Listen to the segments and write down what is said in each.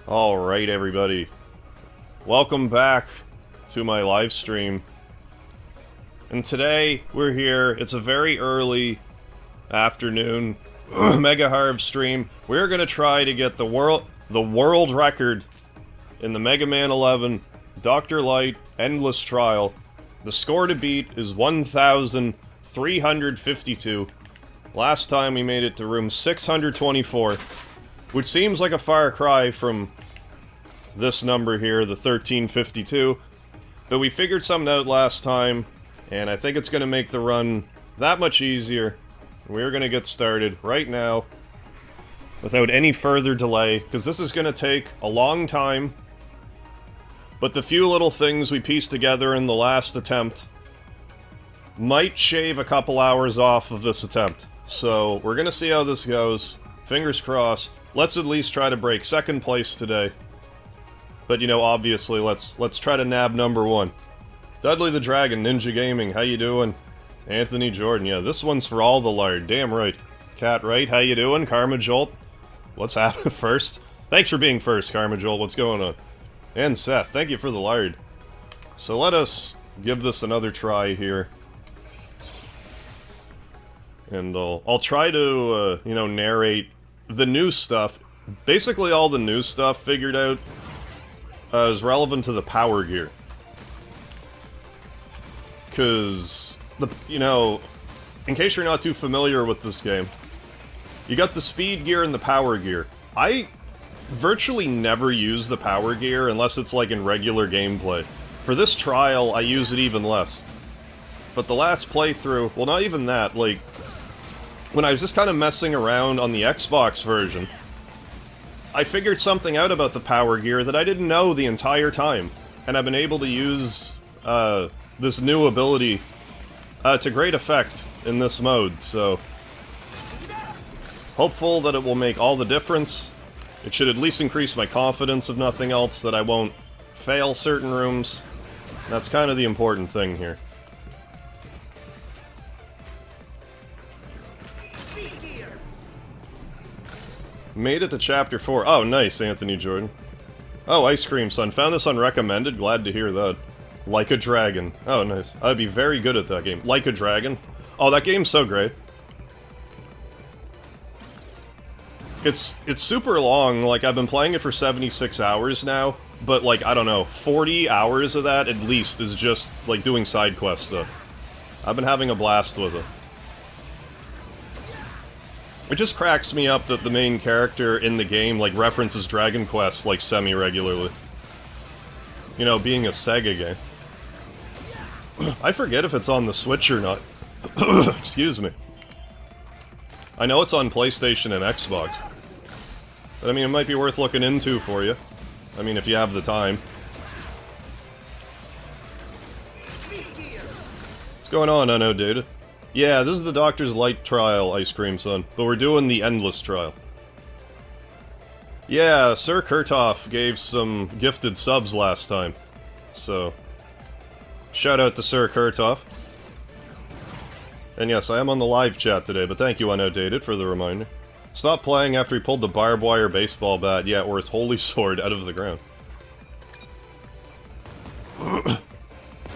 Alright, everybody. Welcome back to my live stream. And today, we're here. It's a very early afternoon MegaHarv stream. We're gonna try to get the world record in the Mega Man 11 Dr. Light Endless Trial. The score to beat is 1,352. Last time we made it to room 624. Which seems like a far cry from this number here, the 1352. But we figured something out last time, and I think it's going to make the run that much easier. We're going to get started right now, without any further delay, because this is going to take a long time. But the few little things we pieced together in the last attempt might shave a couple hours off of this attempt. So, we're going to see how this goes. Fingers crossed. Let's at least try to break second place today. But, you know, obviously, let's try to nab number one. Dudley the Dragon, Ninja Gaming, how you doing? Anthony Jordan, yeah, this one's for all the lard, damn right. Cat Right, how you doing? Karma Jolt, what's happening first? Thanks for being first, Karma Jolt, what's going on? And Seth, thank you for the lard. So let us give this another try here. And I'll try to, you know, narrate the new stuff. Basically all the new stuff figured out is relevant to the power gear. Because, you know, in case you're not too familiar with this game, you got the speed gear and the power gear. I virtually never use the power gear unless it's like in regular gameplay. For this trial, I use it even less. But the last playthrough, well, not even that, like, when I was just kind of messing around on the Xbox version, I figured something out about the power gear that I didn't know the entire time. And I've been able to use this new ability to great effect in this mode, so hopeful that it will make all the difference. It should at least increase my confidence, if nothing else, that I won't fail certain rooms. That's kind of the important thing here. Made it to Chapter 4. Oh, nice, Anthony Jordan. Oh, Ice Cream Son. Found this on Recommended. Glad to hear that. Like a Dragon. Oh, nice. I'd be very good at that game. Like a Dragon. Oh, that game's so great. It's super long. Like, I've been playing it for 76 hours now. But, like, I don't know, 40 hours of that, at least, is just, like, doing side quest stuff. I've been having a blast with it. It just cracks me up that the main character in the game, like, references Dragon Quest, like, semi-regularly. You know, being a Sega game. I forget if it's on the Switch or not. Excuse me. I know it's on PlayStation and Xbox. But, I mean, it might be worth looking into for you. I mean, if you have the time. What's going on, Unnodated? Yeah, this is the Doctor's Light trial, Ice Cream Son, but we're doing the Endless trial. Yeah, Sir Kurtoff gave some gifted subs last time, so shout out to Sir Kurtoff. And yes, I am on the live chat today, but thank you, Unnodated, for the reminder. Stop playing after he pulled the barbed wire baseball bat, yeah, or his holy sword out of the ground.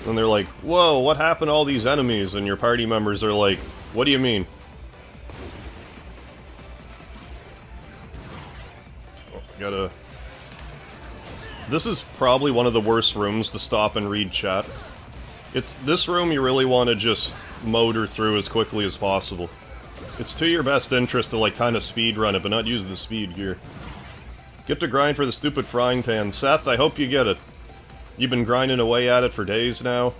And they're like, whoa, what happened to all these enemies? And your party members are like, what do you mean? Oh, gotta... This is probably one of the worst rooms to stop and read chat. It's this room you really want to just motor through as quickly as possible. It's to your best interest to, like, kind of speedrun it, but not use the speed gear. Get to grind for the stupid frying pan. Seth, I hope you get it. You've been grinding away at it for days now.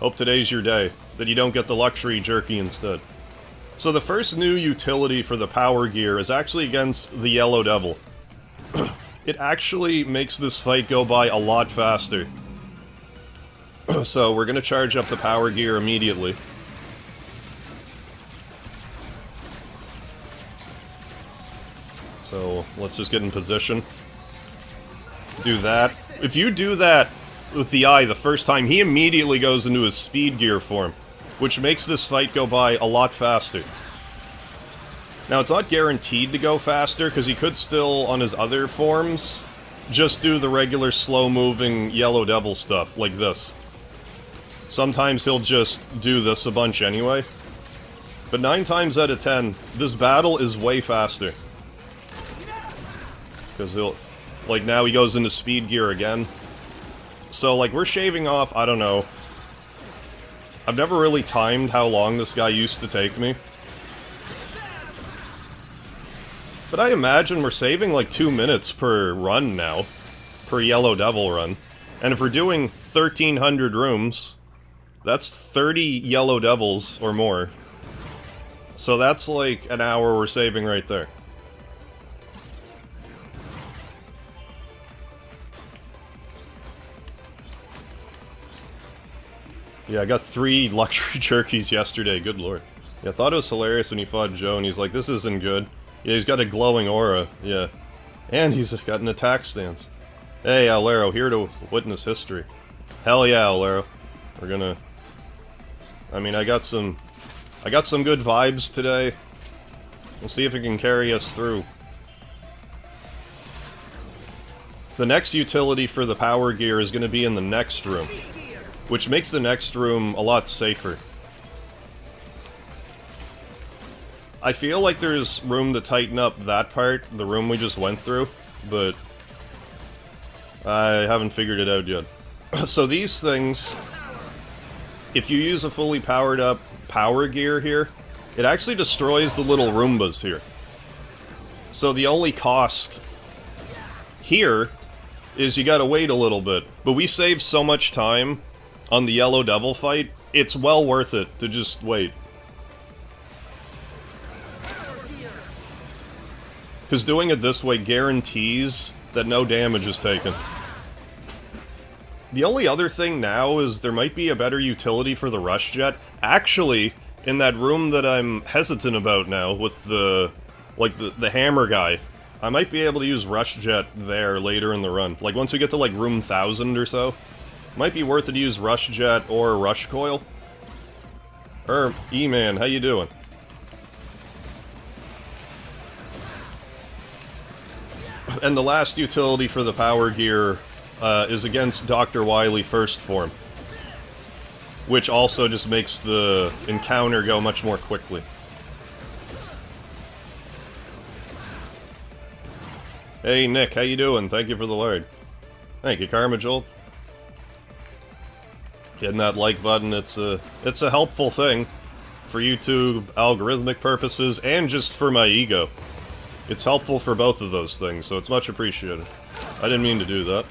Hope today's your day, that you don't get the luxury jerky instead. So the first new utility for the power gear is actually against the Yellow Devil. It actually makes this fight go by a lot faster. So we're gonna charge up the power gear immediately. So let's just get in position. Do that. If you do that with the eye the first time, he immediately goes into his speed gear form, which makes this fight go by a lot faster. Now, it's not guaranteed to go faster, because he could still, on his other forms, just do the regular slow-moving Yellow Devil stuff, like this. Sometimes he'll just do this a bunch anyway. But 9 times out of 10, this battle is way faster. Because he'll... Like, now he goes into speed gear again. So, like, we're shaving off, I don't know. I've never really timed how long this guy used to take me. But I imagine we're saving like 2 minutes per run now. Per Yellow Devil run. And if we're doing 1,300 rooms, that's 30 Yellow Devils or more. So that's like an hour we're saving right there. Yeah, I got 3 luxury jerkies yesterday, good lord. Yeah, I thought it was hilarious when he fought Joe, and he's like, this isn't good. Yeah, he's got a glowing aura, yeah. And he's got an attack stance. Hey, Alero, here to witness history. Hell yeah, Alero. We're gonna... I mean, I got some good vibes today. We'll see if it can carry us through. The next utility for the power gear is gonna be in the next room, which makes the next room a lot safer. I feel like there's room to tighten up that part, the room we just went through, but I haven't figured it out yet. So these things, if you use a fully powered up power gear here, it actually destroys the little Roombas here. So the only cost here is you gotta wait a little bit. But we saved so much time on the Yellow Devil fight, it's well worth it to just wait. Because doing it this way guarantees that no damage is taken. The only other thing now is there might be a better utility for the Rush Jet. Actually, in that room that I'm hesitant about now, with the hammer guy, I might be able to use Rush Jet there later in the run. Like, once we get to, like, room 1000 or so, might be worth it to use Rush Jet or Rush Coil. E-Man, how you doing? And the last utility for the power gear is against Dr. Wily first form, which also just makes the encounter go much more quickly. Hey Nick, how you doing? Thank you for the lard. Thank you, Karma Jolt. Hitting that like button, it's a helpful thing for YouTube algorithmic purposes and just for my ego. It's helpful for both of those things, so it's much appreciated. I didn't mean to do that.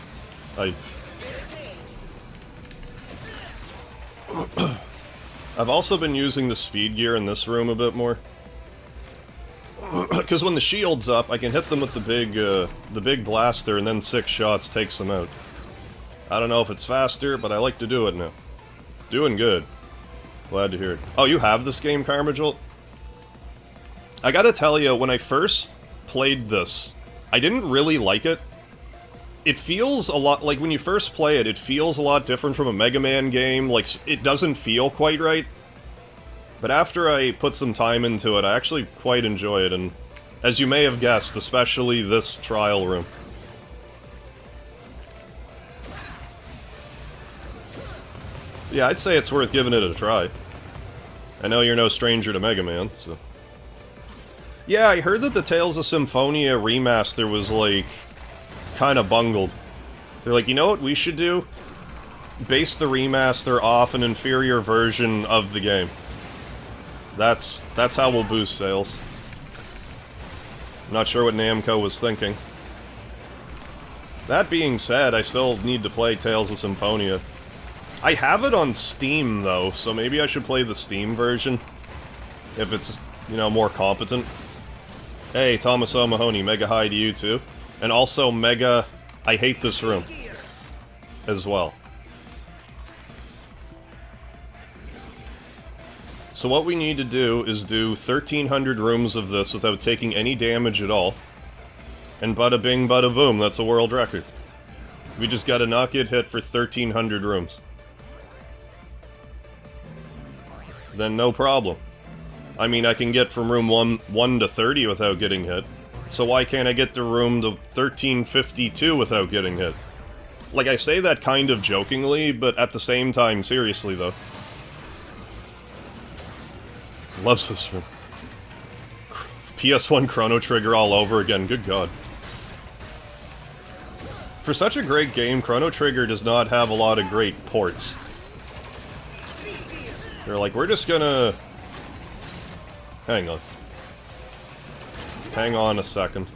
I've also been using the speed gear in this room a bit more. Because when the shield's up, I can hit them with the big blaster, and then 6 shots takes them out. I don't know if it's faster, but I like to do it now. Doing good. Glad to hear it. Oh, you have this game, Karma Jolt? I gotta tell you, when I first played this, I didn't really like it. It feels a lot, like when you first play it, it feels a lot different from a Mega Man game, like it doesn't feel quite right. But after I put some time into it, I actually quite enjoy it, and as you may have guessed, especially this trial room. Yeah, I'd say it's worth giving it a try. I know you're no stranger to Mega Man, so... Yeah, I heard that the Tales of Symphonia remaster was, like, kind of bungled. They're like, you know what we should do? Base the remaster off an inferior version of the game. That's how we'll boost sales. I'm not sure what Namco was thinking. That being said, I still need to play Tales of Symphonia. I have it on Steam, though, so maybe I should play the Steam version. If it's, you know, more competent. Hey, Thomas O'Mahony, mega hi to you too. And also mega, I hate this room. As well. So what we need to do is do 1,300 rooms of this without taking any damage at all. And bada bing bada boom, that's a world record. We just gotta not get hit for 1,300 rooms. Then no problem. I mean, I can get from room 1 to 30 without getting hit. So why can't I get to room to 1352 without getting hit? Like, I say that kind of jokingly, but at the same time, seriously, though. Loves this room. PS1 Chrono Trigger all over again, good god. For such a great game, Chrono Trigger does not have a lot of great ports. They're like, we're just gonna... Hang on. Hang on a second.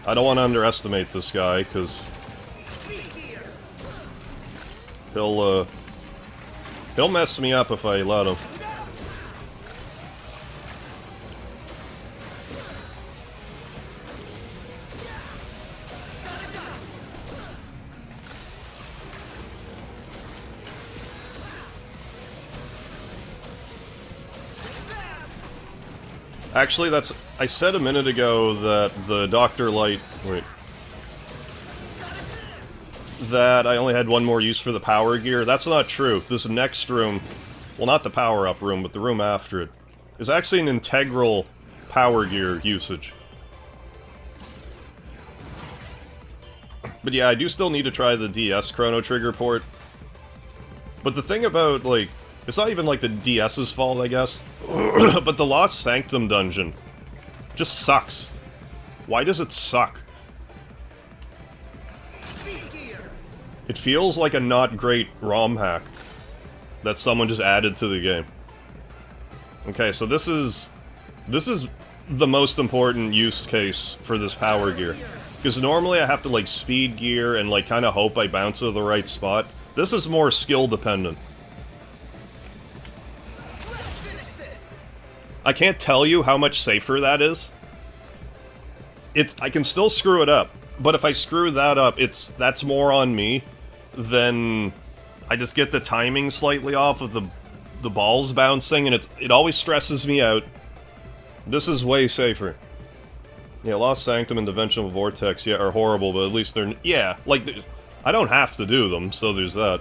I don't want to underestimate this guy, because... He'll mess me up if I let him. Actually, that's... I said a minute ago that the Dr. Light... Wait. That I only had one more use for the power gear. That's not true. This next room... Well, not the power-up room, but the room after it, is actually an integral power gear usage. But yeah, I do still need to try the DS Chrono Trigger port. But the thing about, like... It's not even like the DS's fault, I guess. But the Lost Sanctum dungeon just sucks. Why does it suck? It feels like a not great ROM hack that someone just added to the game. Okay, so this is the most important use case for this power gear. Because normally I have to, like, speed gear and, like, kind of hope I bounce to the right spot. This is more skill dependent. I can't tell you how much safer that is. I can still screw it up, but if I screw that up, that's more on me than I just get the timing slightly off of the balls bouncing, and it always stresses me out. This is way safer. Yeah, Lost Sanctum and Dimensional Vortex, yeah, are horrible, but at least they're... Yeah, like, I don't have to do them, so there's that.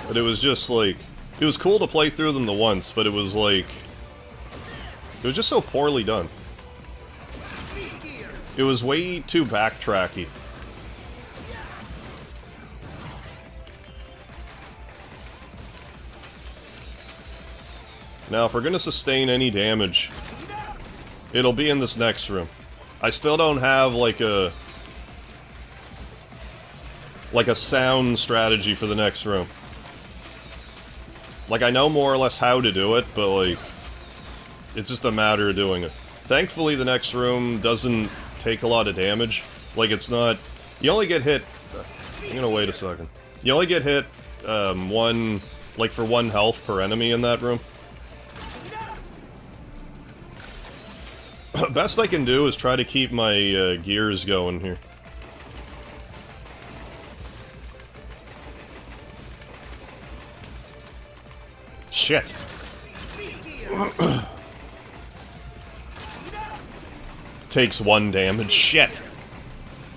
But it was just, like... It was cool to play through them the once, but it was, like... It was just so poorly done. It was way too backtracky. Now, if we're gonna sustain any damage, it'll be in this next room. I still don't have, like a sound strategy for the next room. Like, I know more or less how to do it, but, like, it's just a matter of doing it. Thankfully, the next room doesn't take a lot of damage. Like, it's not... You only get hit... I'm gonna wait a second. You only get hit, for one health per enemy in that room. Best I can do is try to keep my, gears going here. Shit. Takes 1 damage. Shit.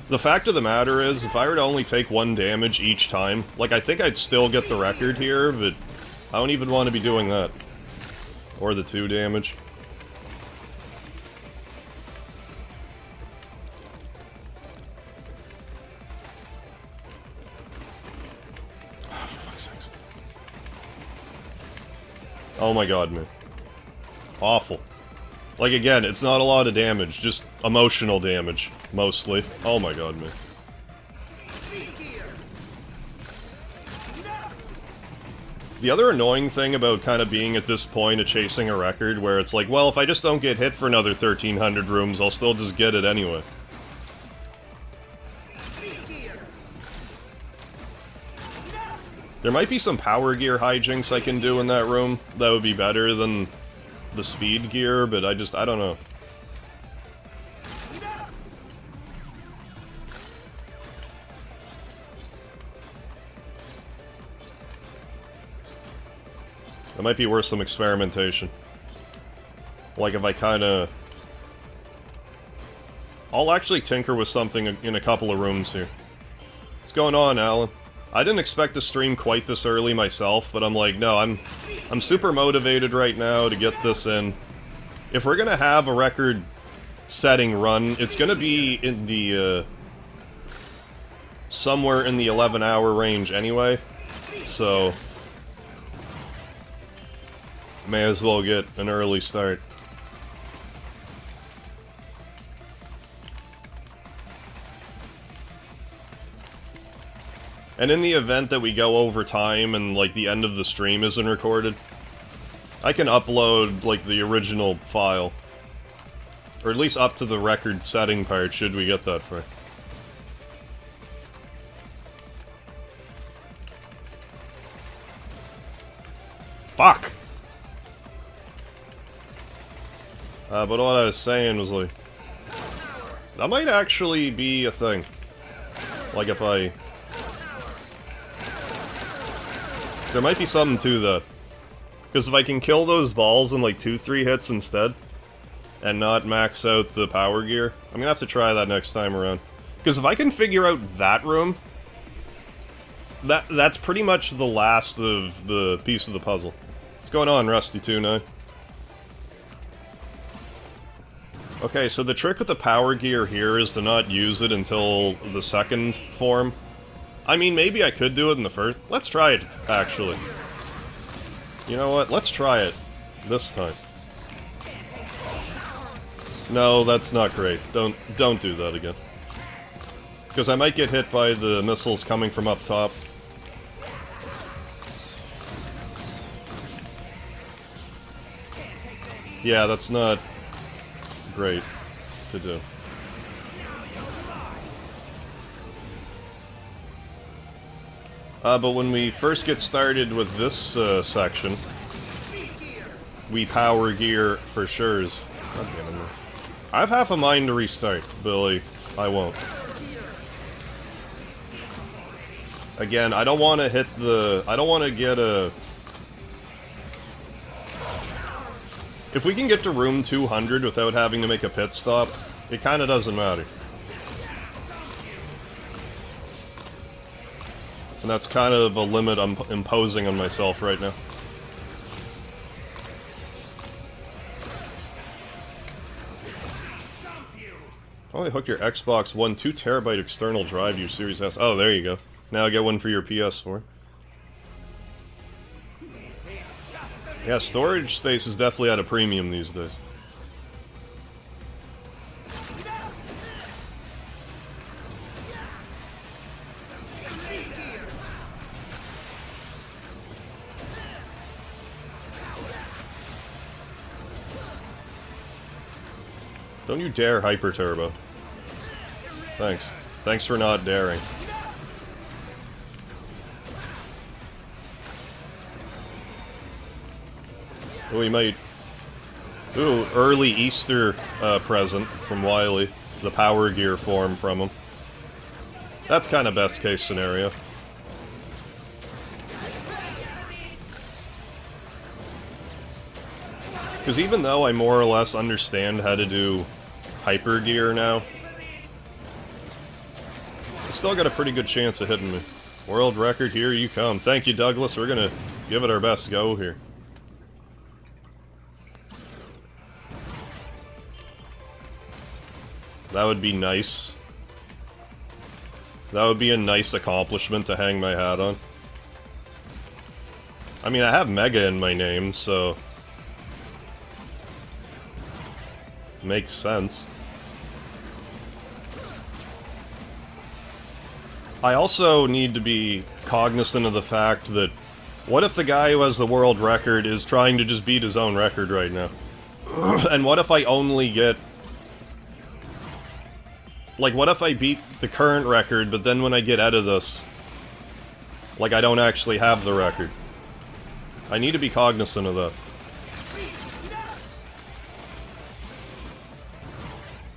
The fact of the matter is, if I were to only take 1 damage each time, like, I think I'd still get the record here, but I don't even want to be doing that. Or the 2 damage. Oh my god, man. Awful. Like, again, it's not a lot of damage, just emotional damage, mostly. Oh my god, man. The other annoying thing about kind of being at this point of chasing a record, where it's like, well, if I just don't get hit for another 1,300 rooms, I'll still just get it anyway. There might be some power gear hijinks I can do in that room that would be better than the speed gear, but I don't know. That might be worth some experimentation. Like if I kinda... I'll actually tinker with something in a couple of rooms here. What's going on, Alan? I didn't expect to stream quite this early myself, but I'm like, no, I'm super motivated right now to get this in. If we're gonna have a record-setting run, it's gonna be in the, somewhere in the 11-hour range anyway, so may as well get an early start. And in the event that we go over time and, like, the end of the stream isn't recorded, I can upload, like, the original file. Or at least up to the record setting part, should we get that far. Fuck! But what I was saying was, like, that might actually be a thing. Like, if I... There might be something to that. Because if I can kill those balls in, like, 2-3 hits instead, and not max out the power gear, I'm gonna have to try that next time around. Because if I can figure out that room, that's pretty much the last of the piece of the puzzle. What's going on, Rusty29? Okay, so the trick with the power gear here is to not use it until the second form. I mean, maybe I could do it in the first... Let's try it, actually. You know what? Let's try it. This time. No, that's not great. Don't do that again. Because I might get hit by the missiles coming from up top. Yeah, that's not great to do. But when we first get started with this section, we power gear for sure's. I have half a mind to restart, Billy. I won't. Again, I don't want to hit the... I don't want to get a... If we can get to room 200 without having to make a pit stop, it kind of doesn't matter. And that's kind of a limit I'm imposing on myself right now. Probably hook your Xbox One 2TB external drive to your Series S. Oh, there you go. Now I get one for your PS4. Yeah, storage space is definitely at a premium these days. Don't you dare Hyper Turbo. Thanks. Thanks for not daring. Oh, we might... Ooh, early Easter present from Wily. The power gear form from him. That's kind of best case scenario. Because even though I more or less understand how to do hyper gear now, I still got a pretty good chance of hitting me. World record, here you come. Thank you, Douglas. We're gonna give it our best go here. That would be nice. That would be a nice accomplishment to hang my hat on. I mean, I have Mega in my name, so... Makes sense. I also need to be cognizant of the fact that what if the guy who has the world record is trying to just beat his own record right now? And what if I only get... Like, what if I beat the current record, but then when I get out of this, like, I don't actually have the record? I need to be cognizant of that.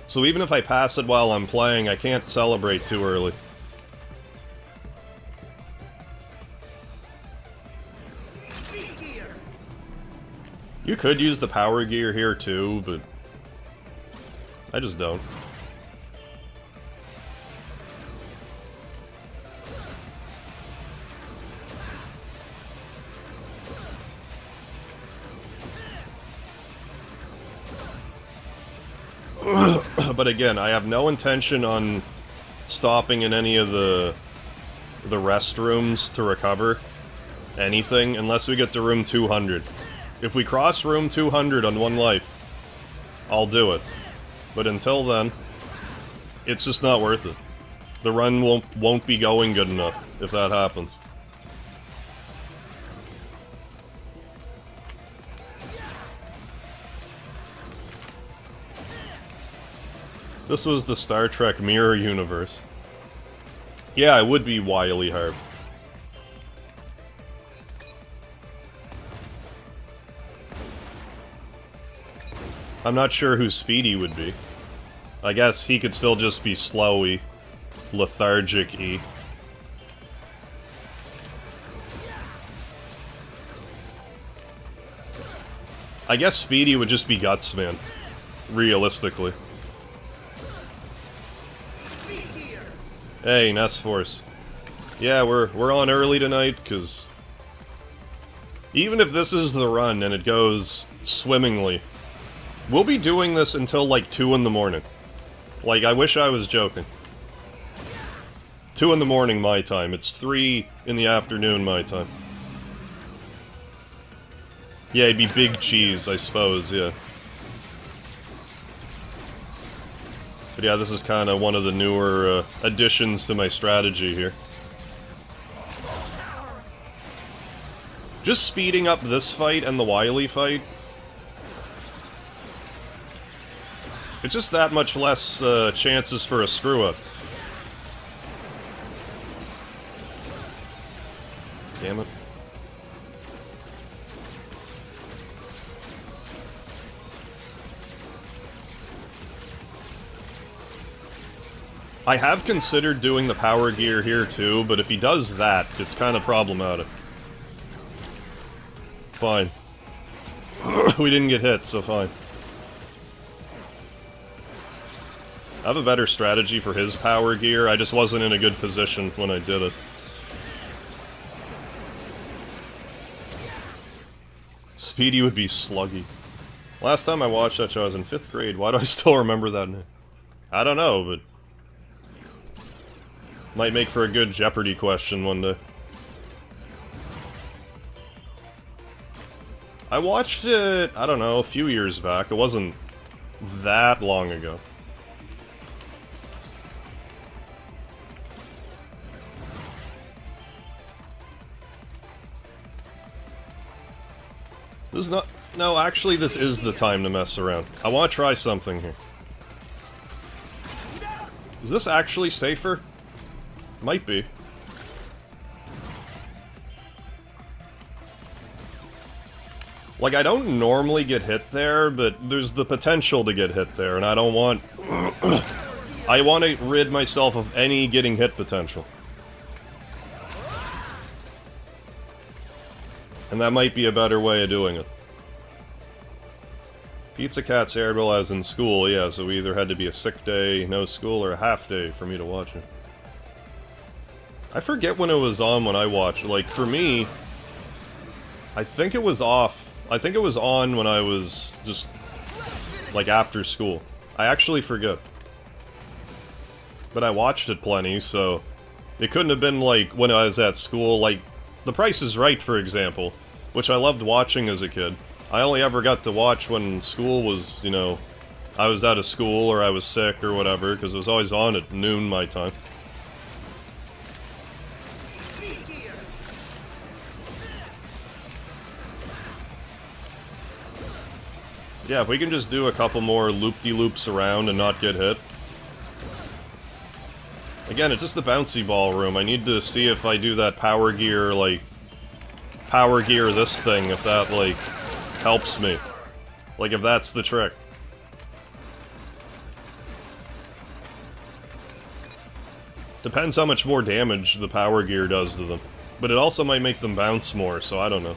So even if I pass it while I'm playing, I can't celebrate too early. You could use the power gear here too, but I just don't. But again, I have no intention on stopping in any of the restrooms to recover anything unless we get to room 200. If we cross room 200 on one life, I'll do it. But until then, it's just not worth it. The run won't be going good enough if that happens. This was the Star Trek mirror universe. Yeah, it would be MegaHarv. I'm not sure who Speedy would be. I guess he could still just be slowy, lethargic-y. I guess Speedy would just be Guts, man. Realistically. Hey, Nest Force. Yeah, we're on early tonight, because even if this is the run and it goes swimmingly, we'll be doing this until like 2 in the morning. Like, I wish I was joking. 2 in the morning my time. It's 3 in the afternoon my time. Yeah, it'd be Big Cheese, I suppose, yeah. But yeah, this is kind of one of the newer additions to my strategy here. Just speeding up this fight and the Wily fight. It's just that much less chances for a screw-up. Damn it. I have considered doing the power gear here too, but if he does that, it's kind of problematic. Fine. We didn't get hit, so fine. I have a better strategy for his power gear, I just wasn't in a good position when I did it. Speedy would be Sluggy. Last time I watched that show I was in 5th grade, why do I still remember that name? I don't know, but might make for a good Jeopardy question one day. I watched it, I don't know, a few years back. It wasn't that long ago. This is not... No, actually this is the time to mess around. I want to try something here. Is this actually safer? Might be. Like, I don't normally get hit there, but there's the potential to get hit there, and I don't want... I want to rid myself of any getting hit potential. And that might be a better way of doing it. Pizza Cat's airbill as in school, yeah, so we either had to be a sick day, no school, or a half day for me to watch it. I forget when it was on when I watched it. Like, for me, I think it was off. I think it was on when I was just, like, after school. I actually forget. But I watched it plenty, so it couldn't have been, like, when I was at school. Like, The Price is Right, for example, which I loved watching as a kid. I only ever got to watch when school was, you know, I was out of school or I was sick or whatever, because it was always on at noon my time. Yeah, if we can just do a couple more loop-de-loops around and not get hit. Again, it's just the bouncy ball room. I need to see if I do that power gear, like... Power gear this thing, if that, like, helps me. Like, if that's the trick. Depends how much more damage the power gear does to them. But it also might make them bounce more, so I don't know.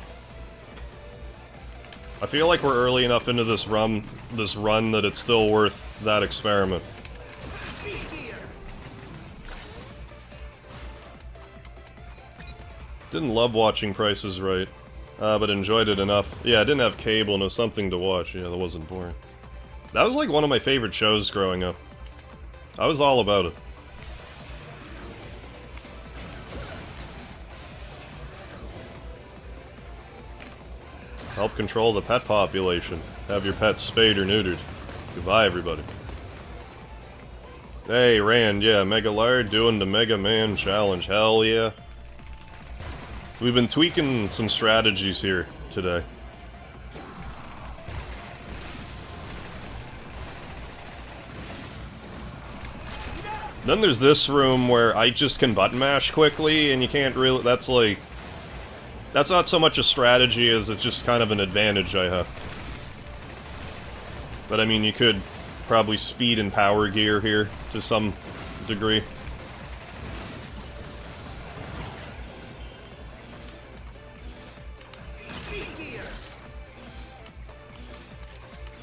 I feel like we're early enough into this run that it's still worth that experiment. Didn't love watching Price is Right, but enjoyed it enough. Yeah, I didn't have cable and it was something to watch. Yeah, that wasn't boring. That was like one of my favorite shows growing up. I was all about it. Help control the pet population. Have your pets spayed or neutered. Goodbye, everybody. Hey, Rand, yeah, MegaHarv doing the Mega Man challenge. Hell yeah. We've been tweaking some strategies here today. Then there's this room where I just can button mash quickly, and you can't really... That's like... That's not so much a strategy as it's just kind of an advantage I have. But I mean, you could probably speed and power gear here to some degree.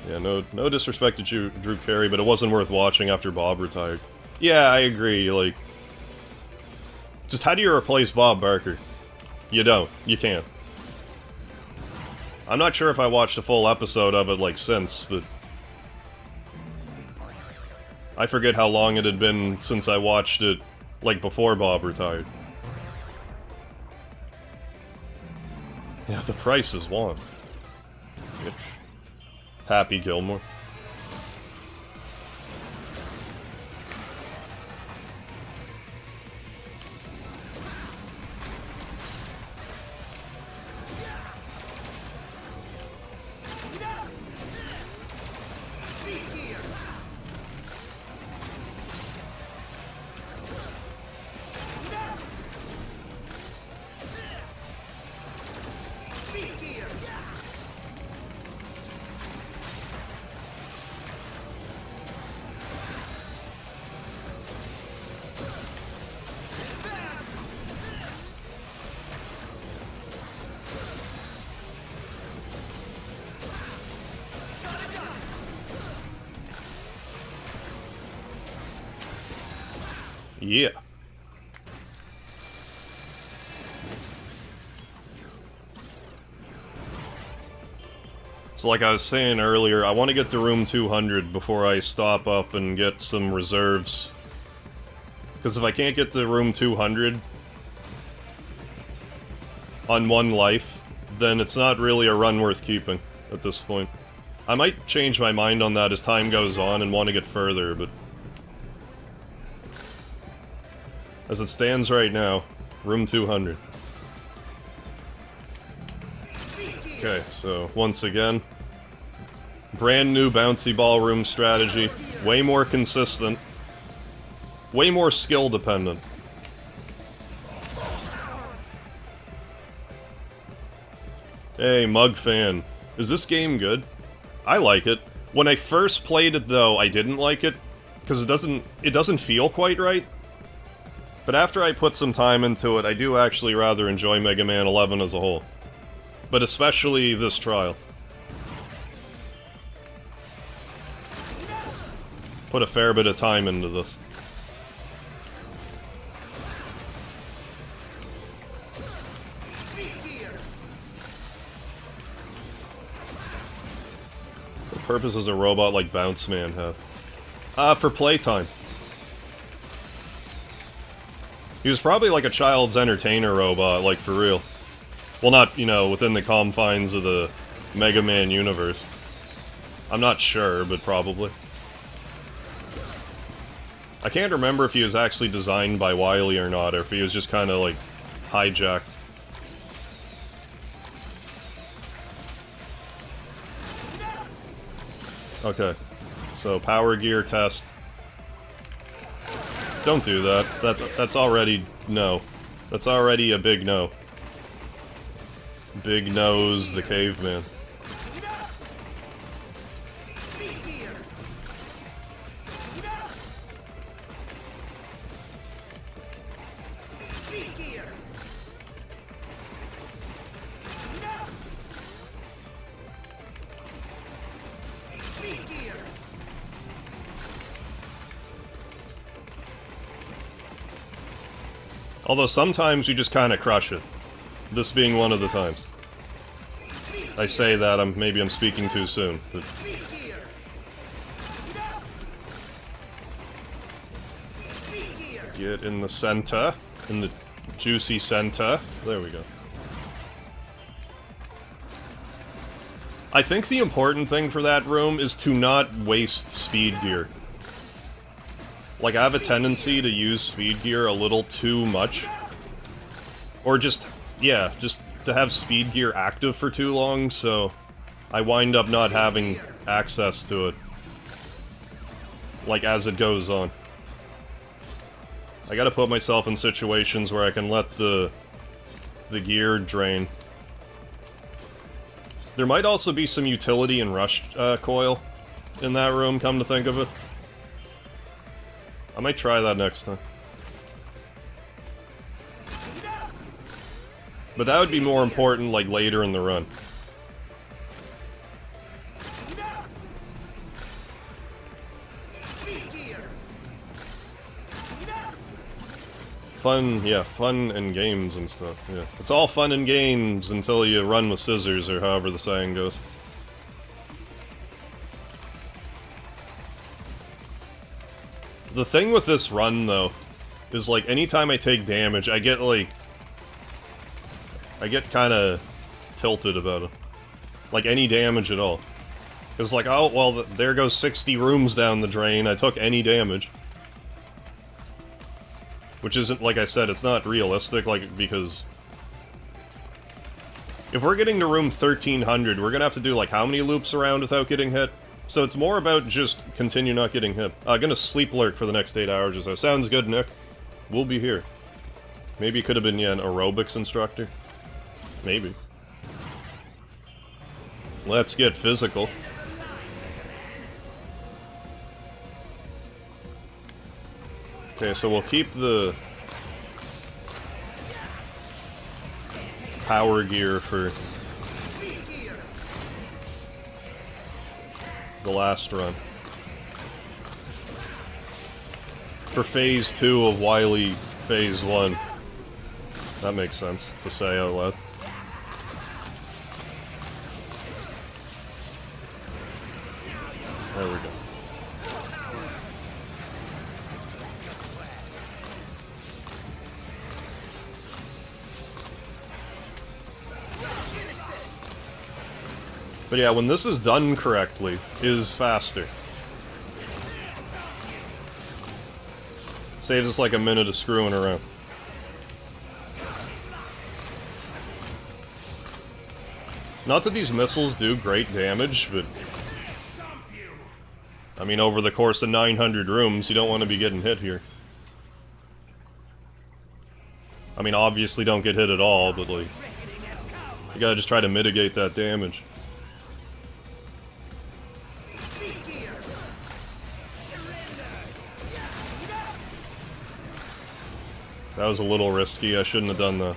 Yeah, no disrespect to Drew Carey, but it wasn't worth watching after Bob retired. Yeah, I agree, like... Just how do you replace Bob Barker? You don't. You can't. I'm not sure if I watched a full episode of it, like, since, but... I forget how long it had been since I watched it, like, before Bob retired. Yeah, the price is one. Happy Gilmore. Yeah. So like I was saying earlier, I want to get to room 200 before I stop up and get some reserves. Because if I can't get to room 200 on one life, then it's not really a run worth keeping at this point. I might change my mind on that as time goes on and want to get further, but... As it stands right now, room 200. Okay, so once again, brand new bouncy ballroom strategy, way more consistent, way more skill dependent. Hey, Mug Fan, is this game good? I like it. When I first played it though, I didn't like it, because it doesn't feel quite right. But after I put some time into it, I do actually rather enjoy Mega Man 11 as a whole. But especially this trial. Put a fair bit of time into this. What purpose does a robot like Bounce Man have? For playtime. He was probably like a child's entertainer robot, like for real. Well, not, you know, within the confines of the Mega Man universe. I'm not sure, but probably. I can't remember if he was actually designed by Wily or not, or if he was just kind of like hijacked. Okay, so power gear test. Don't do that. That's already no. That's already a big no. Big Nose the Caveman. Although sometimes you just kind of crush it. This being one of the times. I say that, maybe I'm speaking too soon, but... Get in the center. In the juicy center. There we go. I think the important thing for that room is to not waste speed gear. Like, I have a tendency to use speed gear a little too much. Or just, yeah, just to have speed gear active for too long, so I wind up not having access to it. Like, as it goes on. I gotta put myself in situations where I can let the gear drain. There might also be some utility and rush coil in that room, come to think of it. I might try that next time. But that would be more important, like, later in the run. Fun, yeah, fun and games and stuff, yeah. It's all fun and games until you run with scissors, or however the saying goes. The thing with this run, though, is, like, anytime I take damage, I get, like... I get kinda tilted about it. Like, any damage at all. It's like, oh, well, there goes 60 rooms down the drain, I took any damage. Which isn't, like I said, it's not realistic, like, because... If we're getting to room 1300, we're gonna have to do, like, how many loops around without getting hit? So it's more about just continue not getting hit. Gonna sleep lurk for the next 8 hours or so. Sounds good, Nick. We'll be here. Maybe it could have been, yeah, an aerobics instructor. Maybe. Let's get physical. Okay, so we'll keep the power gear for the last run. For Phase 2 of Wily Phase 1. That makes sense to say out loud. There we go. But yeah, when this is done correctly, it is faster. Saves us like a minute of screwing around. Not that these missiles do great damage, but... I mean, over the course of 900 rooms, you don't want to be getting hit here. I mean, obviously don't get hit at all, but like... You gotta just try to mitigate that damage. That was a little risky, I shouldn't have done that.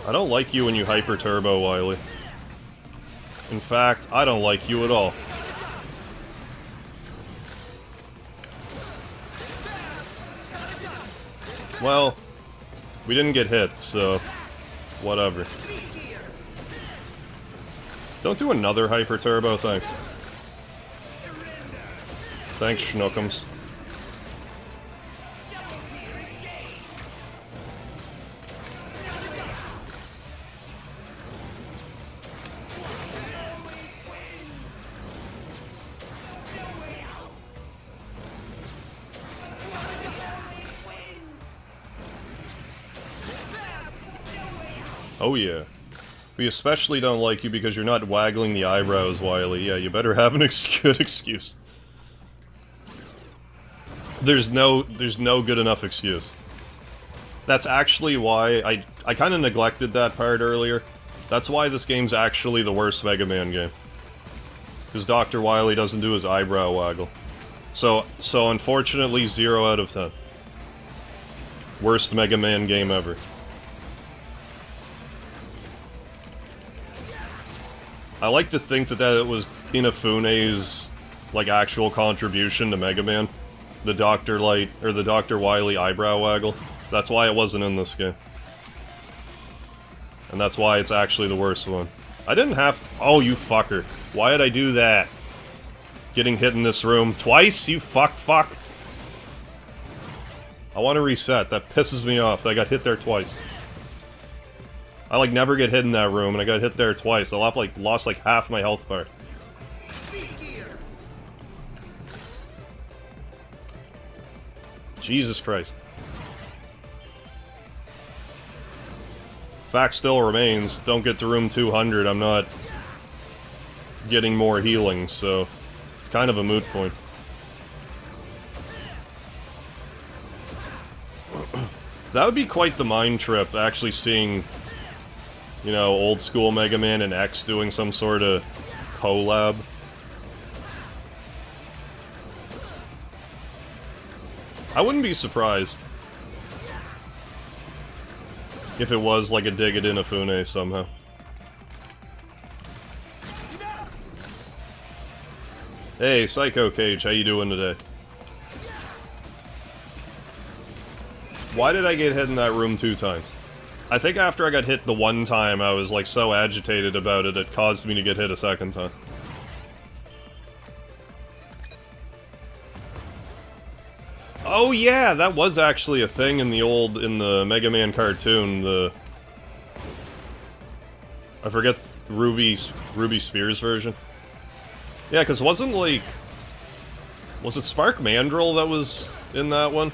I don't like you when you hyper turbo, Wily. In fact, I don't like you at all. Well, we didn't get hit, so whatever. Don't do another hyper turbo, thanks. Thanks, Schnookums. Oh yeah. We especially don't like you because you're not waggling the eyebrows, Wily. Yeah, you better have an good excuse. There's no good enough excuse. That's actually why I kind of neglected that part earlier. That's why this game's actually the worst Mega Man game. Because Dr. Wily doesn't do his eyebrow waggle. So unfortunately, 0 out of 10. Worst Mega Man game ever. I like to think that it was Inafune's, like, actual contribution to Mega Man. The Dr. Light, or the Dr. Wily eyebrow waggle. That's why it wasn't in this game. And that's why it's actually the worst one. I didn't have to— oh, you fucker. Why did I do that? Getting hit in this room twice? You fuck. I want to reset. That pisses me off. I got hit there twice. I, like, never get hit in that room, and I got hit there twice. I lost, like, half my health bar. Jesus Christ. Fact still remains, don't get to room 200, I'm not getting more healing, so it's kind of a moot point. That would be quite the mind trip, actually seeing, you know, old school Mega Man and X doing some sort of collab. I wouldn't be surprised if it was like a Dig It Inafune somehow. Hey, Psycho Cage, how you doing today? Why did I get hit in that room 2 times? I think after I got hit the 1 time, I was like so agitated about it, it caused me to get hit a 2nd time. Oh yeah, that was actually a thing in the Mega Man cartoon, I forget Ruby Spears version. Yeah, because wasn't, like... was it Spark Mandrill that was in that one?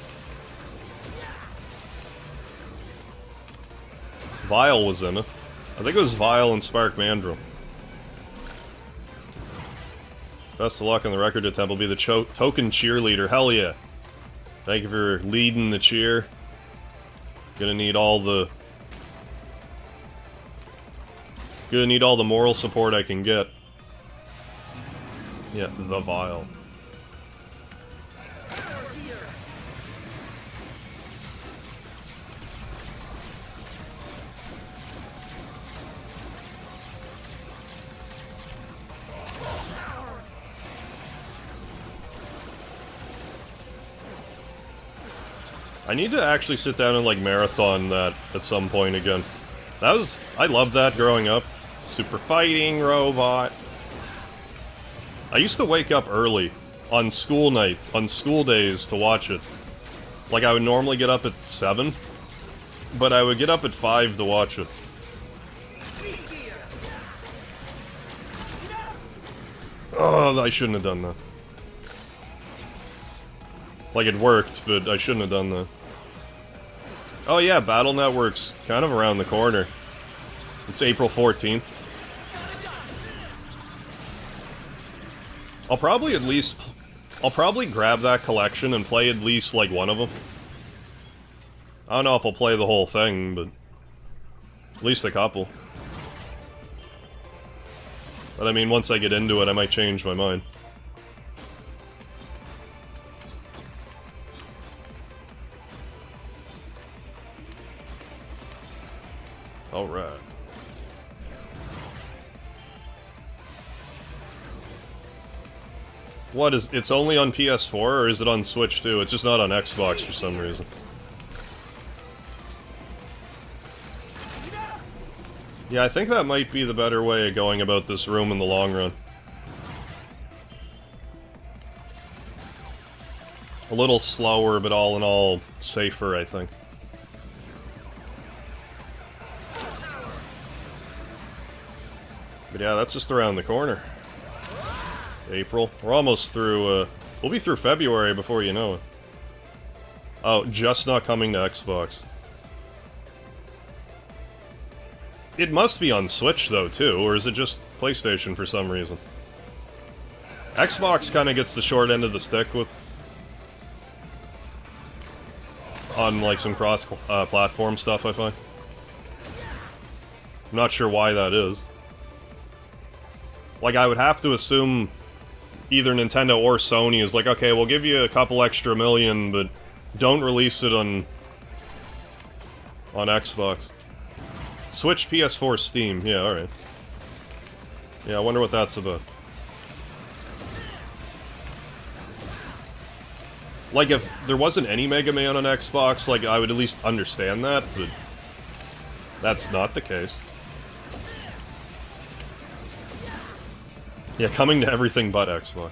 Vile was in it. I think it was Vile and Spark Mandrill. Best of luck on the record attempt. Will be the token cheerleader. Hell yeah. Thank you for leading the cheer. Gonna need all the moral support I can get. Yeah, the Vile. I need to actually sit down and, like, marathon that at some point again. I loved that growing up. Super Fighting Robot. I used to wake up early on school days to watch it. Like, I would normally get up at 7, but I would get up at 5 to watch it. Oh, I shouldn't have done that. Like, it worked, but I shouldn't have done that. Oh yeah, Battle Network's kind of around the corner. It's April 14th. I'll probably grab that collection and play at least, like, one of them. I don't know if I'll play the whole thing, but at least a couple. But I mean, once I get into it, I might change my mind. Alright. What is... it's only on PS4, or is it on Switch too? It's just not on Xbox for some reason. Yeah, I think that might be the better way of going about this room in the long run. A little slower, but all in all, safer, I think. But yeah, that's just around the corner. April. We're almost through, we'll be through February before you know it. Oh, just not coming to Xbox. It must be on Switch, though, too, or is it just PlayStation for some reason? Xbox kind of gets the short end of the stick with... on, like, some cross-platform stuff, I find. I'm not sure why that is. Like, I would have to assume either Nintendo or Sony is like, okay, we'll give you a couple extra million, but don't release it on Xbox. Switch, PS4, Steam. Yeah, alright. Yeah, I wonder what that's about. Like, if there wasn't any Mega Man on Xbox, like, I would at least understand that, but that's not the case. Yeah, coming to everything but Xbox.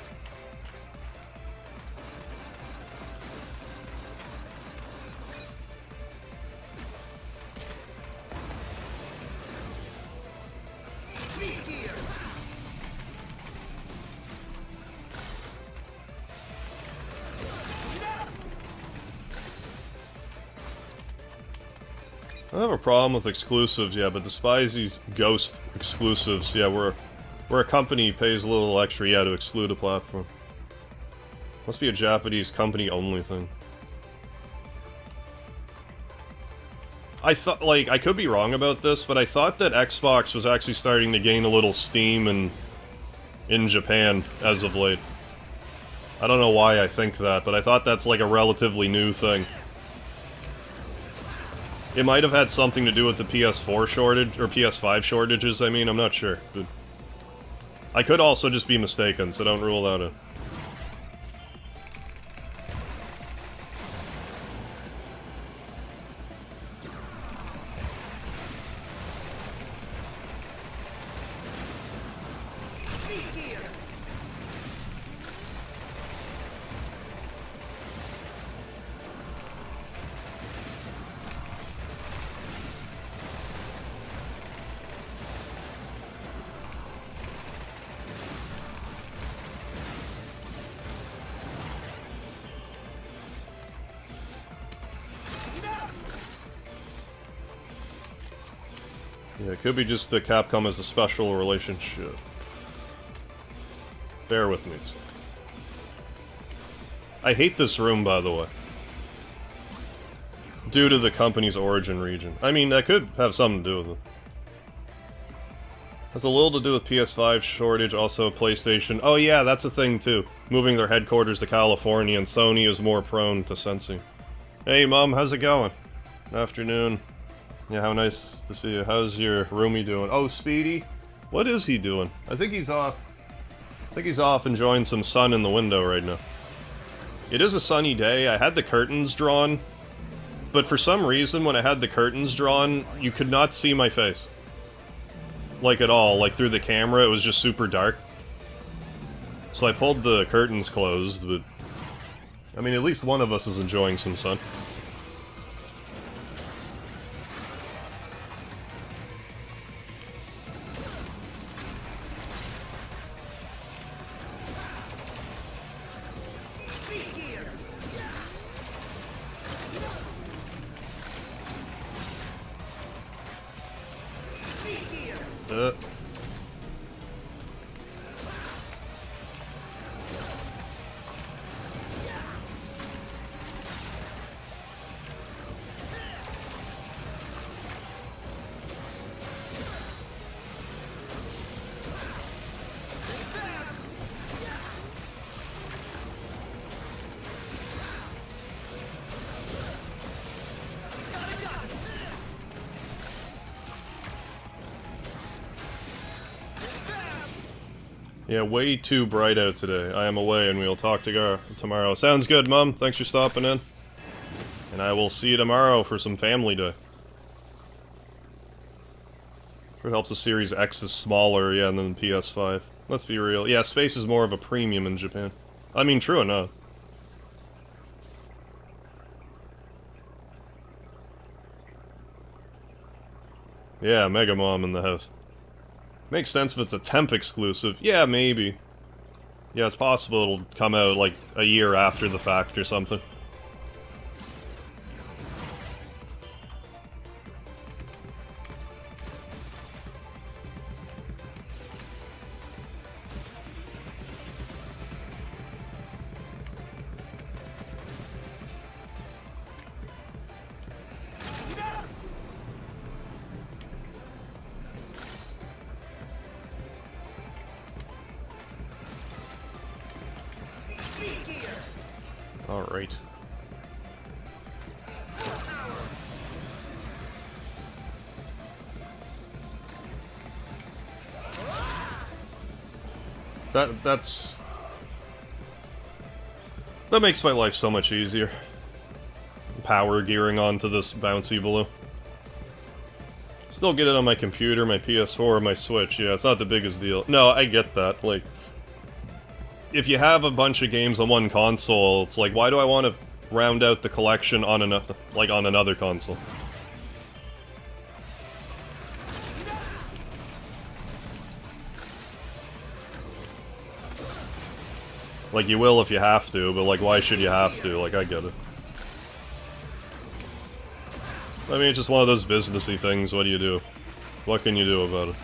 I have a problem with exclusives, yeah, but despise these ghost exclusives, yeah, where a company pays a little extra, yeah, to exclude a platform. Must be a Japanese company-only thing. I thought, like, I could be wrong about this, but I thought that Xbox was actually starting to gain a little steam in Japan as of late. I don't know why I think that, but I thought that's like a relatively new thing. It might have had something to do with the PS4 shortage, or PS5 shortages, I mean, I'm not sure. But I could also just be mistaken, so don't rule that out. Yeah, it could be just that Capcom has a special relationship. Bear with me. I hate this room, by the way. Due to the company's origin region. I mean, that could have something to do with it. Has a little to do with PS5 shortage, also PlayStation. Oh yeah, that's a thing too. Moving their headquarters to California, and Sony is more prone to censoring. Hey Mom, how's it going? Afternoon. Yeah, how nice to see you. How's your roomie doing? Oh, Speedy? What is he doing? I think he's off. I think he's off enjoying some sun in the window right now. It is a sunny day. I had the curtains drawn, but for some reason when I had the curtains drawn, you could not see my face. Like at all. Like through the camera, it was just super dark. So I pulled the curtains closed, but I mean, at least one of us is enjoying some sun. Yeah, way too bright out today. I am away and we'll talk tomorrow. Sounds good, Mom. Thanks for stopping in. And I will see you tomorrow for some family day. It helps the Series X is smaller, yeah, than the PS5. Let's be real. Yeah, space is more of a premium in Japan. I mean, true enough. Yeah, Mega Mom in the house. Makes sense if it's a temp exclusive. Yeah, maybe. Yeah, it's possible it'll come out, like, a year after the fact or something. Alright. That makes my life so much easier. Power gearing onto this Bouncy balloon. Still get it on my computer, my PS4, or my Switch. Yeah, it's not the biggest deal. No, I get that. Like, if you have a bunch of games on one console, it's like, why do I want to round out the collection on another, like, on another console? Like, you will if you have to, but, like, why should you have to? Like, I get it. I mean, it's just one of those businessy things. What do you do? What can you do about it?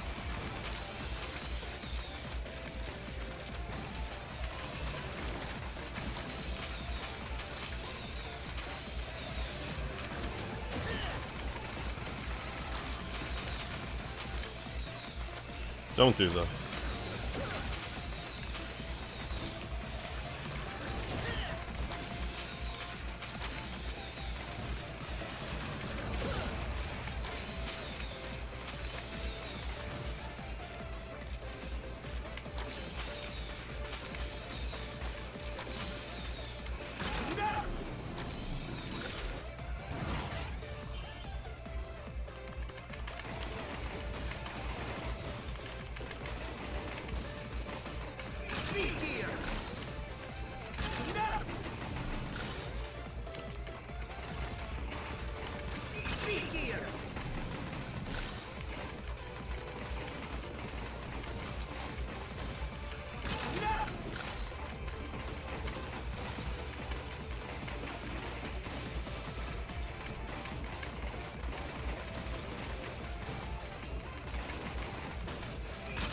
Don't do that.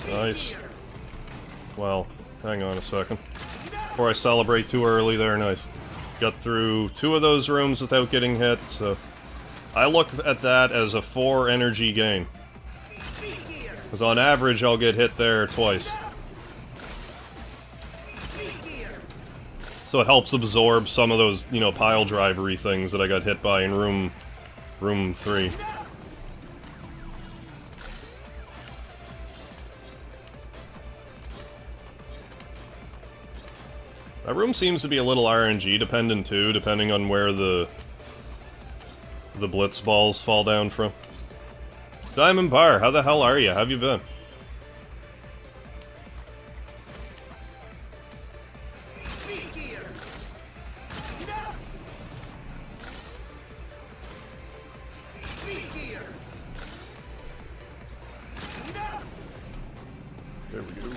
Nice. Well, hang on a second. Before I celebrate too early there, nice. Got through 2 of those rooms without getting hit, so... I look at that as a 4 energy gain. Because on average, I'll get hit there twice. So it helps absorb some of those, you know, pile drivery things that I got hit by in room 3. That room seems to be a little RNG dependent too, depending on where the blitz balls fall down from. Diamond Bar, how the hell are you? How have you been? There we go.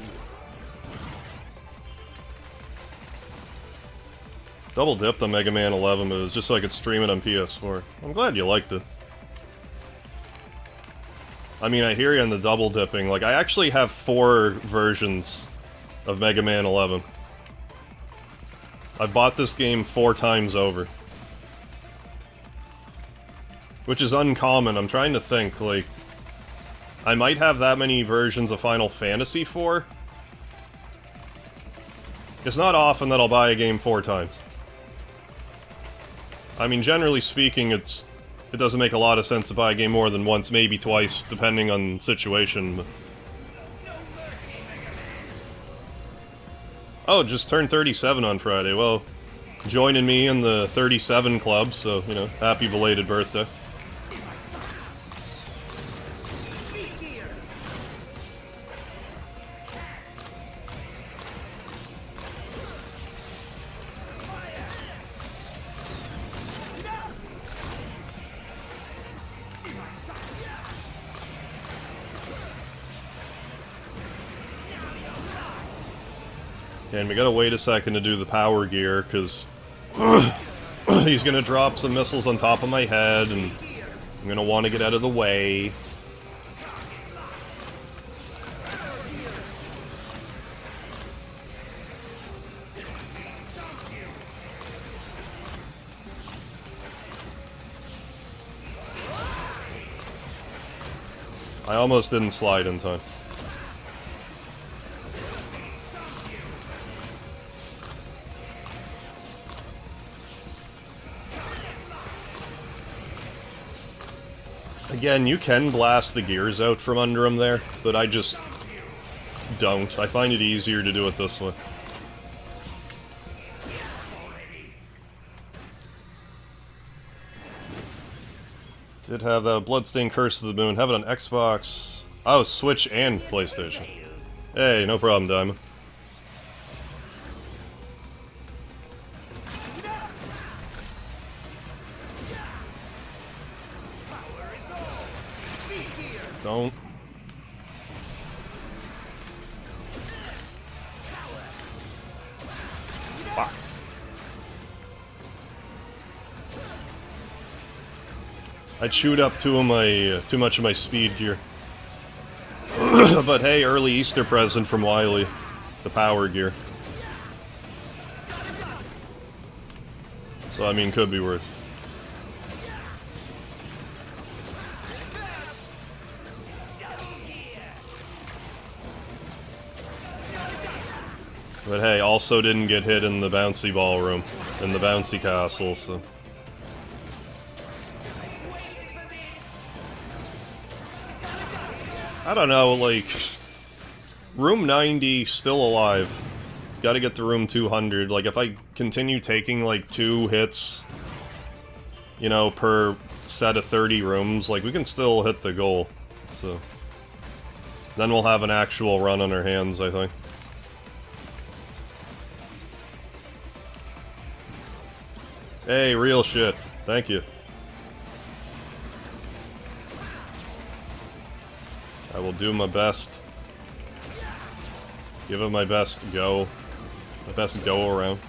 Double dipped on Mega Man 11, but it was just so I could stream it on PS4. I'm glad you liked it. I mean, I hear you on the double dipping. Like, I actually have 4 versions of Mega Man 11. I bought this game 4 times over. Which is uncommon. I'm trying to think, like... I might have that many versions of Final Fantasy IV. It's not often that I'll buy a game 4 times. I mean, generally speaking, it doesn't make a lot of sense to buy a game more than once, maybe twice, depending on situation. Oh, just turned 37 on Friday. Well, joining me in the 37 club, so, you know, happy belated birthday. And we gotta wait a second to do the power gear, because he's gonna drop some missiles on top of my head, and I'm gonna want to get out of the way. I almost didn't slide in time. Again, you can blast the gears out from under him there, but I just don't. I find it easier to do it this way. Did have that Bloodstained Curse of the Moon. Have it on Xbox. Oh, Switch and PlayStation. Hey, no problem, Diamond. Don't. Fuck. I chewed up too much of my speed gear. But hey, early Easter present from Wily. The power gear. So I mean, could be worse. But hey, also didn't get hit in the bouncy ballroom, in the bouncy castle, so... I don't know, like... Room 90, still alive. Gotta get to room 200. Like, if I continue taking, like, 2 hits, you know, per set of 30 rooms, like, we can still hit the goal, so... Then we'll have an actual run on our hands, I think. Hey, real shit. Thank you. I will do my best. Give it my best go. My best go around.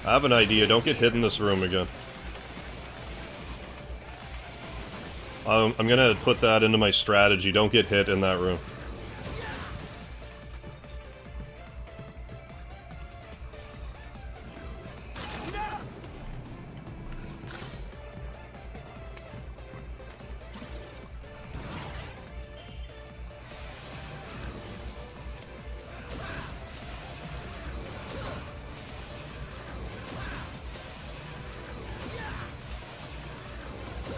I have an idea. Don't get hit in this room again. I'm gonna put that into my strategy. Don't get hit in that room.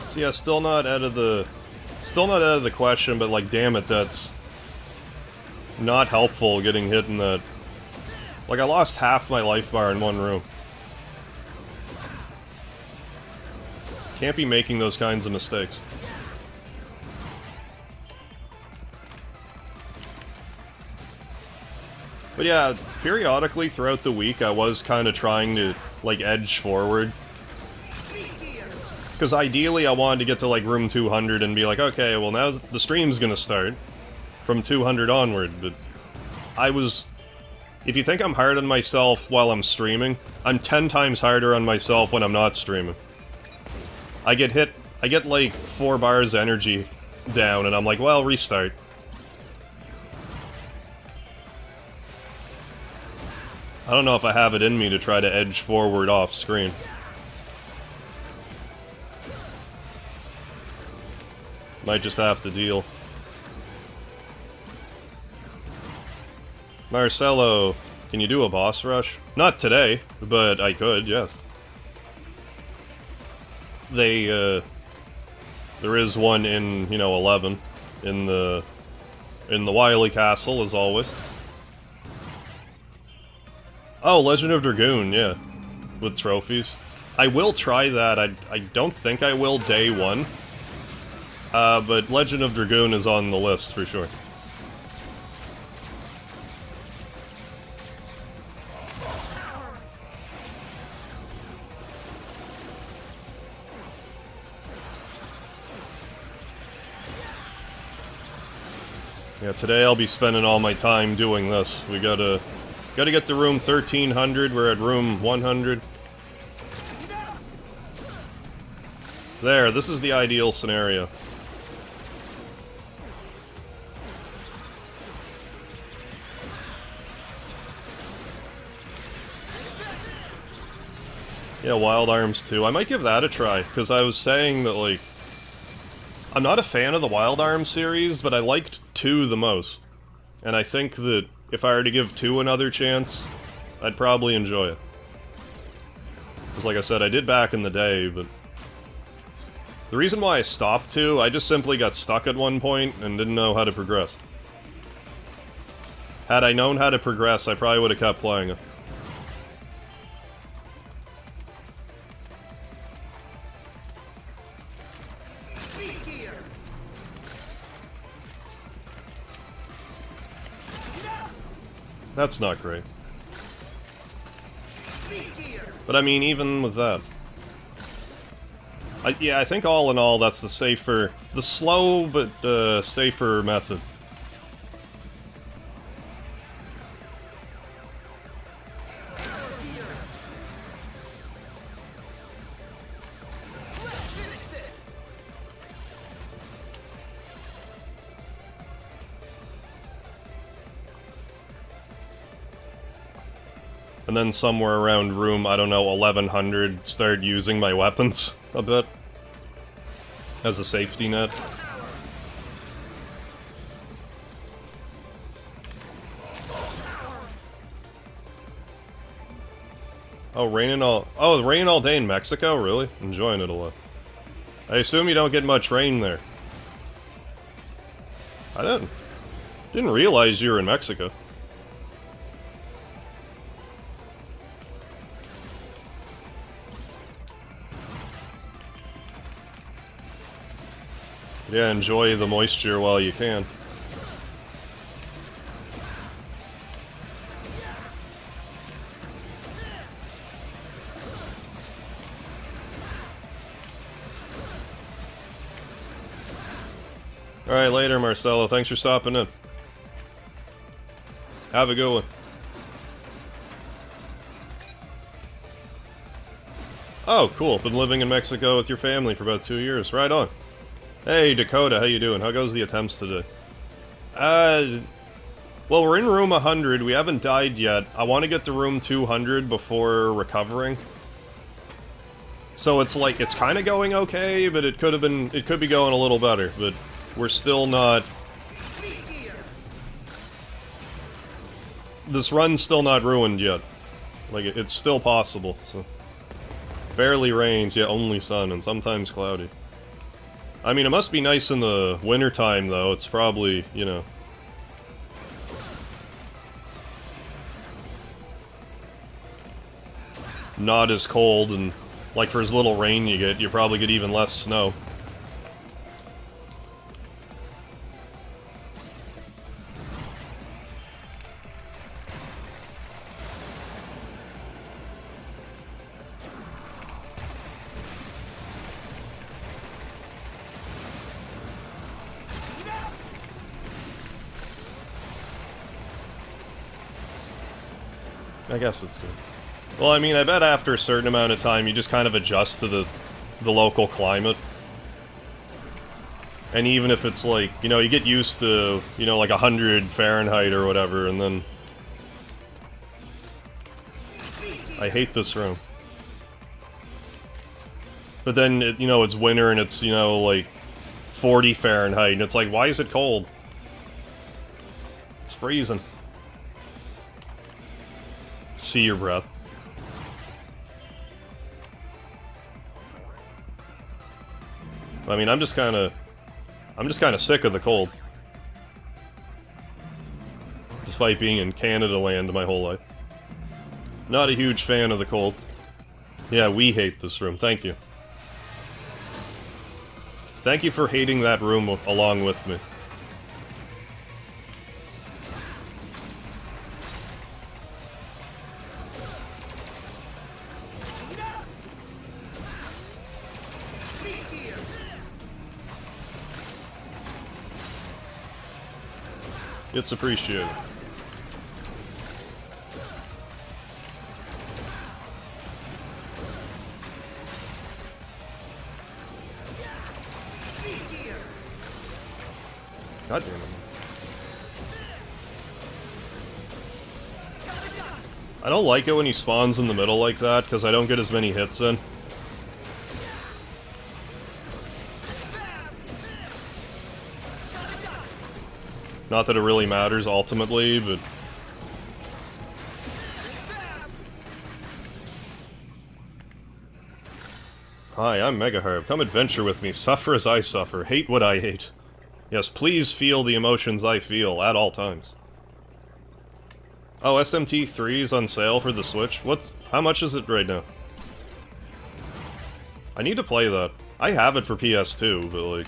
So yeah, still not out of the question, but like, damn it, that's not helpful getting hit in that. Like, I lost half my life bar in one room. Can't be making those kinds of mistakes. But yeah, periodically throughout the week, I was kind of trying to, like, edge forward. Because ideally I wanted to get to, like, room 200 and be like, okay, well now the stream's gonna start from 200 onward, but I was... If you think I'm hard on myself while I'm streaming, I'm 10 times harder on myself when I'm not streaming. I get like 4 bars energy down, and I'm like, well, restart. I don't know if I have it in me to try to edge forward off screen. Might just have to deal. Marcelo, can you do a boss rush? Not today, but I could, yes. There is one in, you know, 11. In the Wily Castle, as always. Oh, Legend of Dragoon, yeah. With trophies. I will try that. I don't think I will day 1. But Legend of Dragoon is on the list, for sure. Yeah, today I'll be spending all my time doing this. We gotta get to room 1300, we're at room 100. There, this is the ideal scenario. Yeah, Wild Arms too. I might give that a try, because I was saying that, like... I'm not a fan of the Wild Arms series, but I liked 2 the most. And I think that if I were to give 2 another chance, I'd probably enjoy it. Because like I said, I did back in the day, but... The reason why I stopped too, I just simply got stuck at one point and didn't know how to progress. Had I known how to progress, I probably would have kept playing it. That's not great. But I mean, even with that... yeah, I think all in all, that's the safer... the slow, but, safer method. And then somewhere around room, I don't know, 1100, start using my weapons a bit. As a safety net. Oh, raining all day in Mexico? Really? Enjoying it a lot. I assume you don't get much rain there. I didn't realize you were in Mexico. Yeah, enjoy the moisture while you can. Alright, later, Marcelo. Thanks for stopping in. Have a good one. Oh, cool. Been living in Mexico with your family for about 2 years. Right on. Hey, Dakota, how you doing? How goes the attempts today? Well, we're in room 100. We haven't died yet. I want to get to room 200 before recovering. So it's like, it's kind of going okay, but it could be going a little better, but we're still not... This run's still not ruined yet. Like, it's still possible, so... Barely rains, yeah, only sun, and sometimes cloudy. I mean, it must be nice in the wintertime, though. It's probably, you know... not as cold, and, like, for as little rain you get, you probably get even less snow. I guess it's good. Well, I mean, I bet after a certain amount of time, you just kind of adjust to the local climate. And even if it's like, you know, you get used to, you know, like 100 Fahrenheit or whatever, and then... I hate this room. But then, you know, it's winter and it's, you know, like 40 Fahrenheit, and it's like, why is it cold? It's freezing. See your breath. I mean, I'm just kind of sick of the cold. Despite being in Canada land my whole life. Not a huge fan of the cold. Yeah, we hate this room. Thank you. Thank you for hating that room along with me. It's appreciated. God damn it. I don't like it when he spawns in the middle like that, because I don't get as many hits in. Not that it really matters ultimately, but... Hi, I'm MegaHarv. Come adventure with me. Suffer as I suffer. Hate what I hate. Yes, please feel the emotions I feel at all times. Oh, SMT3 is on sale for the Switch? How much is it right now? I need to play that. I have it for PS2, but like...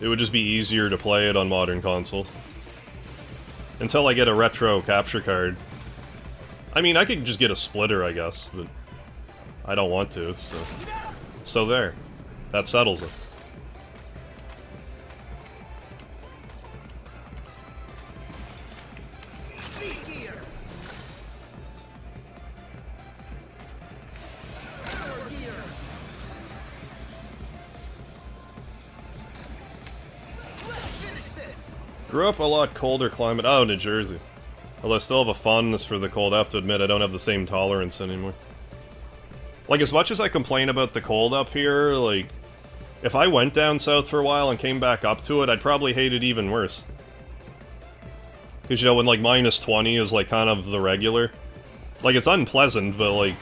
it would just be easier to play it on modern consoles. Until I get a retro capture card. I mean, I could just get a splitter, I guess, but... I don't want to, so... So there. That settles it. Grew up a lot colder climate. Oh, New Jersey. Although I still have a fondness for the cold, I have to admit I don't have the same tolerance anymore. Like, as much as I complain about the cold up here, like, if I went down south for a while and came back up to it, I'd probably hate it even worse. Because, you know, when, like, minus 20 is, like, kind of the regular. Like, it's unpleasant, but, like...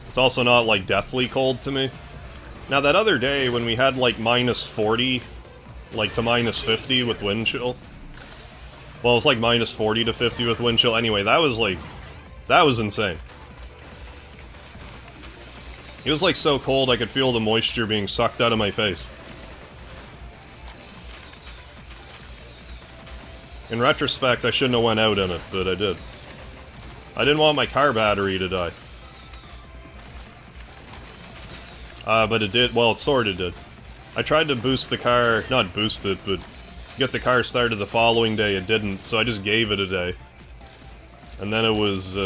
it's also not, like, deathly cold to me. Now, that other day, when we had, like, minus 40, like, to minus 50 with wind chill... well, it was, like, minus 40 to 50 with wind chill. Anyway, that was, like... that was insane. It was, like, so cold I could feel the moisture being sucked out of my face. In retrospect, I shouldn't have went out in it, but I did. I didn't want my car battery to die. But it did. Well, it sorta did. I tried to boost the car, not boost it, but get the car started the following day. It didn't, so I just gave it a day. And then it was,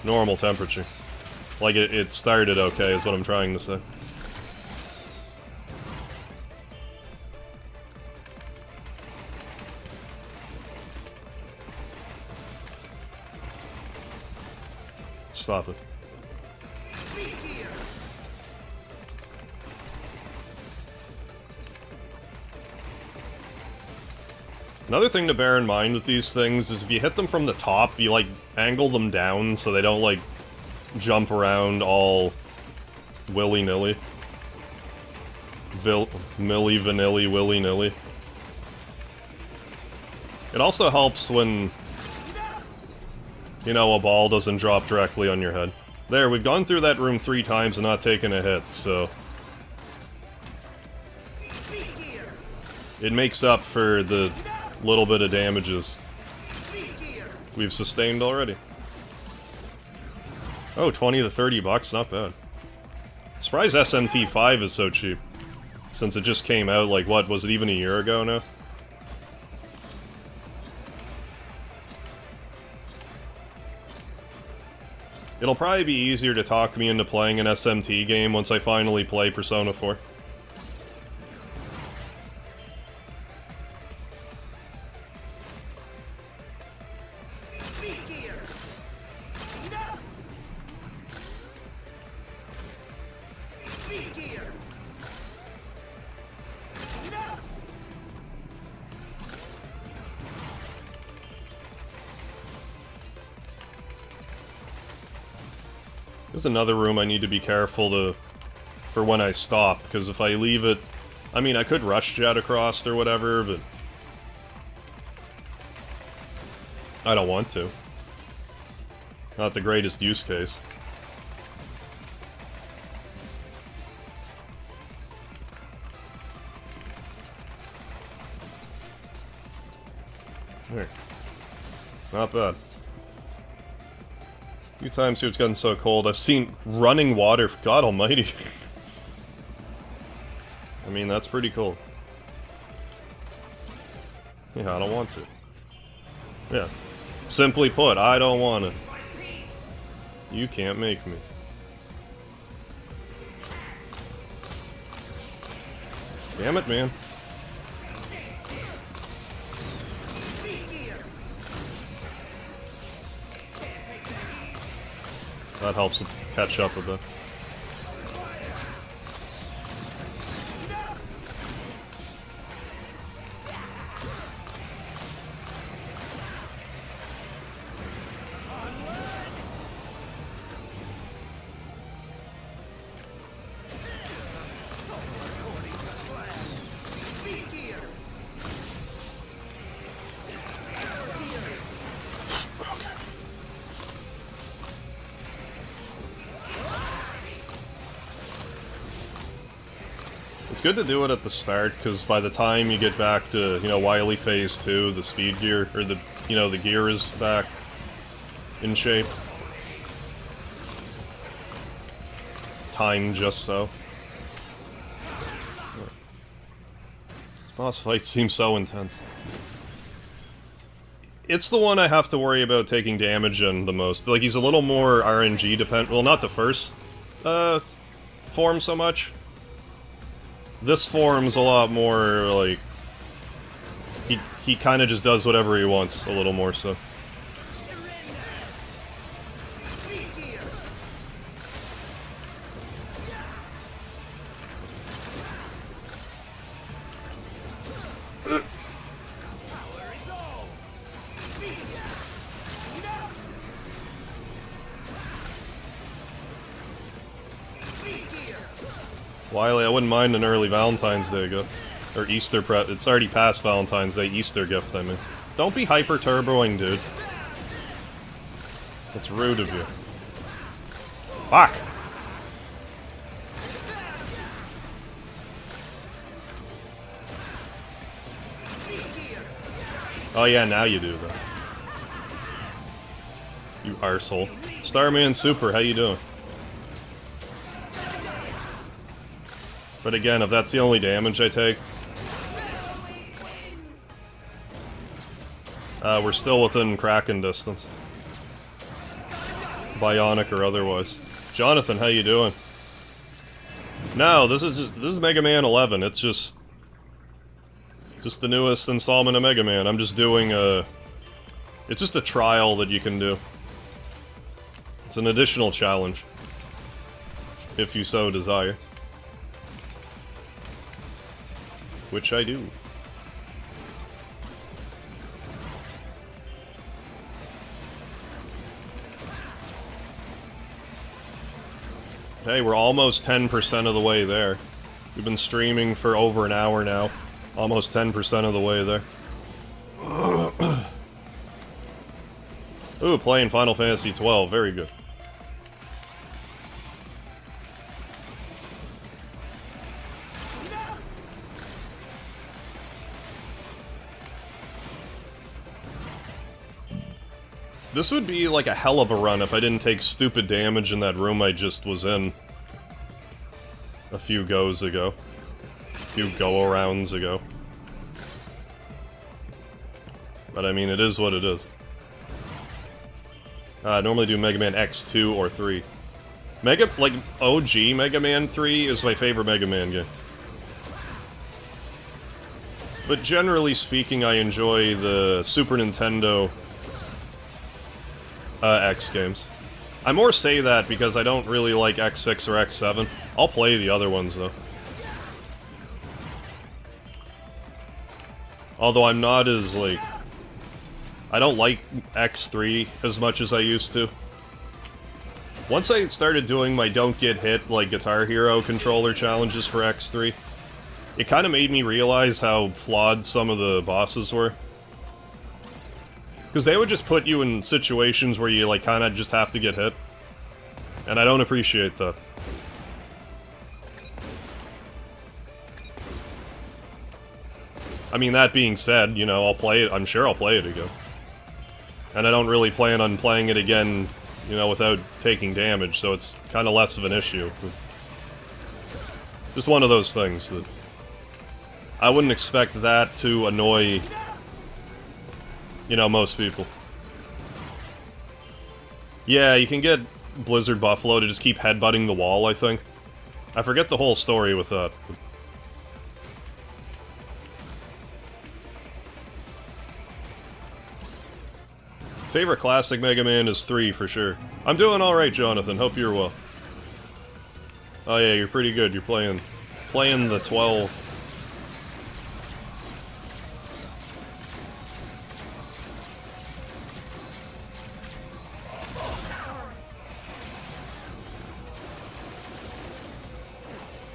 normal temperature. Like, it started okay, is what I'm trying to say. Stop it. Another thing to bear in mind with these things is if you hit them from the top, you, like, angle them down so they don't, like, jump around all willy-nilly. Milli-vanilly, willy-nilly. It also helps when, you know, a ball doesn't drop directly on your head. There, we've gone through that room 3 times and not taken a hit, so... it makes up for the little bit of damages we've sustained already. Oh, 20 to 30 bucks, not bad. Surprised SMT5 is so cheap. Since it just came out, like, what, was it even a year ago now? It'll probably be easier to talk me into playing an SMT game once I finally play Persona 4. There's another room I need to be careful for when I stop, because if I leave it... I mean, I could rush jet across or whatever, but... I don't want to. Not the greatest use case. There. Not bad. A few times here it's gotten so cold. I've seen running water. God almighty. I mean, that's pretty cool. Yeah, I don't want to. Yeah. Simply put, I don't want to. You can't make me. Damn it, man. That helps it catch up a bit. good to do it at the start, because by the time you get back to, you know, Wily Phase 2, the speed gear, or the, you know, the gear is back in shape. Timed just so. This boss fight seems so intense. It's the one I have to worry about taking damage in the most. Like, he's a little more RNG dependent. Well, not the first form so much. This form's a lot more, like... He kind of just does whatever he wants, a little more so. Wily, I wouldn't mind an early Valentine's Day gift. Or Easter prep. It's already past Valentine's Day. Easter gift, I mean. Don't be hyper-turboing, dude. That's rude of you. Fuck! Oh yeah, now you do that. You arsehole. Starman Super, how you doing? But again, if that's the only damage I take... we're still within Kraken distance. Bionic or otherwise. Jonathan, how you doing? No, this is Mega Man 11, it's just the newest installment of Mega Man. I'm just doing it's just a trial that you can do. It's an additional challenge. If you so desire. Which I do. Hey, we're almost 10% of the way there. We've been streaming for over an hour now. Almost 10% of the way there. Ooh, playing Final Fantasy XII. Very good. This would be like a hell of a run if I didn't take stupid damage in that room I just was in a few goes ago. A few go-arounds ago. But I mean, it is what it is. I normally do Mega Man X2 or 3. Like, OG Mega Man 3 is my favorite Mega Man game. But generally speaking, I enjoy the Super Nintendo X games. I more say that because I don't really like X6 or X7. I'll play the other ones, though. Although I'm not as, like... I don't like X3 as much as I used to. Once I started doing my don't get hit, like, Guitar Hero controller challenges for X3, it kind of made me realize how flawed some of the bosses were. Because they would just put you in situations where you, like, kind of just have to get hit. And I don't appreciate that. I mean, that being said, you know, I'll play it, I'm sure I'll play it again. And I don't really plan on playing it again, you know, without taking damage, so it's kind of less of an issue. Just one of those things that... I wouldn't expect that to annoy... you know, most people. Yeah, you can get Blizzard Buffalo to just keep headbutting the wall, I think. I forget the whole story with that. Favorite classic Mega Man is 3, for sure. I'm doing alright, Jonathan. Hope you're well. Oh yeah, you're pretty good. You're playing the 12.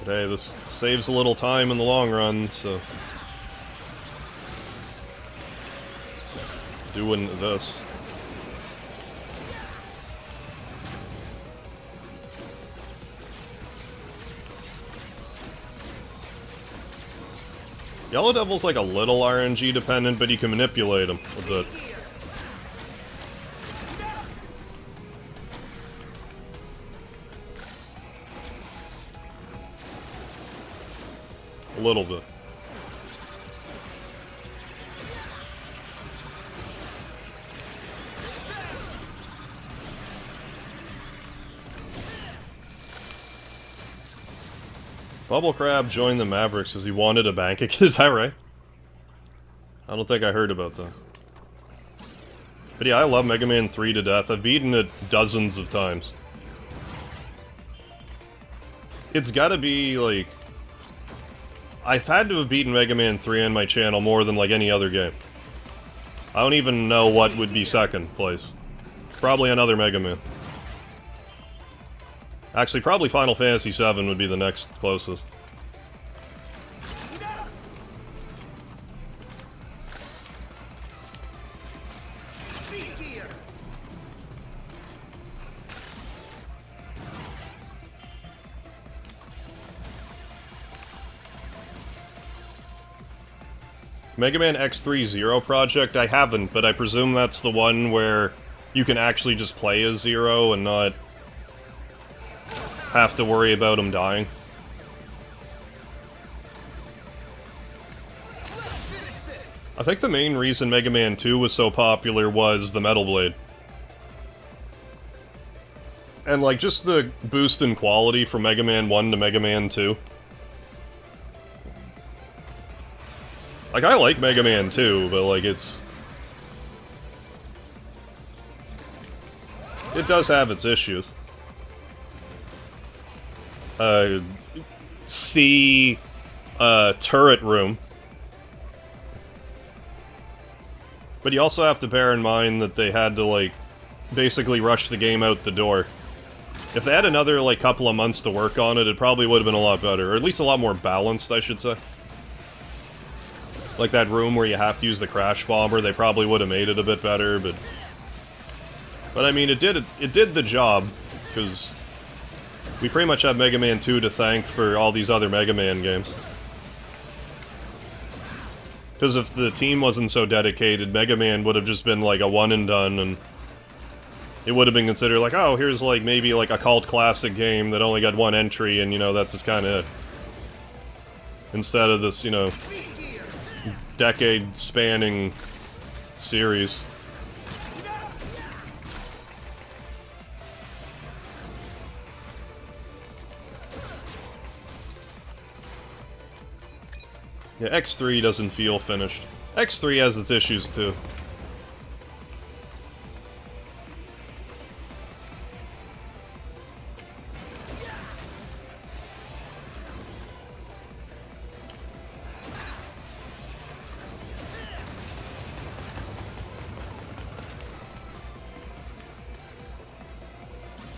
But hey, this saves a little time in the long run, so... doing this. Yellow Devil's like a little RNG dependent, but you can manipulate him a bit. A little bit. Bubble Crab joined the Mavericks because he wanted a bank account. Is that right? I don't think I heard about that. But yeah, I love Mega Man 3 to death. I've beaten it dozens of times. It's gotta be, like... I've had to have beaten Mega Man 3 on my channel more than, like, any other game. I don't even know what would be second place. Probably another Mega Man. Actually, probably Final Fantasy VII would be the next closest. Mega Man X3 Zero Project, I haven't, but I presume that's the one where you can actually just play as Zero and not have to worry about him dying. I think the main reason Mega Man 2 was so popular was the Metal Blade. And, like, just the boost in quality from Mega Man 1 to Mega Man 2. Like, I like Mega Man 2, but, like, it does have its issues. C turret room. But you also have to bear in mind that they had to, like, basically rush the game out the door. If they had another, like, couple of months to work on it, it probably would have been a lot better. Or at least a lot more balanced, I should say. Like that room where you have to use the Crash Bomber, they probably would have made it a bit better, but... But I mean, it did the job, because we pretty much have Mega Man 2 to thank for all these other Mega Man games. Because if the team wasn't so dedicated, Mega Man would have just been like a one and done, and it would have been considered like, oh, here's like maybe like a cult classic game that only got one entry, and you know, that's just kind of it. Instead of this, you know, decade-spanning series. Yeah, X3 doesn't feel finished. X3 has its issues, too.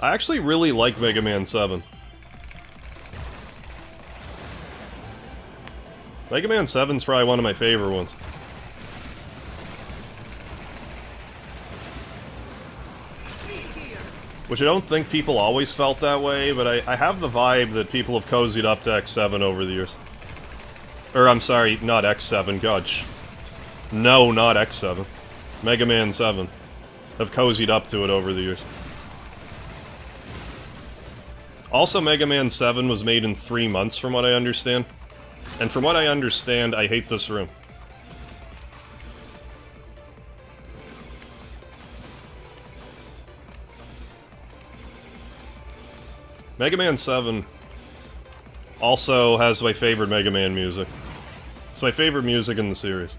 I actually really like Mega Man 7. Mega Man 7's probably one of my favorite ones. Which I don't think people always felt that way, but I have the vibe that people have cozied up to X7 over the years. Or, I'm sorry, not X7, gosh. No, not X7. Mega Man 7. Have cozied up to it over the years. Also, Mega Man 7 was made in 3 months, from what I understand. And from what I understand, I hate this room. Mega Man 7 also has my favorite Mega Man music. It's my favorite music in the series.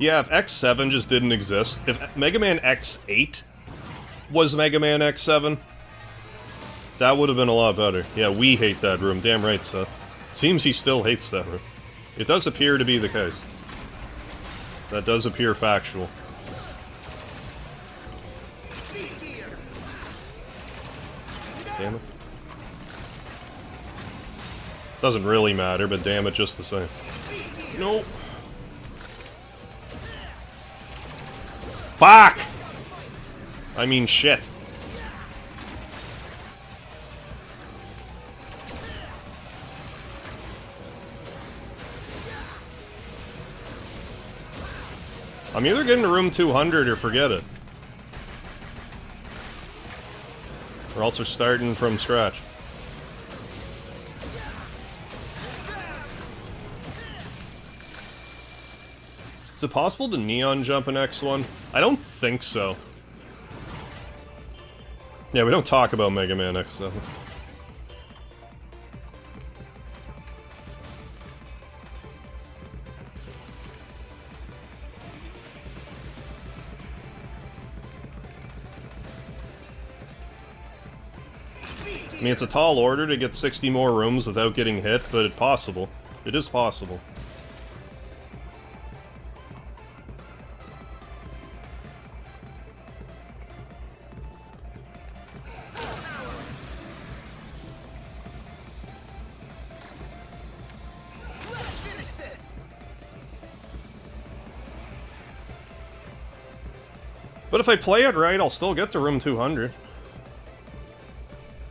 Yeah, if X7 just didn't exist, if Mega Man X8 was Mega Man X7, that would have been a lot better. Yeah, we hate that room. Damn right, Seth. Seems he still hates that room. It does appear to be the case. That does appear factual. Damn it. Doesn't really matter, but damn it just the same. Nope. I mean, shit. I'm either getting to room 200 or forget it. Or else we're starting from scratch. Is it possible to neon jump in X1? I don't think so. Yeah, we don't talk about Mega Man X7. I mean, it's a tall order to get 60 more rooms without getting hit, but it's possible. It is possible. But if I play it right, I'll still get to room 200.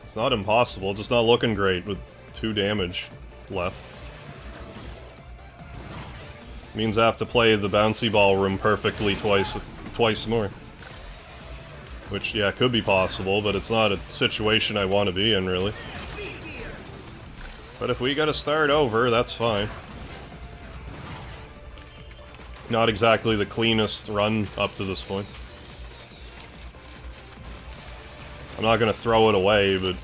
It's not impossible, just not looking great with 2 damage left. Means I have to play the bouncy ball room perfectly twice more. Which, yeah, could be possible, but it's not a situation I want to be in, really. But if we gotta start over, that's fine. Not exactly the cleanest run up to this point. I'm not gonna throw it away, but...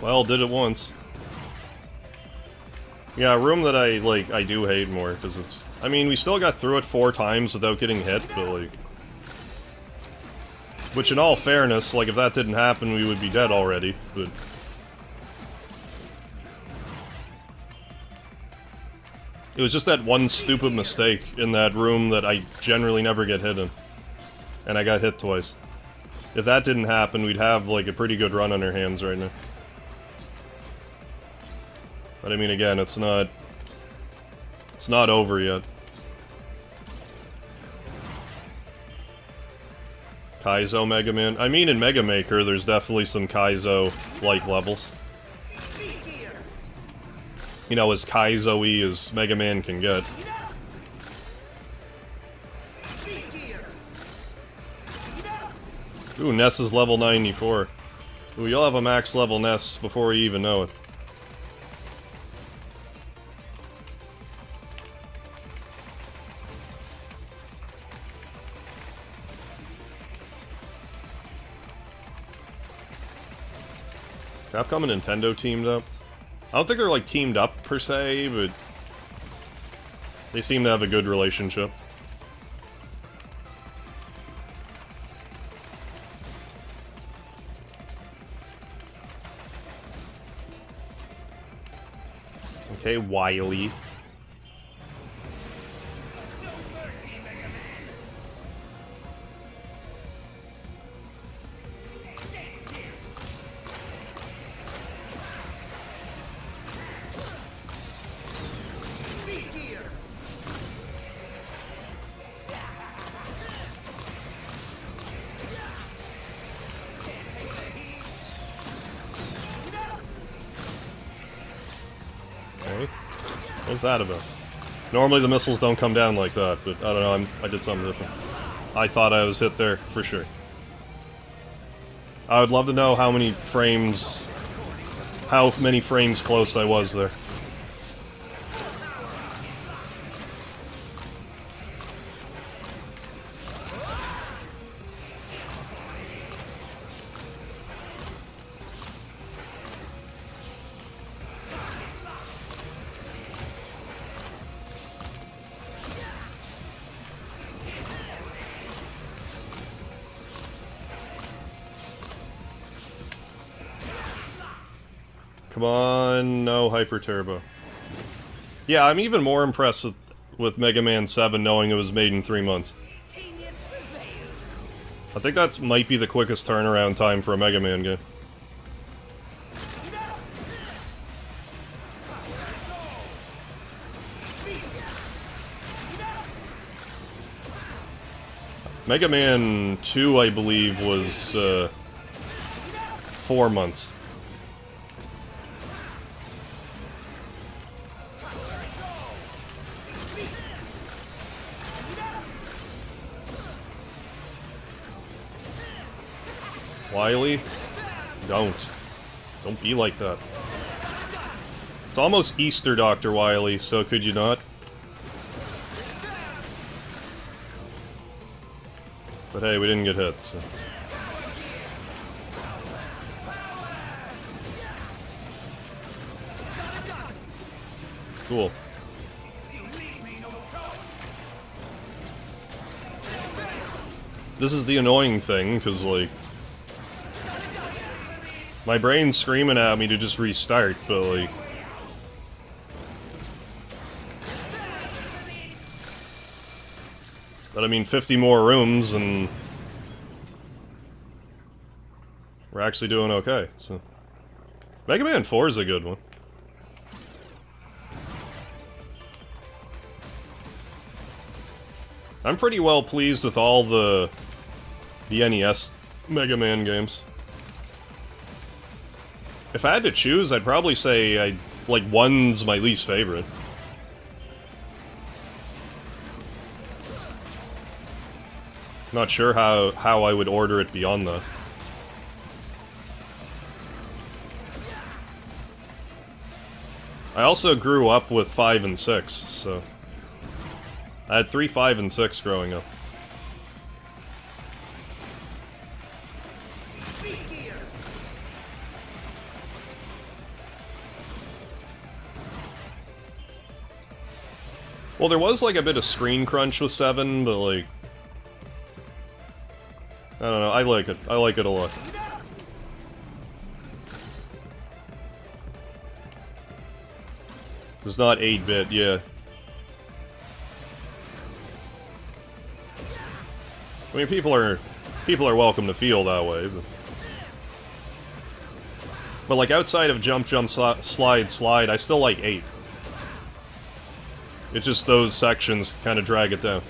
Well, did it once. Yeah, a room that I do hate more, because it's... I mean, we still got through it 4 times without getting hit, but, like... Which, in all fairness, like, if that didn't happen, we would be dead already, but... It was just that one stupid mistake in that room that I generally never get hit in. And I got hit twice. If that didn't happen, we'd have, like, a pretty good run on our hands right now. But I mean, again, it's not over yet. Kaizo Mega Man. I mean, in Mega Maker, there's definitely some Kaizo-like levels. You know, as Kaizo-y as Mega Man can get. Ooh, Ness is level 94. Ooh, you'll have a max level Ness before you even know it. Capcom and Nintendo teamed up. I don't think they're, like, teamed up, per se, but... they seem to have a good relationship. Okay, Wily. What was that about? Normally the missiles don't come down like that, but I don't know, I did something different. I thought I was hit there, for sure. I would love to know how many frames close I was there. Come on, no Hyper Turbo. Yeah, I'm even more impressed with Mega Man 7 knowing it was made in 3 months. I think that might be the quickest turnaround time for a Mega Man game. Mega Man 2, I believe, was 4 months. Wily? Don't be like that. It's almost Easter, Dr. Wily, so could you not? But hey, we didn't get hit, so... Cool. This is the annoying thing, because, like... my brain's screaming at me to just restart, but, like... But I mean, 50 more rooms, and... we're actually doing okay, so... Mega Man 4 is a good one. I'm pretty well pleased with all the NES Mega Man games. If I had to choose, I'd probably say like 1's my least favorite. Not sure how I would order it beyond that. I also grew up with 5 and 6, so... I had 3, 5, and 6 growing up. Well, there was like a bit of screen crunch with 7, but like... I don't know, I like it. I like it a lot. It's not 8-bit, yeah. I mean, people are welcome to feel that way, but like outside of jump, slide, I still like 8. It's just those sections kind of drag it down.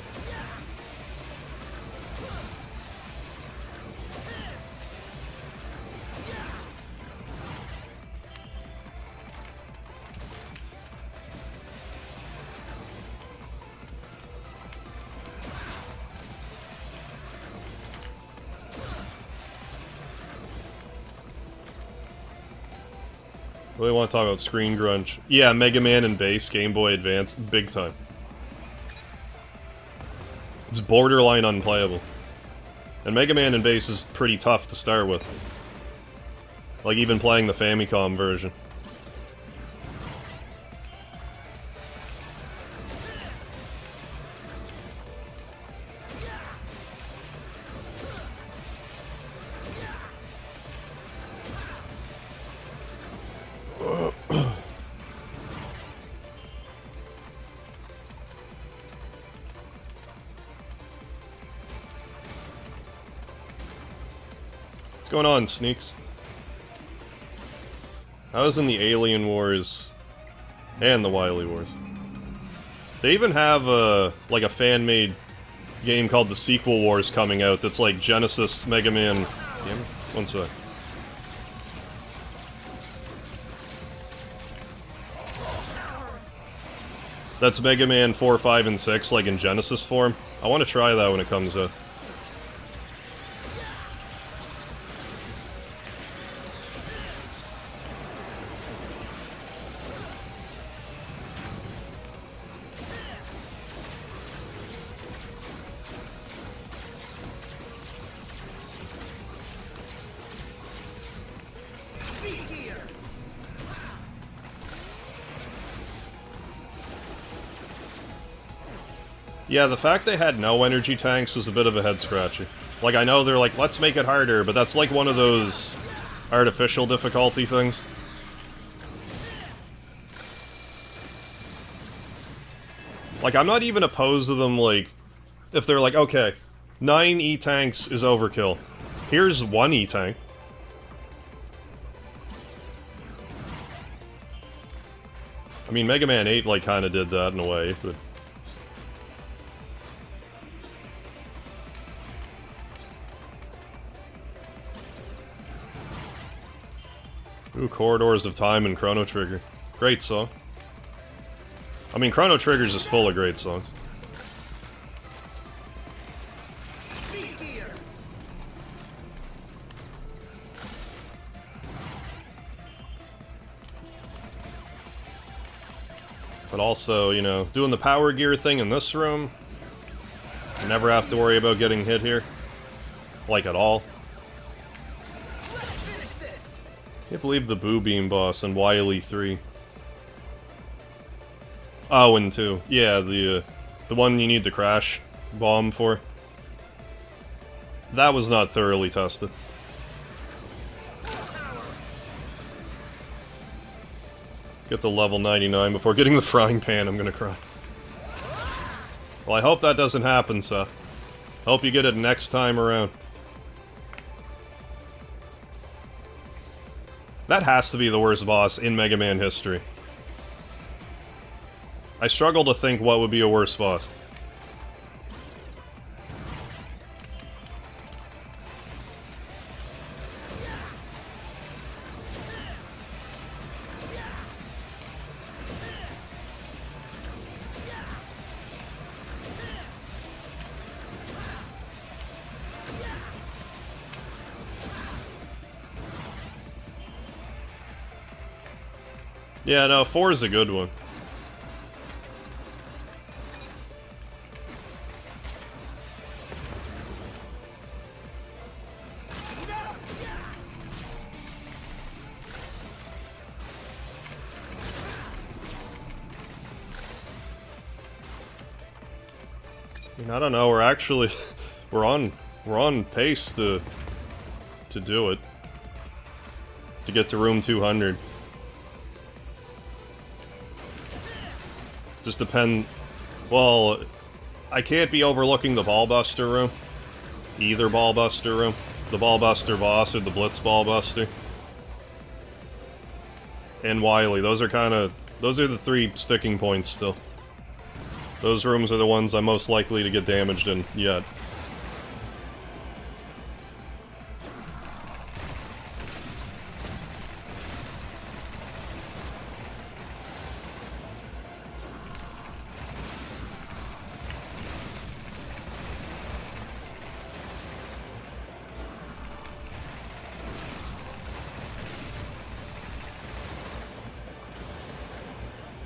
Really want to talk about screen grunge. Yeah, Mega Man and Bass, Game Boy Advance, big time. It's borderline unplayable. And Mega Man and Bass is pretty tough to start with. Like even playing the Famicom version. What's going on, Sneaks? I was in the Alien Wars and the Wily Wars. They even have like a fan-made game called the Sequel Wars coming out that's like Genesis, Mega Man... Damn it. One sec. That's Mega Man 4, 5, and 6, like in Genesis form. I want to try that when it comes out. Yeah, the fact they had no energy tanks was a bit of a head-scratcher. Like, I know they're like, let's make it harder, but that's like one of those artificial difficulty things. Like, I'm not even opposed to them, like, if they're like, okay, 9 E-tanks is overkill. Here's 1 E-tank. I mean, Mega Man 8, like, kinda did that in a way, but... Ooh, Corridors of Time and Chrono Trigger. Great song. I mean, Chrono Trigger's just full of great songs. But also, you know, doing the Power Gear thing in this room, you never have to worry about getting hit here. Like, at all. Can't believe the Boo Beam boss in Wily 3. Oh, and 2. Yeah, the one you need the Crash Bomb for. That was not thoroughly tested. Get to level 99 before getting the Frying Pan, I'm gonna cry. Well, I hope that doesn't happen, Seth. Hope you get it next time around. That has to be the worst boss in Mega Man history. I struggle to think what would be a worse boss. Yeah, no, 4 is a good one. I mean, I don't know, we're actually we're on pace to do it. To get to room 200. Just depend... Well, I can't be overlooking the Ballbuster room. Either Ballbuster room. The Ballbuster boss or the Blitz Ballbuster. And Wily. Those are the 3 sticking points still. Those rooms are the ones I'm most likely to get damaged in yet.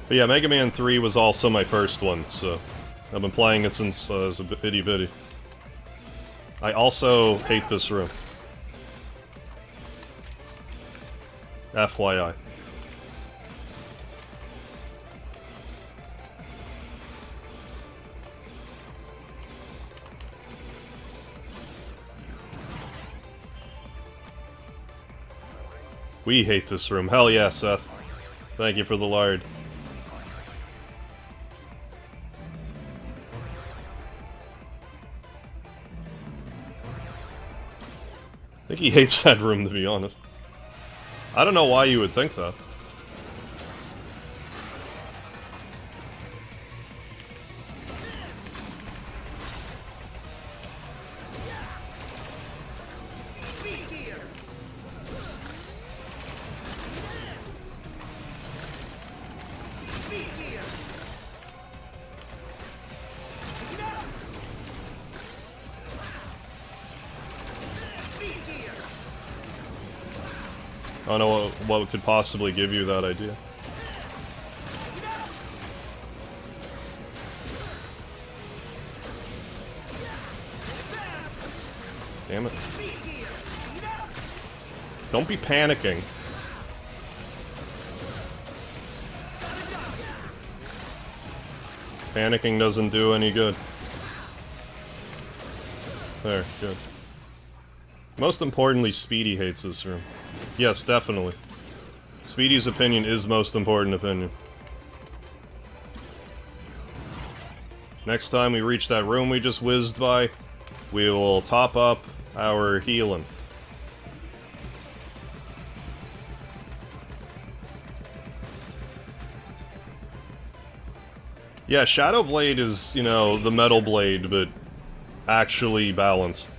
But yeah, Mega Man 3 was also my first one, so I've been playing it since as a itty bitty. I also hate this room. FYI. We hate this room. Hell yeah, Seth. Thank you for the lard. I think he hates that room, to be honest. I don't know why you would think that. I don't know what could possibly give you that idea. Damn it. Don't be panicking. Panicking doesn't do any good. There, good. Most importantly, Speedy hates this room. Yes, definitely. Speedy's opinion is most important opinion. Next time we reach that room we just whizzed by, we will top up our healing. Yeah, Shadow Blade is, you know, the Metal Blade, but actually balanced.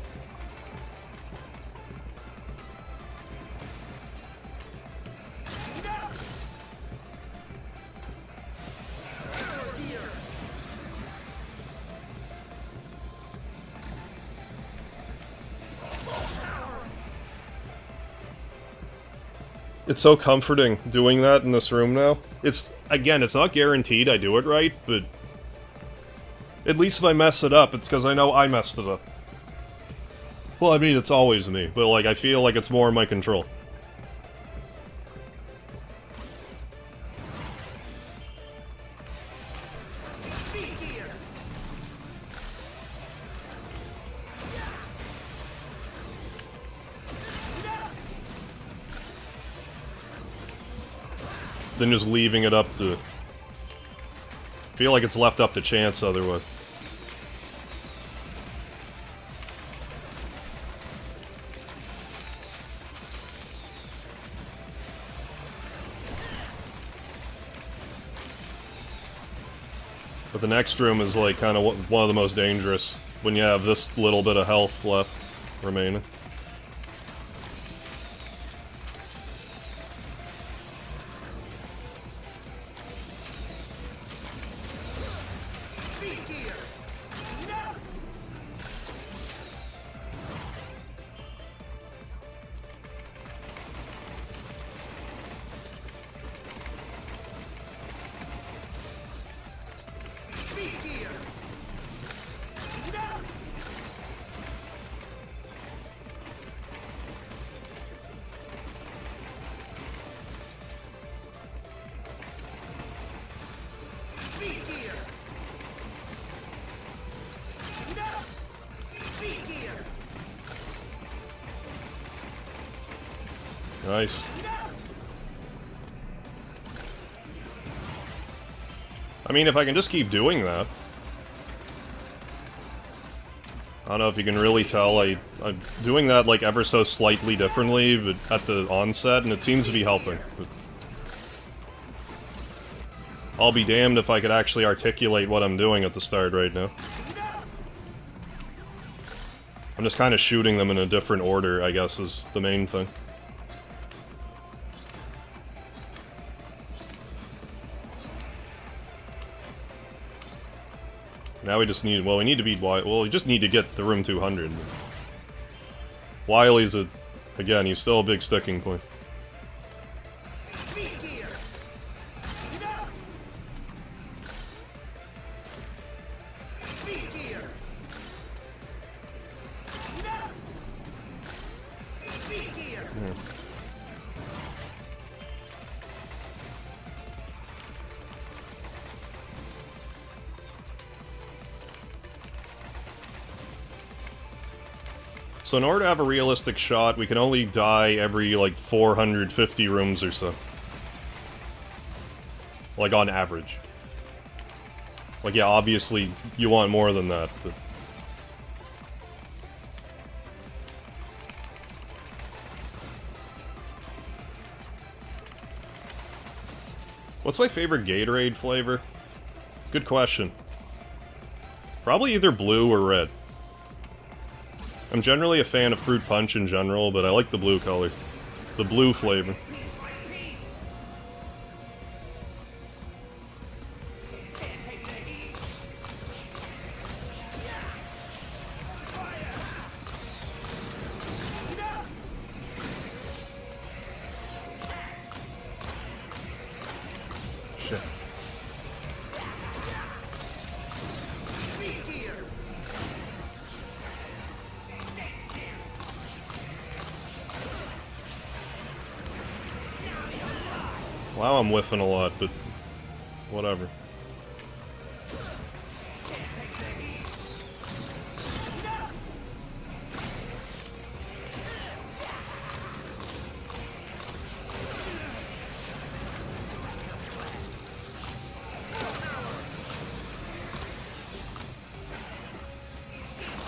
It's so comforting doing that in this room now. Again, it's not guaranteed I do it right, but at least if I mess it up, it's because I know I messed it up. Well, I mean, it's always me, but, like, I feel like it's more in my control. Than just leaving it up to... I feel like it's left up to chance otherwise. But the next room is, like, kind of one of the most dangerous when you have this little bit of health left remaining. Nice. I mean, if I can just keep doing that. I don't know if you can really tell, I'm doing that, like, ever so slightly differently but at the onset, and it seems to be helping. But I'll be damned if I could actually articulate what I'm doing at the start right now. I'm just kind of shooting them in a different order, I guess, is the main thing. Now we just need, well, we need to beat Wily. Well, we just need to get the room 200. Wily's again, he's still a big sticking point. So in order to have a realistic shot, we can only die every, like, 450 rooms or so. Like, on average. Like, yeah, obviously, you want more than that, but... What's my favorite Gatorade flavor? Good question. Probably either blue or red. I'm generally a fan of Fruit Punch in general, but I like the blue color. The blue flavor. Wow, I'm whiffing a lot, but whatever.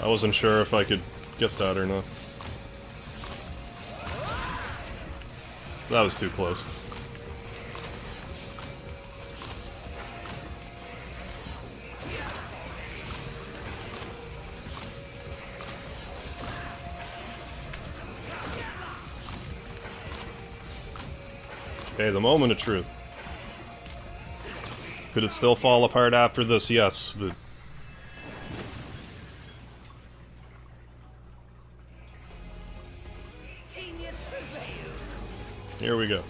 I wasn't sure if I could get that or not. That was too close. Okay, the moment of truth. Could it still fall apart after this? Yes, but... Here we go.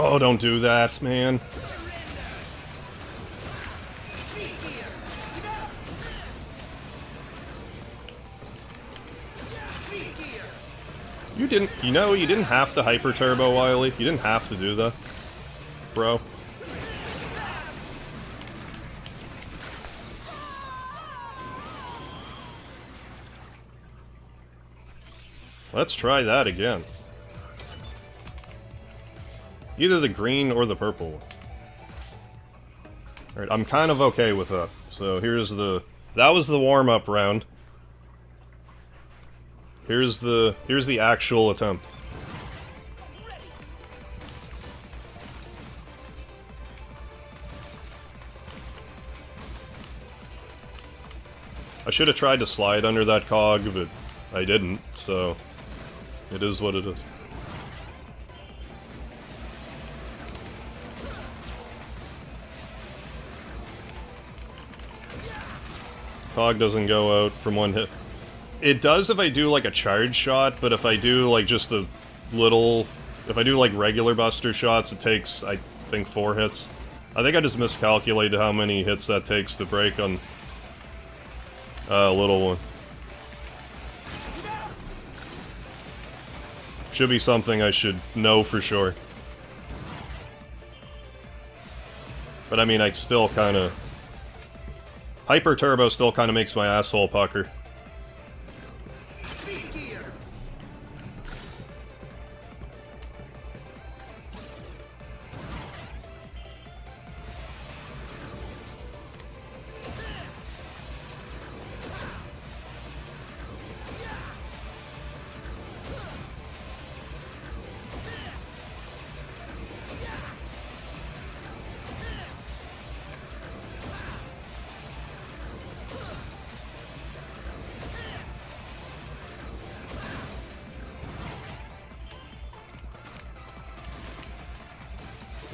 Oh, don't do that, man. You didn't have to hyper turbo, Wily. You didn't have to do that, bro. Let's try that again. Either the green or the purple one. Alright, I'm kind of okay with that. So here's the... That was the warm-up round. Here's the actual attempt. I should have tried to slide under that cog, but I didn't, so it is what it is. Cog doesn't go out from one hit. It does if I do like a charge shot, but if I do like just a little... If I do like regular buster shots, it takes, I think, 4 hits. I think I just miscalculated how many hits that takes to break on a little one. Should be something I should know for sure. But I mean, I still kinda... Hyper Turbo still kinda makes my asshole pucker.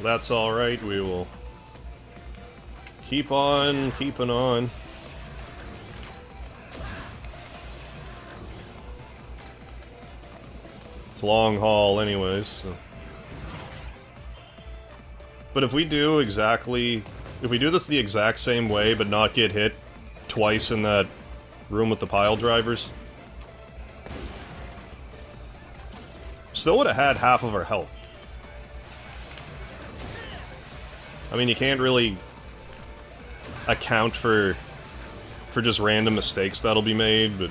That's alright, we will keep on keeping on. It's long haul anyways, so. But if we do this the exact same way but not get hit twice in that room with the pile drivers, still would have had half of our health. I mean, you can't really account for just random mistakes that'll be made, but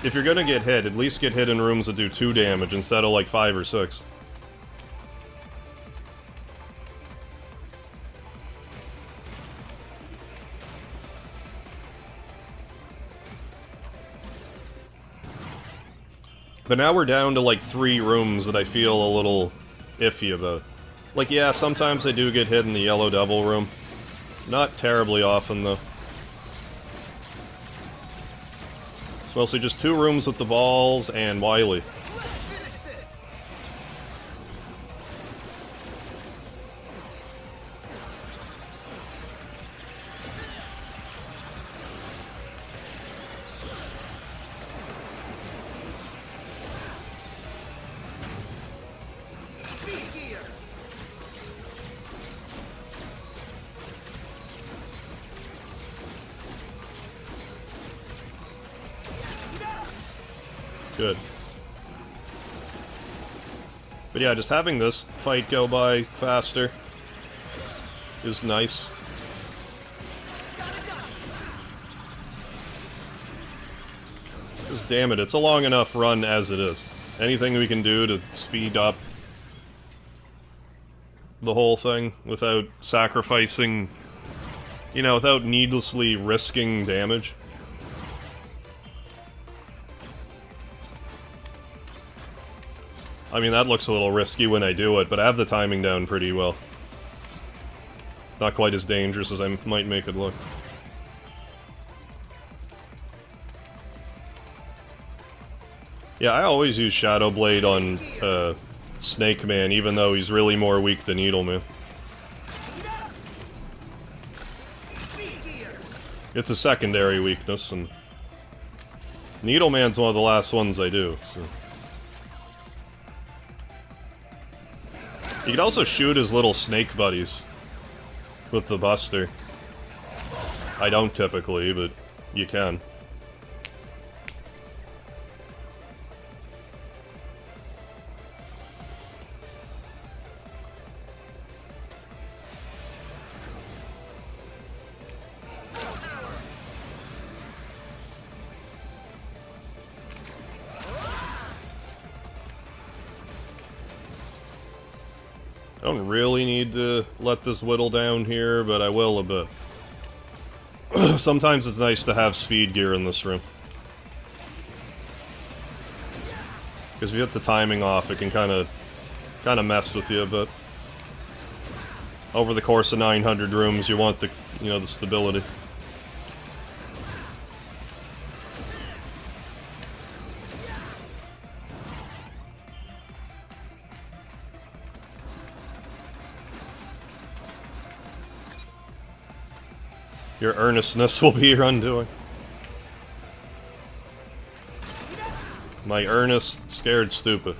if you're gonna get hit, at least get hit in rooms that do 2 damage instead of like 5 or 6. But now we're down to like 3 rooms that I feel a little iffy about. Like, yeah, sometimes I do get hit in the Yellow Devil room. Not terribly often, though. It's mostly just 2 rooms with the balls and Wily. Good. But yeah, just having this fight go by faster is nice. Just damn it, it's a long enough run as it is. Anything we can do to speed up the whole thing without sacrificing, you know, without needlessly risking damage. I mean, that looks a little risky when I do it, but I have the timing down pretty well. Not quite as dangerous as I might make it look. Yeah, I always use Shadow Blade on Snake Man, even though he's really more weak than Needle Man. It's a secondary weakness, and Needle Man's one of the last ones I do, so... You could also shoot his little snake buddies with the Buster. I don't typically, but you can. I don't really need to let this whittle down here, but I will a bit. Sometimes it's nice to have speed gear in this room. Because if you get the timing off, it can kind of mess with you a bit. Over the course of 900 rooms, you want the, you know, the stability. Your earnestness will be your undoing. My earnest, scared stupid.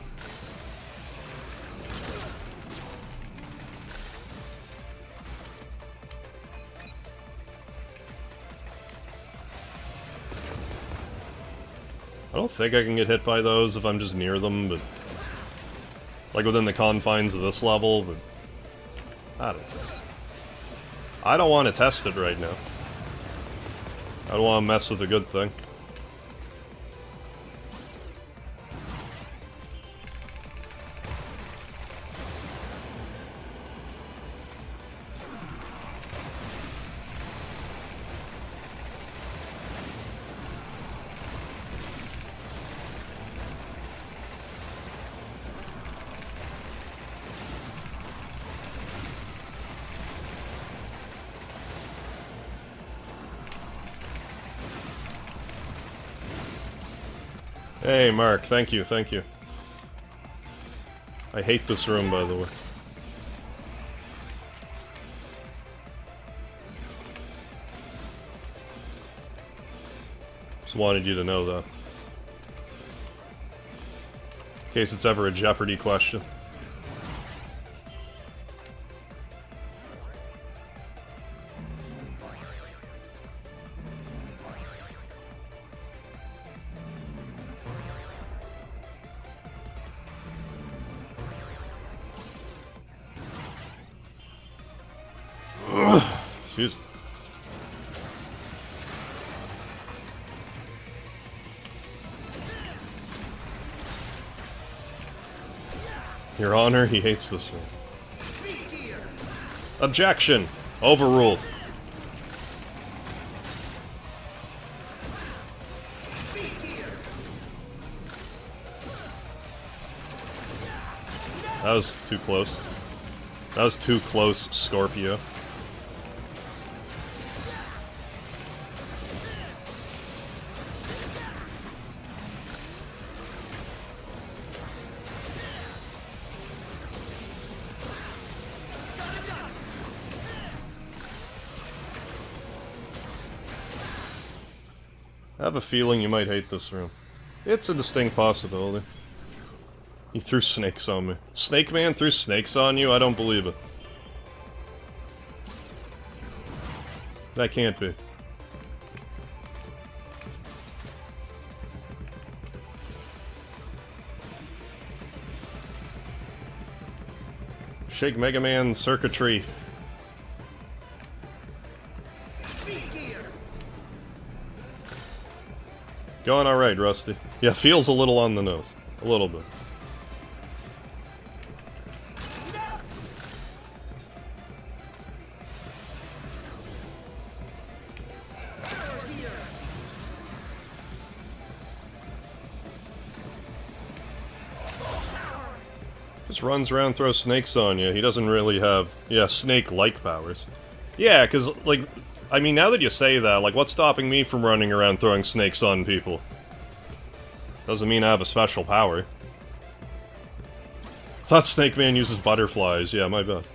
I don't think I can get hit by those if I'm just near them, but... like within the confines of this level, but... I don't want to test it right now. I don't want to mess with a good thing. Hey, Mark, thank you, thank you. I hate this room, by the way. Just wanted you to know that. In case it's ever a Jeopardy question. Excuse me. Your Honor, he hates this one. Objection! Overruled. That was too close. That was too close, Scorpio. I have a feeling you might hate this room. It's a distinct possibility. He threw snakes on me. Snake Man threw snakes on you? I don't believe it. That can't be. Shake Mega Man circuitry. Going alright, Rusty. Yeah, feels a little on the nose. A little bit. Just runs around, throws snakes on you. He doesn't really have, yeah, snake-like powers. Yeah, because, like, I mean, now that you say that, like, what's stopping me from running around throwing snakes on people? Doesn't mean I have a special power. Thought Snake Man uses butterflies. Yeah, my bad.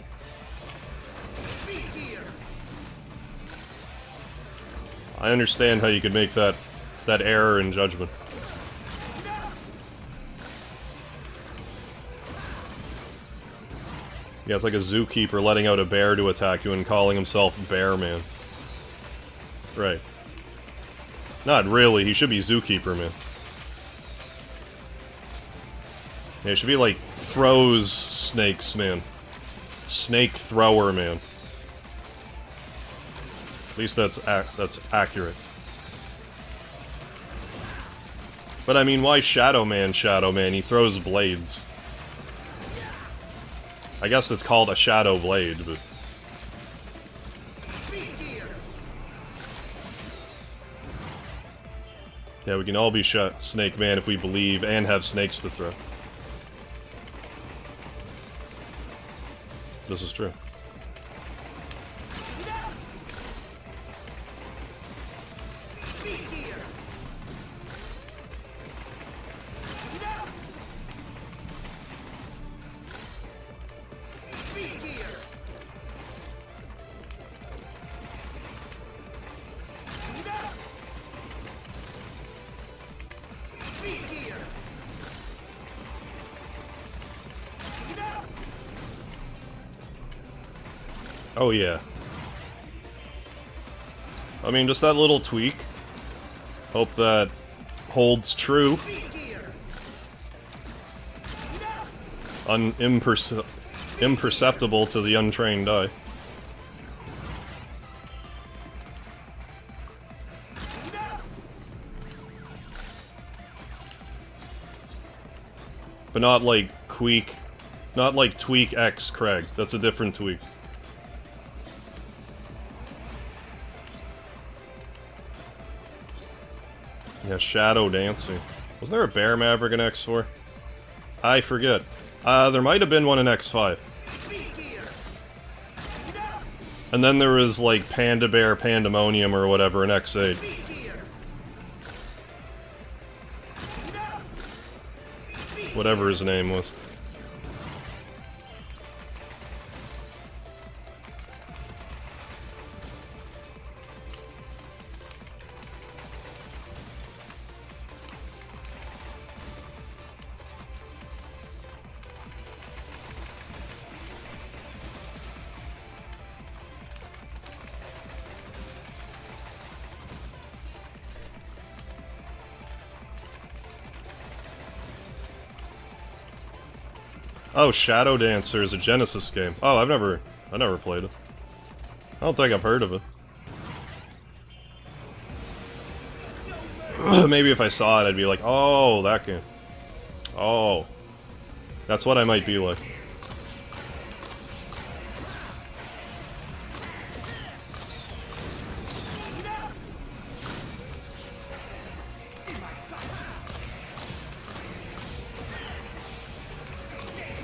I understand how you could make that error in judgment. Yeah, it's like a zookeeper letting out a bear to attack you and calling himself Bear Man. Right. Not really, he should be Zookeeper Man. Yeah, it should be like throws snakes, man. Snake thrower, man. At least that's accurate. But I mean, why Shadow Man, Shadow Man? He throws blades. I guess it's called a Shadow Blade, but... Yeah, we can all be Snake Man if we believe and have snakes to throw. This is true. Oh yeah. I mean, just that little tweak. Hope that holds true. Imperceptible to the untrained eye. But not like Tweak. Not like Tweak X Craig. That's a different tweak. Yeah, Shadow Dancing. Was there a Bear Maverick in X4? I forget. There might have been one in X5. And then there was, like, Panda Bear Pandemonium or whatever in X8. Whatever his name was. Oh, Shadow Dancer is a Genesis game. Oh, I never played it. I don't think I've heard of it. Maybe if I saw it, I'd be like, oh, that game. Oh. That's what I might be like.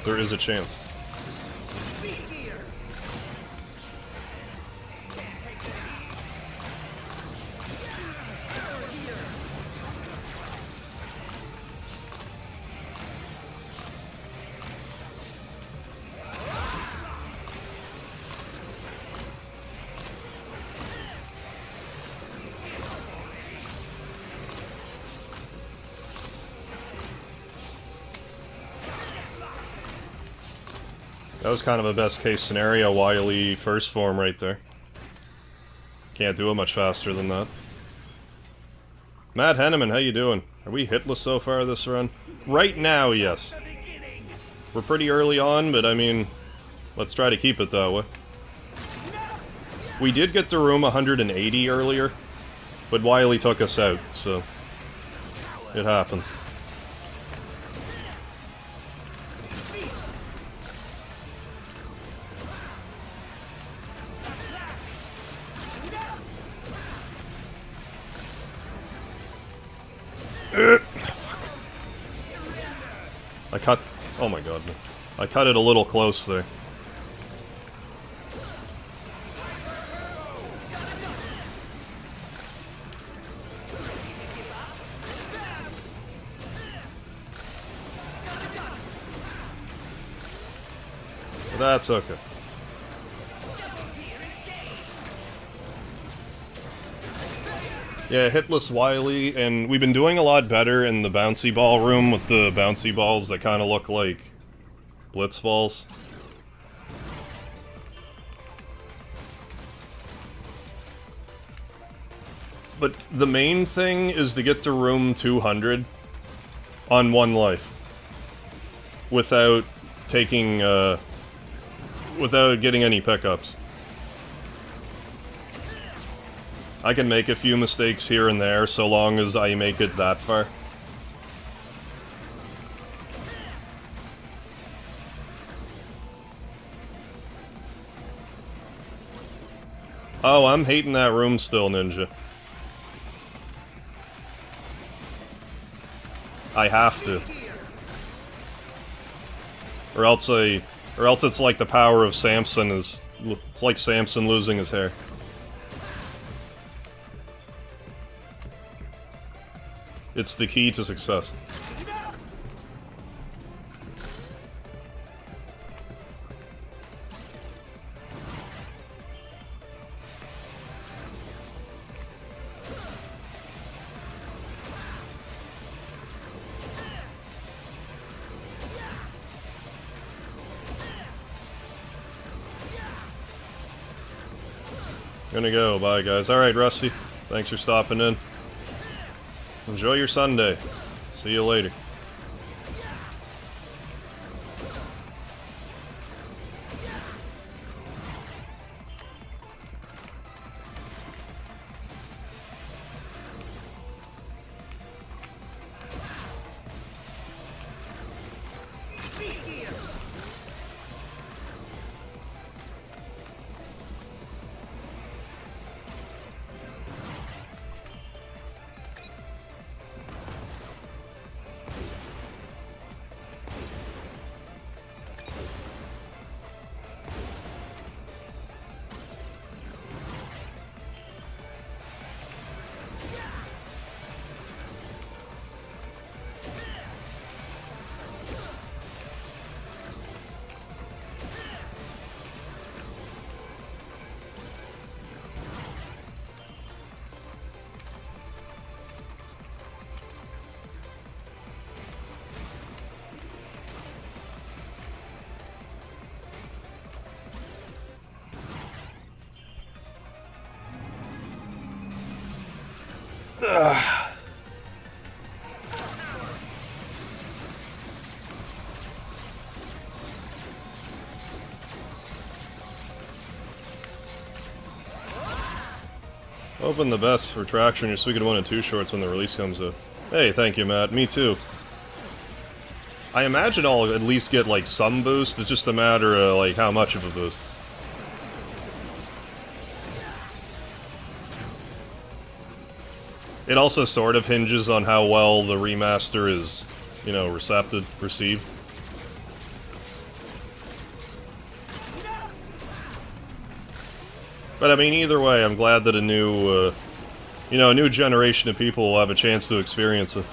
There is a chance. That was kind of a best case scenario Wily first form right there. Can't do it much faster than that. Matt Henneman, how you doing? Are we hitless so far this run? Right now, yes. We're pretty early on, but I mean, Let's try to keep it that way. We did get to room 180 earlier, but Wily took us out, so it happens. I cut... Oh my god. I cut it a little close there. That's okay. Yeah, hitless Wily, and we've been doing a lot better in the bouncy ball room with the bouncy balls that kind of look like blitz balls. But the main thing is to get to room 200 on one life without taking, without getting any pickups. I can make a few mistakes here and there, so long as I make it that far. Oh, I'm hating that room still, Ninja. I have to. Or else it's like the power of Samson is... It's like Samson losing his hair. It's the key to success. Gonna go. Bye, guys. Alright, Rusty. Thanks for stopping in. Enjoy your Sunday. See you later. Hoping the best for Traction, just so we can 1 and 2 shorts when the release comes up. Hey, thank you, Matt. Me too. I imagine I'll at least get, like, some boost. It's just a matter of, like, how much of a boost. It also sort of hinges on how well the remaster is, you know, received. But I mean, either way, I'm glad that a new, you know, a new generation of people will have a chance to experience it.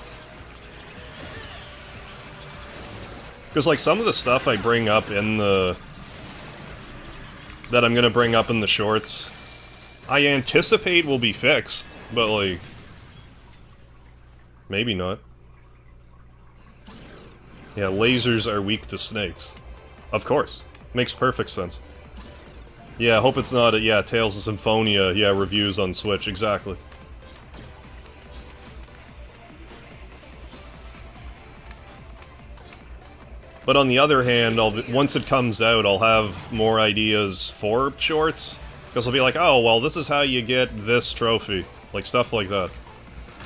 Because, like, some of the stuff I bring up in the... that I'm gonna bring up in the shorts, I anticipate will be fixed, but, like... maybe not. Yeah, lasers are weak to snakes. Of course. Makes perfect sense. Yeah, I hope it's not yeah, Tales of Symphonia, yeah, reviews on Switch, exactly. But on the other hand, once it comes out, I'll have more ideas for shorts. Because I'll be like, oh, well, this is how you get this trophy. Like, stuff like that.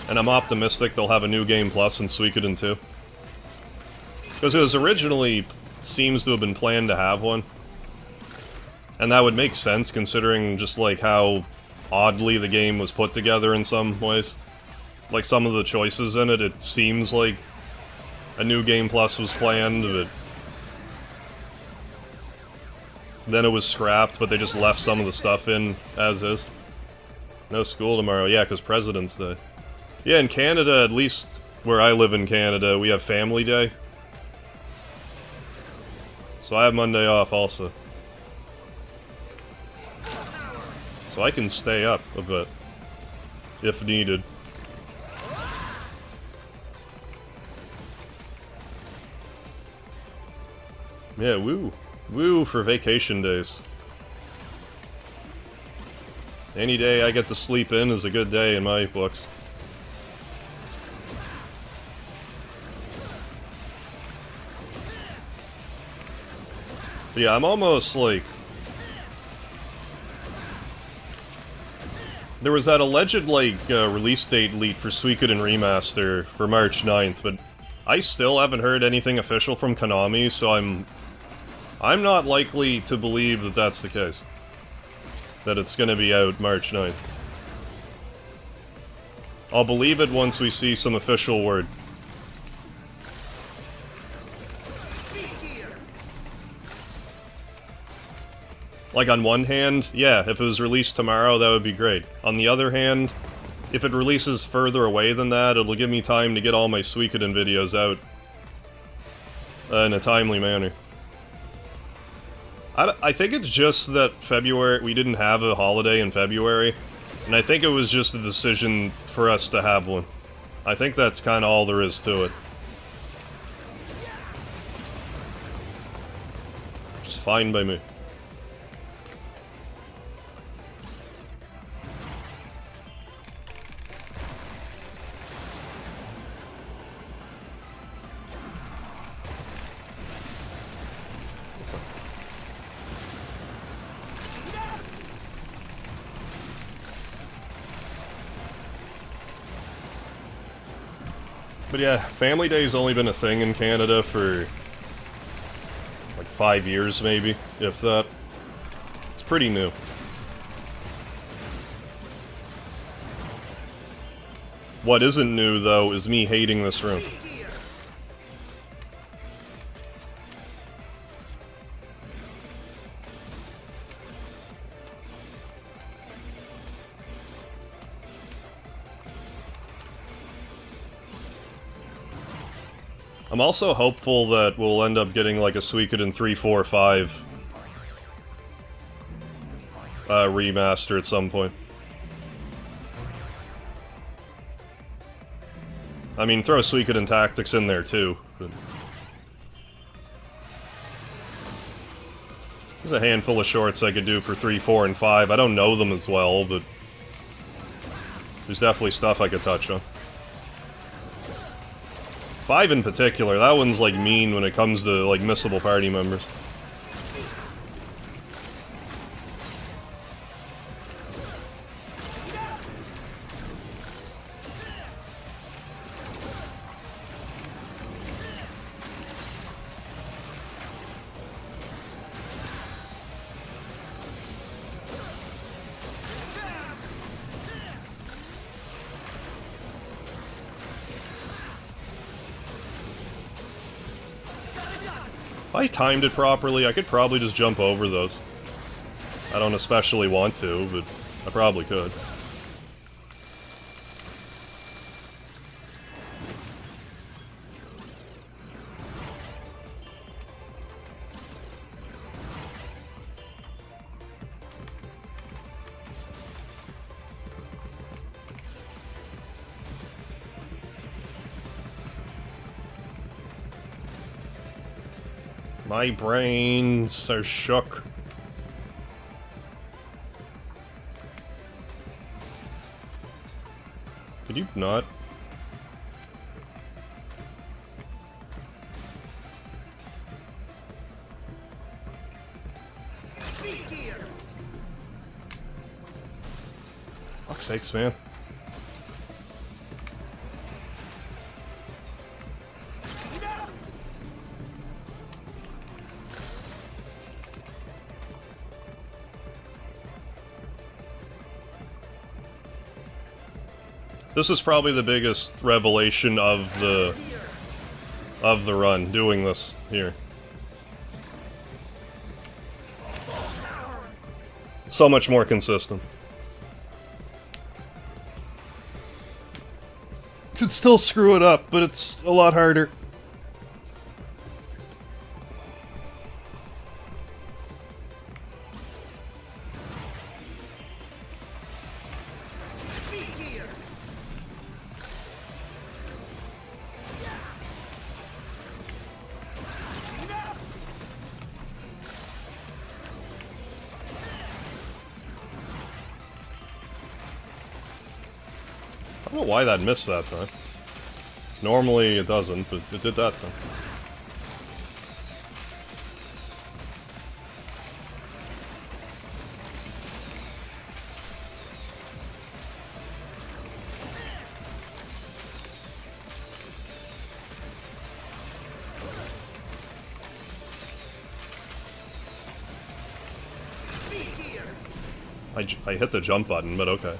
And I'm optimistic they'll have a New Game Plus in Suikoden 2. Because it was originally seems to have been planned to have one. And that would make sense, considering just, like, how oddly the game was put together in some ways. Like, some of the choices in it, it seems like a New Game Plus was planned, but then it was scrapped, but they just left some of the stuff in as is. No school tomorrow, yeah, because President's Day. Yeah, in Canada, at least where I live in Canada, we have Family Day. So I have Monday off also. So I can stay up a bit, if needed. Yeah, woo. Woo for vacation days. Any day I get to sleep in is a good day in my books. But yeah, I'm almost like... There was that alleged, like, release date leak for Suikoden Remaster for March 9th, but I still haven't heard anything official from Konami, so I'm not likely to believe that that's the case. That it's gonna be out March 9th. I'll believe it once we see some official word. Like, on one hand, yeah, if it was released tomorrow, that would be great. On the other hand, if it releases further away than that, it'll give me time to get all my Suikoden videos out in a timely manner. I think it's just that February, we didn't have a holiday in February, and I think it was just a decision for us to have one. I think that's kind of all there is to it. Just fine by me. But yeah, Family Day's only been a thing in Canada for like 5 years, maybe, if that. It's pretty new. What isn't new, though, is me hating this room. I'm also hopeful that we'll end up getting like a Suikoden 3, 4, 5 remaster at some point. I mean, throw Suikoden Tactics in there too. But there's a handful of shorts I could do for 3, 4, and 5. I don't know them as well, but there's definitely stuff I could touch on. 5 in particular, that one's like mean when it comes to like missable party members. If I timed it properly, I could probably just jump over those. I don't especially want to, but I probably could. My brains are shook. Could you not? Fuck's sakes, man. This is probably the biggest revelation of the run, doing this here. So much more consistent. It'd still screw it up, but it's a lot harder. I don't know why that missed that time. Normally it doesn't, but it did that time. I hit the jump button, but okay.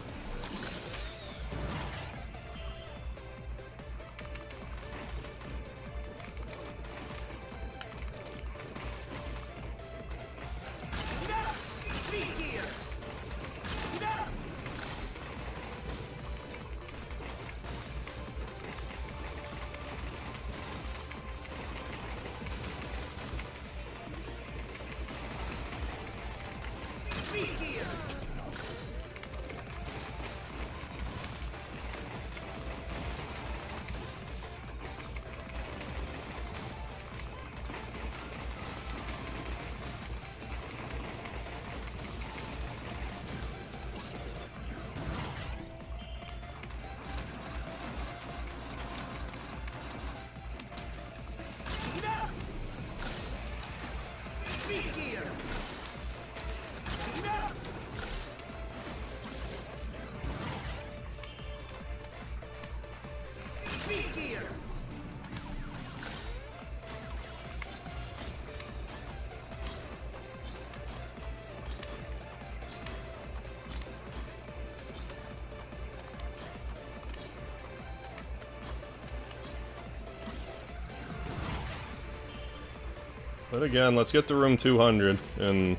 But again, let's get to room 200, and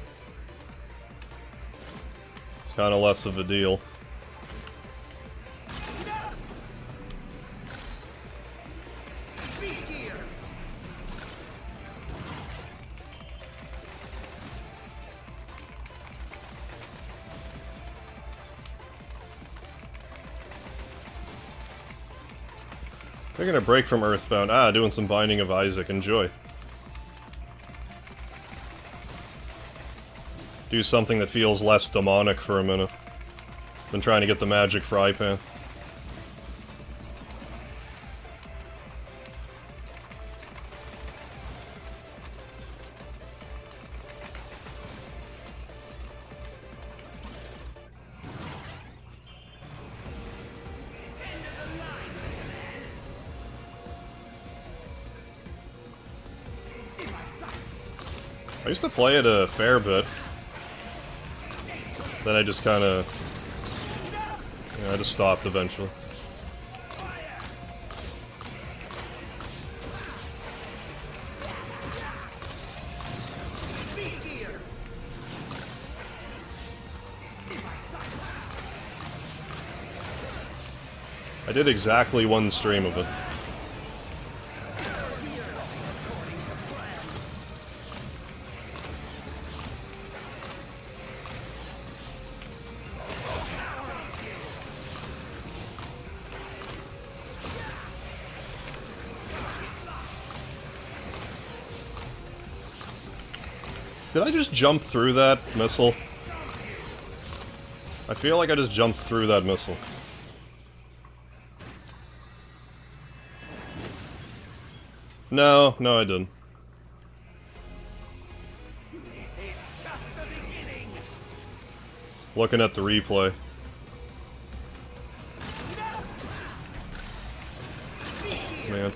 it's kind of less of a deal. Taking a break from Earthbound. Ah, doing some Binding of Isaac. Enjoy. Do something that feels less demonic for a minute. Been trying to get the magic fry pan. I used to play it a fair bit. Then I just kind of... Yeah, I just stopped eventually. I did exactly one stream of it. Did I just jump through that missile? I feel like I just jumped through that missile. No, I didn't. Looking at the replay. man.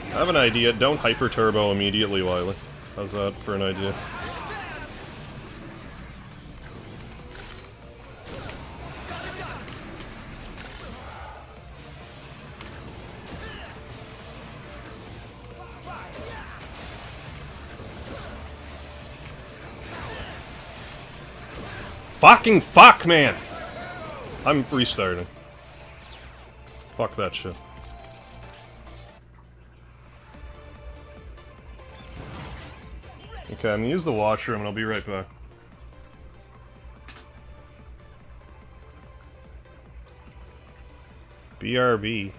I have an idea. Don't hyper turbo immediately, Wily. How's that for an idea? Fucking fuck, man! I'm restarting. Fuck that shit. Okay, I'm gonna use the washroom and I'll be right back. BRB.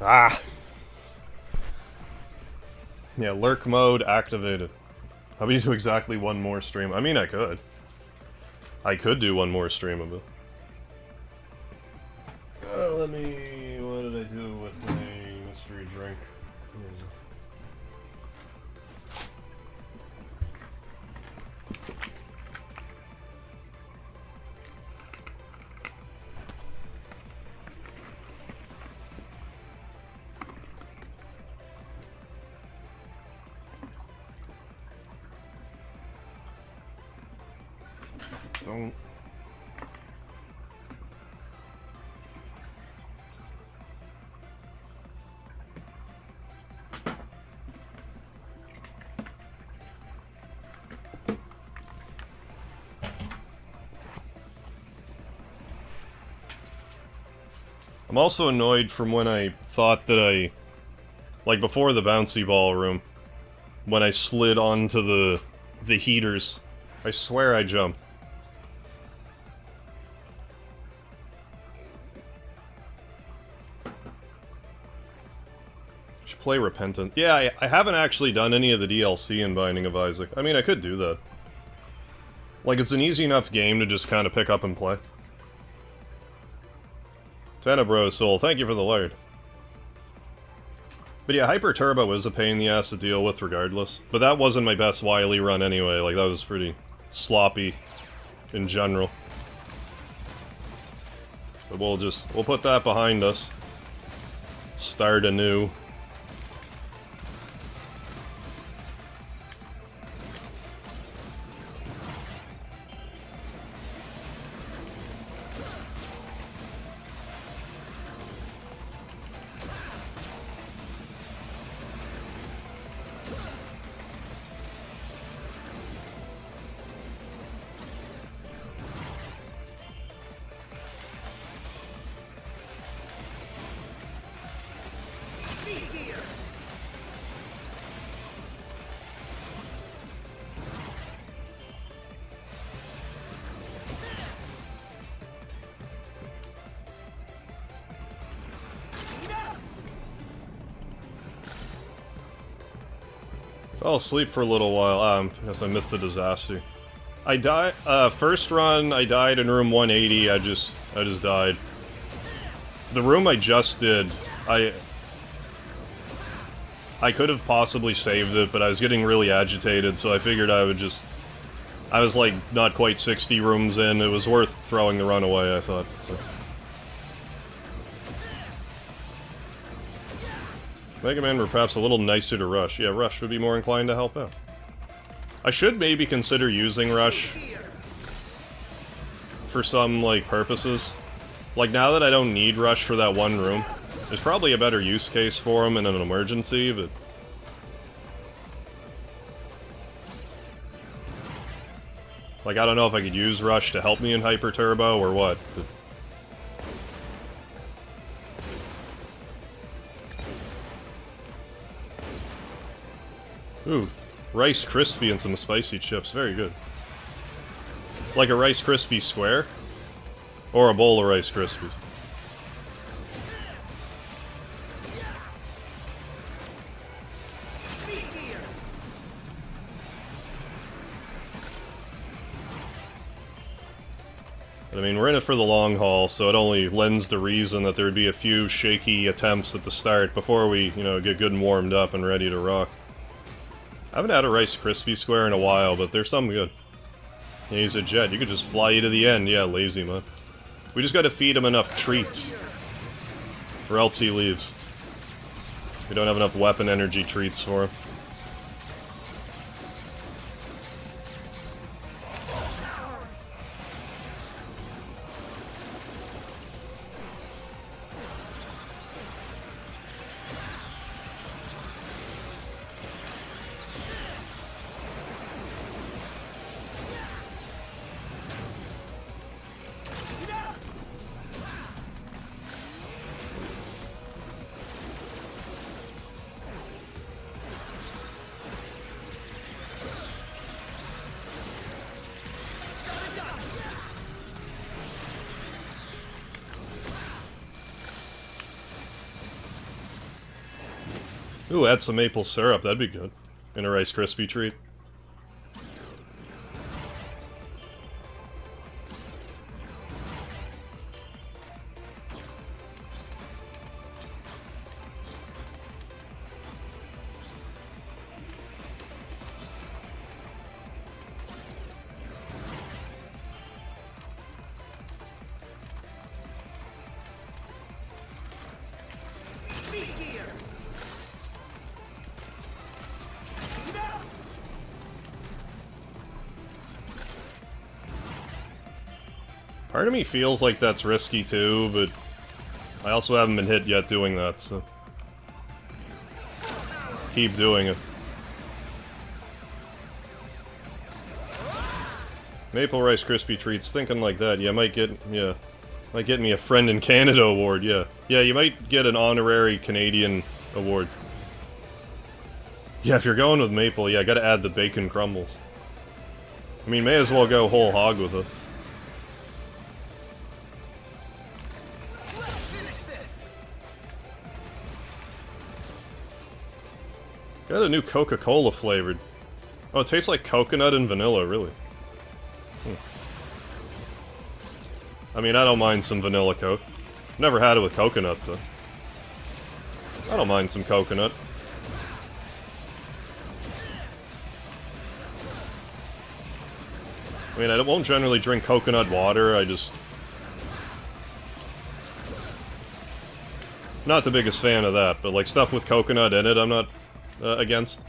Ah! Yeah, lurk mode activated. How about you do exactly one more stream? I mean, I could. I could do one more stream of it. Let me... What did I do with my mystery drink? Where is it? Don't... I'm also annoyed from when I thought that like before the bouncy ball room, when I slid onto the heaters, I swear I jumped. Should play Repentant. Yeah, I haven't actually done any of the DLC in Binding of Isaac. I mean, I could do that. Like, it's an easy enough game to just kind of pick up and play. Tenebro Soul, thank you for the laird. But yeah, Hyper Turbo is a pain in the ass to deal with regardless. But that wasn't my best Wily run anyway, like that was pretty sloppy in general. But we'll put that behind us. Start anew. Fell asleep for a little while. I guess I missed the disaster. I died. First run, I died in room 180. I just died. The room I just did, I could have possibly saved it, but I was getting really agitated, so I figured I would just. I was like not quite 60 rooms in. It was worth throwing the run away, I thought. So. Megaman were perhaps a little nicer to Rush. Yeah, Rush would be more inclined to help out. I should maybe consider using Rush for some, like, purposes. Like, now that I don't need Rush for that one room, there's probably a better use case for him in an emergency, but... Like, I don't know if I could use Rush to help me in Hyper Turbo or what, but... Ooh, Rice Krispie and some spicy chips. Very good. Like a Rice Krispie square? Or a bowl of Rice Krispies? But, I mean, we're in it for the long haul, so it only lends the reason that there would be a few shaky attempts at the start before we, you know, get good and warmed up and ready to rock. I haven't had a Rice Krispie square in a while, but they're some good. Yeah, he's a jet. You could just fly you to the end. Yeah, lazy man. We just gotta feed him enough treats. Or else he leaves. We don't have enough weapon energy treats for him. Ooh, add some maple syrup, that'd be good. In a Rice Krispie treat. Part of me feels like that's risky too, but I also haven't been hit yet doing that, so... Keep doing it. Maple Rice Krispie treats, thinking like that, yeah, might get me a Friend in Canada award, yeah. Yeah, you might get an honorary Canadian award. Yeah, if you're going with maple, yeah, gotta add the bacon crumbles. I mean, may as well go whole hog with it. Got a new Coca-Cola flavored. Oh, it tastes like coconut and vanilla, really. I mean, I don't mind some vanilla Coke. Never had it with coconut, though. I don't mind some coconut. I mean, I won't generally drink coconut water, I just... Not the biggest fan of that, but like stuff with coconut in it, I'm not against.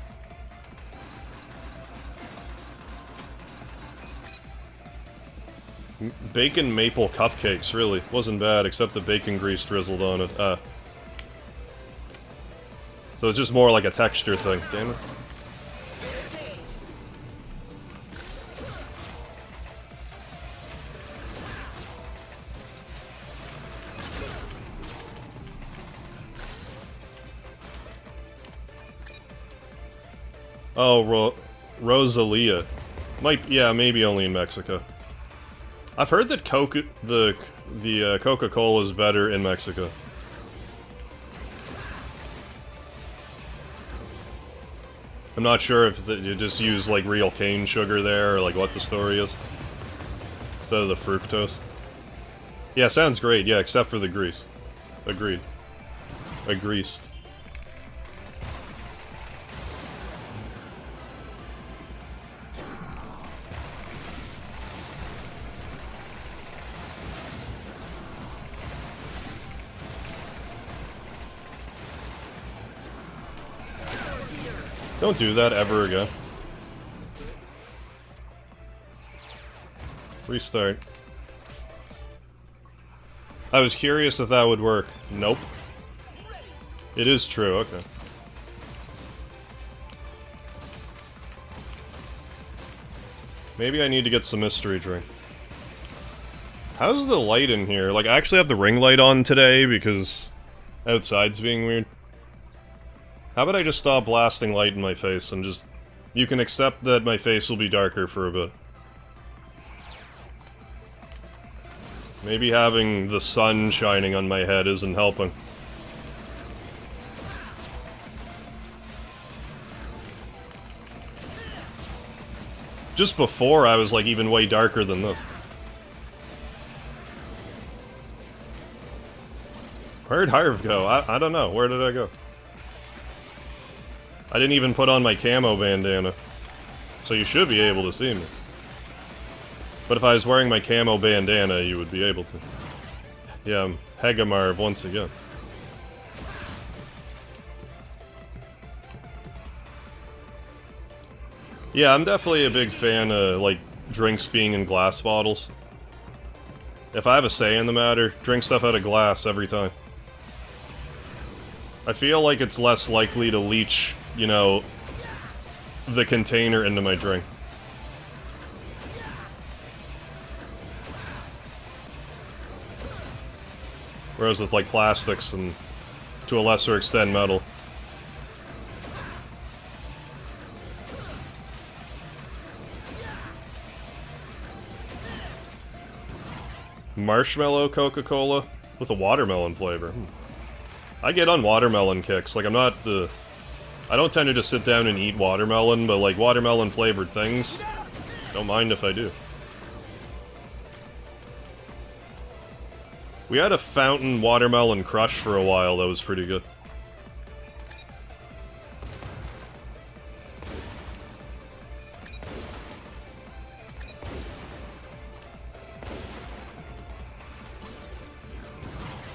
Bacon maple cupcakes, really. Wasn't bad, except the bacon grease drizzled on it. So it's just more like a texture thing, damn it. Oh, Rosalia. Yeah, maybe only in Mexico. I've heard that the Coca-Cola is better in Mexico. I'm not sure if you just use, like, real cane sugar there, or, like, what the story is. Instead of the fructose. Yeah, sounds great, yeah, except for the grease. Agreed. Agreased. Don't do that ever again. Restart. I was curious if that would work. Nope. It is true, okay. Maybe I need to get some mystery drink. How's the light in here? Like, I actually have the ring light on today because outside's being weird. How about I just stop blasting light in my face and just... You can accept that my face will be darker for a bit. Maybe having the sun shining on my head isn't helping. Just before, I was like even way darker than this. Where'd Harv go? I don't know. Where did I go? I didn't even put on my camo bandana, so you should be able to see me. But if I was wearing my camo bandana, you would be able to. Yeah, I'm MegaHarv once again. Yeah, I'm definitely a big fan of, like, drinks being in glass bottles. If I have a say in the matter, drink stuff out of glass every time. I feel like it's less likely to leach, you know, the container into my drink. Whereas with, like, plastics and, to a lesser extent, metal. Marshmallow Coca-Cola with a watermelon flavor. I get on watermelon kicks. Like, I'm not the... I don't tend to just sit down and eat watermelon, but, like, watermelon-flavored things, don't mind if I do. We had a fountain watermelon crush for a while that was pretty good.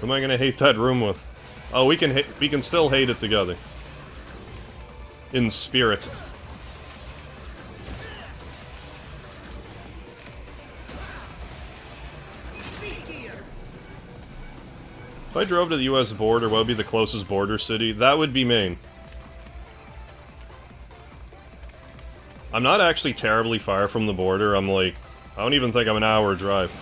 Who am I gonna hate that room with? Oh, we can still hate it together. In spirit. If I drove to the US border, what would be the closest border city? That would be Maine. I'm not actually terribly far from the border. I'm like, I don't even think I'm an hour drive.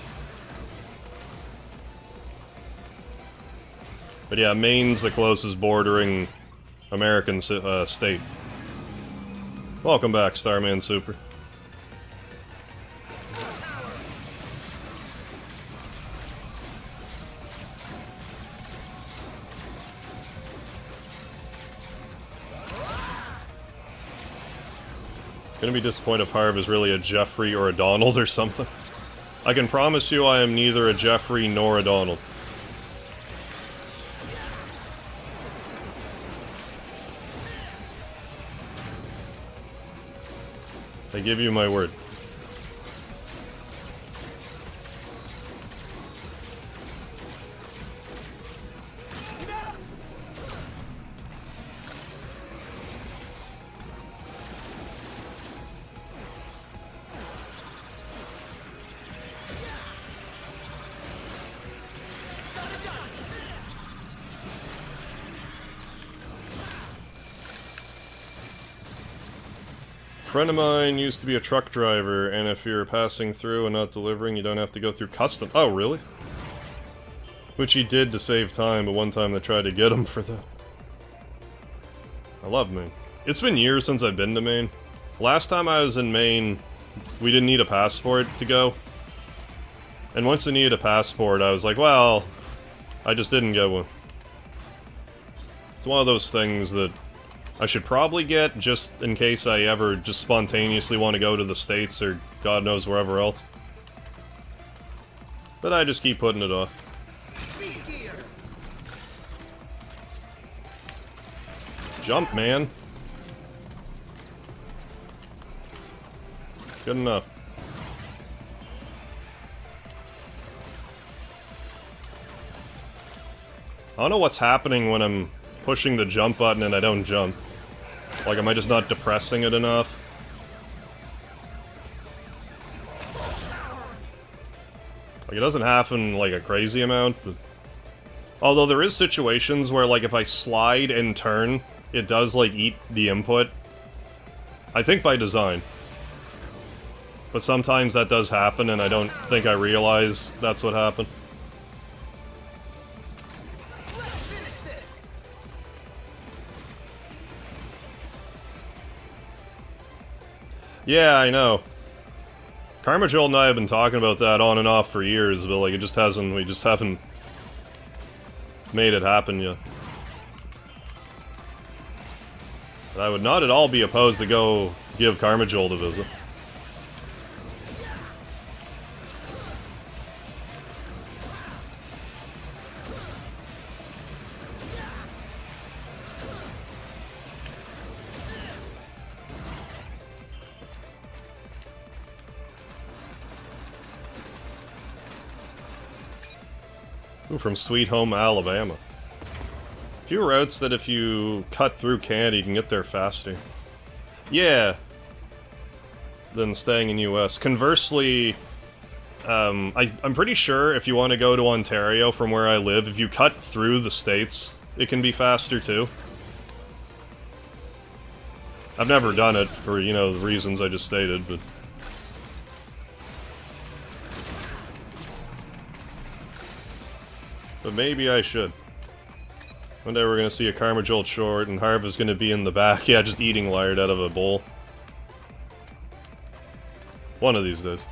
But yeah, Maine's the closest bordering American state. Welcome back, Starman Super. Gonna be disappointed if Harv is really a Jeffrey or a Donald or something. I can promise you I am neither a Jeffrey nor a Donald. I give you my word. A friend of mine used to be a truck driver, and if you're passing through and not delivering, you don't have to go through custom. Oh, really? Which he did to save time, but one time they tried to get him for that. I love Maine. It's been years since I've been to Maine. Last time I was in Maine, we didn't need a passport to go. And once I needed a passport, I was like, well, I just didn't get one. It's one of those things that I should probably get, just in case I ever just spontaneously want to go to the States or God knows wherever else. But I just keep putting it off. Jump, man. Good enough. I don't know what's happening when I'm pushing the jump button and I don't jump. Like, am I just not depressing it enough? Like, it doesn't happen, like, a crazy amount, but... Although there is situations where, like, if I slide and turn, it does, like, eat the input. I think by design. But sometimes that does happen, and I don't think I realize that's what happened. Yeah, I know. Karma Joel and I have been talking about that on and off for years, but like it just hasn't, we just haven't made it happen yet. But I would not at all be opposed to go give Karma Joel a visit. Ooh, from Sweet Home, Alabama. Few routes that if you cut through Canada, you can get there faster. Yeah. Than staying in US. Conversely, I'm pretty sure if you want to go to Ontario from where I live, if you cut through the States, it can be faster too. I've never done it for, you know, the reasons I just stated, but... But maybe I should. One day we're gonna see a Karma Jolt short, and Harv is gonna be in the back, yeah, just eating lard out of a bowl. One of these days.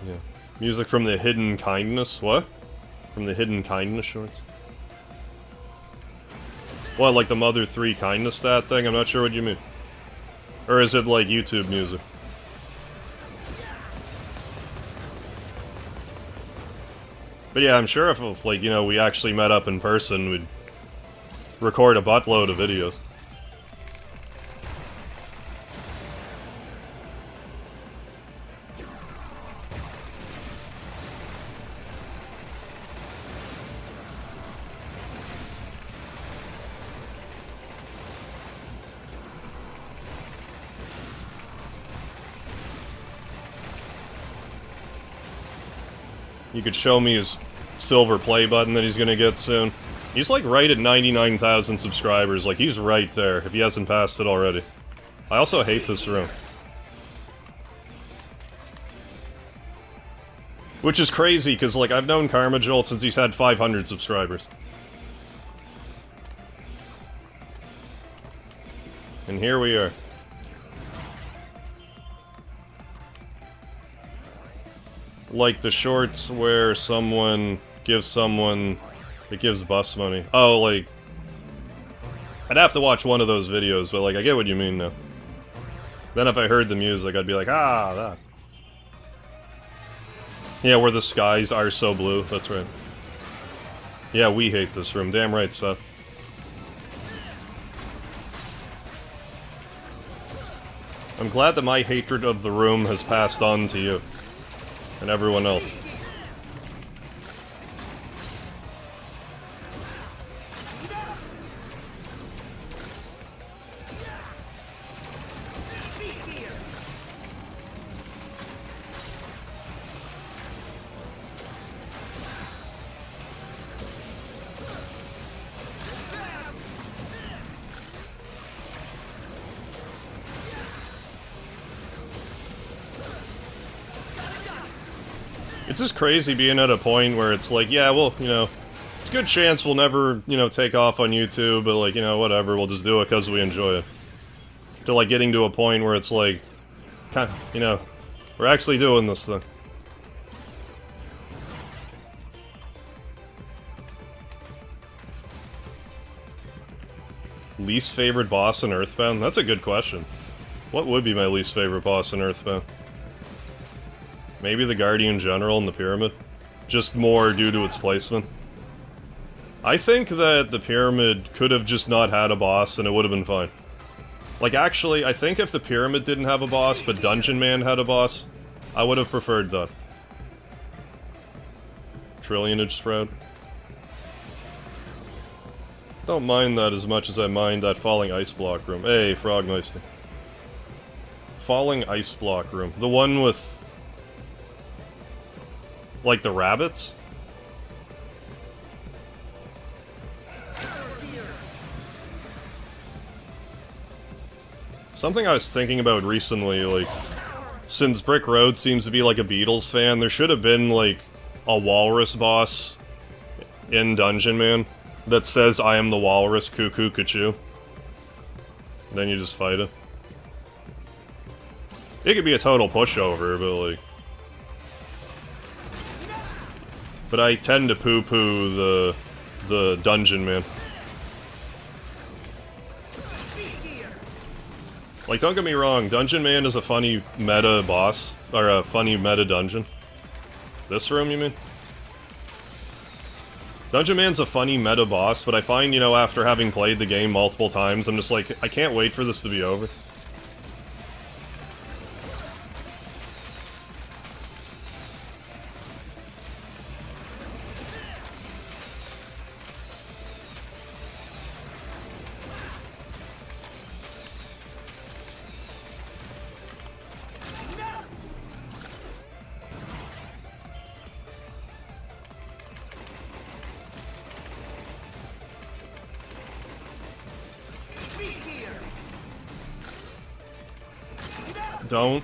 Yeah. Music from the Hidden Kindness, what? From the Hidden Kindness shorts? What, like the Mother 3 Kindness stat thing? I'm not sure what you mean. Or is it like YouTube music? But yeah, I'm sure if, like, you know, we actually met up in person, we'd record a buttload of videos. You could show me his silver play button that he's gonna get soon. He's like right at 99,000 subscribers, like he's right there, if he hasn't passed it already. I also hate this room. Which is crazy, because like I've known Karma Jolt since he's had 500 subscribers. And here we are. Like the shorts where someone gives someone... It gives bus money. Oh, like... I'd have to watch one of those videos, but like, I get what you mean now. Then if I heard the music, I'd be like, ah, that. Yeah, where the skies are so blue, that's right. Yeah, we hate this room. Damn right, Seth. I'm glad that my hatred of the room has passed on to you. And everyone else. It's just crazy being at a point where it's like, yeah, well, you know, it's a good chance we'll never, you know, take off on YouTube, but like, you know, whatever, we'll just do it because we enjoy it. To like getting to a point where it's like, kind of, you know, we're actually doing this thing. Least favorite boss in Earthbound? That's a good question. What would be my least favorite boss in Earthbound? Maybe the Guardian General in the Pyramid? Just more due to its placement. I think that the Pyramid could have just not had a boss and it would have been fine. Like, actually, I think if the Pyramid didn't have a boss, but Dungeon Man had a boss, I would have preferred that. Trillionage Sprout. Don't mind that as much as I mind that Falling Ice Block room. Hey, Frogmeister. Falling Ice Block room. The one with... like the rabbits? Something I was thinking about recently, like, since Brick Road seems to be like a Beatles fan, there should have been, like, a walrus boss in Dungeon Man that says, I am the walrus, cuckoo, cuckoo. Then you just fight it. It could be a total pushover, but, like... But I tend to poo-poo the Dungeon Man. Like, don't get me wrong, Dungeon Man is a funny meta boss, or a funny meta dungeon. This room, you mean? Dungeon Man's a funny meta boss, but I find, you know, after having played the game multiple times, I'm just like, I can't wait for this to be over. Don't.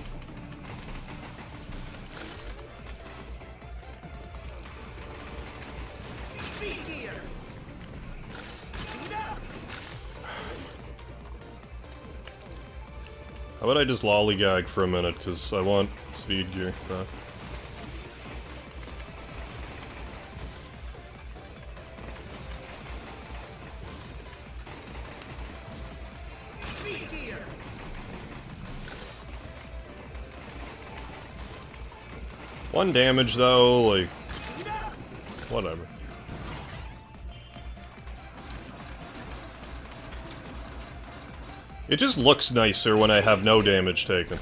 How about I just lollygag for a minute, because I want speed gear. One damage though, like, whatever. It just looks nicer when I have no damage taken.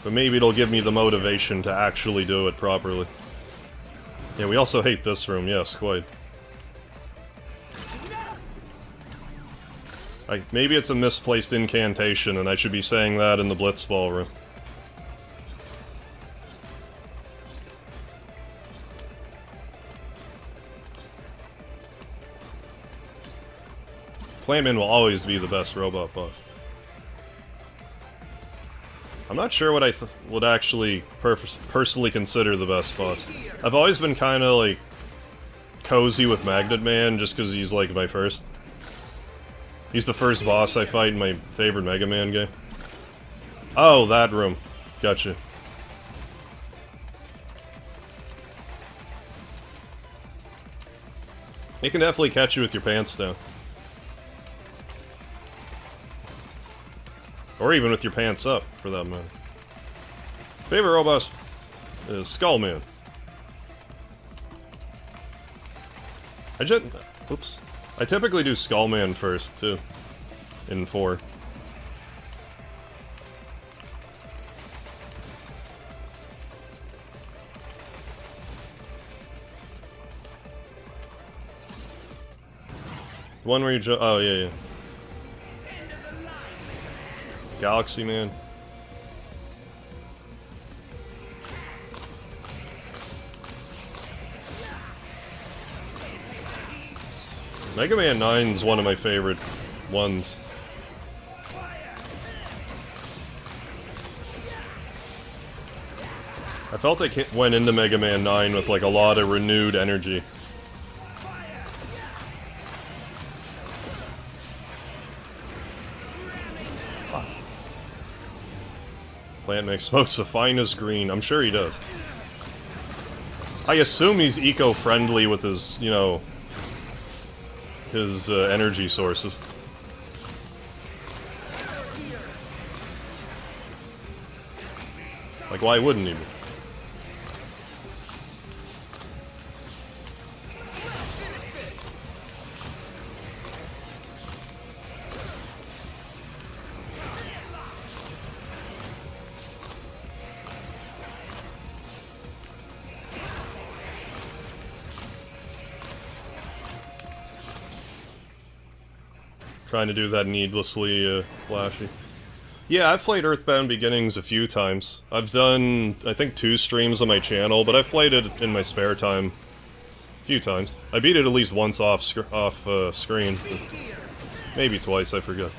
But maybe it'll give me the motivation to actually do it properly. Yeah, we also hate this room, yes, quite. Maybe it's a misplaced incantation and I should be saying that in the Blitzball room. Flamin will always be the best robot boss. I'm not sure what I would actually personally consider the best boss. I've always been kind of, like, cozy with Magnet Man, just because he's, like, my first. He's the first boss I fight in my favorite Mega Man game. Oh, that room. Gotcha. It can definitely catch you with your pants down. Or even with your pants up, for that matter. Favorite robot is Skullman. Oops. I typically do Skullman first, too. In 4. One where you jump. Oh, yeah, yeah. Galaxy Man. Mega Man 9's one of my favorite ones. I felt like it went into Mega Man 9 with like a lot of renewed energy. Plant Mix smokes the finest green. I'm sure he does. I assume he's eco-friendly with his, you know, his energy sources. Like, why wouldn't he be? Trying to do that needlessly flashy. Yeah, I've played Earthbound Beginnings a few times. I've done, I think, 2 streams on my channel, but I've played it in my spare time a few times. I beat it at least once off screen. Maybe twice, I forget.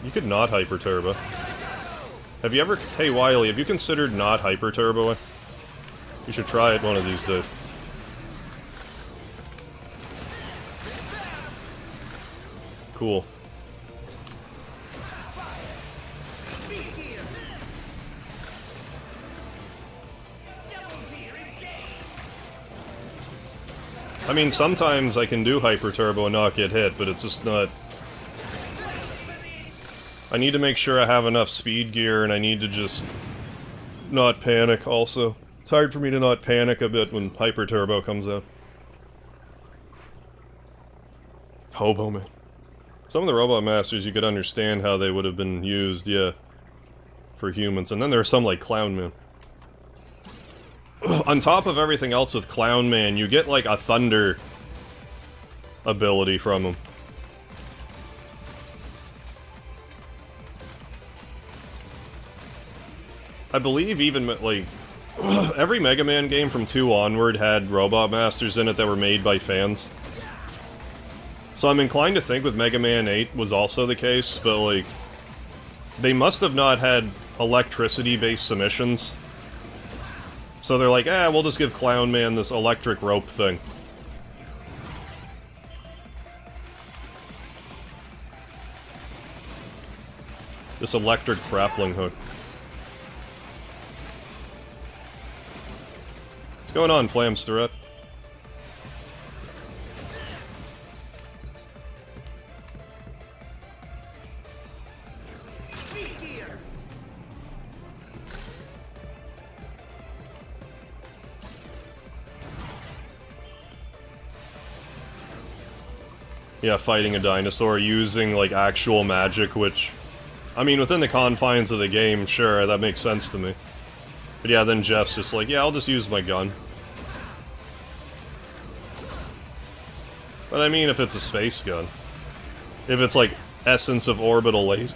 You could not Hyper Turbo. Have you ever... Hey, Wily, have you considered not Hyper Turboing? You should try it one of these days. Cool. I mean, sometimes I can do Hyper Turbo and not get hit, but it's just not... I need to make sure I have enough speed gear, and I need to just not panic also. It's hard for me to not panic a bit when Hyper Turbo comes out. Hobo Man. Some of the Robot Masters, you could understand how they would have been used, yeah, for humans. And then there are some like Clown Man. On top of everything else with Clown Man, you get like a thunder ability from him. I believe even, like, every Mega Man game from 2 onward had Robot Masters in it that were made by fans. So I'm inclined to think with Mega Man 8 was also the case, but, like, they must have not had electricity-based submissions. So they're like, we'll just give Clown Man this electric rope thing. This electric grappling hook. What's going on, Flamsterette? Yeah, fighting a dinosaur using, like, actual magic, which... I mean, within the confines of the game, sure, that makes sense to me. But yeah, then Jeff's just like, yeah, I'll just use my gun. But I mean, if it's a space gun. If it's like, essence of orbital laser.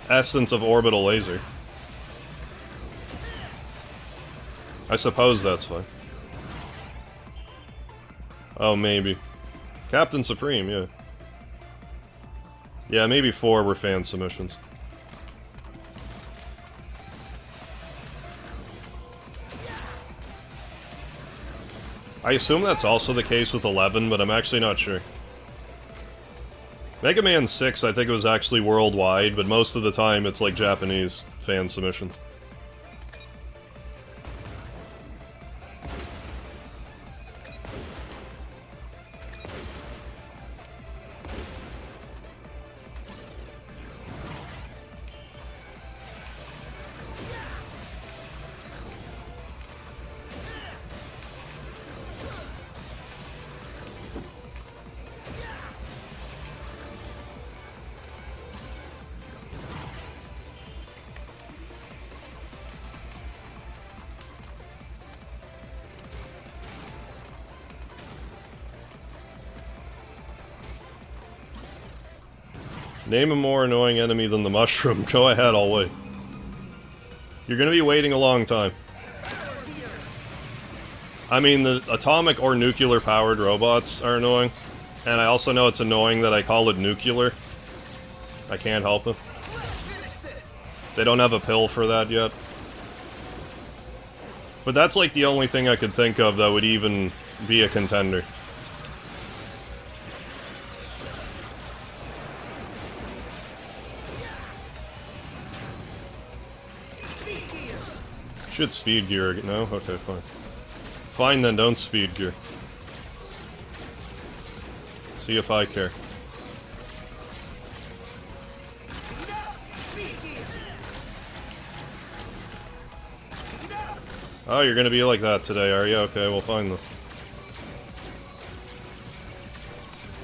Essence of orbital laser. I suppose that's fine. Oh, maybe. Captain Supreme, yeah. Yeah, maybe 4 were fan submissions. I assume that's also the case with 11, but I'm actually not sure. Mega Man 6, I think it was actually worldwide, but most of the time it's like Japanese fan submissions. Name a more annoying enemy than the mushroom. Go ahead, I'll wait. You're gonna be waiting a long time. I mean, the atomic or nuclear-powered robots are annoying. And I also know it's annoying that I call it nuclear. I can't help it. They don't have a pill for that yet. But that's like the only thing I could think of that would even be a contender. Should speed gear. No? Okay, fine. Fine then, don't speed gear. See if I care. Oh, you're gonna be like that today, are you? Okay, well fine then.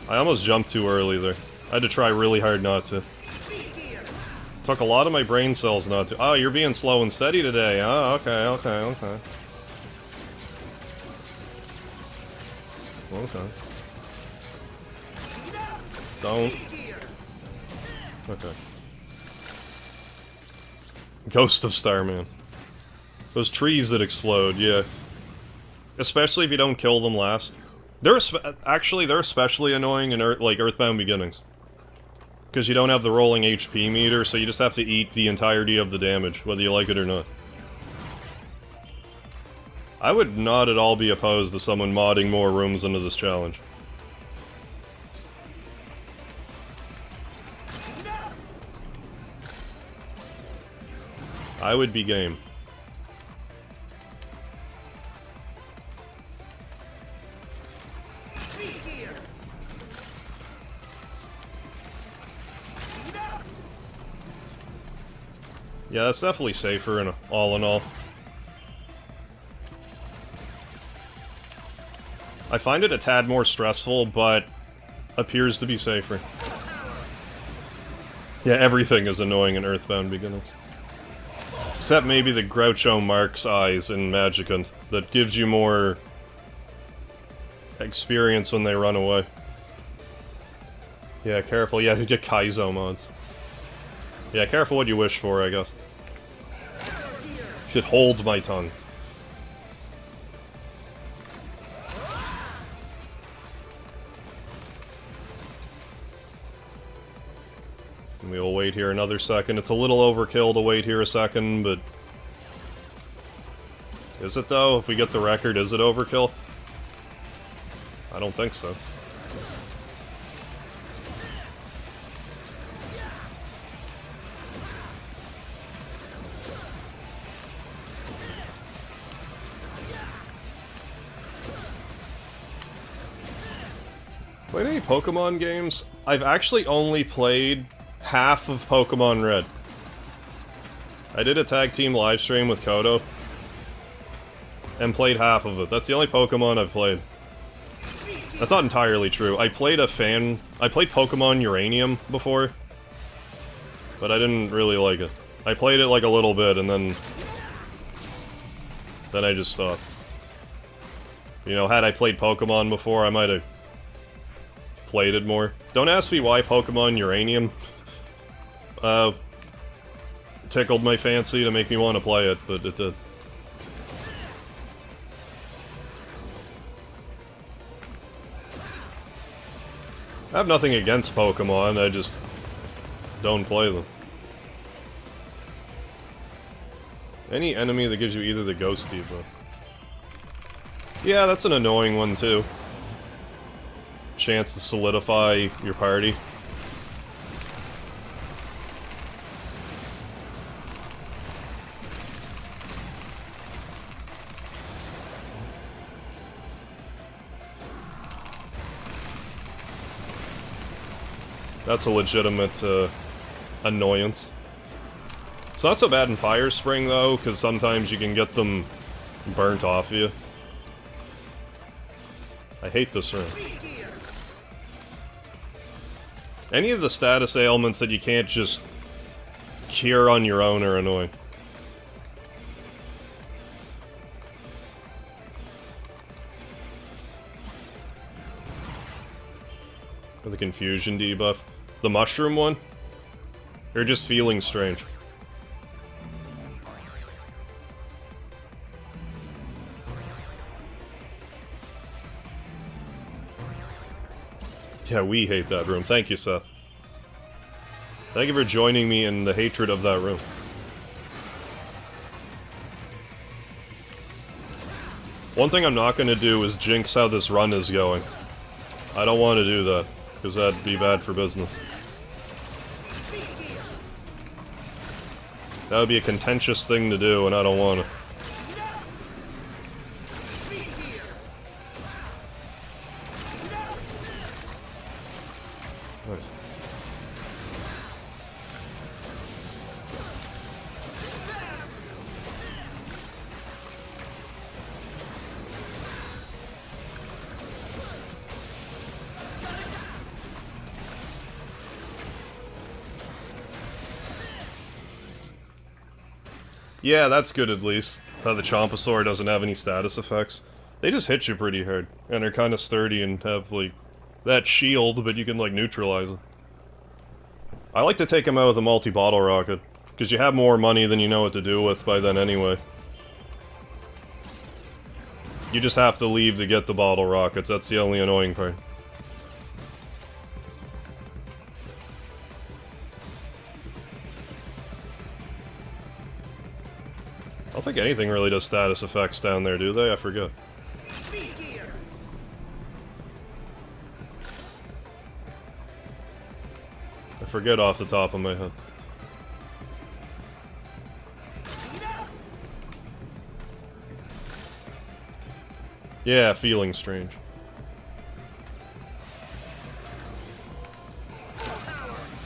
I almost jumped too early there. I had to try really hard not to. Took a lot of my brain cells not to. Oh, you're being slow and steady today. Oh, okay. Okay. Don't. Okay. Ghost of Starman. Those trees that explode, yeah. Especially if you don't kill them last. They're especially annoying in Earthbound Beginnings. Because you don't have the rolling HP meter, so you just have to eat the entirety of the damage, whether you like it or not. I would not at all be opposed to someone modding more rooms into this challenge. I would be game. Yeah, that's definitely safer in all in all. I find it a tad more stressful, but appears to be safer. Yeah, everything is annoying in Earthbound Beginnings. Except maybe the Groucho Marx eyes in Magicant, that gives you more experience when they run away. Yeah, careful. Yeah, you get Kaizo mods. Yeah, careful what you wish for, I guess. Should hold my tongue. We'll wait here another second. It's a little overkill to wait here a second, but... Is it though? If we get the record, is it overkill? I don't think so. Played any Pokemon games? I've actually only played half of Pokemon Red. I did a tag team live stream with Kodo and played half of it. That's the only Pokemon I've played. That's not entirely true. I played Pokemon Uranium before, but I didn't really like it. I played it like a little bit and then I just stopped. You know, had I played Pokemon before, I might have played it more. Don't ask me why Pokemon Uranium tickled my fancy to make me want to play it, but it did. I have nothing against Pokemon, I just don't play them. Any enemy that gives you either the Ghost debuff. Yeah, that's an annoying one too. Chance to solidify your party. That's a legitimate annoyance. It's not so bad in Fire Spring though, because sometimes you can get them burnt off you. I hate this room. Any of the status ailments that you can't just cure on your own are annoying. Or the confusion debuff. The mushroom one? Or just feeling strange? Yeah, we hate that room. Thank you, Seth. Thank you for joining me in the hatred of that room. One thing I'm not going to do is jinx how this run is going. I don't want to do that, because that'd be bad for business. That would be a contentious thing to do, and I don't want to. Nice. Yeah, that's good at least. How the Chompasaur doesn't have any status effects. They just hit you pretty hard, and are kind of sturdy and have, like, that shield, but you can, like, neutralize it. I like to take him out with a multi-bottle rocket, because you have more money than you know what to do with by then anyway. You just have to leave to get the bottle rockets, that's the only annoying part. I don't think anything really does status effects down there, do they? I forget. I forget off the top of my head. Yeah, feeling strange.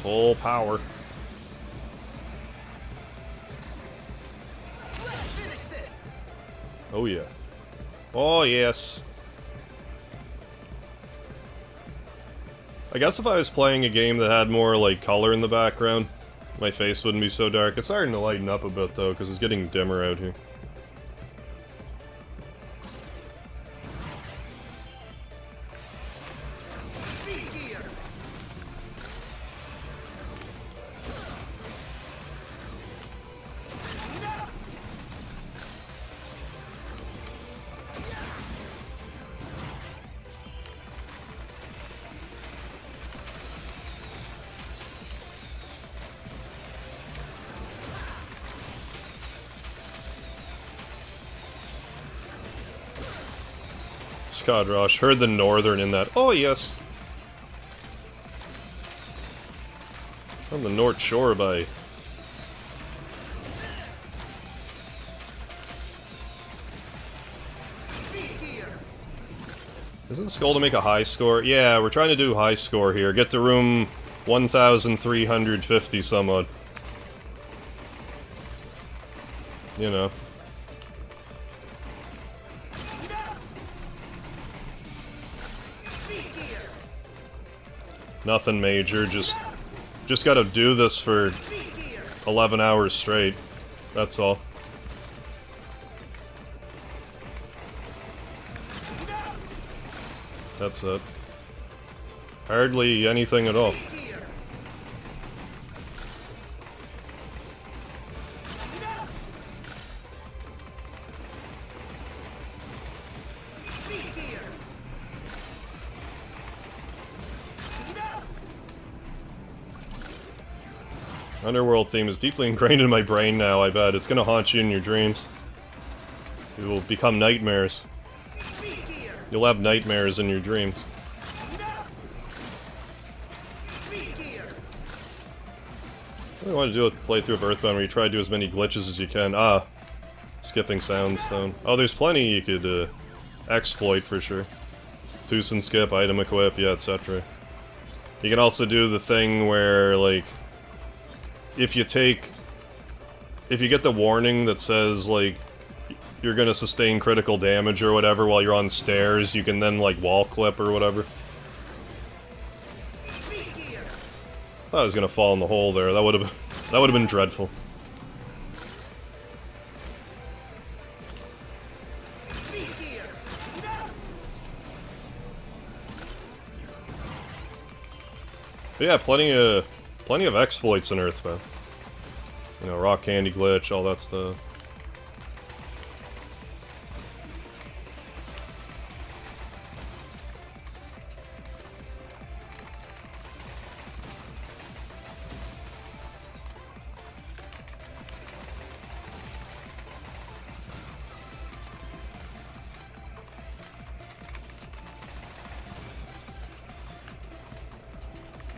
Full power. Oh yeah. Oh yes. I guess if I was playing a game that had more, like, color in the background, my face wouldn't be so dark. It's starting to lighten up a bit, though, because it's getting dimmer out here. Scott Rosh. Heard the northern in that. Oh, yes. On the North Shore by... Isn't this goal to make a high score? Yeah, we're trying to do high score here. Get to room 1,350 some odd. You know. Nothing major, just gotta do this for 11 hours straight. That's all. That's it. Hardly anything at all. Underworld theme is deeply ingrained in my brain now, I bet. It's gonna haunt you in your dreams. It will become nightmares. You'll have nightmares in your dreams. What I want to do with playthrough of Earthbound where you try to do as many glitches as you can. Ah, skipping Soundstone. Oh, there's plenty you could exploit for sure. Tucson skip, item equip, yeah, etc. You can also do the thing where, like, if you get the warning that says, like, you're gonna sustain critical damage or whatever while you're on stairs, you can then, like, wall clip or whatever. Thought I was gonna fall in the hole there. That would have been dreadful. But yeah, plenty of exploits in Earthbound. You know, rock candy glitch, all that stuff.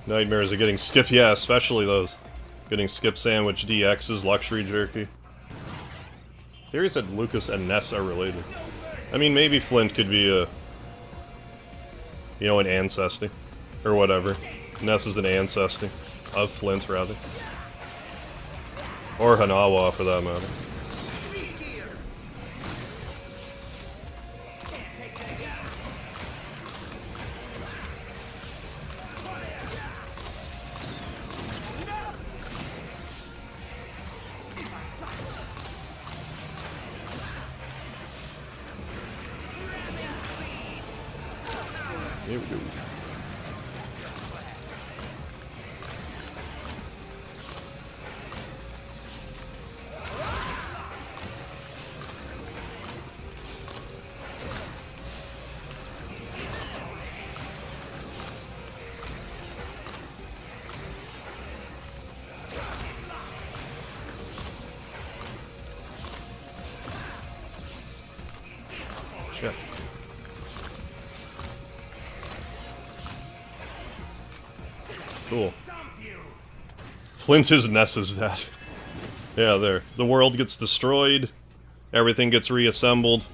Nightmares of getting skip, yeah, especially those. Getting skip sandwich DX's luxury jerky. Theory said Lucas and Ness are related. I mean, maybe Flint could be a, you know, an ancestor. Or whatever. Ness is an ancestor. Of Flint, rather. Or Hanawa, for that matter. Here we go. Shit. Cool. Flint is Ness's dad. Yeah, there. The world gets destroyed, everything gets reassembled,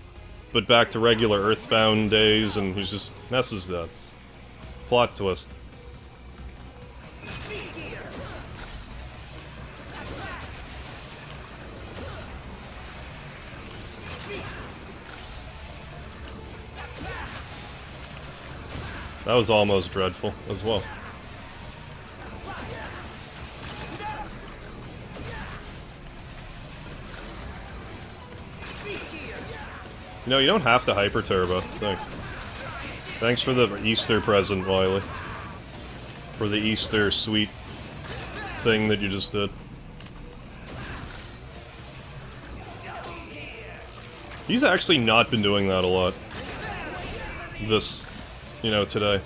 but back to regular Earthbound days, and he's just Ness's dad. Plot twist. That was almost dreadful, as well. No, you don't have to hyper turbo. Thanks. Thanks for the Easter present, Wiley. For the Easter sweet thing that you just did. He's actually not been doing that a lot. This, you know, today.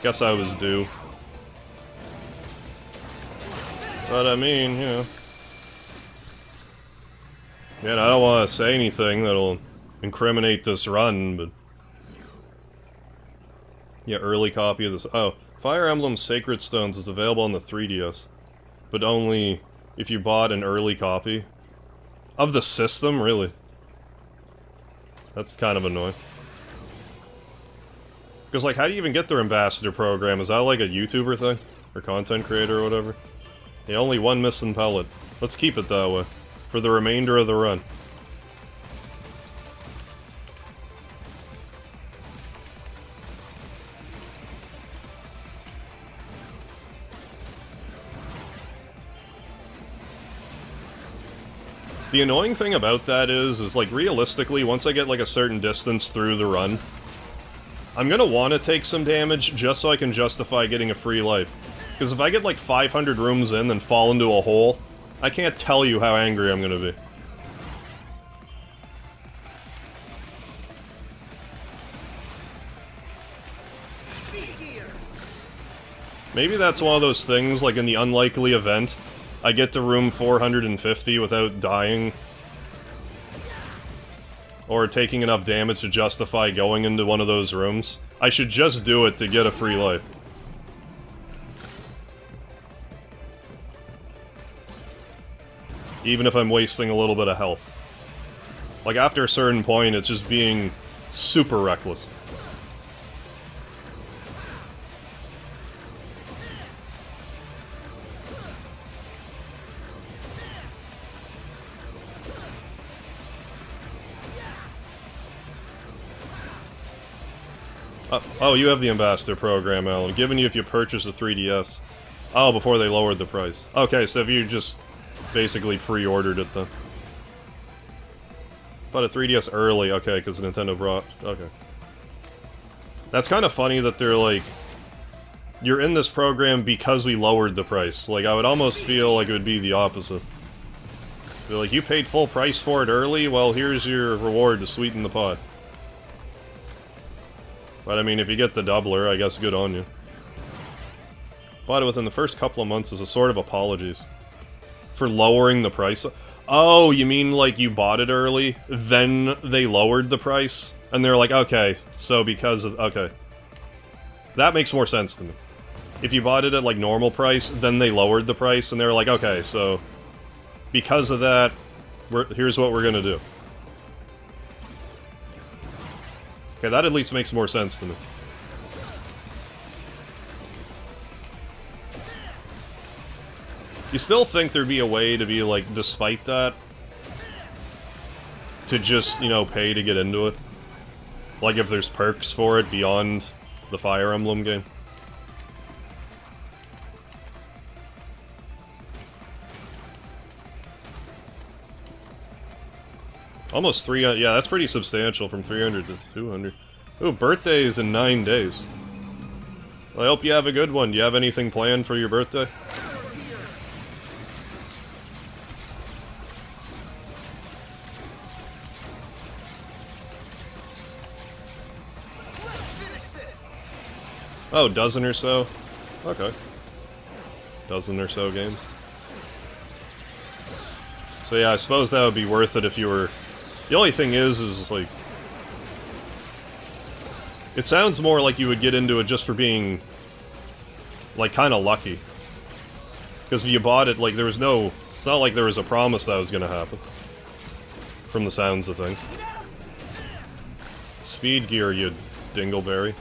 Guess I was due. But I mean, you know. Man, I don't want to say anything that'll incriminate this run, but... Yeah, early copy of this... Oh, Fire Emblem Sacred Stones is available on the 3DS. But only if you bought an early copy. Of the system, really. That's kind of annoying. Because, like, how do you even get their ambassador program? Is that like a YouTuber thing? Or content creator or whatever? Yeah, only one missing pellet. Let's keep it that way. For the remainder of the run. The annoying thing about that is like, realistically, once I get like a certain distance through the run, I'm gonna want to take some damage just so I can justify getting a free life. Because if I get like 500 rooms in and fall into a hole, I can't tell you how angry I'm gonna be. Maybe that's one of those things, like in the unlikely event, I get to room 450 without dying or taking enough damage to justify going into one of those rooms, I should just do it to get a free life. Even if I'm wasting a little bit of health. Like, after a certain point, it's just being super reckless. Oh, you have the Ambassador program, Alan. Given you if you purchase a 3DS. Oh, before they lowered the price. Okay, so if you just basically pre-ordered it then. Bought a 3DS early, okay, because Nintendo brought... Okay. That's kind of funny that they're like... You're in this program because we lowered the price. Like, I would almost feel like it would be the opposite. They're like, you paid full price for it early? Well, here's your reward to sweeten the pot. But I mean, if you get the doubler, I guess good on you. Bought it within the first couple of months as a sort of apologies. For lowering the price. Oh, you mean like you bought it early, then they lowered the price? And they're like, okay, so because of... Okay. That makes more sense to me. If you bought it at like normal price, then they lowered the price, and they're like, okay, so... Because of that, here's what we're gonna do. Okay, that at least makes more sense to me. You still think there'd be a way to be, like, despite that, to just, you know, pay to get into it? Like, if there's perks for it beyond the Fire Emblem game? Almost 300, yeah, that's pretty substantial from 300 to 200. Ooh, birthday is in 9 days. Well, I hope you have a good one. Do you have anything planned for your birthday? Oh, dozen or so? Okay. Dozen or so games. So yeah, I suppose that would be worth it if you were... The only thing is like... It sounds more like you would get into it just for being... like, kinda lucky. Because if you bought it, like, there was no... It's not like there was a promise that was gonna happen. From the sounds of things. Speed gear, you dingleberry.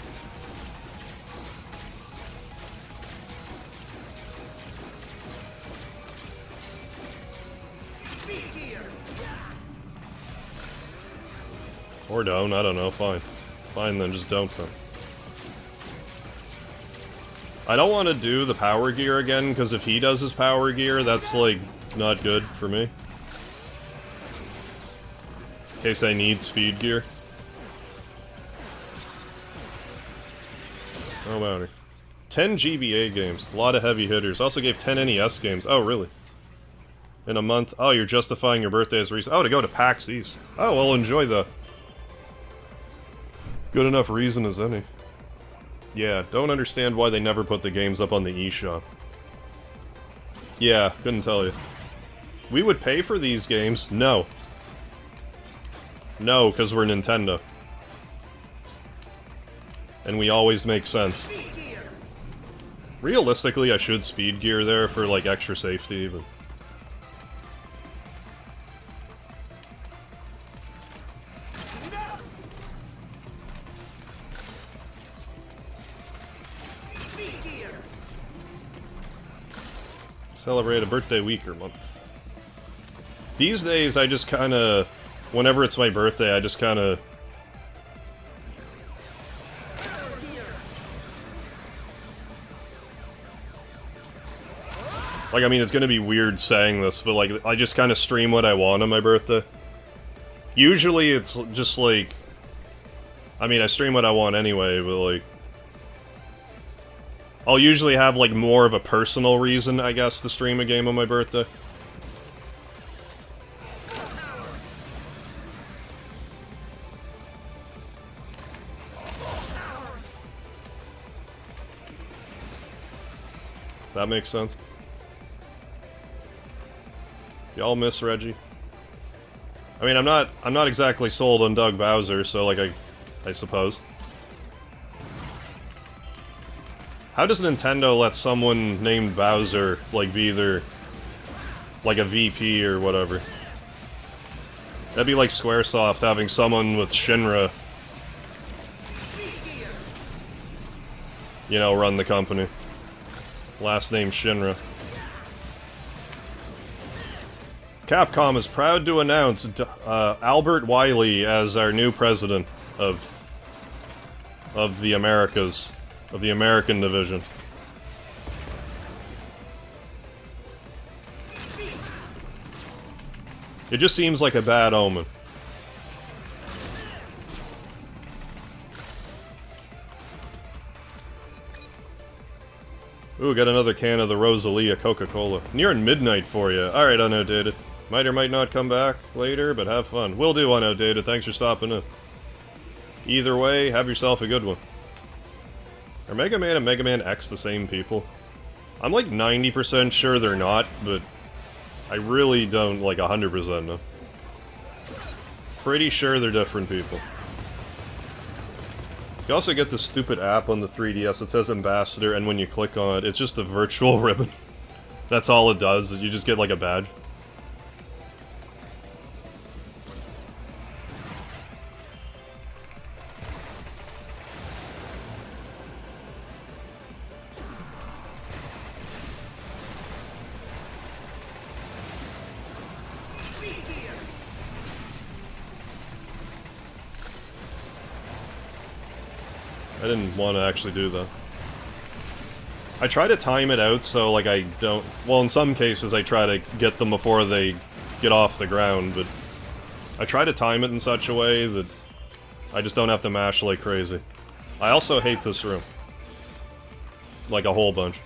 Or don't, I don't know, fine. Fine then, just don't then. I don't want to do the power gear again, because if he does his power gear, that's, like, not good for me. In case I need speed gear. Oh, bounty. 10 GBA games. A lot of heavy hitters. Also gave 10 NES games. Oh, really? In a month. Oh, you're justifying your birthday as a reason. Oh, to go to PAX East. Oh, well, enjoy the... Good enough reason as any. Yeah, don't understand why they never put the games up on the eShop. Yeah, couldn't tell you. We would pay for these games? No. No, because we're Nintendo. And we always make sense. Realistically, I should speed gear there for, like, extra safety, but... Celebrate a birthday week or month. These days, I just kinda... Whenever it's my birthday, I just kinda... Like, I mean, it's gonna be weird saying this, but, like, I just kinda stream what I want on my birthday. Usually, it's just, like... I mean, I stream what I want anyway, but, like... I'll usually have, like, more of a personal reason, I guess, to stream a game on my birthday. That makes sense. Y'all miss Reggie? I mean, I'm not exactly sold on Doug Bowser, so, like, I suppose. How does Nintendo let someone named Bowser, like, be either, like, a VP or whatever? That'd be like Squaresoft having someone with Shinra, you know, run the company. Last name Shinra. Capcom is proud to announce Albert Wiley as our new president of the Americas, of the American division. It just seems like a bad omen. Ooh, got another can of the Rosalia Coca-Cola. Nearing midnight for you. Alright, Unodated. Might or might not come back later, but have fun. Will do, Unodated. Thanks for stopping in. Either way, have yourself a good one. Are Mega Man and Mega Man X the same people? I'm like 90% sure they're not, but I really don't like 100% know. Pretty sure they're different people. You also get this stupid app on the 3DS that says Ambassador, and when you click on it, it's just a virtual ribbon. That's all it does, you just get like a badge. I didn't want to actually do that. I try to time it out so, like, I don't... Well, in some cases I try to get them before they get off the ground, but I try to time it in such a way that I just don't have to mash like crazy. I also hate this room. Like, a whole bunch.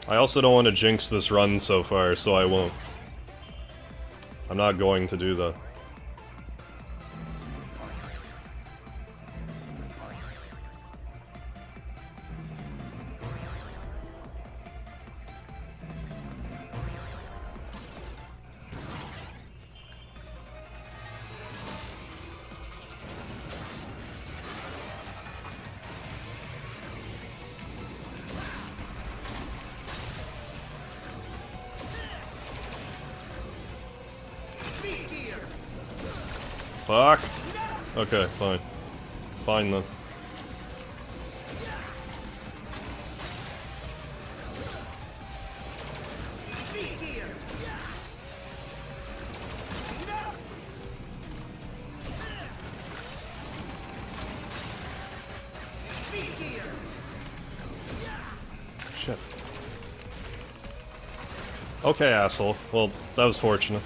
I also don't want to jinx this run so far, so I won't. I'm not going to do that. Fuck. Okay, fine. Fine then. Shit. Okay, asshole. Well, that was fortunate.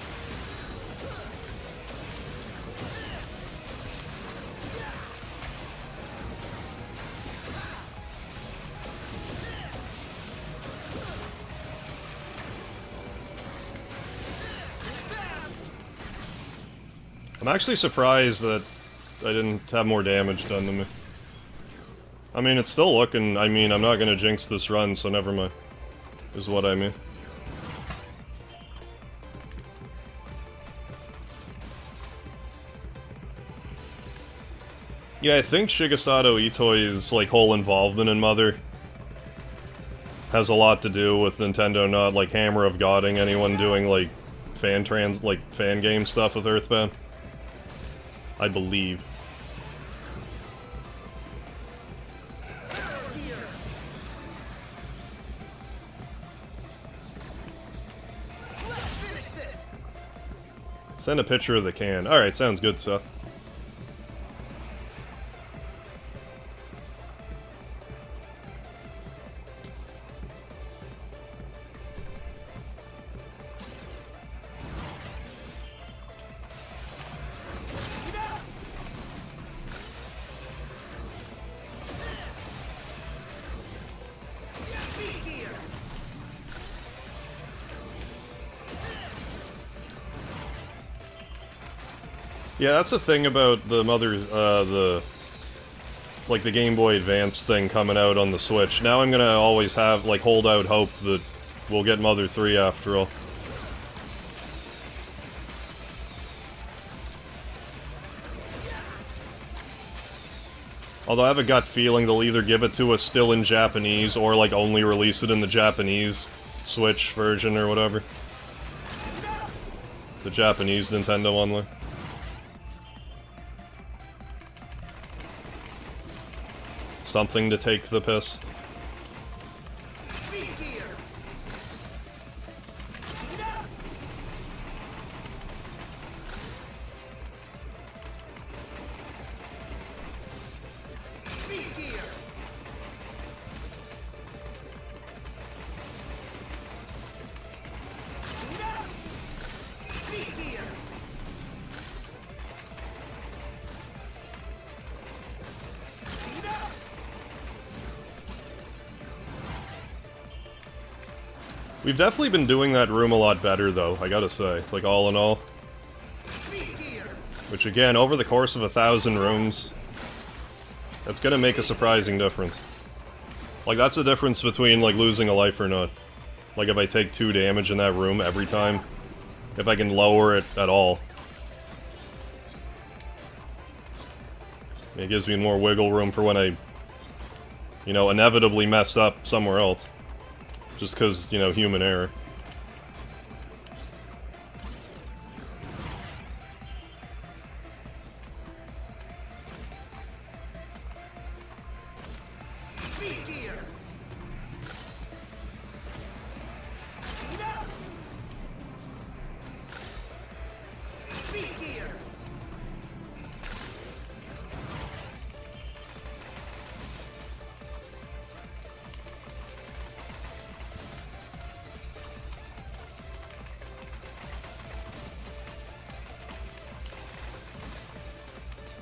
I'm actually surprised that I didn't have more damage done to me. I mean, it's still looking... I mean, I'm not gonna jinx this run, so never mind. Is what I mean. Yeah, I think Shigesato Itoi's, like, whole involvement in Mother has a lot to do with Nintendo not, like, Hammer of Godding anyone doing, like, fan game stuff with Earthbound. I believe. Send a picture of the can. Alright, sounds good, Seth. Yeah, that's the thing about the Mother, like the Game Boy Advance thing coming out on the Switch. Now I'm gonna always have, like, hold out hope that we'll get Mother 3 after all. Although I have a gut feeling they'll either give it to us still in Japanese, or, like, only release it in the Japanese Switch version or whatever. The Japanese Nintendo only. Something to take the piss. We've definitely been doing that room a lot better, though, I gotta say. Like, all in all. Which, again, over the course of 1,000 rooms, that's gonna make a surprising difference. Like, that's the difference between, like, losing a life or not. Like, if I take 2 damage in that room every time, if I can lower it at all. It gives me more wiggle room for when I, you know, inevitably mess up somewhere else. Just because, you know, human error.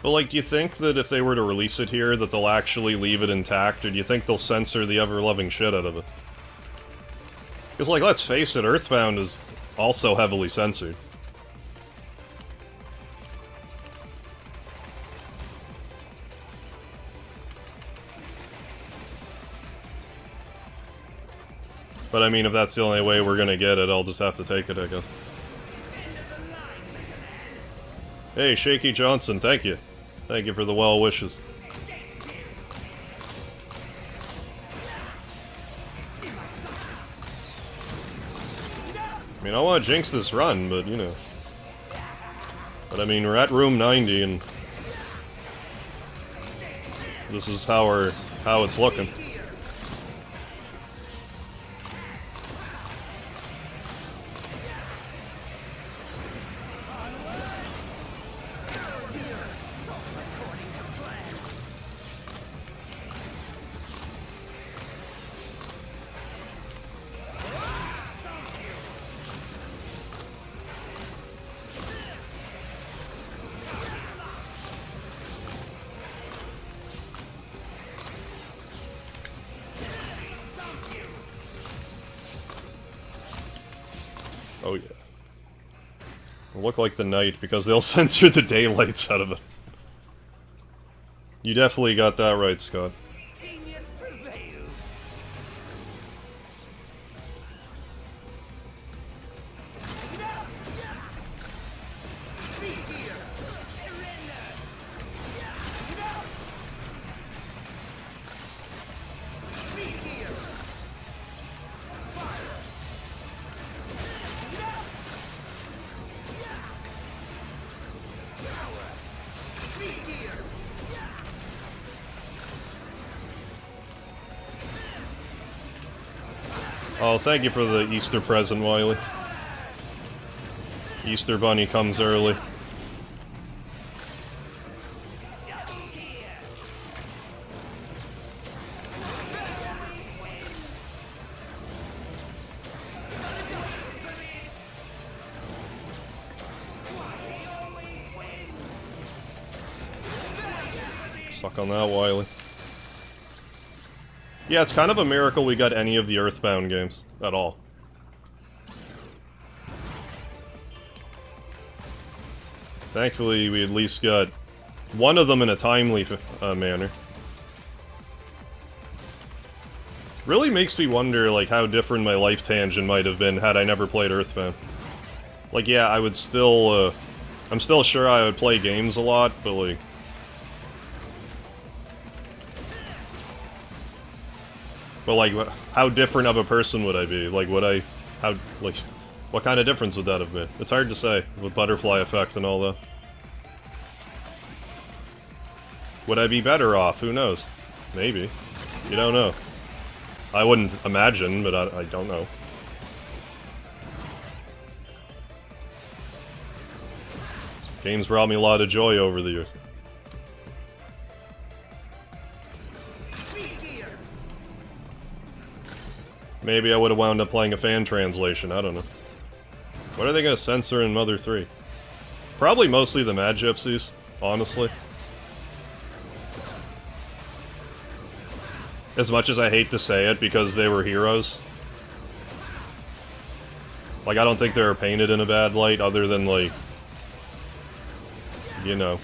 But, like, do you think that if they were to release it here, that they'll actually leave it intact, or do you think they'll censor the ever-loving shit out of it? Because, like, let's face it, Earthbound is also heavily censored. But, I mean, if that's the only way we're gonna get it, I'll just have to take it, I guess. Hey, Shaky Johnson, thank you. Thank you for the well wishes. I mean, I want to jinx this run, but, you know. But, I mean, we're at room 90, and this is how it's looking. Oh yeah. It'll look like the night because they'll censor the daylights out of it. You definitely got that right, Scott. Oh, thank you for the Easter present, Wiley. Easter Bunny comes early. Suck on that, Wiley. Yeah, it's kind of a miracle we got any of the Earthbound games at all. Thankfully, we at least got one of them in a timely manner. Really makes me wonder, like, how different my life tangent might have been had I never played Earthbound. Like, yeah, I would still, I'm still sure I would play games a lot, but, like... But, like, how different of a person would I be? Like, would I... How... Like... What kind of difference would that have been? It's hard to say, with butterfly effect and all that. Would I be better off? Who knows? Maybe. You don't know. I wouldn't imagine, but I don't know. This game's brought me a lot of joy over the years. Maybe I would have wound up playing a fan translation, I don't know. What are they gonna censor in Mother 3? Probably mostly the Mad Gypsies, honestly. As much as I hate to say it, because they were heroes. Like, I don't think they were painted in a bad light, other than, like... You know.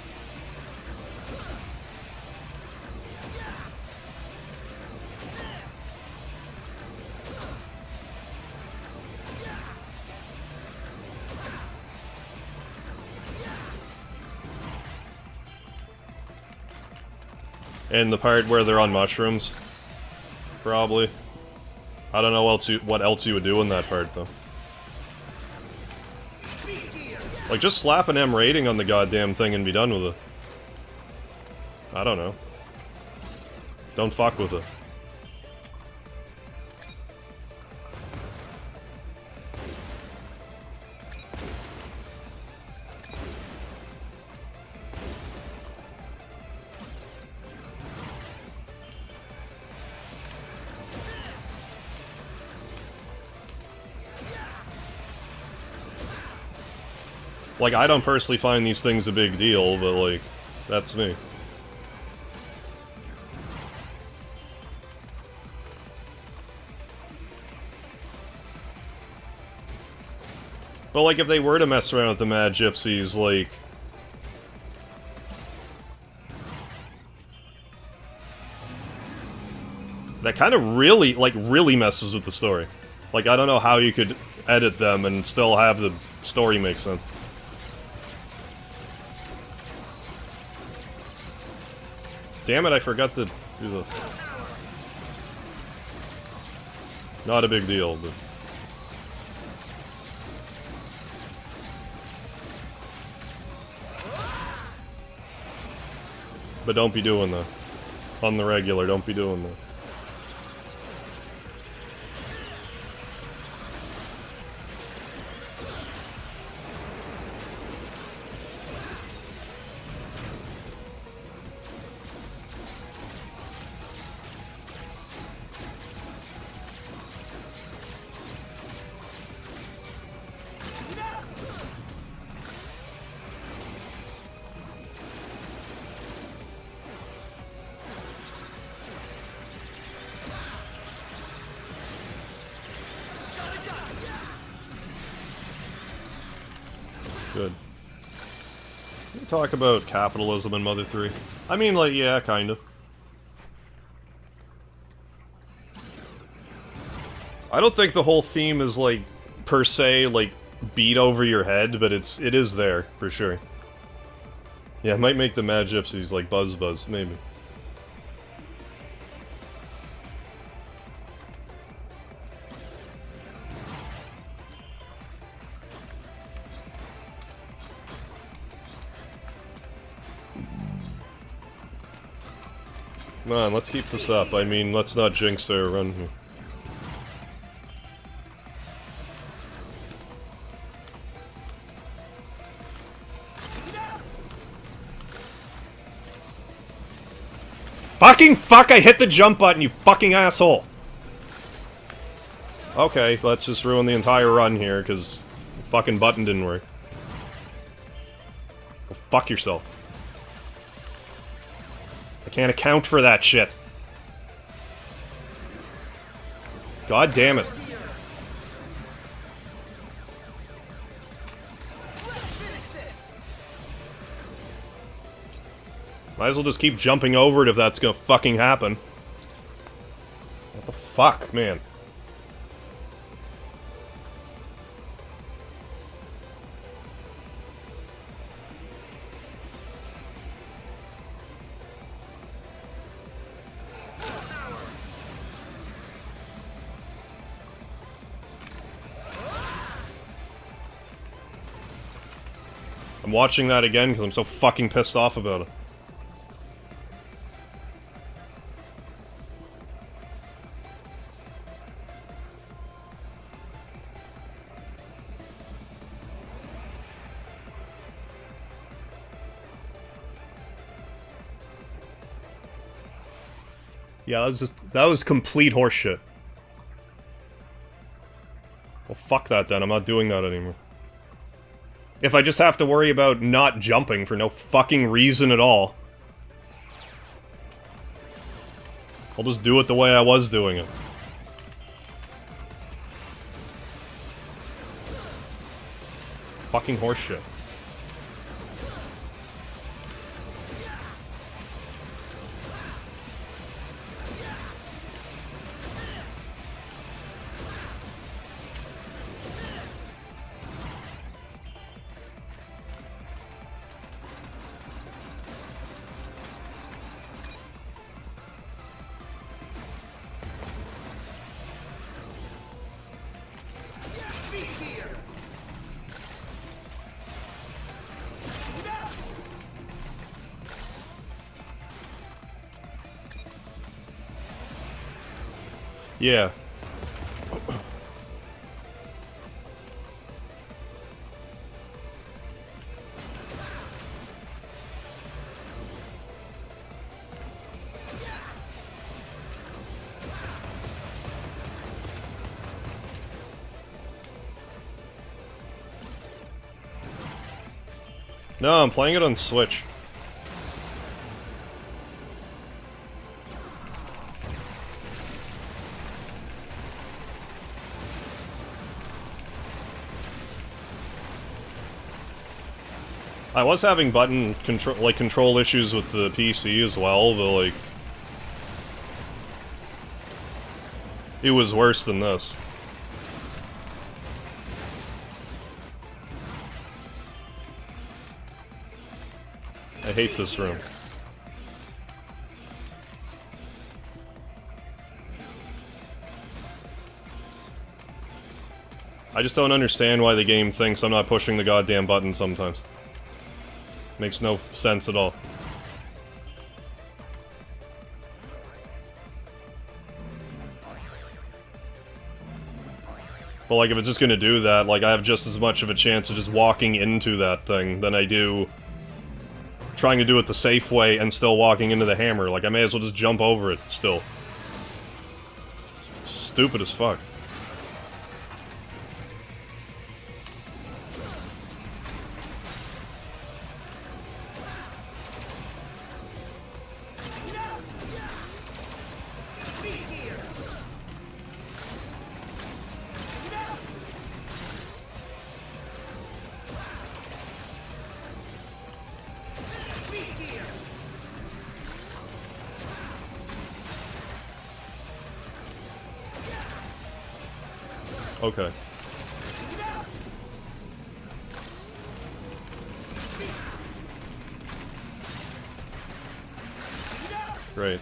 And the part where they're on mushrooms. Probably. I don't know what else you would do in that part, though. Like, just slap an M rating on the goddamn thing and be done with it. I don't know. Don't fuck with it. Like, I don't personally find these things a big deal, but, like, that's me. But, like, if they were to mess around with the Mad Gypsies, like... That kind of really, like, really messes with the story. Like, I don't know how you could edit them and still have the story make sense. Damn it, I forgot to do this. Not a big deal, but... But don't be doing that. On the regular, don't be doing that. Good. Can we talk about capitalism in Mother 3? I mean, like, yeah, kind of. I don't think the whole theme is, like, per se, like, beat over your head, but it is there, for sure. Yeah, it might make the Mad Gypsies, like, buzz, maybe. Come on, let's keep this up. I mean, let's not jinx their run here. Fucking fuck! I hit the jump button, you fucking asshole! Okay, let's just ruin the entire run here, because the fucking button didn't work. Go fuck yourself. I can't account for that shit. God damn it. Might as well just keep jumping over it if that's gonna fucking happen. What the Fuck, man. I'm watching that again because I'm so fucking pissed off about it. Yeah, that was complete horseshit. Well, fuck that then, I'm not doing that anymore. If I just have to worry about not jumping for no fucking reason at all, I'll just do it the way I was doing it. Fucking horseshit. Yeah. No, I'm playing it on Switch. I was having button control issues with the PC as well, but like it was worse than this. I hate this room. I just don't understand why the game thinks I'm not pushing the goddamn button sometimes. Makes no sense at all. But like, if it's just gonna do that, like, I have just as much of a chance of just walking into that thing than I do trying to do it the safe way and still walking into the hammer. Like, I may as well just jump over it still. Stupid as fuck. Okay. Great.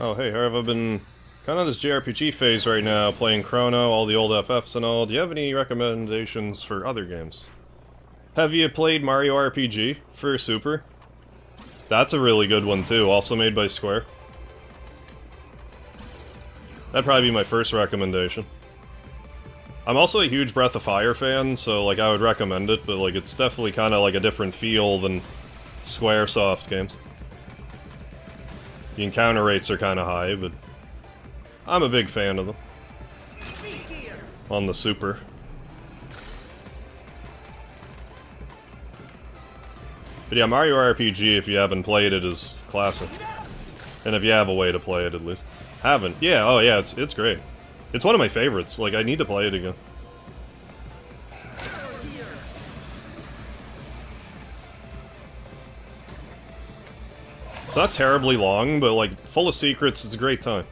Oh, hey, Harv, I've been kind of this JRPG phase right now, playing Chrono, all the old FFs and all. Do you have any recommendations for other games? Have you played Mario RPG for Super? That's a really good one, too, also made by Square. That'd probably be my first recommendation. I'm also a huge Breath of Fire fan, so, like, I would recommend it, but, like, it's definitely kind of, like, a different feel than Squaresoft games. The encounter rates are kind of high, but I'm a big fan of them. On the Super. But yeah, Mario RPG, if you haven't played it, is classic. And if you have a way to play it, at least. Haven't? Yeah, oh yeah, it's great. It's one of my favorites. Like, I need to play it again. It's not terribly long, but, like, full of secrets. It's a great time.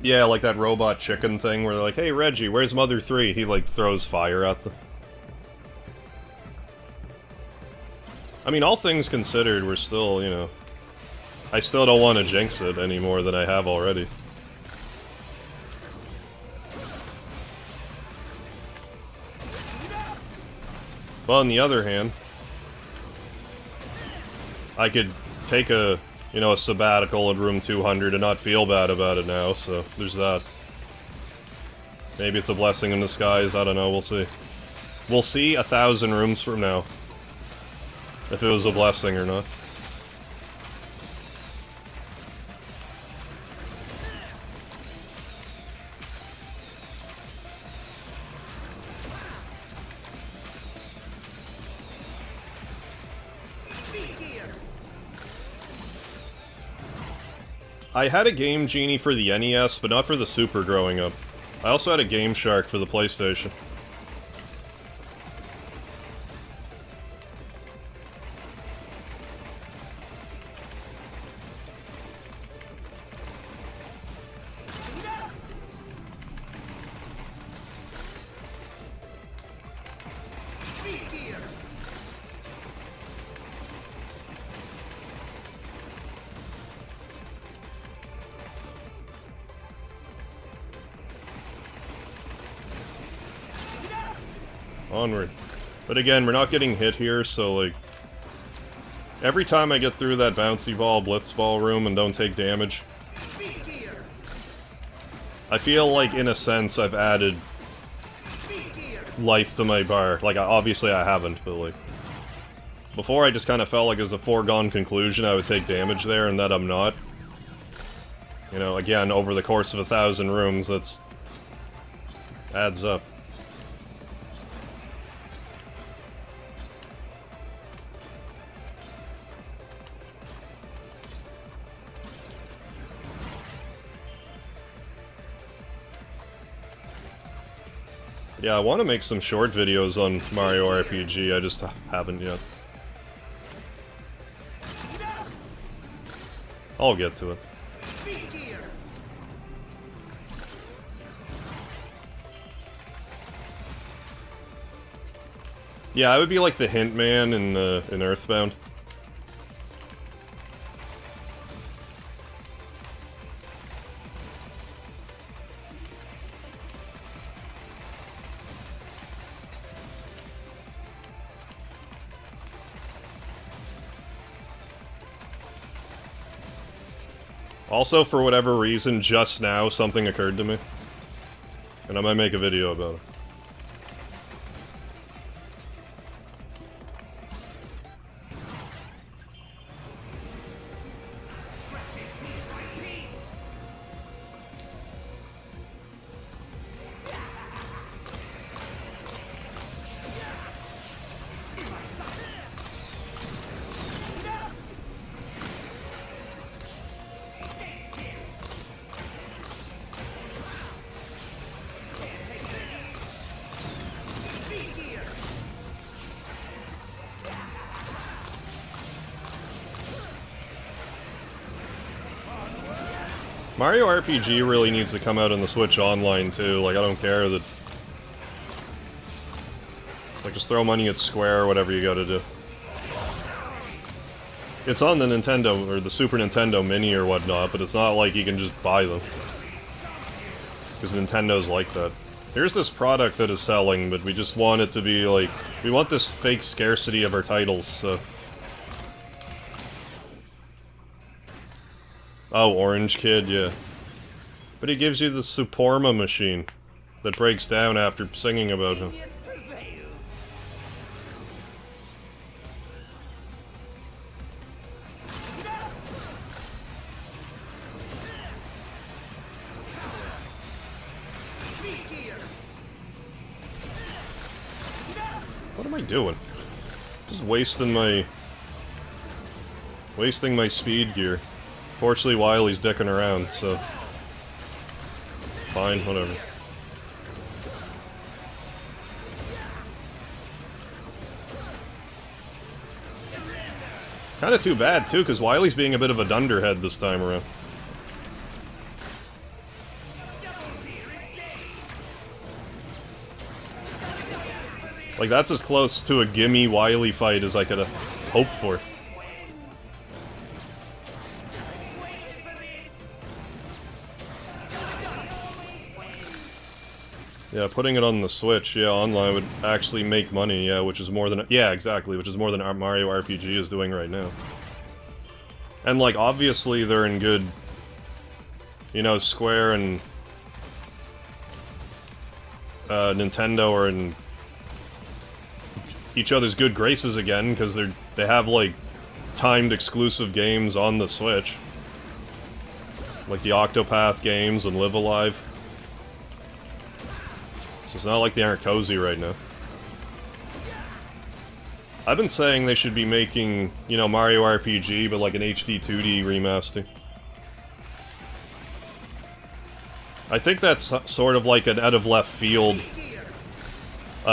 Yeah, like that robot chicken thing where they're like, hey Reggie, where's Mother 3? He like throws fire at them. I mean, all things considered, we're still, you know... I still don't want to jinx it any more than I have already. But on the other hand, I could take a, you know, a sabbatical at room 200 and not feel bad about it now, so there's that. Maybe it's a blessing in disguise, I don't know, we'll see. We'll see 1,000 rooms from now. If it was a blessing or not. I had a Game Genie for the NES, but not for the Super growing up. I also had a Game Shark for the PlayStation. Onward. But again, we're not getting hit here, so like... Every time I get through that bouncy ball, blitz ball room and don't take damage, I feel like, in a sense, I've added life to my bar. Like, obviously I haven't, but like... Before I just kind of felt like it was a foregone conclusion I would take damage there, and that I'm not. You know, again, over the course of 1,000 rooms, that's... adds up. Yeah, I want to make some short videos on Mario RPG, I just haven't yet. I'll get to it. Yeah, I would be like the Hint Man in Earthbound. Also, for whatever reason, just now, something occurred to me. And I might make a video about it. Mario RPG really needs to come out on the Switch Online, too. Like, I don't care that... Like, just throw money at Square or whatever you gotta do. It's on the Nintendo, or the Super Nintendo Mini or whatnot, but it's not like you can just buy them. Because Nintendo's like that. Here's this product that is selling, but we just want it to be, like... We want this fake scarcity of our titles, so... Oh, Orange Kid, yeah. But he gives you the Suporma machine that breaks down after singing about him. What am I doing? Just wasting my speed gear. Fortunately, Wily's dicking around, so fine, whatever. It's kind of too bad too, because Wily's being a bit of a dunderhead this time around. Like, that's as close to a gimme Wily fight as I could have hoped for. Yeah, putting it on the Switch, yeah, online would actually make money, yeah, which is more than... Yeah, exactly, which is more than Mario RPG is doing right now. And, like, obviously they're in good... You know, Square and... Nintendo are in... each other's good graces again, because they have, like, timed exclusive games on the Switch. Like the Octopath games and Live Alive. So it's not like they aren't cozy right now. I've been saying they should be making, you know, Mario RPG, but like an HD 2D remaster. I think that's sort of like an out of left field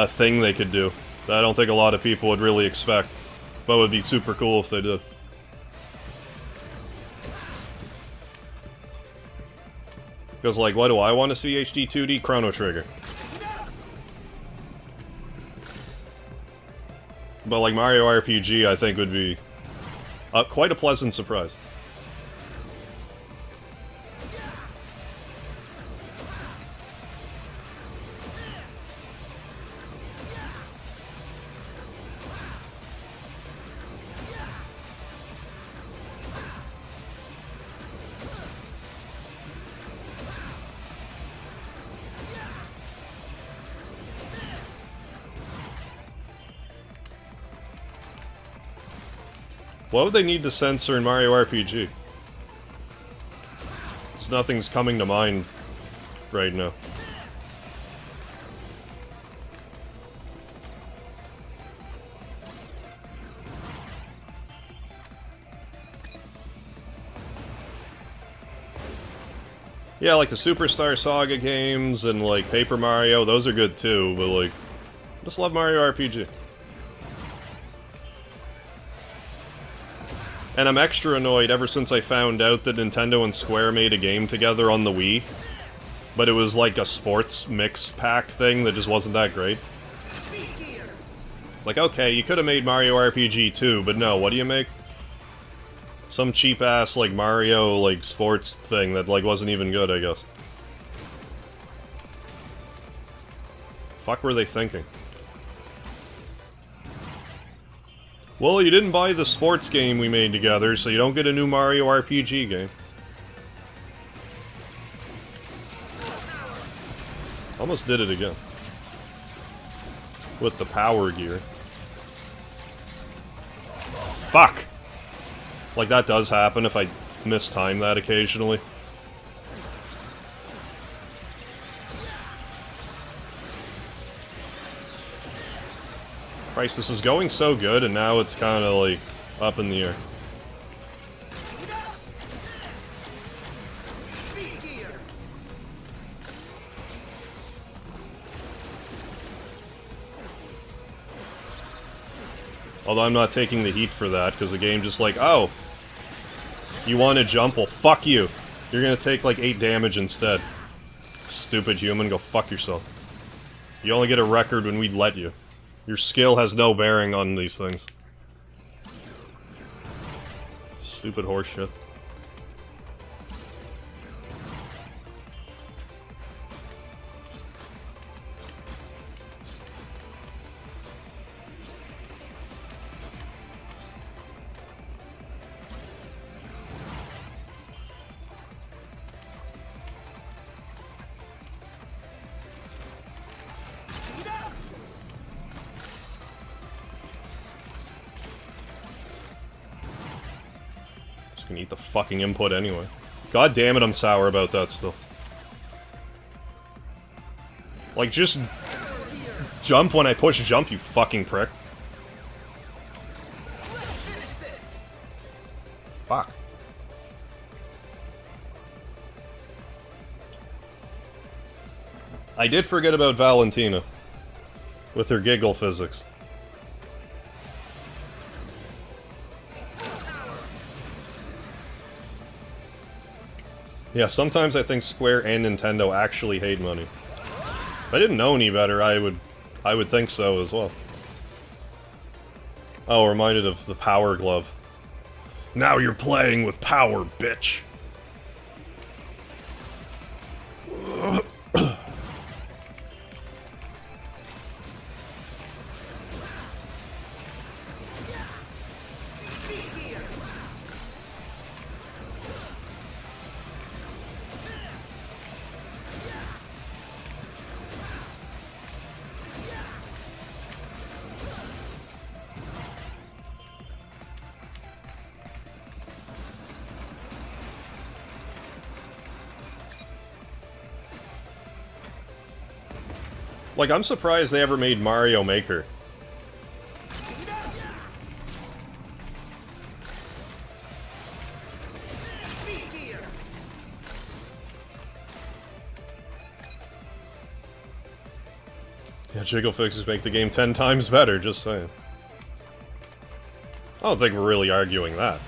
thing they could do. That I don't think a lot of people would really expect, but it would be super cool if they did. Because, like, what do I want to see HD 2D? Chrono Trigger. But, like, Mario RPG, I think, would be quite a pleasant surprise. What would they need to censor in Mario RPG? Because nothing's coming to mind right now. Yeah, like the Superstar Saga games and like Paper Mario, those are good too, but like, I just love Mario RPG. And I'm extra annoyed ever since I found out that Nintendo and Square made a game together on the Wii. But it was like a sports mix pack thing that just wasn't that great. It's like, okay, you could have made Mario RPG too, but no, what do you make? Some cheap-ass, like, Mario, like, sports thing that, like, wasn't even good, I guess. Fuck were they thinking? Well, you didn't buy the sports game we made together, so you don't get a new Mario RPG game. Almost did it again. With the power gear. Fuck! Like, that does happen if I mistime that occasionally. Christ, this was going so good, and now it's kind of, like, up in the air. Although I'm not taking the heat for that, because the game just like, oh, you want to jump? Well, fuck you. You're gonna take, like, 8 damage instead. Stupid human, go fuck yourself. You only get a record when we let you. Your skill has no bearing on these things. Stupid horseshit. Can eat the fucking input anyway. God damn it, I'm sour about that still. Like, just jump when I push jump, you fucking prick. Fuck. I did forget about Valentina. With her giggle physics. Yeah, sometimes I think Square and Nintendo actually hate money. If I didn't know any better, I would think so as well. Oh, reminded of the Power Glove. Now you're playing with power, bitch! Like, I'm surprised they ever made Mario Maker. Yeah, jiggle fixes make the game 10 times better, just saying. I don't think we're really arguing that.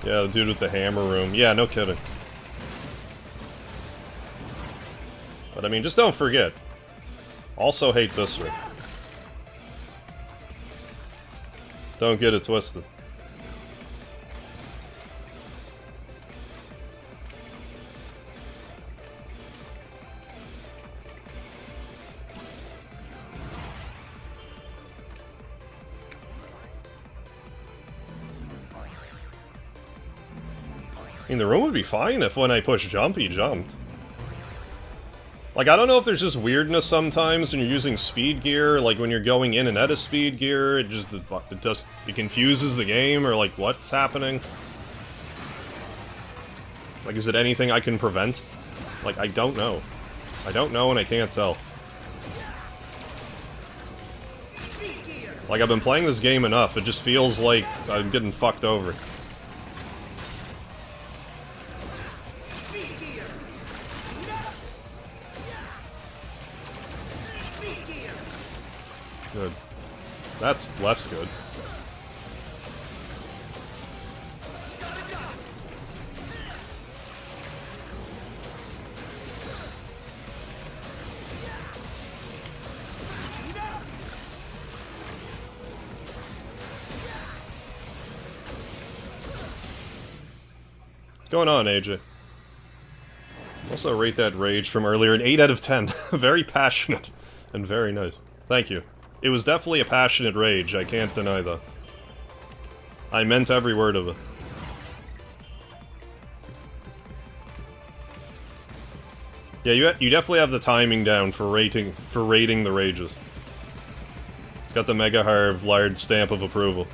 Yeah, the dude with the hammer room. Yeah, no kidding. But I mean, just don't forget. Also hate this room. Don't get it twisted. I mean, the room would be fine if when I push jump, he jumped. Like, I don't know if there's just weirdness sometimes when you're using speed gear, like when you're going in and out of speed gear, it confuses the game, or like, what's happening? Like, is it anything I can prevent? Like, I don't know. I don't know and I can't tell. Like, I've been playing this game enough, it just feels like I'm getting fucked over. Good. That's less good. What's going on, AJ? Also rate that rage from earlier an 8 out of 10. Very passionate and very nice. Thank you. It was definitely a passionate rage, I can't deny that. I meant every word of it. Yeah, you definitely have the timing down for rating the rages. It's got the MegaHarv large stamp of approval.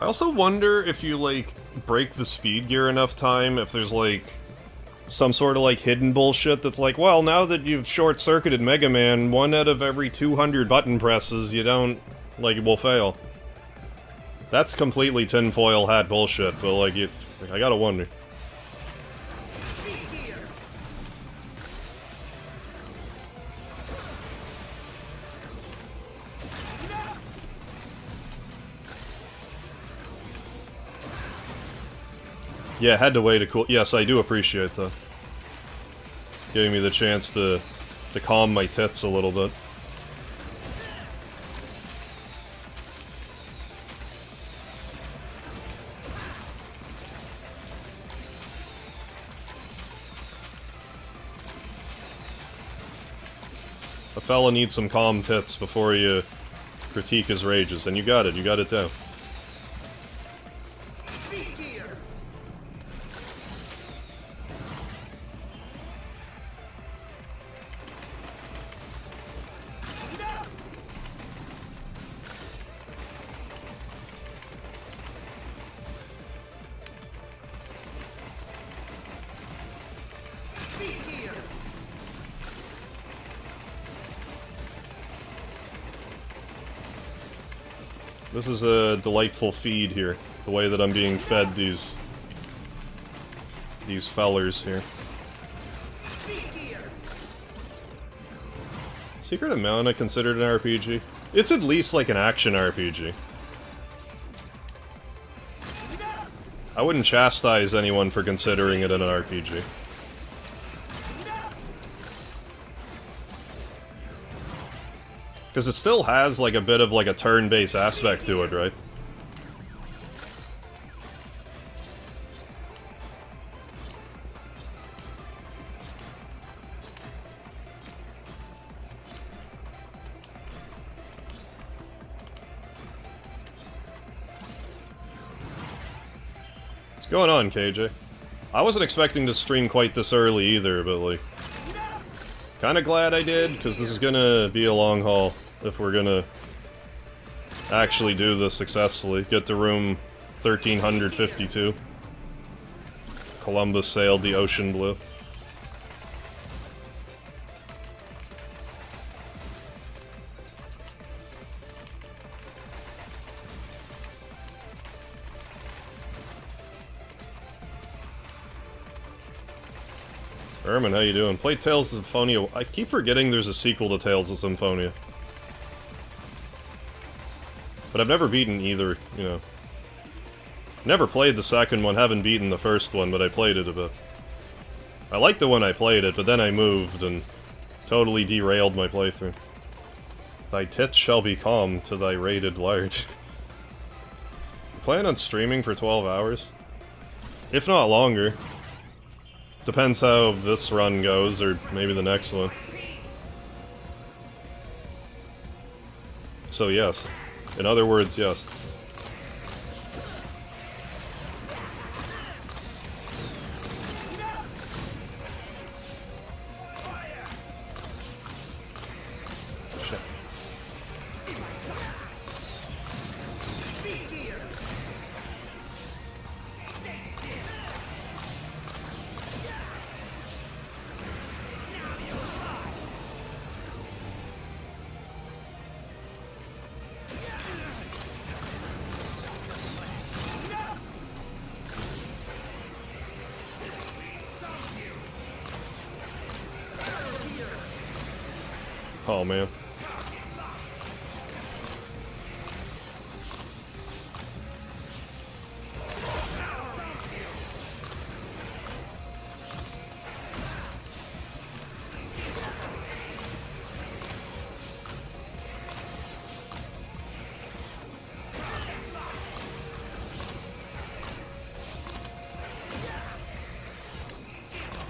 I also wonder if you, like, break the speed gear enough time, if there's, like, some sort of, like, hidden bullshit that's like, well, now that you've short-circuited Mega Man, 1 out of every 200 button presses, you don't, like, will fail. That's completely tinfoil hat bullshit, but like, I gotta wonder. Yeah, had to wait a cool. Yes, I do appreciate that. Giving me the chance to calm my tits a little bit. A fella needs some calm tits before you critique his rages, and you got it down. This is a delightful feed here, the way that I'm being fed these fellers here. Secret of Mana considered an RPG? It's at least like an action RPG. I wouldn't chastise anyone for considering it an RPG. Because it still has, like, a bit of, like, a turn-based aspect to it, right? What's going on, KJ? I wasn't expecting to stream quite this early either, but, like... Kinda glad I did, because this is gonna be a long haul. If we're gonna actually do this successfully. Get to room 1352. Columbus sailed the ocean blue. Ermin, how you doing? Play Tales of Symphonia. I keep forgetting there's a sequel to Tales of Symphonia. But I've never beaten either, you know. Never played the second one, haven't beaten the first one, but I played it a bit. I liked it when I played it, but then I moved and totally derailed my playthrough. Thy tits shall be calm to thy rated large. You plan on streaming for 12 hours? If not longer. Depends how this run goes, or maybe the next one. So yes. In other words, yes. Shit. Oh man.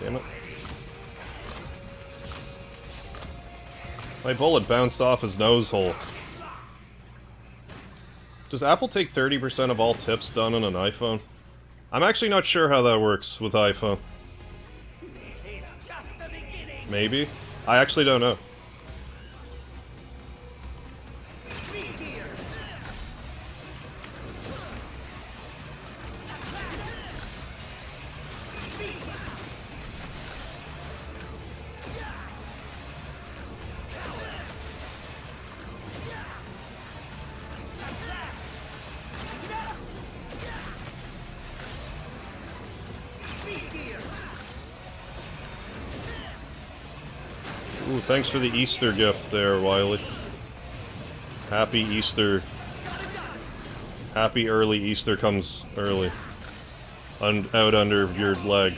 Damn it. My bullet bounced off his nose hole. Does Apple take 30% of all tips done on an iPhone? I'm actually not sure how that works with iPhone. Maybe? I actually don't know. thanks for the Easter gift there, Wiley. Happy Easter. Happy early Easter comes early. Out under your leg.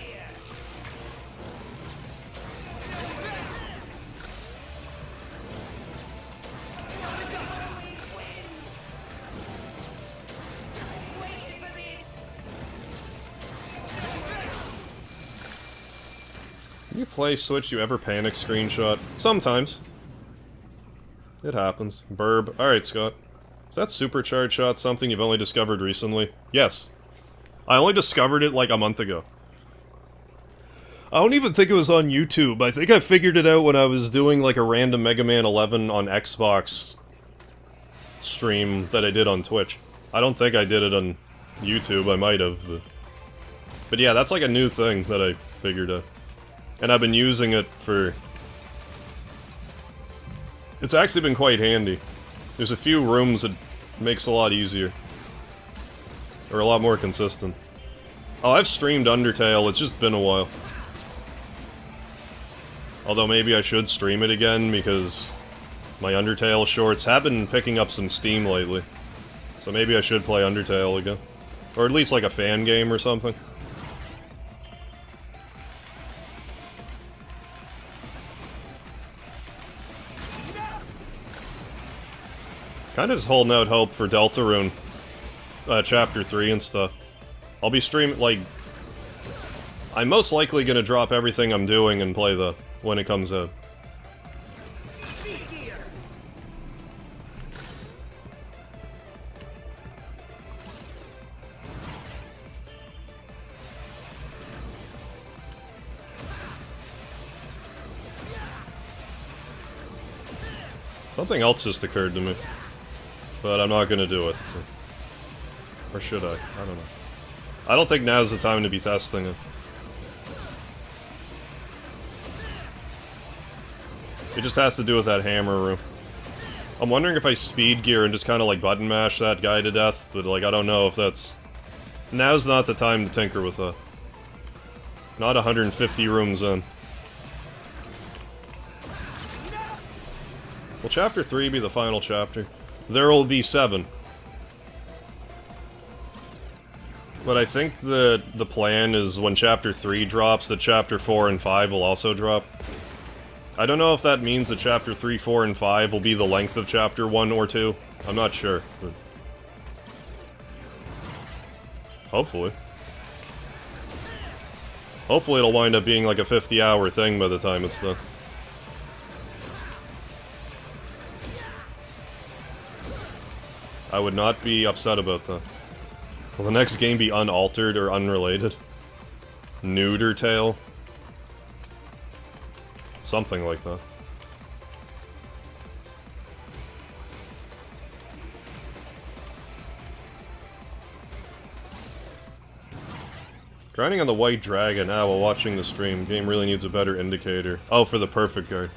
You play Switch, you ever panic screenshot? Sometimes. It happens. Burb. Alright, Scott. Is that supercharge shot something you've only discovered recently? Yes. I only discovered it like a month ago. I don't even think it was on YouTube. I think I figured it out when I was doing like a random Mega Man 11 on Xbox stream that I did on Twitch. I don't think I did it on YouTube. I might have. But yeah, that's like a new thing that I figured out. And I've been using it for... It's actually been quite handy. There's a few rooms that makes it a lot easier. Or a lot more consistent. Oh, I've streamed Undertale, it's just been a while. Although maybe I should stream it again, because my Undertale shorts have been picking up some steam lately. So maybe I should play Undertale again. Or at least like a fan game or something. Kinda just holding out hope for Deltarune, Chapter 3 and stuff. I'll be streaming, like... I'm most likely gonna drop everything I'm doing and play when it comes out. Something else just occurred to me. But I'm not gonna do it, so. Or should I? I don't know. I don't think now's the time to be testing it. It just has to do with that hammer room. I'm wondering if I speed gear and just kind of like button mash that guy to death, but like I don't know if that's... Now's not the time to tinker with that. Not 150 rooms in. Will Chapter 3 be the final chapter? There will be 7. But I think the plan is when Chapter 3 drops, that Chapter 4 and 5 will also drop. I don't know if that means that Chapter 3, 4, and 5 will be the length of Chapter 1 or 2. I'm not sure. But hopefully. Hopefully it'll wind up being like a 50-hour thing by the time it's done. I would not be upset about that. Will the next game be unaltered or unrelated? Neuter Tale? Something like that. Grinding on the White Dragon now while watching the stream. Game really needs a better indicator. Oh, for the perfect guard.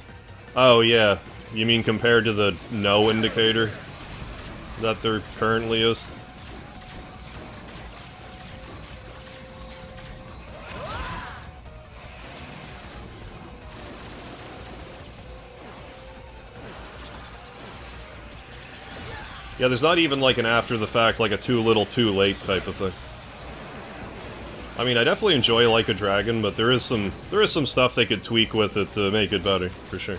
Oh, yeah. You mean compared to the no indicator that there currently is? Yeah, there's not even like an after the fact, like a too little too late type of thing. I mean, I definitely enjoy Like a Dragon, but there is some stuff they could tweak with it to make it better, for sure.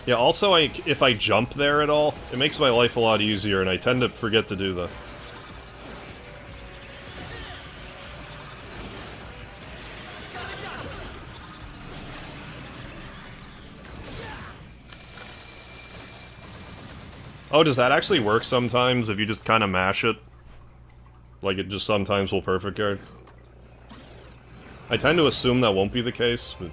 Yeah, also, if I jump there at all, it makes my life a lot easier, and I tend to forget to do that. Oh, does that actually work sometimes if you just kind of mash it? Like, it just sometimes will perfect guard? I tend to assume that won't be the case, but...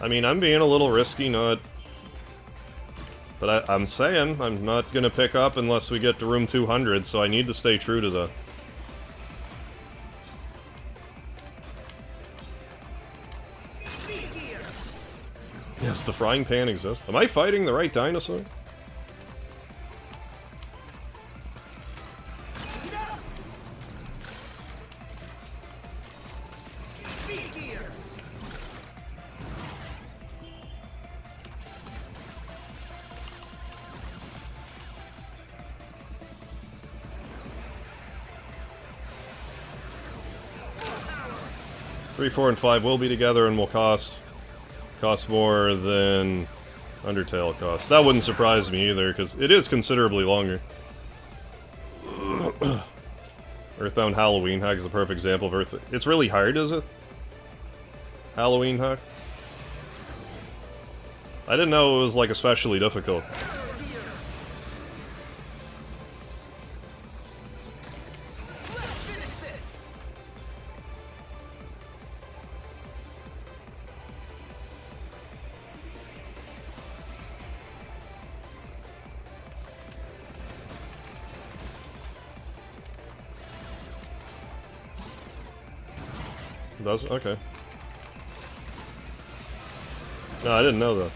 I mean, I'm being a little risky, not... But I'm saying I'm not gonna pick up unless we get to room 200, so I need to stay true to that. Yes, the frying pan exists. Am I fighting the right dinosaur? 3, 4, and 5 will be together and will cost more than Undertale costs. That wouldn't surprise me either, because it is considerably longer. Earthbound Halloween Hack is a perfect example of Earth. It's really hard, is it? Halloween Hack? I didn't know it was, like, especially difficult. Does it? Okay. No, I didn't know that.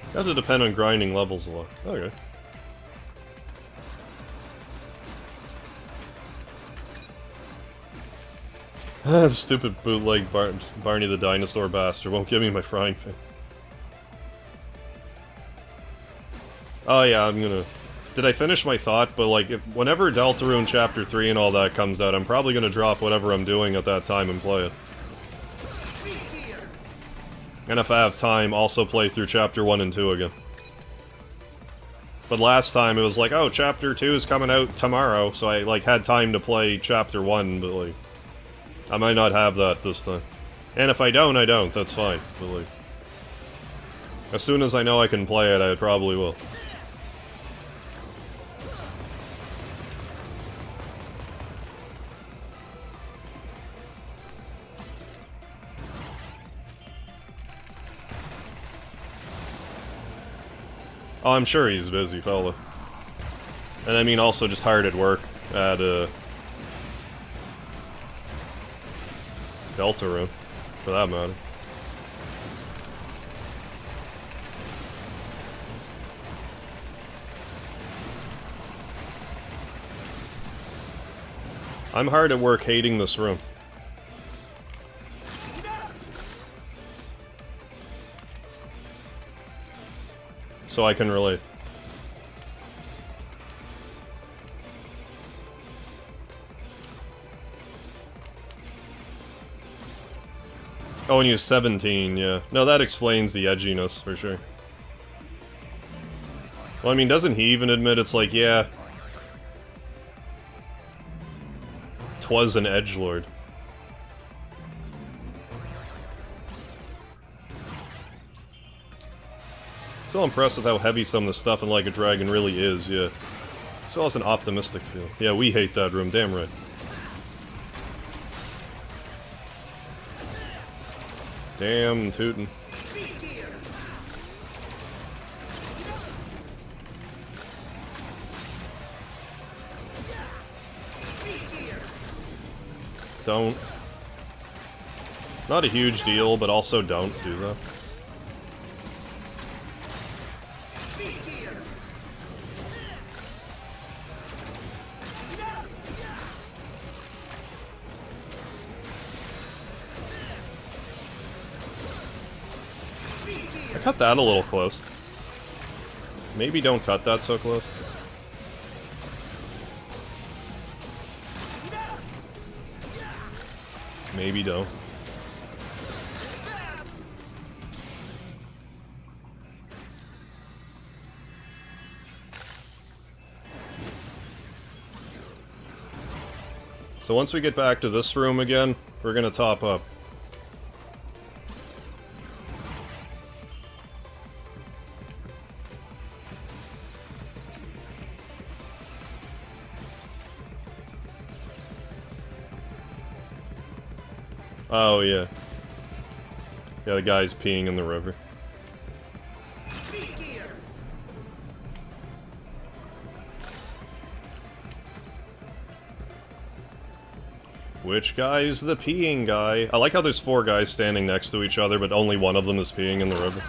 You have to depend on grinding levels a lot. Okay. The stupid bootleg Barney the Dinosaur bastard won't give me my frying pan. Oh yeah, I'm gonna... Did I finish my thought? But like, whenever Deltarune Chapter 3 and all that comes out, I'm probably gonna drop whatever I'm doing at that time and play it. And if I have time, also play through Chapter 1 and 2 again. But last time it was like, oh, Chapter 2 is coming out tomorrow, so I like had time to play Chapter 1, but like... I might not have that this time. And if I don't, I don't, that's fine. But like... As soon as I know I can play it, I probably will. Oh, I'm sure he's a busy fella. And I mean also just hard at work at, Deltarune, for that matter. I'm hard at work hating this room. So I can relate. Oh, and he was 17, yeah. No, that explains the edginess, for sure. Well, I mean, doesn't he even admit it's like, yeah... 'Twas an edgelord. Still impressed with how heavy some of the stuff in Like a Dragon really is, yeah. Still has an optimistic feel. Yeah, we hate that room, damn right. Damn tootin'. Don't. Not a huge deal, but also don't do that. I cut that a little close. Maybe don't cut that so close. Maybe don't. So once we get back to this room again, we're gonna top up. Oh, yeah. Yeah, the guy's peeing in the river. Which guy's the peeing guy? I like how there's 4 guys standing next to each other, but only one of them is peeing in the river.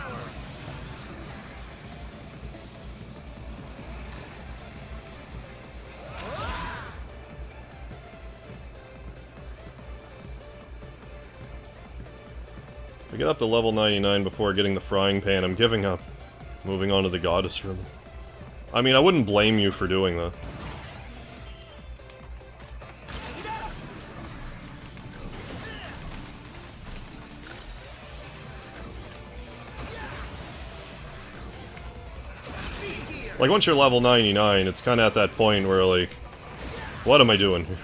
I get up to level 99 before getting the frying pan, I'm giving up. Moving on to the goddess room. I mean, I wouldn't blame you for doing that. Like, once you're level 99, it's kinda at that point where, like, what am I doing here?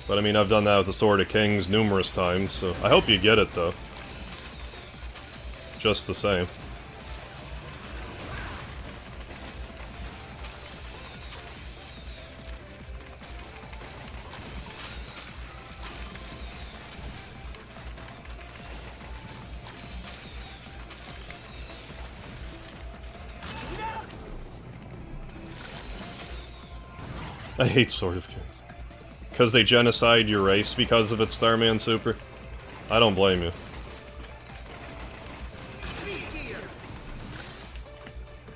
But I mean, I've done that with the Sword of Kings numerous times, so I hope you get it, though. Just the same. I hate Sword of Kings. Because they genocide your race because of its Starman Super? I don't blame you.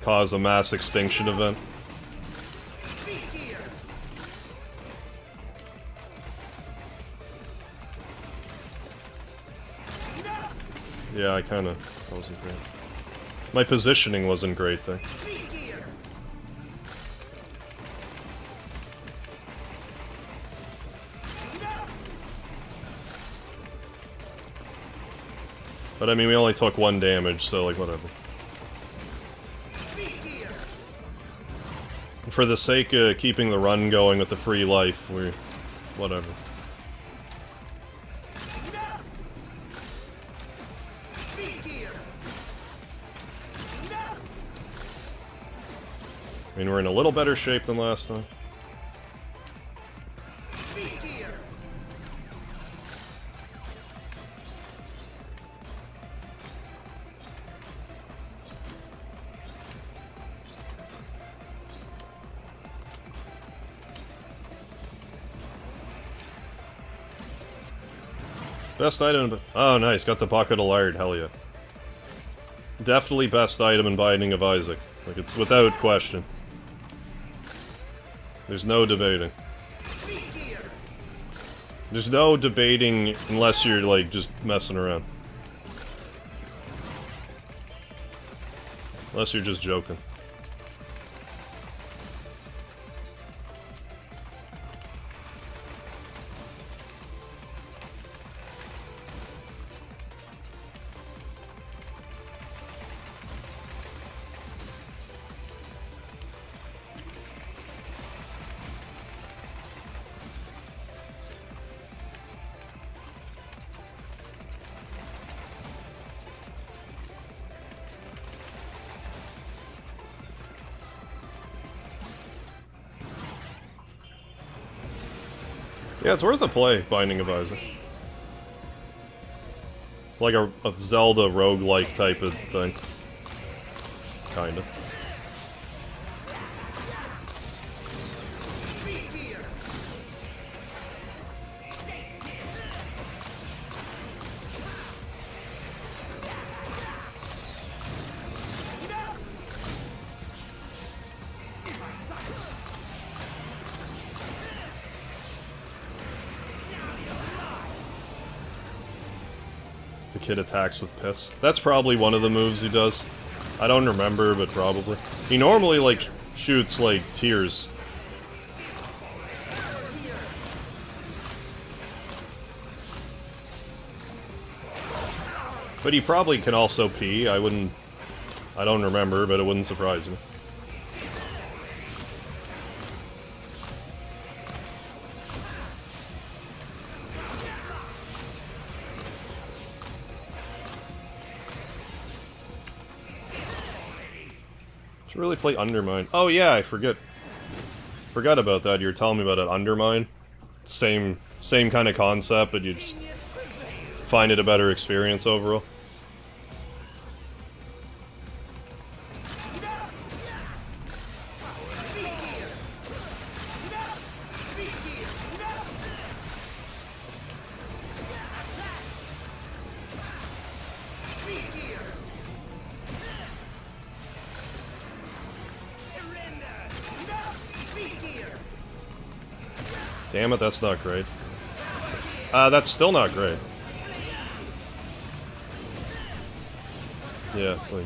Cause a mass extinction event. Yeah, I kinda... that wasn't great. My positioning wasn't great, though. But I mean, we only took 1 damage, so like, whatever. For the sake of keeping the run going with the free life, we're... whatever. I mean, we're in a little better shape than last time. Best item... oh, nice. Got the Bucket of Lard. Hell yeah. Definitely best item in Binding of Isaac. Like, it's without question. There's no debating. There's no debating unless you're, like, just messing around. Unless you're just joking. Yeah, it's worth a play, Binding of Isaac. Like a Zelda roguelike type of thing. Kinda. The kid attacks with piss. That's probably one of the moves he does. I don't remember, but probably. He normally, like, shoots, like, tears. But he probably can also pee. I don't remember, but it wouldn't surprise me. Should really play Undermine. Oh yeah, I forgot about that. You were telling me about it. Undermine. Same kind of concept, but you just find it a better experience overall. Damn it, that's not great. That's still not great. Yeah, like...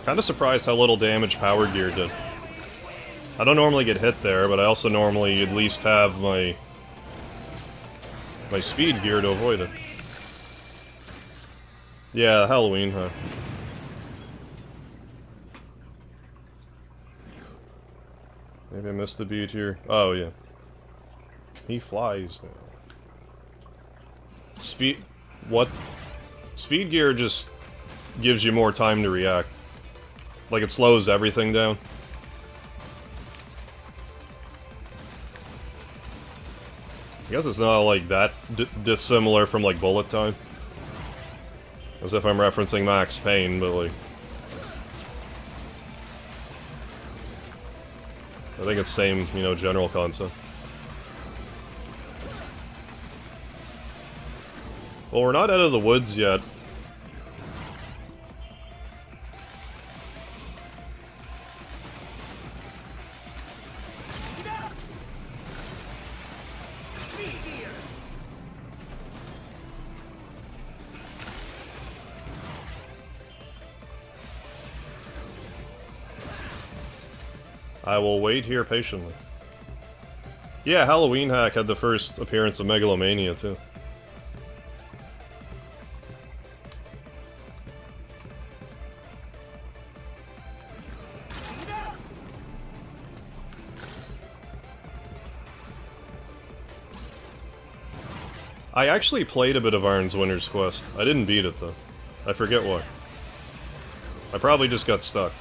Kinda surprised how little damage Power Gear did. I don't normally get hit there, but I also normally at least have my speed gear to avoid it. Yeah, Halloween, huh? Maybe I missed a beat here. Oh, yeah. He flies now. What? Speed gear just gives you more time to react. Like, it slows everything down. I guess it's not, like, that dissimilar from, like, bullet time. As if I'm referencing Max Payne, but, like... I think it's same, you know, general concept. Well, we're not out of the woods yet. I will wait here patiently. Yeah, Halloween Hack had the first appearance of Megalomania, too. I actually played a bit of Arn's Winter's Quest. I didn't beat it, though. I forget why. I probably just got stuck.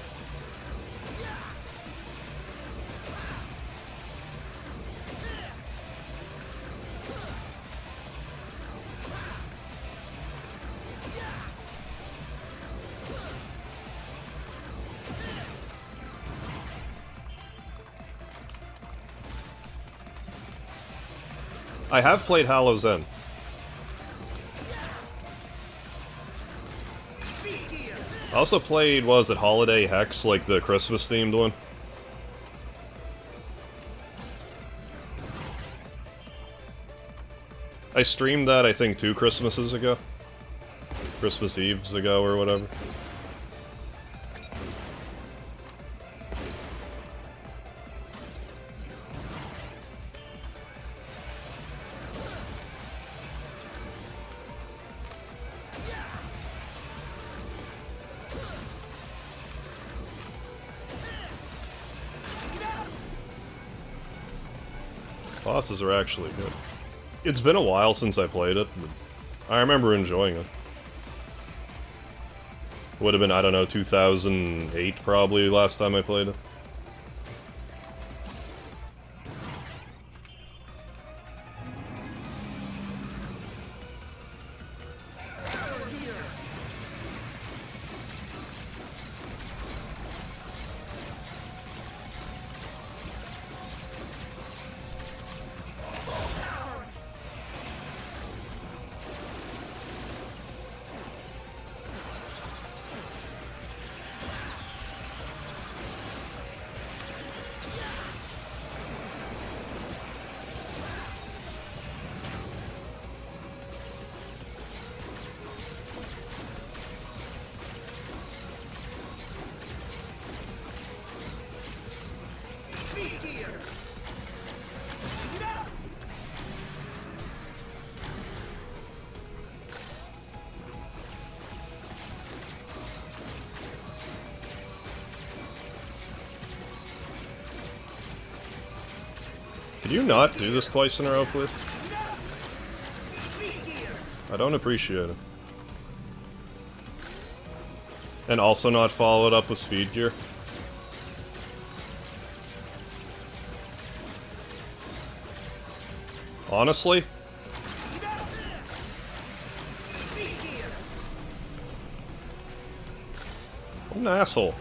I have played Hallow's End. I also played, what was it, Holiday Hex, like the Christmas-themed one? I streamed that, I think, 2 Christmases ago. Christmas Eves ago, or whatever. Bosses are actually good. It's been a while since I played it, but I remember enjoying it. Would have been, I don't know, 2008 probably last time I played it. Could you not do this twice in a row, please? I don't appreciate it. And also not follow it up with speed gear. Honestly? What an asshole.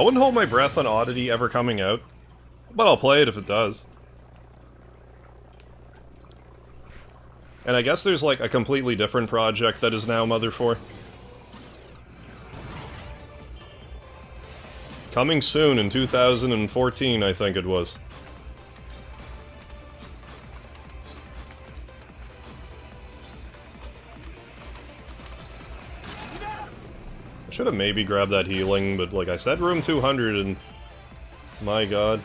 I wouldn't hold my breath on Oddity ever coming out, but I'll play it if it does. And I guess there's like a completely different project that is now Mother 4. Coming soon in 2014, I think it was. I should have maybe grabbed that healing, but like I said, room 200 and... my god.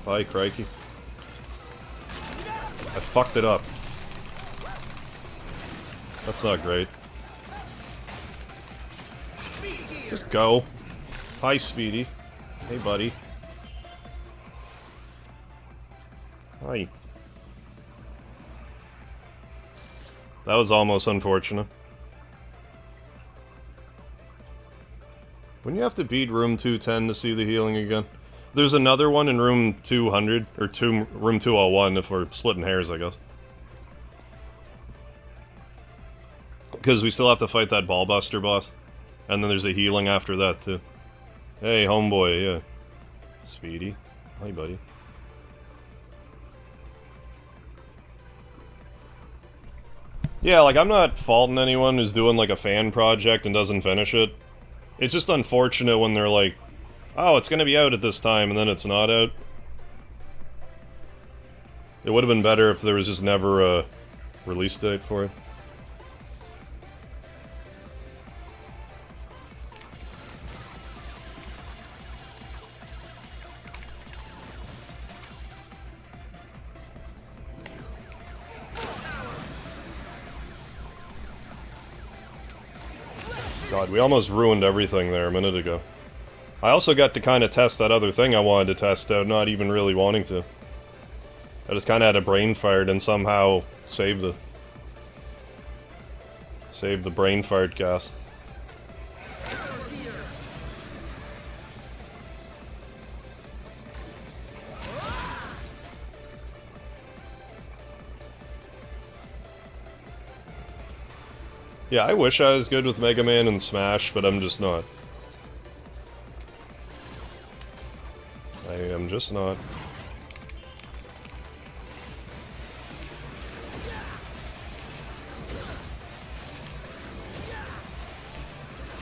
Hi, crikey. I fucked it up. That's not great. Just go. Hi, Speedy. Hey, buddy. Hi. That was almost unfortunate. Wouldn't you have to beat room 210 to see the healing again? There's another one in room 200, or room 201 if we're splitting hairs, I guess. Because we still have to fight that Ballbuster boss. And then there's a healing after that, too. Hey, homeboy, yeah. Speedy. Hi, buddy. Yeah, like, I'm not faulting anyone who's doing, like, a fan project and doesn't finish it. It's just unfortunate when they're like, oh, it's gonna be out at this time, and then it's not out. It would have been better if there was just never a release date for it. God, we almost ruined everything there a minute ago. I also got to kind of test that other thing I wanted to test out, not even really wanting to. I just kind of had a brain fart and somehow saved it. Saved the brain fart gas. Yeah, I wish I was good with Mega Man and Smash, but I'm just not. I am just not.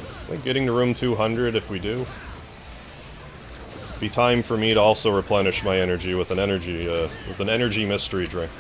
I think getting to room 200 if we do. Be time for me to also replenish my energy with an energy mystery drink.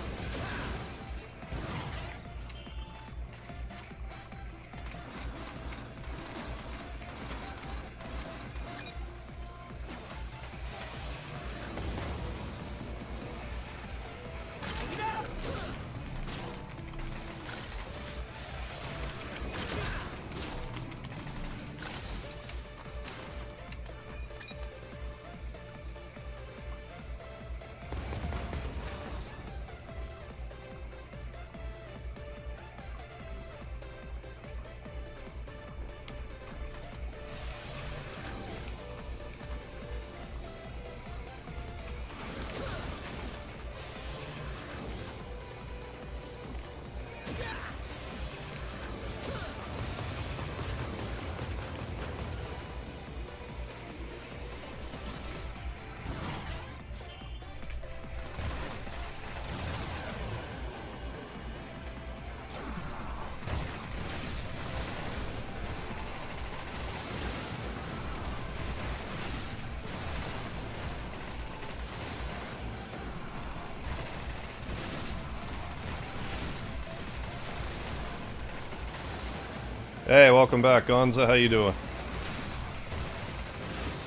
Hey, welcome back, Gonza. How you doing?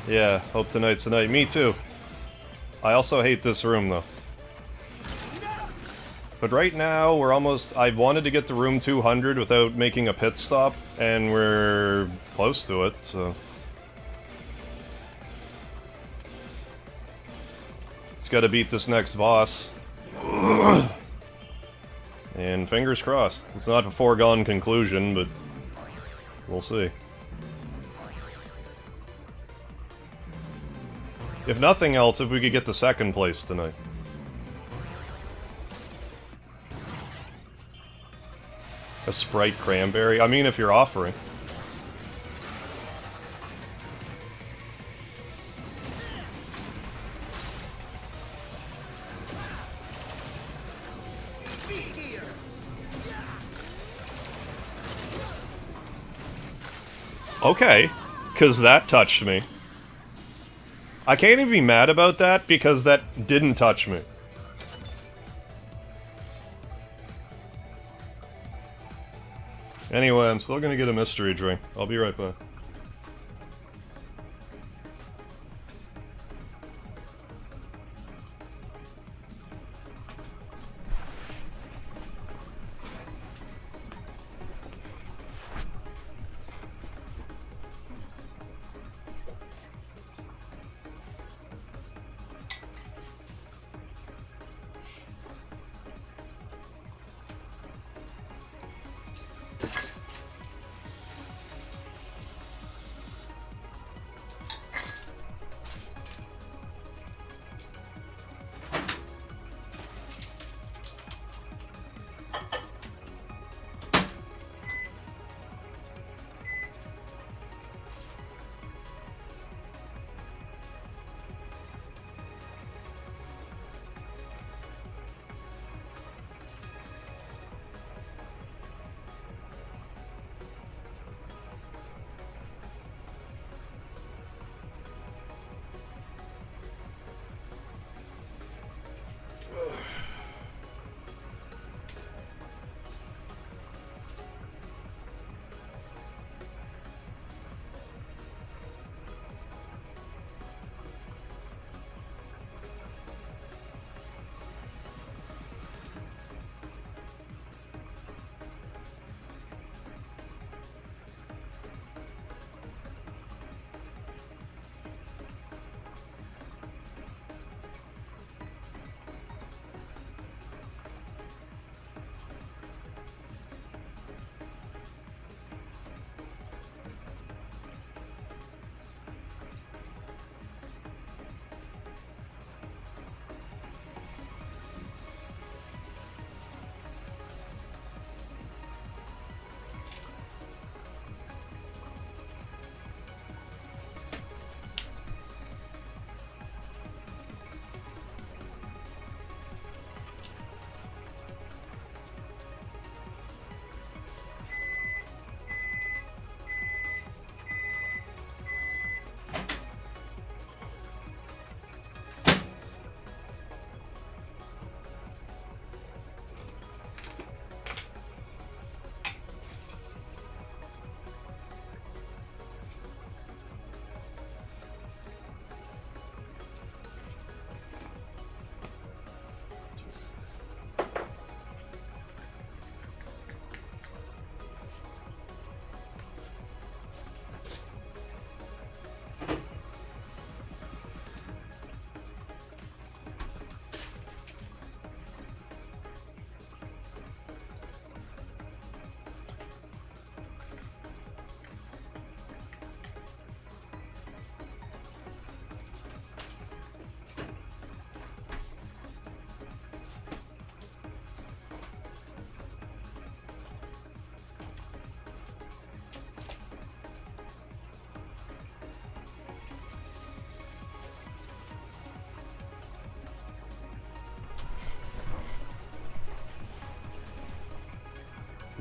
Yeah, hope tonight's the night. Me too. I also hate this room, though. But right now, we're almost... I wanted to get to room 200 without making a pit stop, and we're close to it, so... Just gotta beat this next boss. And fingers crossed. It's not a foregone conclusion, but... we'll see. If nothing else, if we could get to second place tonight. A Sprite Cranberry? I mean, if you're offering. Okay, because that touched me. I can't even be mad about that because that didn't touch me. Anyway, I'm still gonna get a mystery drink. I'll be right back.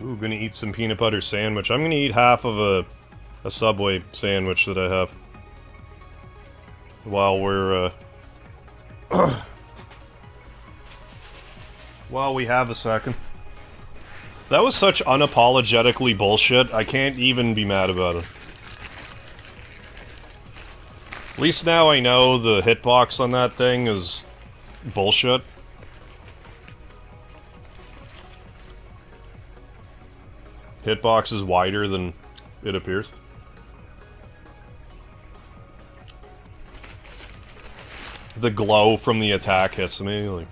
Ooh, gonna eat some peanut butter sandwich. I'm gonna eat half of a Subway sandwich that I have. While we're, while we have a second. That was such unapologetically bullshit, I can't even be mad about it. At least now I know the hitbox on that thing is bullshit. Hitbox is wider than it appears. The glow from the attack hits me, like...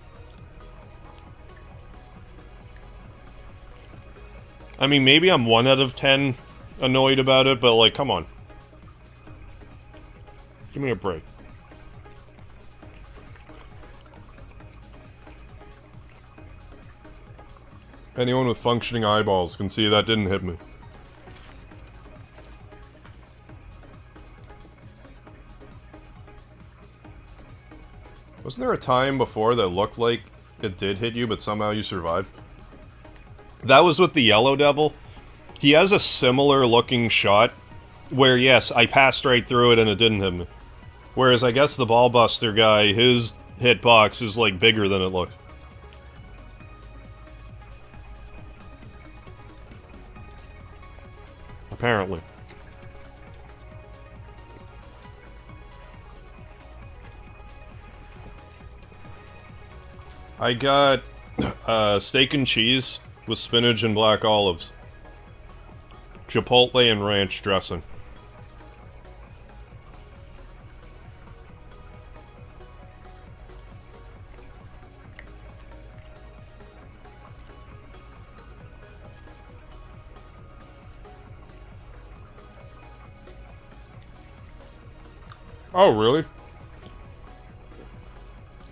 I mean, maybe I'm 1 out of 10 annoyed about it, but like, come on. Give me a break. Anyone with functioning eyeballs can see that didn't hit me. Wasn't there a time before that looked like it did hit you, but somehow you survived? That was with the Yellow Devil. He has a similar looking shot, where yes, I passed right through it and it didn't hit me. Whereas I guess the Ballbuster guy, his hitbox is like bigger than it looks. Apparently. I got steak and cheese with spinach and black olives. Chipotle and ranch dressing. Oh, really?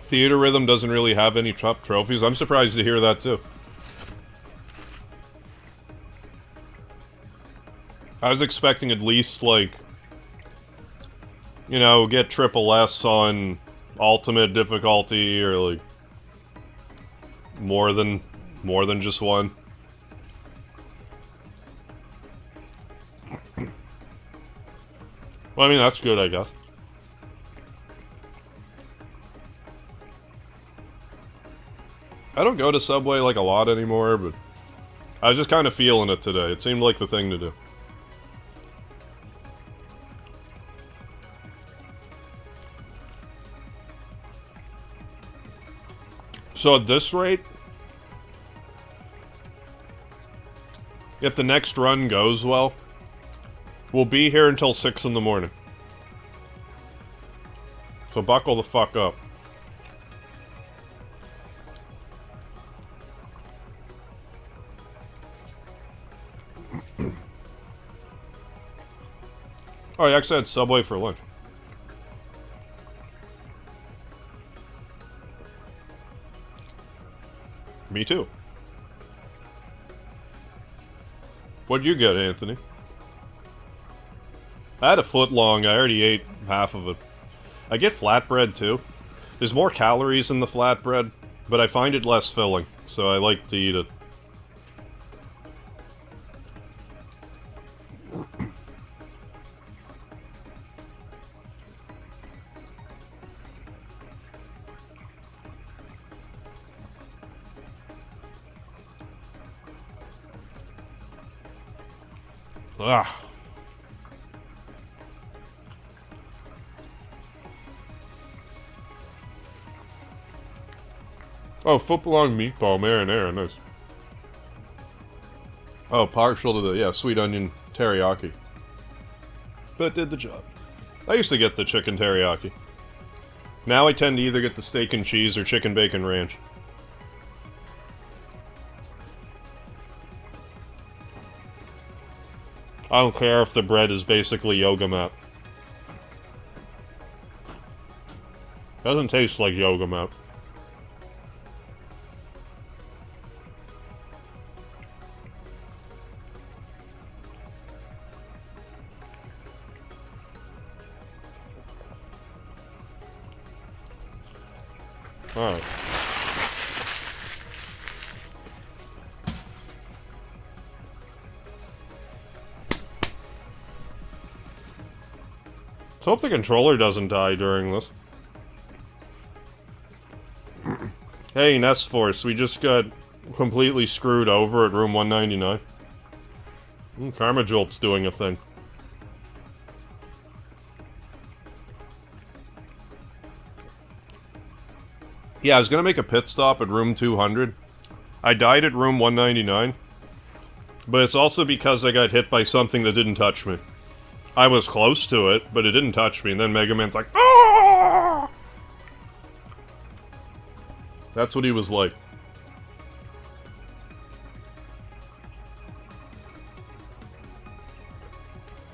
Theater Rhythm doesn't really have any top trophies? I'm surprised to hear that, too. I was expecting at least, like, you know, get triple S on ultimate difficulty, or, like, more than just one. Well, I mean, that's good, I guess. I don't go to Subway, like, a lot anymore, but I was just kind of feeling it today. It seemed like the thing to do. So at this rate, if the next run goes well, we'll be here until 6 in the morning. So buckle the fuck up. Oh, I actually had Subway for lunch. Me too. What'd you get, Anthony? I had a foot long. I already ate half of it. I get flatbread too. There's more calories in the flatbread, but I find it less filling, so I like to eat it. Ah. Oh, foot-long meatball marinara, nice. Oh, partial to the, yeah, sweet onion teriyaki. That did the job. I used to get the chicken teriyaki. Now I tend to either get the steak and cheese or chicken bacon ranch. I don't care if the bread is basically yoga mat. Doesn't taste like yoga mat. Alright. Let's hope the controller doesn't die during this. Hey, Nest Force, we just got completely screwed over at room 199. Karma Jolt's doing a thing. Yeah, I was gonna make a pit stop at room 200. I died at room 199. But it's also because I got hit by something that didn't touch me. I was close to it, but it didn't touch me, and then Mega Man's like, "Ah!" That's what he was like.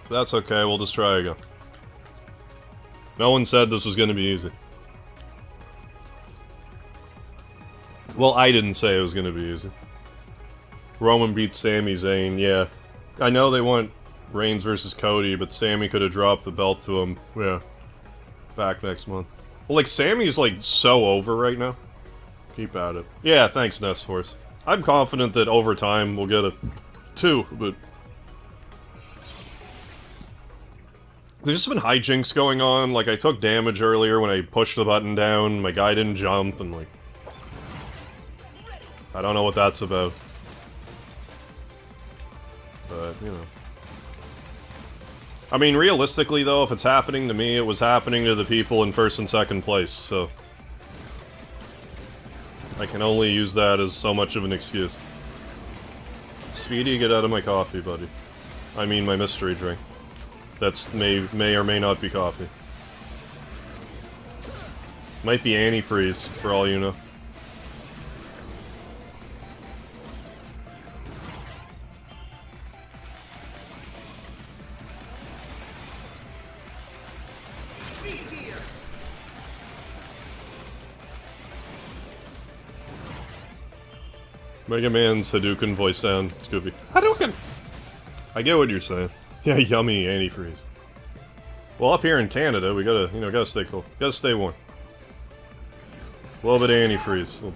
So that's okay, we'll just try again. No one said this was gonna be easy. Well, I didn't say it was gonna be easy. Roman beats Sami Zayn, yeah. I know they want Reigns versus Cody, but Sami could have dropped the belt to him. Yeah. Back next month. Well, like, Sami's, like, so over right now. Keep at it. Yeah, thanks, Nestforce. I'm confident that over time we'll get a 2, but... There's just been hijinks going on. Like, I took damage earlier when I pushed the button down, my guy didn't jump, and, like... I don't know what that's about. But, you know. I mean, realistically, though, if it's happening to me, it was happening to the people in first and second place, so... I can only use that as so much of an excuse. Speedy, get out of my coffee, buddy. I mean my mystery drink. That's may or may not be coffee. Might be antifreeze, for all you know. Mega Man's Hadouken voice sound, it's goofy. Hadouken! I get what you're saying. Yeah, yummy antifreeze. Well, up here in Canada, we gotta, you know, gotta stay cool. Gotta stay warm. A little bit of antifreeze.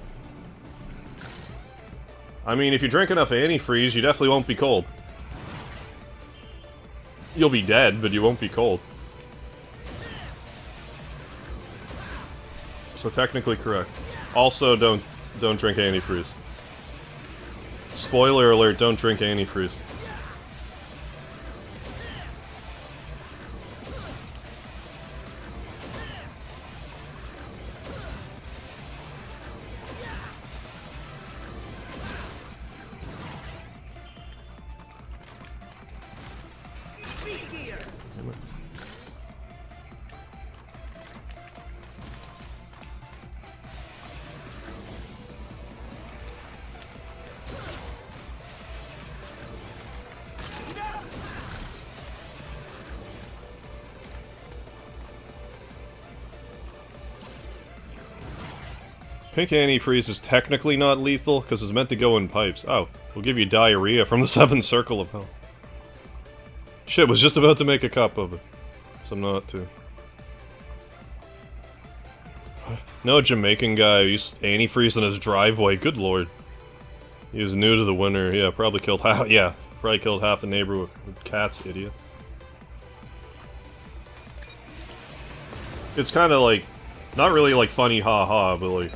I mean, if you drink enough antifreeze, you definitely won't be cold. You'll be dead, but you won't be cold. So technically correct. Also, don't drink antifreeze. Spoiler alert, don't drink antifreeze. Pink antifreeze is technically not lethal, because it's meant to go in pipes. Oh, we'll give you diarrhea from the 7th circle of hell. Shit, was just about to make a cup of it. So I'm not too. No Jamaican guy who used antifreeze in his driveway, good lord. He was new to the winter, yeah, probably killed half, the neighborhood with cats, idiot. It's kinda like, not really like funny haha, but like...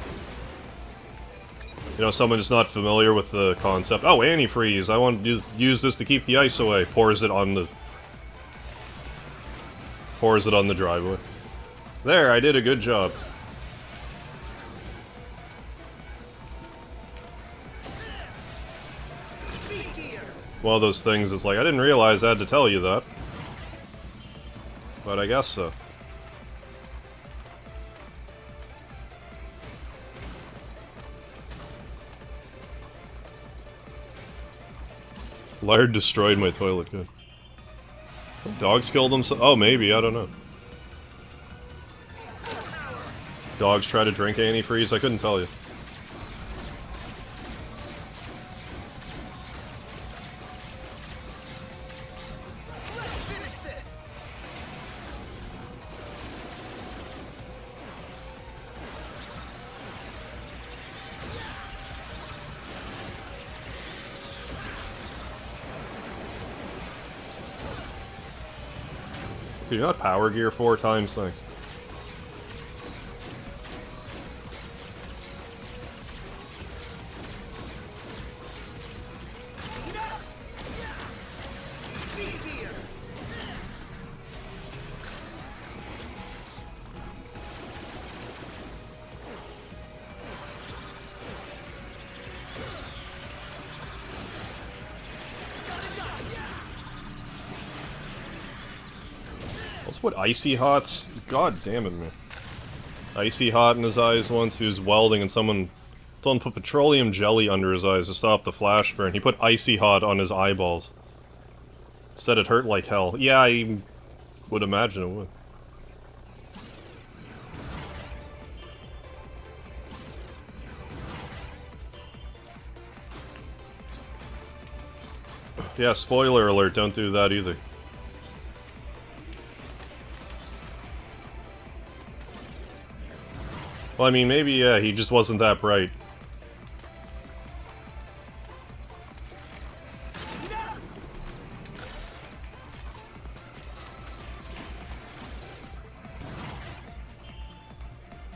You know, someone who's not familiar with the concept. Oh, antifreeze! I want to use this to keep the ice away. Pours it on the driveway. There, I did a good job. One of those things is like, I didn't realize I had to tell you that. But I guess so. Lard destroyed my toilet, good. Dogs killed themselves? Oh, maybe, I don't know. Dogs try to drink antifreeze? I couldn't tell you. Could you not power gear 4 times? Thanks. Let's put Icy Hots. God damn it, man. Icy Hot in his eyes once. He was welding and someone told him to put petroleum jelly under his eyes to stop the flash burn. He put Icy Hot on his eyeballs. Said it hurt like hell. Yeah, I would imagine it would. Yeah, spoiler alert, don't do that either. Well, I mean, maybe, yeah, he just wasn't that bright.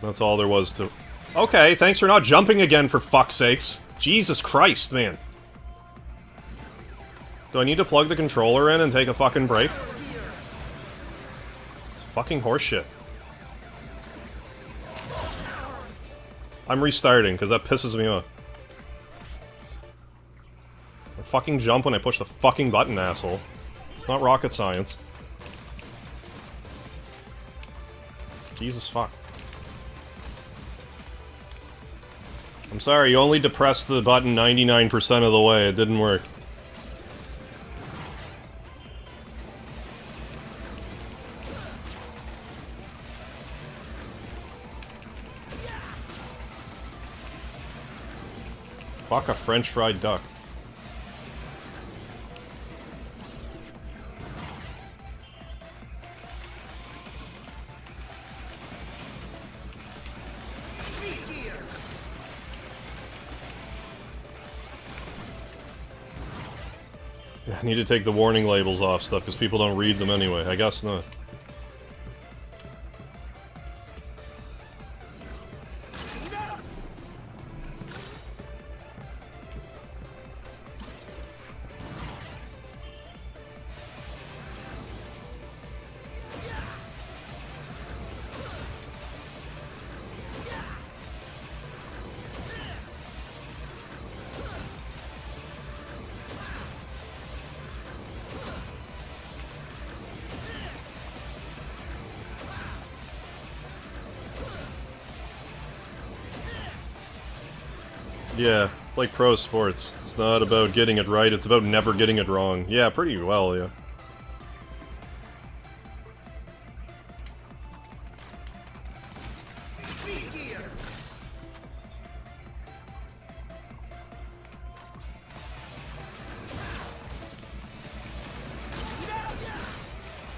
That's all there was to... Okay, thanks for not jumping again, for fuck's sakes. Jesus Christ, man. Do I need to plug the controller in and take a fucking break? It's fucking horseshit. I'm restarting, because that pisses me off. I fucking jump when I push the fucking button, asshole. It's not rocket science. Jesus fuck. I'm sorry, you only depressed the button 99% of the way. It didn't work. Fuck a French fried duck. Yeah, I need to take the warning labels off stuff because people don't read them anyway. I guess not. Yeah, like pro sports. It's not about getting it right, it's about never getting it wrong. Yeah, pretty well, yeah.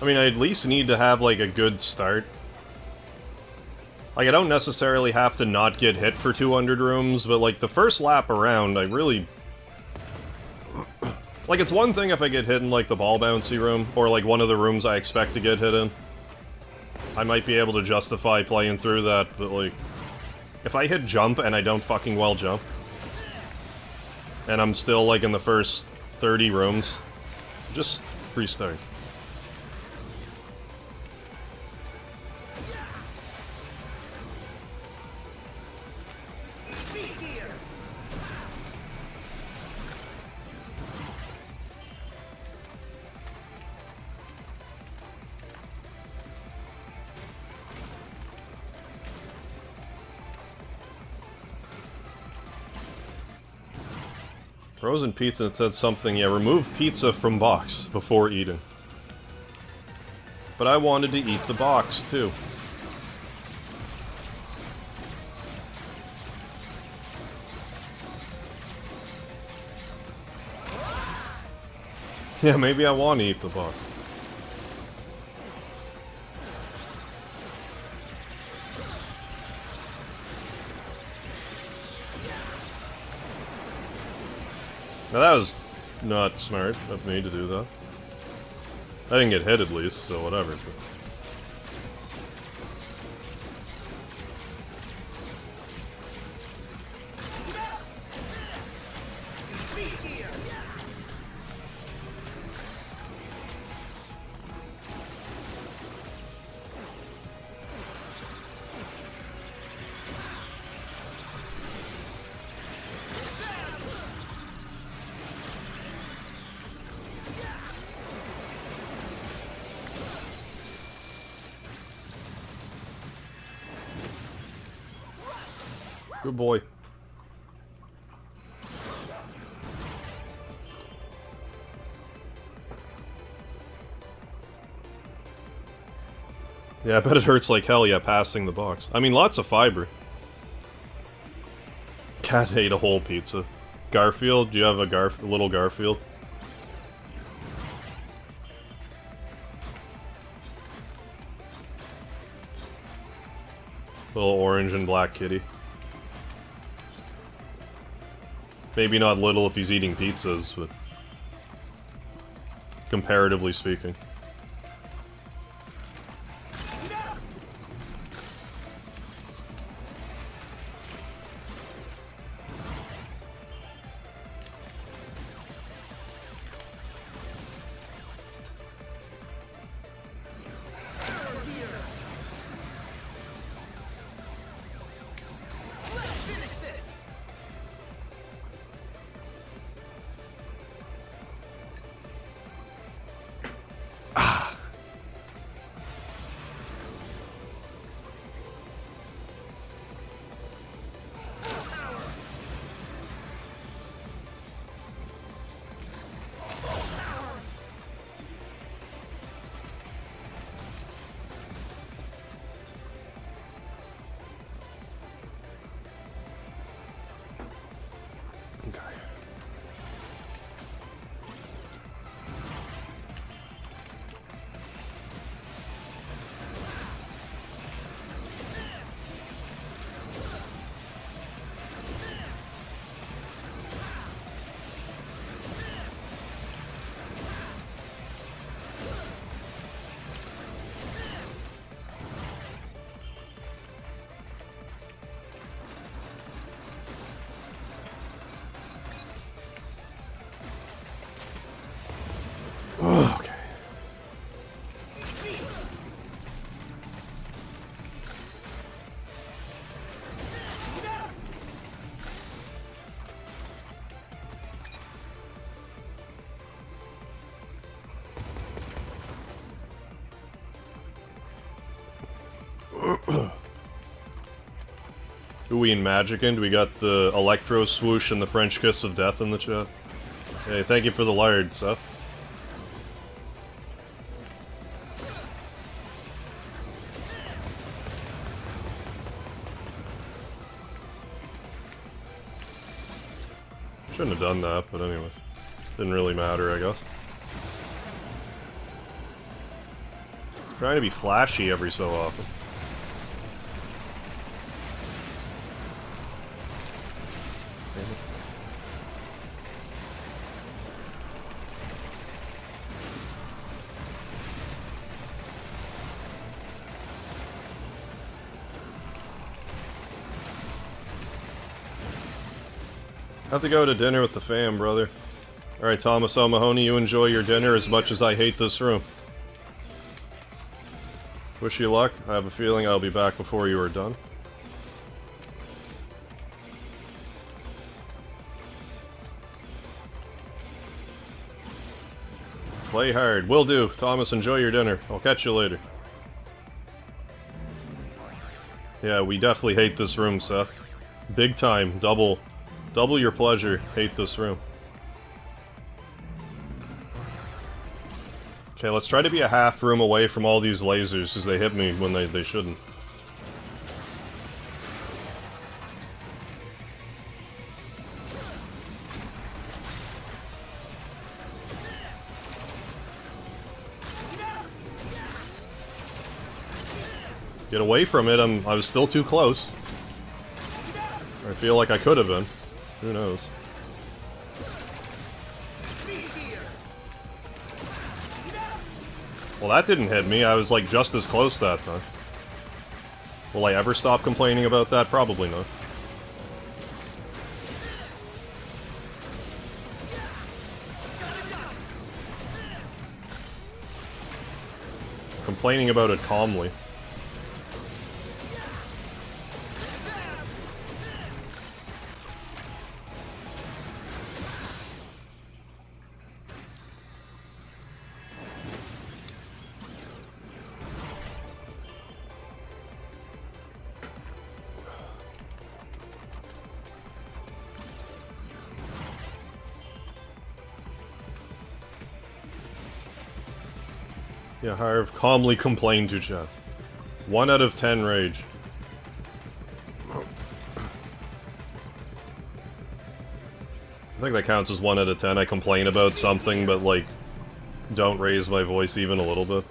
I mean, I at least need to have, like, a good start. Like, I don't necessarily have to not get hit for 200 rooms, but, like, the first lap around, I really... Like, it's one thing if I get hit in, like, the ball bouncy room, or, like, one of the rooms I expect to get hit in. I might be able to justify playing through that, but, like... If I hit jump and I don't fucking well jump, and I'm still, like, in the first 30 rooms, just restart. Frozen pizza, it said something, yeah, remove pizza from box before eating. But I wanted to eat the box, too. Yeah, maybe I want to eat the box. Now that was not smart of me to do that. I didn't get hit at least, so whatever. Good boy. Yeah, I bet it hurts like hell, yeah, passing the box. I mean, lots of fiber. Cat ate a whole pizza. Garfield? Do you have a little Garfield? Little orange and black kitty. Maybe not little if he's eating pizzas, but comparatively speaking. Okay. Who we in Magicant? We got the Electro Swoosh and the French Kiss of Death in the chat. Hey, thank you for the lard, Seth. Shouldn't have done that, but anyway. Didn't really matter, I guess. Trying to be flashy every so often. Have to go to dinner with the fam, brother. Alright, Thomas O'Mahony, you enjoy your dinner as much as I hate this room. Wish you luck. I have a feeling I'll be back before you are done. Play hard. Will do. Thomas, enjoy your dinner. I'll catch you later. Yeah, we definitely hate this room, Seth. Big time. Double your pleasure. Hate this room. Okay, let's try to be a half room away from all these lasers, because they hit me when they shouldn't. Get away from it, I was still too close. I feel like I could have been. Who knows? Well, that didn't hit me. I was, like, just as close that time. Will I ever stop complaining about that? Probably not. Complaining about it calmly. Yeah, Harv calmly complained to chat. 1 out of 10 rage. I think that counts as 1 out of 10. I complain about something, but, like, don't raise my voice even a little bit.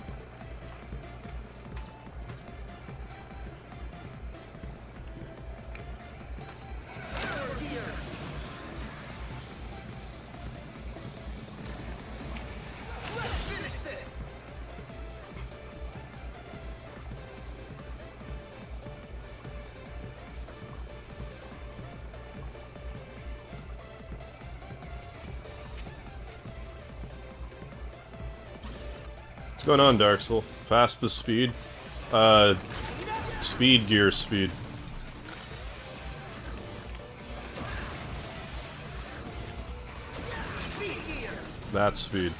What's going on, Dark Soul? Fastest speed? Speed gear speed. That speed.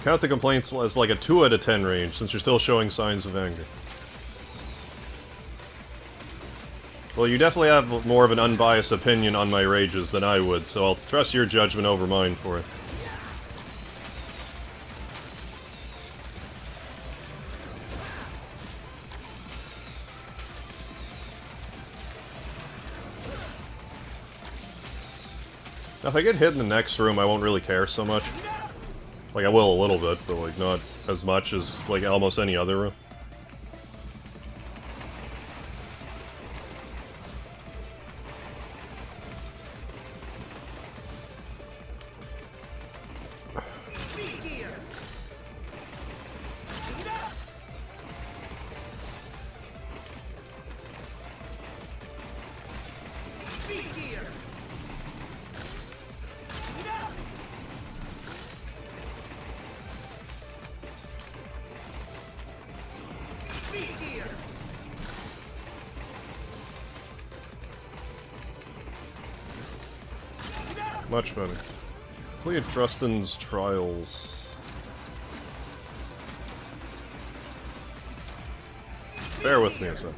Count the complaints as like a 2 out of 10 range, since you're still showing signs of anger. Well, you definitely have more of an unbiased opinion on my rages than I would, so I'll trust your judgment over mine for it. Now, if I get hit in the next room, I won't really care so much. Like, I will a little bit, but like, not as much as, like, almost any other room. Much better. Completed Trustin's trials. Bear with me a sec.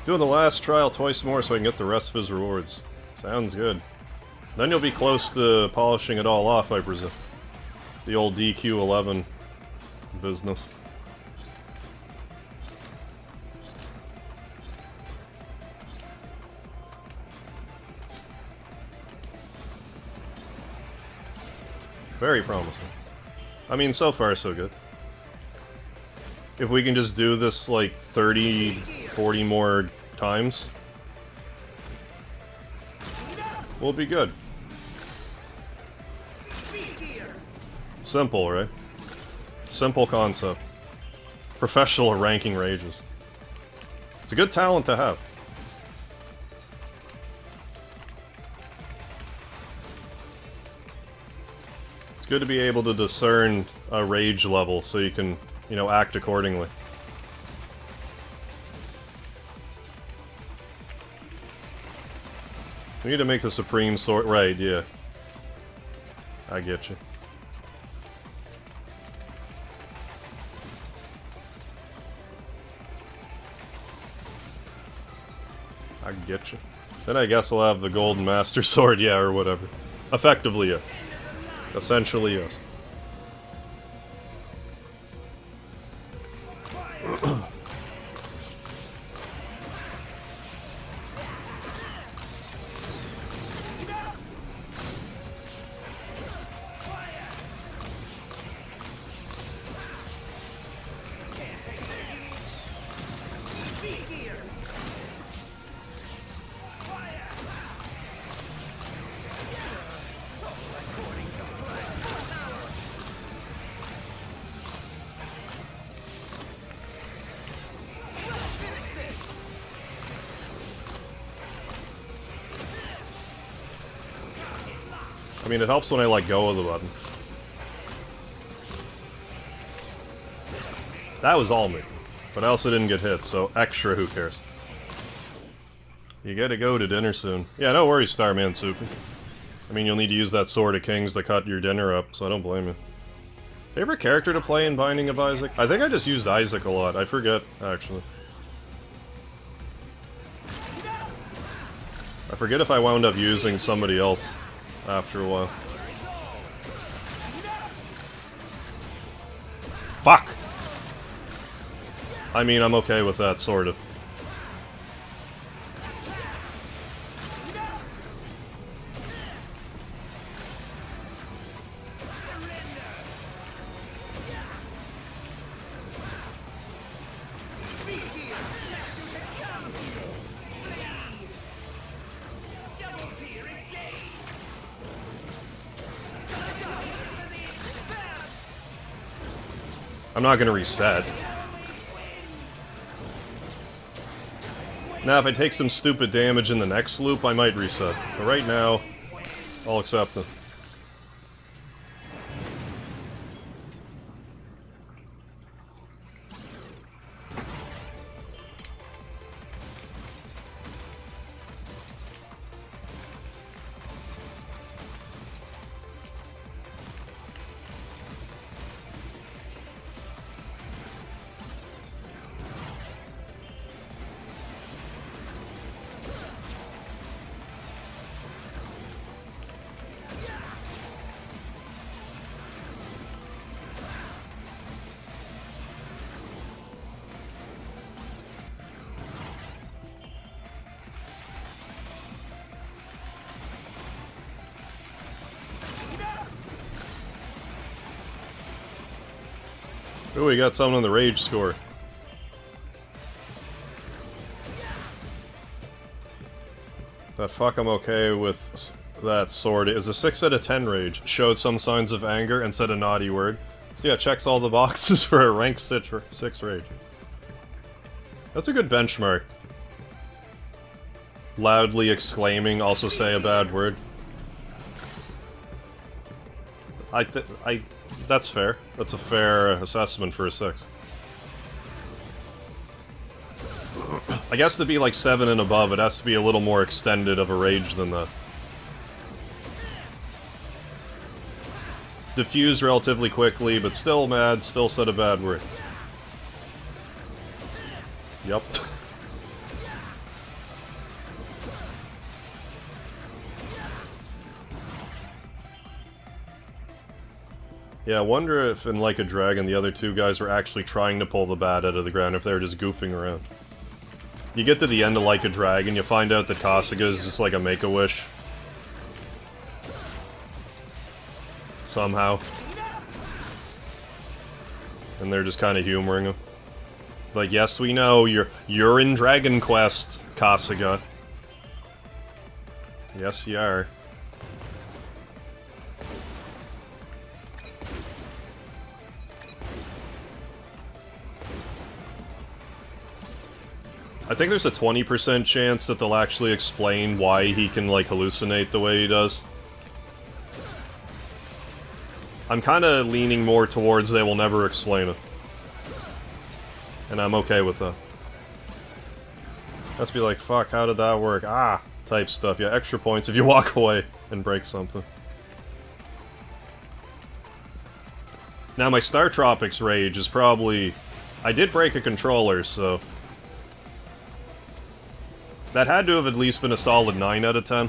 Doing the last trial twice more so I can get the rest of his rewards. Sounds good. Then you'll be close to polishing it all off, I presume. The old DQ11 business. Very promising. I mean, so far so good. If we can just do this like 30, 40 more times, we'll be good. Simple, right? Simple concept. Professional ranking rages. It's a good talent to have. It's good to be able to discern a rage level so you can, you know, act accordingly. We need to make the Supreme Sword... Right, yeah. I get you. I get you. Then I guess I'll have the Golden Master Sword, yeah, or whatever. Effectively, yeah. Essentially, yes. I mean, it helps when I let go of the button. That was all me. But I also didn't get hit, so extra who cares. You gotta go to dinner soon. Yeah, no worries, Starman Super. I mean, you'll need to use that Sword of Kings to cut your dinner up, so I don't blame you. Favorite character to play in Binding of Isaac? I think I just used Isaac a lot. I forget, actually. I forget if I wound up using somebody else after a while. Fuck! I mean, I'm okay with that, sort of. I'm not gonna reset. Now, if I take some stupid damage in the next loop, I might reset. But right now, I'll accept it. Ooh, we got someone on the rage score. But fuck, I'm okay with that sword. It is a 6 out of 10 rage. Showed some signs of anger and said a naughty word. So yeah, checks all the boxes for a rank 6 rage. That's a good benchmark. Loudly exclaiming, also say a bad word. That's fair. That's a fair assessment for a 6. I guess to be like 7 and above, it has to be a little more extended of a rage than that. Diffuse relatively quickly, but still mad, still said a bad word. Yup. Yeah, I wonder if in Like a Dragon the other two guys were actually trying to pull the bat out of the ground, if they were just goofing around. You get to the end of Like a Dragon, you find out that Kasuga is just like a Make-A-Wish. Somehow. And they're just kind of humoring him. Like, yes, we know, you're in Dragon Quest, Kasuga. Yes, you are. I think there's a 20% chance that they'll actually explain why he can, like, hallucinate the way he does. I'm kinda leaning more towards they will never explain it. And I'm okay with that. Must be like, fuck, how did that work? Ah! Type stuff. Yeah, extra points if you walk away and break something. Now, my Star Tropics rage is probably... I did break a controller, so... That had to have at least been a solid 9 out of 10.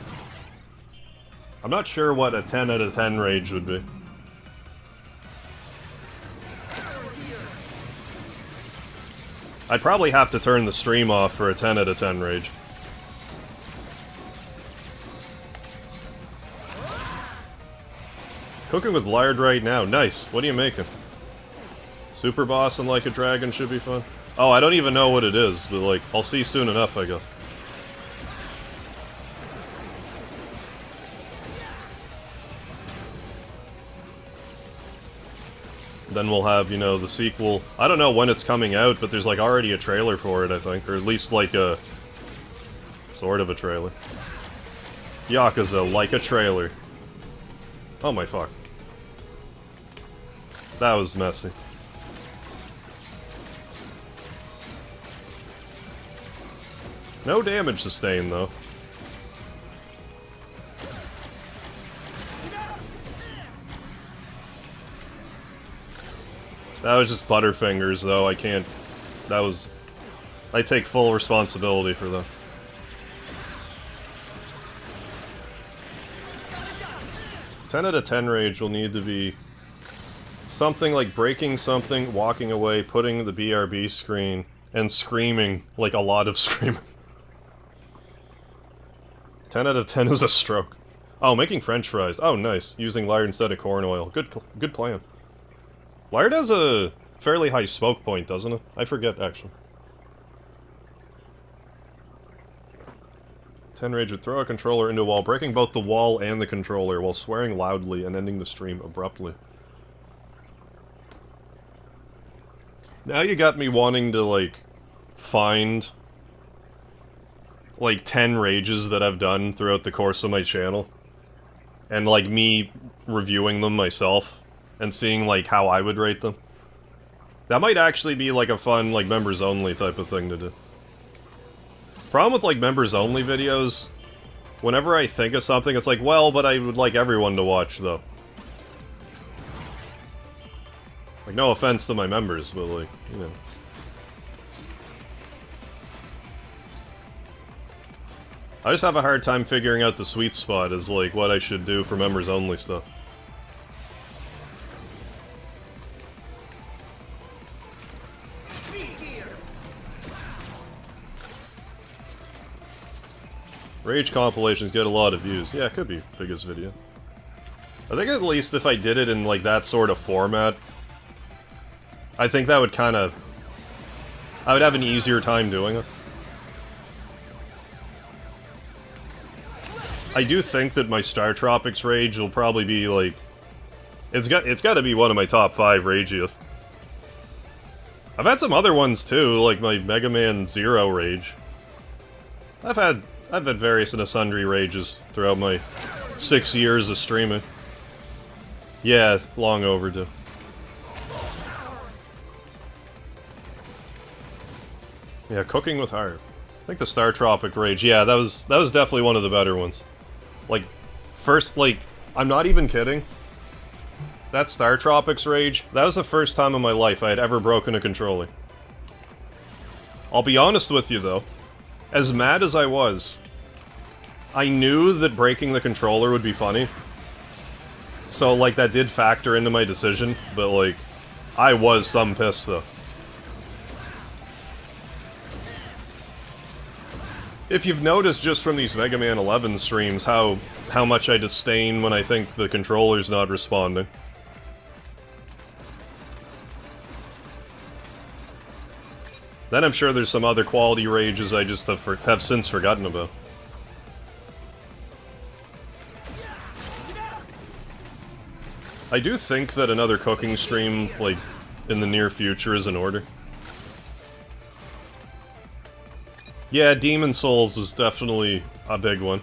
I'm not sure what a 10 out of 10 rage would be. I'd probably have to turn the stream off for a 10 out of 10 rage. Cooking with lard right now. Nice. What are you making? Super boss and Like a Dragon should be fun. Oh, I don't even know what it is, but like, I'll see soon enough, I guess. Then we'll have, you know, the sequel. I don't know when it's coming out, but there's like already a trailer for it, I think. Or at least like a... sort of a trailer. Yakuza, like a trailer. Oh my fuck. That was messy. No damage sustained, though. That was just Butterfingers, though. I can't... That was... I take full responsibility for that. "10 out of 10 rage will need to be something like breaking something, walking away, putting the BRB screen, and screaming, like a lot of screaming. 10 out of 10 is a stroke. Oh, making french fries. Oh, nice. Using lard instead of corn oil. Good plan. Lard has a fairly high smoke point, doesn't it? I forget, actually. 10 rage would throw a controller into a wall, breaking both the wall and the controller, while swearing loudly and ending the stream abruptly. Now you got me wanting to, like, find like 10 rages that I've done throughout the course of my channel. And like me reviewing them myself and seeing like how I would rate them. That might actually be like a fun like members only type of thing to do. Problem with like members only videos, whenever I think of something it's like, well, but I would like everyone to watch though. Like no offense to my members, but like, you know. I just have a hard time figuring out the sweet spot as, like, what I should do for members-only stuff. Rage compilations get a lot of views. Yeah, it could be biggest video. I think at least if I did it in, like, that sort of format, I think that would kind of... I would have an easier time doing it. I do think that my Star Tropics rage will probably be like, it's got to be one of my top 5 ragiest. I've had some other ones too, like my Mega Man Zero rage. I've had various and sundry rages throughout my 6 years of streaming. Yeah, long overdue. Yeah, cooking with Harv. I think the Star Tropic rage. Yeah, that was definitely one of the better ones. Like, first, like, I'm not even kidding. That Star Tropics rage, that was the first time in my life I had ever broken a controller. I'll be honest with you, though. As mad as I was, I knew that breaking the controller would be funny. So, like, that did factor into my decision, but, like, I was some pissed, though. If you've noticed just from these Mega Man 11 streams how much I disdain when I think the controller's not responding. Then I'm sure there's some other quality rages I just have since forgotten about. I do think that another cooking stream, like, in the near future is in order. Yeah, Demon Souls was definitely a big one.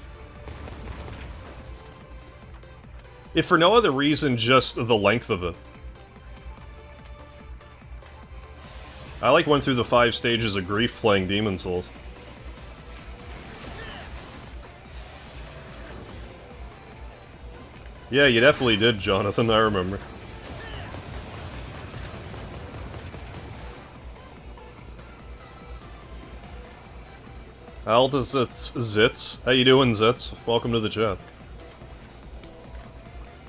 If for no other reason, just the length of it. I like went through the 5 stages of grief playing Demon Souls. Yeah, you definitely did, Jonathan, I remember. Aldous Zitz. How you doing, Zitz? Welcome to the chat.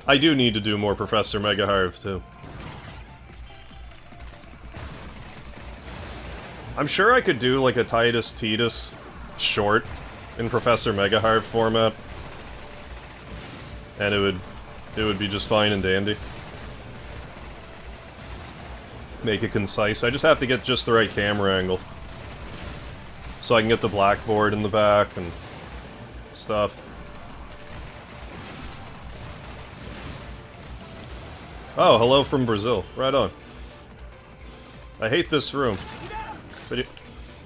I do need to do more Professor MegaHarv, too. I'm sure I could do, like, a Titus Titus short in Professor MegaHarv format. And it would be just fine and dandy. Make it concise. I just have to get just the right camera angle. So I can get the blackboard in the back and stuff. Oh, hello from Brazil. Right on. I hate this room. Video.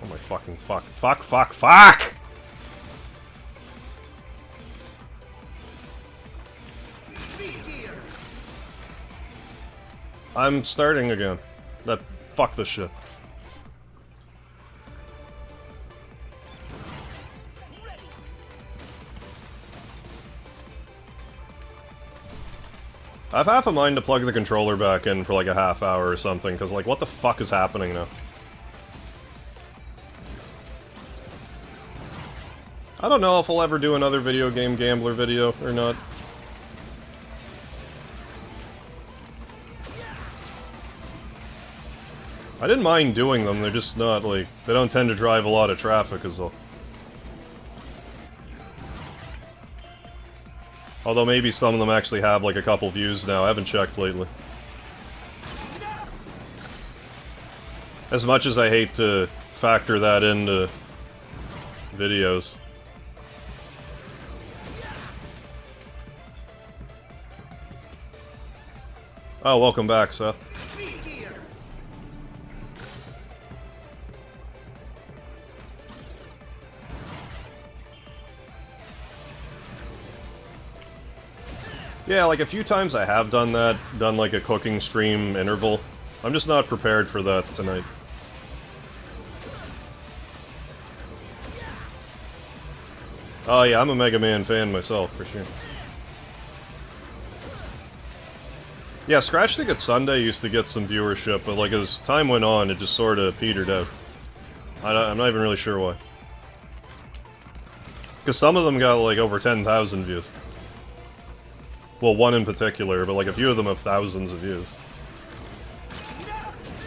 Oh my fucking fuck. Fuck, fuck, fuck! I'm starting again. Fuck this shit. I have half a mind to plug the controller back in for like a half hour or something, because like, what the fuck is happening now? I don't know if I'll ever do another video game gambler video or not. I didn't mind doing them, they're just not like, they don't tend to drive a lot of traffic as well. Although maybe some of them actually have like a couple views now, I haven't checked lately. As much as I hate to factor that into videos. Oh, welcome back, Seth. Yeah, like a few times I have done that, done like a cooking stream interval. I'm just not prepared for that tonight. Oh yeah, I'm a Mega Man fan myself, for sure. Yeah, Scratch Ticket Sunday used to get some viewership, but like as time went on, it just sort of petered out. I'm not even really sure why. Because some of them got like over 10,000 views. Well, one in particular, but like a few of them have thousands of views.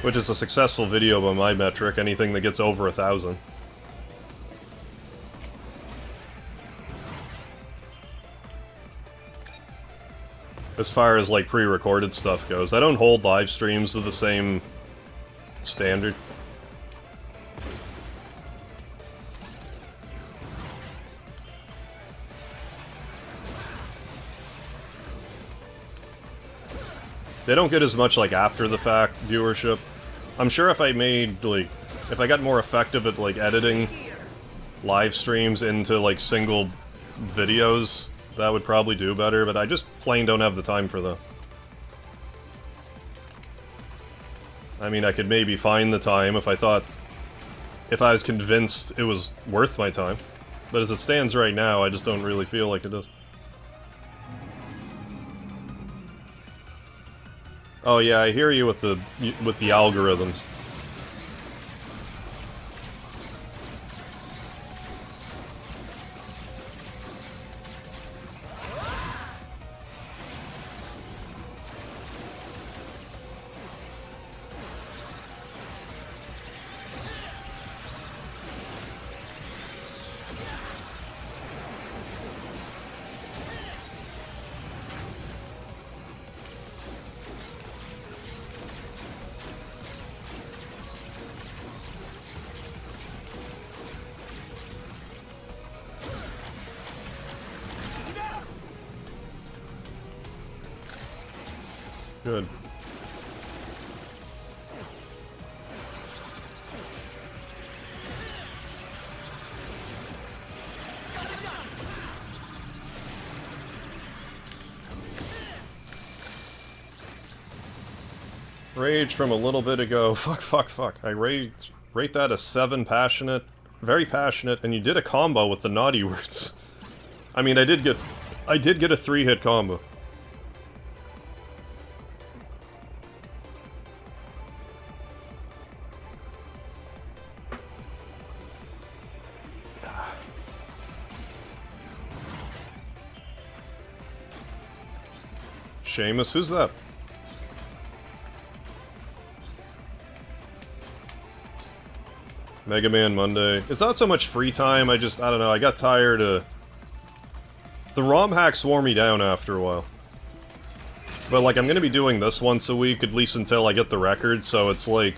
Which is a successful video by my metric, anything that gets over 1,000. As far as like pre-recorded stuff goes, I don't hold live streams to the same standard. They don't get as much like after the fact viewership. I'm sure if I made like, if I got more effective at like editing live streams into like single videos, that would probably do better, but I just plain don't have the time for that. I mean, I could maybe find the time if I thought, if I was convinced it was worth my time. But as it stands right now, I just don't really feel like it is. Oh yeah, I hear you with the algorithms. Good. Rage from a little bit ago. Fuck. I rate that a 7 passionate. Very passionate, and you did a combo with the naughty words. I mean, I did get a 3-hit combo. Seamus, who's that? Mega Man Monday. It's not so much free time, I don't know, I got tired of... The ROM hacks wore me down after a while. But like, I'm gonna be doing this once a week, at least until I get the record, so it's like...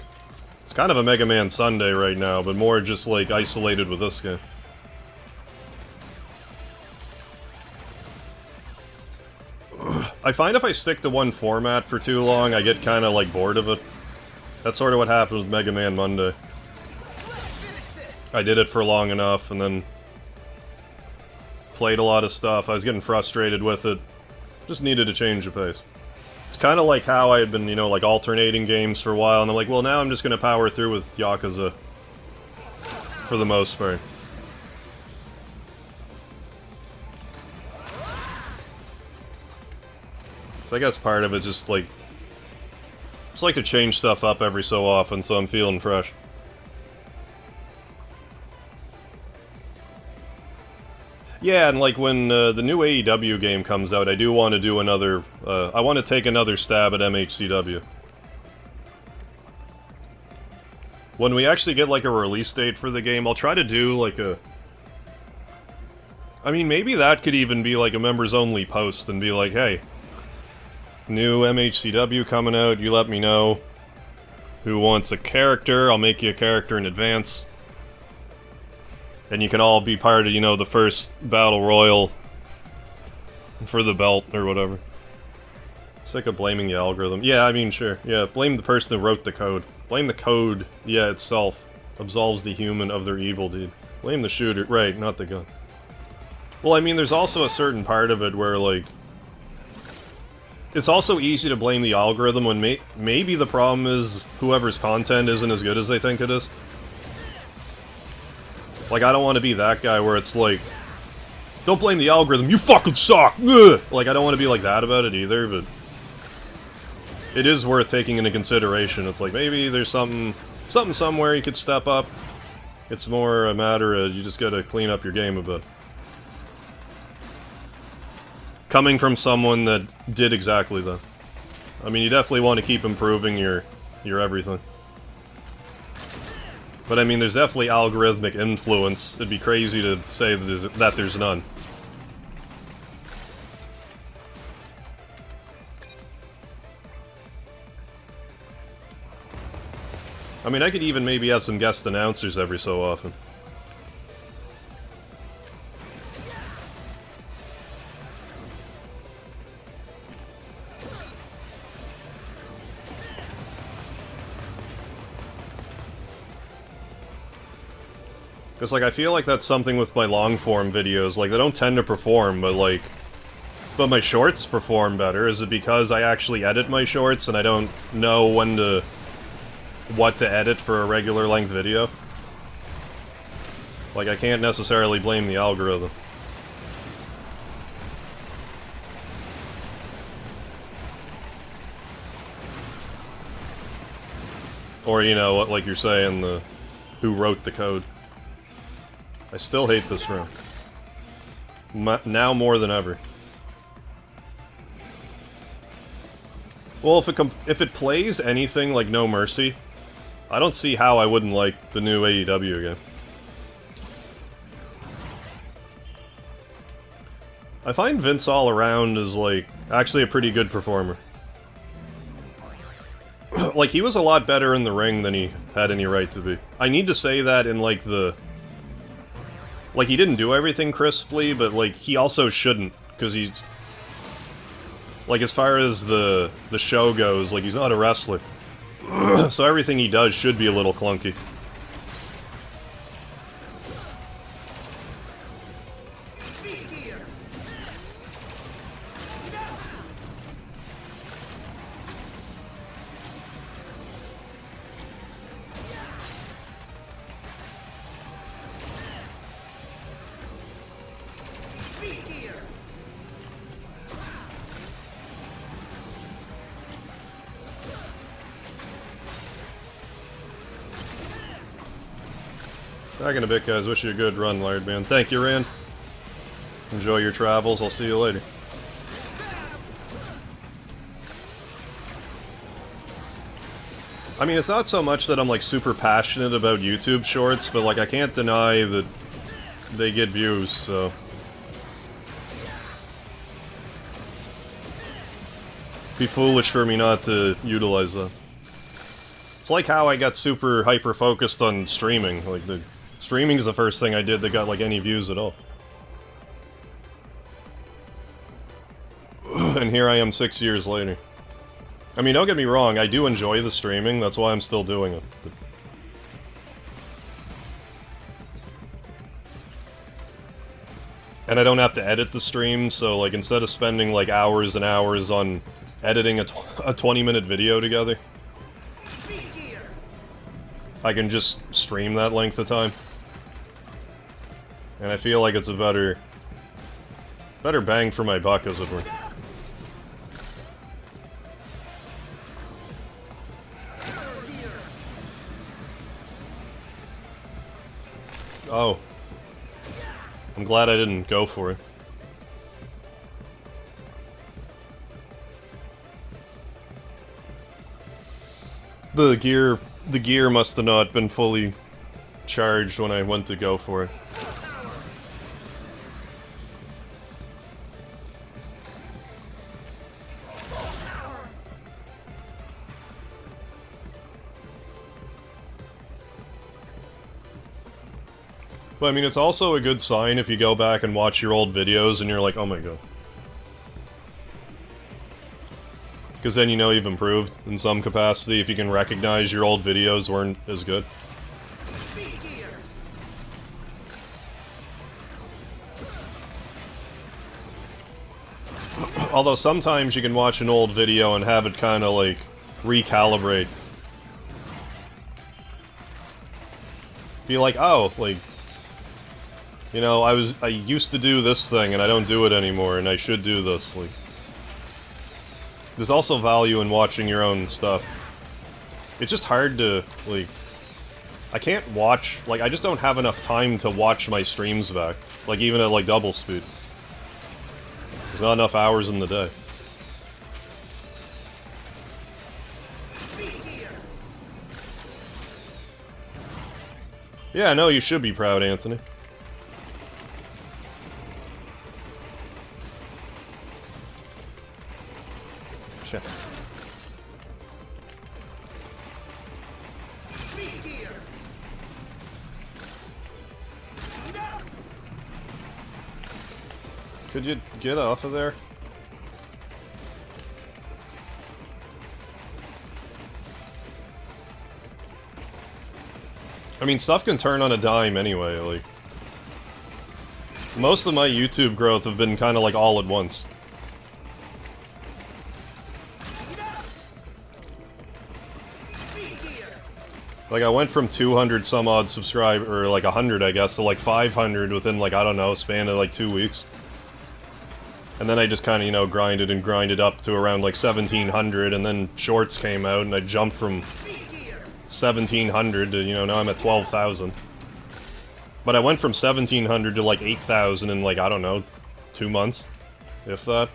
It's kind of a Mega Man Sunday right now, but more just like isolated with this game. I find if I stick to one format for too long, I get kind of like bored of it. That's sort of what happened with Mega Man Monday. I did it for long enough, and then played a lot of stuff. I was getting frustrated with it. Just needed to change the pace. It's kind of like how I had been, you know, like alternating games for a while, and I'm like, well, now I'm just gonna power through with Yakuza. For the most part. I guess part of it just like... Just like to change stuff up every so often, so I'm feeling fresh. Yeah, and like when the new AEW game comes out, I do want to do another... I want to take another stab at MHCW. When we actually get like a release date for the game, I'll try to do like a... I mean, maybe that could even be like a members-only post and be like, hey... New MHCW coming out, you let me know who wants a character, I'll make you a character in advance. And you can all be part of, you know, the first Battle Royal for the belt or whatever. Sick of blaming the algorithm. Yeah, I mean, sure. Yeah, blame the person who wrote the code. Blame the code, yeah, itself. Absolves the human of their evil deed. Blame the shooter, right, not the gun. Well, I mean, there's also a certain part of it where, like... It's also easy to blame the algorithm when maybe the problem is whoever's content isn't as good as they think it is. Like, I don't want to be that guy where it's like, don't blame the algorithm, you fucking suck! Ugh! Like, I don't want to be like that about it either, but it is worth taking into consideration. It's like, maybe there's something somewhere you could step up. It's more a matter of you just gotta clean up your game a bit. Coming from someone that did exactly that. I mean, you definitely want to keep improving your everything. But I mean, there's definitely algorithmic influence. It'd be crazy to say that there's none. I mean, I could even maybe have some guest announcers every so often. Because, like, I feel like that's something with my long-form videos. Like, they don't tend to perform, but, like... But my shorts perform better. Is it because I actually edit my shorts and I don't know what to edit for a regular-length video? Like, I can't necessarily blame the algorithm. Or, you know, like you're saying, who wrote the code. I still hate this room. Now more than ever. Well, if it plays anything like No Mercy, I don't see how I wouldn't like the new AEW again. I find Vince all around is, like, actually a pretty good performer. Like, he was a lot better in the ring than he had any right to be. I need to say that in, like, Like, he didn't do everything crisply, but, like, he also shouldn't, because he's... Like, as far as the show goes, like, he's not a wrestler. So everything he does should be a little clunky. Back in a bit, guys. Wish you a good run, Laird Man. Thank you, Rand. Enjoy your travels. I'll see you later. I mean, it's not so much that I'm, like, super passionate about YouTube shorts, but, like, I can't deny that they get views, so... It'd be foolish for me not to utilize that. It's like how I got super hyper-focused on streaming. Like, streaming is the first thing I did that got, like, any views at all. And here I am 6 years later. I mean, don't get me wrong, I do enjoy the streaming, that's why I'm still doing it. But... And I don't have to edit the stream, so, like, instead of spending, like, hours and hours on editing a 20-minute video together, I can just stream that length of time. And I feel like it's a better bang for my buck, as it were. Oh. I'm glad I didn't go for it. The gear must have not been fully charged when I went to go for it. But I mean, it's also a good sign if you go back and watch your old videos and you're like, oh my god. Because then you know you've improved in some capacity if you can recognize your old videos weren't as good. Although sometimes you can watch an old video and have it kind of, like, recalibrate. Be like, oh, like, you know, I used to do this thing and I don't do it anymore and I should do this, like. There's also value in watching your own stuff. It's just hard to, like, I can't watch, like, I just don't have enough time to watch my streams back. Like, even at, like, double speed. There's not enough hours in the day. Yeah, no, you should be proud, Anthony. Shit. Could you get off of there? I mean, stuff can turn on a dime anyway, like... Most of my YouTube growth have been kind of like all at once. Like, I went from 200 some odd subscribers, or like 100 I guess, to like 500 within like, I don't know, a span of like 2 weeks. And then I just kind of, you know, grinded up to around like 1700, and then shorts came out, and I jumped from 1700 to, you know, now I'm at 12,000. But I went from 1700 to like 8,000 in like, I don't know, 2 months. If that.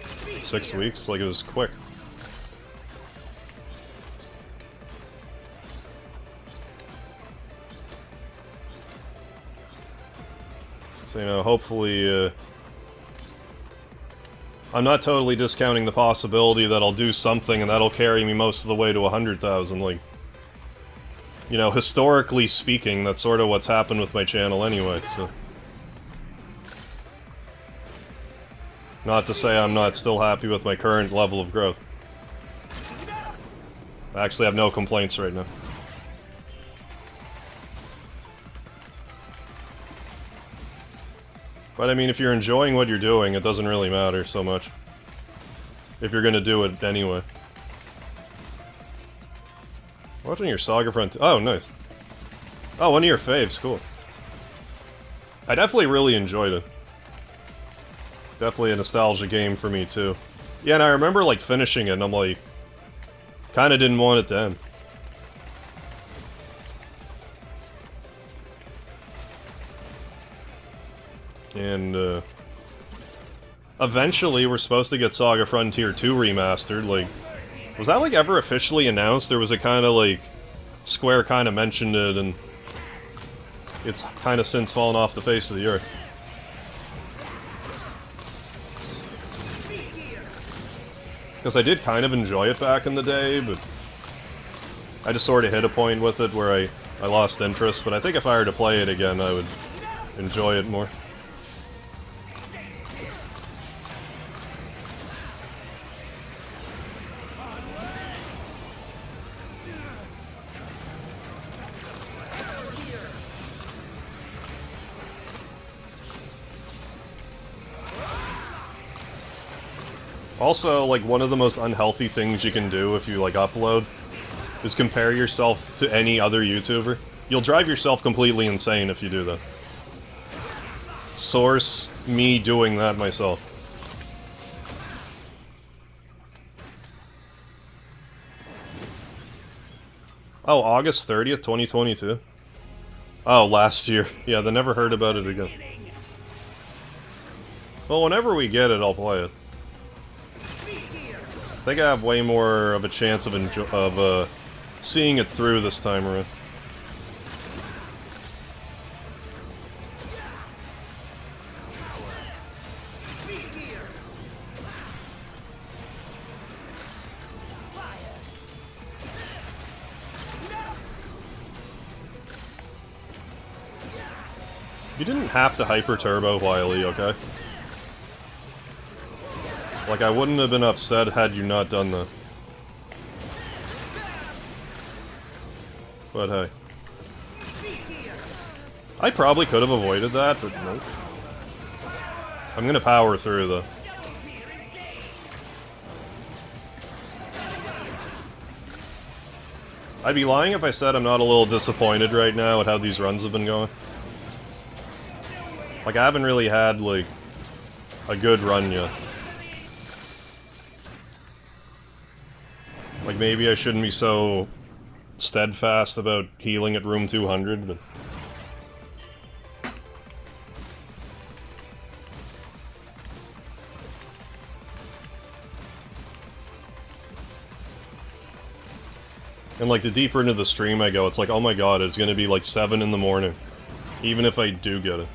6 weeks. Like, it was quick. So, you know, hopefully, I'm not totally discounting the possibility that I'll do something and that'll carry me most of the way to 100,000, like... You know, historically speaking, that's sort of what's happened with my channel anyway, so... Not to say I'm not still happy with my current level of growth. I actually have no complaints right now. But I mean, if you're enjoying what you're doing, it doesn't really matter so much. If you're gonna do it anyway. Watching your Saga Front... Oh, nice. Oh, one of your faves, cool. I definitely really enjoyed it. Definitely a nostalgia game for me, too. Yeah, and I remember, like, finishing it, and I'm like... Kinda didn't want it to end. And, eventually, we're supposed to get Saga Frontier 2 remastered, like... Was that, like, ever officially announced, or was it kinda, like... Square kinda mentioned it, and... It's kinda since fallen off the face of the earth. Because I did kind of enjoy it back in the day, but... I just sort of hit a point with it where I lost interest, but I think if I were to play it again, I would enjoy it more. Also, like, one of the most unhealthy things you can do if you, like, upload is compare yourself to any other YouTuber. You'll drive yourself completely insane if you do that. Source me doing that myself. Oh, August 30th, 2022? Oh, last year. Yeah, they never heard about it again. Well, whenever we get it, I'll play it. I think I have way more of a chance of seeing it through this time around. You didn't have to hyper turbo Wily, okay? Like, I wouldn't have been upset had you not done that. But hey. I probably could have avoided that, but nope. I'm gonna power through, though. I'd be lying if I said I'm not a little disappointed right now at how these runs have been going. Like, I haven't really had, like, a good run yet. Like, maybe I shouldn't be so steadfast about healing at room 200, but... And, like, the deeper into the stream I go, it's like, oh my god, it's gonna be, like, 7 in the morning. Even if I do get it.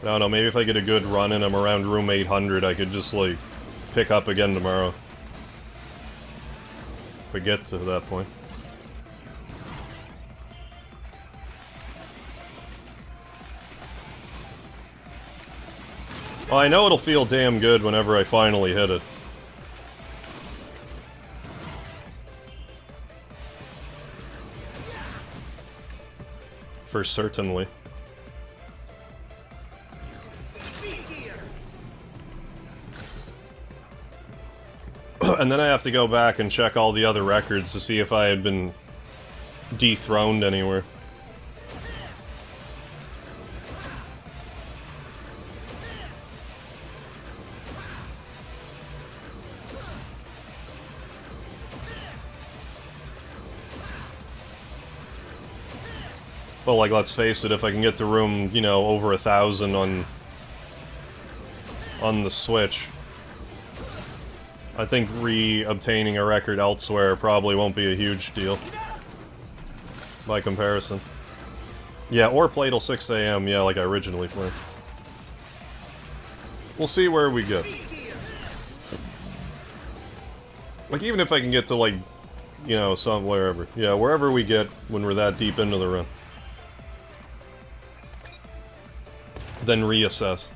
I don't know, maybe if I get a good run and I'm around room 800, I could just, like, pick up again tomorrow. If we get to that point. Well, I know it'll feel damn good whenever I finally hit it. For certainly. And then I have to go back and check all the other records to see if I had been dethroned anywhere. Well, like, let's face it, if I can get to room, you know, over 1,000 on the Switch, I think re-obtaining a record elsewhere probably won't be a huge deal. By comparison. Yeah, or play till 6 AM, yeah, like I originally played. We'll see where we go. Like, even if I can get to, like, you know, wherever. Yeah, wherever we get when we're that deep into the run. Then reassess.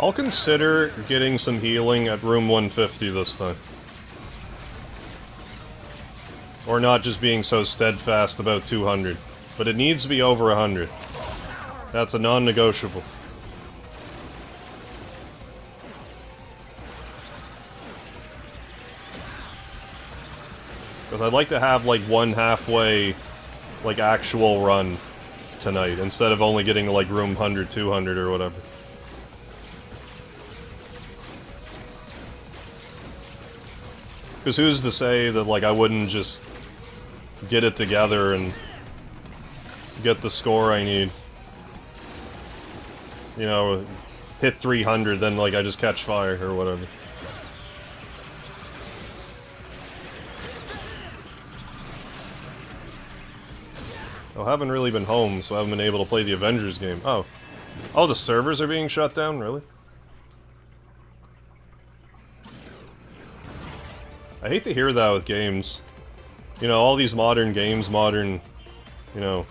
I'll consider getting some healing at room 150 this time. Or not just being so steadfast about 200. But it needs to be over 100. That's a non-negotiable. Because I'd like to have, like, one halfway, like, actual run tonight, instead of only getting to, like, room 100, 200, or whatever. Because who's to say that, like, I wouldn't just get it together and get the score I need. You know, hit 300, then, like, I just catch fire or whatever. I haven't really been home, so I haven't been able to play the Avengers game. Oh. Oh, the servers are being shut down? Really? I hate to hear that with games. You know, all these modern games, modern, you know,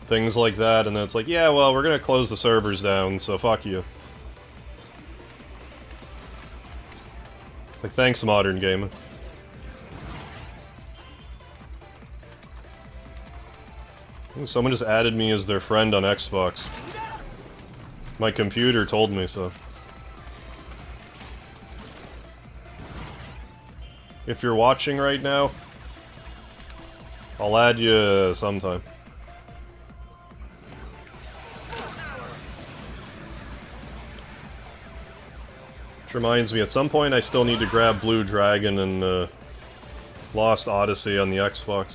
things like that, and then it's like, yeah, well, we're gonna close the servers down, so fuck you. Like, thanks, modern gaming. Ooh, someone just added me as their friend on Xbox. My computer told me so. If you're watching right now, I'll add you sometime. Which reminds me, at some point I still need to grab Blue Dragon and Lost Odyssey on the Xbox.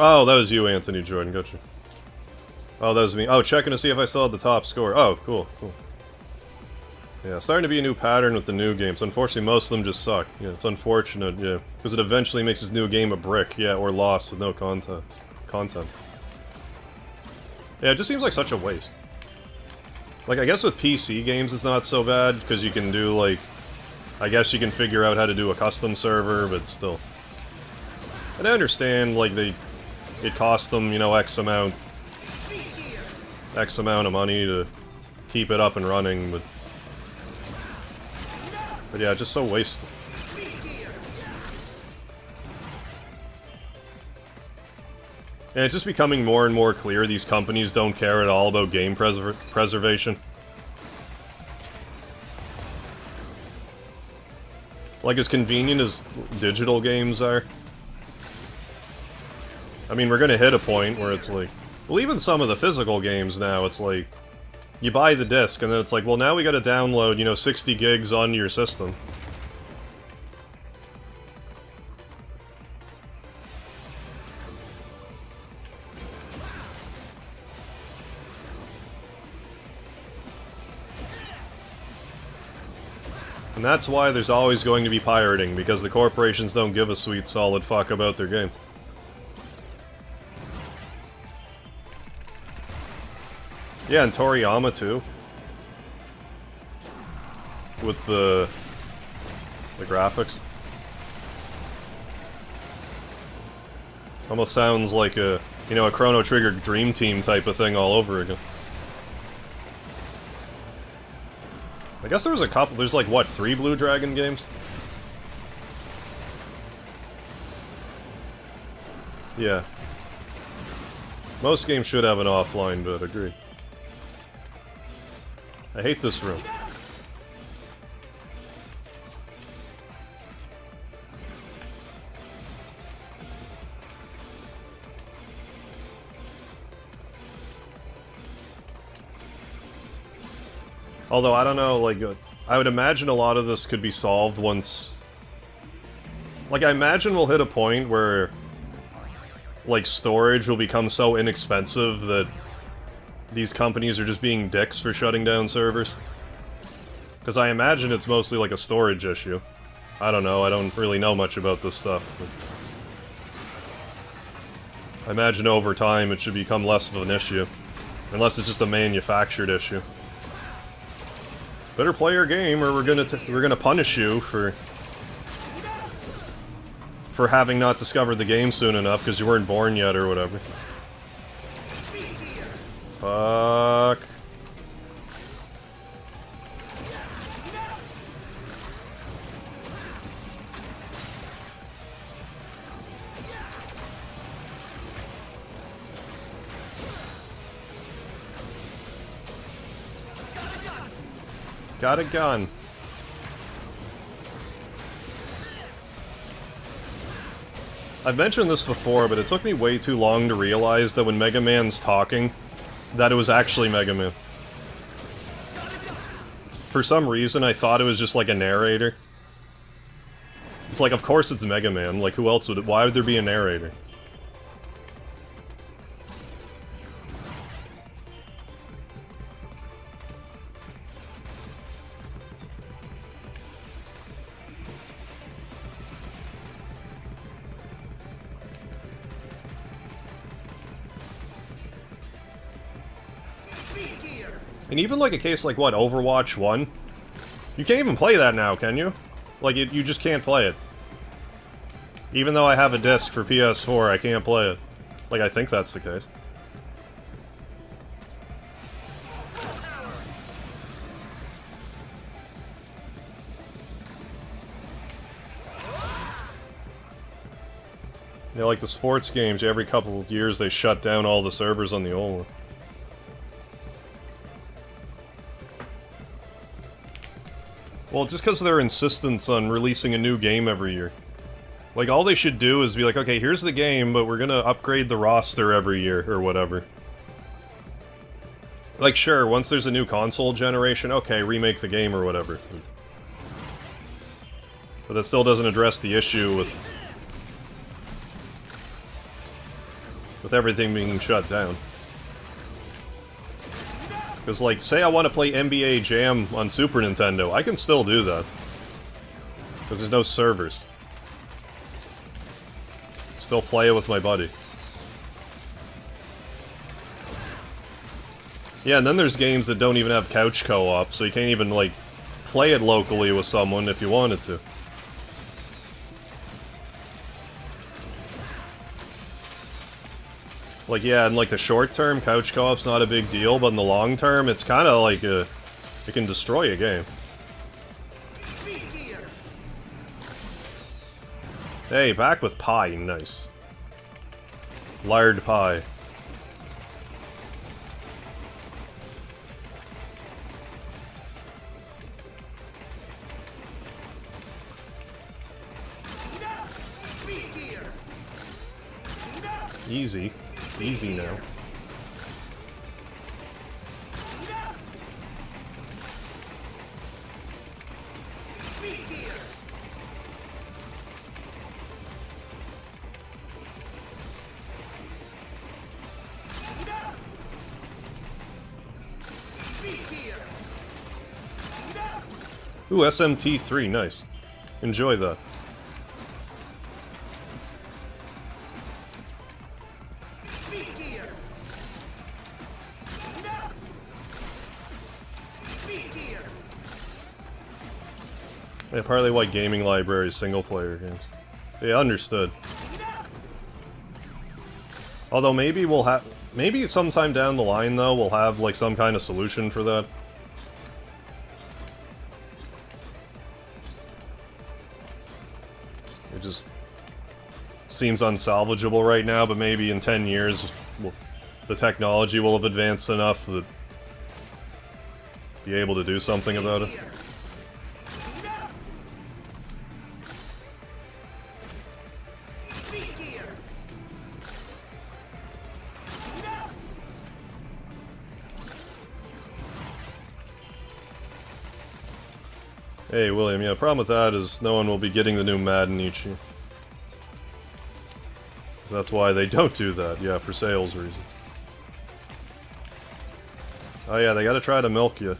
Oh, that was you, Anthony Jordan. Gotcha. Oh, that was me. Oh, checking to see if I still had the top score. Oh, cool, cool. Yeah, starting to be a new pattern with the new games. Unfortunately, most of them just suck. Yeah, it's unfortunate, yeah. Because it eventually makes this new game a brick, yeah, or lost with no content. Yeah, it just seems like such a waste. Like, I guess with PC games it's not so bad, because you can do, like... I guess you can figure out how to do a custom server, but still. And I understand, like, it cost them, you know, X amount of money to keep it up and running, but yeah, just so wasteful. And it's just becoming more and more clear these companies don't care at all about game preservation. Like, as convenient as digital games are. I mean, we're gonna hit a point where it's like... Well, even some of the physical games now, it's like... You buy the disc, and then it's like, well, now we gotta download, you know, 60 gigs onto your system. And that's why there's always going to be pirating, because the corporations don't give a sweet solid fuck about their games. Yeah, and Toriyama too. With the graphics. Almost sounds like a, you know, a Chrono Trigger Dream Team type of thing all over again. I guess there was a couple, there's like, what, 3 Blue Dragon games? Yeah. Most games should have an offline, but agree. I hate this room. Although, I don't know, like, I would imagine a lot of this could be solved once... Like, I imagine we'll hit a point where, like, storage will become so inexpensive that these companies are just being dicks for shutting down servers. Because I imagine it's mostly like a storage issue. I don't know, I don't really know much about this stuff. But I imagine over time it should become less of an issue. Unless it's just a manufactured issue. Better play your game or we're gonna punish you for having not discovered the game soon enough because you weren't born yet or whatever. Fuck. Got a gun. I've mentioned this before, but it took me way too long to realize that when Mega Man's talking, that it was actually Mega Man. For some reason, I thought it was just like a narrator. It's like, of course it's Mega Man. Like, who else would it? Why would there be a narrator? And even like a case like, what, Overwatch 1? You can't even play that now, can you? Like, you just can't play it. Even though I have a disc for PS4, I can't play it. Like, I think that's the case. Yeah, like the sports games, every couple of years they shut down all the servers on the old one. Well, just because of their insistence on releasing a new game every year. Like, all they should do is be like, okay, here's the game, but we're gonna upgrade the roster every year, or whatever. Like, sure, once there's a new console generation, okay, remake the game or whatever. But that still doesn't address the issue with... with everything being shut down. Because, like, say I want to play NBA Jam on Super Nintendo, I can still do that. Because there's no servers. Still play it with my buddy. Yeah, and then there's games that don't even have couch co-op, so you can't even, like, play it locally with someone if you wanted to. Like, yeah, in, like, the short term, couch co-op's not a big deal, but in the long term, it's kind of like a... it can destroy a game. Hey, back with pie, nice. Lard pie. Easy. Easy now. Ooh, SMT3, nice. Enjoy that. Yeah, partly why gaming libraries single-player games. Yeah, understood. Although maybe we'll have... maybe sometime down the line, though, we'll have, like, some kind of solution for that. It just seems unsalvageable right now, but maybe in 10 years, the technology will have advanced enough that... be able to do something about it. Hey, William, yeah, the problem with that is no one will be getting the new Madden each year. So that's why they don't do that, yeah, for sales reasons. Oh yeah, they gotta try to milk you.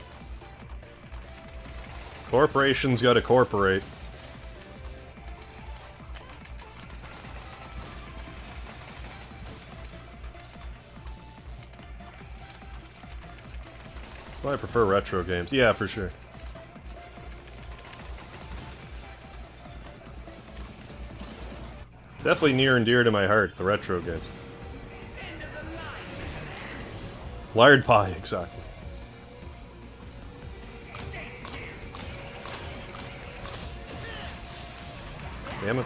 Corporations gotta corporate. That's why I prefer retro games. Yeah, for sure. Definitely near and dear to my heart, the retro games. Lard pie, exactly. Damn it.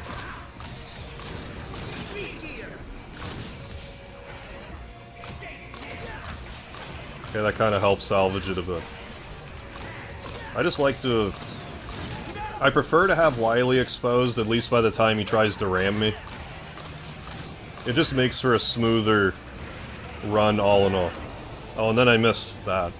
Okay, that kind of helps salvage it a bit. I just like to... I prefer to have Wily exposed, at least by the time he tries to ram me. It just makes for a smoother run all in all. Oh, and then I missed that.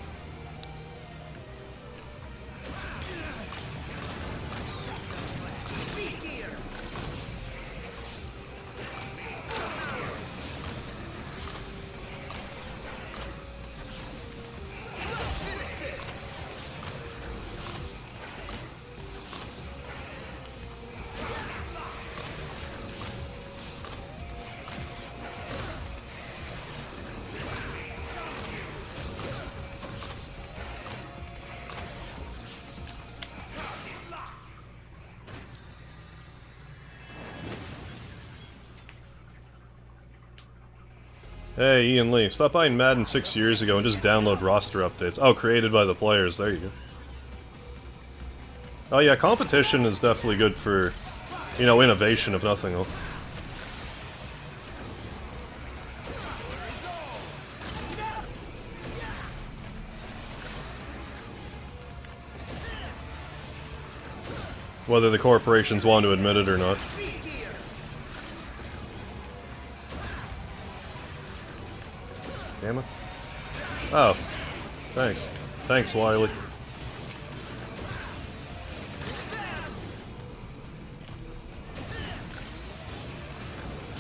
Hey, Ian Lee, stop buying Madden 6 years ago and just download roster updates. Oh, created by the players, there you go. Oh yeah, competition is definitely good for, you know, innovation if nothing else. Whether the corporations want to admit it or not. Damn it. Oh. Thanks. Thanks, Wily.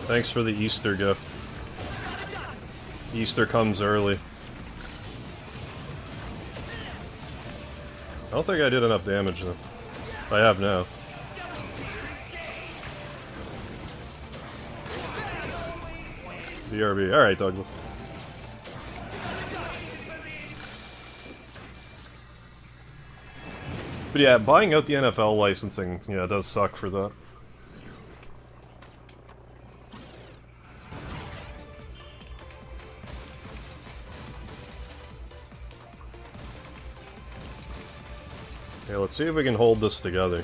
Thanks for the Easter gift. Easter comes early. I don't think I did enough damage though. I have now. BRB. Alright, Douglas. But yeah, buying out the NFL licensing, yeah, it does suck for that. Okay, let's see if we can hold this together.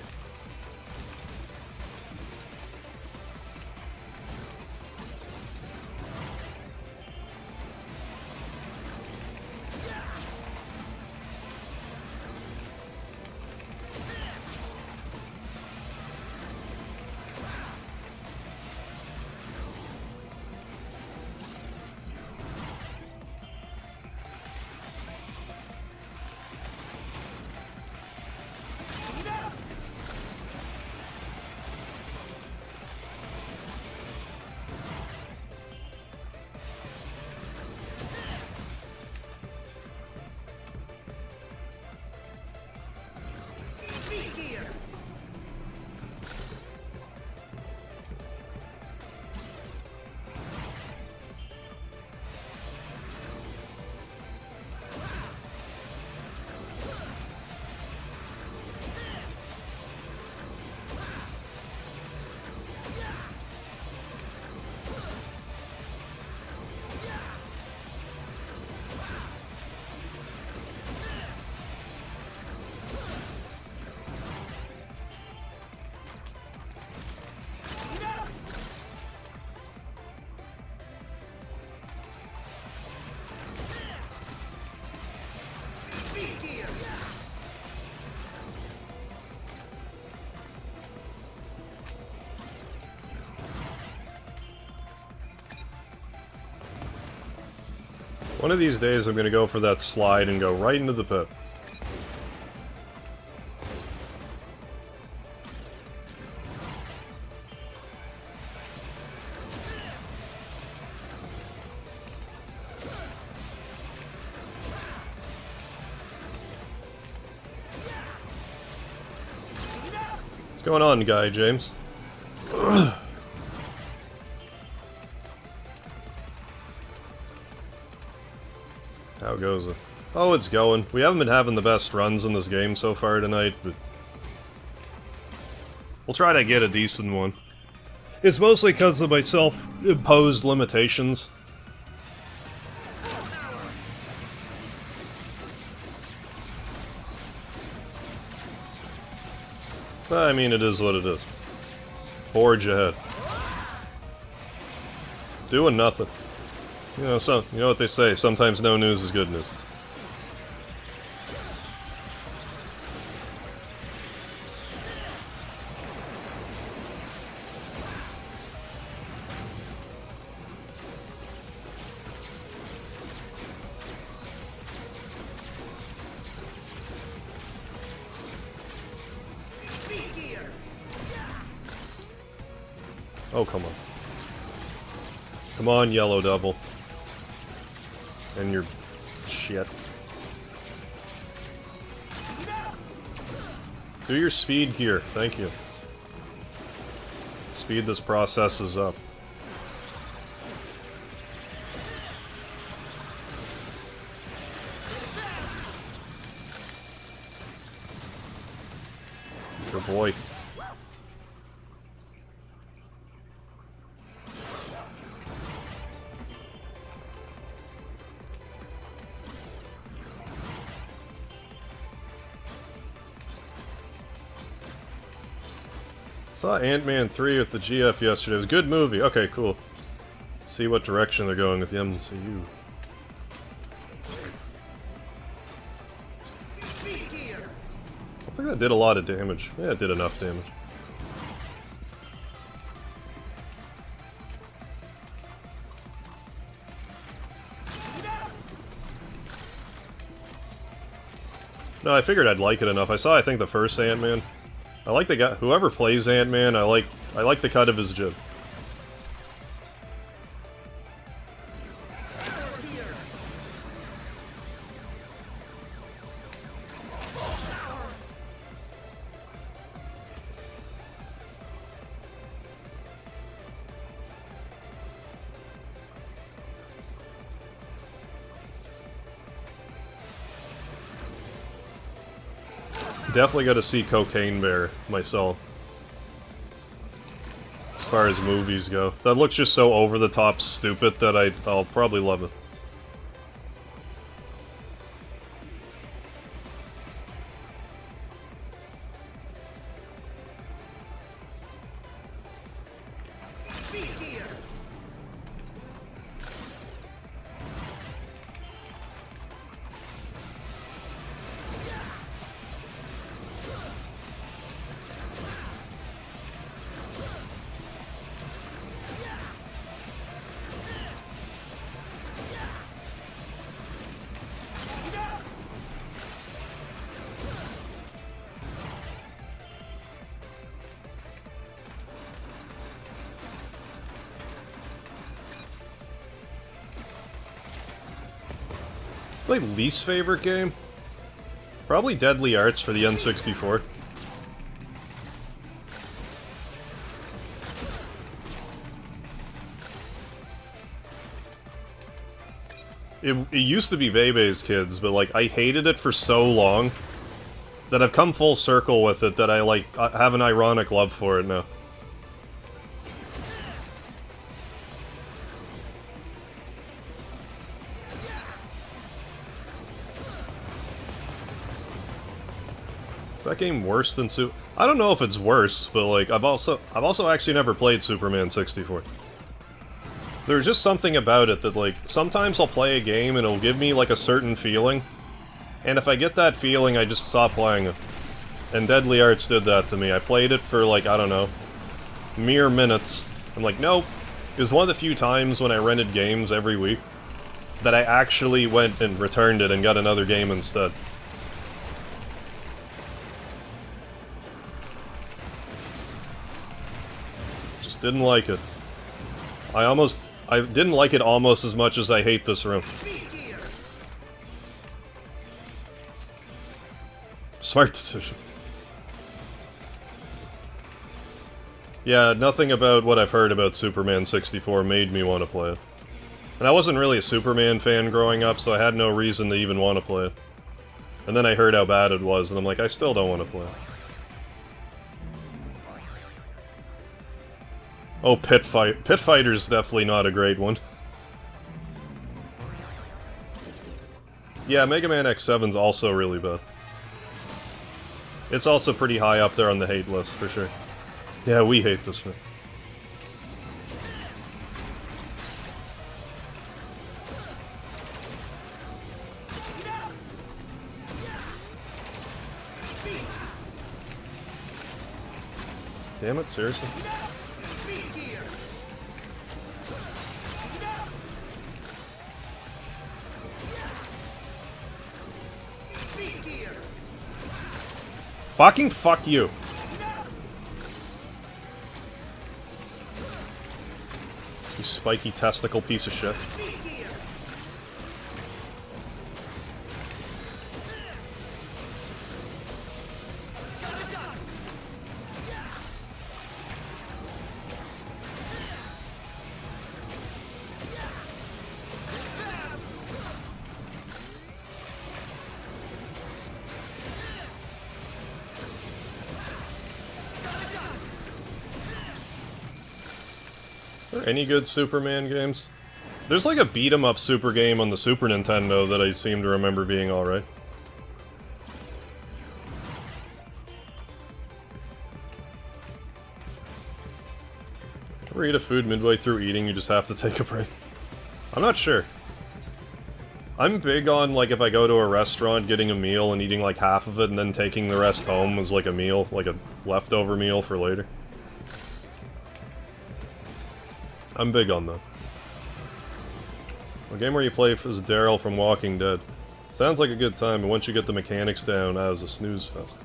One of these days I'm gonna go for that slide and go right into the pit. What's going on, Guy James? How goes it? Oh, it's going. We haven't been having the best runs in this game so far tonight, but we'll try to get a decent one. It's mostly because of my self-imposed limitations. But, I mean, it is what it is. Forge ahead. Doing nothing. You know what they say, sometimes no news is good news. Oh, come on. Come on, Yellow Devil. And your shit. Do your speed gear, thank you. Speed this processes up. Good boy. Saw Ant-Man 3 with the GF yesterday. It was a good movie. Okay, cool. See what direction they're going with the MCU. I think that did a lot of damage. Yeah, it did enough damage. No, I figured I'd like it enough. I think, the first Ant-Man. I like the guy, whoever plays Ant-Man, I like the cut of his jib. Definitely got to see Cocaine Bear myself. As far as movies go. That looks just so over-the-top stupid that I'll probably love it. My least favorite game? Probably Deadly Arts for the N64. It used to be Bebe's Kids, but like I hated it for so long that I've come full circle with it that I have an ironic love for it now. Is that game worse than I don't know if it's worse, but like I've also actually never played Superman 64. There's just something about it that like sometimes I'll play a game and it'll give me like a certain feeling, and if I get that feeling, I just stop playing it. And Deadly Arts did that to me. I played it for like, I don't know, mere minutes. I'm like, nope. It was one of the few times when I rented games every week that I actually went and returned it and got another game instead. Didn't like it. I didn't like it almost as much as I hate this room. Smart decision. Yeah, nothing about what I've heard about Superman 64 made me want to play it. And I wasn't really a Superman fan growing up, so I had no reason to even want to play it. And then I heard how bad it was, and I'm like, I still don't want to play it. Oh, Pit Fighter's definitely not a great one. Yeah, Mega Man X7's also really bad. It's also pretty high up there on the hate list, for sure. Yeah, we hate this one. Damn it, seriously? Fucking fuck you. You spiky testicle piece of shit. Are there any good Superman games? There's like a beat-em-up super game on the Super Nintendo that I seem to remember being alright. Ever eat a food midway through eating, you just have to take a break? I'm not sure. I'm big on, like, if I go to a restaurant, getting a meal and eating like half of it and then taking the rest home as like a meal, like a leftover meal for later. I'm big on that. A game where you play as Daryl from Walking Dead. Sounds like a good time, but once you get the mechanics down, as a snooze fest.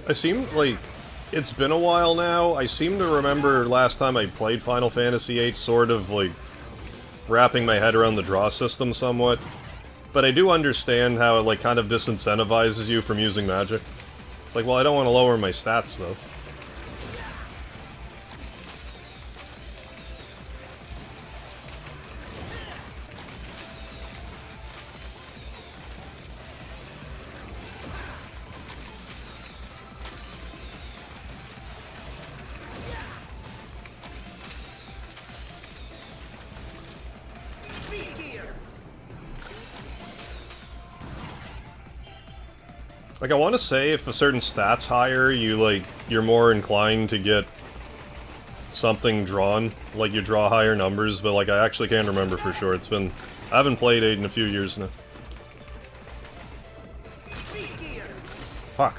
I seem like... It's been a while now. I seem to remember last time I played Final Fantasy VIII sort of, like, wrapping my head around the draw system somewhat. But I do understand how it, like, kind of disincentivizes you from using magic. It's like, well, I don't want to lower my stats, though. Like, I want to say if a certain stat's higher, you're more inclined to get something drawn. Like, you draw higher numbers, but, like, I actually can't remember for sure. It's been... I haven't played 8 in a few years now. Fuck.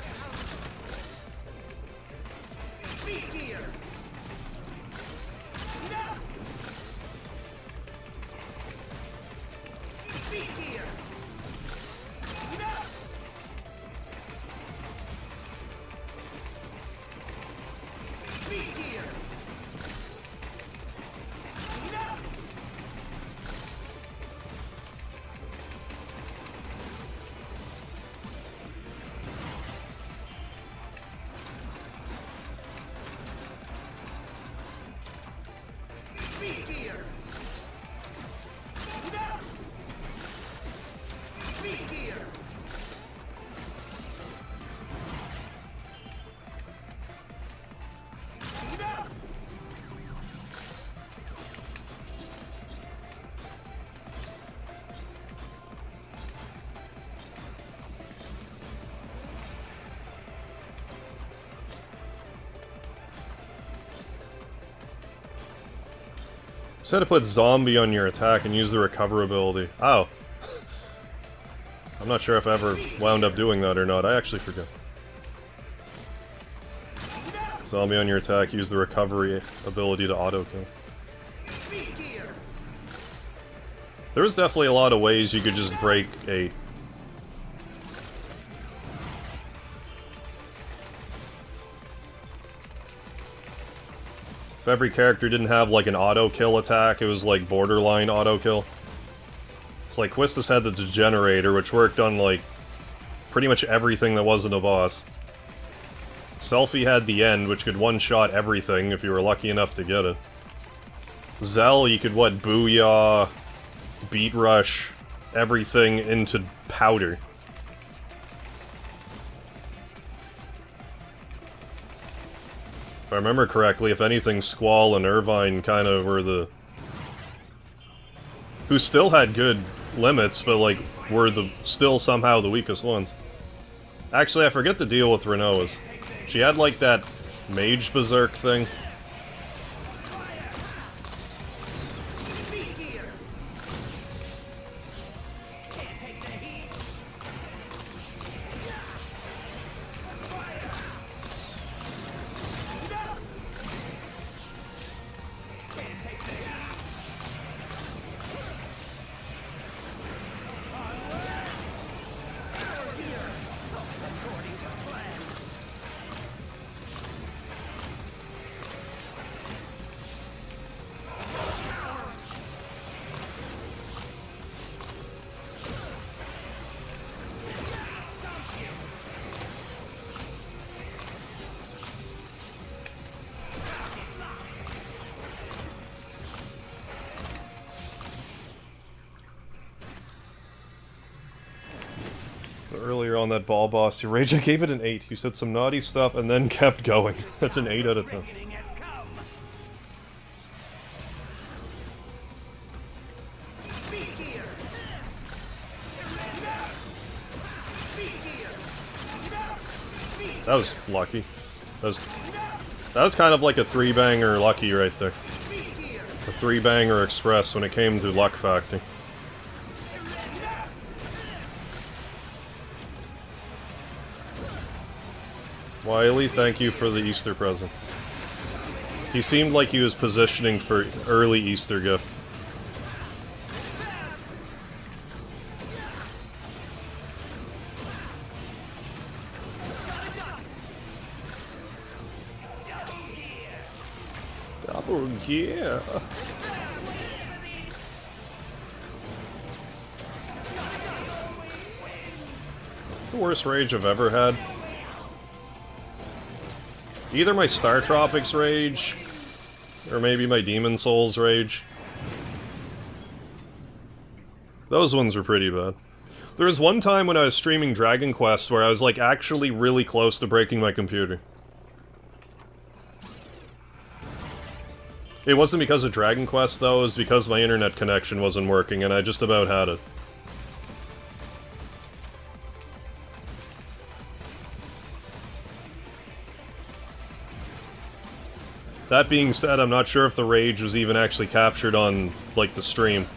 Just had to put zombie on your attack and use the recover ability. Oh. I'm not sure if I ever wound up doing that or not. I actually forget. Zombie on your attack, use the recovery ability to auto-kill. There was definitely a lot of ways you could just break 8. If every character didn't have, like, an auto-kill attack, it was, like, borderline auto-kill. It's like, Quistis had the Degenerator, which worked on, like, pretty much everything that wasn't a boss. Selphie had the End, which could one-shot everything if you were lucky enough to get it. Zell, you could, what, Booyah, Beat Rush, everything into powder. If I remember correctly, if anything, Squall and Irvine kind of were the... who still had good limits, but, like, were the still somehow the weakest ones. Actually, I forget the deal with Renoa's. She had, like, that Mage Berserk thing. Earlier on that ball boss, you rage, I gave it an 8. You said some naughty stuff and then kept going. That's an 8 out of 10. That was lucky. That was kind of like a 3-banger lucky right there. A 3-banger express when it came to luck factor. Wiley, thank you for the Easter present. He seemed like he was positioning for early Easter gift. Oh, yeah. It's the worst rage I've ever had. Either my Star Tropics rage, or maybe my Demon Souls rage. Those ones were pretty bad. There was one time when I was streaming Dragon Quest where I was, like, actually really close to breaking my computer. It wasn't because of Dragon Quest, though, it was because my internet connection wasn't working, and I just about had it. That being said, I'm not sure if the rage was even actually captured on, like, the stream.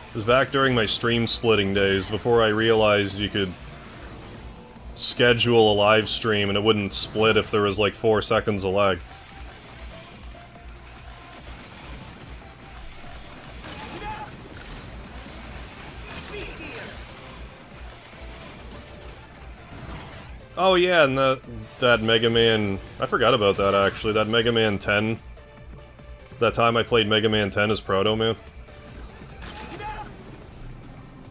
It was back during my stream splitting days, before I realized you could schedule a live stream and it wouldn't split if there was like 4 seconds of lag. Oh yeah, and that Mega Man... I forgot about that actually, that Mega Man 10. That time I played Mega Man 10 as Proto Man.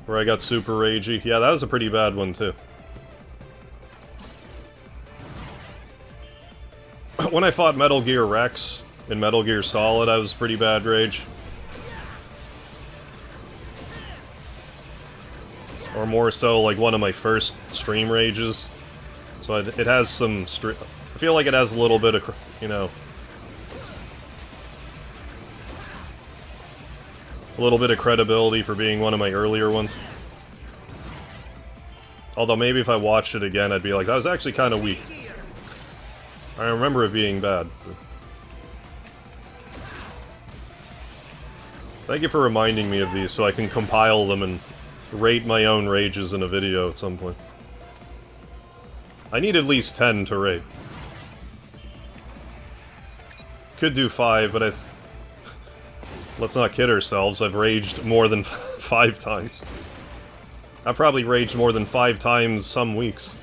Where I got super ragey. Yeah, that was a pretty bad one too. When I fought Metal Gear Rex in Metal Gear Solid, I was pretty bad rage. Or more so, like, one of my first stream rages. So it has some... I feel like it has a little bit of, you know... a little bit of credibility for being one of my earlier ones. Although maybe if I watched it again, I'd be like, that was actually kind of weak. I remember it being bad. Thank you for reminding me of these so I can compile them and rate my own rages in a video at some point. I need at least 10 to rate. Could do 5, but let's not kid ourselves, I've raged more than 5 times. I've probably raged more than 5 times some weeks.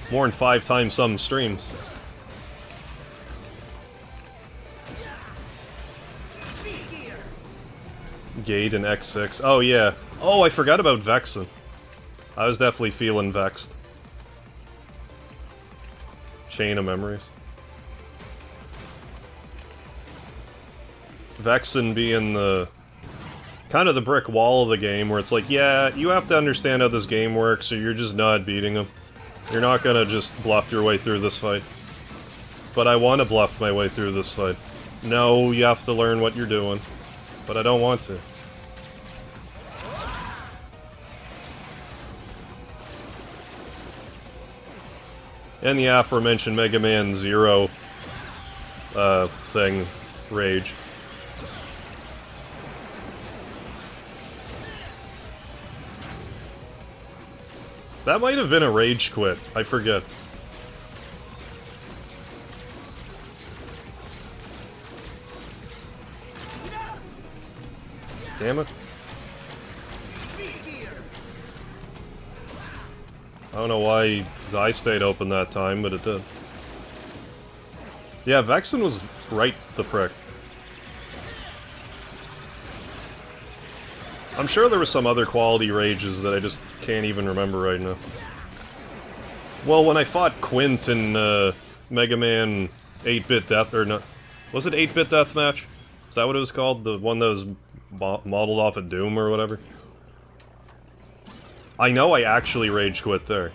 More than 5 times some streams. Gate and X6. Oh yeah. Oh, I forgot about Vexen. I was definitely feeling vexed. Chain of memories. Vexen being the... kind of the brick wall of the game, where it's like, yeah, you have to understand how this game works, or you're just not beating him. You're not gonna just bluff your way through this fight. But I want to bluff my way through this fight. No, you have to learn what you're doing. But I don't want to. And the aforementioned Mega Man Zero thing, rage. That might have been a rage quit, I forget. Damn it. I don't know why I stayed open that time, but it did. Yeah, Vexen was right the prick. I'm sure there were some other quality rages that I just can't even remember right now. Well, when I fought Quint in Mega Man 8-Bit Death... or no... was it 8-Bit Deathmatch? Is that what it was called? The one that was modeled off of Doom or whatever? I know I actually rage quit there.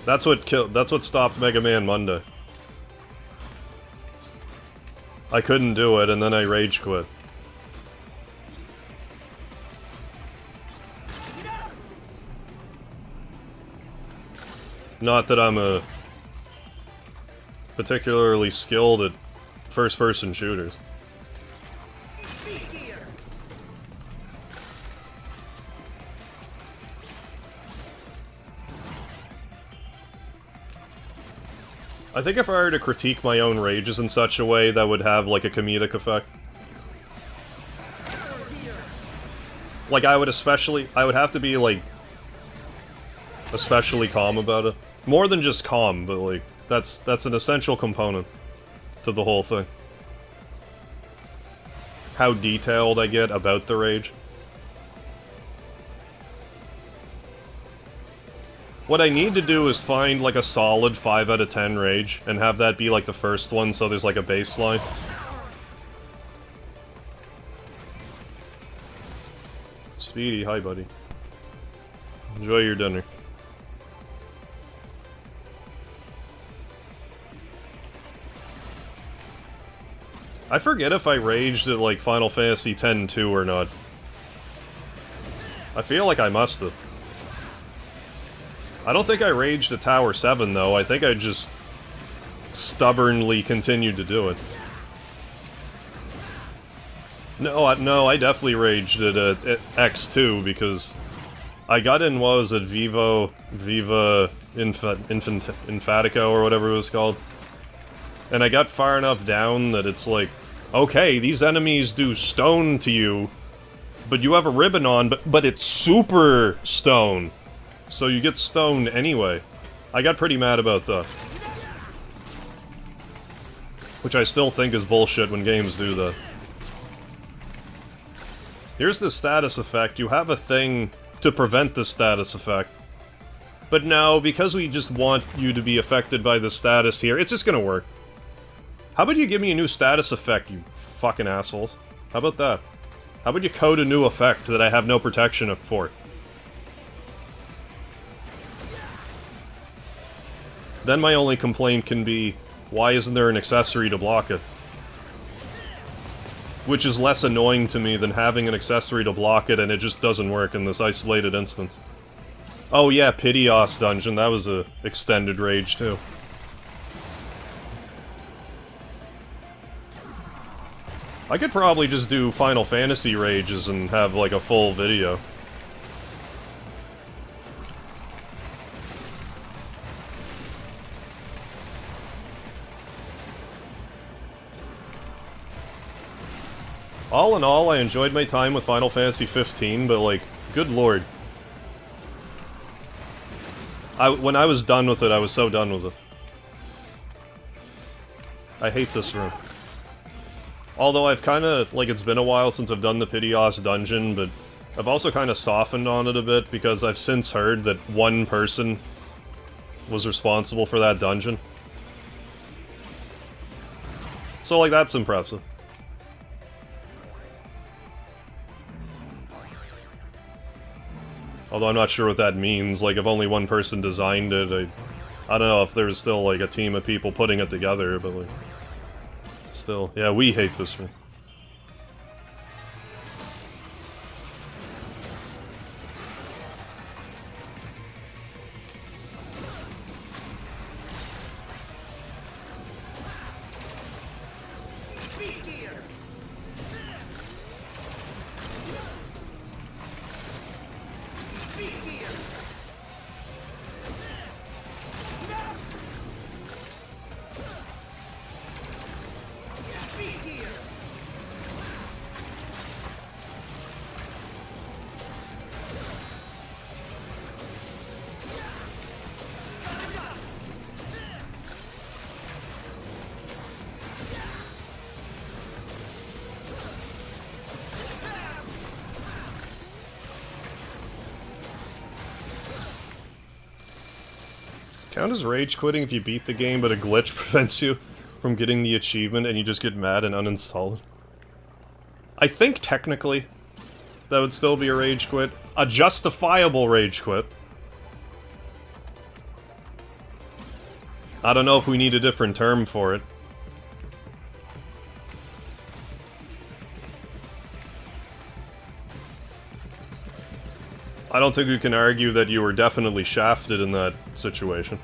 That's what stopped Mega Man Monday. I couldn't do it, and then I rage quit. Not that I'm a particularly skilled at first-person shooters. I think if I were to critique my own rages in such a way, that would have, like, a comedic effect. Like, I would have to be, like, especially calm about it. More than just calm, but, like, that's an essential component to the whole thing. How detailed I get about the rage. What I need to do is find, like, a solid 5 out of 10 rage, and have that be, like, the first one, so there's, like, a baseline. Speedy, hi, buddy. Enjoy your dinner. I forget if I raged at, like, Final Fantasy X-2 or not. I feel like I must have. I don't think I raged at Tower 7, though. I think I just stubbornly continued to do it. No, I definitely raged at X2, because I got in, what was it, Viva Infatico, or whatever it was called. And I got far enough down that it's like, okay, these enemies do stone to you, but you have a ribbon on, but it's super stone. So you get stoned anyway. I got pretty mad about that. Which I still think is bullshit when games do that. Here's the status effect. You have a thing to prevent the status effect. But no, because we just want you to be affected by the status here, it's just gonna work. How about you give me a new status effect, you fucking assholes? How about that? How about you code a new effect that I have no protection for? Then my only complaint can be, why isn't there an accessory to block it? Which is less annoying to me than having an accessory to block it and it just doesn't work in this isolated instance. Oh yeah, Pitios dungeon, that was a extended rage too. I could probably just do Final Fantasy rages and have like a full video. All in all, I enjoyed my time with Final Fantasy 15, but like, good lord. When I was done with it, I was so done with it. I hate this room. Although I've kinda, like, it's been a while since I've done the Pitios dungeon, but I've also kinda softened on it a bit, because I've since heard that one person was responsible for that dungeon. So, like, that's impressive. Although I'm not sure what that means, like, if only one person designed it, I don't know if there's still, like, a team of people putting it together, but, like... Still, yeah, we hate this one. Count as rage quitting if you beat the game, but a glitch prevents you from getting the achievement and you just get mad and uninstall it? I think technically that would still be a rage quit. A justifiable rage quit. I don't know if we need a different term for it. I don't think we can argue that you were definitely shafted in that situation.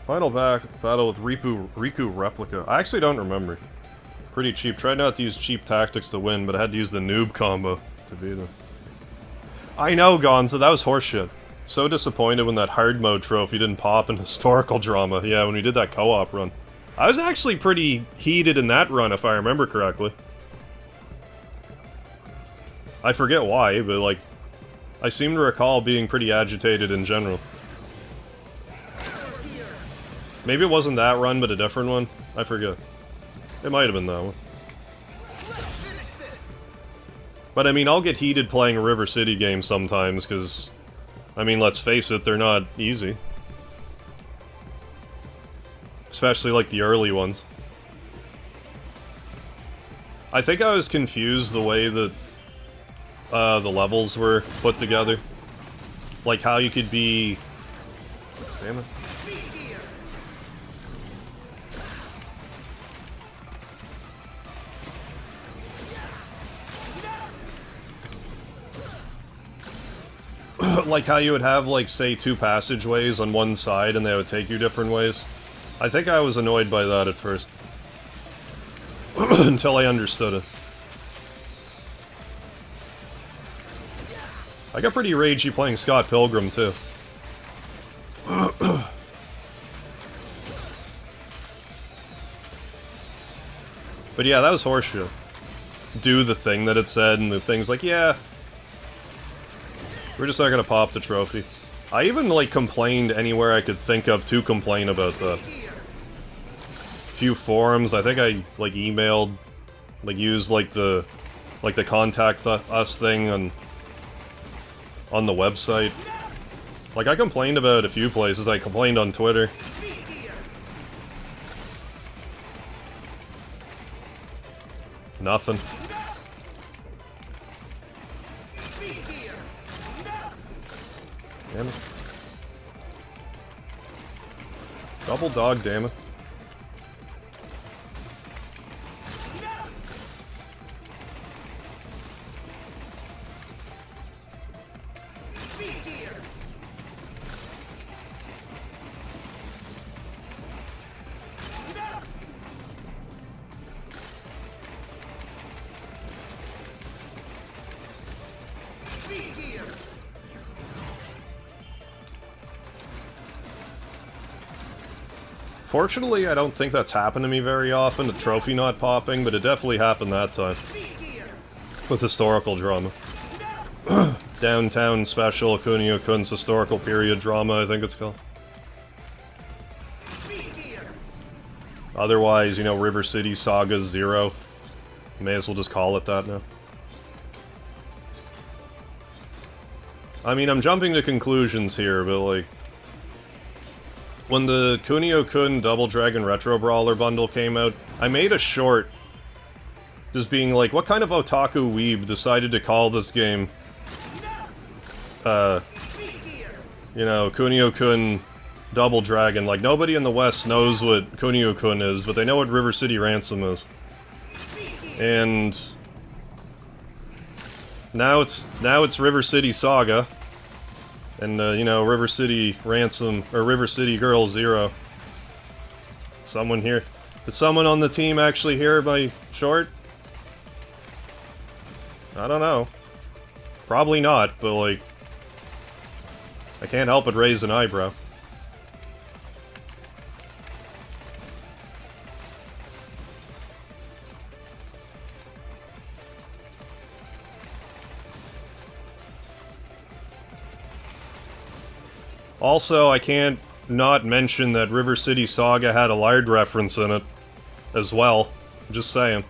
Final battle with Riku Replica. I actually don't remember. Pretty cheap. Tried not to use cheap tactics to win, but I had to use the noob combo to beat him. I know, Gonzo, that was horseshit. So disappointed when that hard mode trophy didn't pop in historical drama. Yeah, when we did that co-op run. I was actually pretty heated in that run, if I remember correctly. I forget why, but, like, I seem to recall being pretty agitated in general. Maybe it wasn't that run, but a different one? I forget. It might have been that one. But, I mean, I'll get heated playing a River City game sometimes, because, I mean, let's face it, they're not easy. Especially, like, the early ones. I think I was confused the way that the levels were put together. Like, how you could be... Damn it. Like how you would have, like, say, 2 passageways on one side and they would take you different ways. I think I was annoyed by that at first. Until I understood it. I got pretty ragey playing Scott Pilgrim, too. But yeah, that was horseshit. Do the thing that it said, and the thing's like, yeah, we're just not gonna pop the trophy. I even, like, complained anywhere I could think of to complain about that. Few forums, I think I, like, emailed, like, used, like, the contact us thing on the website. Like, I complained about a few places. I complained on Twitter. Nothing. Damn it. Double dog, damn it. Fortunately, I don't think that's happened to me very often, the trophy not popping, but it definitely happened that time. With historical drama. Downtown Special, Kunio-kun's historical period drama, I think it's called. Otherwise, you know, River City Saga 0. May as well just call it that now. I mean, I'm jumping to conclusions here, but, like... When the Kunio-kun Double Dragon Retro Brawler bundle came out, I made a short just being like, what kind of otaku weeb decided to call this game, you know, Kunio-kun Double Dragon? Like, nobody in the West knows what Kunio-kun is, but they know what River City Ransom is. And... Now it's River City Saga. And, you know, River City Ransom, or River City Girl 0. Someone here. Did someone on the team actually hear my short? I don't know. Probably not, but, like... I can't help but raise an eyebrow. Also, I can't not mention that River City Saga had a Lard reference in it, as well. Just saying.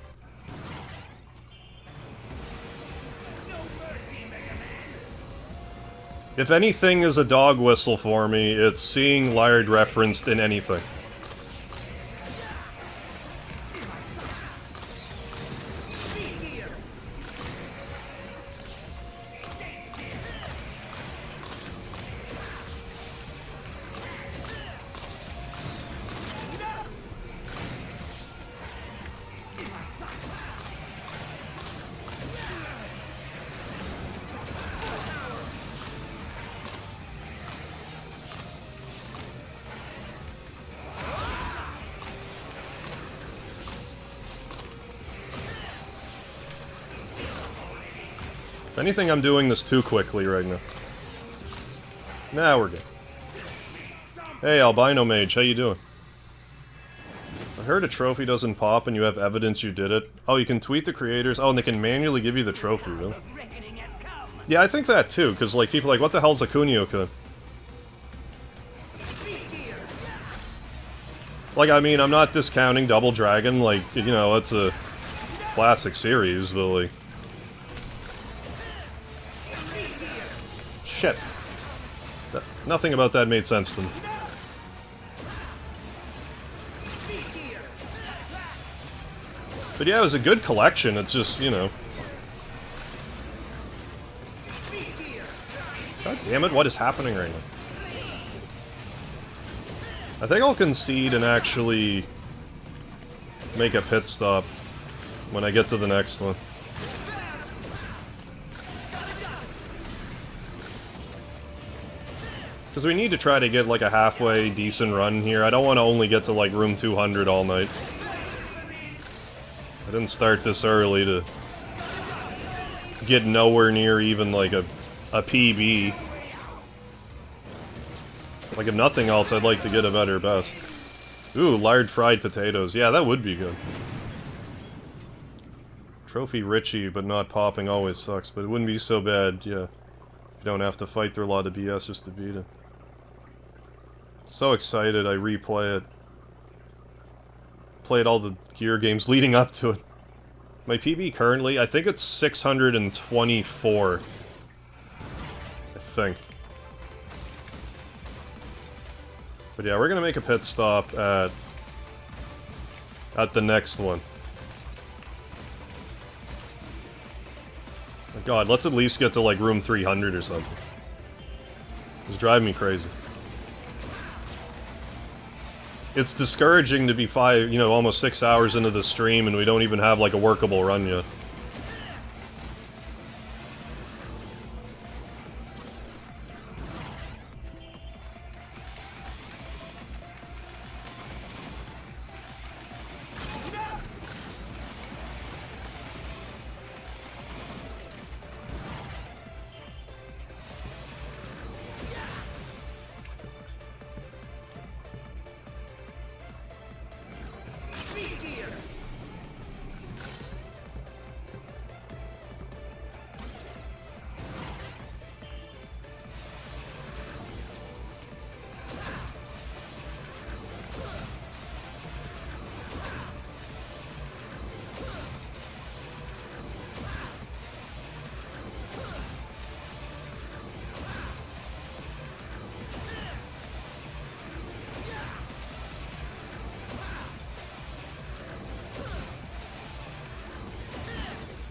If anything is a dog whistle for me, it's seeing Lard referenced in anything. If anything, I'm doing this too quickly right now. Nah, we're good. Hey, Albino Mage, how you doing? I heard a trophy doesn't pop and you have evidence you did it. Oh, you can tweet the creators. Oh, and they can manually give you the trophy, really? Yeah, I think that too, because like people are like, what the hell's a Kunio-kun? Like, I mean, I'm not discounting Double Dragon, like, you know, it's a classic series, but like... Shit. Nothing about that made sense to me. But yeah, it was a good collection, it's just, you know... God damn it, what is happening right now? I think I'll concede and actually make a pit stop when I get to the next one. Because we need to try to get like a halfway decent run here. I don't want to only get to like room 200 all night. I didn't start this early to get nowhere near even like a PB. Like, if nothing else, I'd like to get a better best. Ooh, lard fried potatoes. Yeah, that would be good. Trophy Richie, but not popping always sucks, but it wouldn't be so bad, yeah. You don't have to fight through a lot of BS just to beat it. So excited, I replay it. Played all the gear games leading up to it. My PB currently, I think it's 624. I think. But yeah, we're gonna make a pit stop at the next one. Oh God, let's at least get to like room 300 or something. It's driving me crazy. It's discouraging to be almost 6 hours into the stream and we don't even have like a workable run yet.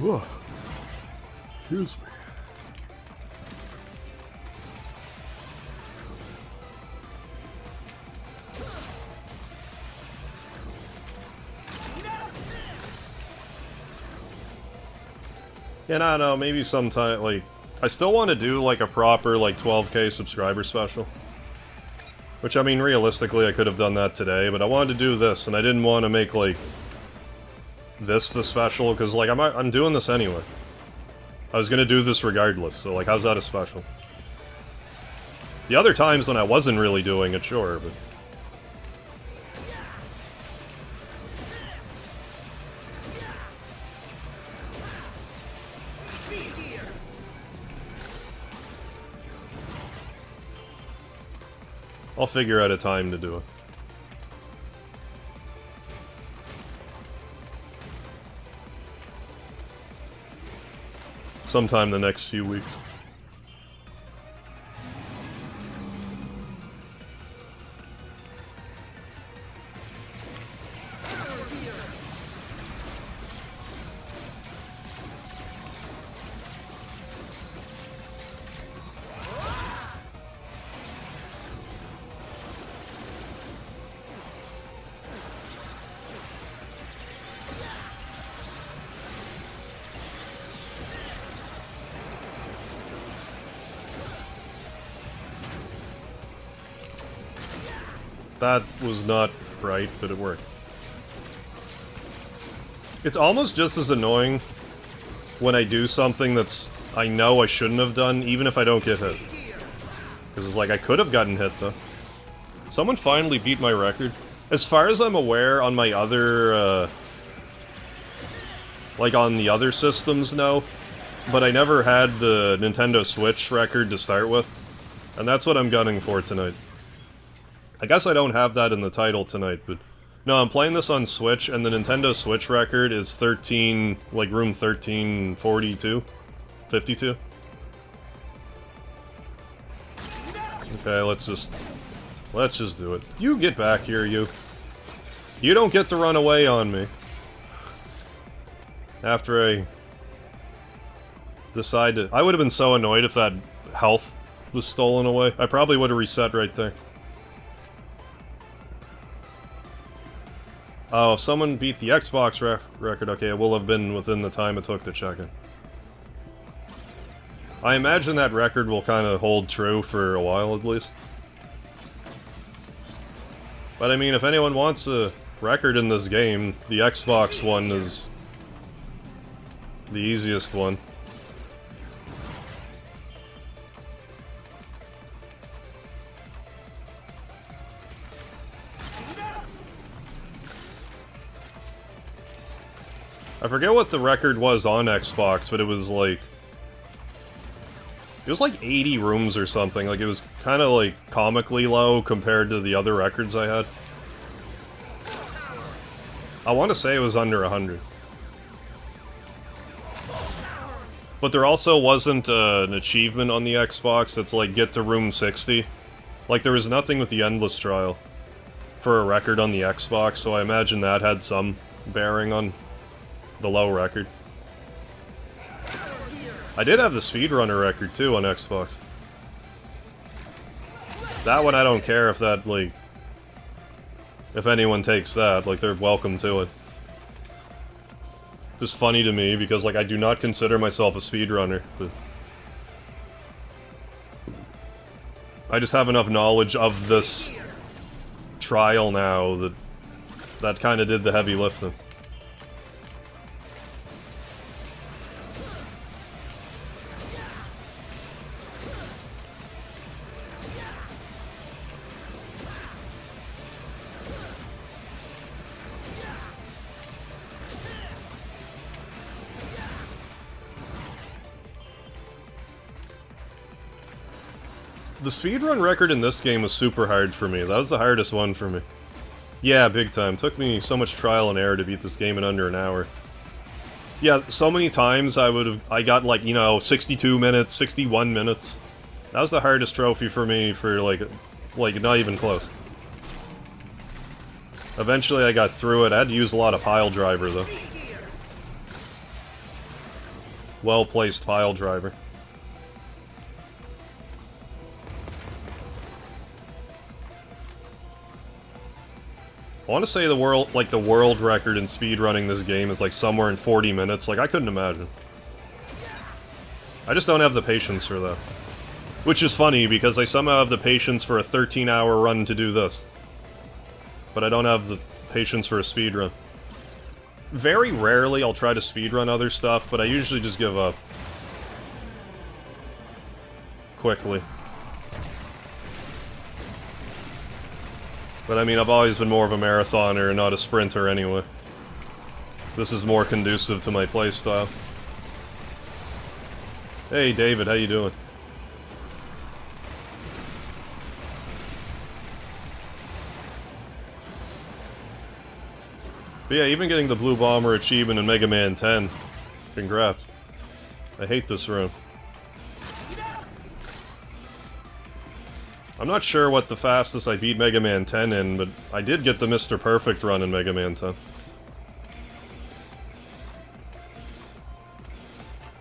Whoa. Excuse me. Yeah, I don't know, maybe sometime, like... I still want to do, like, a proper, like, 12k subscriber special. Which, I mean, realistically, I could have done that today, but I wanted to do this, and I didn't want to make, like... this the special, because, like, I'm doing this anyway. I was gonna do this regardless, so, like, how's that a special? The other times when I wasn't really doing it, sure, but... I'll figure out a time to do it. Sometime the next few weeks. That was not right, but it worked. It's almost just as annoying when I do something that's I know I shouldn't have done, even if I don't get hit. Because it's like, I could have gotten hit, though. Someone finally beat my record. As far as I'm aware, on my other, like, on the other systems, no. But I never had the Nintendo Switch record to start with. And that's what I'm gunning for tonight. I guess I don't have that in the title tonight, but... No, I'm playing this on Switch, and the Nintendo Switch record is 13... like, room 1342? 52? Okay, let's just do it. You get back here, you. You don't get to run away on me. After I... decide to... I would have been so annoyed if that health was stolen away. I probably would have reset right there. Oh, if someone beat the Xbox record, okay, it will have been within the time it took to check it. I imagine that record will kind of hold true for a while, at least. But I mean, if anyone wants a record in this game, the Xbox one is the easiest one. I forget what the record was on Xbox, but it was like... It was like 80 rooms or something, like it was kind of like comically low compared to the other records I had. I want to say it was under 100. But there also wasn't an achievement on the Xbox that's like, get to room 60. Like, there was nothing with the Endless Trial for a record on the Xbox, so I imagine that had some bearing on the low record. I did have the speedrunner record, too, on Xbox. That one I don't care if that, like... if anyone takes that, like, they're welcome to it. It's just funny to me, because, like, I do not consider myself a speedrunner, but... I just have enough knowledge of this trial now that kind of did the heavy lifting. The speedrun record in this game was super hard for me. That was the hardest one for me. Yeah, big time. Took me so much trial and error to beat this game in under an hour. Yeah, so many times I got like, you know, 62 minutes, 61 minutes. That was the hardest trophy for me for like not even close. Eventually I got through it. I had to use a lot of pile driver though. Well-placed pile driver. I want to say the world record in speedrunning this game is like somewhere in 40 minutes. Like, I couldn't imagine. I just don't have the patience for that. Which is funny, because I somehow have the patience for a 13-hour run to do this. But I don't have the patience for a speedrun. Very rarely I'll try to speedrun other stuff, but I usually just give up. Quickly. But I mean, I've always been more of a marathoner and not a sprinter anyway. This is more conducive to my playstyle. Hey David, how you doing? But yeah, even getting the Blue Bomber achievement in Mega Man 10. Congrats. I hate this room. I'm not sure what the fastest I beat Mega Man 10 in, but I did get the Mr. Perfect run in Mega Man 10.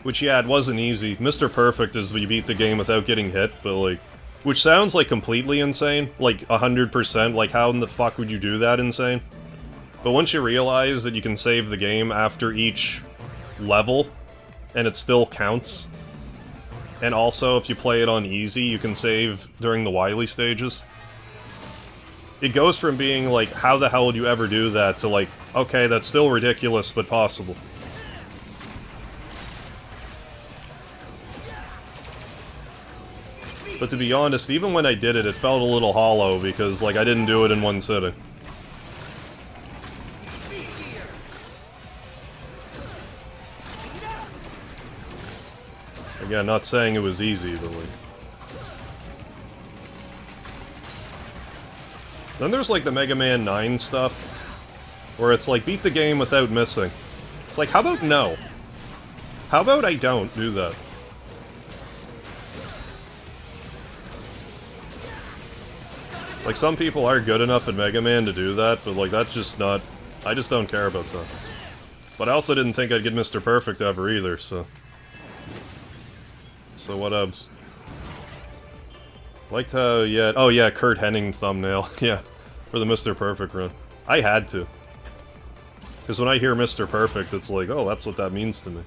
Which, yeah, it wasn't easy. Mr. Perfect is when you beat the game without getting hit, but like... Which sounds like completely insane. Like, 100%. Like, how in the fuck would you do that insane? But once you realize that you can save the game after each level, and it still counts... And also, if you play it on easy, you can save during the Wily stages. It goes from being like, how the hell would you ever do that, to like, okay, that's still ridiculous, but possible. But to be honest, even when I did it, it felt a little hollow because, like, I didn't do it in one sitting. Again, not saying it was easy, but like... Then there's like the Mega Man 9 stuff, where it's like, beat the game without missing. It's like, how about no? How about I don't do that? Like, some people are good enough at Mega Man to do that, but like, that's just not... I just don't care about that. But I also didn't think I'd get Mr. Perfect ever either, so... So what ubs? Liked how, yeah... Oh yeah, Kurt Hennig thumbnail. Yeah, for the Mr. Perfect run. I had to. Because when I hear Mr. Perfect, it's like, oh, that's what that means to me.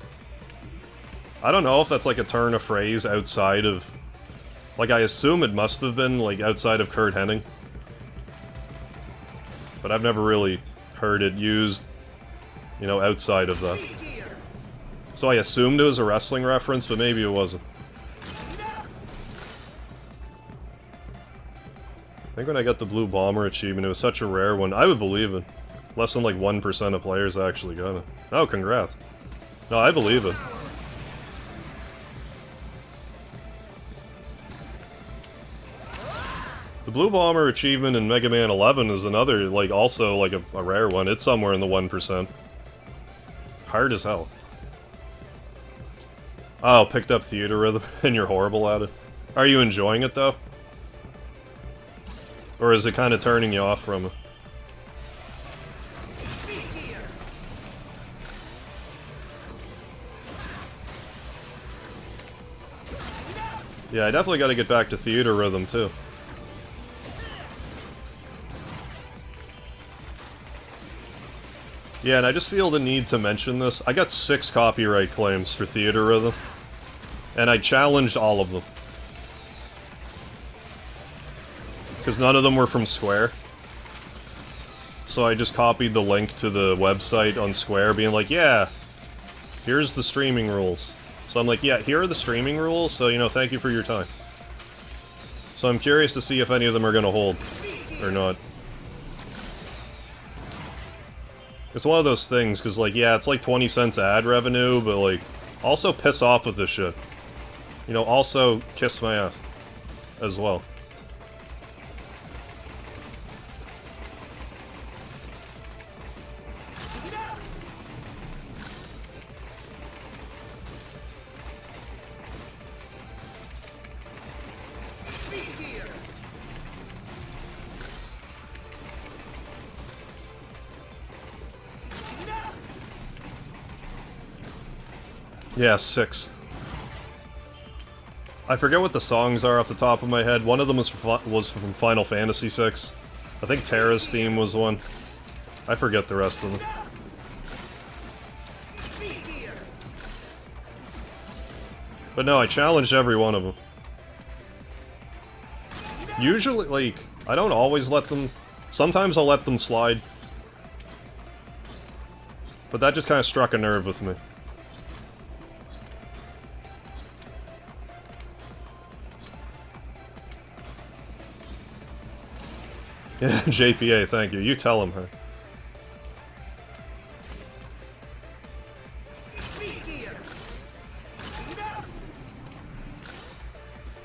I don't know if that's like a turn of phrase outside of... Like, I assume it must have been, like, outside of Kurt Hennig. But I've never really heard it used, you know, outside of that. So I assumed it was a wrestling reference, but maybe it wasn't. I think when I got the Blue Bomber achievement, it was such a rare one. I would believe it. Less than like 1% of players actually got it. Oh, congrats. No, I believe it. The Blue Bomber achievement in Mega Man 11 is another, like, also like a rare one. It's somewhere in the 1%. Hard as hell. Oh, picked up Theater Rhythm, and you're horrible at it. Are you enjoying it, though? Or is it kind of turning you off from it? Yeah, I definitely gotta get back to Theater Rhythm, too. Yeah, and I just feel the need to mention this. I got 6 copyright claims for Theater Rhythm. And I challenged all of them. Because none of them were from Square. So I just copied the link to the website on Square, being like, yeah, here's the streaming rules. So I'm like, yeah, here are the streaming rules, so, you know, thank you for your time. So I'm curious to see if any of them are gonna hold, or not. It's one of those things, because, like, yeah, it's like 20 cents ad revenue, but, like, also piss off with this shit. You know, also kiss my ass. As well. Yeah, 6. I forget what the songs are off the top of my head. One of them was from Final Fantasy VI. I think Terra's theme was one. I forget the rest of them. But no, I challenged every one of them. Usually, like, I don't always let them... Sometimes I'll let them slide. But that just kind of struck a nerve with me. Yeah, JPA, thank you. You tell him, huh?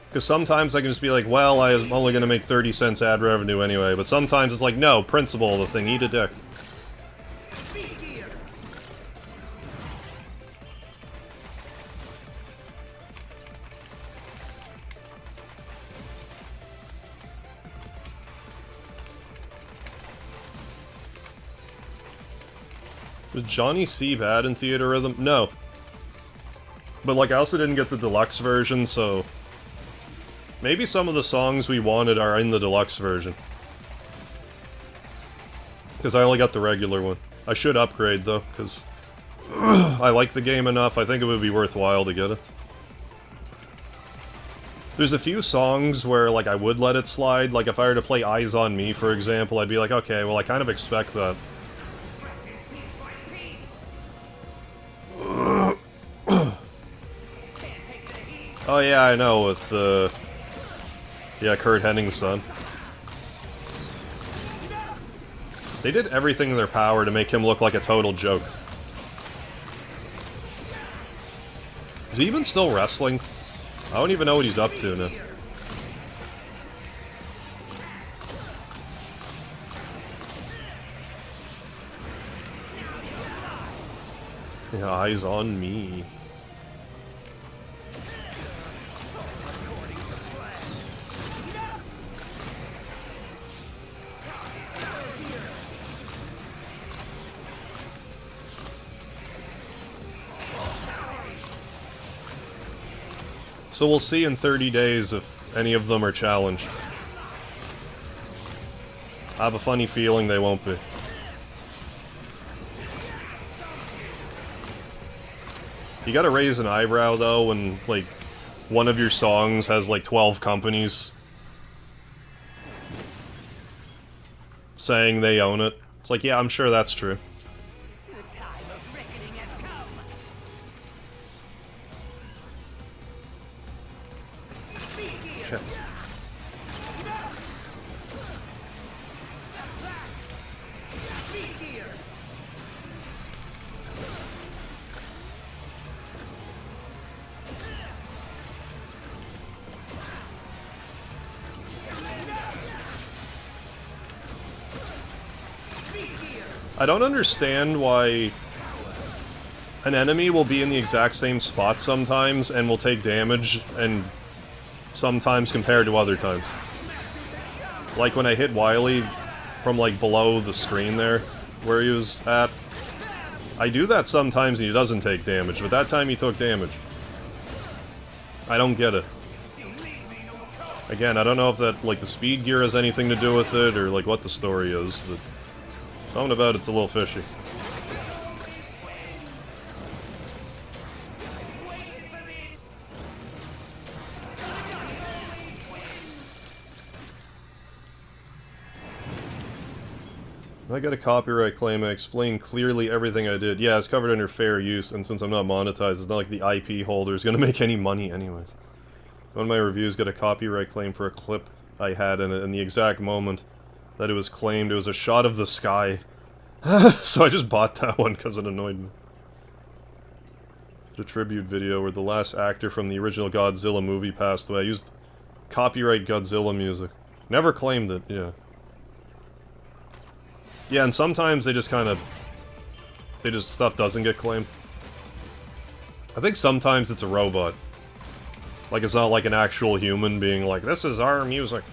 Because sometimes I can just be like, well, I'm only going to make 30 cents ad revenue anyway. But sometimes it's like, no, principle of the thing, eat a dick. Was Johnny C bad in Theater Rhythm? No. But, like, I also didn't get the deluxe version, so... Maybe some of the songs we wanted are in the deluxe version. Because I only got the regular one. I should upgrade, though, because... I like the game enough, I think it would be worthwhile to get it. There's a few songs where, like, I would let it slide. Like, if I were to play Eyes on Me, for example, I'd be like, okay, well, I kind of expect that. Oh yeah, I know, with Yeah, Kurt Henning's son. They did everything in their power to make him look like a total joke. Is he even still wrestling? I don't even know what he's up to now. Yeah, eyes on me. So we'll see in 30 days if any of them are challenged. I have a funny feeling they won't be. You gotta raise an eyebrow, though, when, like, one of your songs has, like, 12 companies saying they own it. It's like, yeah, I'm sure that's true. Shit. I don't understand why an enemy will be in the exact same spot sometimes and will take damage, and sometimes compared to other times. Like when I hit Wily from like below the screen there, where he was at. I do that sometimes and he doesn't take damage, but that time he took damage. I don't get it. Again, I don't know if that, like, the speed gear has anything to do with it, or like what the story is, but something about it's a little fishy. I got a copyright claim. I explained clearly everything I did. Yeah, it's covered under fair use, and since I'm not monetized, it's not like the IP holder is gonna make any money anyways. One of my reviews got a copyright claim for a clip I had in it, in the exact moment that it was claimed. It was a shot of the sky. So I just bought that one because it annoyed me. The tribute video where the last actor from the original Godzilla movie passed away. I used copyright Godzilla music. Never claimed it, yeah. Yeah, and sometimes they just kind of... stuff doesn't get claimed. I think sometimes it's a robot. Like, it's not like an actual human being like, this is our music.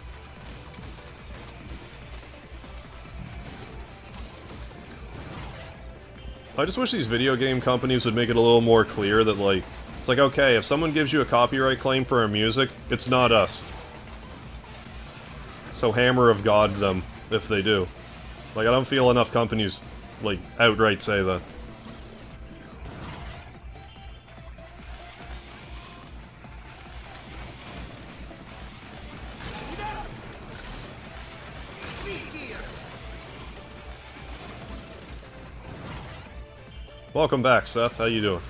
I just wish these video game companies would make it a little more clear that, like, it's like, okay, if someone gives you a copyright claim for our music, it's not us. So hammer of God them, if they do. Like, I don't feel enough companies, like, outright say that. Welcome back, Seth. How you doing?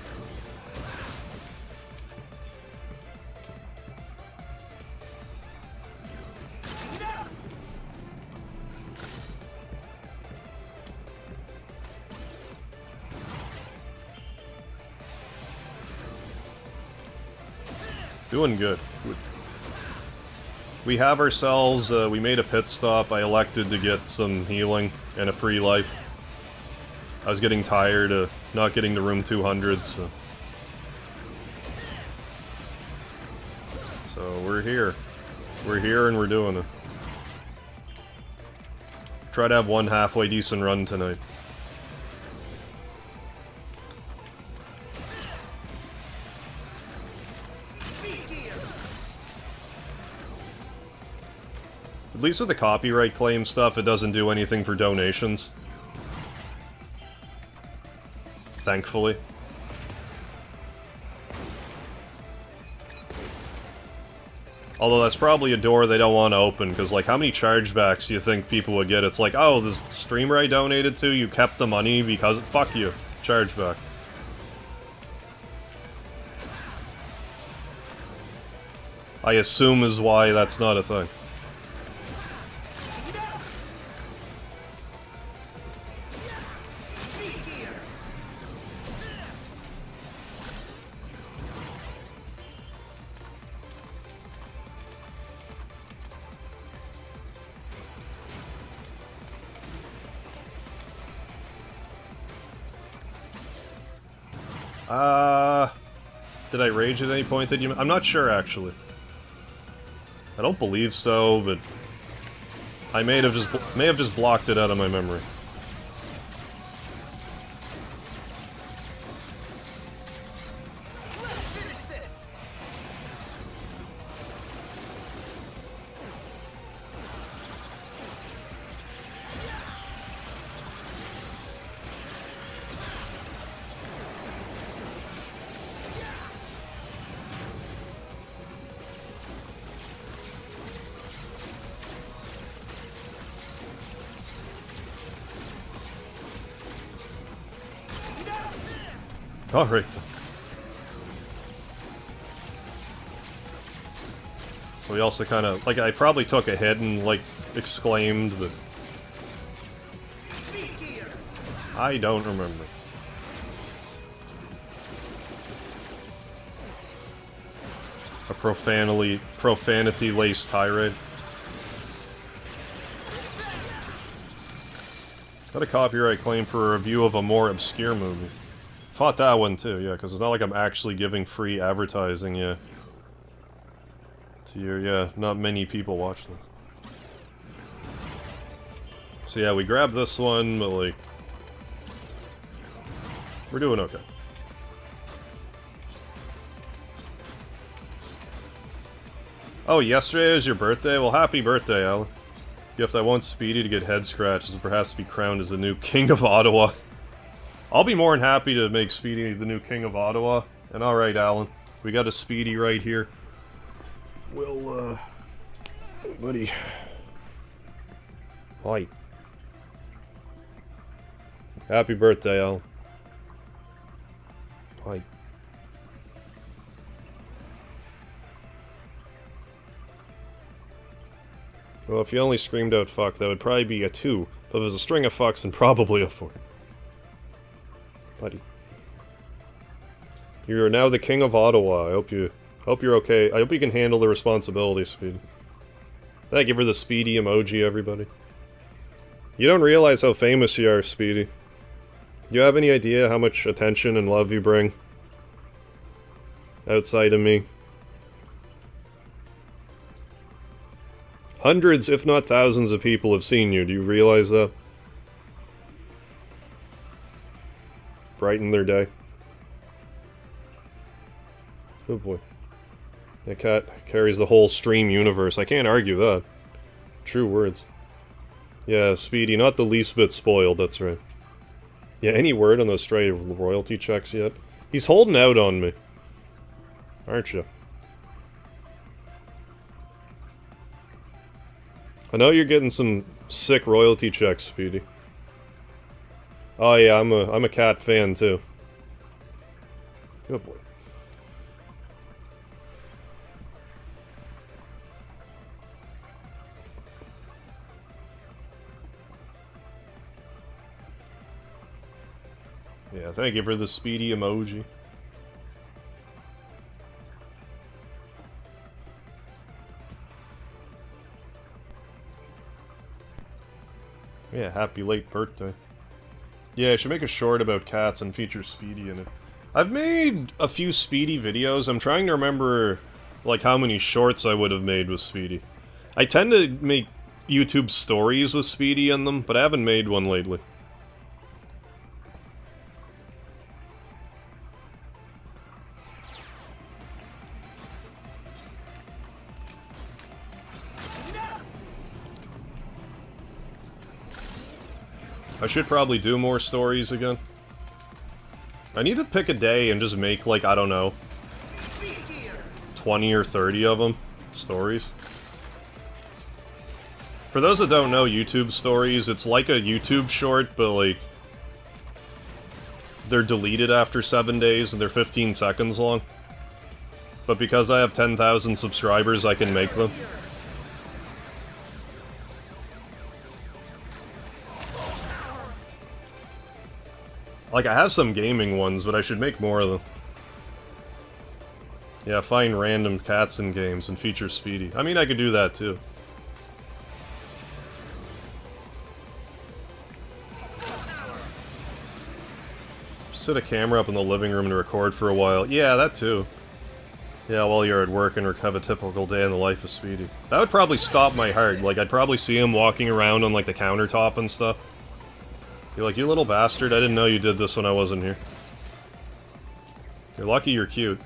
Doing good. We have ourselves, we made a pit stop. I elected to get some healing and a free life. I was getting tired of not getting to room 200, so we're here. We're here and we're doing it. Try to have one halfway decent run tonight. At least with the copyright claim stuff, it doesn't do anything for donations. Thankfully. Although that's probably a door they don't want to open, because, like, how many chargebacks do you think people would get? It's like, oh, this streamer I donated to, you kept the money because... Fuck you. Chargeback. I assume is why that's not a thing. Did I rage at any point that you... I'm not sure, actually. I don't believe so, but... I may have just blocked it out of my memory. Alright. We also kind of... Like, I probably took a hit and, like, exclaimed that... I don't remember. A profanity-laced tirade. Got a copyright claim for a review of a more obscure movie. Fought that one too, yeah, because it's not like I'm actually giving free advertising, yeah. To your, yeah, not many people watch this. So yeah, we grabbed this one, but like... We're doing okay. Oh, yesterday was your birthday? Well, happy birthday, Alan. Gift, I want Speedy to get head scratches and perhaps be crowned as the new King of Ottawa. I'll be more than happy to make Speedy the new King of Ottawa. And alright, Alan. We got a Speedy right here. We'll, buddy. Hi. Happy birthday, Alan. Hi. Well, if you only screamed out fuck, that would probably be a 2. But if it was a string of fucks, then probably a 4. Buddy. You're now the King of Ottawa. I hope you're okay. I hope you can handle the responsibility, Speedy. Did I give her the Speedy emoji, everybody? You don't realize how famous you are, Speedy. You have any idea how much attention and love you bring? Outside of me. Hundreds, if not thousands of people have seen you. Do you realize that? Brighten their day. Oh boy. That cat carries the whole stream universe. I can't argue that. True words. Yeah, Speedy, not the least bit spoiled, that's right. Yeah, any word on those stray royalty checks yet? He's holding out on me. Aren't you? I know you're getting some sick royalty checks, Speedy. Oh yeah, I'm a cat fan too. Good boy. Yeah, thank you for the Speedy emoji. Yeah, happy late birthday. Yeah, I should make a short about cats and feature Speedy in it. I've made a few Speedy videos. I'm trying to remember, like, how many shorts I would have made with Speedy. I tend to make YouTube stories with Speedy in them, but I haven't made one lately. I should probably do more stories again. I need to pick a day and just make, like, I don't know, 20 or 30 of them. Stories. For those that don't know YouTube stories, it's like a YouTube short, but, like, they're deleted after 7 days and they're 15 seconds long. but because I have 10,000 subscribers, I can make them. Like, I have some gaming ones, but I should make more of them. Yeah, find random cats in games and feature Speedy. I mean, I could do that, too. Set a camera up in the living room to record for a while. Yeah, that too. Yeah, while you're at work and have a typical day in the life of Speedy. That would probably stop my heart. Like, I'd probably see him walking around on, like, the countertop and stuff. You're like, you little bastard, I didn't know you did this when I wasn't here. You're lucky you're cute.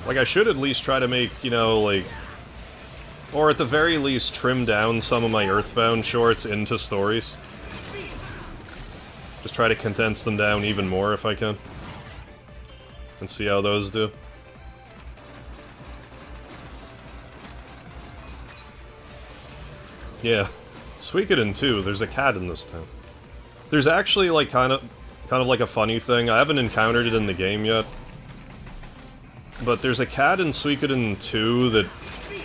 Like, I should at least try to make, you know, like... Or at the very least, trim down some of my Earthbound shorts into stories. Just try to condense them down even more if I can. And see how those do. Yeah. Suikoden too, there's a cat in this town. There's actually, like, kind of like a funny thing. I haven't encountered it in the game yet. But there's a cat in Suikoden 2 that,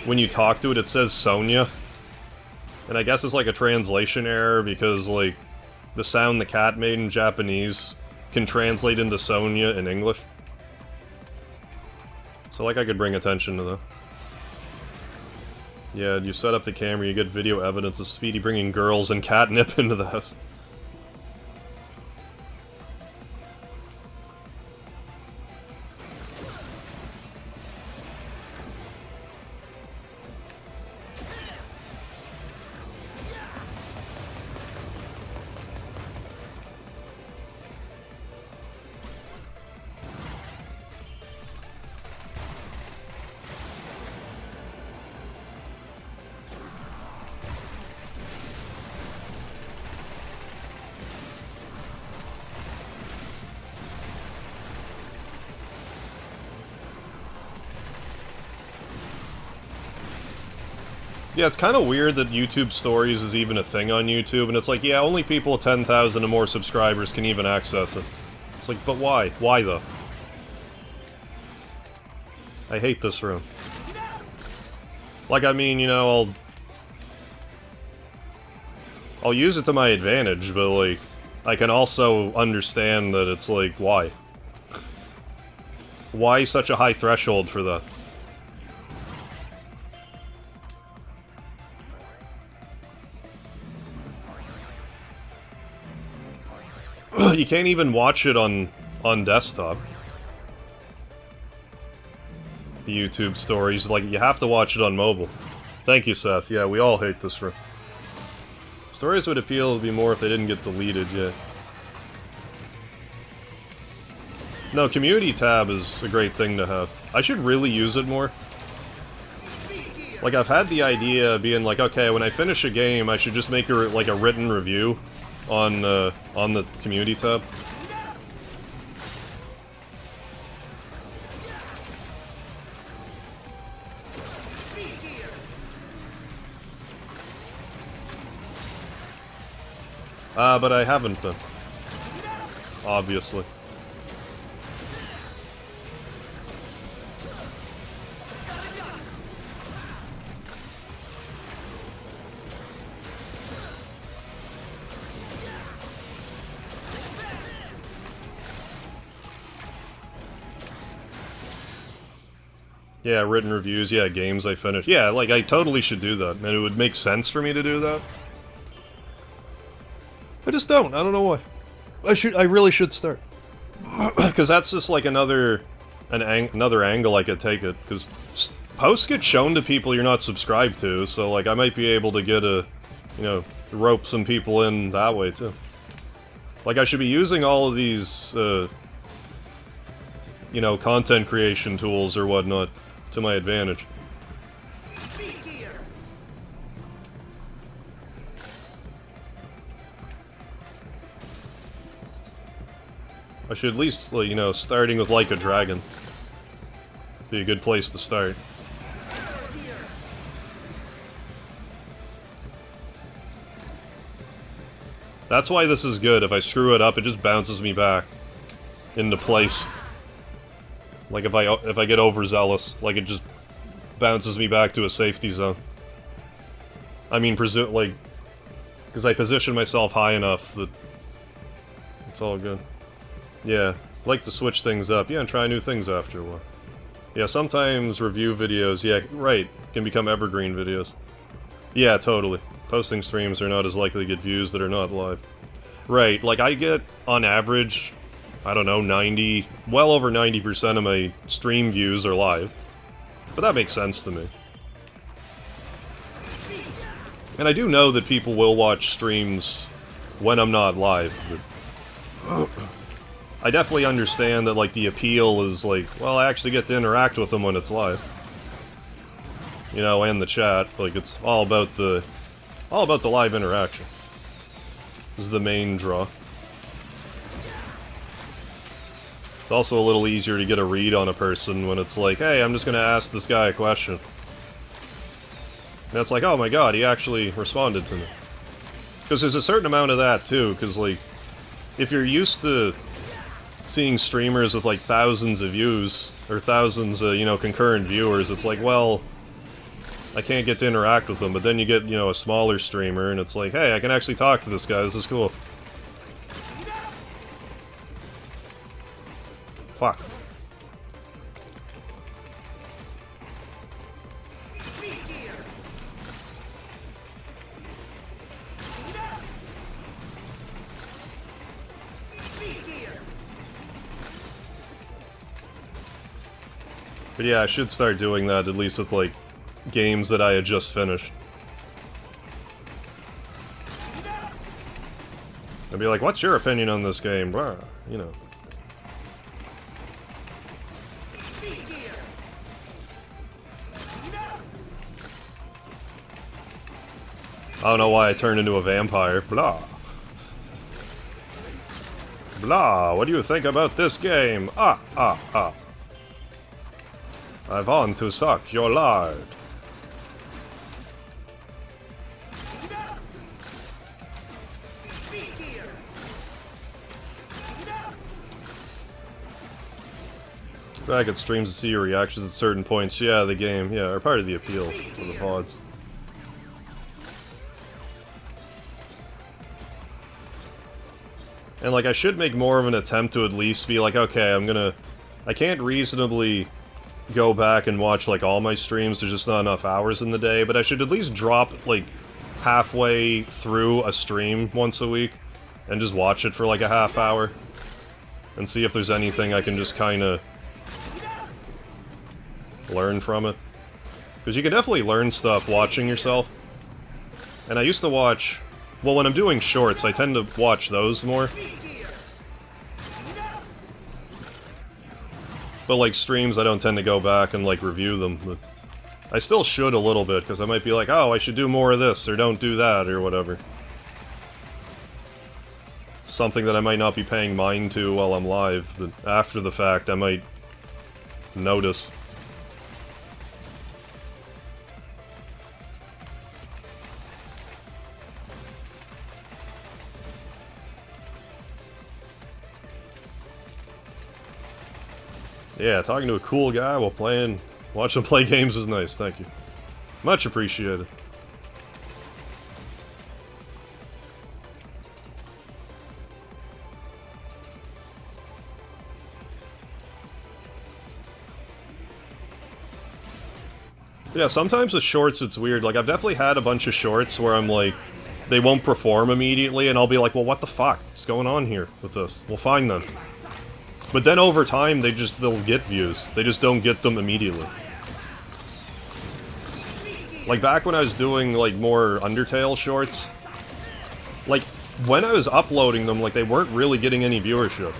when you talk to it, it says Sonia. And I guess it's like a translation error because, like, the sound the cat made in Japanese can translate into Sonia in English. So, like, I could bring attention to that. Yeah, you set up the camera, you get video evidence of Speedy bringing girls and catnip into the house. Yeah, it's kind of weird that YouTube Stories is even a thing on YouTube, and it's like, yeah, only people with 10,000 and more subscribers can even access it. It's like, but why? Why, though? I hate this room. Like, I mean, you know, I'll use it to my advantage, but, like, I can also understand that it's like, why? Why such a high threshold for that? You can't even watch it on desktop. The YouTube Stories, like, you have to watch it on mobile. Thank you, Seth. Yeah, we all hate this room. Stories would appeal to be more if they didn't get deleted, yeah. No, Community tab is a great thing to have. I should really use it more. Like, I've had the idea of being like, okay, when I finish a game, I should just make a written review on the Community tab. But I haven't been. Obviously. Yeah, written reviews, yeah, games I finished. Yeah, like, I totally should do that, and it would make sense for me to do that. I just don't. I don't know why. I really should start. Because that's just like another angle I could take it. Because posts get shown to people you're not subscribed to, so like I might be able to get rope some people in that way too. Like I should be using all of these, content creation tools or whatnot to my advantage. I should at least, like, you know, starting with Like a Dragon be a good place to start. That's why this is good. If I screw it up, it just bounces me back into place. Like if I get overzealous, like it just bounces me back to a safety zone. I mean, like, because I position myself high enough that it's all good. Yeah, like to switch things up. Yeah, and try new things after a while. Yeah, sometimes review videos, yeah, right, can become evergreen videos. Yeah, totally. Posting streams are not as likely to get views that are not live. Right, like I get, on average, I don't know, well over 90% of my stream views are live. But that makes sense to me. And I do know that people will watch streams when I'm not live, but I definitely understand that, like, the appeal is, like, well, I actually get to interact with them when it's live. You know, and the chat, like, it's all about the live interaction. This is the main draw. It's also a little easier to get a read on a person when it's like, hey, I'm just gonna ask this guy a question. And it's like, oh my god, he actually responded to me. Because there's a certain amount of that, too, because, like, if you're used to seeing streamers with, like, thousands of views, or thousands of, you know, concurrent viewers, it's like, well, I can't get to interact with them, but then you get, you know, a smaller streamer, and it's like, hey, I can actually talk to this guy, this is cool. Fuck. But yeah, I should start doing that, at least with, like, games that I had just finished. I'd be like, what's your opinion on this game? Blah, you know. I don't know why I turned into a vampire. Blah. Blah, what do you think about this game? Ah, ah, ah. I want to suck your lard. Back at streams to see your reactions at certain points. Yeah, the game, yeah, are part of the appeal of the VODs. And, like, I should make more of an attempt to at least be like, okay, I can't reasonably go back and watch, like, all my streams, there's just not enough hours in the day, but I should at least drop, like, halfway through a stream once a week, and just watch it for, like, a half hour, and see if there's anything I can just kinda learn from it. Because you can definitely learn stuff watching yourself. And I used to watch, well, when I'm doing shorts, I tend to watch those more. But, like, streams, I don't tend to go back and, like, review them. But I still should a little bit, because I might be like, oh, I should do more of this, or don't do that, or whatever. Something that I might not be paying mind to while I'm live, but after the fact, I might notice. Yeah, talking to a cool guy while watching him play games is nice, thank you. Much appreciated. Yeah, sometimes with shorts it's weird, like I've definitely had a bunch of shorts where I'm like, they won't perform immediately and I'll be like, well what the fuck is going on here with this? Well fine then. But then over time, they'll get views. They just don't get them immediately. Like, back when I was doing, like, more Undertale shorts, like, when I was uploading them, like, they weren't really getting any viewership.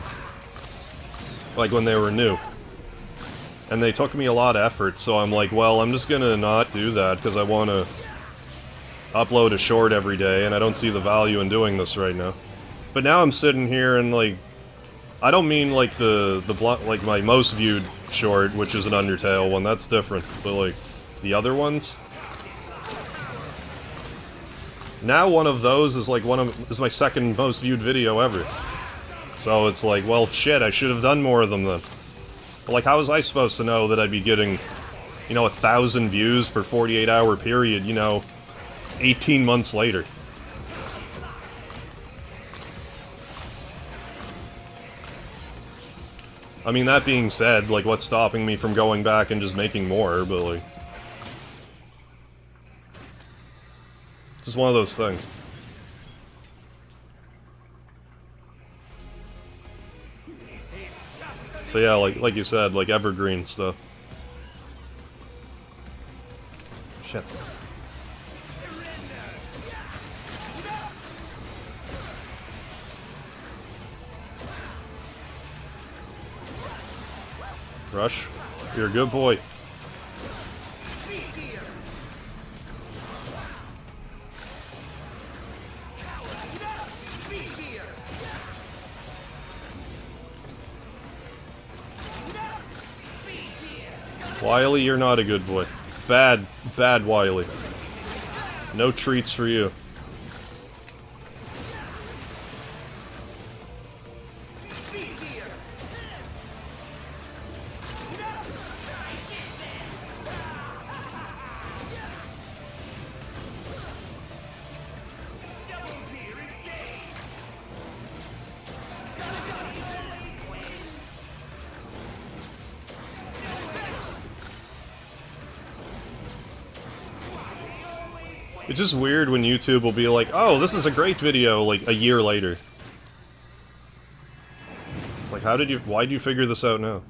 Like, when they were new. And they took me a lot of effort, so I'm like, well, I'm just gonna not do that, because I want to upload a short every day, and I don't see the value in doing this right now. But now I'm sitting here and, like, I don't mean like like my most viewed short, which is an Undertale one. That's different. But like the other ones. Now one of those is like is my second most viewed video ever. So it's like, well, shit, I should have done more of them then. But like, how was I supposed to know that I'd be getting, you know, 1,000 views per 48-hour period, you know, 18 months later? I mean, that being said, like, what's stopping me from going back and just making more, but like... It's just one of those things. So yeah, like you said, like evergreen stuff. Shit. Rush, you're a good boy. Wily, you're not a good boy. Bad Wily. No treats for you. It's just weird when YouTube will be like, oh, this is a great video, like, a year later. It's like, why'd you figure this out now?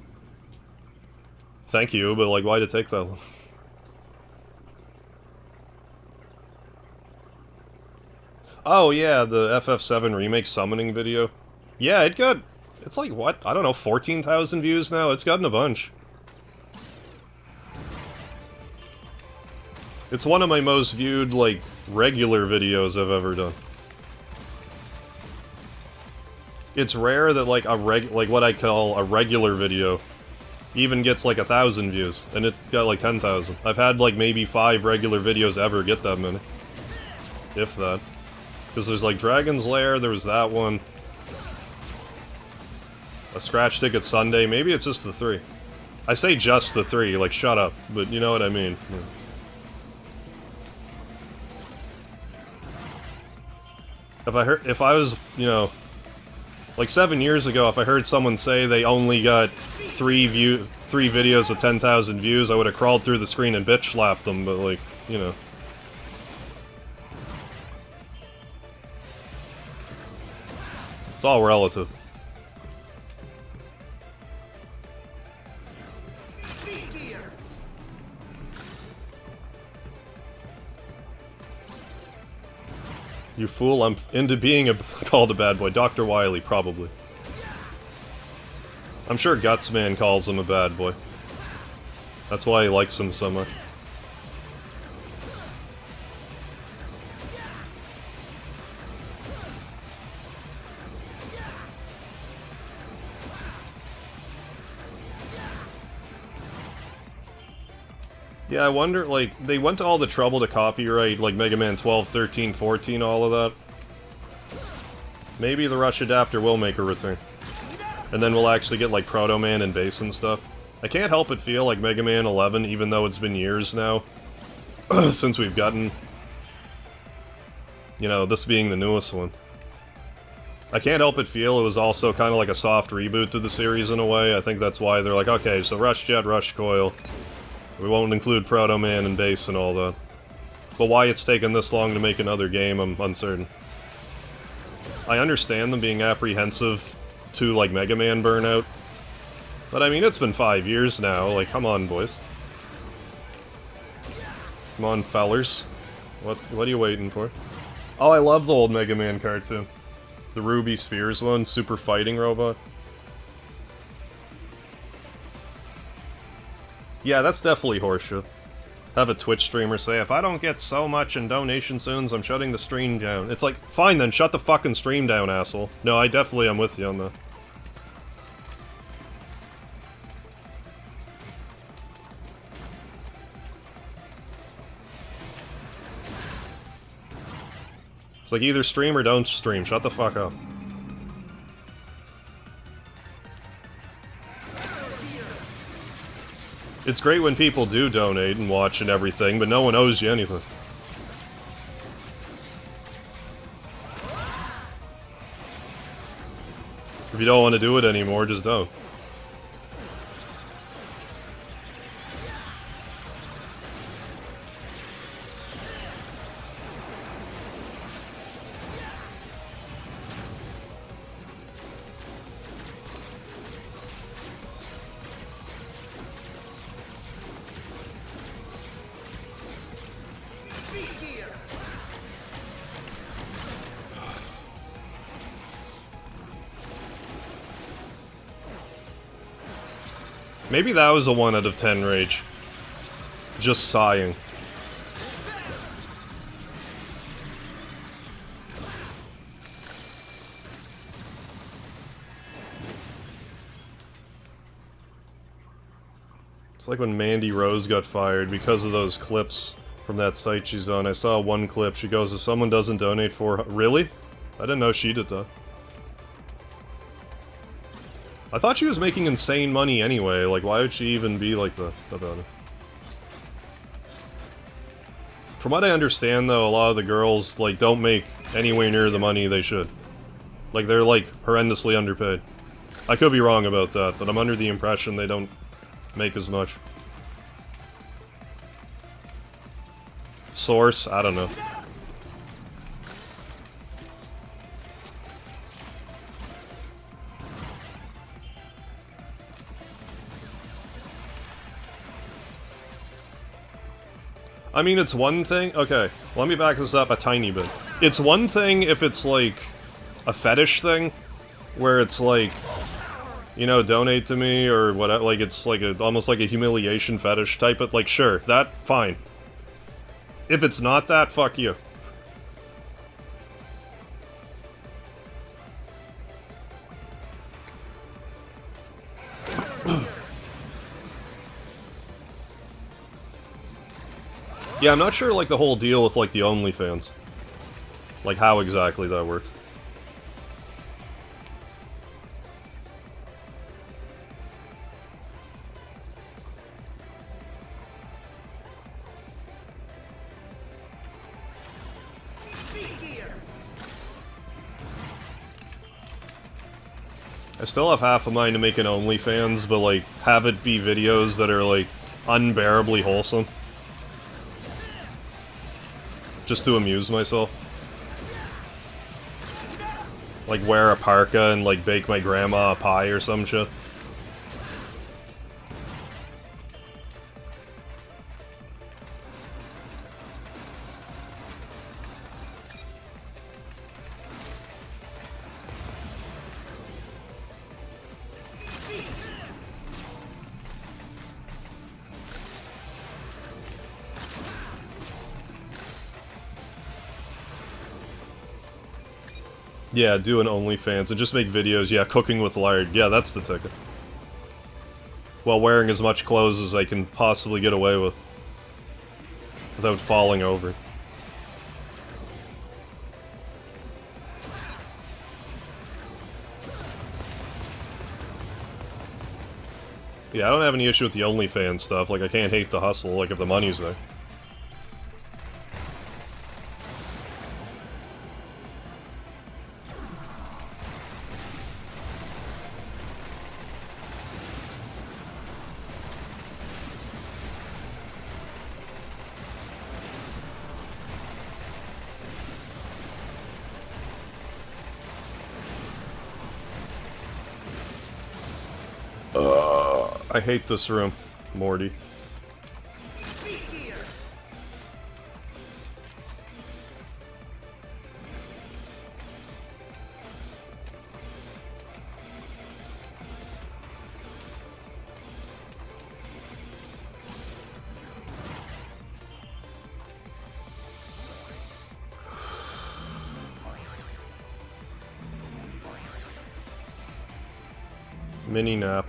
Thank you, but like, why'd it take that long? Oh yeah, the FF7 remake summoning video. Yeah, it's like, what? I don't know, 14,000 views now? It's gotten a bunch. It's one of my most viewed, like, regular videos I've ever done. It's rare that, like, like, what I call a regular video even gets, like, 1,000 views, and it got, like, 10,000. I've had, like, maybe 5 regular videos ever get that many. If that. Because there's, like, Dragon's Lair, there was that one. A Scratch Ticket Sunday, maybe it's just the 3. I say just the 3, like, shut up, but you know what I mean. If I was, you know, like 7 years ago, if I heard someone say they only got 3 videos with 10,000 views, I would have crawled through the screen and bitch slapped them, but like, you know. It's all relative. You fool, I'm into being called a bad boy. Dr. Wily, probably. I'm sure Gutsman calls him a bad boy. That's why he likes him so much. Yeah, I wonder, like, they went to all the trouble to copyright, like, Mega Man 12, 13, 14, all of that. Maybe the Rush adapter will make a return. And then we'll actually get, like, Proto Man and Bass and stuff. I can't help but feel like Mega Man 11, even though it's been years now, since we've gotten, you know, this being the newest one. I can't help but feel it was also kind of like a soft reboot to the series in a way. I think that's why they're like, okay, so Rush Jet, Rush Coil. We won't include Proto Man and Bass and all that. But why it's taken this long to make another game, I'm uncertain. I understand them being apprehensive to, like, Mega Man burnout. But I mean, it's been 5 years now, like, come on, boys. Come on, fellers. What are you waiting for? Oh, I love the old Mega Man cartoon. The Ruby Spheres one, Super Fighting Robot. Yeah, that's definitely horseshit. Have a Twitch streamer say, if I don't get so much in donation soon, I'm shutting the stream down. It's like, fine then, shut the fucking stream down, asshole. No, I definitely am with you on that. It's like either stream or don't stream. Shut the fuck up. It's great when people do donate and watch and everything, but no one owes you anything. If you don't want to do it anymore, just don't. Maybe that was a 1 out of 10 rage. Just sighing. It's like when Mandy Rose got fired because of those clips from that site she's on. I saw one clip, she goes, if someone doesn't donate for... Really? I didn't know she did that. I thought she was making insane money anyway, like why would she even be like that about it? From what I understand though, a lot of the girls, like, don't make anywhere near the money they should. Like, they're, like, horrendously underpaid. I could be wrong about that, but I'm under the impression they don't make as much. Source? I don't know. I mean, it's one thing... Okay, let me back this up a tiny bit. It's one thing if it's, like, a fetish thing, where it's like, you know, donate to me, or whatever, like, it's like almost like a humiliation fetish type of, like, sure, that, fine. If it's not that, fuck you. Yeah, I'm not sure, like, the whole deal with, like, the OnlyFans. Like, how exactly that works. I still have half a mind to make an OnlyFans, but, like, have it be videos that are, like, unbearably wholesome. Just to amuse myself. Like, wear a parka and, like, bake my grandma a pie or some shit. Yeah, do an OnlyFans and just make videos, yeah, cooking with lard. Yeah, that's the ticket. While wearing as much clothes as I can possibly get away with. Without falling over. Yeah, I don't have any issue with the OnlyFans stuff, like I can't hate the hustle, like if the money's there. I hate this room, Morty. Mini nap.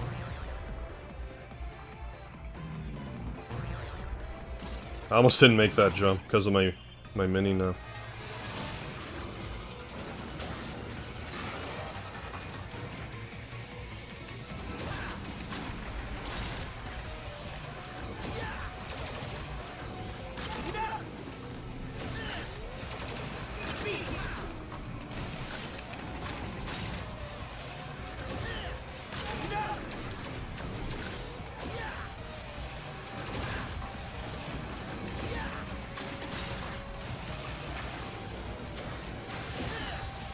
I almost didn't make that jump because of my mini nap.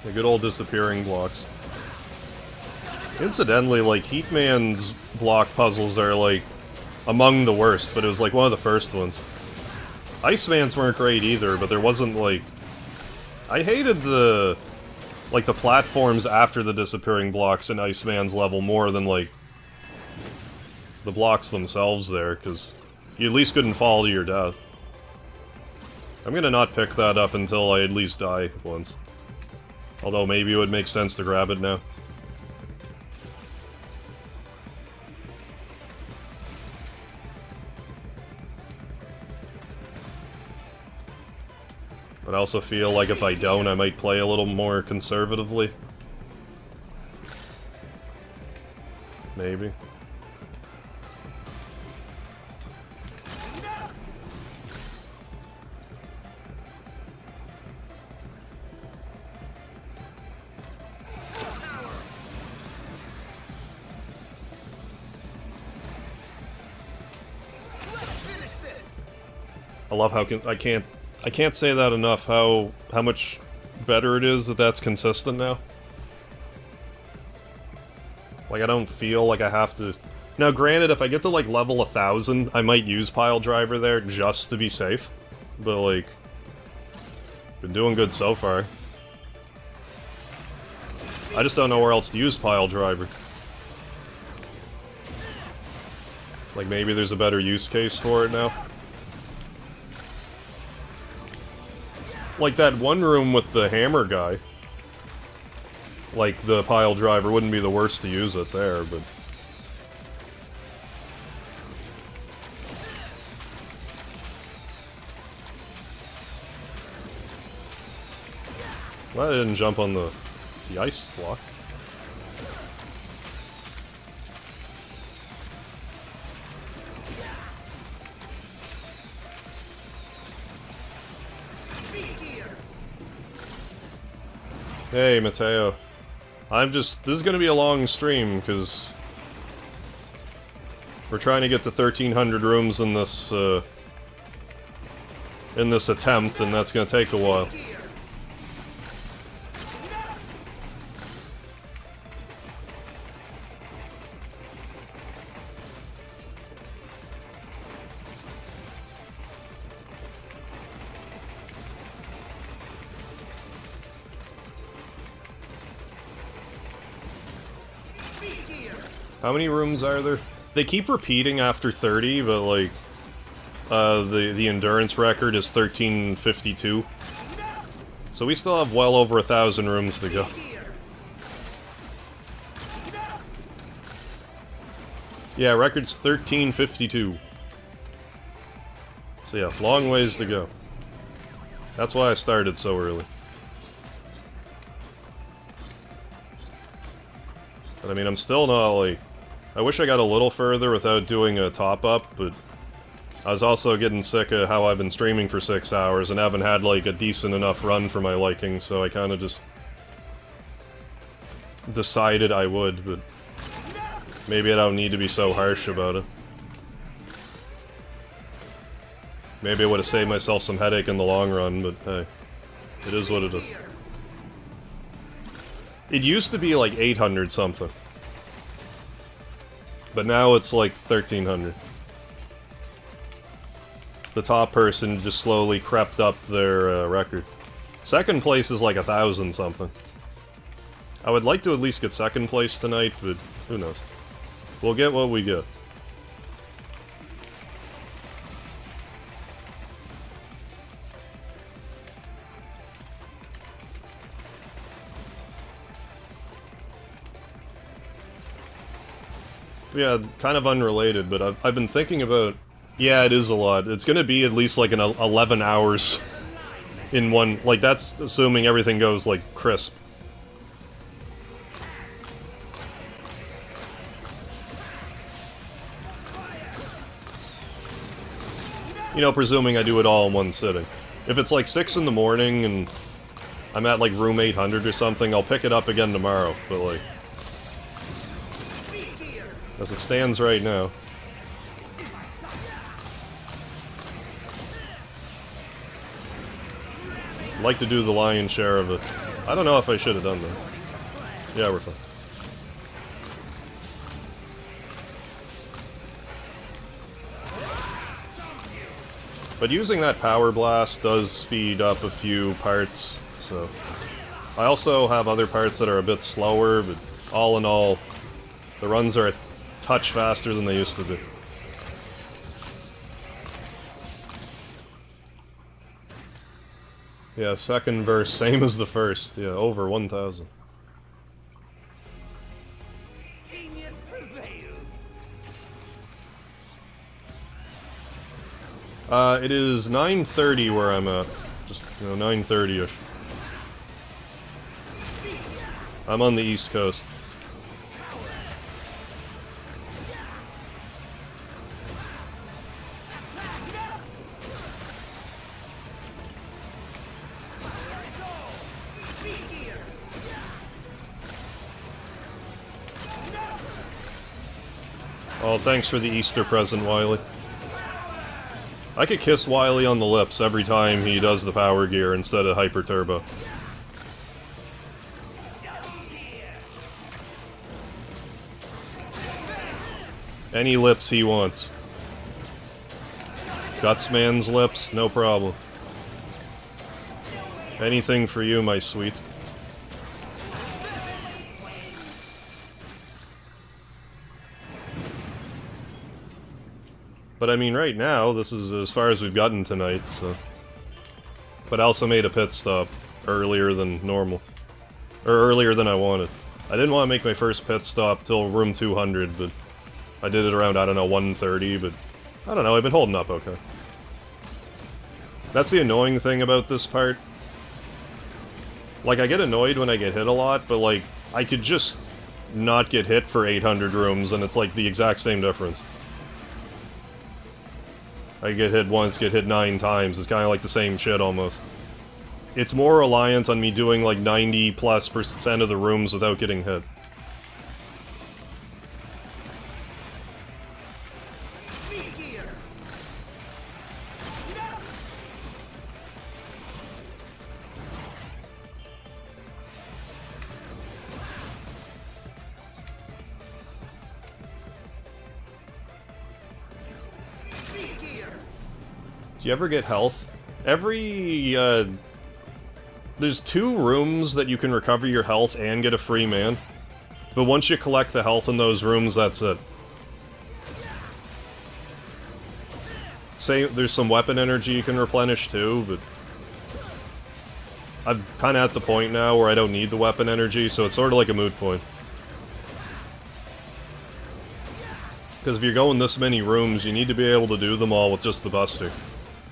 The good old disappearing blocks. Incidentally, like, Heatman's block puzzles are, like, among the worst, but it was, like, one of the first ones. Iceman's weren't great either, but there wasn't, like... I hated the... like, the platforms after the disappearing blocks in Iceman's level more than, like... the blocks themselves there, because you at least couldn't fall to your death. I'm gonna not pick that up until I at least die once. Although maybe it would make sense to grab it now. But I also feel like if I don't, I might play a little more conservatively. Maybe. I love how I can't say that enough, how much better it is that that's consistent now. Like, I don't feel like I have to... Now, granted, if I get to, like, level 1000, I might use Pile Driver there just to be safe. But, like... been doing good so far. I just don't know where else to use Pile Driver. Like, maybe there's a better use case for it now. Like that one room with the hammer guy. Like, the Pile Driver wouldn't be the worst to use it there, but... Well, I didn't jump on the ice block. Hey, Mateo. This is gonna be a long stream, because... we're trying to get to 1,300 rooms in this attempt, and that's gonna take a while. How many rooms are there? They keep repeating after 30, but like, the endurance record is 1352. So we still have well over 1,000 rooms to go. Yeah, record's 1352. So yeah, long ways to go. That's why I started so early. But I mean, I'm still not, like... I wish I got a little further without doing a top-up, but... I was also getting sick of how I've been streaming for 6 hours and haven't had, like, a decent enough run for my liking, so I kinda just... decided I would, but... maybe I don't need to be so harsh about it. Maybe I would've saved myself some headache in the long run, but hey. It is what it is. It used to be like 800 something. But now it's like 1,300. The top person just slowly crept up their record. Second place is like 1,000 something. I would like to at least get second place tonight, but who knows. We'll get what we get. Yeah, kind of unrelated, but I've been thinking about... Yeah, it is a lot. It's gonna be at least like 11 hours in one... Like, that's assuming everything goes, like, crisp. You know, presuming I do it all in one sitting. If it's like 6 in the morning and I'm at, like, room 800 or something, I'll pick it up again tomorrow, but, like... as it stands right now. I'd like to do the lion's share of it. I don't know if I should have done that. Yeah, we're fine. But using that Power Blast does speed up a few parts, so... I also have other parts that are a bit slower, but all in all, the runs are a touch faster than they used to be. Yeah, second verse, same as the first. Yeah, over 1,000. It is 9:30 where I'm at. Just, 9:30-ish. I'm on the East Coast. Oh, thanks for the Easter present, Wily. I could kiss Wily on the lips every time he does the power gear instead of Hyper Turbo. Any lips he wants. Gutsman's lips, no problem. Anything for you, my sweet. But I mean, right now, this is as far as we've gotten tonight, so... But I also made a pit stop earlier than normal. Or earlier than I wanted. I didn't want to make my first pit stop till room 200, but... I did it around, I don't know, 1:30, but... I don't know, I've been holding up okay. That's the annoying thing about this part. Like, I get annoyed when I get hit a lot, but like, I could just not get hit for 800 rooms, and it's like the exact same difference. I get hit once, get hit 9 times, it's kinda like the same shit almost. It's more reliant on me doing like 90+% of the rooms without getting hit. Do you ever get health? There's 2 rooms that you can recover your health and get a free man. But once you collect the health in those rooms, that's it. Say, there's some weapon energy you can replenish too, but... I'm kinda at the point now where I don't need the weapon energy, so it's sorta like a moot point. Because if you're going this many rooms, you need to be able to do them all with just the Buster.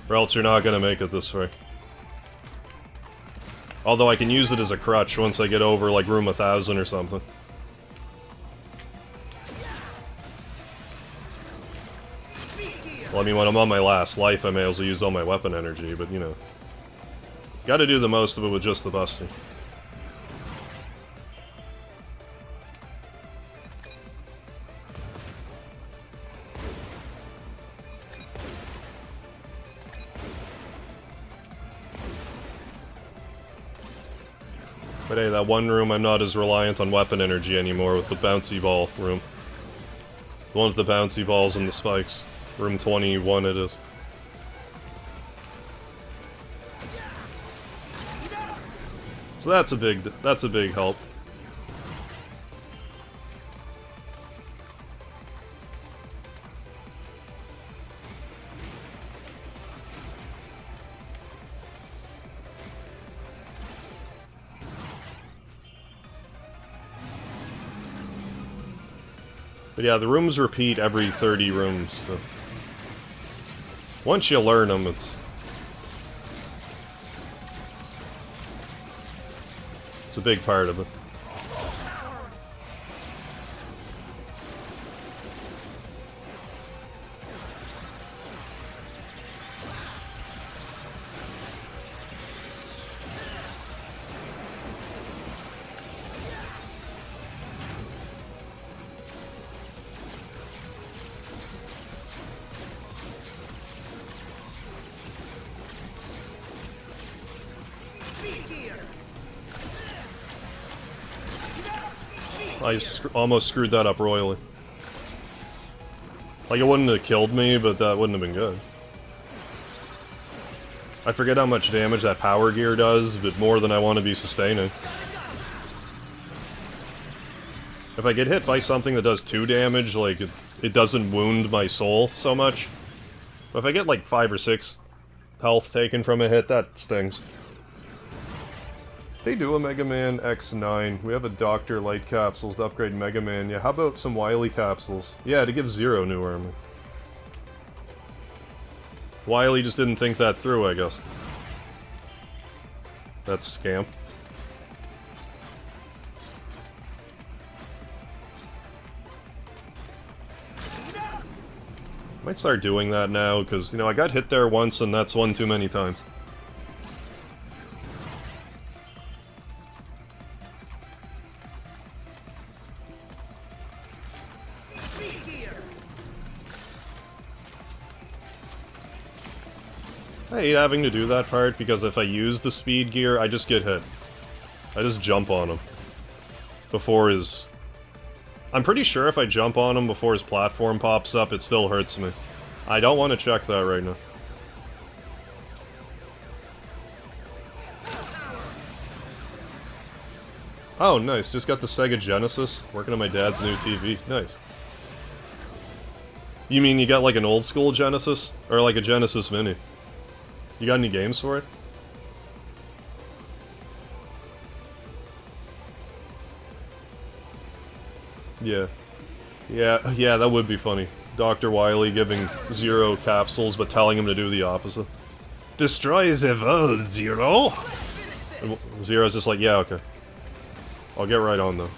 Or else you're not gonna make it this way. Although I can use it as a crutch once I get over, like, room 1000 or something. Well, I mean, when I'm on my last life, I may also use all my weapon energy, but, you know. Gotta do the most of it with just the Buster. But hey, that one room I'm not as reliant on weapon energy anymore with the bouncy ball room. The one with the bouncy balls and the spikes. Room 21 it is. So that's a big help. But yeah, the rooms repeat every 30 rooms, so... Once you learn them, it's a big part of it. I almost screwed that up royally. Like, it wouldn't have killed me, but that wouldn't have been good. I forget how much damage that power gear does, but more than I want to be sustaining. If I get hit by something that does 2 damage, like, it doesn't wound my soul so much. But if I get, like, 5 or 6 health taken from a hit, that stings. They do a Mega Man X9. We have a Dr. Light capsules to upgrade Mega Man. Yeah, how about some Wily capsules? Yeah, to give Zero new armor. Wily just didn't think that through, I guess. That's scam. Might start doing that now, because, you know, I got hit there once and that's one too many times. I hate having to do that part, because if I use the speed gear, I just get hit. I just jump on him. Before his... I'm pretty sure if I jump on him before his platform pops up, it still hurts me. I don't want to check that right now. Oh, nice. Just got the Sega Genesis. Working on my dad's new TV. Nice. You mean you got like an old school Genesis? Or like a Genesis Mini? You got any games for it? Yeah. Yeah, that would be funny. Dr. Wily giving Zero capsules, but telling him to do the opposite. Destroy the world, Zero! And Zero's just like, yeah, okay. I'll get right on, though.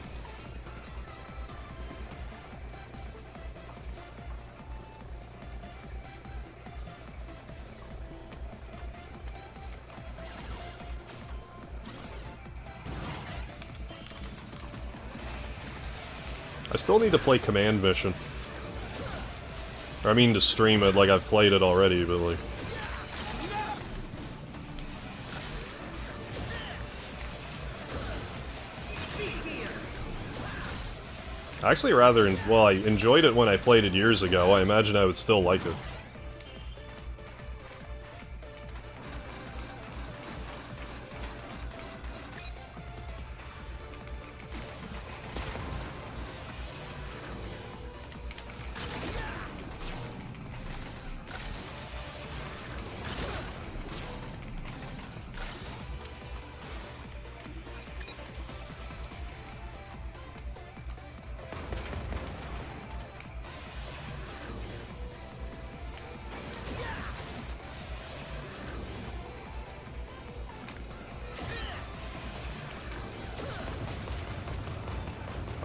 I still need to play Command Mission. Or I mean to stream it, like I've played it already, but like... Actually rather, well, I enjoyed it when I played it years ago. I imagine I would still like it.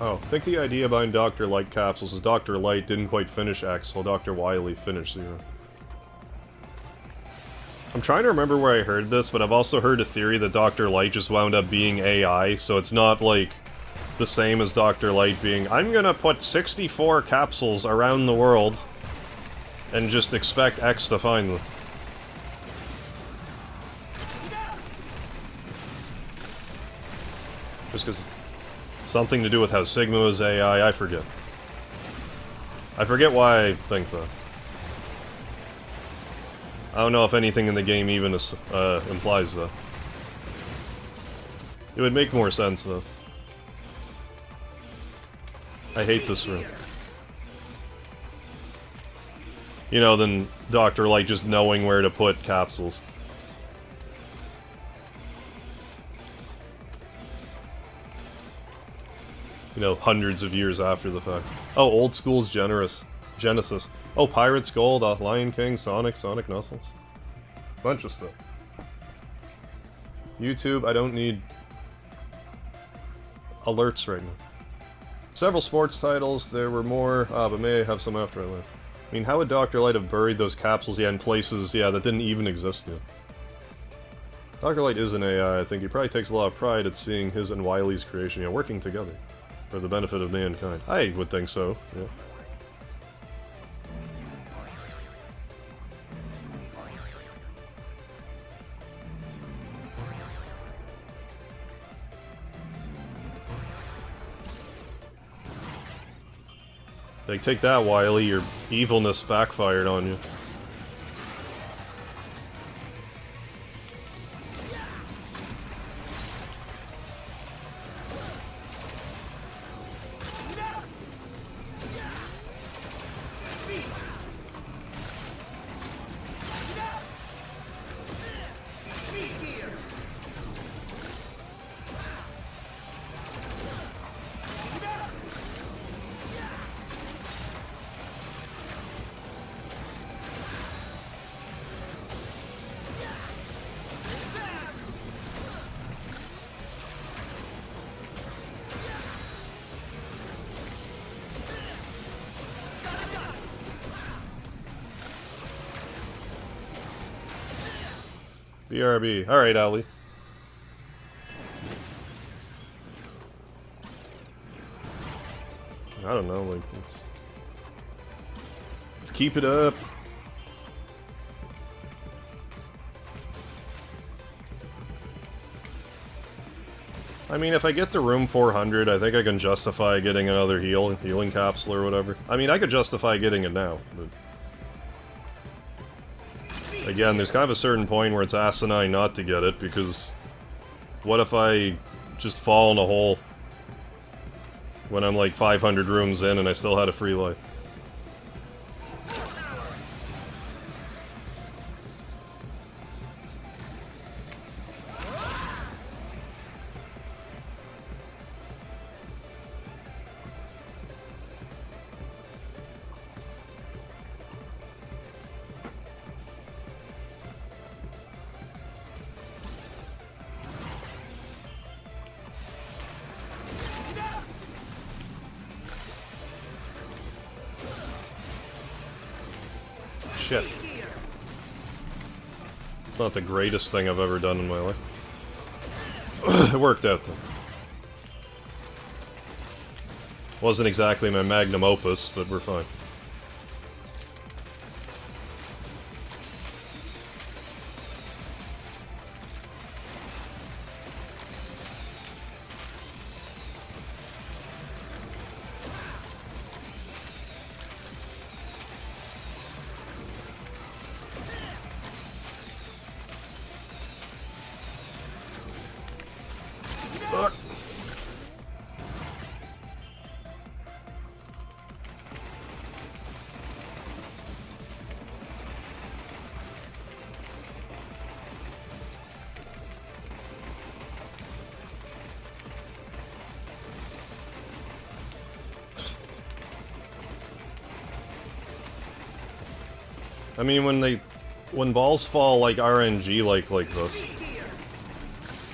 Oh, I think the idea behind Dr. Light capsules is Dr. Light didn't quite finish X, while Dr. Wily finished Zero. I'm trying to remember where I heard this, but I've also heard a theory that Dr. Light just wound up being AI, so it's not, like, the same as Dr. Light being, I'm gonna put 64 capsules around the world, and just expect X to find them. Just because... Something to do with how Sigma is AI, I forget. I forget why I think that. I don't know if anything in the game even implies that. It would make more sense, though. I hate this room. You know, than Dr. Light just knowing where to put capsules. You know, hundreds of years after the fact. Oh, old school's Genesis. Oh, Pirates Gold, Lion King, Sonic Knuckles. Bunch of stuff. YouTube, I don't need alerts right now. Several sports titles, there were more, but may I have some after I left. I mean, how would Dr. Light have buried those capsules, in places, that didn't even exist yet? Dr. Light is an AI, I think. He probably takes a lot of pride at seeing his and Wily's creation, working together. For the benefit of mankind. I would think so, yeah. Like, take that, Wily. Your evilness backfired on you. BRB. Alright, Ali. I don't know, like, let's keep it up. I mean, if I get to room 400, I think I can justify getting another healing capsule or whatever. I mean, I could justify getting it now, but... Again, there's kind of a certain point where it's asinine not to get it, because... What if I just fall in a hole when I'm like 500 rooms in and I still had a free life? Shit. It's not the greatest thing I've ever done in my life. It worked out, though. Wasn't exactly my magnum opus, but we're fine. Fuck. I mean, when balls fall like RNG like this,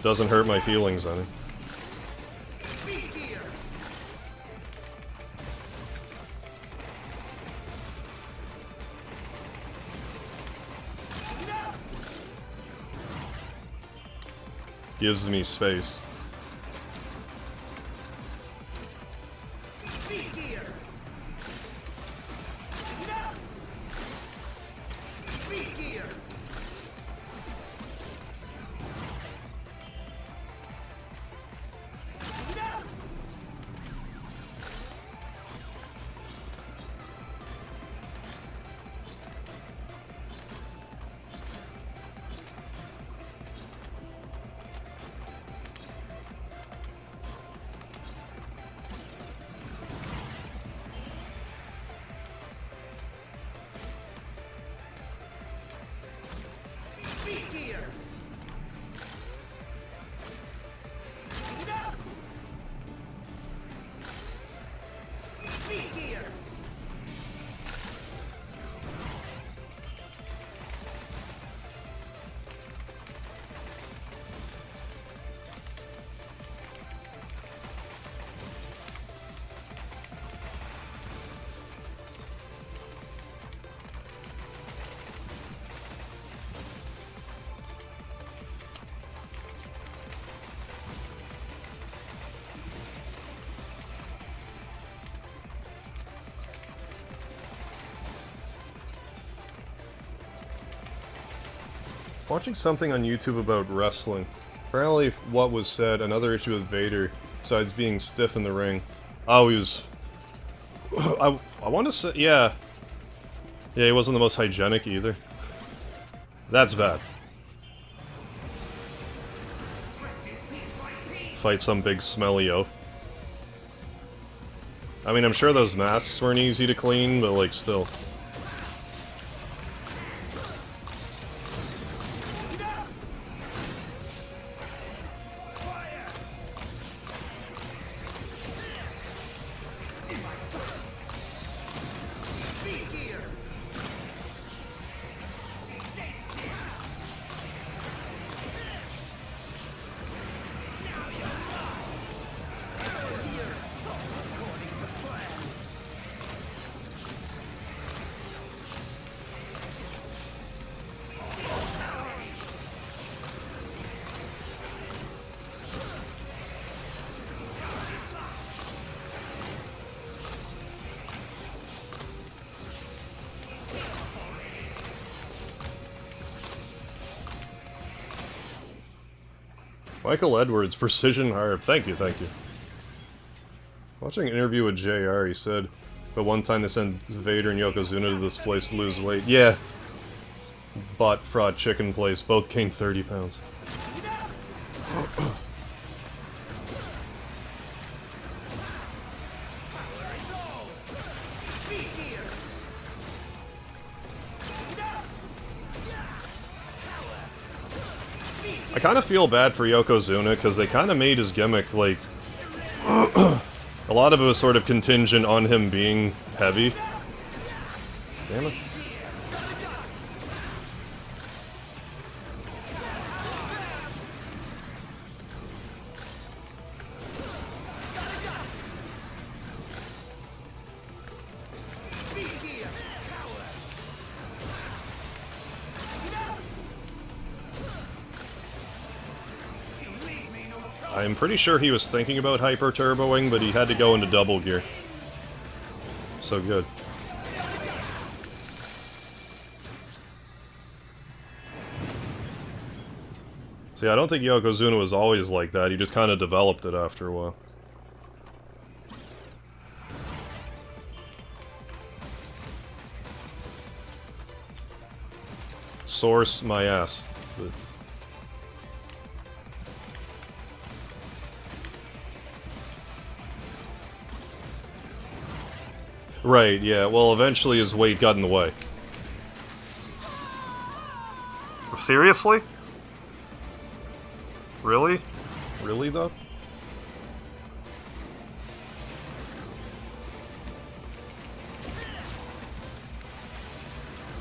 doesn't hurt my feelings any. Gives me space. Watching something on YouTube about wrestling. Apparently, what was said, another issue with Vader, besides being stiff in the ring. Oh, he was I want to say, yeah. Yeah, he wasn't the most hygienic either. That's bad. Fight some big smelly oaf. I mean, I'm sure those masks weren't easy to clean, but like, still. Michael Edwards, Precision Harp. Thank you, thank you. Watching an interview with JR, he said, but one time they sent Vader and Yokozuna to this place to lose weight. Yeah. Bought fraud chicken place, both gained 30 pounds. I kind of feel bad for Yokozuna, because they kind of made his gimmick, like... a lot of it was sort of contingent on him being heavy. Damn it. I'm pretty sure he was thinking about hyper-turboing, but he had to go into double gear. So good. See, I don't think Yokozuna was always like that, he just kind of developed it after a while. Source my ass. But right, yeah, well, eventually his weight got in the way. Seriously? Really? Really, though?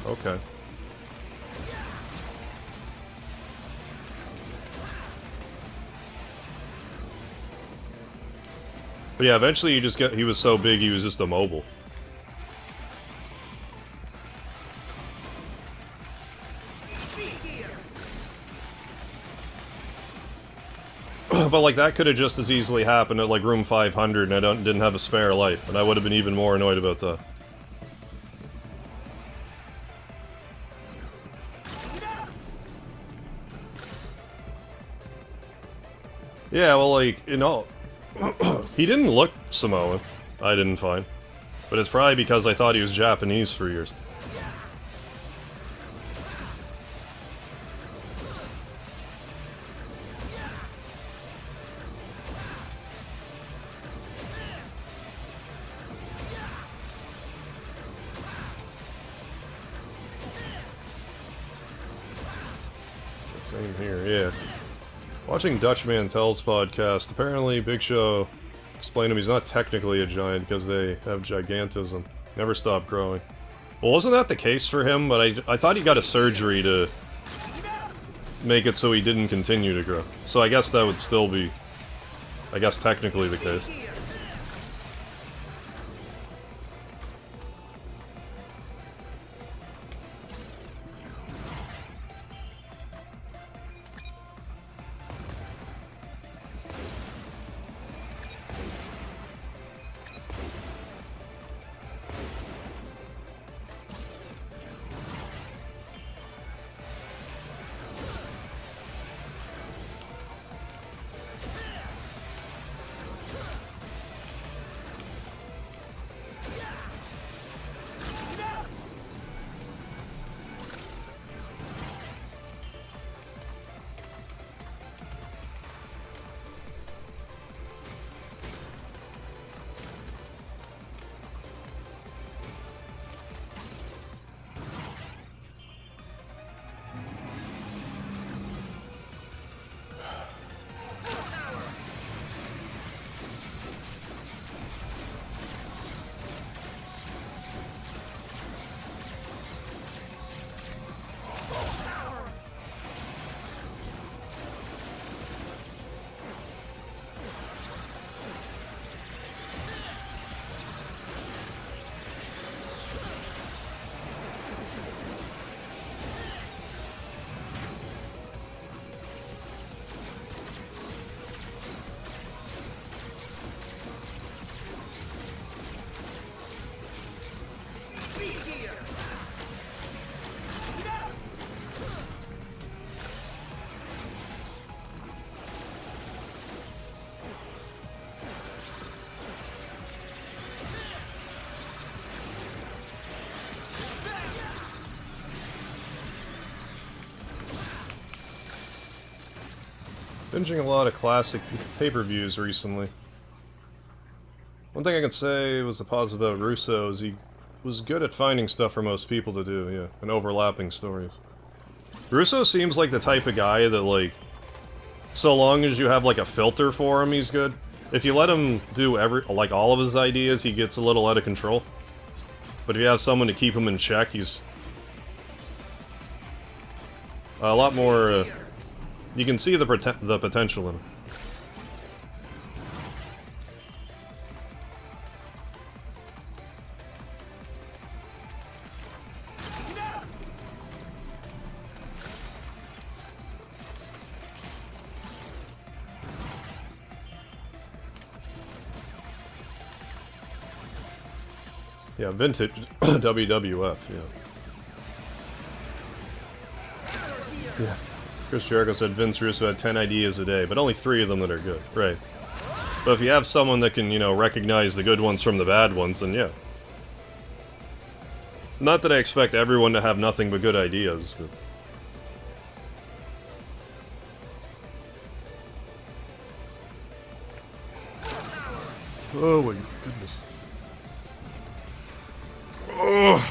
Okay. But yeah, eventually he just he was so big he was just immobile. But like that could have just as easily happened at like room 500 and I didn't have a spare life, and I would have been even more annoyed about that. Yeah, well, like, you know, he didn't look Samoan, I didn't find. But it's probably because I thought he was Japanese for years. Same here, yeah. Watching Dutchman Tells podcast, apparently Big Show explained to him he's not technically a giant because they have gigantism. Never stop growing. Well, wasn't that the case for him? But I thought he got a surgery to make it so he didn't continue to grow. So I guess that would still be, I guess, technically the case. Binging a lot of classic pay-per-views recently. One thing I can say was a positive about Russo is he was good at finding stuff for most people to do, yeah, and overlapping stories. Russo seems like the type of guy that, like, so long as you have, like, a filter for him, he's good. If you let him do all of his ideas, he gets a little out of control. But if you have someone to keep him in check, he's a lot more, you can see the potential in him. Yeah, vintage WWF, yeah. Yeah. Chris Jericho said Vince Russo had 10 ideas a day, but only 3 of them that are good. Right. But if you have someone that can, you know, recognize the good ones from the bad ones, then yeah. Not that I expect everyone to have nothing but good ideas, but... Oh my goodness. Ugh.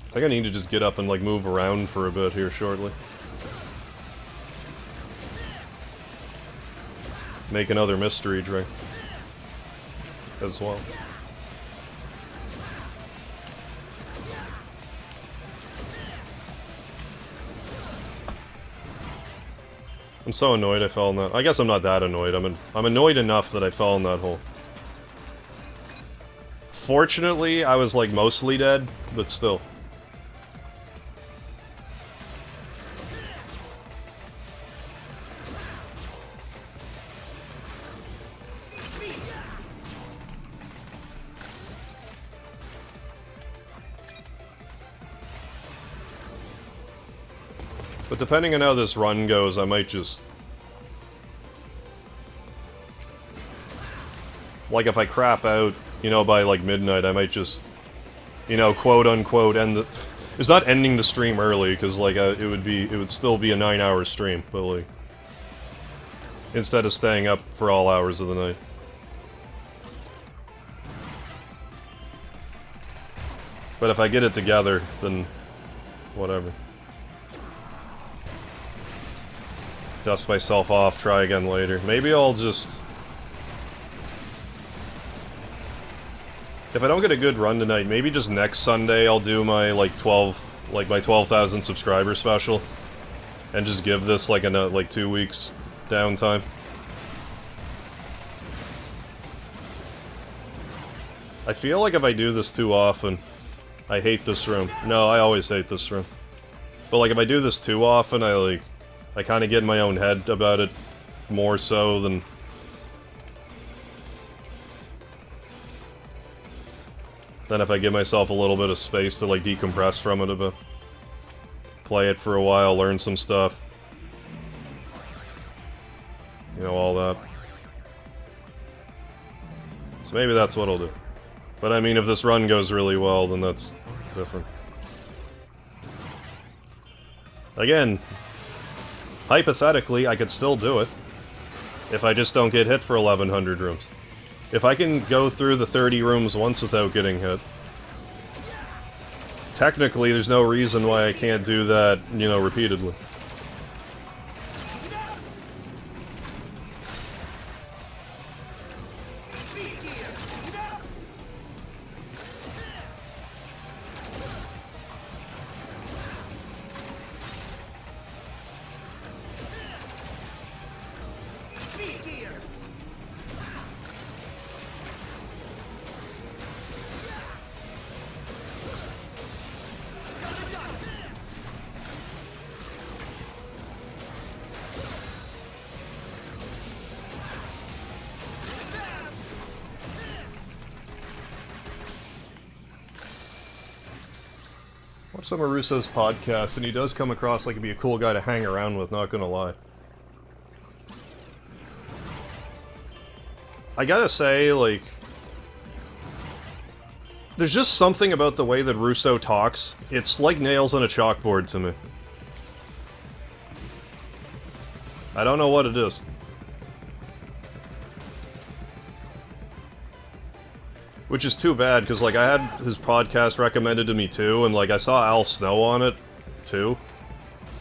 I think I need to just get up and, like, move around for a bit here shortly. Make another mystery drink. As well. I'm so annoyed I fell in that. I guess I'm not that annoyed. I'm annoyed enough that I fell in that hole. Fortunately, I was, like, mostly dead, but still. But depending on how this run goes, I might just... Like, if I crap out, you know, by, like, midnight, I might just, you know, quote-unquote end the... It's not ending the stream early, because, like, it would still be a 9-hour stream, but, like... Instead of staying up for all hours of the night. But if I get it together, then... whatever. Dust myself off, try again later. Maybe I'll just... If I don't get a good run tonight, maybe just next Sunday I'll do my, like, my 12,000 subscriber special. And just give this, like, 2 weeks downtime. I feel like if I do this too often... I hate this room. No, I always hate this room. But, like, if I do this too often, I kind of get in my own head about it more so than... Then if I give myself a little bit of space to, like, decompress from it a bit. Play it for a while, learn some stuff. You know, all that. So maybe that's what I'll do. But I mean, if this run goes really well, then that's different. Again, hypothetically, I could still do it. If I just don't get hit for 1,100 rooms. If I can go through the 30 rooms once without getting hit, technically there's no reason why I can't do that, you know, repeatedly. Watch some of Russo's podcasts, and he does come across like he'd be a cool guy to hang around with, not gonna lie. I gotta say, like... there's just something about the way that Russo talks. It's like nails on a chalkboard to me. I don't know what it is. Which is too bad, because, like, I had his podcast recommended to me, too, and, like, I saw Al Snow on it, too.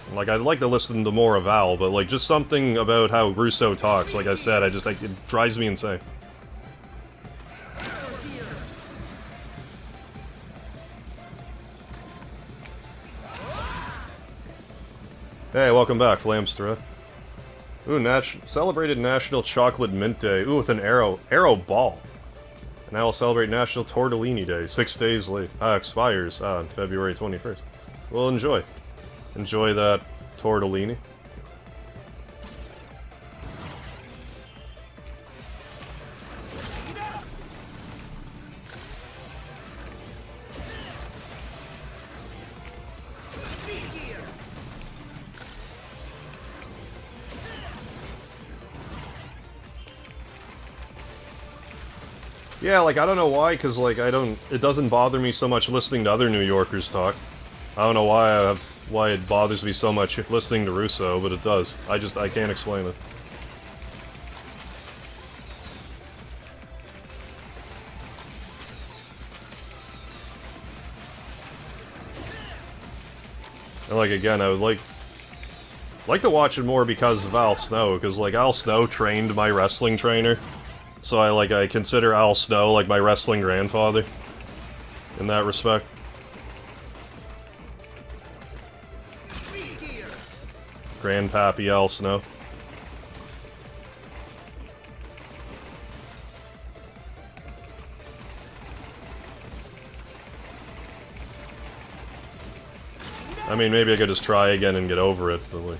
And, like, I'd like to listen to more of Al, but, like, just something about how Russo talks, like I said, like, it drives me insane. Hey, welcome back, Flamestra. Ooh, celebrated National Chocolate Mint Day. Ooh, with an arrow ball. And I will celebrate National Tortellini Day, 6 days late. Expires on February 21st. Well, enjoy. Enjoy that tortellini. Yeah, like, I don't know why, because, like, it doesn't bother me so much listening to other New Yorkers talk. I don't know why it bothers me so much listening to Russo, but it does. I can't explain it. And, like, again, I would like to watch it more because of Al Snow, because, like, Al Snow trained my wrestling trainer. So I consider Al Snow like my wrestling grandfather in that respect. Grandpappy Al Snow. I mean, maybe I could just try again and get over it, but like...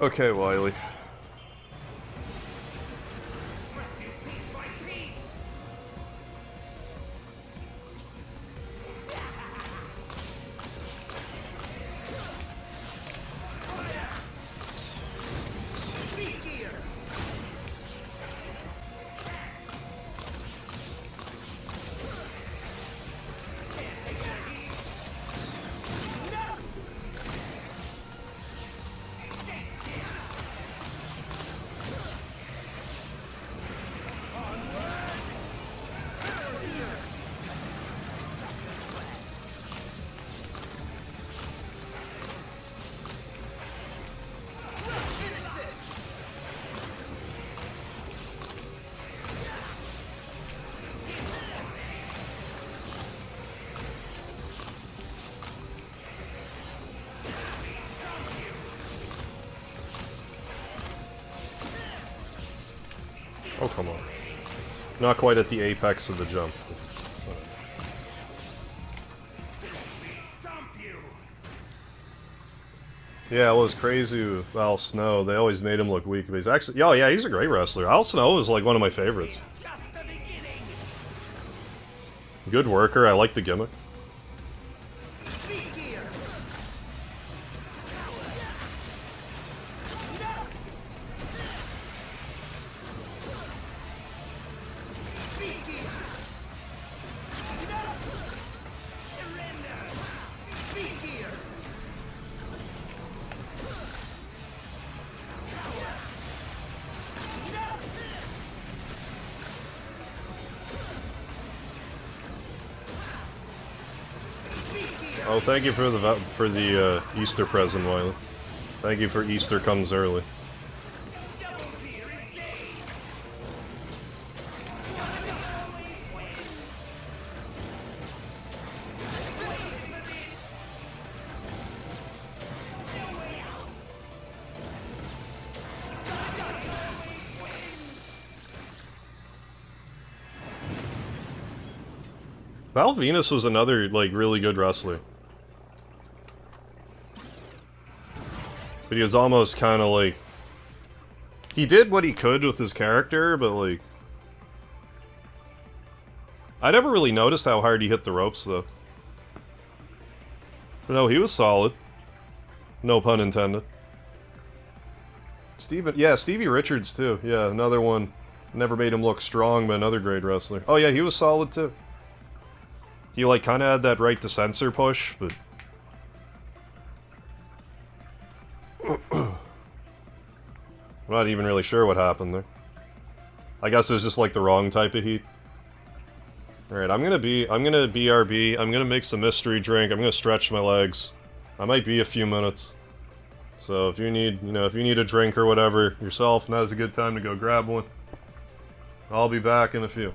Okay, Wiley. Oh, come on. Not quite at the apex of the jump. Yeah, it was crazy with Al Snow. They always made him look weak, but he's actually... Oh, yeah, he's a great wrestler. Al Snow is, like, one of my favorites. Good worker. I like the gimmick. Oh, thank you for the Easter present, Wiley. Thank you for Easter comes early. Val Venus was another, like, really good wrestler. But he was almost kind of like... He did what he could with his character, but like... I never really noticed how hard he hit the ropes, though. But no, he was solid. No pun intended. Stevie Richards, too. Yeah, another one. Never made him look strong, but another great wrestler. Oh yeah, he was solid, too. He, like, kind of had that right to censor push, but... I'm not even really sure what happened there. I guess it was just like the wrong type of heat. Alright, I'm gonna BRB, I'm gonna make some mystery drink, I'm gonna stretch my legs. I might be a few minutes. So if you need, if you need a drink or whatever yourself, now's a good time to go grab one. I'll be back in a few.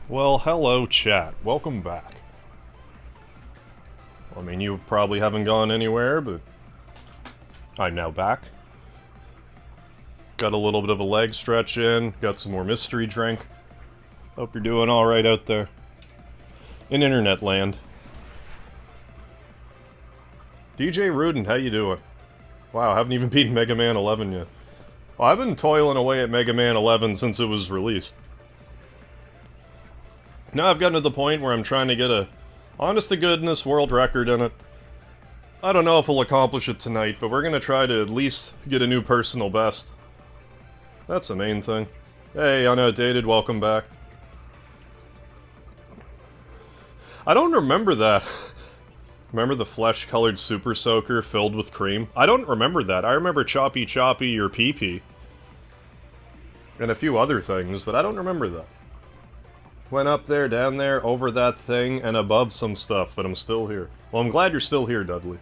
Well, hello, chat. Welcome back. I mean, you probably haven't gone anywhere, but I'm now back. Got a little bit of a leg stretch in, got some more mystery drink. Hope you're doing alright out there. In internet land. DJ Rudin, how you doing? Wow, I haven't even beaten Mega Man 11 yet. Well, I've been toiling away at Mega Man 11 since it was released. Now I've gotten to the point where I'm trying to get a honest-to-goodness world record in it. I don't know if we'll accomplish it tonight, but we're gonna try to at least get a new personal best. That's the main thing. Hey, Unoutdated, welcome back. I don't remember that. Remember the flesh-colored Super Soaker filled with cream? I don't remember that. I remember Choppy Choppy or Pee Pee. And a few other things, but I don't remember that. Went up there, down there, over that thing, and above some stuff, but I'm still here. Well, I'm glad you're still here, Dudley.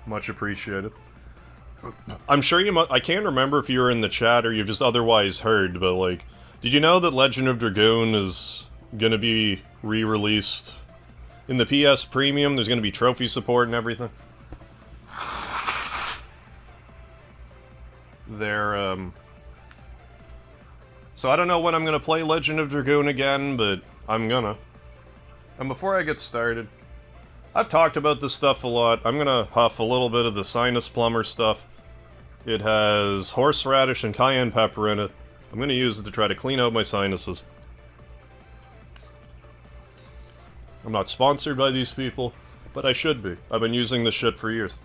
Much appreciated. I'm sure you I can't remember if you were in the chat or you've just otherwise heard, but, like, did you know that Legend of Dragoon is gonna be re-released? In the PS Premium, there's gonna be trophy support and everything. So I don't know when I'm gonna play Legend of Dragoon again, but I'm gonna. And before I get started, I've talked about this stuff a lot. I'm gonna huff a little bit of the Sinus Plumber stuff. It has horseradish and cayenne pepper in it. I'm gonna use it to try to clean out my sinuses. I'm not sponsored by these people, but I should be. I've been using this shit for years.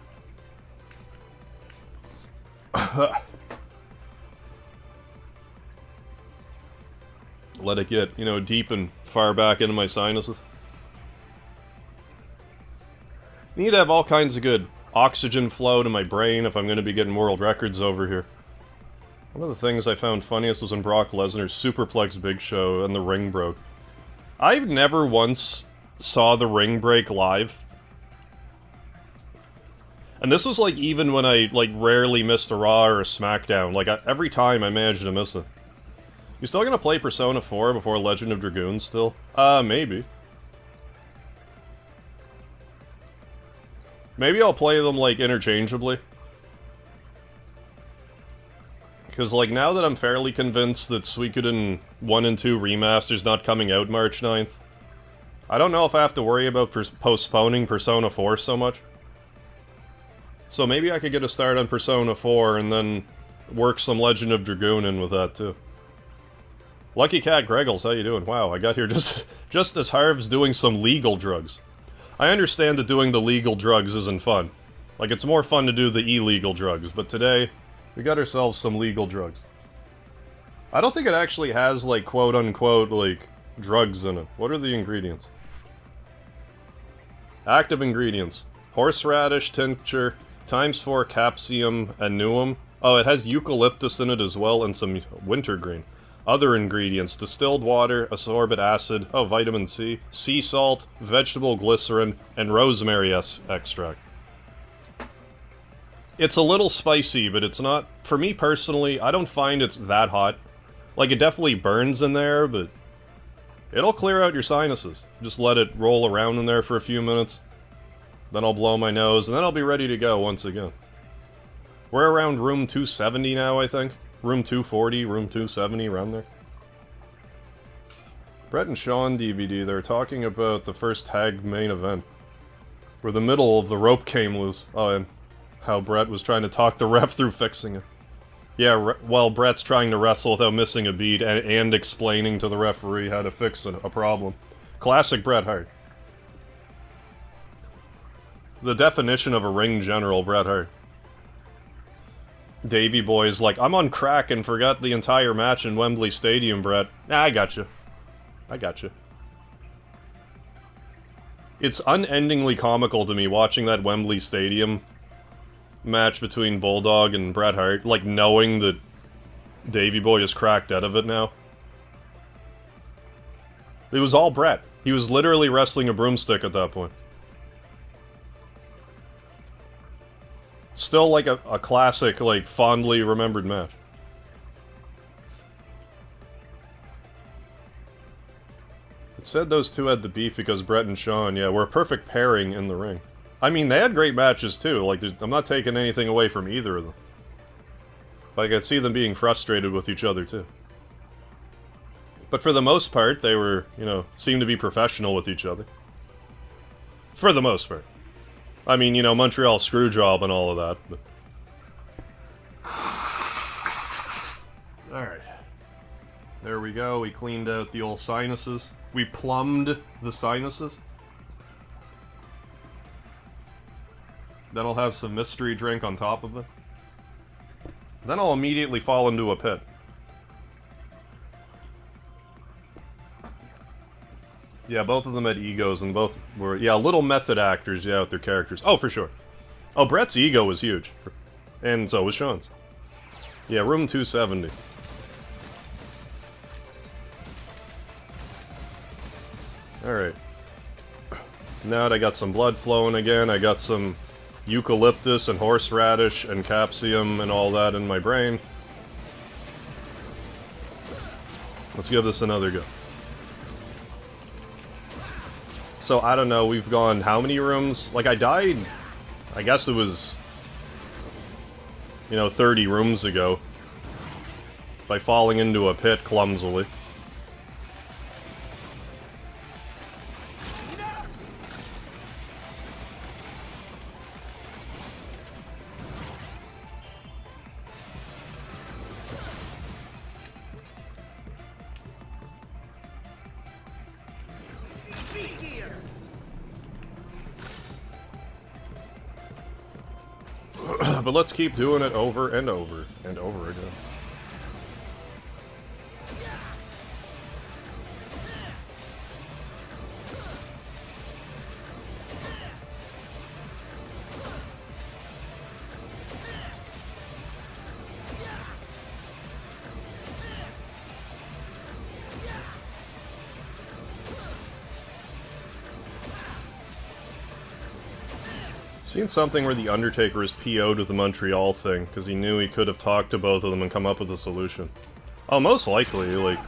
Let it get, you know, deep and far back into my sinuses. Need to have all kinds of good oxygen flow to my brain if I'm going to be getting world records over here. One of the things I found funniest was when Brock Lesnar's Superplex Big Show and the ring broke. I've never once saw the ring break live. And this was like even when I like rarely missed a Raw or a SmackDown. Like every time I managed to miss it. You still gonna play Persona 4 before Legend of Dragoon still? Maybe. Maybe I'll play them, like, interchangeably. Because, like, now that I'm fairly convinced that Suikoden 1 and 2 Remaster's not coming out March 9th, I don't know if I have to worry about postponing Persona 4 so much. So maybe I could get a start on Persona 4 and then work some Legend of Dragoon in with that, too. Lucky Cat Greggles, how you doing? Wow, I got here just as Harv's doing some legal drugs. I understand that doing the legal drugs isn't fun. Like, it's more fun to do the illegal drugs, but today, we got ourselves some legal drugs. I don't think it actually has, like, quote-unquote, like, drugs in it. What are the ingredients? Active ingredients. Horseradish tincture, ×4 capsium annuum. Oh, it has eucalyptus in it as well, and some wintergreen. Other ingredients, distilled water, ascorbic acid, vitamin C, sea salt, vegetable glycerin, and rosemary extract. It's a little spicy, but it's not... For me personally, I don't find it's that hot. Like, it definitely burns in there, but... It'll clear out your sinuses. Just let it roll around in there for a few minutes. Then I'll blow my nose, and then I'll be ready to go once again. We're around room 270 now, I think. Room 240, room 270, around there. Brett and Sean DVD, they're talking about the first tag main event. Where the middle of the rope came loose. Oh, and how Brett was trying to talk the ref through fixing it. Yeah, while Brett's trying to wrestle without missing a beat and explaining to the referee how to fix a problem. Classic Bret Hart. The definition of a ring general, Bret Hart. Davey Boy's like, I'm on crack and forgot the entire match in Wembley Stadium, Brett. Nah, I gotcha. I gotcha. It's unendingly comical to me watching that Wembley Stadium match between Bulldog and Bret Hart, like knowing that Davey Boy is cracked out of it now. It was all Bret. He was literally wrestling a broomstick at that point. Still like a classic, like, fondly remembered match. It said those two had the beef because Brett and Sean, yeah, were a perfect pairing in the ring. I mean, they had great matches too, like, I'm not taking anything away from either of them. But I could see them being frustrated with each other too. But for the most part, they were, you know, seemed to be professional with each other. For the most part. I mean, you know, Montreal Screwjob and all of that, but... Alright. There we go, we cleaned out the old sinuses. We plumbed the sinuses. Then I'll have some mystery drink on top of it. Then I'll immediately fall into a pit. Yeah, both of them had egos, and both were, yeah, little method actors, yeah, with their characters. Oh, for sure. Oh, Brett's ego was huge. And so was Sean's. Yeah, room 270. Alright. Now that I got some blood flowing again, I got some eucalyptus and horseradish and capsium and all that in my brain. Let's give this another go. So, I don't know, we've gone how many rooms? Like, I died, I guess it was, you know, 30 rooms ago. By falling into a pit clumsily. But let's keep doing it over and over and over again. Seen something where the Undertaker is PO'd with the Montreal thing, because he knew he could have talked to both of them and come up with a solution. Oh, most likely, like...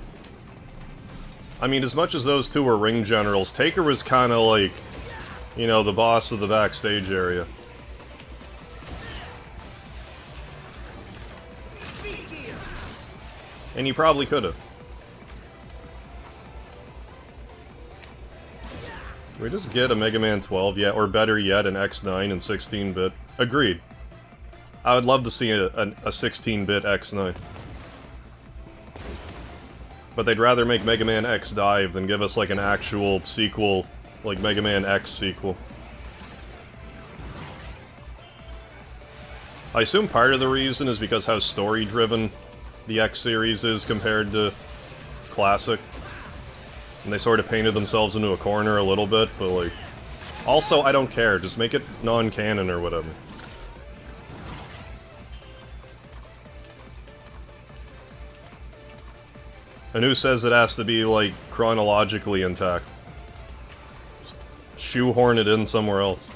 I mean, as much as those two were ring generals, Taker was kinda like, you know, the boss of the backstage area. And he probably could have. Can we just get a Mega Man 12 yet, or better yet, an X9 and 16-bit? Agreed. I would love to see a 16-bit X9. But they'd rather make Mega Man X Dive than give us, like, an actual sequel, like Mega Man X sequel. I assume part of the reason is because how story-driven the X series is compared to Classic. And they sort of painted themselves into a corner a little bit, but like... Also, I don't care, just make it non-canon or whatever. And who says it has to be, like, chronologically intact? Just shoehorn it in somewhere else.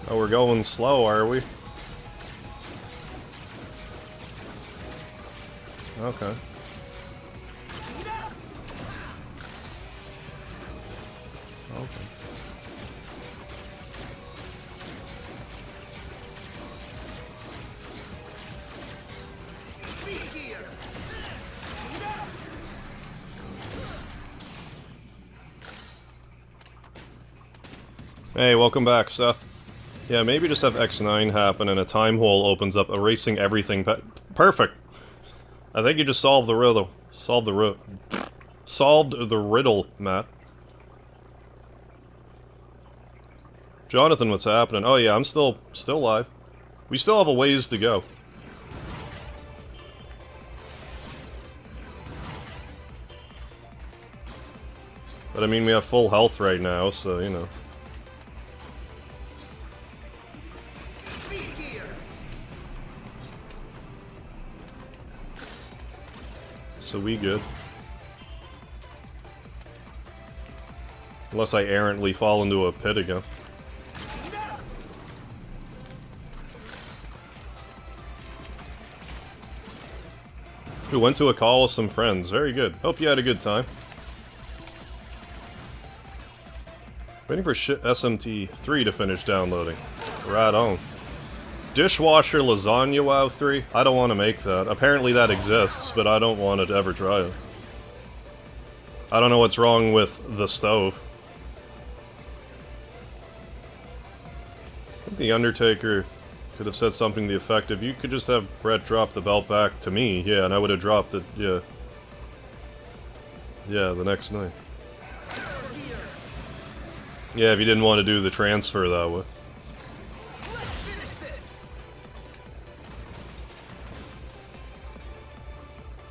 Oh, we're going slow, are we? Okay. Okay. Hey, welcome back, Seth. Yeah, maybe just have X9 happen and a time hole opens up, erasing everything. Perfect! I think you just solved the riddle. Solved the riddle, Matt. Jonathan, what's happening? Oh yeah, I'm still alive. We still have a ways to go. But I mean, we have full health right now, so, you know. So we good. Unless I errantly fall into a pit again. We went to a call with some friends. Very good. Hope you had a good time. Waiting for SMT3 to finish downloading. Right on. Dishwasher lasagna WoW 3? I don't want to make that. Apparently that exists, but I don't want to ever try it. I don't know what's wrong with the stove. I think the Undertaker could have said something to the effect of, you could just have Brett drop the belt back to me, yeah, and I would have dropped it, yeah. Yeah, the next night. Yeah, if you didn't want to do the transfer that way.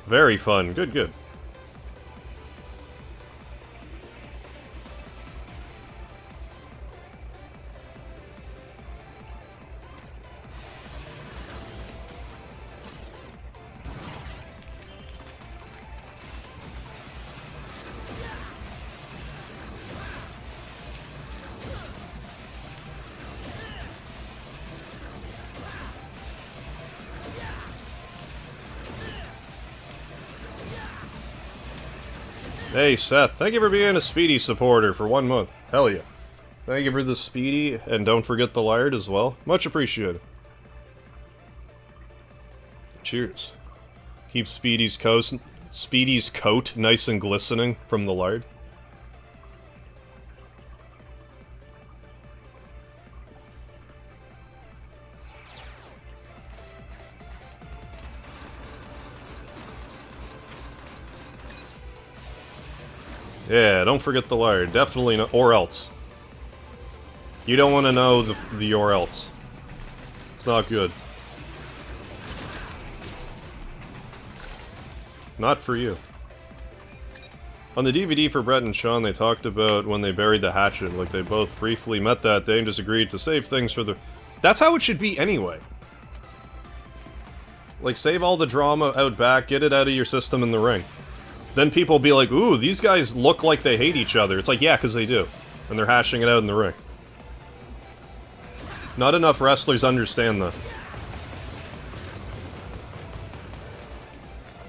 Very fun. Good, good. Hey Seth, thank you for being a Speedy supporter for 1 month. Hell yeah. Thank you for the Speedy, and don't forget the lard as well. Much appreciated. Cheers. Keep Speedy's coat nice and glistening from the lard. Yeah, don't forget the lard. Definitely no, or else. You don't want to know the or else. It's not good. Not for you. On the DVD for Brett and Sean, they talked about when they buried the hatchet, like they both briefly met that day and just agreed to save things for the... That's how it should be anyway. Like, save all the drama out back, get it out of your system in the ring. Then people will be like, ooh, these guys look like they hate each other. It's like, yeah, because they do. And they're hashing it out in the ring. Not enough wrestlers understand that.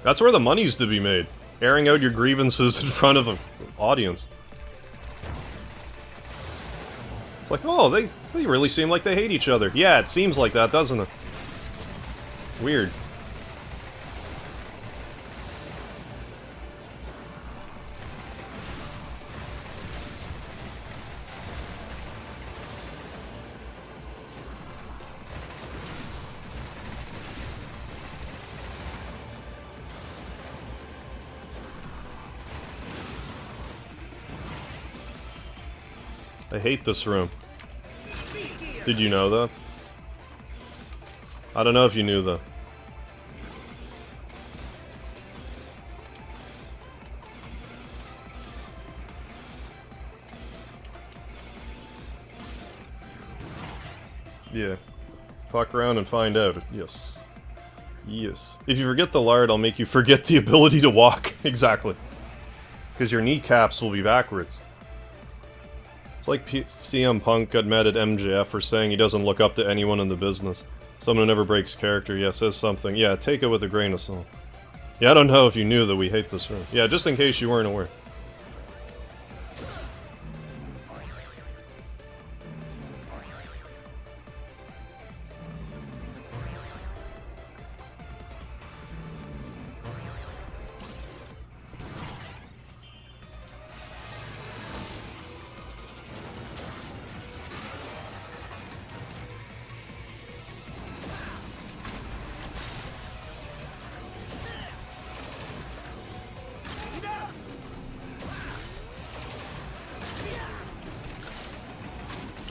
That's where the money's to be made. Airing out your grievances in front of an audience. It's like, oh, they really seem like they hate each other. Yeah, it seems like that, doesn't it? Weird. I hate this room. Did you know that? I don't know if you knew that. Yeah. Fuck around and find out. Yes. Yes. If you forget the lard, I'll make you forget the ability to walk. Exactly. Because your kneecaps will be backwards. It's like CM Punk got mad at MJF for saying he doesn't look up to anyone in the business. Someone who never breaks character, yeah, says something. Yeah, take it with a grain of salt. Yeah, I don't know if you knew that we hate this room. Yeah, just in case you weren't aware.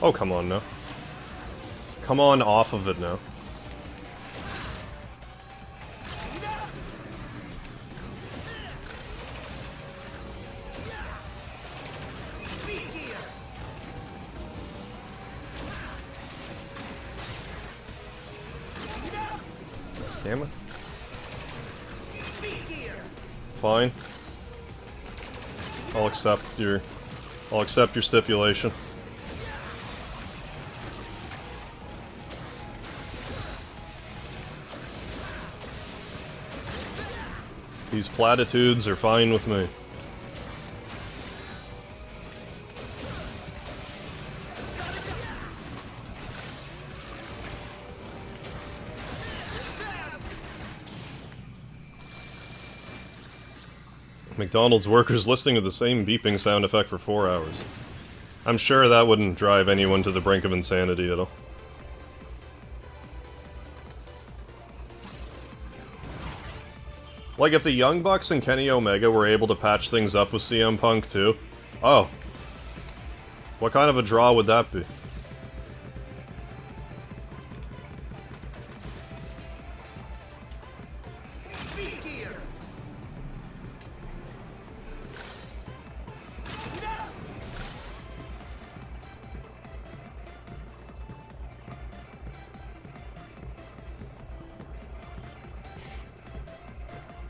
Oh, come on now. Come on off of it now. Damn it. Fine. I'll accept your stipulation. These platitudes are fine with me. McDonald's workers listening to the same beeping sound effect for 4 hours. I'm sure that wouldn't drive anyone to the brink of insanity at all. Like, if the Young Bucks and Kenny Omega were able to patch things up with CM Punk too, oh. What kind of a draw would that be?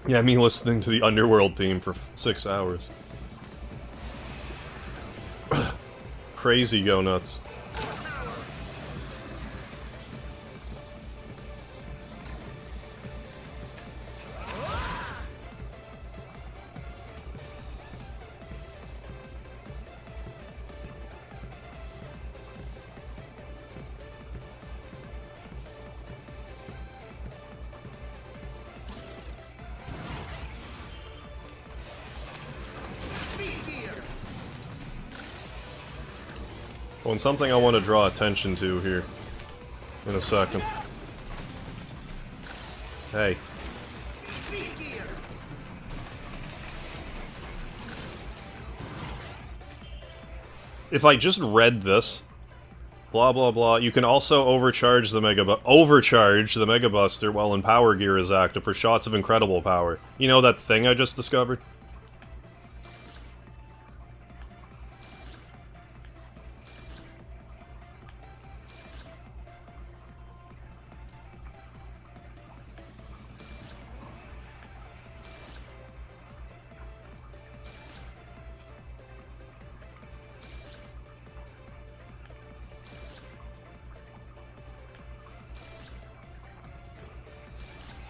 Yeah, me listening to the Underworld theme for 6 hours. Crazy go nuts. Well, and something I want to draw attention to here in a second. Hey. If I just read this, blah blah blah, you can also overcharge the Mega Buster while in Power Gear is active for shots of incredible power. You know that thing I just discovered?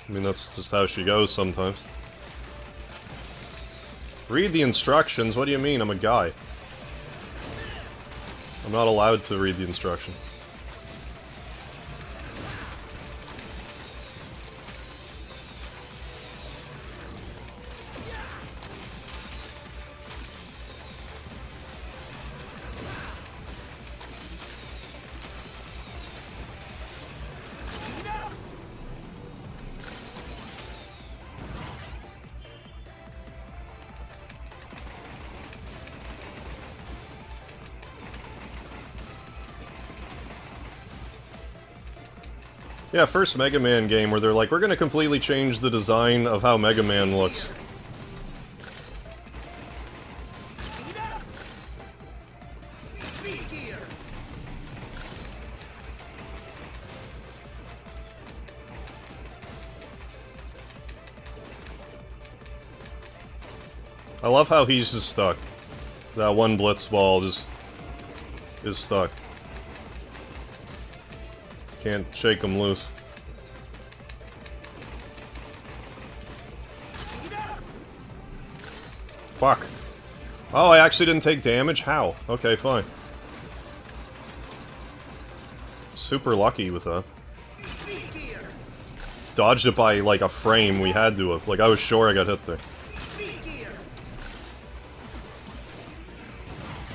I mean, that's just how she goes sometimes. Read the instructions? What do you mean? I'm a guy. I'm not allowed to read the instructions. Yeah, first Mega Man game where they're like, we're gonna completely change the design of how Mega Man looks. I love how he's just stuck. That one blitz ball just is stuck. Can't shake him loose. Fuck. Oh, I actually didn't take damage? How? Okay, fine. Super lucky with that. Dodged it by, like, a frame. We had to have. Like, I was sure I got hit there.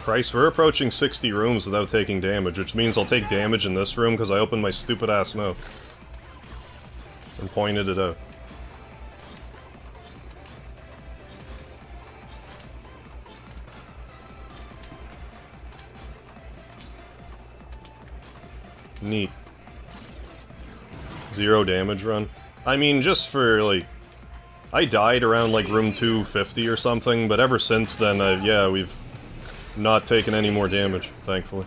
Christ, we're approaching 60 rooms without taking damage, which means I'll take damage in this room because I opened my stupid-ass mouth. And pointed it out. Neat. 0 damage run. I mean, just for, like... I died around, like, room 250 or something, but ever since then, yeah, we've not taken any more damage, thankfully.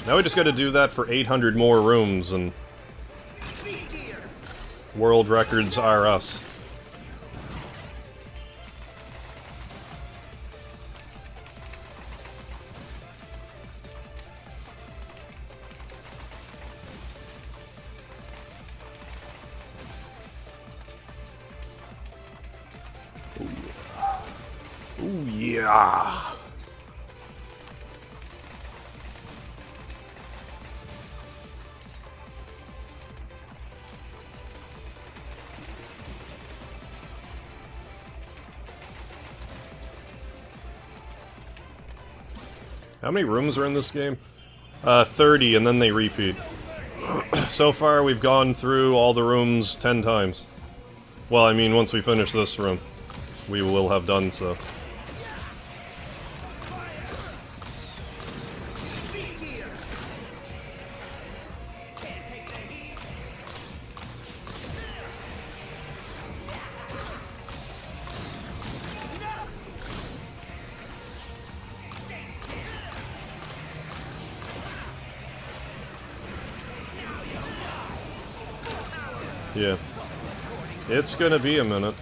Now we just gotta do that for 800 more rooms, and... world records are us. Ooh yeah. How many rooms are in this game? 30, and then they repeat. So far, we've gone through all the rooms 10 times. Well, I mean, once we finish this room, we will have done so. Yeah. It's gonna be a minute.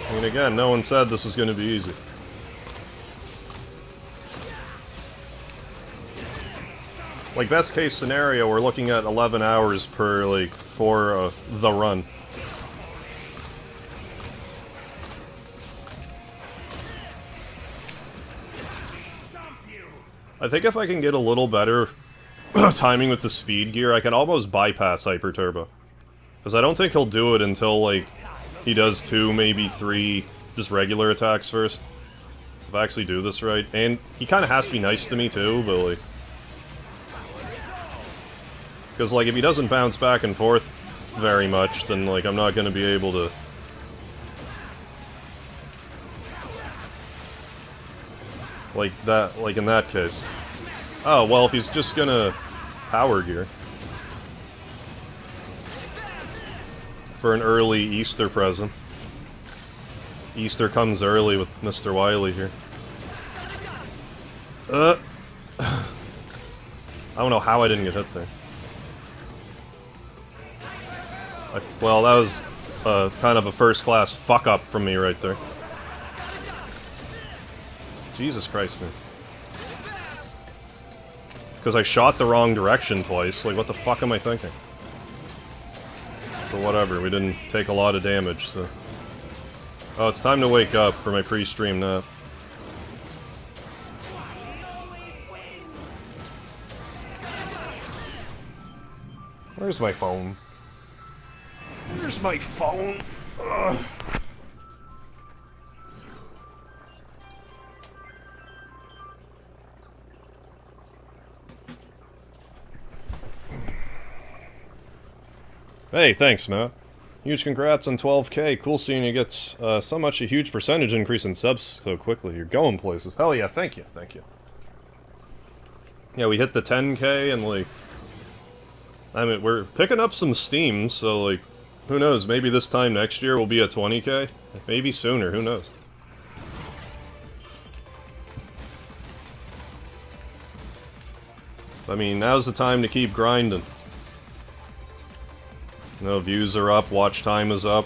I mean, again, no one said this was gonna be easy. Like, best case scenario, we're looking at 11 hours per, like, for the run. I think if I can get a little better timing with the speed gear, I can almost bypass Hyper Turbo. Because I don't think he'll do it until, like, he does 2, maybe 3, just regular attacks first. If I actually do this right. And he kind of has to be nice to me, too, but, like... Because, like, if he doesn't bounce back and forth very much, then, like, I'm not gonna be able to... Like that, like in that case. Oh, well, if he's just gonna power gear. For an early Easter present. Easter comes early with Mr. Wily here. I don't know how I didn't get hit there. Well, that was kind of a first-class fuck-up from me right there. Jesus Christ, man. Because I shot the wrong direction twice. Like, what the fuck am I thinking? But whatever, we didn't take a lot of damage, so... Oh, it's time to wake up for my pre-stream nap. Where's my phone? Where's my phone? Ugh. Hey, thanks, Matt. Huge congrats on 12K. Cool seeing you get so much a huge percentage increase in subs so quickly. You're going places. Hell yeah, thank you, thank you. Yeah, we hit the 10K and, like... I mean, we're picking up some steam, so, like, who knows, maybe this time next year we'll be at 20K? Maybe sooner, who knows? I mean, now's the time to keep grinding. No, views are up, watch time is up.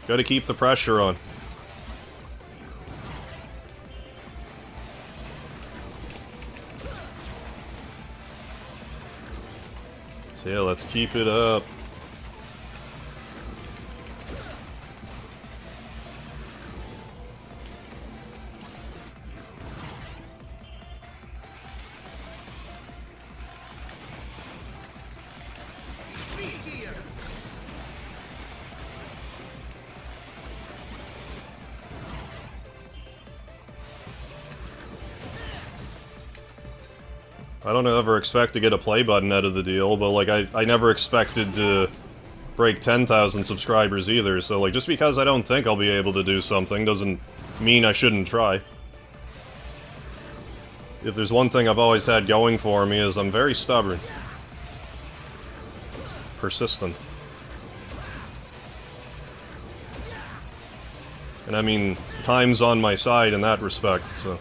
Gotta keep the pressure on. So yeah, let's keep it up. I don't ever expect to get a play button out of the deal, but, like, I never expected to break 10,000 subscribers either, so, like, just because I don't think I'll be able to do something doesn't mean I shouldn't try. If there's one thing I've always had going for me is I'm very stubborn. Persistent. And I mean, time's on my side in that respect, so...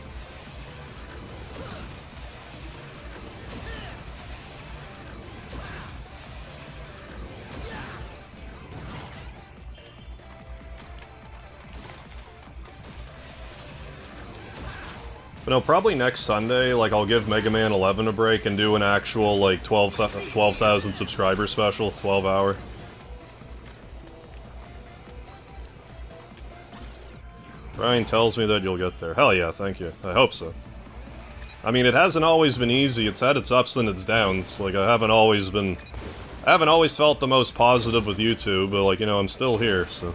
But no, probably next Sunday, like, I'll give Mega Man 11 a break and do an actual, like, 12,000 subscriber special, 12 hour. Ryan tells me that you'll get there. Hell yeah, thank you. I hope so. I mean, it hasn't always been easy. It's had its ups and its downs. Like, I haven't always felt the most positive with YouTube, but, like, you know, I'm still here, so...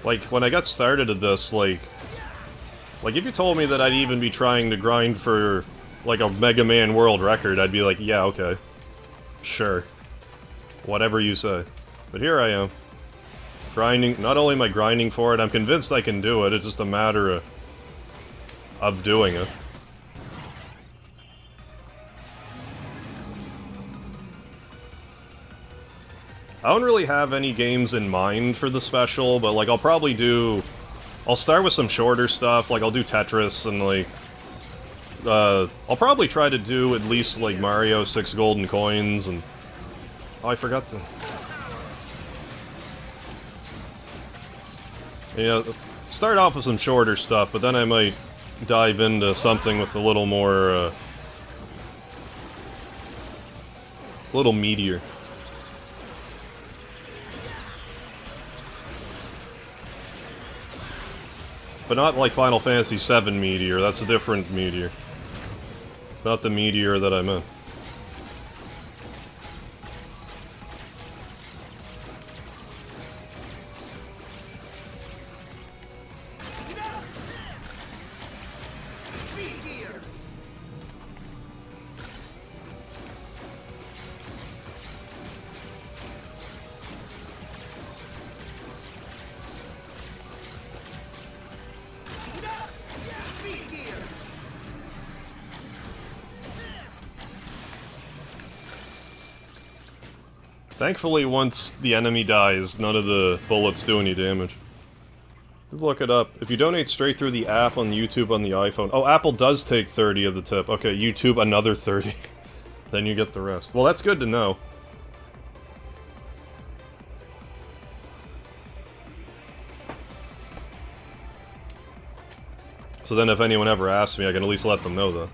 Like, when I got started at this, like, if you told me that I'd even be trying to grind for, like, a Mega Man world record, I'd be like, yeah, okay. Sure. Whatever you say. But here I am. Grinding, not only am I grinding for it, I'm convinced I can do it, it's just a matter of doing it. I don't really have any games in mind for the special, but, like, I'll start with some shorter stuff, like, I'll do Tetris, and, like, I'll probably try to do at least, like, Mario 6 Golden Coins, and... Oh, I forgot to... You know, start off with some shorter stuff, but then I might dive into something with a little more, little meatier. But not like Final Fantasy VII Meteor, that's a different Meteor. It's not the Meteor that I meant. Thankfully, once the enemy dies, none of the bullets do any damage. Look it up. If you donate straight through the app on YouTube on the iPhone... Oh, Apple does take 30 of the tip. Okay, YouTube another 30. Then you get the rest. Well, that's good to know. So then if anyone ever asks me, I can at least let them know, though.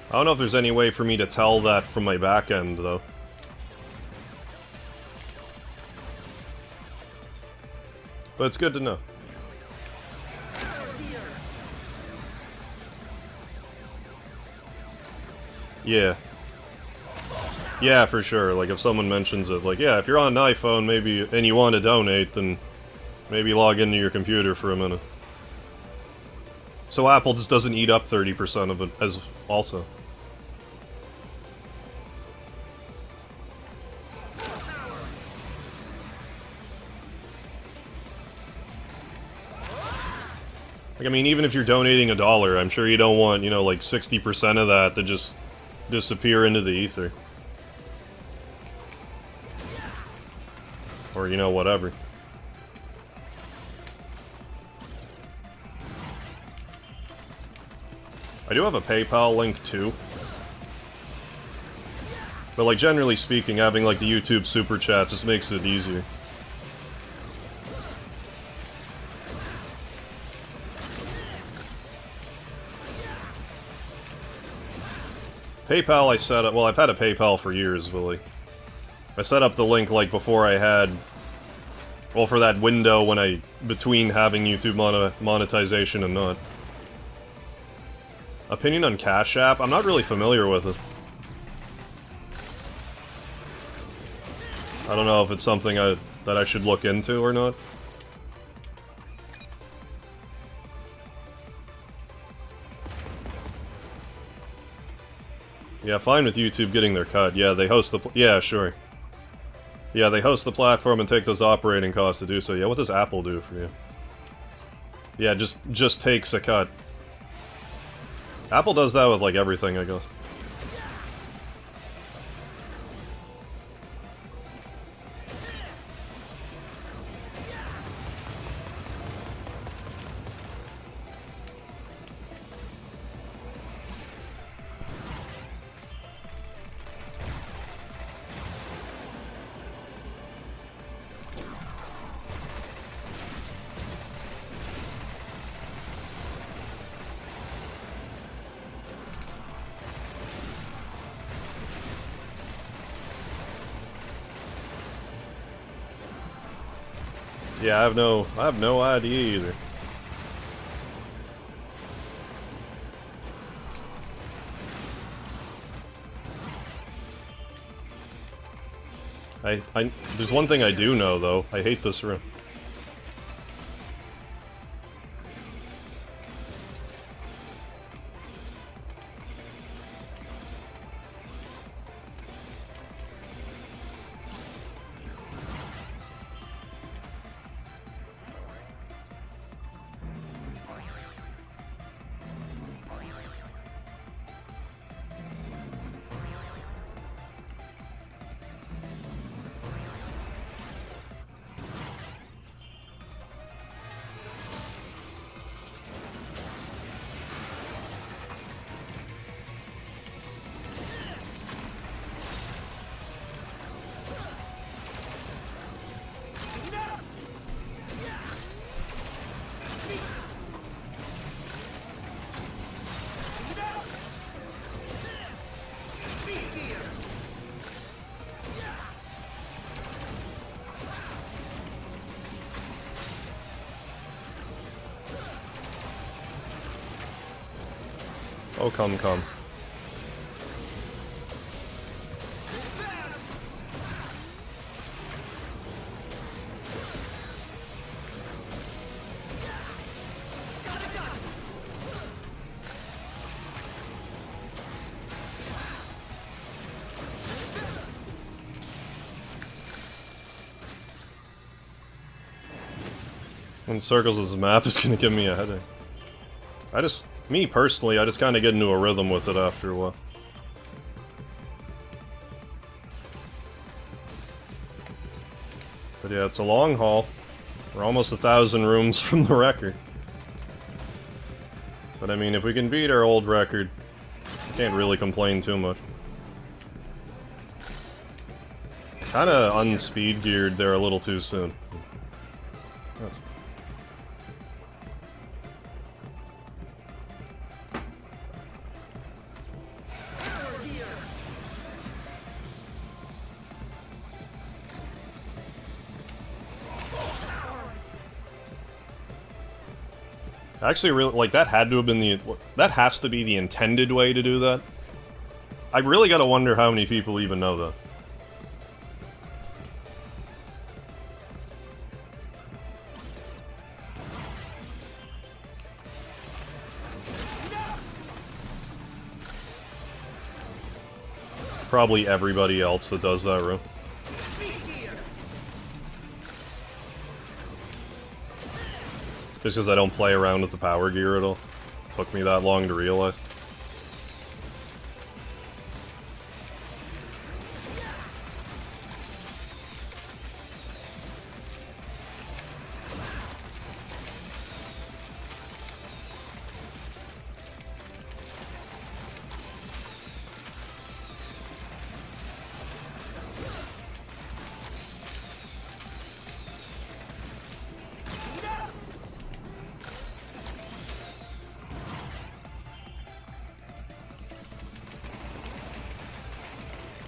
I don't know if there's any way for me to tell that from my back end, though. But it's good to know. Yeah. Yeah, for sure. Like, if someone mentions it, like, yeah, if you're on an iPhone, maybe, and you want to donate, then maybe log into your computer for a minute. So Apple just doesn't eat up 30% of it, as also. Like, I mean, even if you're donating $1, I'm sure you don't want, you know, like 60% of that to just disappear into the ether. Or, you know, whatever. I do have a PayPal link, too. But, like, generally speaking, having, like, the YouTube Super Chats just makes it easier. PayPal I set up... Well, I've had a PayPal for years, but, like... I set up the link, like, before I had... Well, for that window when I... Between having YouTube monetization and not. Opinion on Cash App? I'm not really familiar with it. I don't know if it's something that I should look into or not. Yeah, fine with YouTube getting their cut. Yeah, they host the... Yeah, sure. Yeah, they host the platform and take those operating costs to do so. Yeah, what does Apple do for you? Yeah, just takes a cut. Apple does that with, like, everything, I guess. Yeah, I have no idea either. There's one thing I do know, though. I hate this room. Oh, come. When circles as a map is gonna give me a headache. Me personally, I just kinda get into a rhythm with it after a while. But yeah, it's a long haul. We're almost 1,000 rooms from the record. But I mean, if we can beat our old record, can't really complain too much. Kinda unspeed geared there a little too soon. That's... Actually, really, like, that had to have been the... That has to be the intended way to do that. I really gotta wonder how many people even know that. Probably everybody else that does that room. Just because I don't play around with the power gear at all. Took me that long to realize.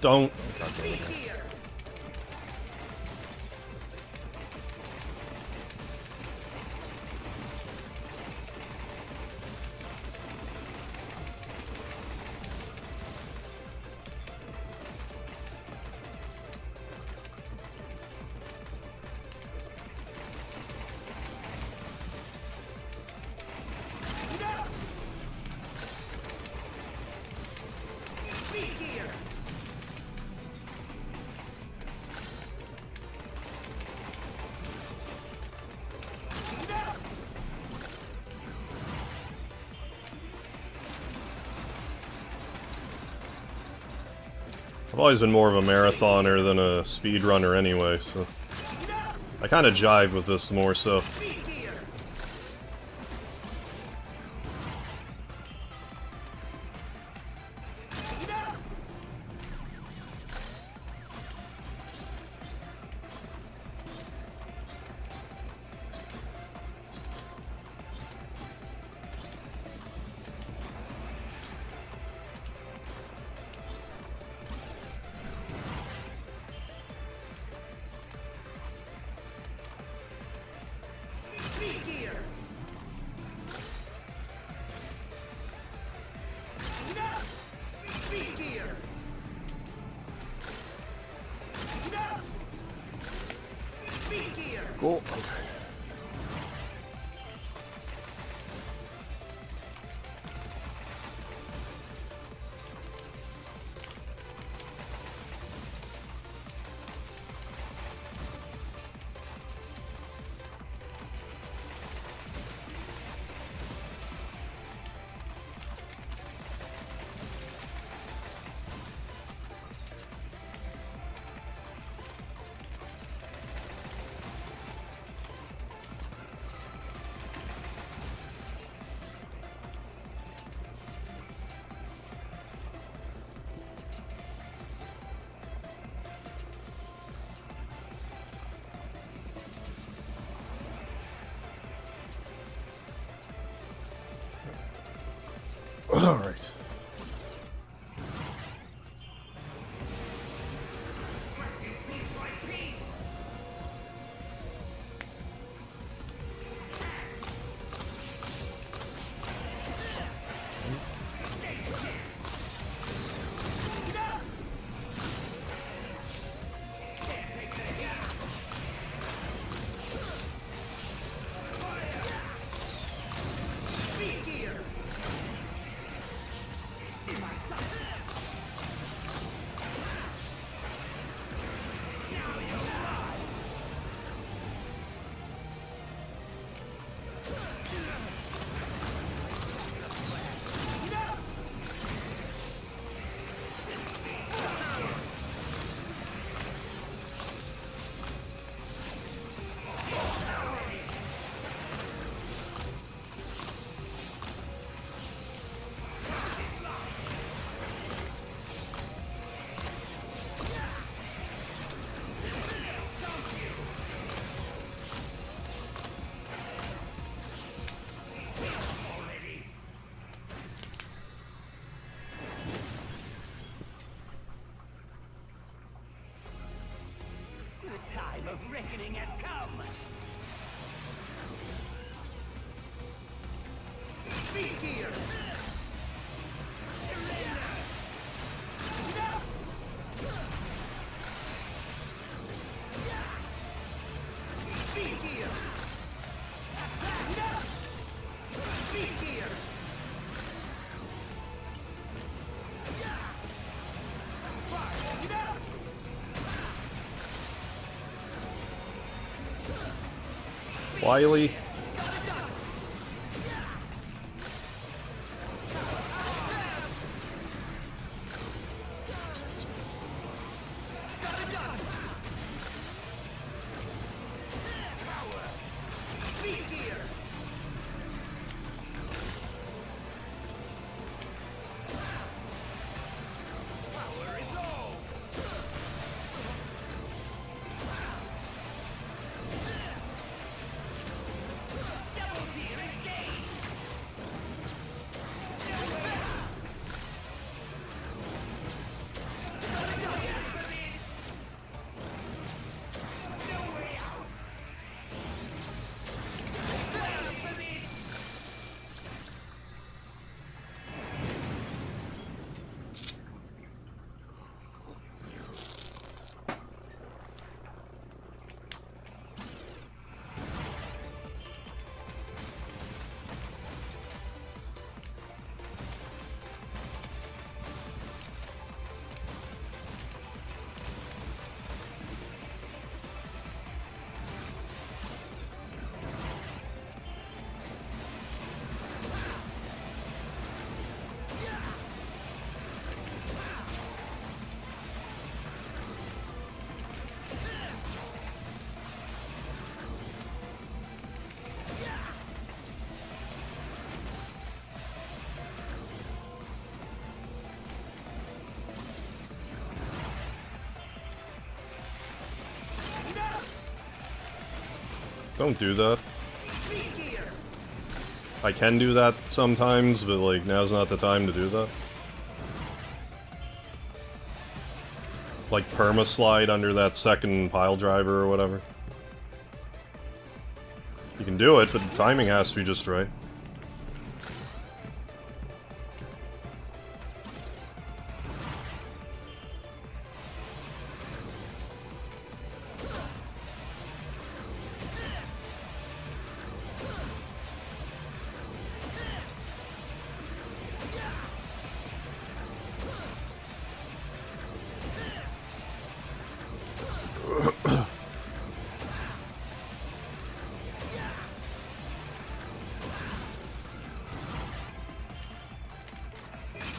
Don't. I've always been more of a marathoner than a speedrunner anyway, so I kind of jive with this more so. Cool. All right. Of reckoning has come. Speed gear. Speed gear. Speed gear. Wily. Don't do that. Speed gear. I can do that sometimes, but like, now's not the time to do that. Like perma-slide under that second pile driver or whatever. You can do it, but the timing has to be just right.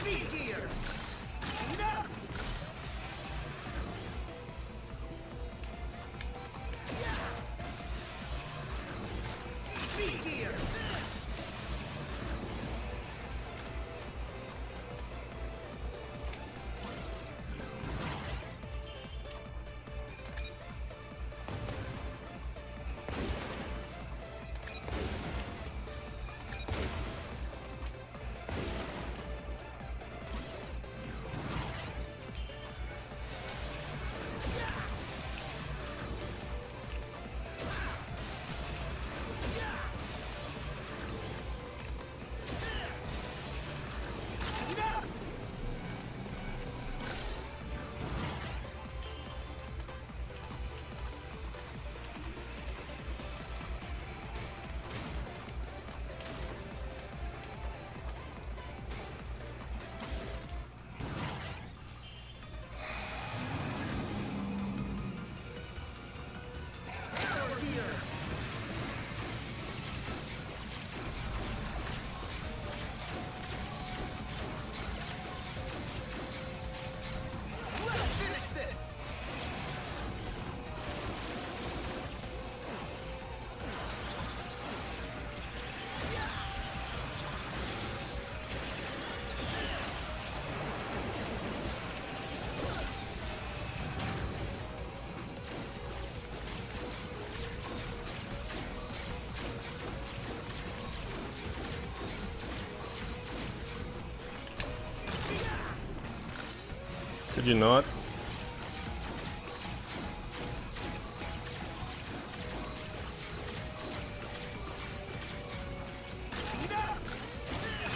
Speed gear. Speed gear. Could you not?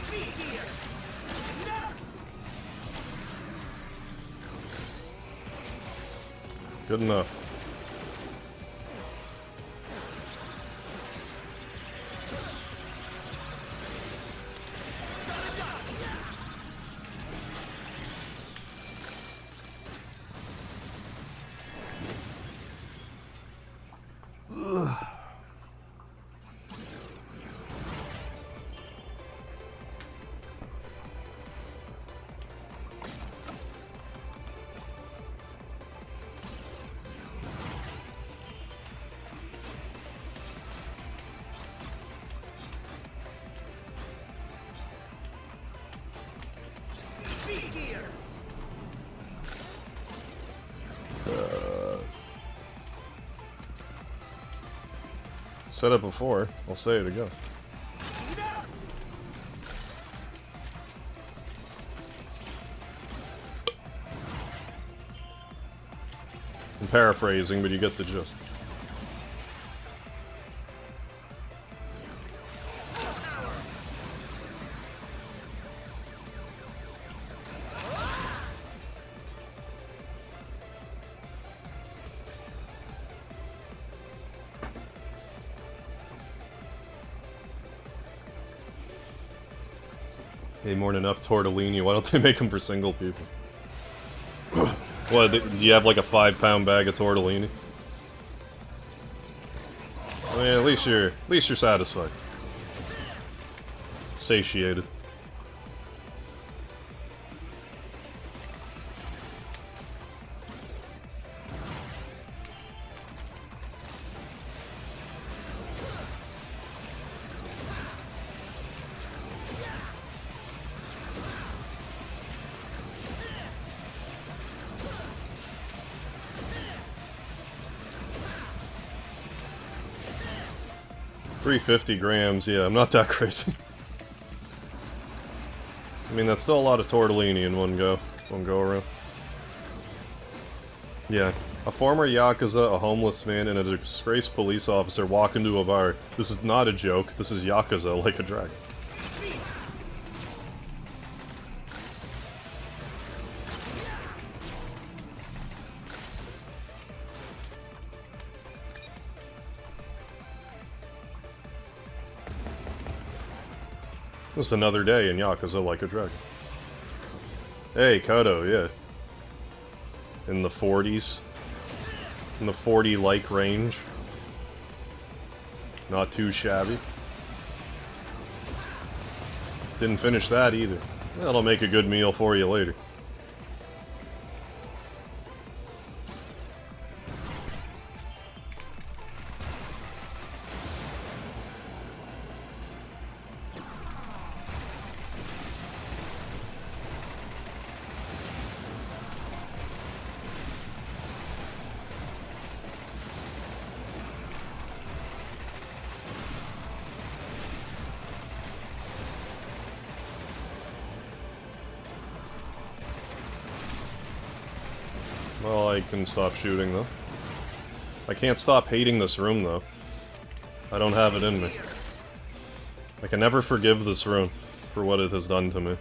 Speed gear. Good enough. Speed gear. Said it before, I'll say it again. I'm paraphrasing, but you get the gist. Hey, more than enough tortellini. Why don't they make them for single people? What, do you have like a 5-pound bag of tortellini? I mean, at least you're satisfied. Satiated. 350 grams, yeah, I'm not that crazy. I mean, that's still a lot of tortellini in one go around. Yeah, a former Yakuza, a homeless man, and a disgraced police officer walk into a bar. This is not a joke, this is Yakuza like a dragon. Just another day in Yakuza like a dragon. Hey, Kodo, yeah. In the 40s. In the 40-like range. Not too shabby. Didn't finish that either. That'll make a good meal for you later. Well, I can stop shooting, though. I can't stop hating this room, though. I don't have it in me. I can never forgive this room for what it has done to me.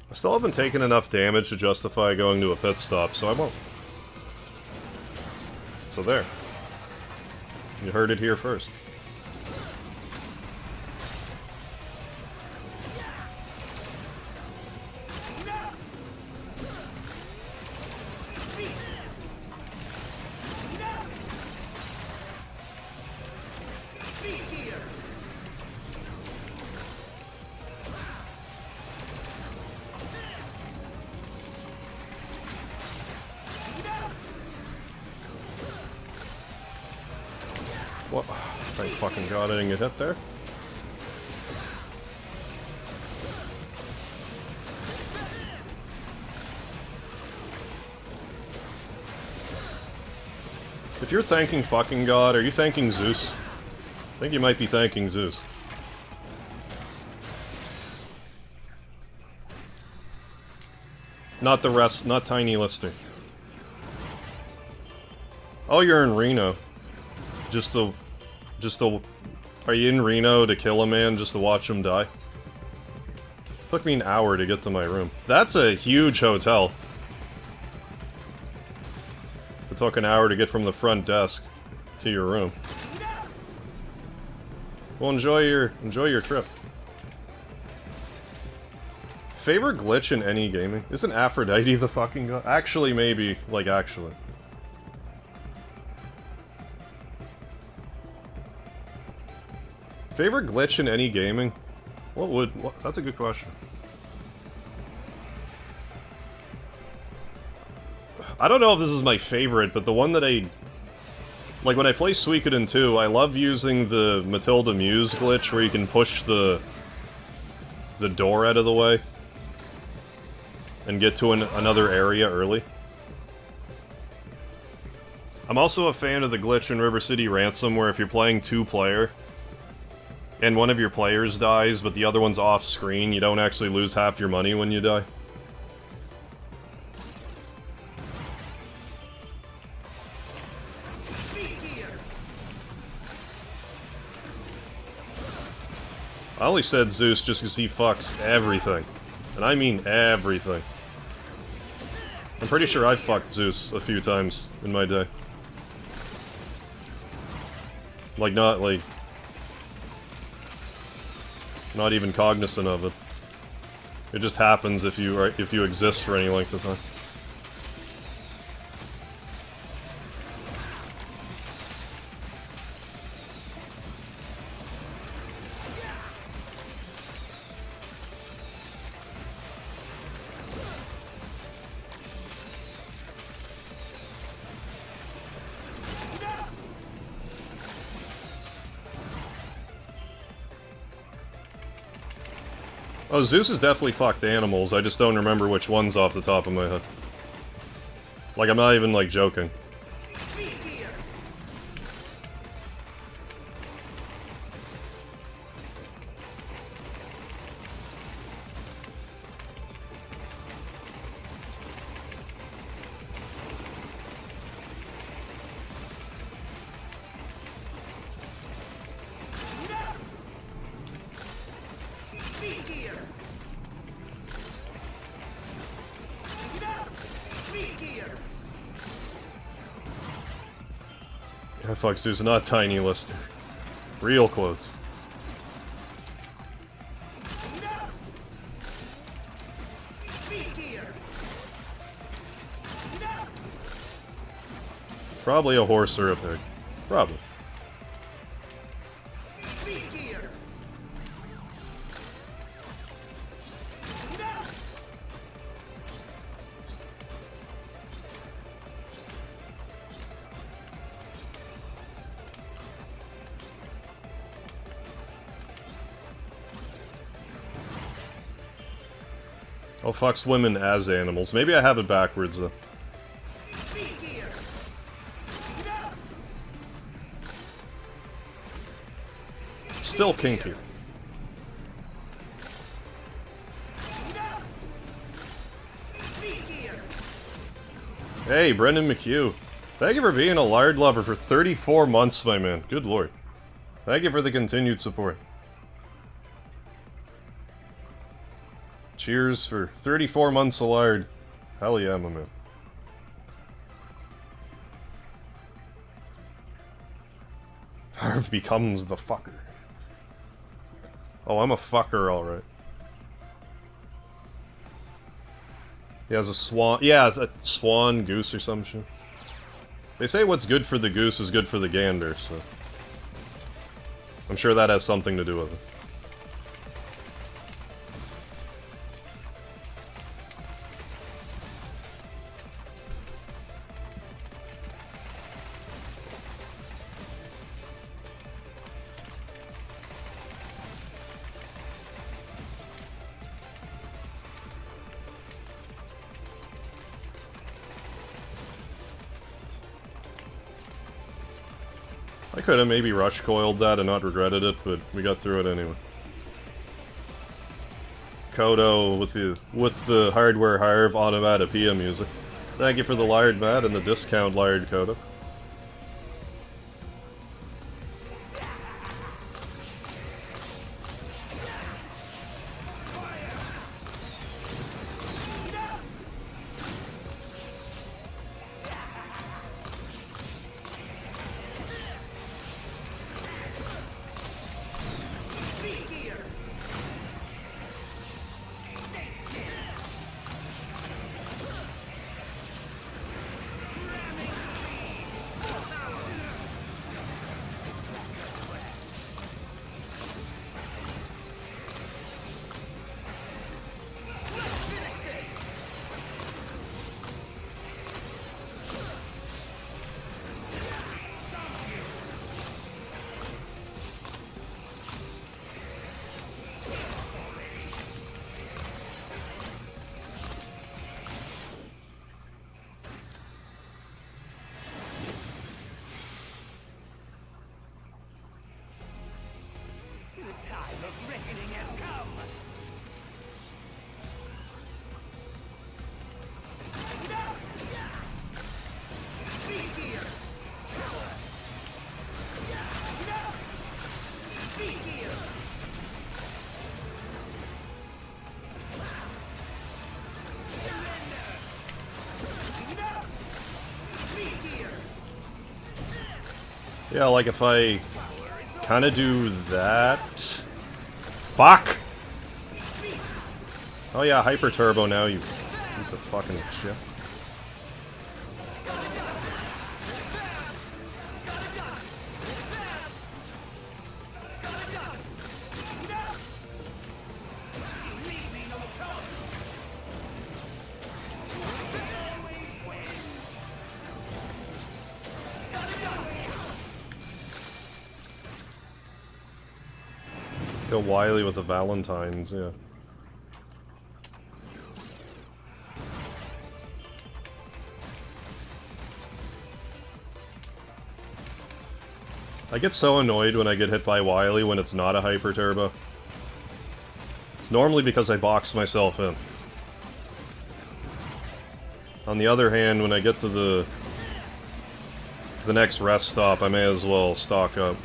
I still haven't taken enough damage to justify going to a pit stop, so I won't. So there. You heard it here first. What? Thank fucking god I didn't get hit there. If you're thanking fucking god, are you thanking Zeus? I think you might be thanking Zeus. Not the rest, not Tiny Lister. Oh, you're in Reno. Are you in Reno to kill a man just to watch him die? Took me an hour to get to my room. That's a huge hotel. It took an hour to get from the front desk to your room. Well, enjoy your trip. Favorite glitch in any gaming? Isn't Aphrodite the fucking god? Actually, maybe. Like, actually. Favorite glitch in any gaming? That's a good question. I don't know if this is my favorite, but the one that like when I play Suikoden 2, I love using the Matilda Muse glitch where you can push the door out of the way and get to another area early. I'm also a fan of the glitch in River City Ransom where if you're playing two-player, and one of your players dies, but the other one's off-screen, you don't actually lose half your money when you die. I only said Zeus just because he fucks everything. And I mean everything. I'm pretty sure I fucked Zeus a few times in my day. Like, not even cognizant of it. It just happens if you exist for any length of time. Oh, Zeus has definitely fucked animals, I just don't remember which ones off the top of my head. Like, I'm not even, like, joking. Speed gear. Speed gear. Speed gear. Yeah, fuck, Zeus, not Tiny Lister. Real quotes. Speed gear. Probably a horse or a pig. Probably. Speed gear. Oh, fucks women as animals. Maybe I have it backwards, though. Speed gear. Still kinky. Speed gear. Hey, Brendan McHugh. Thank you for being a lard lover for 34 months, my man. Good lord. Thank you for the continued support. Cheers for 34 months of lard. Hell yeah, my man. Harv becomes the fucker. Oh, I'm a fucker, alright. He has a swan. Yeah, a swan goose or some shit. They say what's good for the goose is good for the gander, so. I'm sure that has something to do with it. I could have maybe rush coiled that and not regretted it, but we got through it anyway. Kodo with the hardware Harv onomatopoeia music. Thank you for the lard, Matt, and the discount lard, Kodo. Speed gear. The time of reckoning has come. Speed gear. Speed gear. Speed gear. Yeah, like if I kind of do that. Fuck! Oh yeah, hyper turbo now, you piece of fucking shit. Let's go Wily with the Valentines, yeah. I get so annoyed when I get hit by Wily when it's not a Hyper Turbo. It's normally because I box myself in. On the other hand, when I get to the next rest stop, I may as well stock up.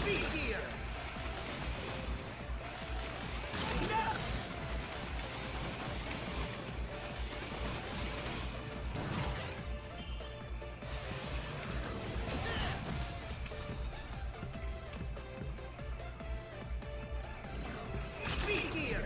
Be here. Be here.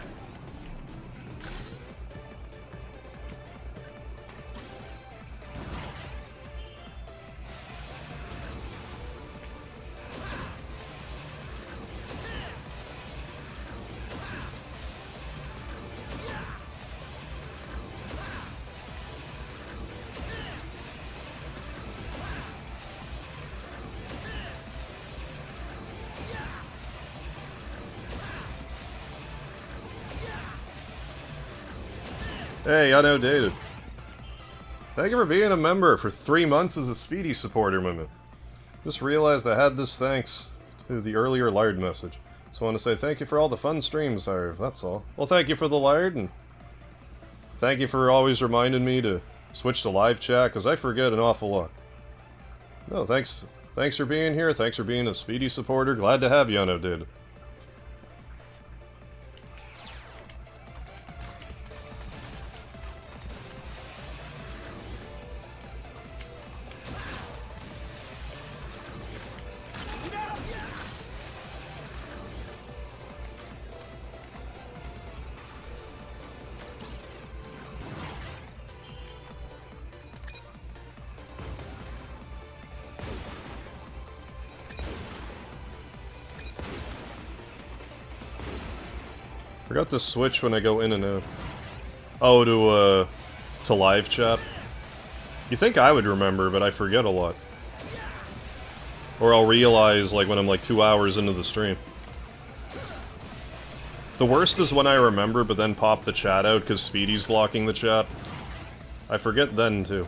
Hey, unoutdated. Thank you for being a member for 3 months as a Speedy supporter, my man. Just realized I had this thanks to the earlier Lard message. So I want to say thank you for all the fun streams, Harv, that's all. Well, thank you for the Lard, and thank you for always reminding me to switch to live chat, because I forget an awful lot. No, thanks for being here, thanks for being a Speedy supporter, glad to have you unoutdated. Forgot to switch when I go in and out. Oh, to live chat? You think I would remember, but I forget a lot. Or I'll realize, like, when I'm like 2 hours into the stream. The worst is when I remember, but then pop the chat out because Speedy's blocking the chat. I forget then, too.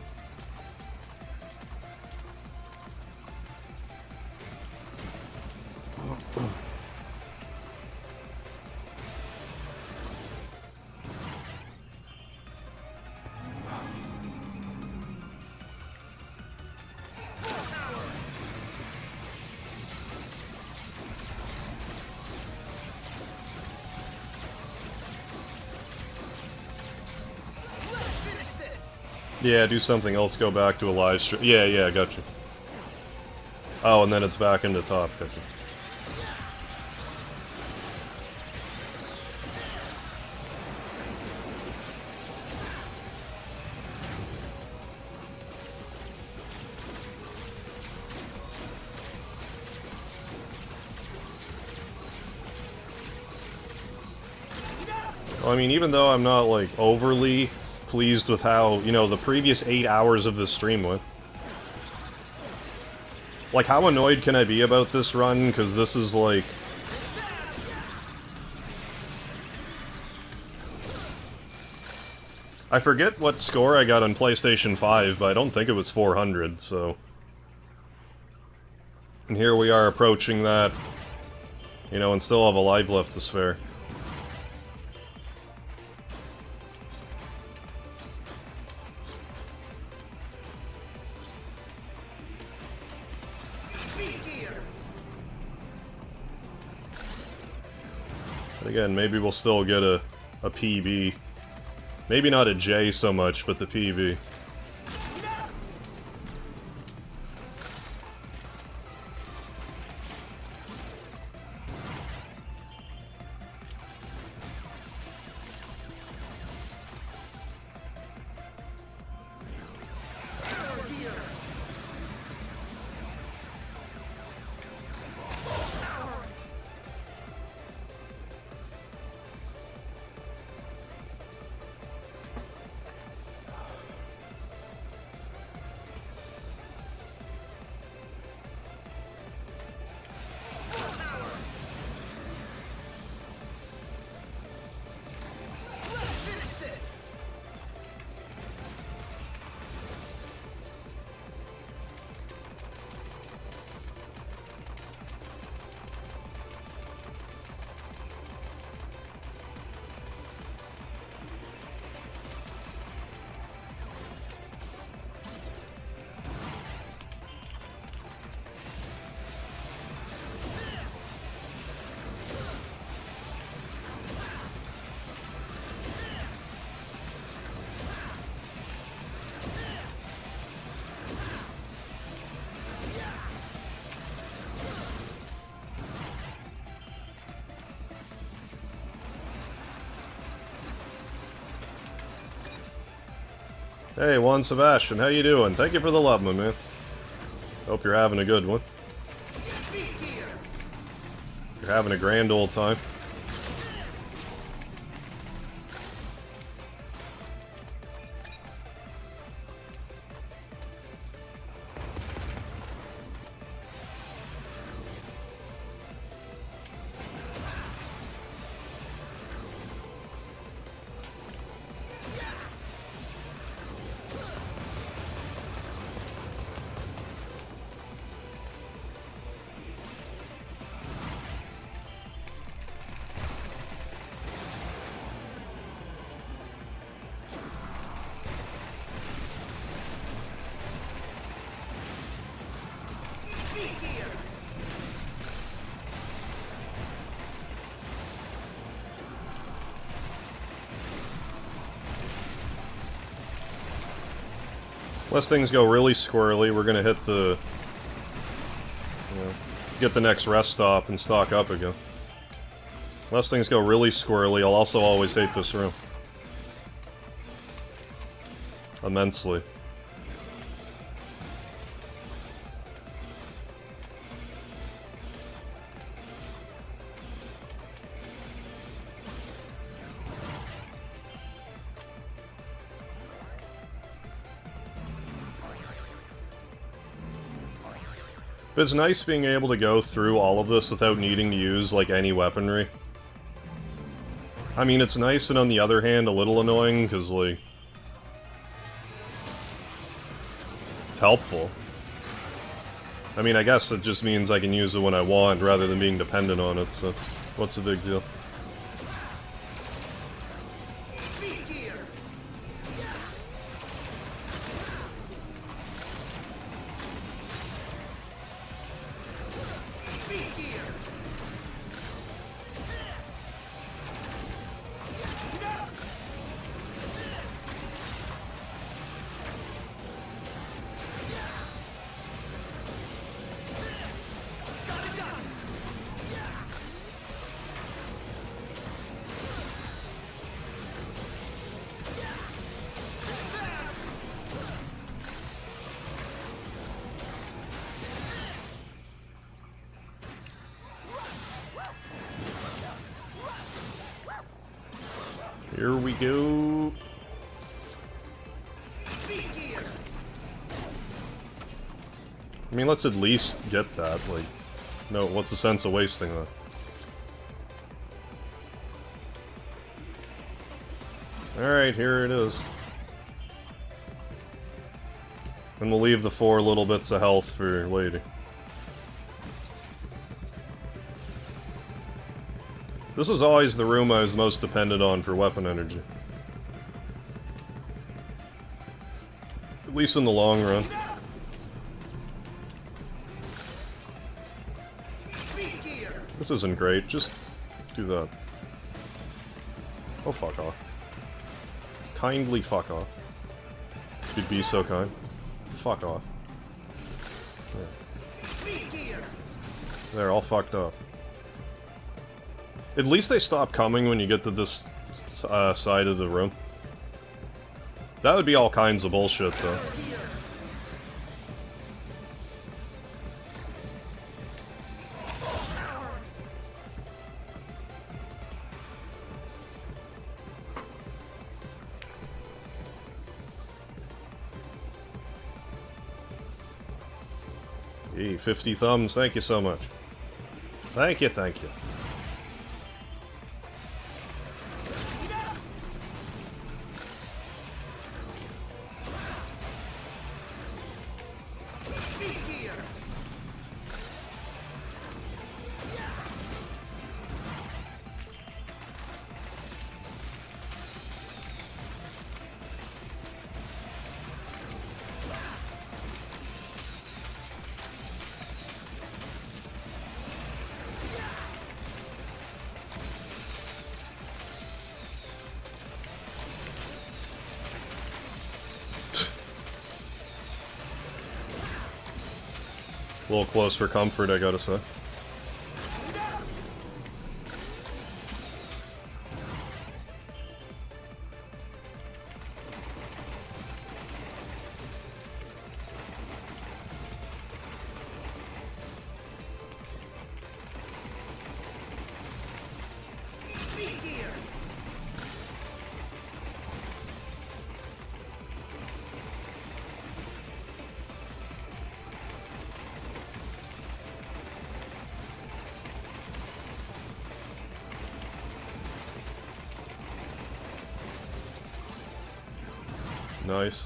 Yeah, do something else, go back to a live stream. Yeah, gotcha. Oh, and then it's back into top, gotcha. Well, I mean, even though I'm not, like, overly pleased with how, you know, the previous 8 hours of this stream went. Like, how annoyed can I be about this run? Because this is, like... I forget what score I got on PlayStation 5, but I don't think it was 400, so... And here we are approaching that, you know, and still have a life left to spare. Again, maybe we'll still get a PB. Maybe not a J so much, but the PB. Hey, Juan Sebastian, how you doing? Thank you for the love, my man. Hope you're having a good one. You're having a grand old time. Unless things go really squirrely, we're gonna hit the... get the next rest stop and stock up again. Unless things go really squirrely, I'll also always hate this room. Immensely. But it's nice being able to go through all of this without needing to use, like, any weaponry. I mean, it's nice and on the other hand a little annoying, because, like... it's helpful. I mean, I guess it just means I can use it when I want, rather than being dependent on it, so... what's the big deal? Here we go. I mean, let's at least get that. Like, no, what's the sense of wasting that? Alright, here it is. And we'll leave the 4 little bits of health for later. This was always the room I was most dependent on for weapon energy. At least in the long run. This isn't great, just do that. Oh, fuck off. Kindly fuck off. You'd be so kind. Fuck off. There, all fucked up. At least they stop coming when you get to this side of the room. That would be all kinds of bullshit, though. Hey, 50 thumbs, thank you so much. Thank you, thank you. A little close for comfort, I gotta say. Nice.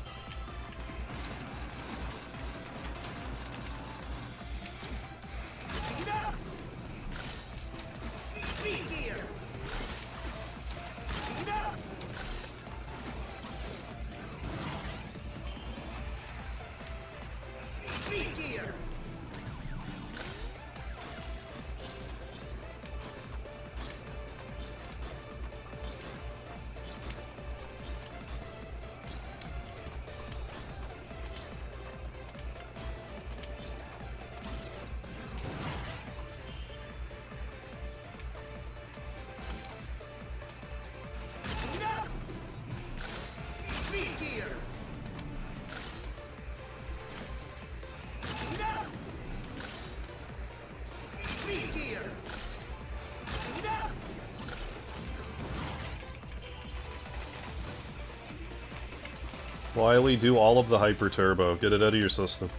Wily, do all of the hyper turbo. Get it out of your system.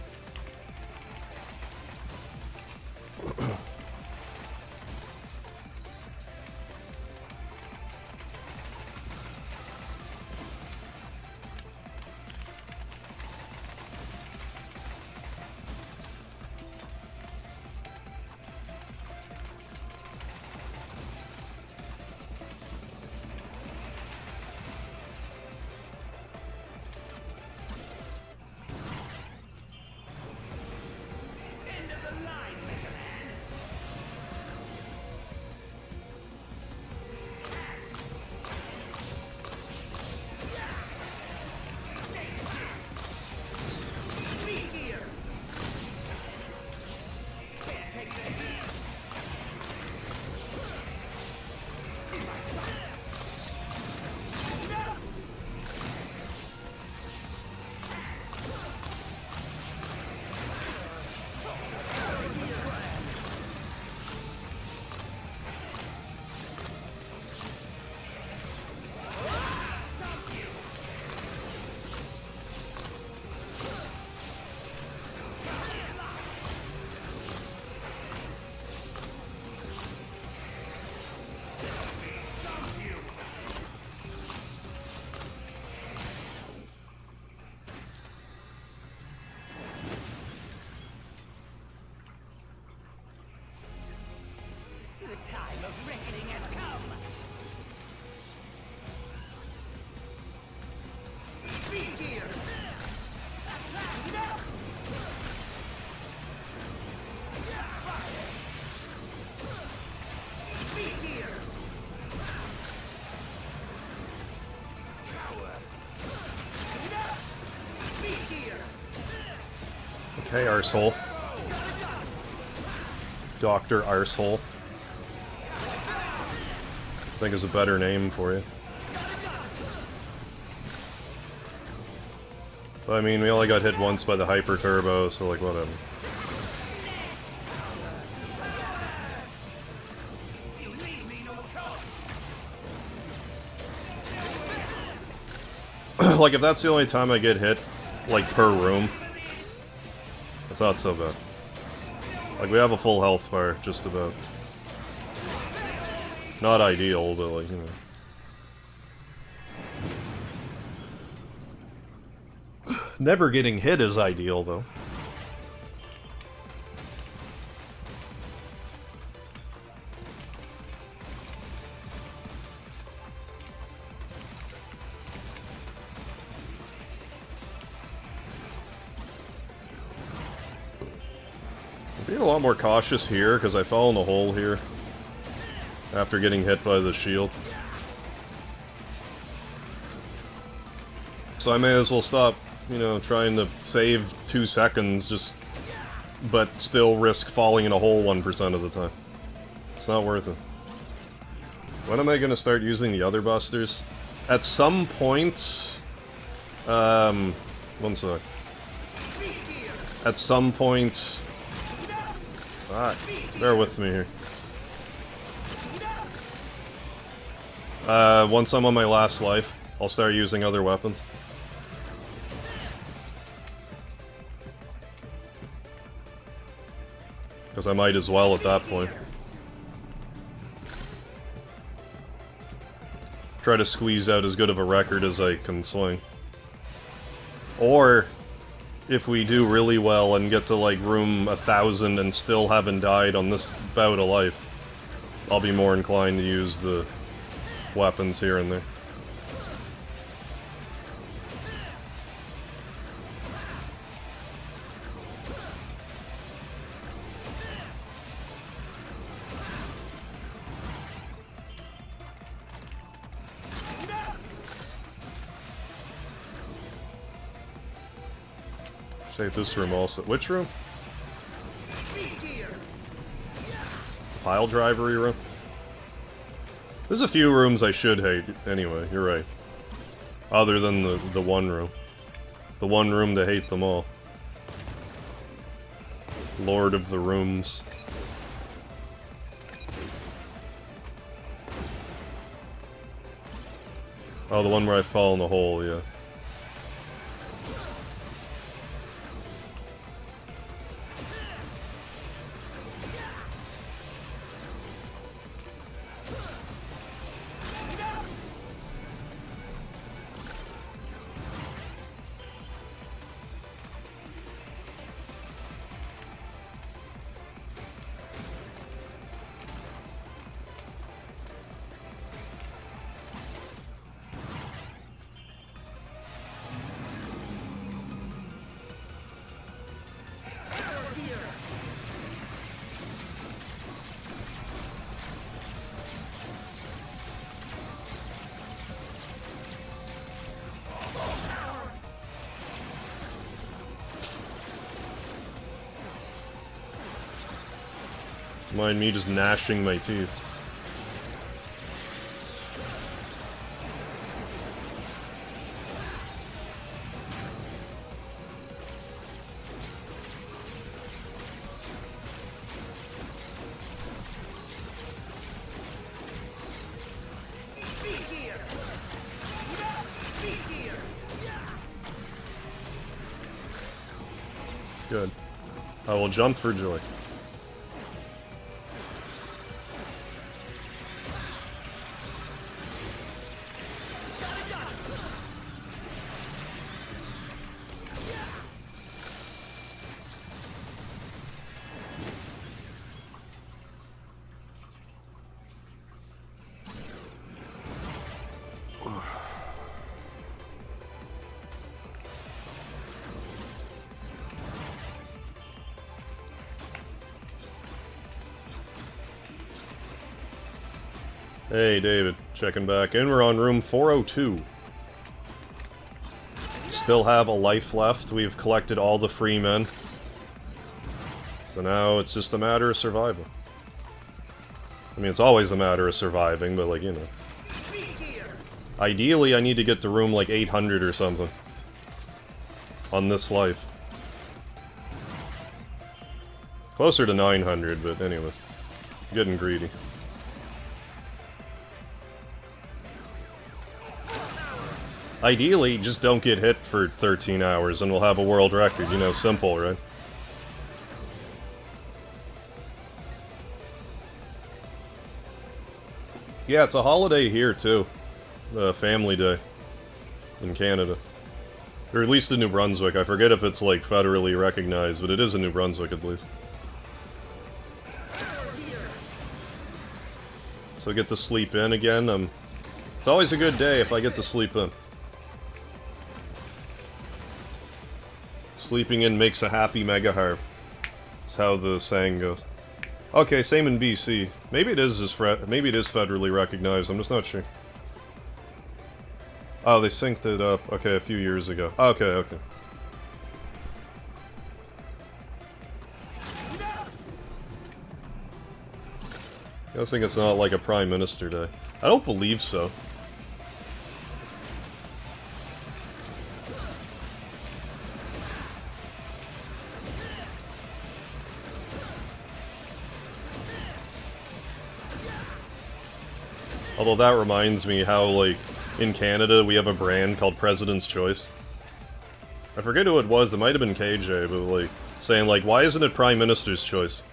Okay, arsehole. Dr. Arsehole. I think is a better name for you. But I mean, we only got hit once by the hyper turbo, so like whatever. Like if that's the only time I get hit, like per room, it's not so bad. Like we have a full health bar, just about. Not ideal, but like, you know. Never getting hit is ideal, though. I'm being a lot more cautious here, because I fell in a hole here. After getting hit by the shield. So I may as well stop, you know, trying to save 2 seconds, just... but still risk falling in a hole 1% of the time. It's not worth it. When am I gonna start using the other busters? At some point... one sec. At some point... Ah, bear with me here. Once I'm on my last life, I'll start using other weapons. Because I might as well at that point. Try to squeeze out as good of a record as I can swing. Or, if we do really well and get to, like, room 1,000 and still haven't died on this bout of life, I'll be more inclined to use the weapons here and there. Save this room also. Which room? Pile drivery room? There's a few rooms I should hate, anyway, you're right. Other than the one room. The one room to hate them all. Lord of the Rooms. Oh, the one where I fall in the hole, yeah. Mind me just gnashing my teeth. Good. I will jump for joy. Hey, David. Checking back in. We're on room 402. Still have a life left. We've collected all the free men. So now it's just a matter of survival. I mean, it's always a matter of surviving, but, like, you know. Ideally, I need to get to room, like, 800 or something. On this life. Closer to 900, but anyways. Getting greedy. Ideally, just don't get hit for 13 hours and we'll have a world record, you know, simple, right? Yeah, it's a holiday here, too. Family Day. In Canada. Or at least in New Brunswick. I forget if it's, like, federally recognized, but it is in New Brunswick, at least. So I get to sleep in again. It's always a good day if I get to sleep in. Sleeping in makes a happy MegaHarv. That's how the saying goes. Okay, same in BC. Maybe it is just maybe it is federally recognized. I'm just not sure. Oh, they synced it up. Okay, a few years ago. Okay, okay. I think it's not like a Prime Minister Day. I don't believe so. Although that reminds me how, like, in Canada we have a brand called President's Choice. I forget who it was, it might have been KJ, but, like, saying, like, why isn't it Prime Minister's Choice?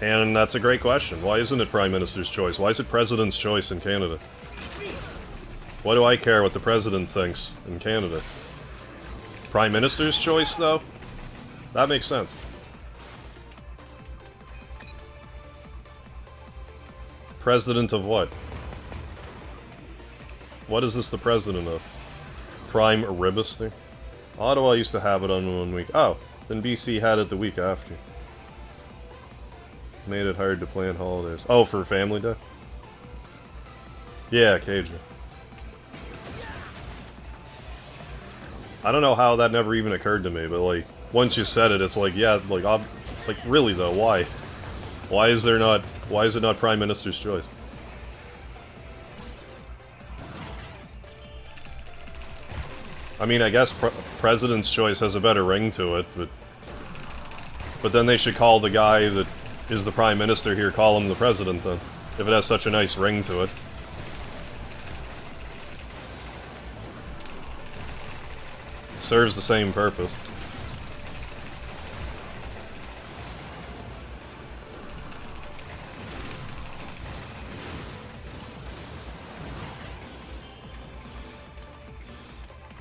And that's a great question. Why isn't it Prime Minister's Choice? Why is it President's Choice in Canada? Why do I care what the President thinks in Canada? Prime Minister's choice, though? That makes sense. President of what? What is this the president of? Prime Ribister? Ottawa used to have it on 1 week. Oh, then BC had it the week after. Made it hard to plan holidays. Oh, for Family Day? Yeah, Cajun. I don't know how that never even occurred to me, but like, once you said it, it's like, yeah, like, really though, why? Why is it not Prime Minister's choice? I mean, I guess President's choice has a better ring to it, but then they should call the guy that is the Prime Minister here, call him the President then, if it has such a nice ring to it. Serves the same purpose.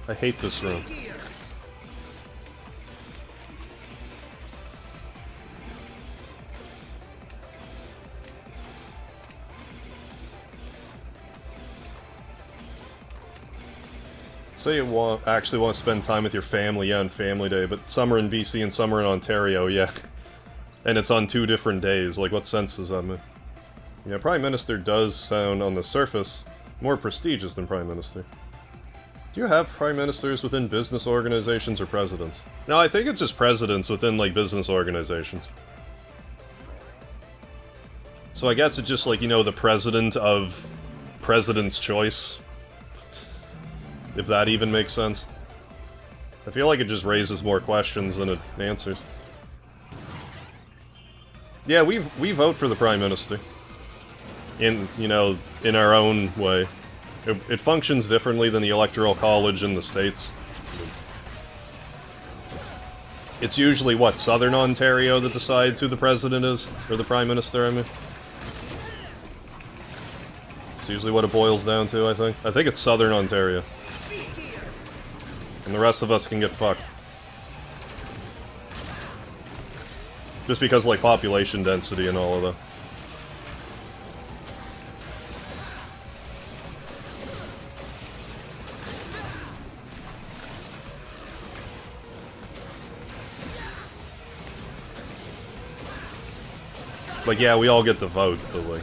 I hate this room. Say you actually want to spend time with your family, yeah, on Family Day, but summer in BC and summer in Ontario, yeah. And it's on 2 different days, like what sense does that make? Yeah, Prime Minister does sound, on the surface, more prestigious than Prime Minister. Do you have Prime Ministers within business organizations or presidents? No, I think it's just presidents within, like, business organizations. So I guess it's just like, you know, the president of President's Choice. If that even makes sense. I feel like it just raises more questions than it answers. Yeah, we vote for the Prime Minister. In, you know, in our own way. It functions differently than the Electoral College in the States. It's usually, what, Southern Ontario that decides who the President is? Or the Prime Minister, I mean. It's usually what it boils down to, I think. I think it's Southern Ontario. And the rest of us can get fucked. Just because, like, population density and all of that. Like, yeah, we all get to vote, but, like...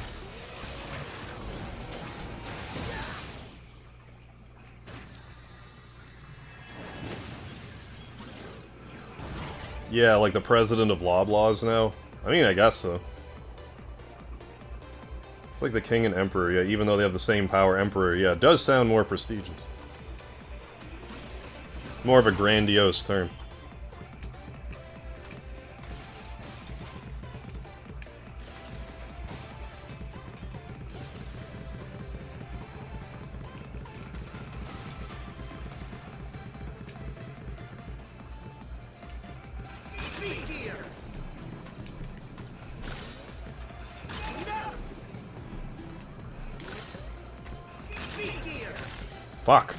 Yeah, like the president of Loblaws now? I mean, I guess so. It's like the king and emperor, yeah, even though they have the same power, emperor, yeah, it does sound more prestigious. More of a grandiose term. Fuck.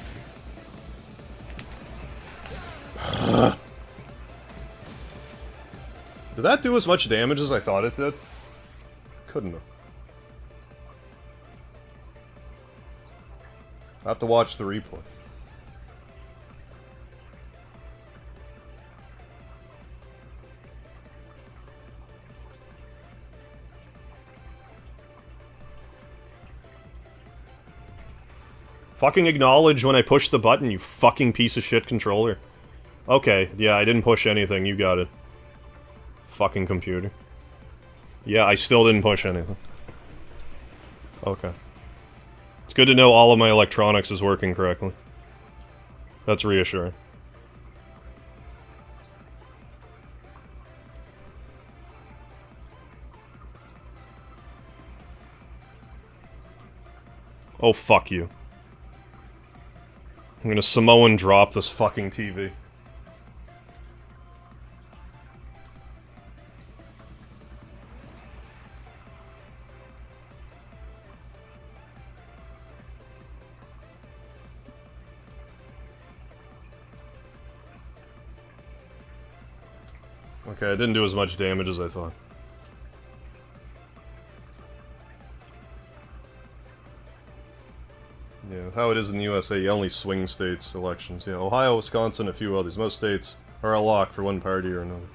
Did that do as much damage as I thought it did? Couldn't have. I have to watch the replay. Fucking acknowledge when I push the button, you fucking piece of shit controller. Okay, yeah, I didn't push anything, you got it. Fucking computer. Yeah, I still didn't push anything. Okay. It's good to know all of my electronics is working correctly. That's reassuring. Oh, fuck you. I'm gonna Samoan drop this fucking TV. Okay, it didn't do as much damage as I thought. Yeah, how it is in the USA, you only swing states elections. Yeah, Ohio, Wisconsin, a few others. Most states are a lock for one party or another.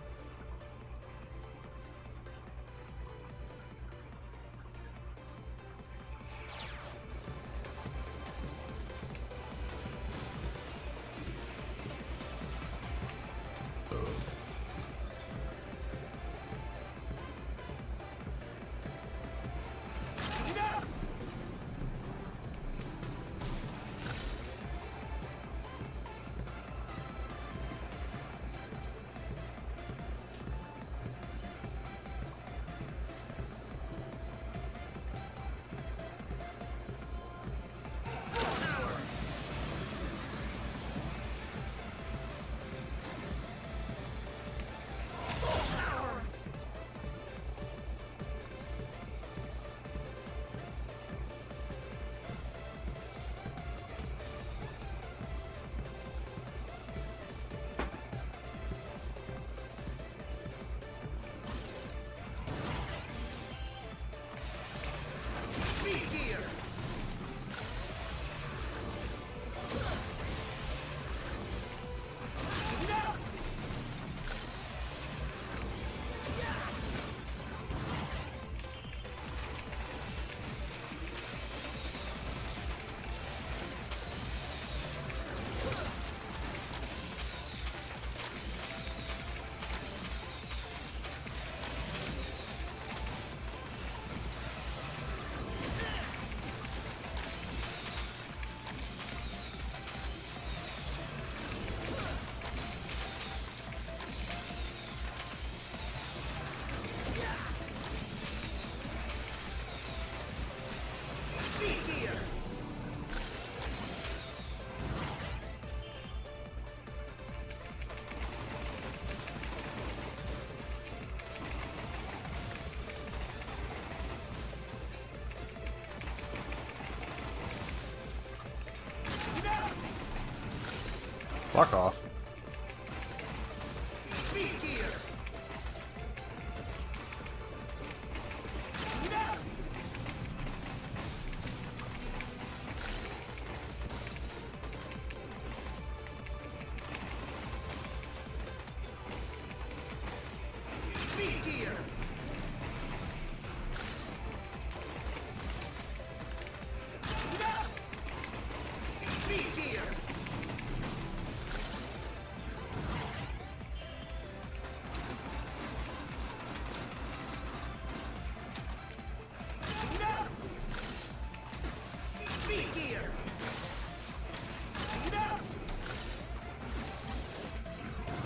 Fuck off.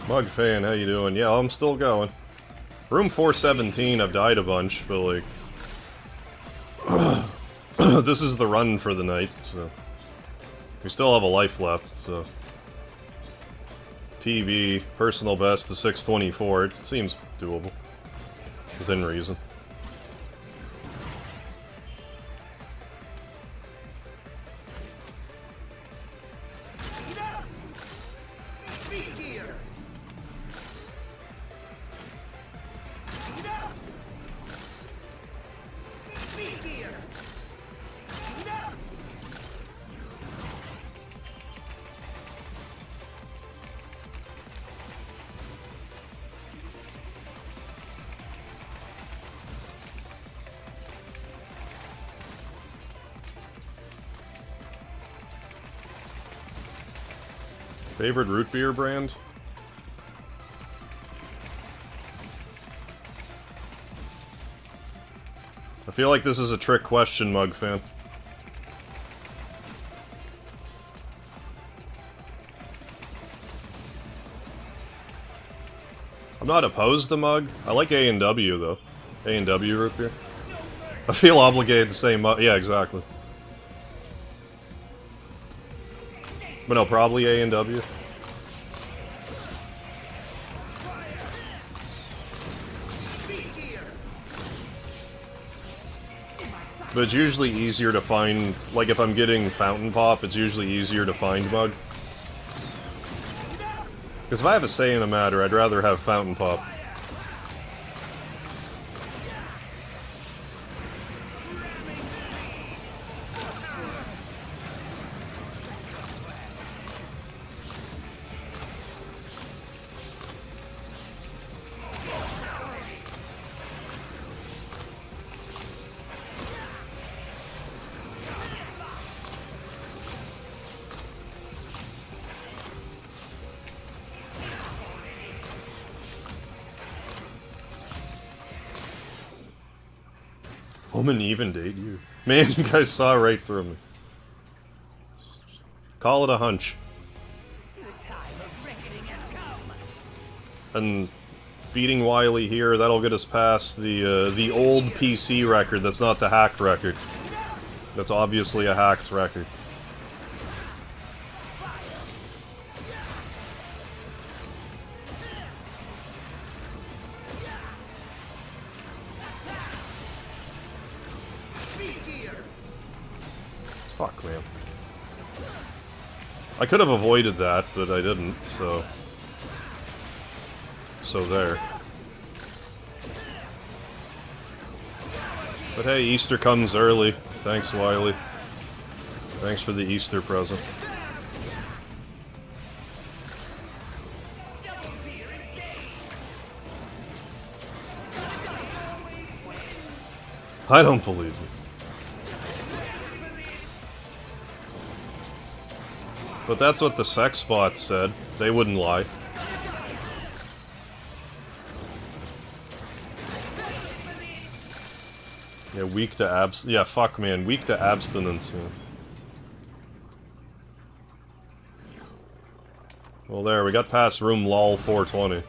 Mug fan, how you doing? Yeah, I'm still going. Room 417, I've died a bunch, but like... this is the run for the night, so... We still have a life left, so... PB, personal best to 624, it seems doable. Within reason. Favorite root beer brand? I feel like this is a trick question, Mug fan. I'm not opposed to Mug. I like A&W though. A&W root beer. I feel obligated to say Mug. Yeah, exactly. But no, probably A&W. But it's usually easier to find, like if I'm getting Fountain Pop, it's usually easier to find Mug. Because if I have a say in a matter, I'd rather have Fountain Pop. Home and even date you. Man, you guys saw right through me. Call it a hunch. The time of reckoning has come. And beating Wily here, that'll get us past the old PC record that's not the hacked record. That's obviously a hacked record. Fuck, man. I could have avoided that, but I didn't, so... So there. But hey, Easter comes early. Thanks, Wily. Thanks for the Easter present. I don't believe you. But that's what the sex bots said. They wouldn't lie. Yeah, weak to yeah, fuck, man. Weak to abstinence, man. Well, there, we got past room lol 420.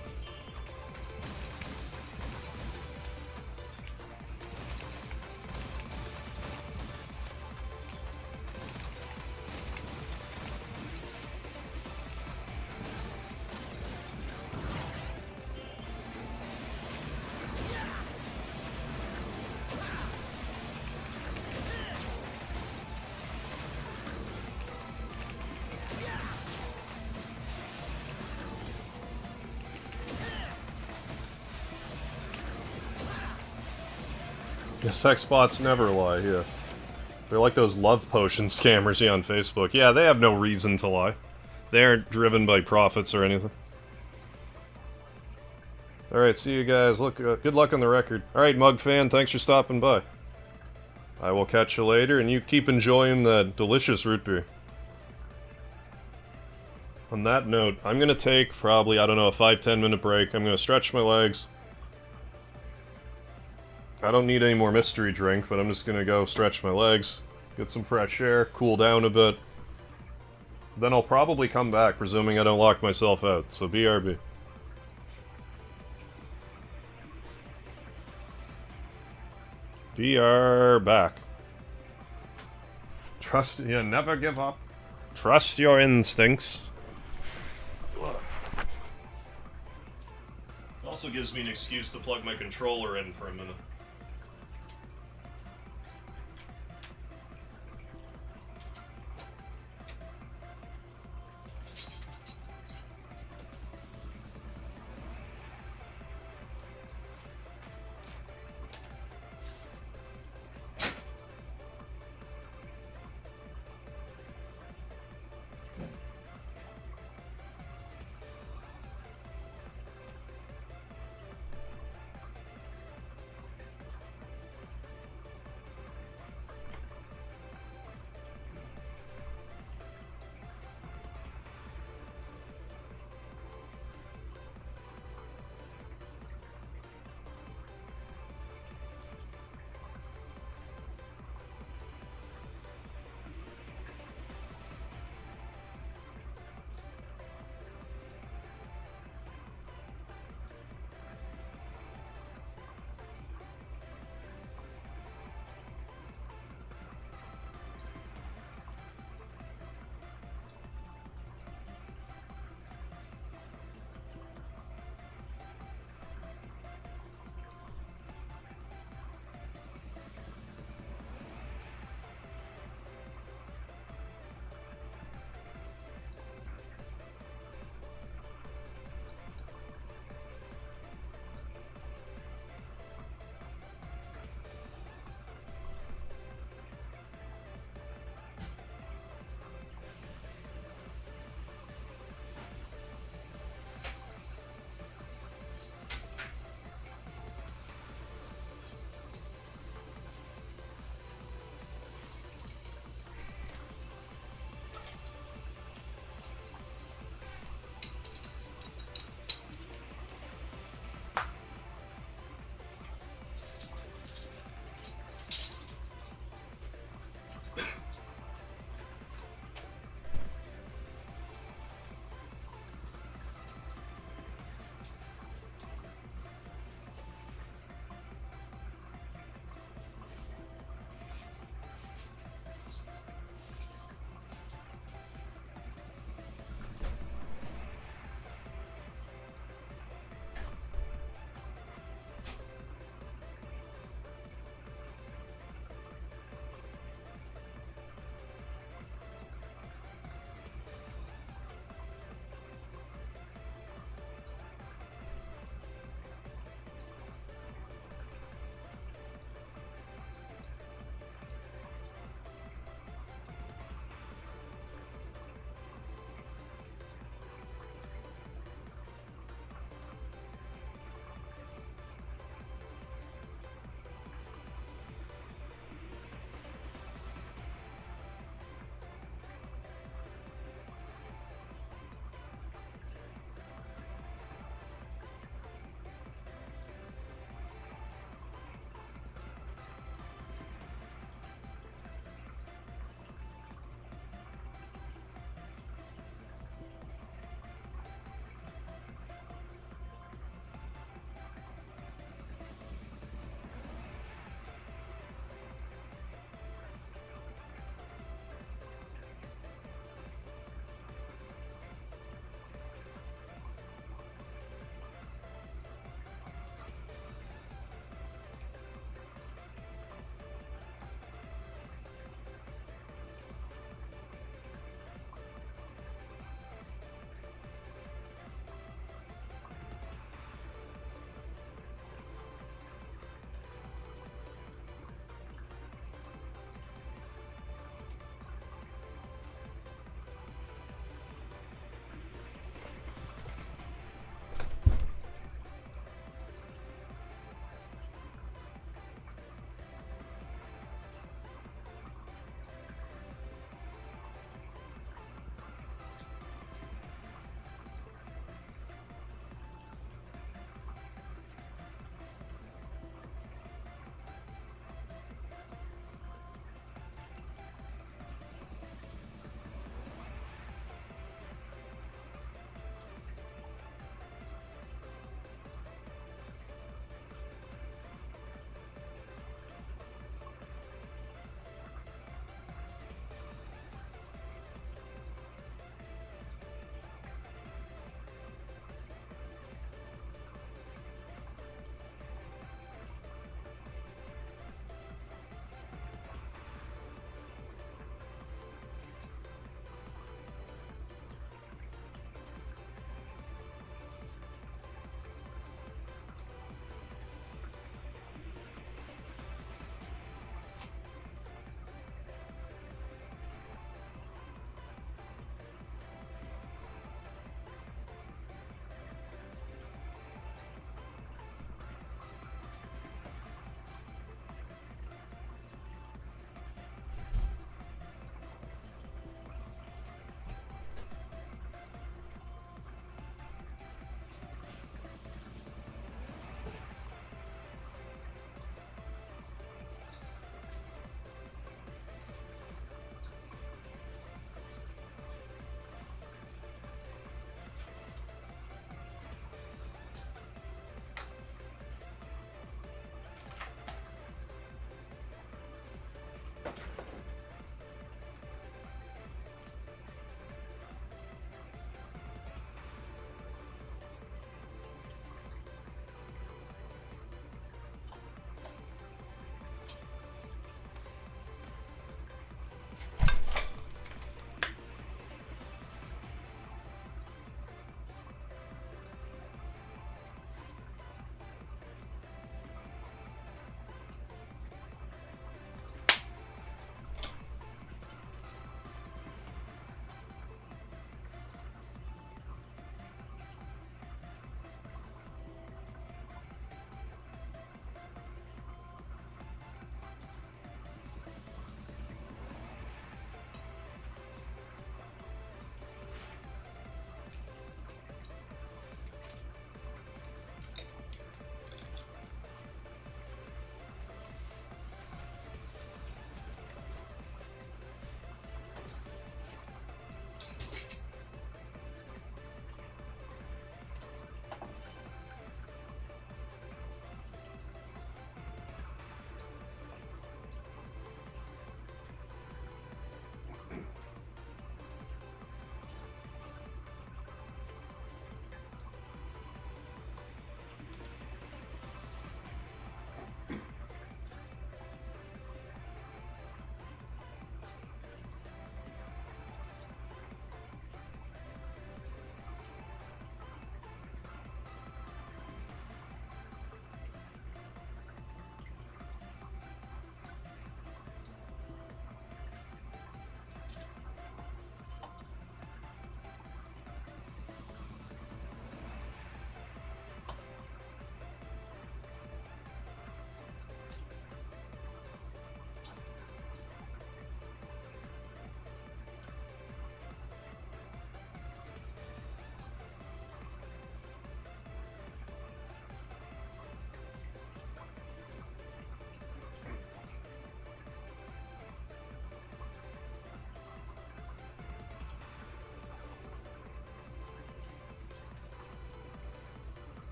Yeah, sex bots never lie, yeah. They're like those love potion scammers you on Facebook. Yeah, they have no reason to lie. They aren't driven by profits or anything. Alright, see you guys. Look, good luck on the record. Alright, Mug fan, thanks for stopping by. I will catch you later, and you keep enjoying that delicious root beer. On that note, I'm gonna take probably, I don't know, a 5-10 minute break. I'm gonna stretch my legs. I don't need any more mystery drink, but I'm just gonna go stretch my legs, get some fresh air, cool down a bit. Then I'll probably come back, presuming I don't lock myself out, so BRB. BR back. Trust, yeah, never give up. Trust your instincts. It also gives me an excuse to plug my controller in for a minute.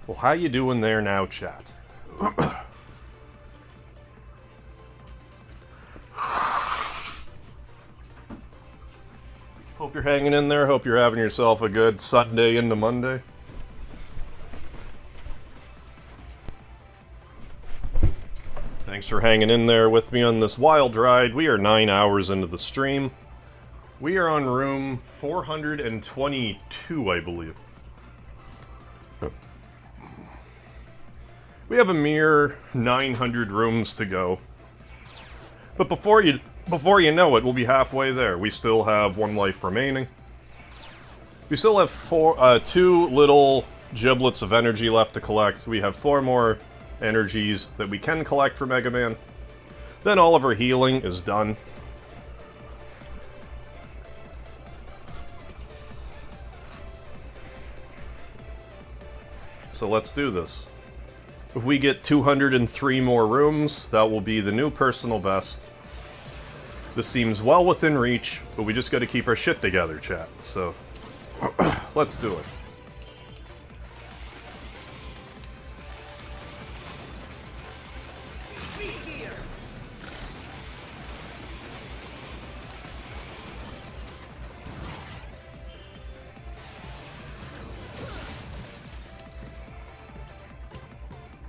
Well, how you doing there now, chat? Hope you're hanging in there. Hope you're having yourself a good Sunday into Monday. Thanks for hanging in there with me on this wild ride. We are 9 hours into the stream. We are on room 422, I believe. We have a mere 900 rooms to go. But before you know it, we'll be halfway there. We still have 1 life remaining. We still have 2 little giblets of energy left to collect. We have 4 more energies that we can collect for Mega Man. Then all of our healing is done. So let's do this. If we get 203 more rooms, that will be the new personal best. This seems well within reach, but we just gotta keep our shit together, chat. So, let's do it.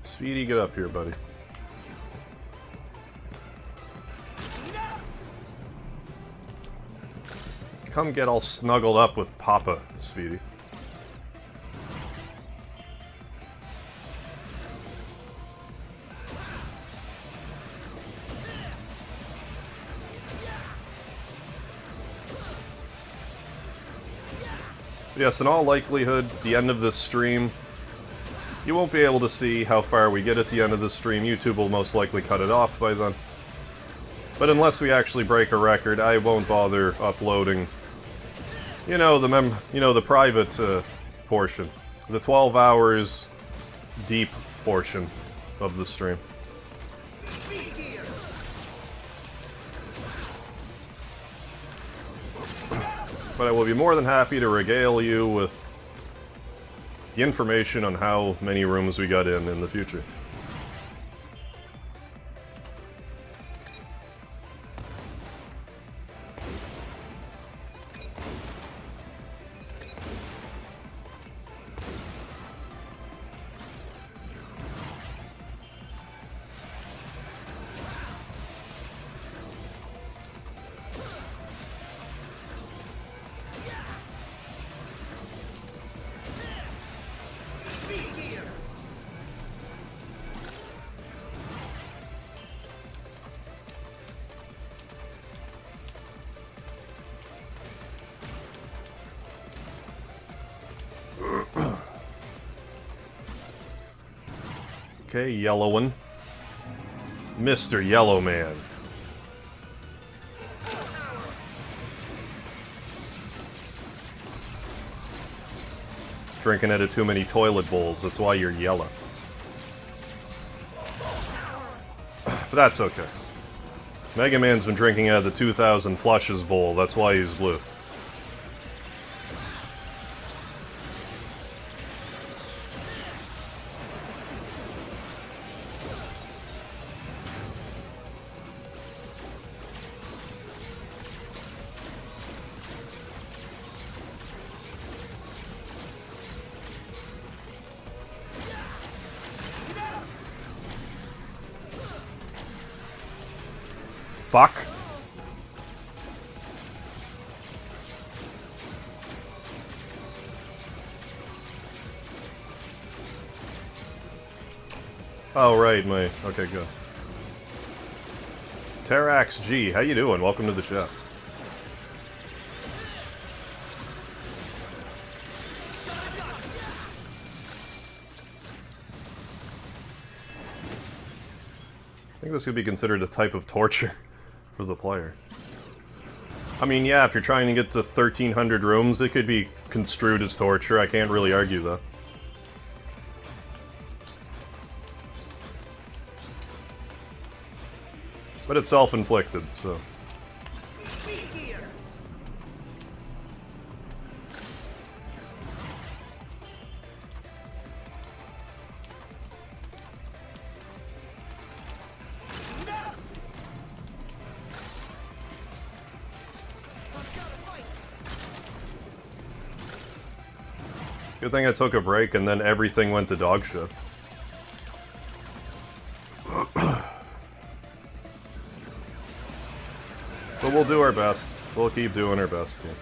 Speedy, get up here, buddy. Come get all snuggled up with Papa, Speedy. Yes, in all likelihood, the end of this stream, you won't be able to see how far we get at the end of the stream. YouTube will most likely cut it off by then. But unless we actually break a record, I won't bother uploading, the private portion. The 12 hours deep portion of the stream. But I will be more than happy to regale you with the information on how many rooms we got in the future. Okay, yellow one. Mr. Yellow Man. Drinking out of too many toilet bowls, that's why you're yellow. But that's okay. Mega Man's been drinking out of the 2000 Flushes bowl, that's why he's blue. Fuck. Oh, right, okay, good. Terax G, how you doing? Welcome to the chat. I think this could be considered a type of torture for the player. I mean, yeah, if you're trying to get to 1,300 rooms, it could be construed as torture. I can't really argue that. But it's self-inflicted, so... Good thing I took a break and then everything went to dog shit. But we'll do our best. We'll keep doing our best here.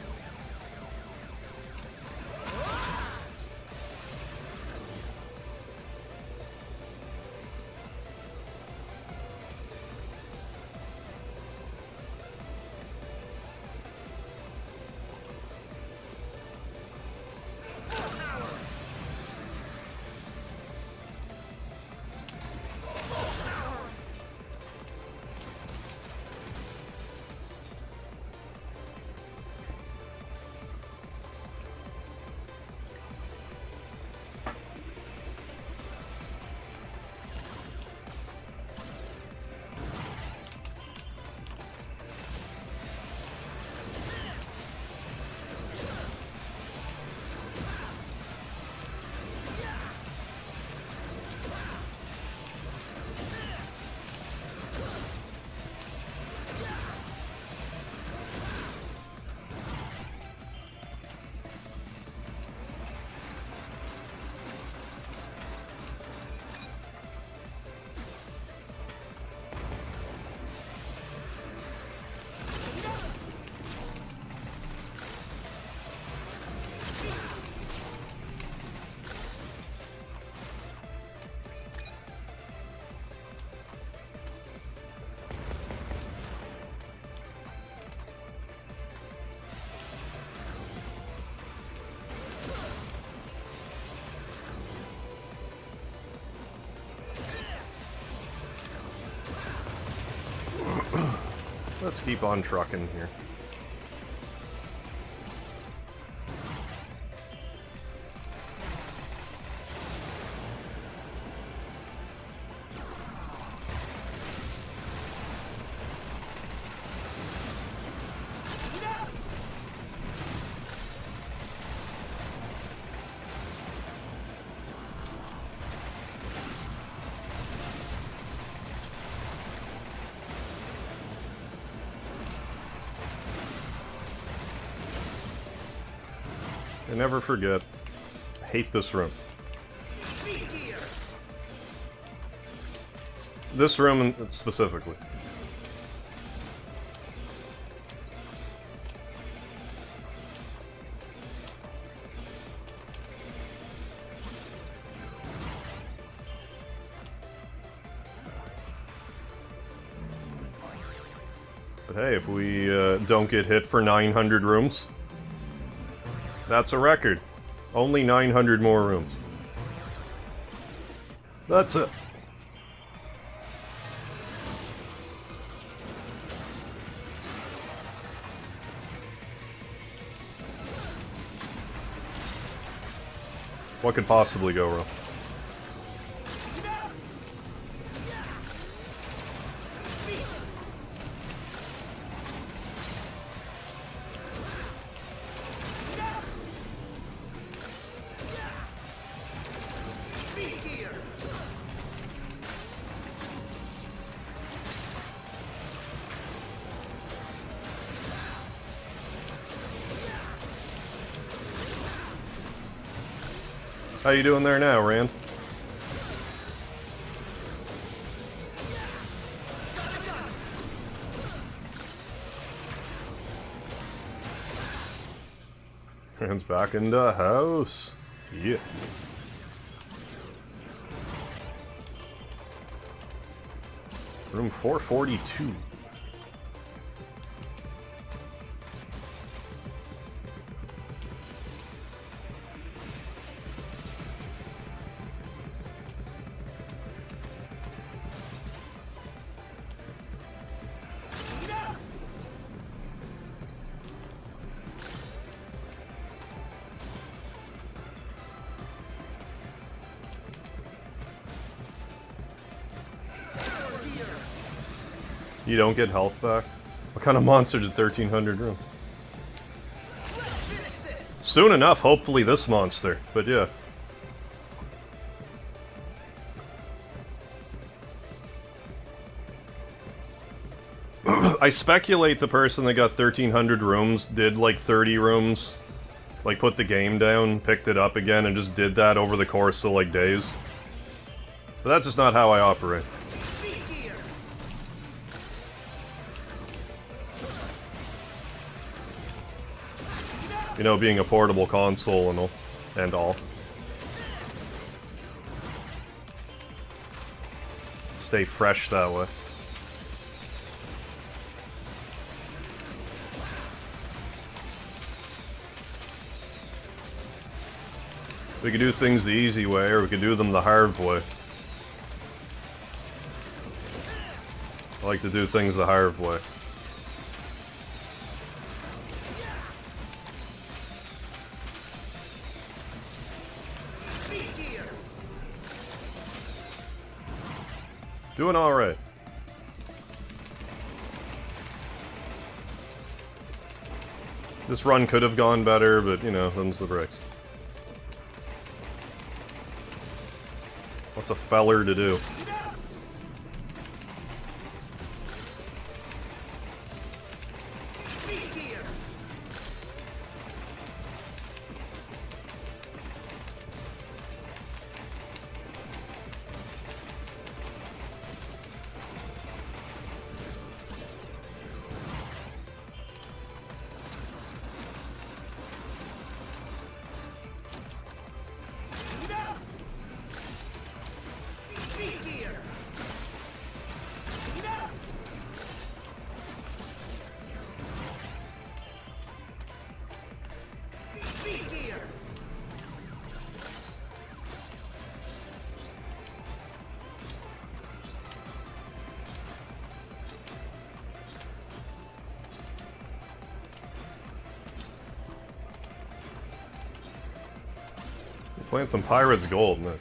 Let's keep on trucking here. I never forget. I hate this room. This room specifically. But hey, if we don't get hit for 900 rooms, that's a record. Only 900 more rooms. That's it. What could possibly go wrong? How you doing there now, Rand? Rand's back in the house. Yeah. Room 442. You don't get health back? What kind of monster did 1300 rooms? Soon enough, hopefully this monster, but yeah. I speculate the person that got 1300 rooms did like 30 rooms like, put the game down, picked it up again, and just did that over the course of, like, days. But that's just not how I operate. You know, being a portable console and all. Stay fresh that way. We could do things the easy way, or we could do them the hard way. I like to do things the hard way. Doing alright. This run could have gone better, but, you know, them's the breaks. What's a feller to do? Playing some Pirates Gold, nice.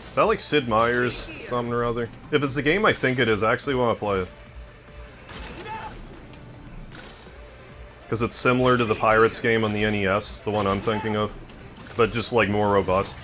Is that like Sid Meier's something or other? If it's the game I think it is, I actually want to play it. Because it's similar to the Pirates game on the NES, the one I'm thinking of, but just like more robust.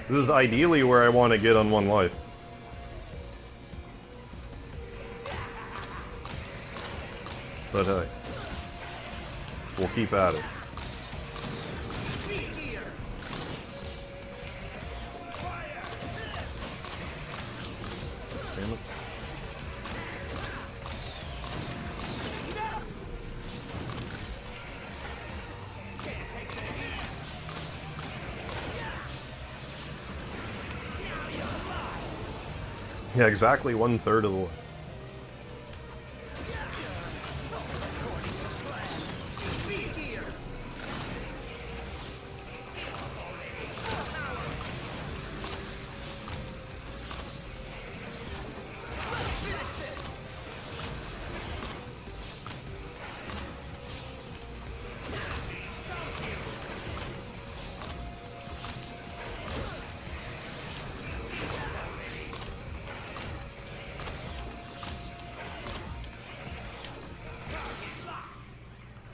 This is ideally where I want to get on one life. But hey, we'll keep at it. Damn it. Yeah, exactly 1/3 of the way.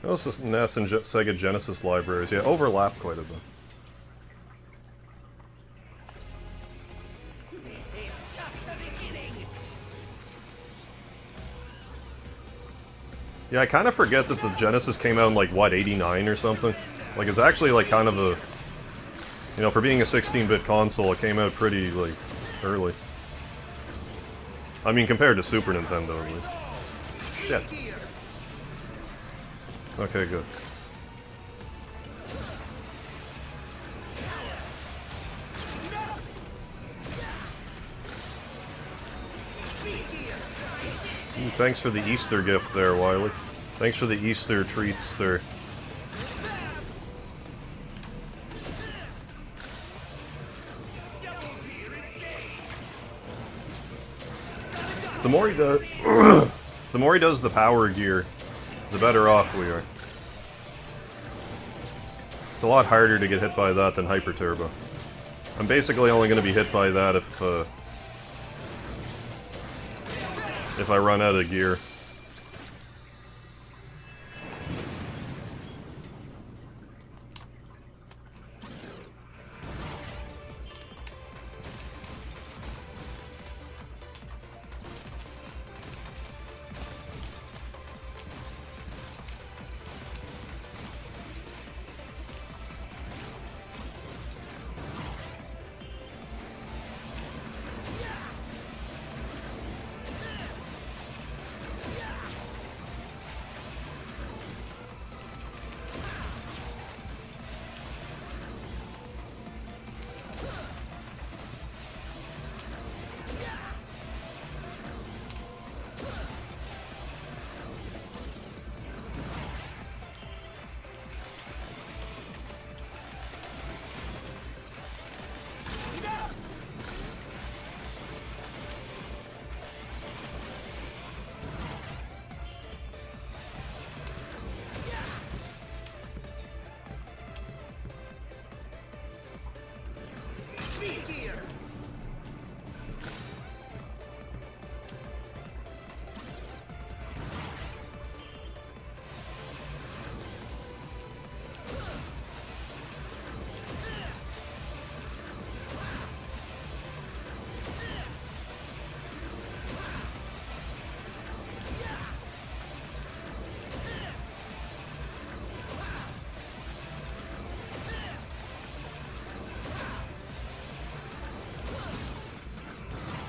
Those NES and Sega Genesis libraries, yeah, overlap quite a bit. Yeah, I kind of forget that the Genesis came out in, like, what, 89 or something? Like, it's actually, like, kind of a... You know, for being a 16-bit console, it came out pretty, like, early. I mean, compared to Super Nintendo, at least. Shit. Okay, good. Thanks for the Easter gift there, Wiley. Thanks for the Easter treats there. The more he does, the more he does the power gear, the better off we are. It's a lot harder to get hit by that than Hyper Turbo. I'm basically only going to be hit by that if I run out of gear.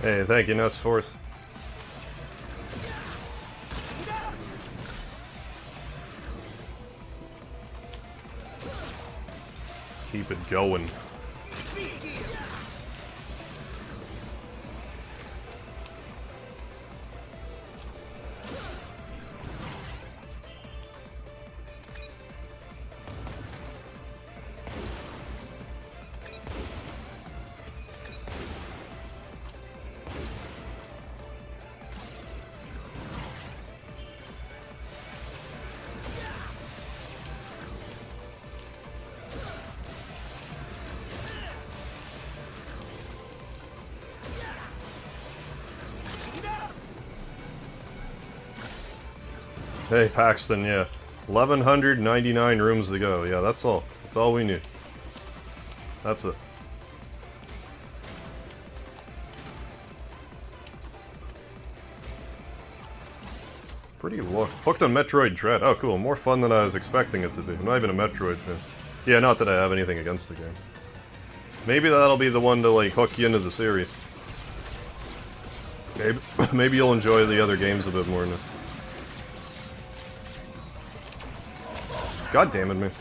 Hey, thank you, Nest Force. Let's keep it going. Hey, Paxton, yeah. 1,199 rooms to go. Yeah, that's all. That's all we need. That's it. Pretty hooked on Metroid Dread. Oh, cool. More fun than I was expecting it to be. I'm not even a Metroid fan. Yeah, not that I have anything against the game. Maybe that'll be the one to, like, hook you into the series. Maybe you'll enjoy the other games a bit more now. God damn it, man.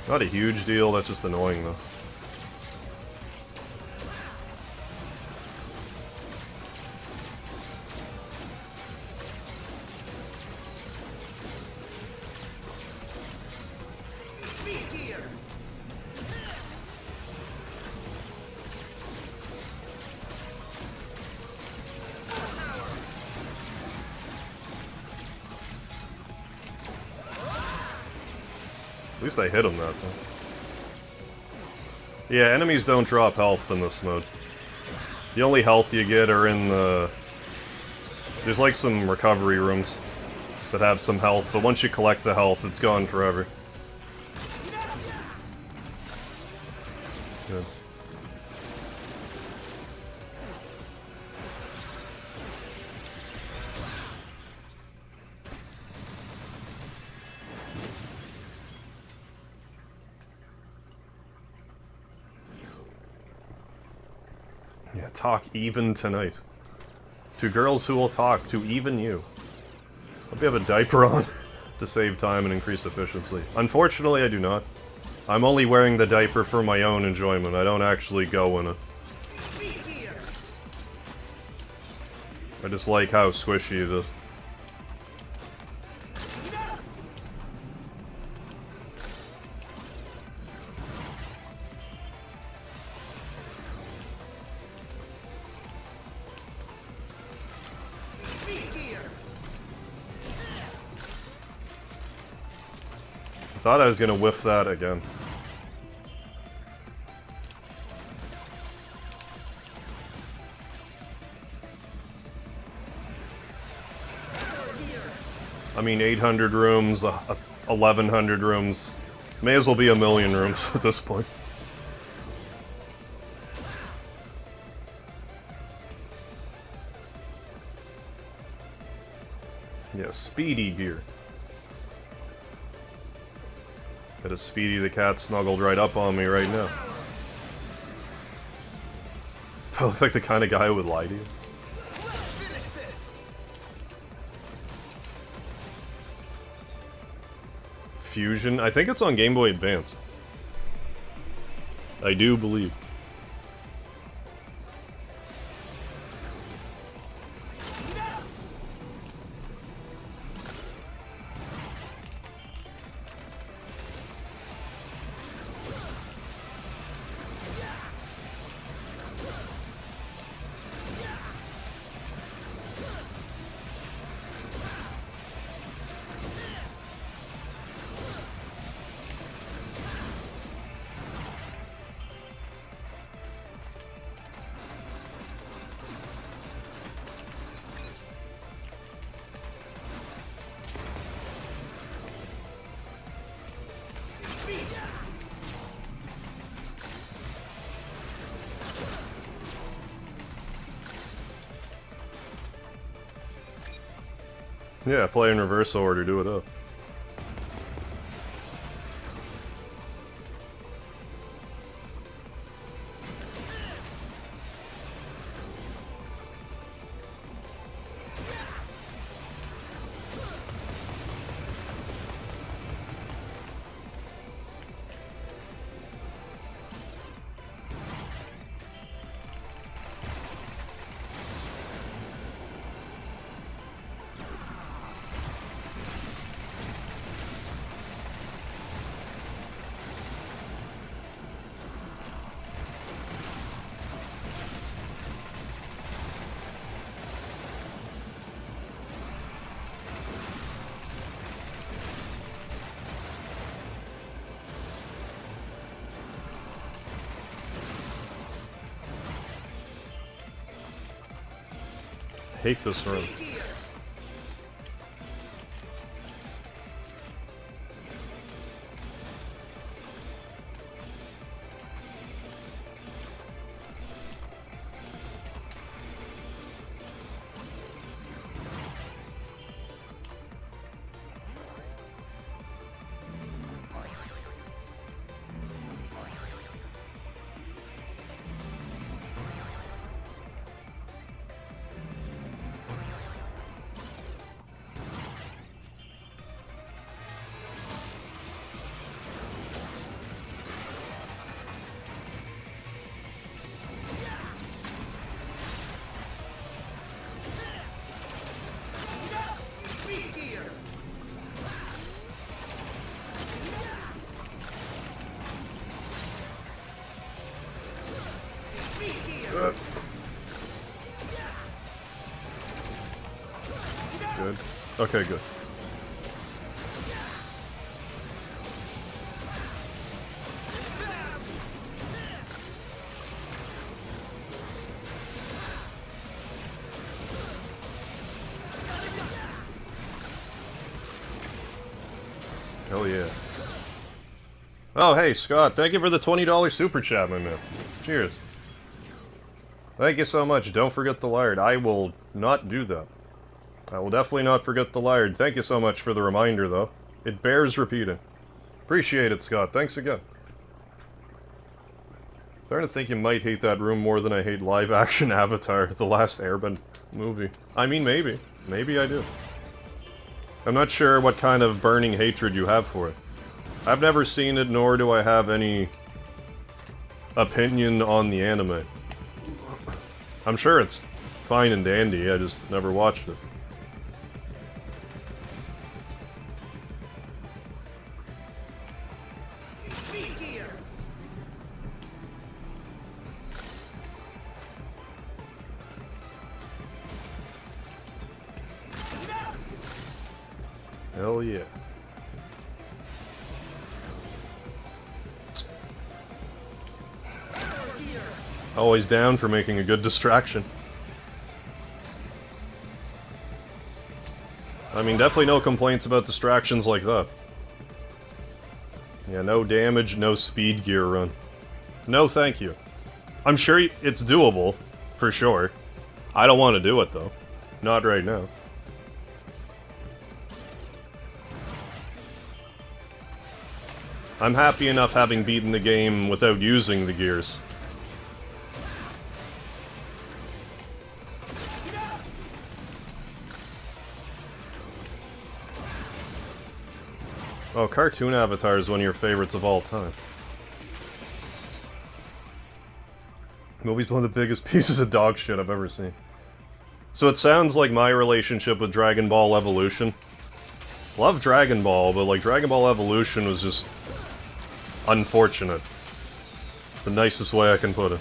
Not a huge deal, that's just annoying though. At least I hit him that time. Yeah, enemies don't drop health in this mode. The only health you get are in the... There's like some recovery rooms that have some health, but once you collect the health, it's gone forever. Good. Yeah, talk even tonight. To girls who will talk to even you. Hope you have a diaper on to save time and increase efficiency. Unfortunately, I do not. I'm only wearing the diaper for my own enjoyment. I don't actually go in it. I just like how squishy it is. Thought I was gonna whiff that again. I mean, 800 rooms, 1100 rooms. May as well be a million rooms at this point. Yeah, Speedy gear. Got a Speedy the cat snuggled right up on me right now. Do I look like the kind of guy who would lie to you? Fusion? I think it's on Game Boy Advance. I do believe. Yeah, play in reverse order, do it up. Hate this room. Good. Okay, good. Hell yeah. Oh, hey, Scott, thank you for the $20 super chat, my man. Cheers. Thank you so much. Don't forget the lard. I will not do that. I will definitely not forget the lard. Thank you so much for the reminder, though. It bears repeating. Appreciate it, Scott. Thanks again. Starting to think you might hate that room more than I hate live-action Avatar, the last Airbender movie. I mean, maybe. Maybe I do. I'm not sure what kind of burning hatred you have for it. I've never seen it, nor do I have any opinion on the anime. I'm sure it's fine and dandy, I just never watched it. Hell yeah. Always down for making a good distraction. I mean, definitely no complaints about distractions like that. Yeah, no damage, no speed gear run. No thank you. I'm sure it's doable, for sure. I don't want to do it, though. Not right now. I'm happy enough having beaten the game without using the gears. Oh, Cartoon Avatar is one of your favorites of all time. Movie's one of the biggest pieces of dog shit I've ever seen. So it sounds like my relationship with Dragon Ball Evolution. Love Dragon Ball, but like Dragon Ball Evolution was just unfortunate. It's the nicest way I can put it.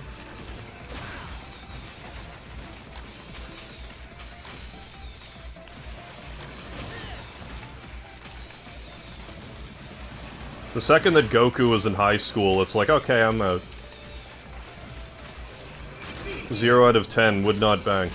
The second that Goku was in high school, it's like, okay, I'm out. 0 out of 10, would not bang.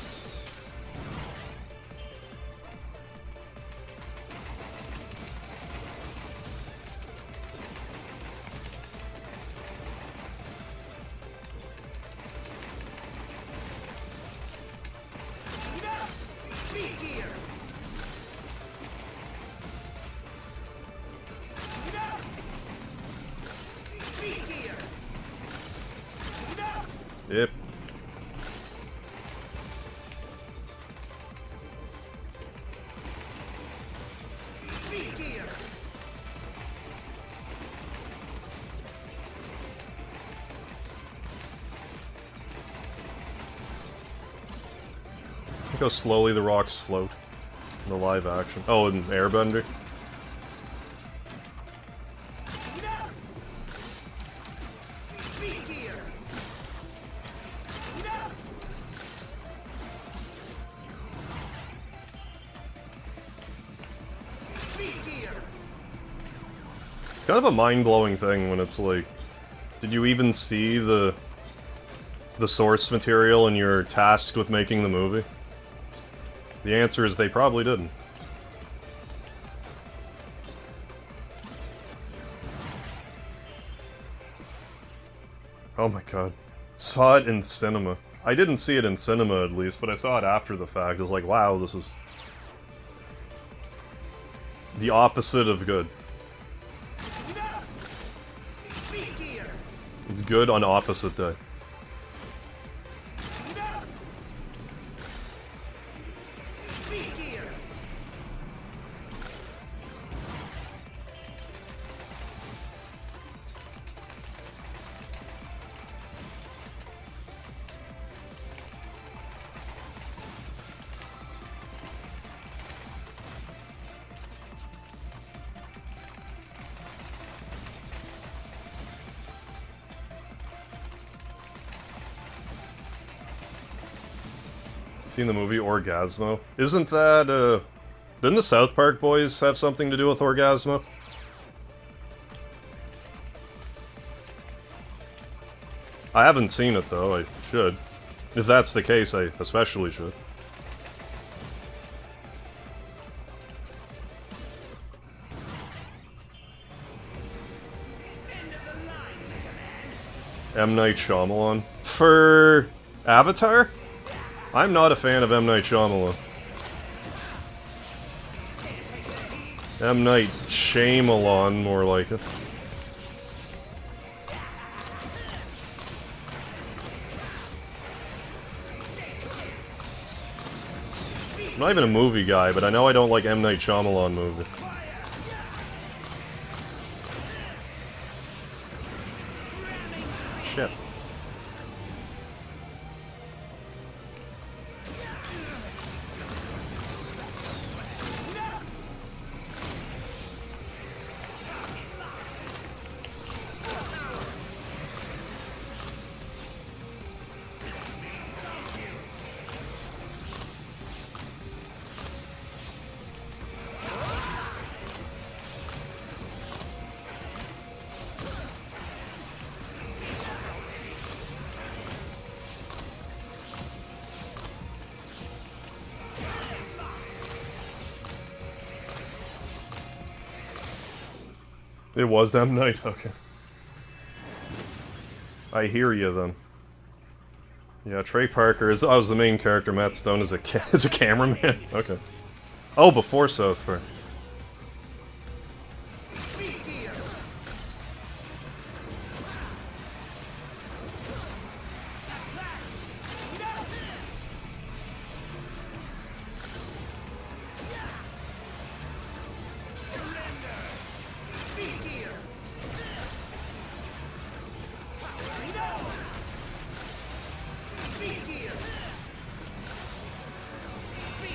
Yep. Look how slowly the rocks float in the live action. Oh, and Airbender. It's kind of a mind-blowing thing when it's like, did you even see the source material and you're tasked with making the movie? The answer is they probably didn't. Oh my god. Saw it in cinema. I didn't see it in cinema at least, but I saw it after the fact. I was like, wow, this is the opposite of good. It's good on opposite day. Seen the movie Orgasmo? Isn't that, didn't the South Park boys have something to do with Orgasmo? I haven't seen it though, I should. If that's the case, I especially should. M. Night Shyamalan. For Avatar? I'm not a fan of M. Night Shyamalan. M. Night Shyamalan, more like it. I'm not even a movie guy, but I know I don't like M. Night Shyamalan movies. Shit. It was M. Night? Okay. I hear you, then. Yeah, Trey Parker is... I was the main character, Matt Stone is is a cameraman? Okay. Oh, before South Park.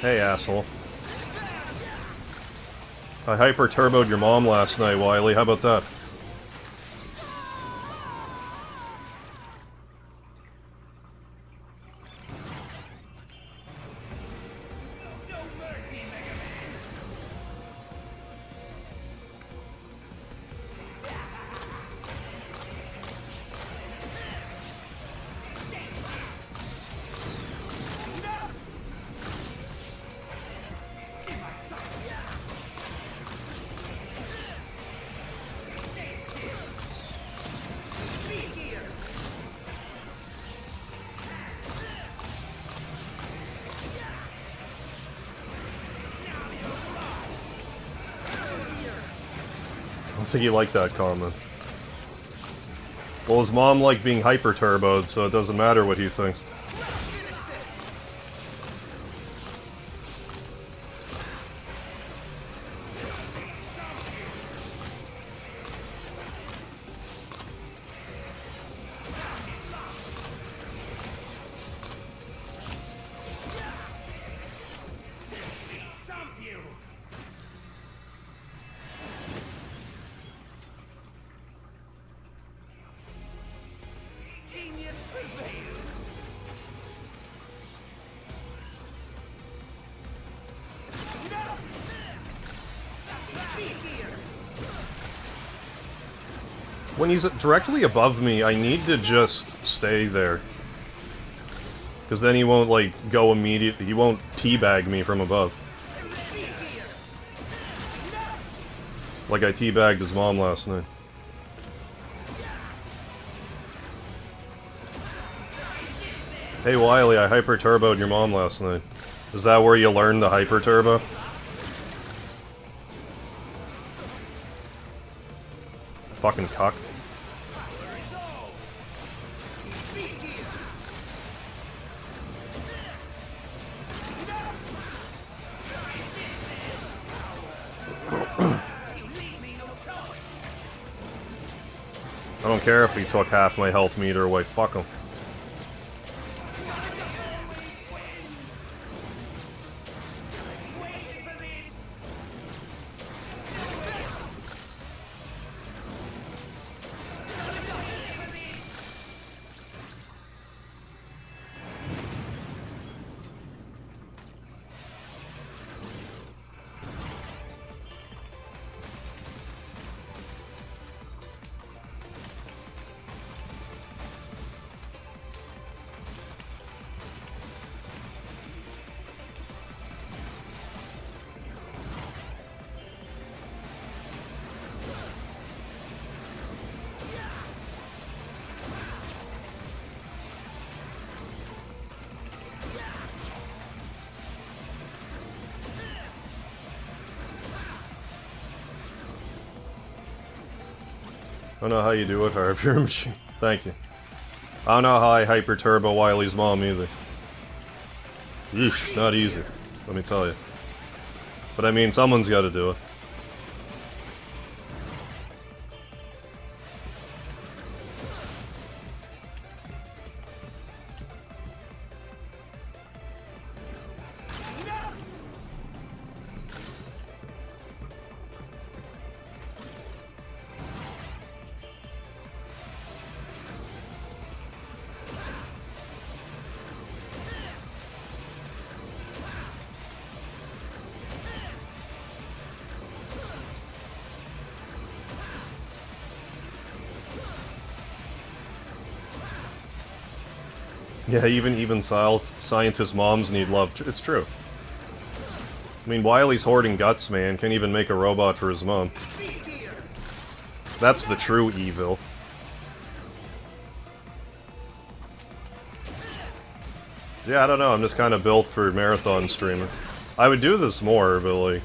Hey, asshole. I hyper-turboed your mom last night, Wily. How about that? No mercy, Megaman. I don't think he liked that comment. Well, his mom liked being hyper-turboed, so it doesn't matter what he thinks. Stomp you. Genius prevails. When he's directly above me, I need to just stay there. Because then he won't, like, go immediately. He won't teabag me from above. Like I teabagged his mom last night. Hey Wily, I hyper-turboed your mom last night. Is that where you learned the hyper-turbo? Fucking cuck. I don't care if he took half my health meter away, fuck him. I don't know how you do it, Harv. You're a machine. Thank you. I don't know how I hyper turbo Wily's mom either. Yeesh, not easy. Let me tell you. But I mean, someone's got to do it. Yeah, even scientist moms need love. It's true. I mean, Wily's hoarding guts, man. Can't even make a robot for his mom. That's the true evil. Yeah, I don't know, I'm just kind of built for marathon streaming. I would do this more, but like...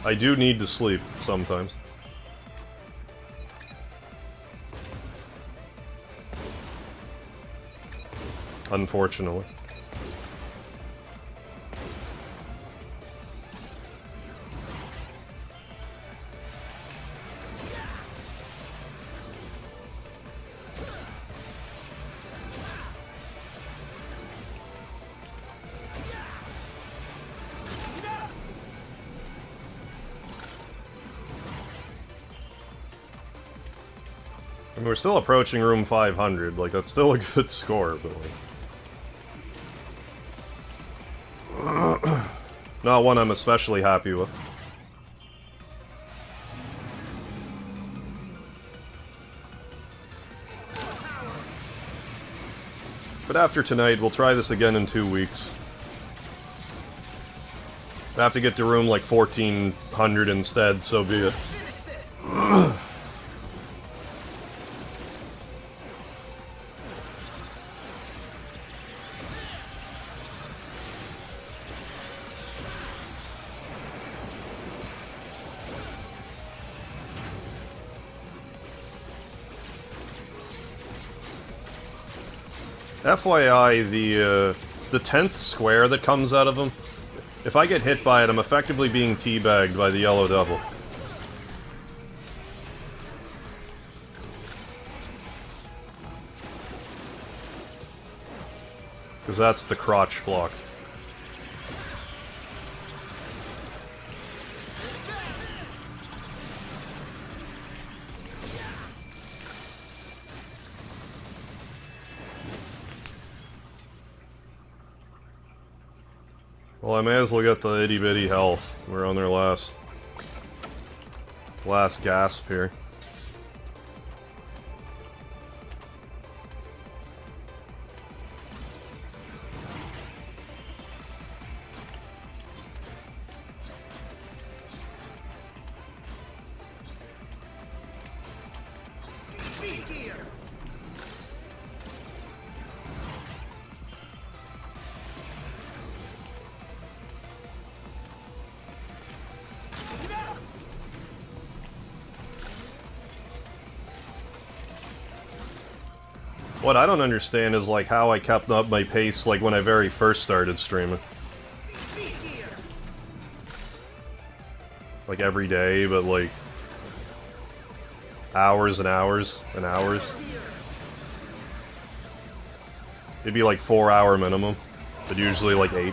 I do need to sleep sometimes. Unfortunately. I mean, we're still approaching room 500, like, that's still a good score, but like... Not one I'm especially happy with. But after tonight, we'll try this again in 2 weeks. I have to get to room like 1400 instead, so be it. FYI, the 10th square that comes out of him, if I get hit by it, I'm effectively being teabagged by the yellow devil. Because that's the crotch block. Well, I may as well get the itty-bitty health. We're on their last gasp here. What I don't understand is, like, how I kept up my pace, like, when I very first started streaming. Like, every day, but, like, hours and hours and hours. It'd be, like, 4-hour minimum, but usually, like, 8.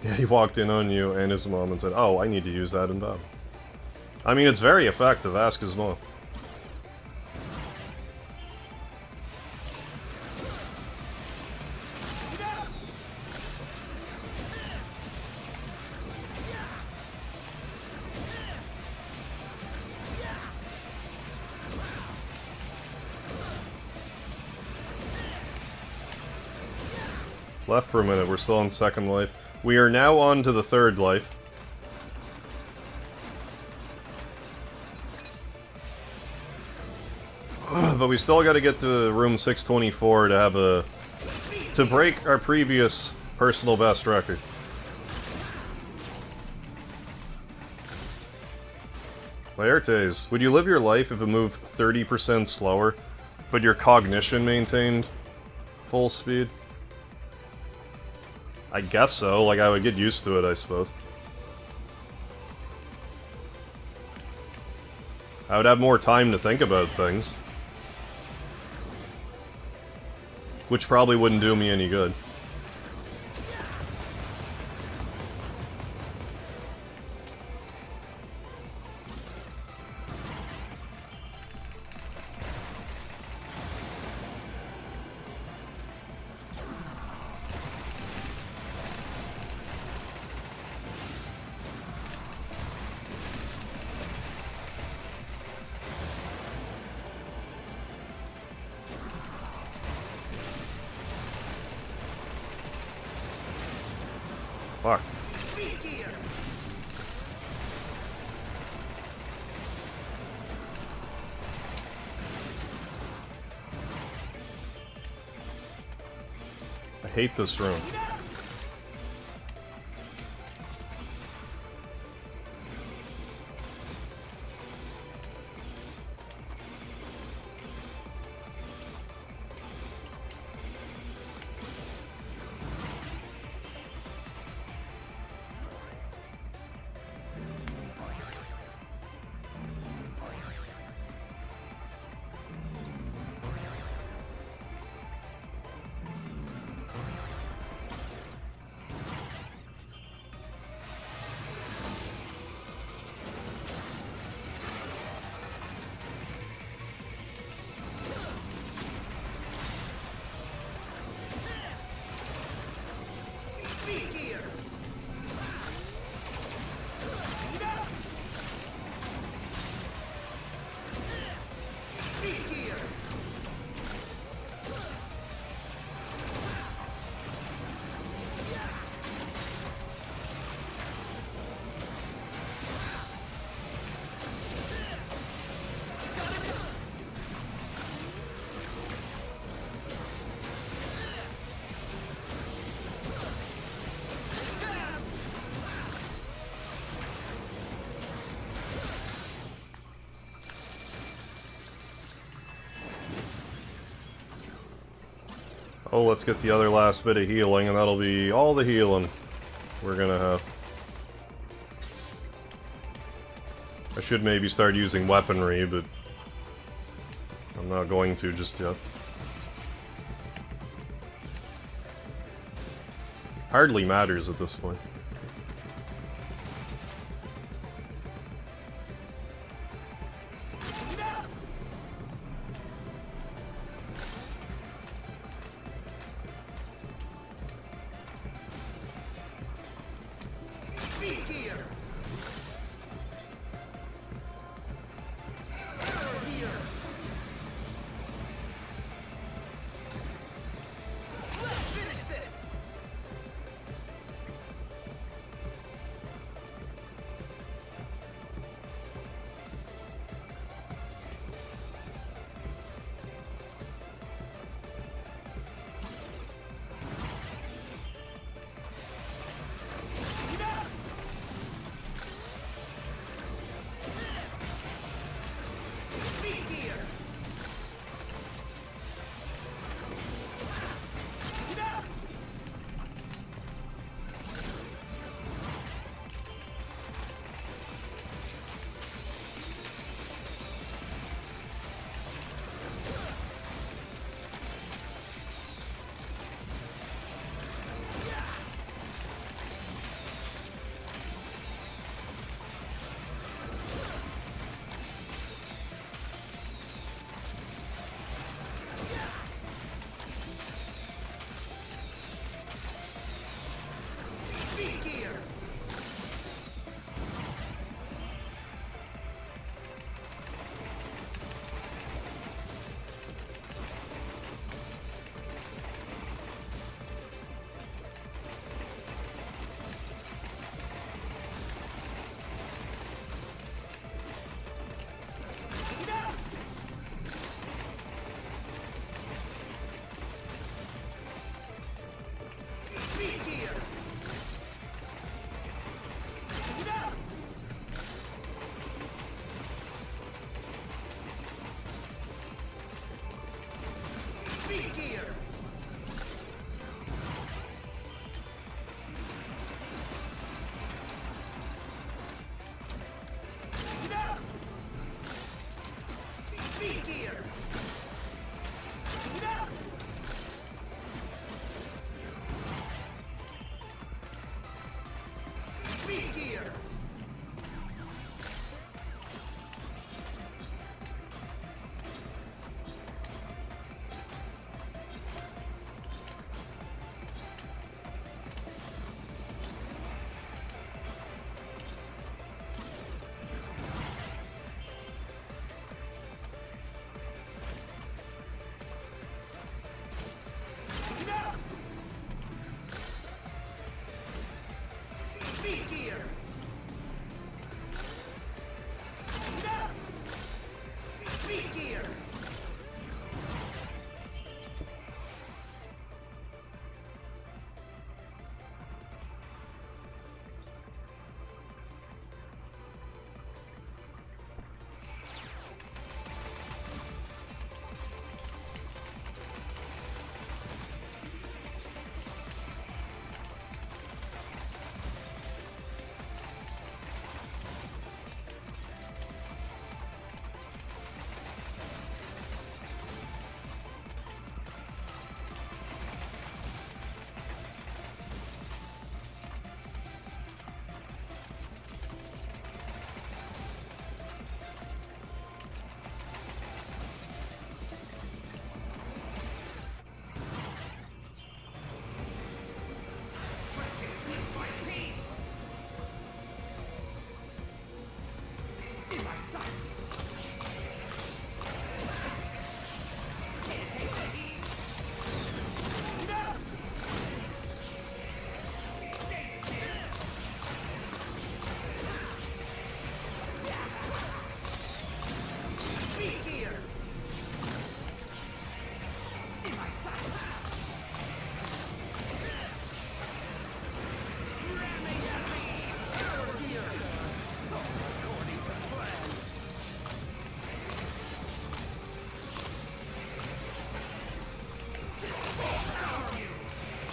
Yeah, he walked in on you and his mom and said, "Oh, I need to use that in battle." I mean, it's very effective, ask his mom. Left for a minute, we're still on second life. We are now on to the third life. But we still gotta get to room 624 to have a... to break our previous personal best record. Laertes, would you live your life if it moved 30% slower, but your cognition maintained full speed? I guess so, like I would get used to it, I suppose. I would have more time to think about things. Which probably wouldn't do me any good. Fuck. I hate this room. Oh, let's get the other last bit of healing, and that'll be all the healing we're gonna have. I should maybe start using weaponry, but I'm not going to just yet. Hardly matters at this point.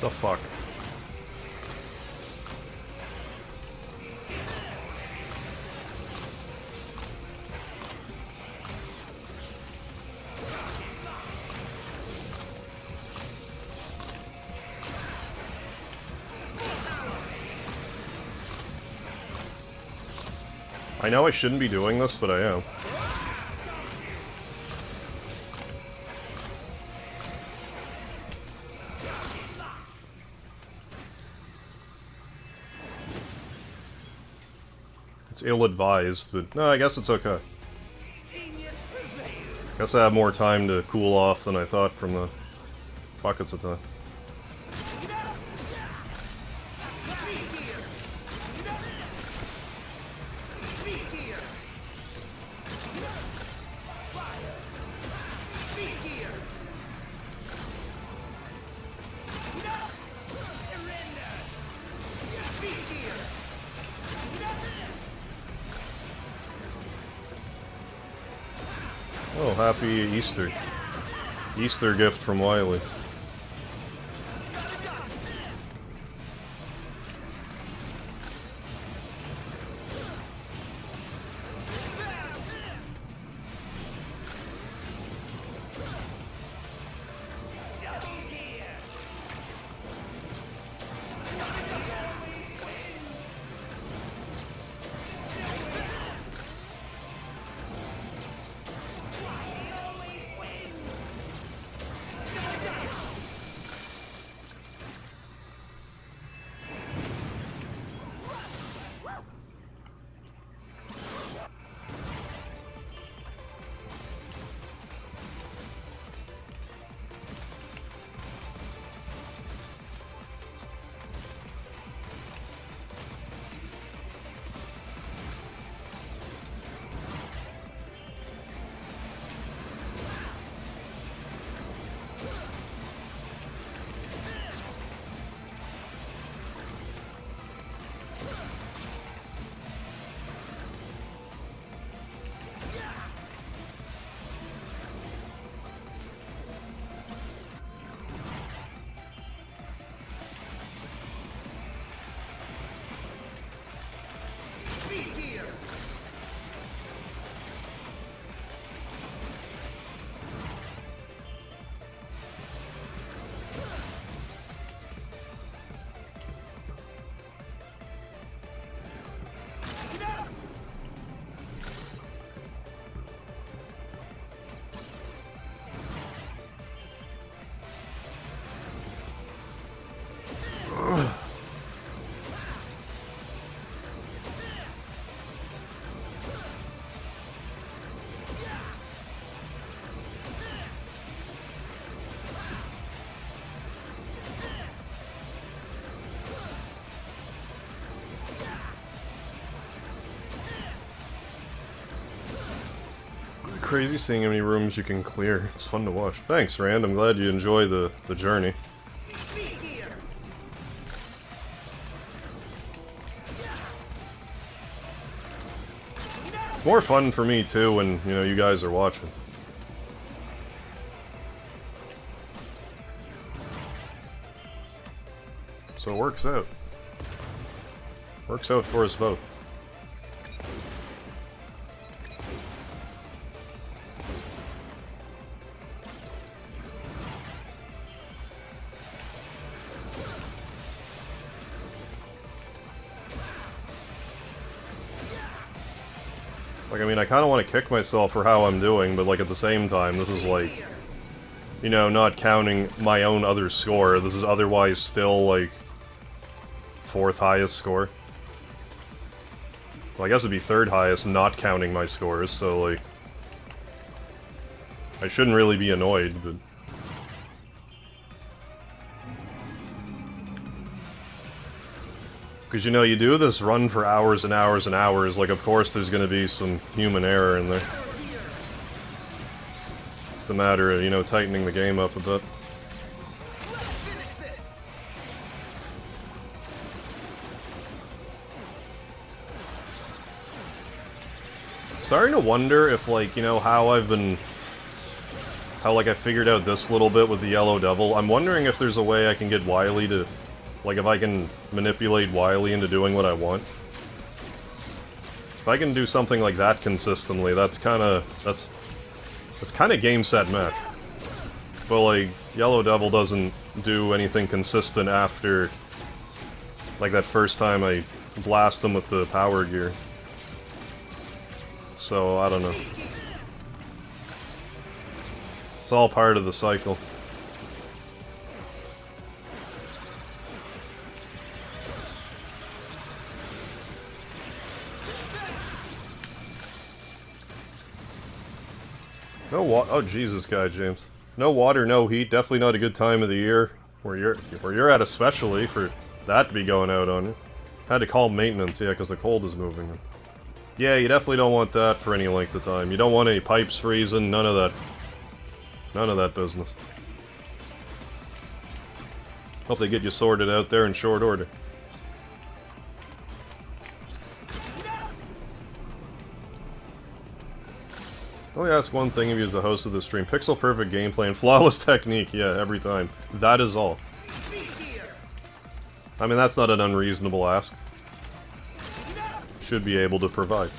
The fuck? I know I shouldn't be doing this, but I am. It's ill-advised, but no, I guess it's okay. Guess I have more time to cool off than I thought from the buckets of time. Oh, happy Easter. Easter gift from Wiley. Crazy seeing how many rooms you can clear. It's fun to watch. Thanks, Rand. I'm glad you enjoy the journey. It's more fun for me too when, you know, you guys are watching. So it works out. Works out for us both. Like, I mean, I kind of want to kick myself for how I'm doing, but, like, at the same time, this is, like, you know, not counting my own other score. This is otherwise still, like, 4th highest score. Well, I guess it'd be 3rd highest, not counting my scores, so, like, I shouldn't really be annoyed, but... Because, you know, you do this run for hours and hours and hours, like, of course there's gonna be some human error in there. It's a matter of, you know, tightening the game up a bit. Starting to wonder if, like, you know, how I've been how, like, I figured out this little bit with the Yellow Devil. I'm wondering if there's a way I can get Wily to... Like, if I can manipulate Wily into doing what I want. If I can do something like that consistently, that's kinda... That's kinda game, set, match. But, like, Yellow Devil doesn't do anything consistent after... Like, that first time I blast him with the power gear. So, I don't know. It's all part of the cycle. No oh Jesus, guy James. No water, no heat. Definitely not a good time of the year where you're at, especially for that to be going out on you. Had to call maintenance, yeah, because the cold is moving. Yeah, you definitely don't want that for any length of time. You don't want any pipes freezing. None of that. None of that business. Hope they get you sorted out there in short order. Let me ask one thing if he's the host of the stream. Pixel perfect gameplay and flawless technique. Yeah, every time. That is all. I mean, that's not an unreasonable ask. Should be able to provide.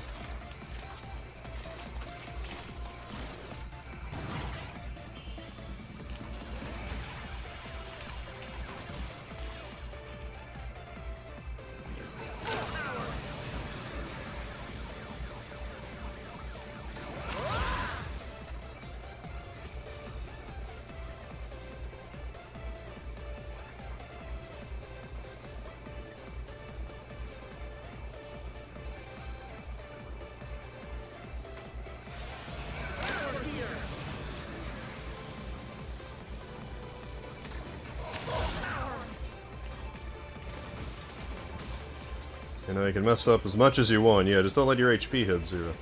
You know, you can mess up as much as you want. Yeah, just don't let your HP hit 0.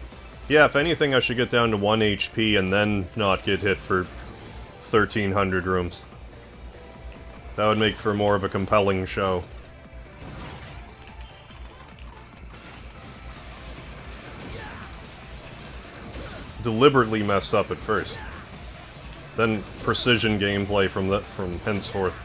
Yeah, if anything, I should get down to 1 HP and then not get hit for 1,300 rooms. That would make for more of a compelling show. Deliberately mess up at first. Then precision gameplay from henceforth.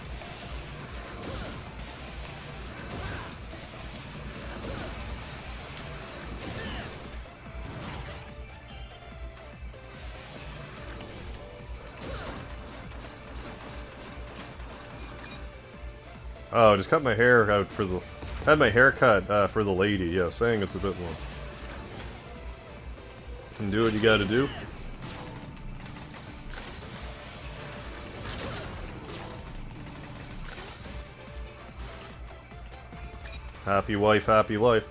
Oh, just cut my hair out for the... Had my hair cut for the lady, yeah, saying it's a bit long. And do what you gotta do. Happy wife, happy life.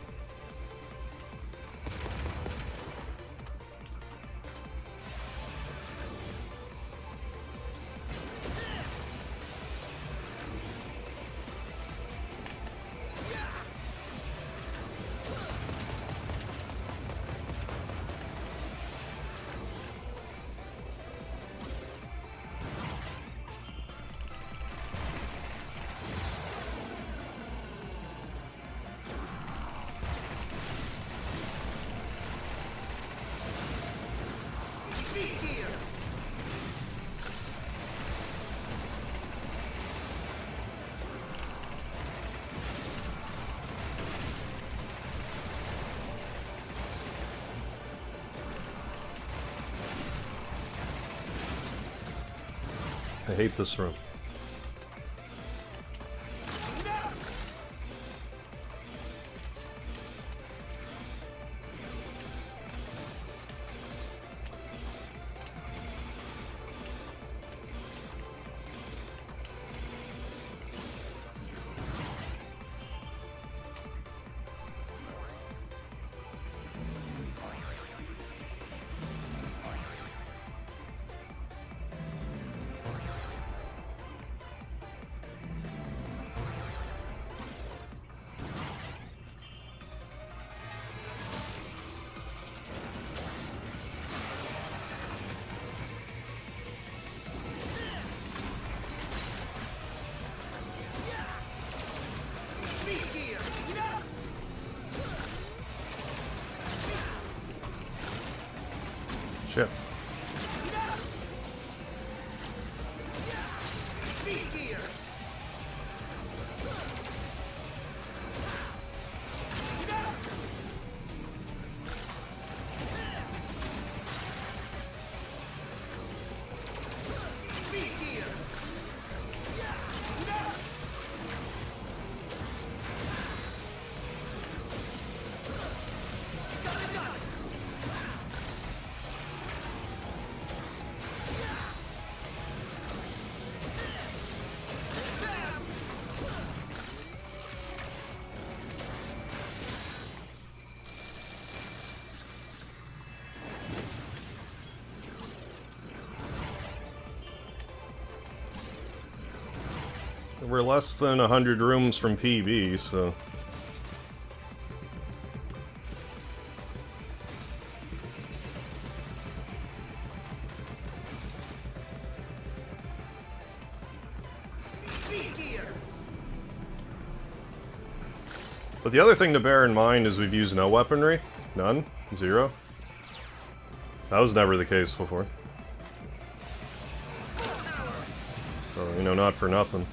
I hate this room. Shit. We're less than 100 rooms from PB, so... But the other thing to bear in mind is we've used no weaponry. None. Zero. That was never the case before. So, you know, not for nothing.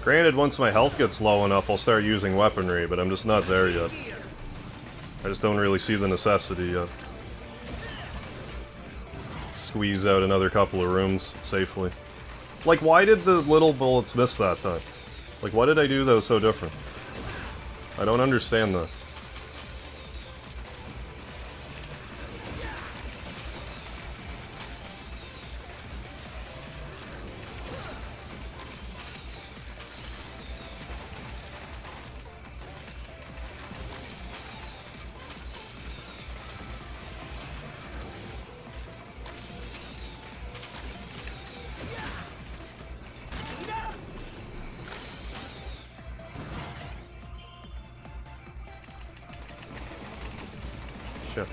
Granted, once my health gets low enough, I'll start using weaponry, but I'm just not there yet. I just don't really see the necessity yet. Squeeze out another couple of rooms safely. Like, why did the little bullets miss that time? Like, why did I do those so different? I don't understand that. Shit.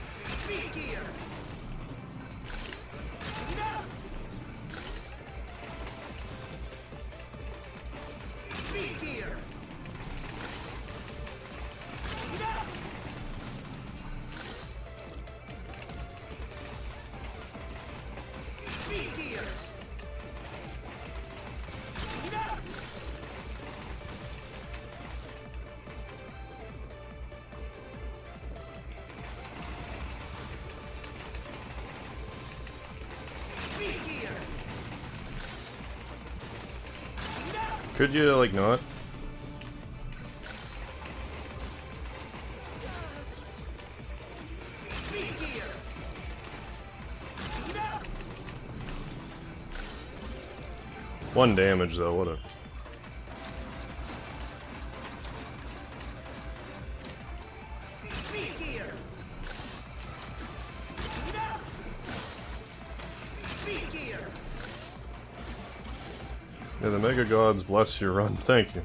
Could you, like, not? One damage, though, whatever. May the Mega Gods bless your run. Thank you.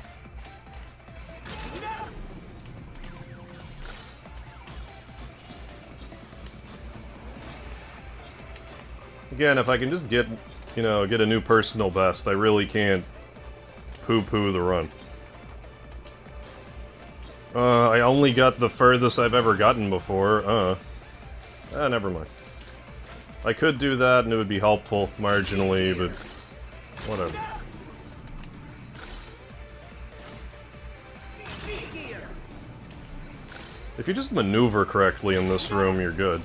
Again, if I can just get, you know, get a new personal best, I really can't poo-poo the run. I only got the furthest I've ever gotten before. Never mind. I could do that and it would be helpful, marginally, but whatever. If you just maneuver correctly in this room, you're good.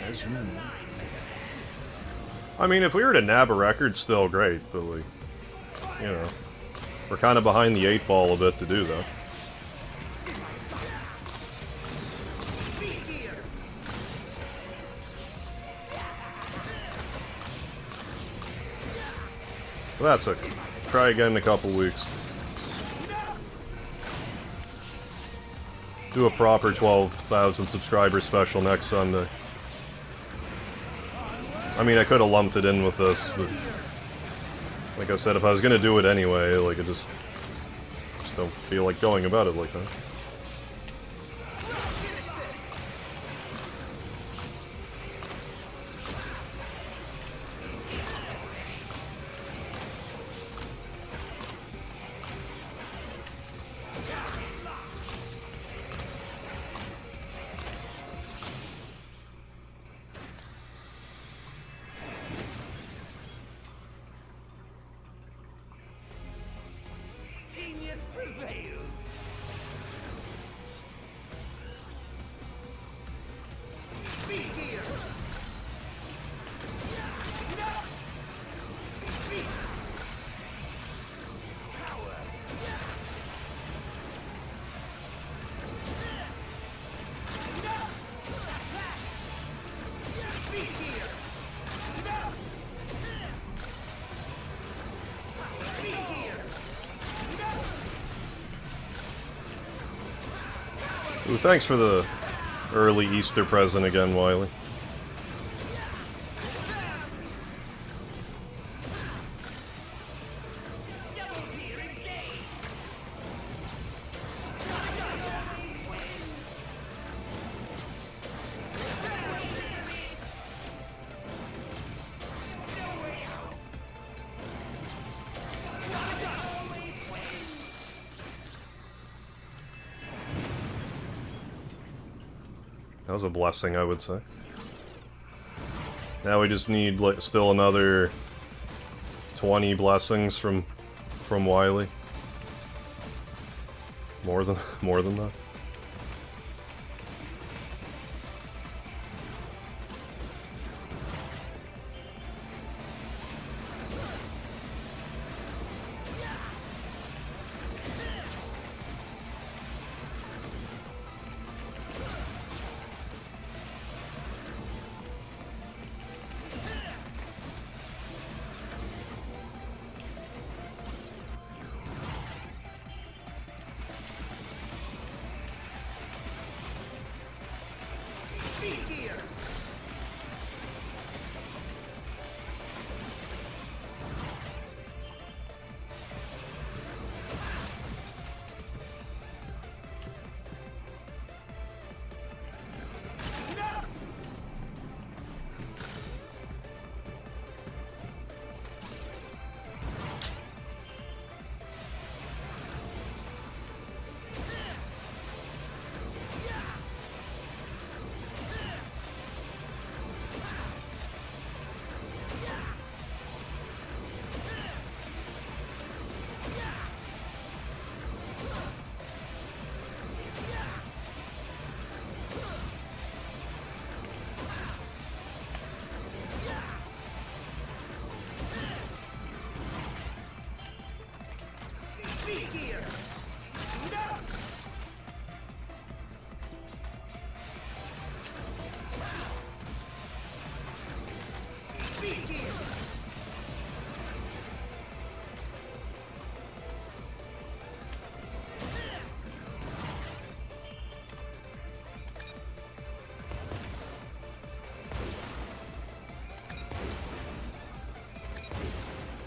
As you know. I mean, if we were to nab a record, still great, but like, you know, we're kind of behind the 8 ball a bit to do that. Well, that's okay. Try again in a couple weeks. Do a proper 12,000 subscriber special next Sunday. I mean, I could have lumped it in with this, but like I said, if I was gonna do it anyway, like, I just don't feel like going about it like that. Ooh, thanks for the early Easter present again, Wiley. That was a blessing, I would say. Now we just need like still another 20 blessings from Wiley. More than that.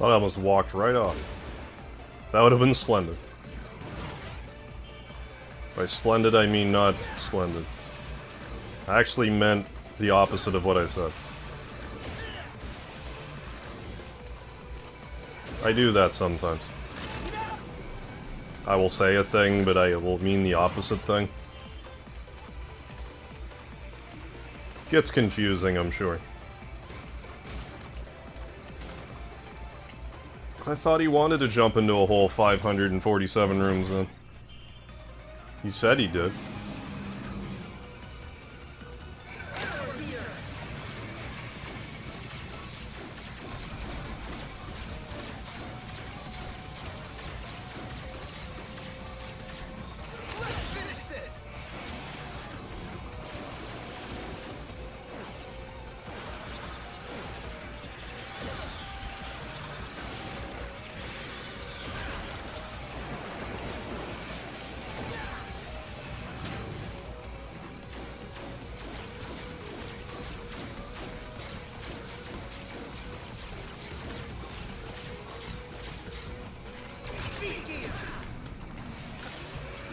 I almost walked right off. That would have been splendid. By splendid, I mean not splendid. I actually meant the opposite of what I said. I do that sometimes. I will say a thing, but I will mean the opposite thing. Gets confusing, I'm sure. I thought he wanted to jump into a whole 547 rooms then. He said he did.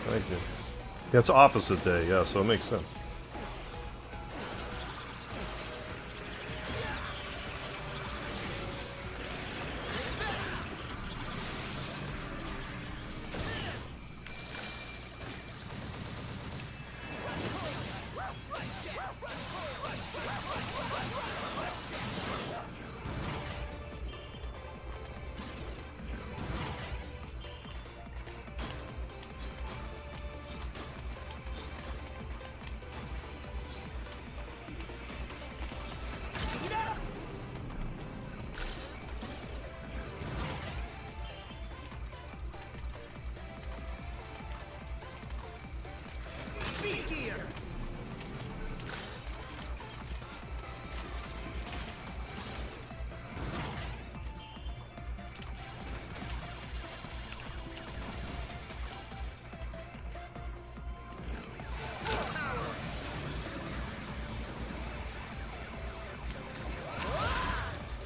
Thank you. Yeah, it's opposite day, yeah, so it makes sense.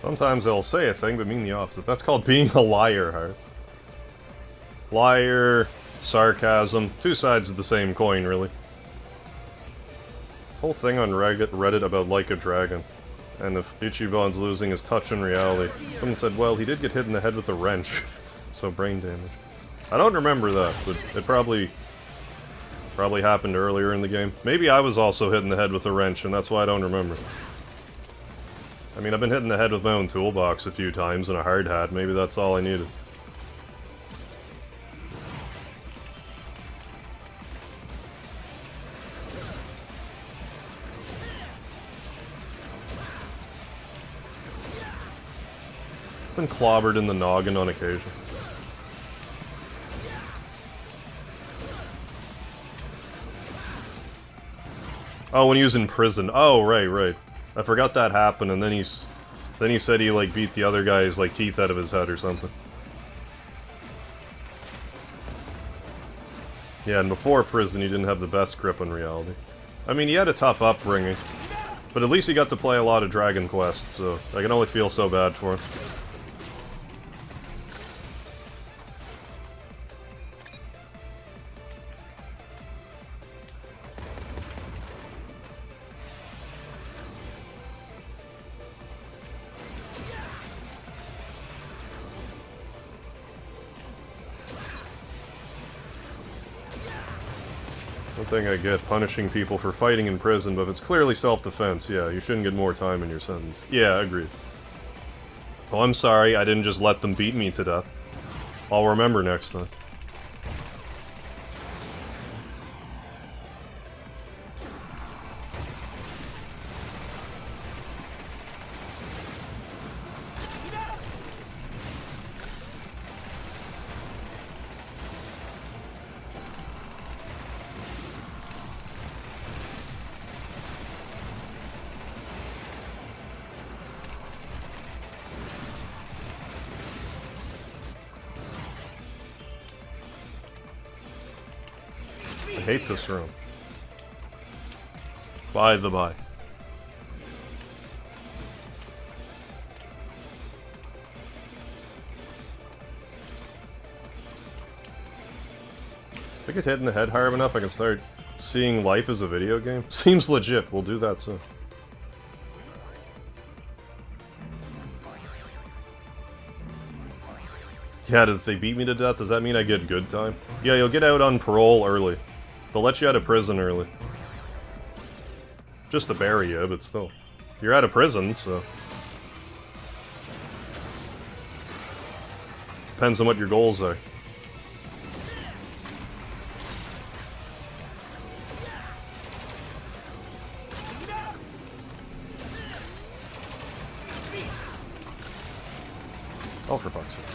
Sometimes they'll say a thing but mean the opposite. That's called being a liar, Harv. Liar, sarcasm, two sides of the same coin, really. Whole thing on Reddit about Like a Dragon. And if Ichiban's losing his touch in reality. Someone said, well, he did get hit in the head with a wrench. So brain damage. I don't remember that, but it probably happened earlier in the game. Maybe I was also hit in the head with a wrench, and that's why I don't remember. I mean, I've been hit in the head with my own toolbox a few times and a hard hat. Maybe that's all I needed. Been clobbered in the noggin on occasion. Oh, when he was in prison. Oh, right. I forgot that happened, and then he said he like beat the other guy's like teeth out of his head or something. Yeah, and before prison he didn't have the best grip on reality. I mean, he had a tough upbringing, but at least he got to play a lot of Dragon Quest, so I can only feel so bad for him. One thing I get, punishing people for fighting in prison, but if it's clearly self-defense, yeah, you shouldn't get more time in your sentence. Yeah, agreed. Oh, I'm sorry, I didn't just let them beat me to death. I'll remember next time. I hate this room. By the by. If I get hit in the head hard enough, I can start seeing life as a video game. Seems legit. We'll do that soon. Yeah, if they beat me to death, does that mean I get good time? Yeah, you'll get out on parole early. They'll let you out of prison early. Just to bury you, but still. You're out of prison, so... Depends on what your goals are. Oh, for fuck's sake.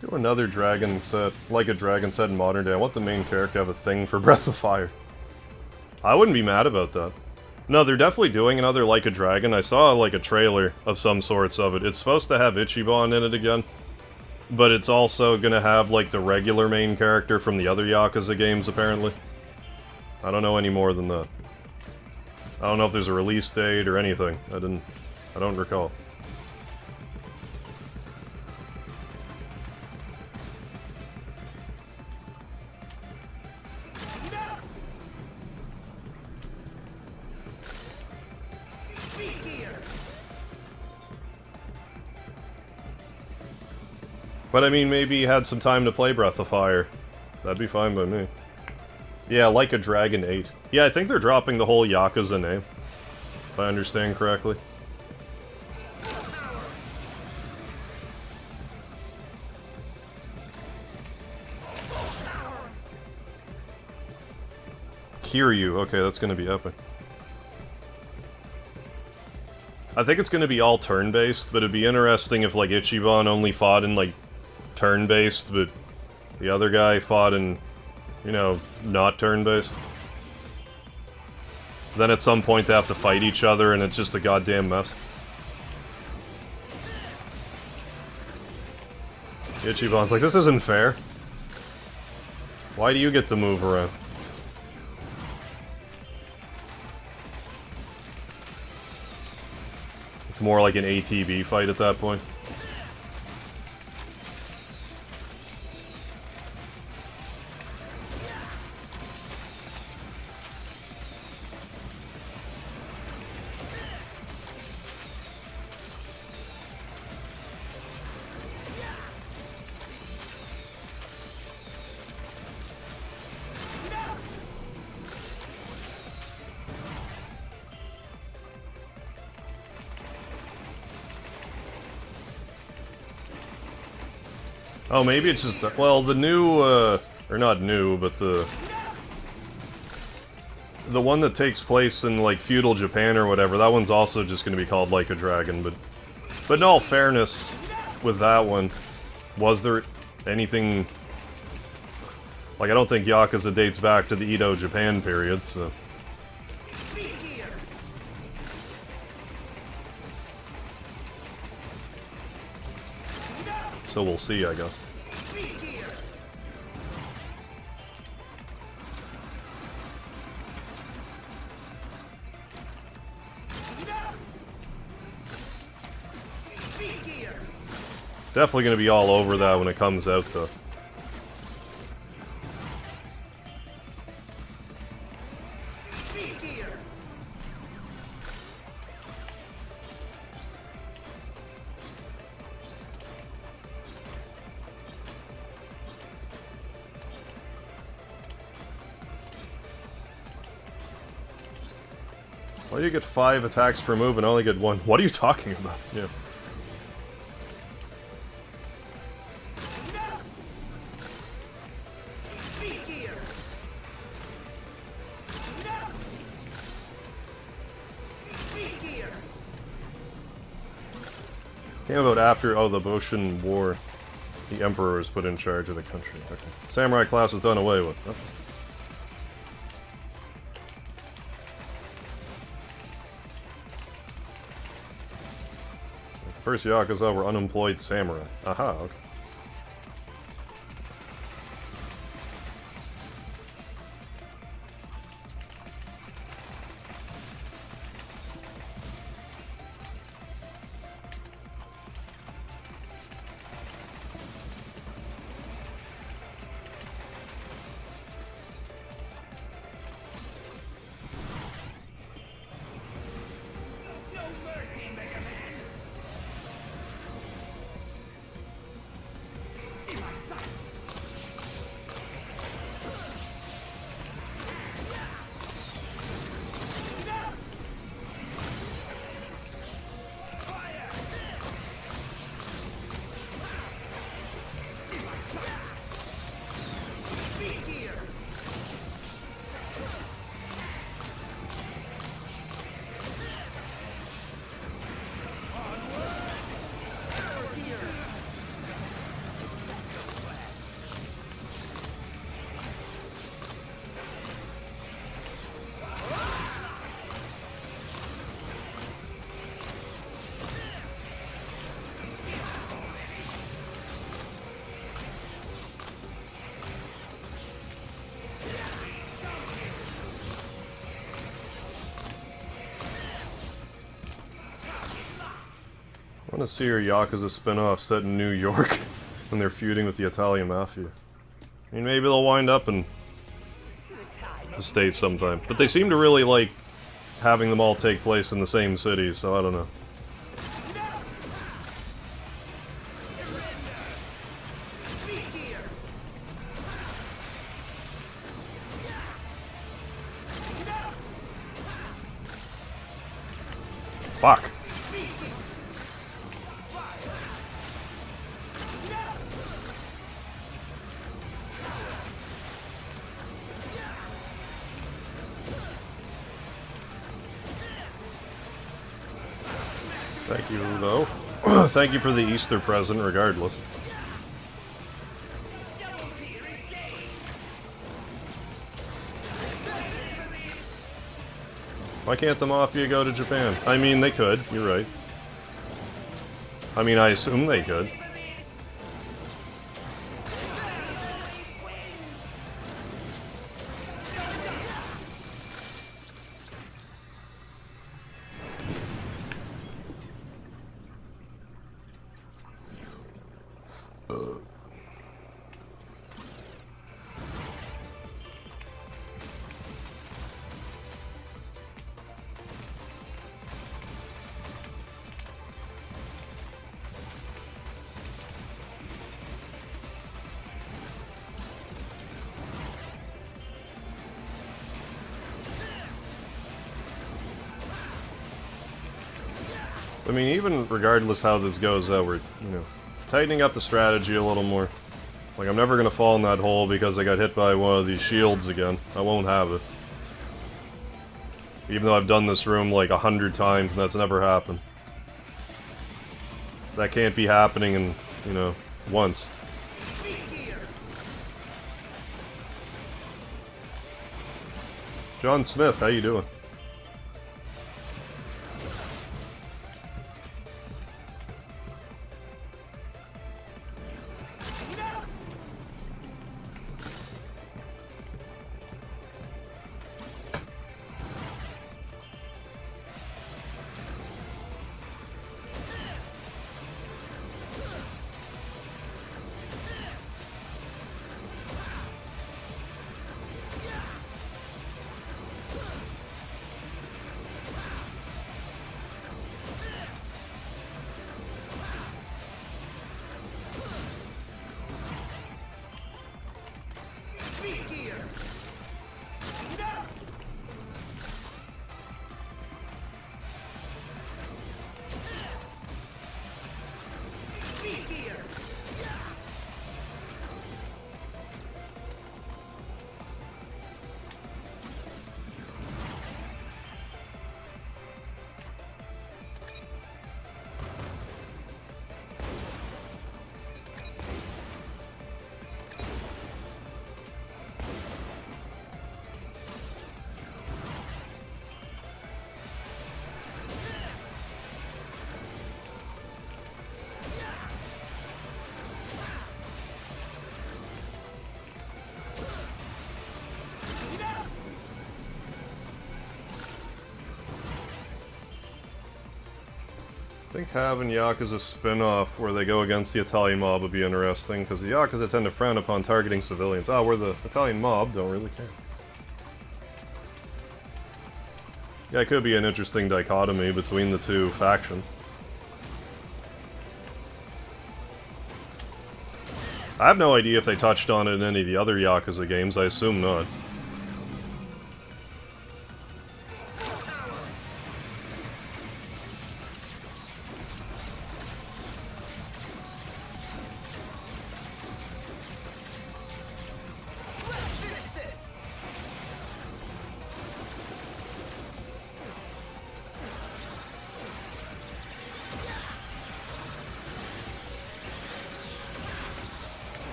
Do another dragon set, like a dragon set in modern day. I want the main character to have a thing for Breath of Fire. I wouldn't be mad about that. No, they're definitely doing another Like a Dragon. I saw like a trailer of some sorts of it. It's supposed to have Ichiban in it again, but it's also gonna have like the regular main character from the other Yakuza games, apparently. I don't know any more than that. I don't know if there's a release date or anything. I don't recall. But I mean, maybe he had some time to play Breath of Fire. That'd be fine by me. Yeah, Like a Dragon 8. Yeah, I think they're dropping the whole Yakuza name, if I understand correctly. hear you. Okay, that's gonna be epic. I think it's gonna be all turn-based, but it'd be interesting if, like, Ichiban only fought in, like, turn-based, but the other guy fought in, you know, not turn-based. Then at some point they have to fight each other, and it's just a goddamn mess. Ichiban's like, this isn't fair. Why do you get to move around? It's more like an ATV fight at that point. Oh, maybe it's just... well, the new, or not new, but the one that takes place in, like, feudal Japan or whatever, that one's also just gonna be called Like a Dragon, but in all fairness, with that one, was there anything... like, I don't think Yakuza dates back to the Edo Japan period, so... so we'll see, I guess. Definitely gonna be all over that when it comes out, though. Why do you get 5 attacks per move and only get 1? What are you talking about? Yeah. Came about after, oh, the Boshin War. The Emperor was put in charge of the country. Okay. Samurai class was done away with. Oh. First Yakuza were unemployed samurai. Aha, okay. No mercy, Megaman! In my sights! Fire! Be here! I want to see your Yakuza spin-off set in New York when they're feuding with the Italian Mafia. I mean, maybe they'll wind up in the States sometime. But they seem to really like having them all take place in the same city, so I don't know. Fuck. Thank you, though. Thank you for the Easter present, regardless. Why can't the Mafia go to Japan? I mean, they could. You're right. I mean, I assume they could. I mean, even regardless how this goes, we're, you know, tightening up the strategy a little more. Like, I'm never gonna fall in that hole because I got hit by one of these shields again. I won't have it. Even though I've done this room like 100 times and that's never happened. That can't be happening in, you know, once. John Smith, how you doing? I think having Yakuza spin-off where they go against the Italian mob would be interesting, because the Yakuza tend to frown upon targeting civilians. Ah, where the Italian mob don't really care. Yeah, it could be an interesting dichotomy between the two factions. I have no idea if they touched on it in any of the other Yakuza games, I assume not.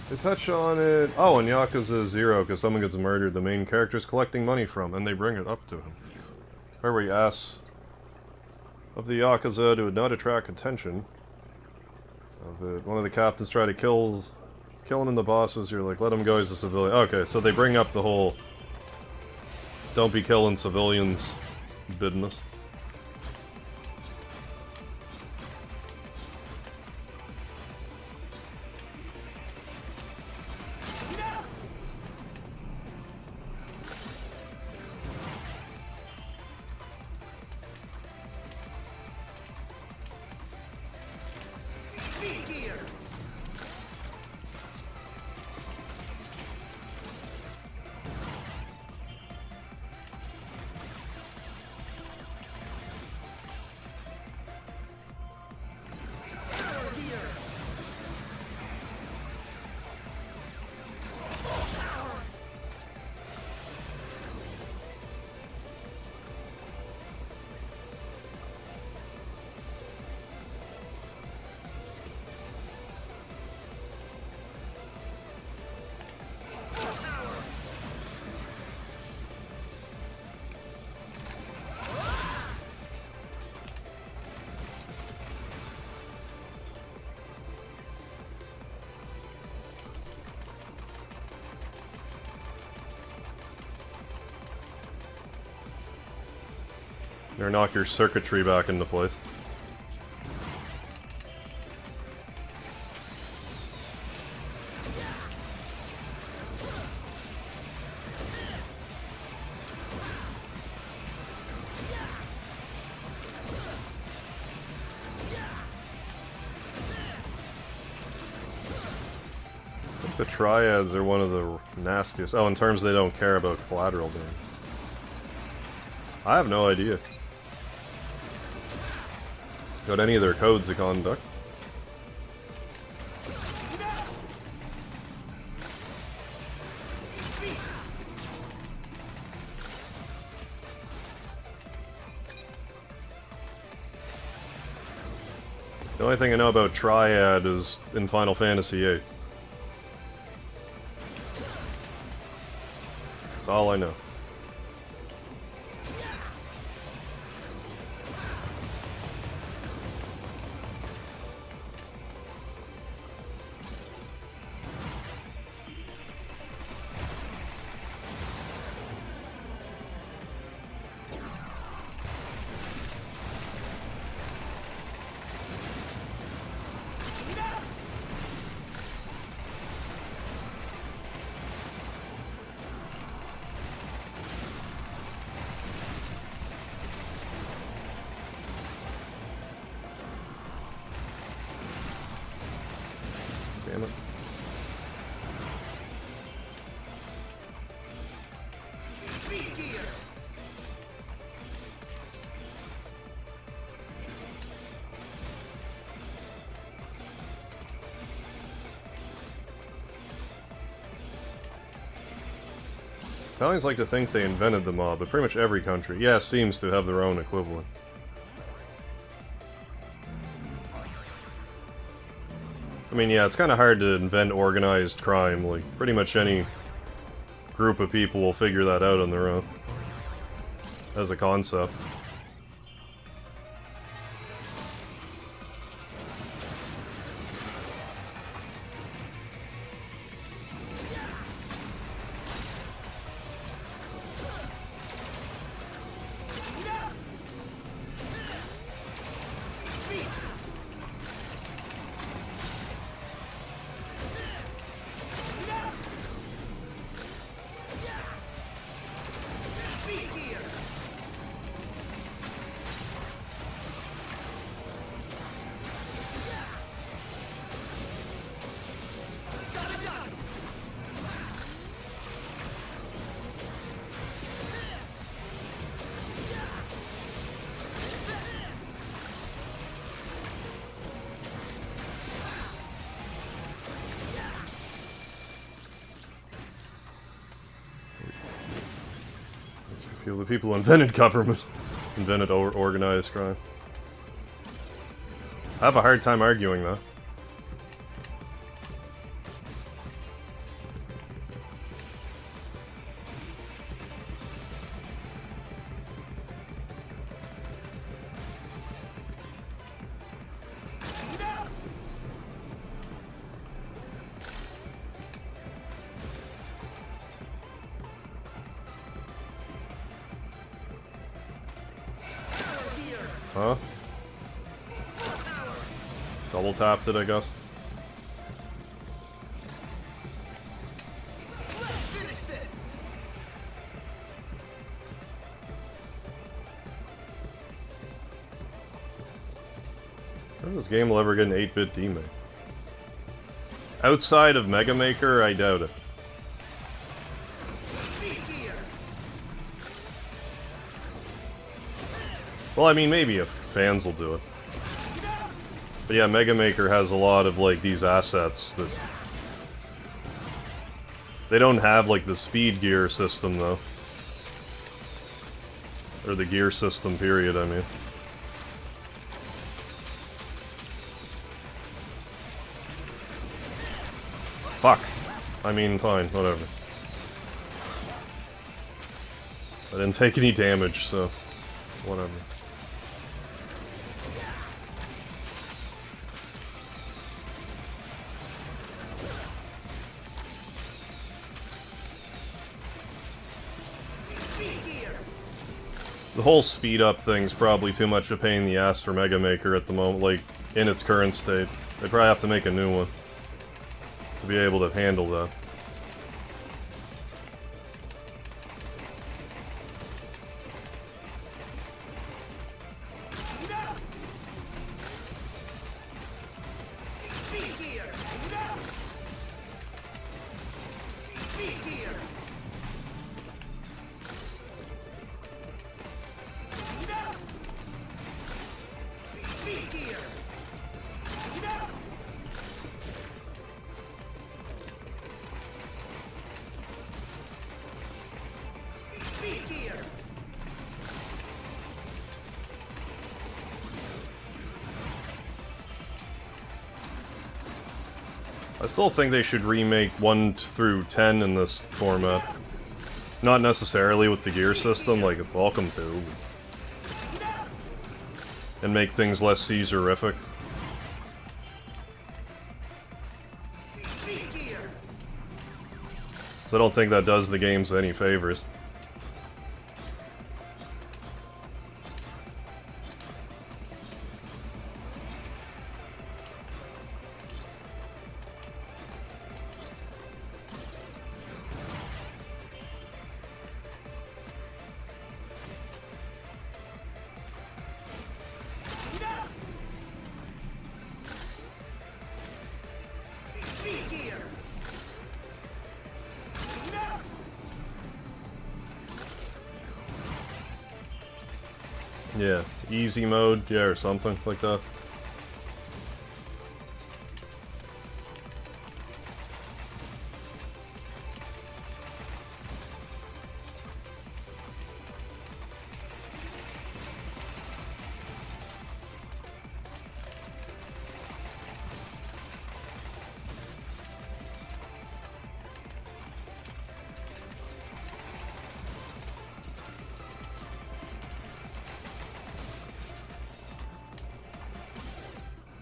They touch on it... Oh, in Yakuza 0, because someone gets murdered, the main character's collecting money from, and they bring it up to him. Or where he asks of the Yakuza to not attract attention. One of the captains try to kill him and the bosses, you're like, let him go, he's a civilian. Okay, so they bring up the whole don't be killing civilians business. Or knock your circuitry back into place. The triads are one of the nastiest. Oh, in terms they don't care about collateral damage. I have no idea. Got any of their codes of conduct? The only thing I know about Triad is in Final Fantasy VIII. That's all I know. Damn it. Italians like to think they invented the mob, but pretty much every country, yeah, seems to have their own equivalent. I mean, yeah, it's kind of hard to invent organized crime. Like, pretty much any group of people will figure that out on their own. As a concept. The people who invented government invented organized crime. I have a hard time arguing that. Huh? Double tapped it, I guess. I wonder if this game will ever get an 8-bit demake. Outside of Mega Maker, I doubt it. Well, I mean, maybe if fans will do it. But yeah, Mega Maker has a lot of, like, these assets, but... they don't have, like, the speed gear system, though. Or the gear system, period, I mean. Fuck. I mean, fine, whatever. I didn't take any damage, so... whatever. The whole speed up thing's probably too much of a pain in the ass for Mega Maker at the moment, like, in its current state. They probably have to make a new one to be able to handle that. I still think they should remake 1 through 10 in this format. Not necessarily with the gear system, like welcome to. And make things less seizurific. So I don't think that does the games any favors. Yeah, easy mode, yeah, or something like that.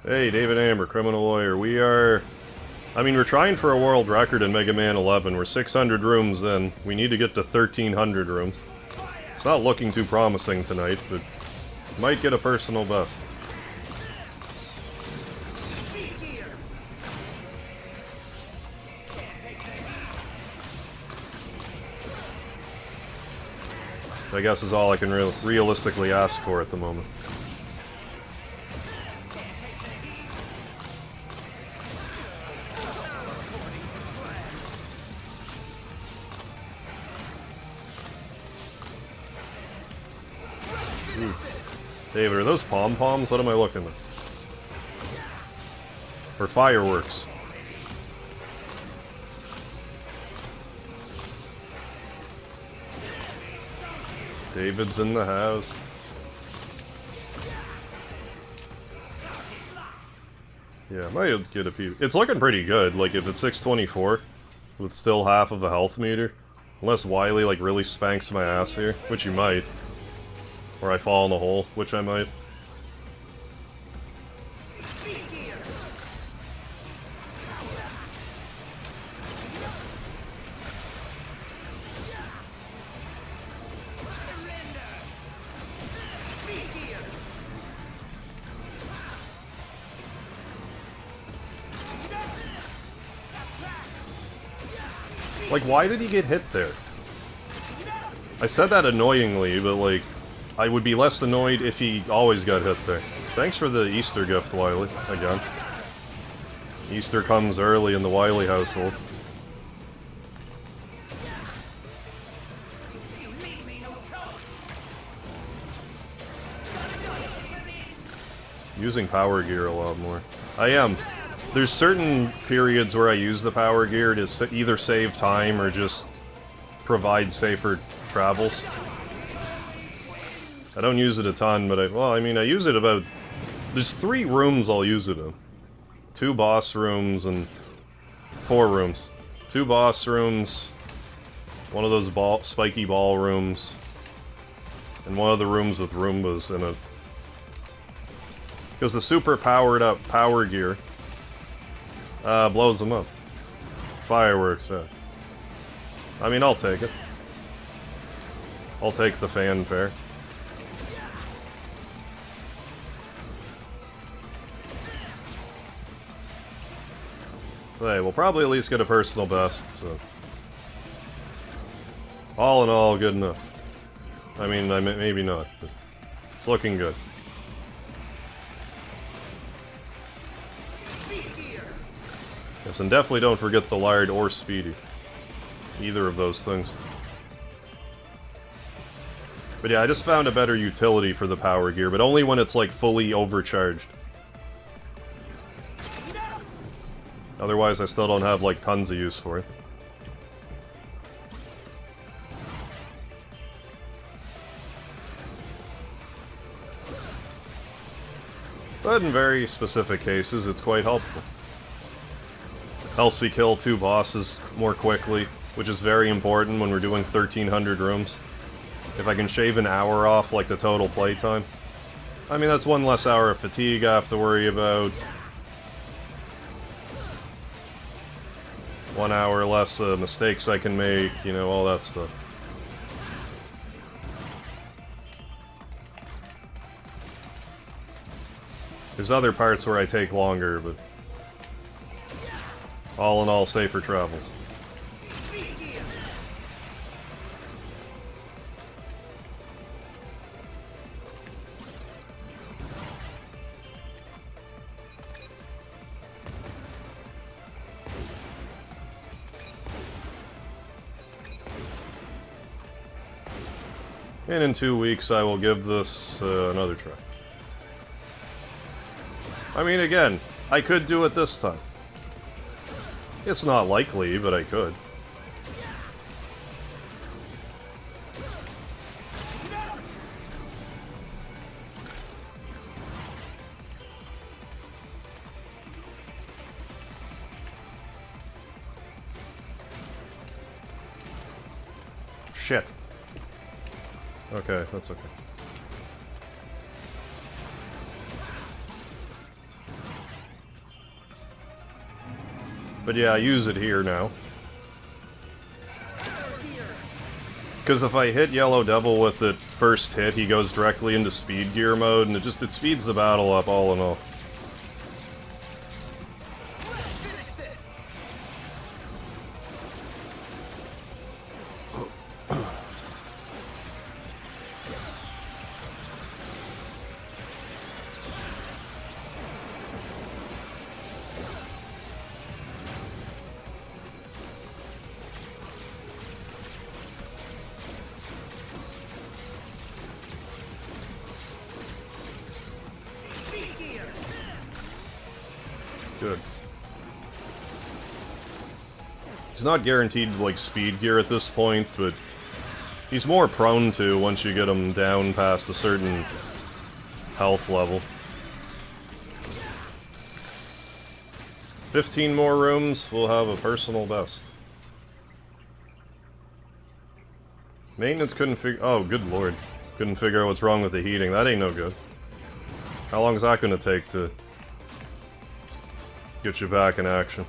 Hey, David Amber, criminal lawyer. We're trying for a world record in Mega Man 11. We're 600 rooms in. We need to get to 1,300 rooms. It's not looking too promising tonight, but might get a personal best. I guess is all I can realistically ask for at the moment. David, are those pom-poms? What am I looking at? Or fireworks? David's in the house. Yeah, I might get a peep. It's looking pretty good, like if it's 624, with still half of a health meter. Unless Wily, like, really spanks my ass here, which you might. Or I fall in a hole, which I might. Like, why did he get hit there? I said that annoyingly, but like, I would be less annoyed if he always got hit there. Thanks for the Easter gift, Wily, again. Easter comes early in the Wily household. Using power gear a lot more. I am. There's certain periods where I use the power gear to either save time or just provide safer travels. I don't use it a ton, but I use it about... There's 3 rooms I'll use it in. 2 boss rooms and 4 rooms. 2 boss rooms, one of those spiky ball rooms, and one of the rooms with Roombas in it. Because the super powered up power gear blows them up. Fireworks, yeah. I mean, I'll take it. I'll take the fanfare. Hey, we'll probably at least get a personal best, so... All in all, good enough. I mean, maybe not, but it's looking good. Yes, and definitely don't forget the Lard or Speedy. Either of those things. But yeah, I just found a better utility for the power gear, but only when it's like fully overcharged. Otherwise, I still don't have like tons of use for it. But in very specific cases, it's quite helpful. Helps me kill 2 bosses more quickly, which is very important when we're doing 1,300 rooms. If I can shave an hour off, like, the total playtime. I mean, that's 1 less hour of fatigue I have to worry about. 1 hour less mistakes I can make, you know, all that stuff. There's other parts where I take longer, but... all in all, safer travels. And in 2 weeks, I will give this another try. I mean, again, I could do it this time. It's not likely, but I could. Shit. Okay, that's okay. But yeah, I use it here now. Because if I hit Yellow Devil with it first hit, he goes directly into speed gear mode, and it speeds the battle up all in all. Good. He's not guaranteed, like, speed gear at this point, but he's more prone to once you get him down past a certain health level. 15 more rooms, we'll have a personal best. Maintenance couldn't figure... oh, good lord. Couldn't figure out what's wrong with the heating. That ain't no good. How long is that gonna take to get you back in action?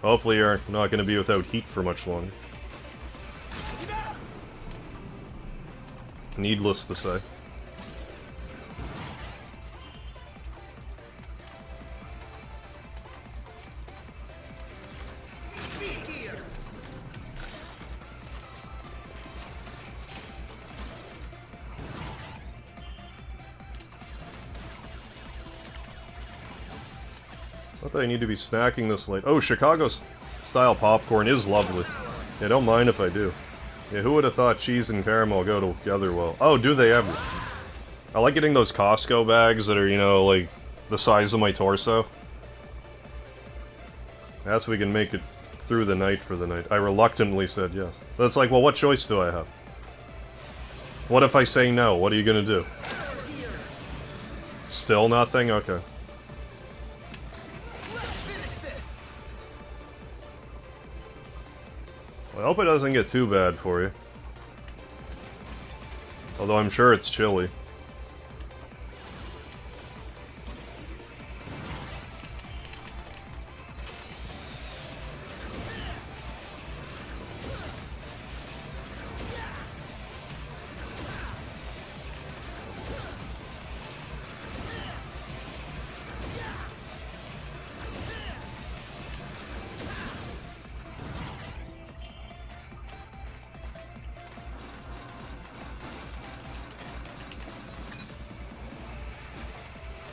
Hopefully you're not gonna be without heat for much longer. Needless to say. Not that I need to be snacking this late. Oh, Chicago-style popcorn is lovely. Yeah, don't mind if I do. Yeah, who would have thought cheese and caramel go together well? Oh, do they ever? I like getting those Costco bags that are, you know, like, the size of my torso. That's so we can make it through the night for the night. I reluctantly said yes. But it's like, well, what choice do I have? What if I say no? What are you gonna do? Still nothing? Okay. I hope it doesn't get too bad for you. Although I'm sure it's chilly.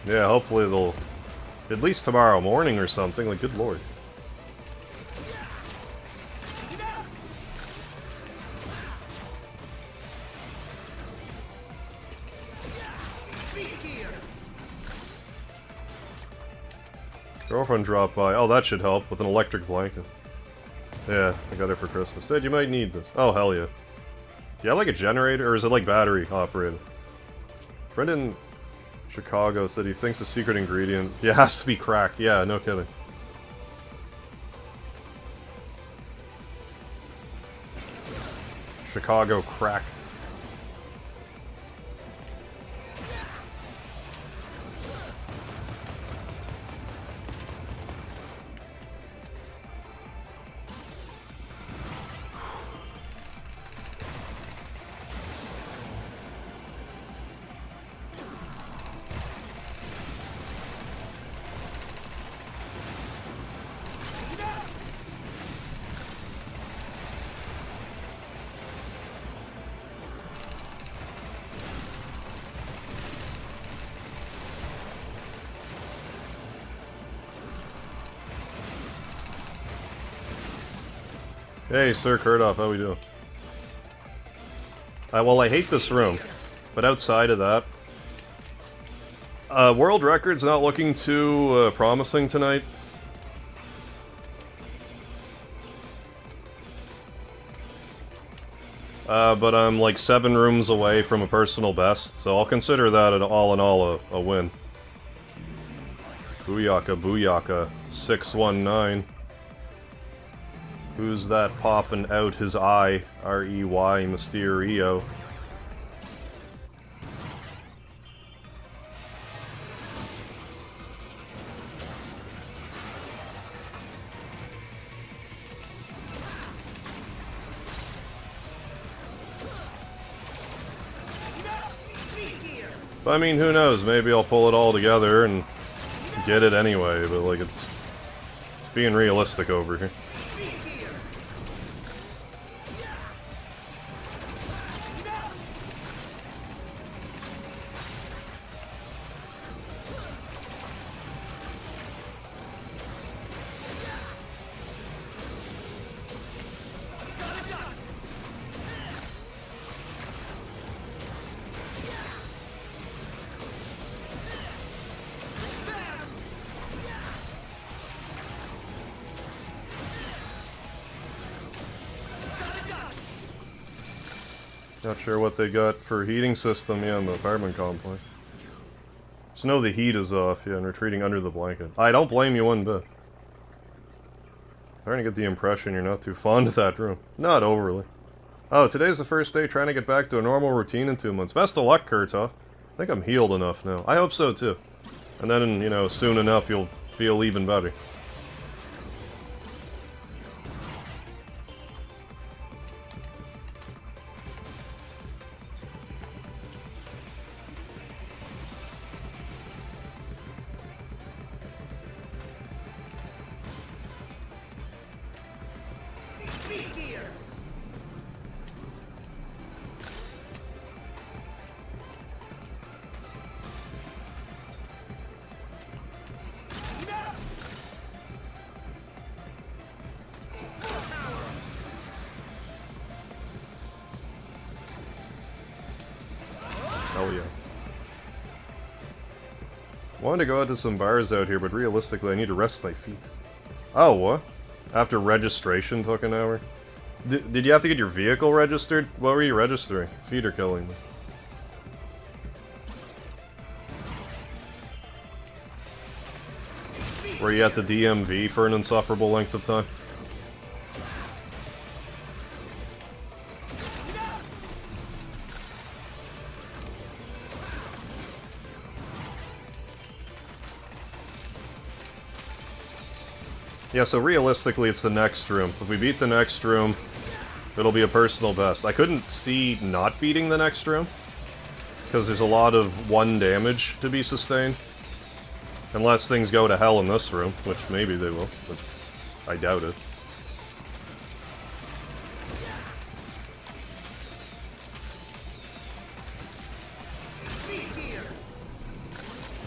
Yeah, hopefully they'll... At least tomorrow morning or something, like, good lord. Girlfriend dropped by. Oh, that should help with an electric blanket. Yeah, I got it for Christmas. Said you might need this. Oh, hell yeah. Do you have like a generator, or is it like battery operated? Friend in Chicago said he thinks the secret ingredient... Yeah, it has to be crack. Yeah, no kidding. Chicago crack. Hey, Sir Kurdoff, how we doing? Well, I hate this room, but outside of that... world record's not looking too promising tonight. But I'm like 7 rooms away from a personal best, so I'll consider that all in all a win. Booyaka, booyaka, 619. Who's that popping out his eye? R-E-Y, Mysterio. But I mean, who knows? Maybe I'll pull it all together and get it anyway, but like it's being realistic over here. Not sure what they got for heating system, yeah, in the apartment complex. Just know the heat is off, yeah, and retreating under the blanket. I don't blame you one bit. Starting to get the impression you're not too fond of that room. Not overly. Oh, today's the first day trying to get back to a normal routine in 2 months. Best of luck, Kurtov. I think I'm healed enough now. I hope so, too. And then, you know, soon enough you'll feel even better. Hell yeah. Wanted to go out to some bars out here, but realistically I need to rest my feet. Oh, what? After registration took an hour? Did you have to get your vehicle registered? What were you registering? Feet are killing me. Were you at the DMV for an insufferable length of time? Yeah, so realistically it's the next room. If we beat the next room, it'll be a personal best. I couldn't see not beating the next room, because there's a lot of 1 damage to be sustained. Unless things go to hell in this room, which maybe they will, but I doubt it.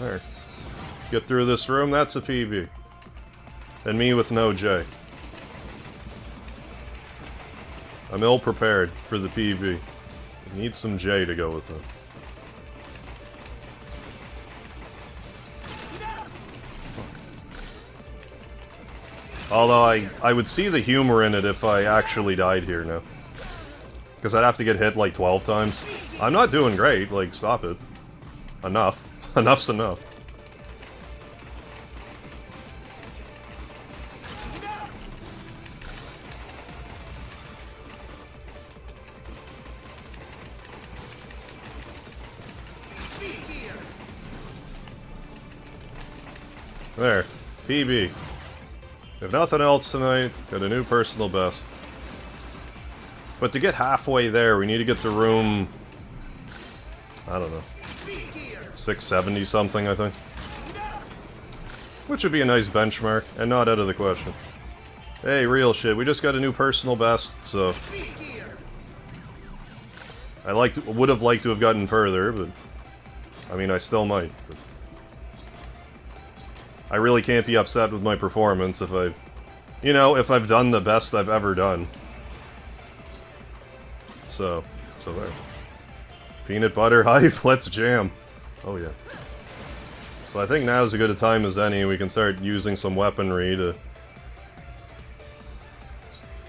There. Get through this room, that's a PB. And me with no J. I'm ill-prepared for the PB. Need some J to go with it. Although I would see the humor in it if I actually died here now. Because I'd have to get hit like 12 times. I'm not doing great, like, stop it. Enough. Enough's enough. There. PB. If nothing else tonight, got a new personal best. But to get halfway there, we need to get to room... I don't know. 670 something, I think. Which would be a nice benchmark, and not out of the question. Hey, real shit, we just got a new personal best, so... I would have liked to have gotten further, but... I mean, I still might. But I really can't be upset with my performance if I've... You know, if I've done the best I've ever done. So there. Peanut butter hype, let's jam. Oh yeah. So I think now's as good a time as any, we can start using some weaponry to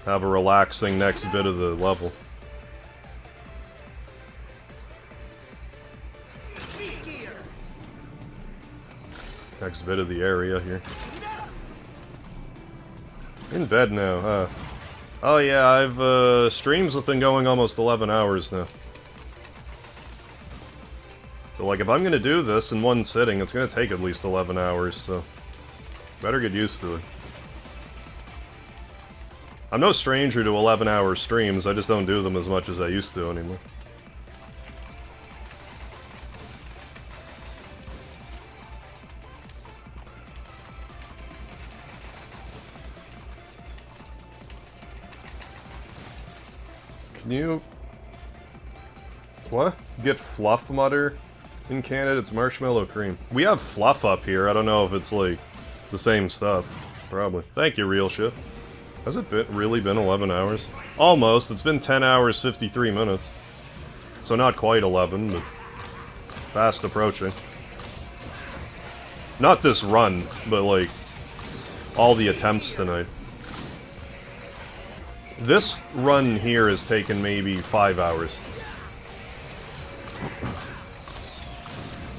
have a relaxing next bit of the level. Next bit of the area here. In bed now, huh? Oh yeah, I've, streams have been going almost 11 hours now. So, like, if I'm gonna do this in one sitting, it's gonna take at least 11 hours, so... Better get used to it. I'm no stranger to 11-hour streams, I just don't do them as much as I used to anymore. Can you... What? Get Fluff Mutter in Canada? It's marshmallow cream. We have Fluff up here, I don't know if it's, like, the same stuff. Probably. Thank you, real shit. Has it really been 11 hours? Almost, it's been 10 hours, 53 minutes. So not quite 11, but fast approaching. Not this run, but, like, all the attempts tonight. This run here has taken maybe 5 hours.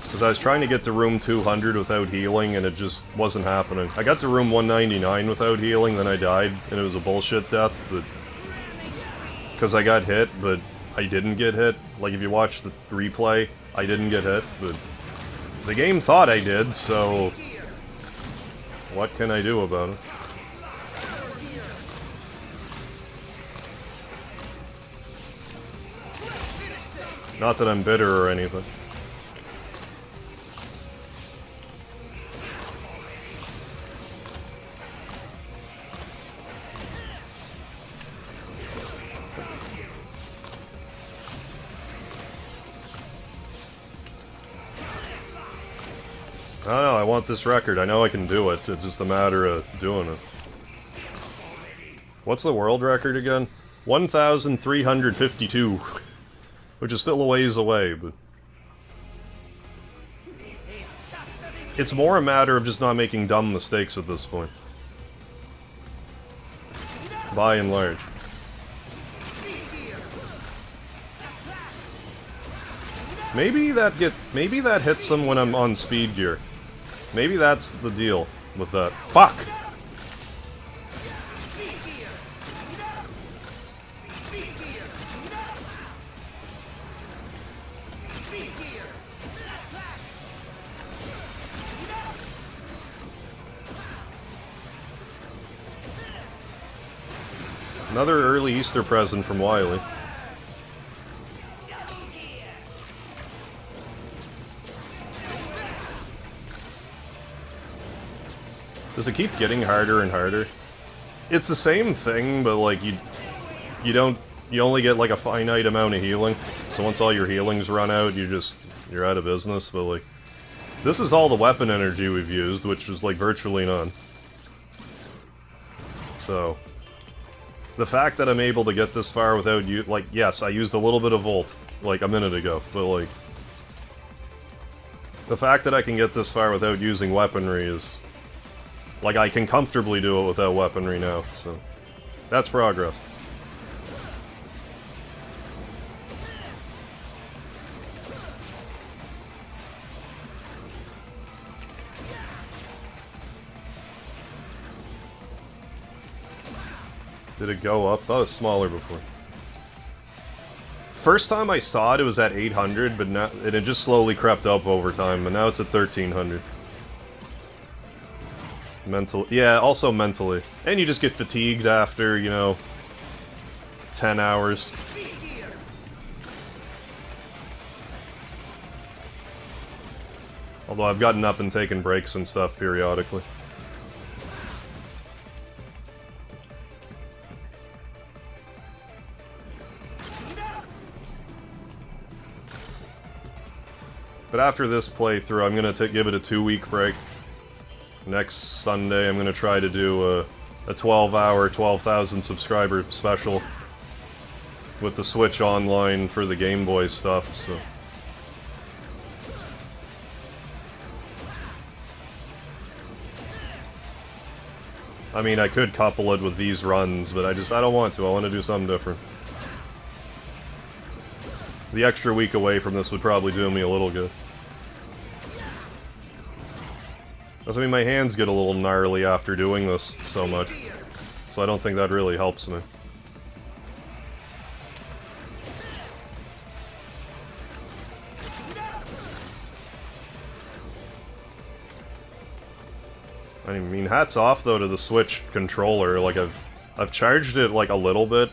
Because I was trying to get to room 200 without healing, and it just wasn't happening. I got to room 199 without healing, then I died, and it was a bullshit death, but... Because I got hit, but I didn't get hit. Like, if you watch the replay, I didn't get hit, but... The game thought I did, so... What can I do about it? Not that I'm bitter or anything. I don't know, I want this record. I know I can do it. It's just a matter of doing it. What's the world record again? 1,352. Which is still a ways away, but... It's more a matter of just not making dumb mistakes at this point. By and large. Maybe that hits them when I'm on speed gear. Maybe that's the deal with that. Fuck! Another early Easter present from Wily. Does it keep getting harder and harder? It's the same thing, but like you only get like a finite amount of healing. So once all your healings run out, you're out of business, but like This is all the weapon energy we've used, which was, like, virtually none. So... the fact that I'm able to get this far without you, like, yes, I used a little bit of Volt, like, a minute ago, but, like... the fact that I can get this far without using weaponry is... like, I can comfortably do it without weaponry now, so... that's progress. Did it go up? That was smaller before. First time I saw it, it was at 800, but now it had just slowly crept up over time, but now it's at 1300. Yeah, also mentally. And you just get fatigued after, you know, 10 hours. Although I've gotten up and taken breaks and stuff periodically. But after this playthrough, I'm gonna give it a 2-week break. Next Sunday, I'm gonna try to do a 12-hour, 12,000 subscriber special with the Switch Online for the Game Boy stuff, so... I mean, I could couple it with these runs, but I don't want to. I want to do something different. The extra week away from this would probably do me a little good. I mean, my hands get a little gnarly after doing this so much, so I don't think that really helps me. I mean, hats off though to the Switch controller. Like I've charged it like a little bit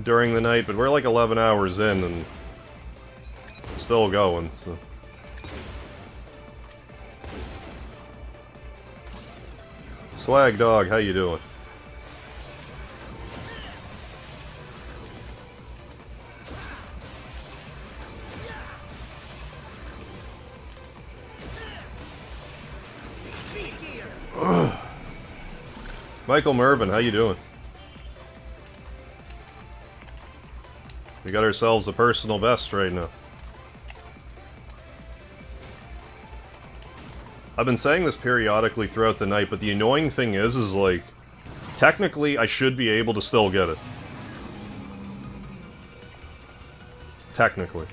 during the night, but we're like 11 hours in and it's still going, so... Swag Dog, how you doing? Michael Mervin, how you doing? We got ourselves a personal best right now. I've been saying this periodically throughout the night, but the annoying thing is like, technically I should be able to still get it. Technically.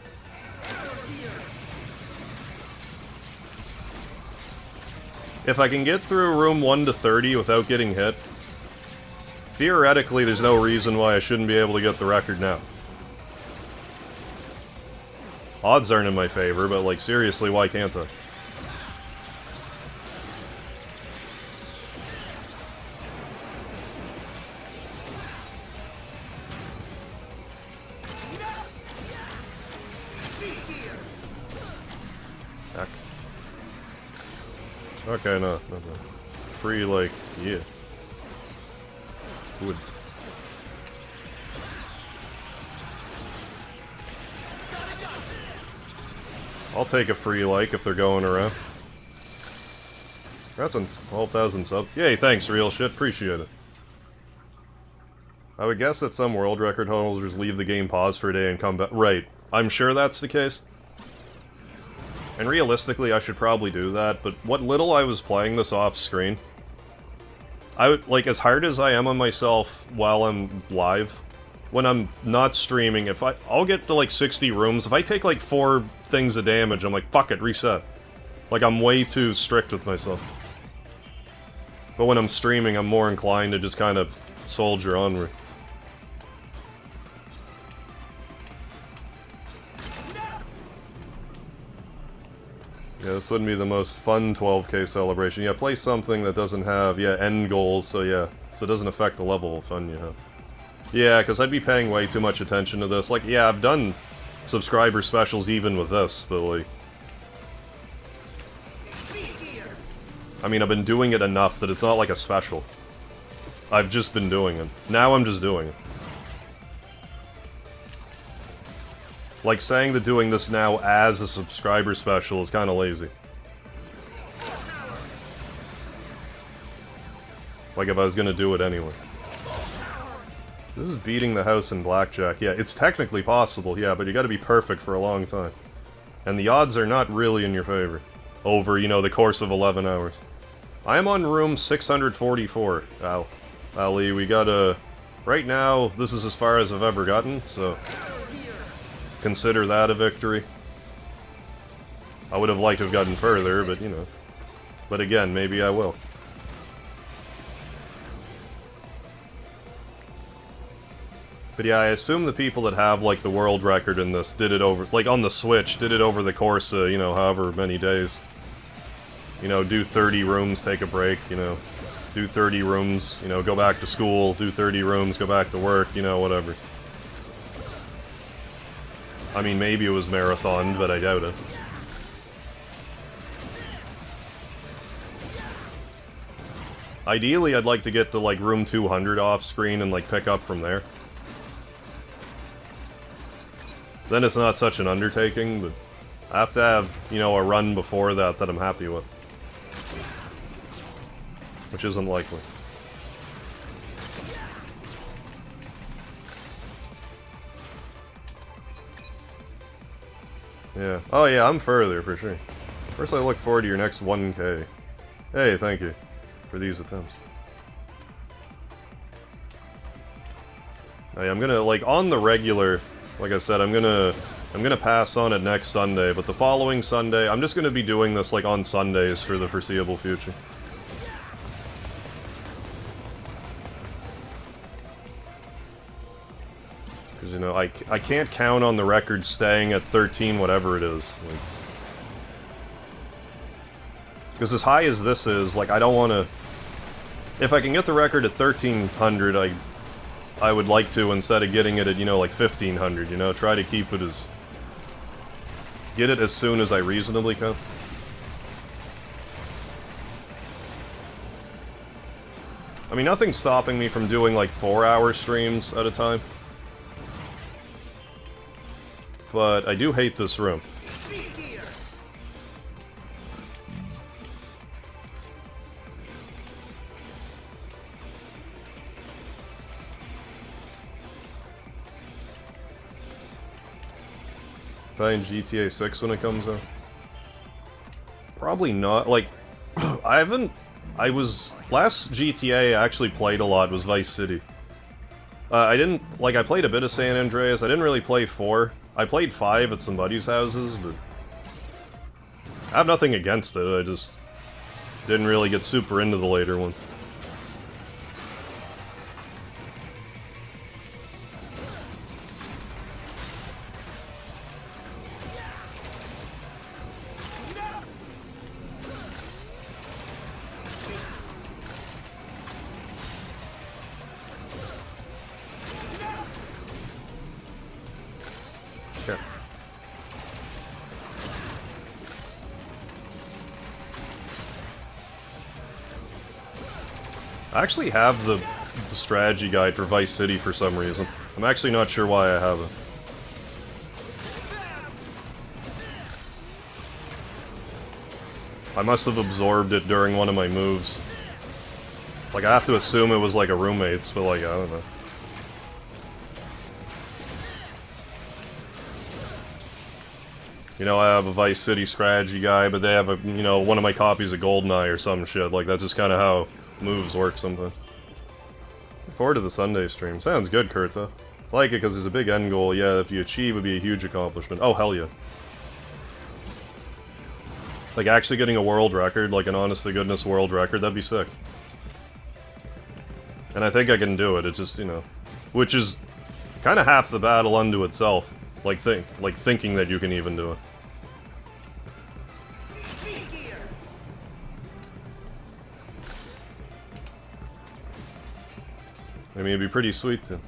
If I can get through room 1 to 30 without getting hit, theoretically there's no reason why I shouldn't be able to get the record now. Odds aren't in my favor, but like seriously, why can't I? Heck. Okay, no. Free, like, yeah. Would. I'll take a free like if they're going around. That's on 12,000 subs. Yay, thanks, real shit. Appreciate it. I would guess that some world record holders leave the game paused for a day and come back. Right. I'm sure that's the case. And realistically, I should probably do that, but what little I was playing this off screen, I would, like, as hard as I am on myself while I'm live, when I'm not streaming, I'll get to like 60 rooms, if I take like 4 things of damage, I'm like, fuck it, reset. Like, I'm way too strict with myself. But when I'm streaming, I'm more inclined to just kind of soldier onward. Yeah, this wouldn't be the most fun 12k celebration. Yeah, play something that doesn't have, end goals, so yeah. So it doesn't affect the level of fun you have. Yeah, because I'd be paying way too much attention to this. Like, yeah, I've done subscriber specials even with this, but like... I mean, I've been doing it enough that it's not like a special. I've just been doing it. Now I'm just doing it. Like, saying that doing this now as a subscriber special is kind of lazy. Like if I was gonna do it anyway. This is beating the house in blackjack. Yeah, it's technically possible, yeah, but you gotta be perfect for a long time. And the odds are not really in your favor. Over, you know, the course of 11 hours. I am on room 644. Ali, we gotta... Right now, this is as far as I've ever gotten, so... Consider that a victory. I would have liked to have gotten further, but, you know. But again, maybe I will. But yeah, I assume the people that have, like, the world record in this did it over... Like, on the Switch, did it over the course of, you know, however many days. You know, do 30 rooms, take a break, you know. Do 30 rooms, you know, go back to school, do 30 rooms, go back to work, you know, whatever. I mean, maybe it was marathoned, but I doubt it. Ideally, I'd like to get to, like, room 200 off-screen and, like, pick up from there. Then it's not such an undertaking, but I have to have, you know, a run before that that I'm happy with. Which isn't likely. Yeah. Oh yeah, I'm further, for sure. First I look forward to your next 1K. Hey, thank you for these attempts. Hey, I'm gonna, like, on the regular... Like I said, I'm gonna pass on it next Sunday, but the following Sunday, I'm just gonna be doing this, like, on Sundays for the foreseeable future. Because, you know, I can't count on the record staying at 13 whatever it is. Because as high as this is, like, I don't want to... If I can get the record at 1300, I would like to, instead of getting it at, you know, like 1500, you know? Try to keep it as... Get it as soon as I reasonably can. I mean, nothing's stopping me from doing, like, 4-hour streams at a time. But I do hate this room. Playing GTA 6 when it comes out? Probably not. Like, last GTA I actually played a lot was Vice City. I played a bit of San Andreas. I didn't really play 4. I played 5 at some buddies' houses, but... I have nothing against it, I just... didn't really get super into the later ones. I actually have the strategy guide for Vice City for some reason. I'm actually not sure why I have it. I must have absorbed it during one of my moves. Like, I have to assume it was like a roommate's, but like, I don't know. You know, I have a Vice City strategy guide, but they have a, you know, one of my copies of GoldenEye or some shit. Like, that's just kind of how moves work sometimes. Look forward to the Sunday stream. Sounds good, Kurta. Like it because there's a big end goal. Yeah, if you achieve, it would be a huge accomplishment. Oh, hell yeah. Like, actually getting a world record, like an honest-to-goodness world record, that'd be sick. And I think I can do it, it's just, you know... Which is kind of half the battle unto itself. Like, thinking that you can even do it. I mean, it'd be pretty sweet to...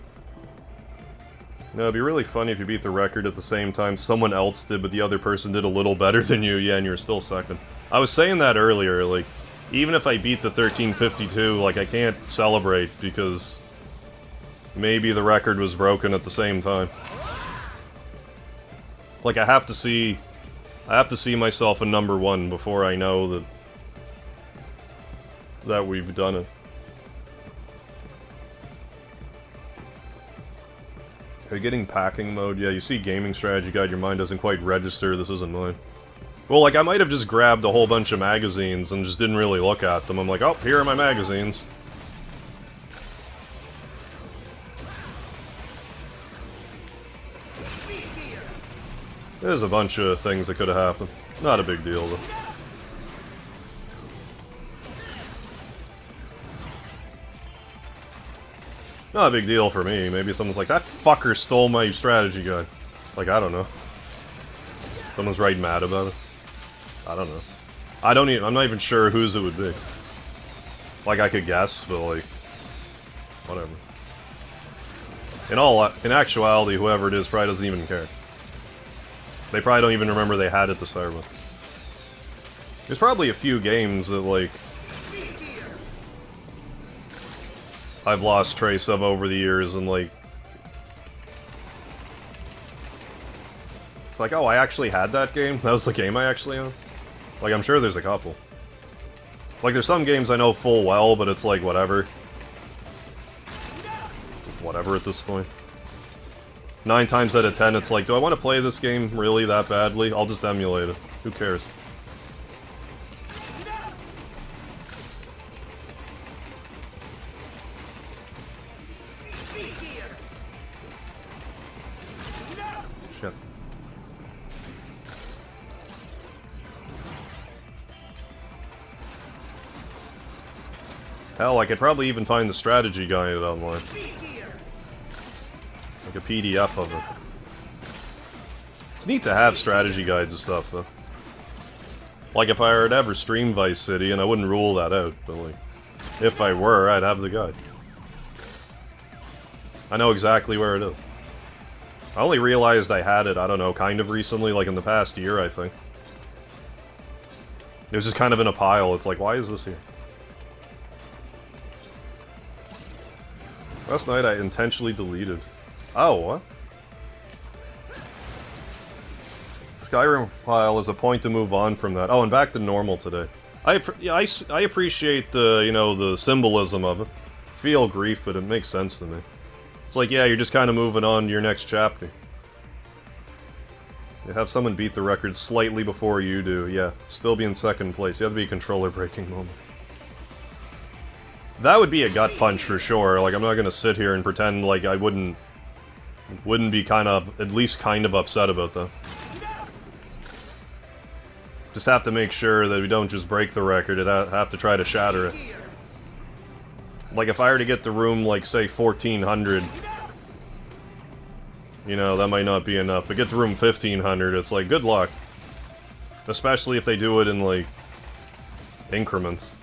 No, it'd be really funny if you beat the record at the same time someone else did, but the other person did a little better than you, yeah, and you're still second. I was saying that earlier, like, even if I beat the 1352, like, I can't celebrate, because maybe the record was broken at the same time. Like, I have to see myself in #1 before I know that we've done it. Are you getting packing mode? Yeah, you see gaming strategy guide, your mind doesn't quite register, this isn't mine. Well, like, I might have just grabbed a whole bunch of magazines and just didn't really look at them. I'm like, oh, here are my magazines. There's a bunch of things that could have happened. Not a big deal, though. Not a big deal for me. Maybe someone's like, that fucker stole my strategy guide. Like, I don't know. Someone's right mad about it. I don't know. I'm not even sure whose it would be. Like, I could guess, but like... whatever. In actuality, whoever it is probably doesn't even care. They probably don't even remember they had it to start with. There's probably a few games that, like... I've lost trace of over the years, and like... it's like, oh, I actually had that game? That was the game I actually owned? Like, I'm sure there's a couple. Like, there's some games I know full well, but it's like, whatever. Just whatever at this point. 9 times out of 10, it's like, do I want to play this game really that badly? I'll just emulate it. Who cares? Shit. Hell, I could probably even find the strategy guide online. Like a PDF of it. It's neat to have strategy guides and stuff, though. Like, if I were to ever stream Vice City, and I wouldn't rule that out, but like, if I were, I'd have the guide. I know exactly where it is. I only realized I had it, I don't know, kind of recently, like in the past year, I think. It was just kind of in a pile, it's like, why is this here? Last night I intentionally deleted. Oh, what? Skyrim file is a point to move on from that. Oh, and back to normal today. I appreciate the, you know, the symbolism of it. Feel grief, but it makes sense to me. It's like, yeah, you're just kind of moving on to your next chapter. You have someone beat the record slightly before you do, yeah. Still be in second place. You have to be a controller breaking moment. That would be a gut punch for sure. Like, I'm not gonna sit here and pretend like I wouldn't be kind of, at least kind of upset about that. Just have to make sure that we don't just break the record, and have to try to shatter it. Like, if I were to get the room, like, say, 1400, you know, that might not be enough. But get to room 1500, it's like, good luck. Especially if they do it in, like, increments.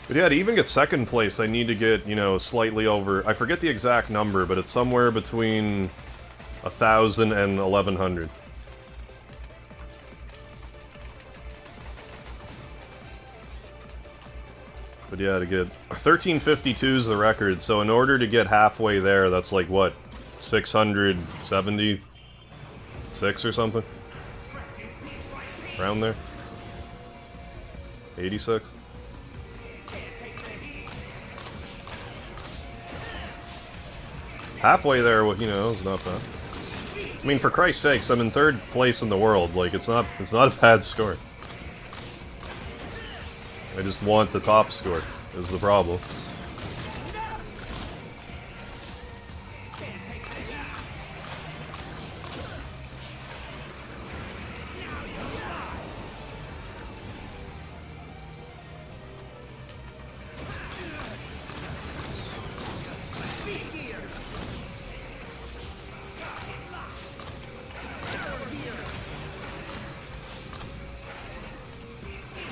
But yeah, to even get second place, I need to get, you know, slightly over... I forget the exact number, but it's somewhere between 1,000 and 1,100. But yeah, to get... 1352 is the record, so in order to get halfway there, that's like, what? 676 or something? Around there? 86? Halfway there, you know, it's not bad. I mean, for Christ's sakes, I'm in 3rd place in the world. Like, it's not a bad score. I just want the top score, is the problem.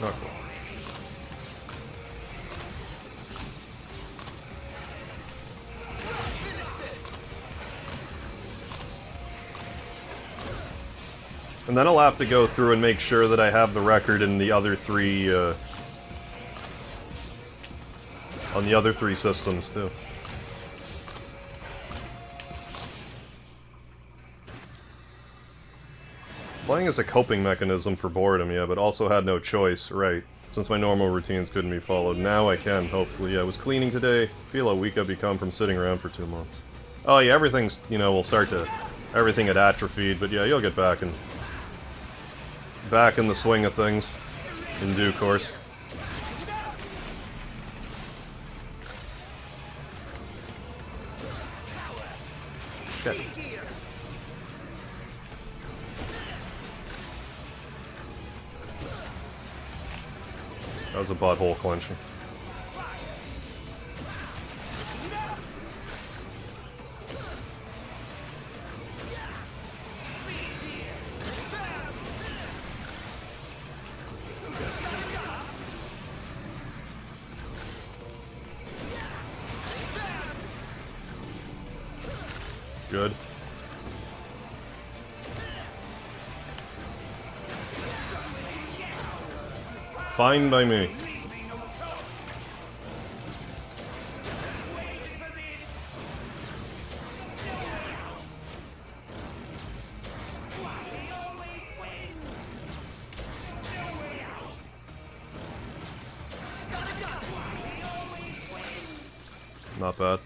Okay. And then I'll have to go through and make sure that I have the record in the other 3, on the other 3 systems, too. Playing as a coping mechanism for boredom, yeah, but also had no choice, right. Since my normal routines couldn't be followed. Now I can, hopefully. Yeah, I was cleaning today. Feel how weak I've become from sitting around for 2 months. Oh yeah, everything's, you know, will start to... Everything had atrophied, but yeah, you'll get back in the swing of things in due course. Shit. That was a butthole clenching. Good. Fine by me. Not bad.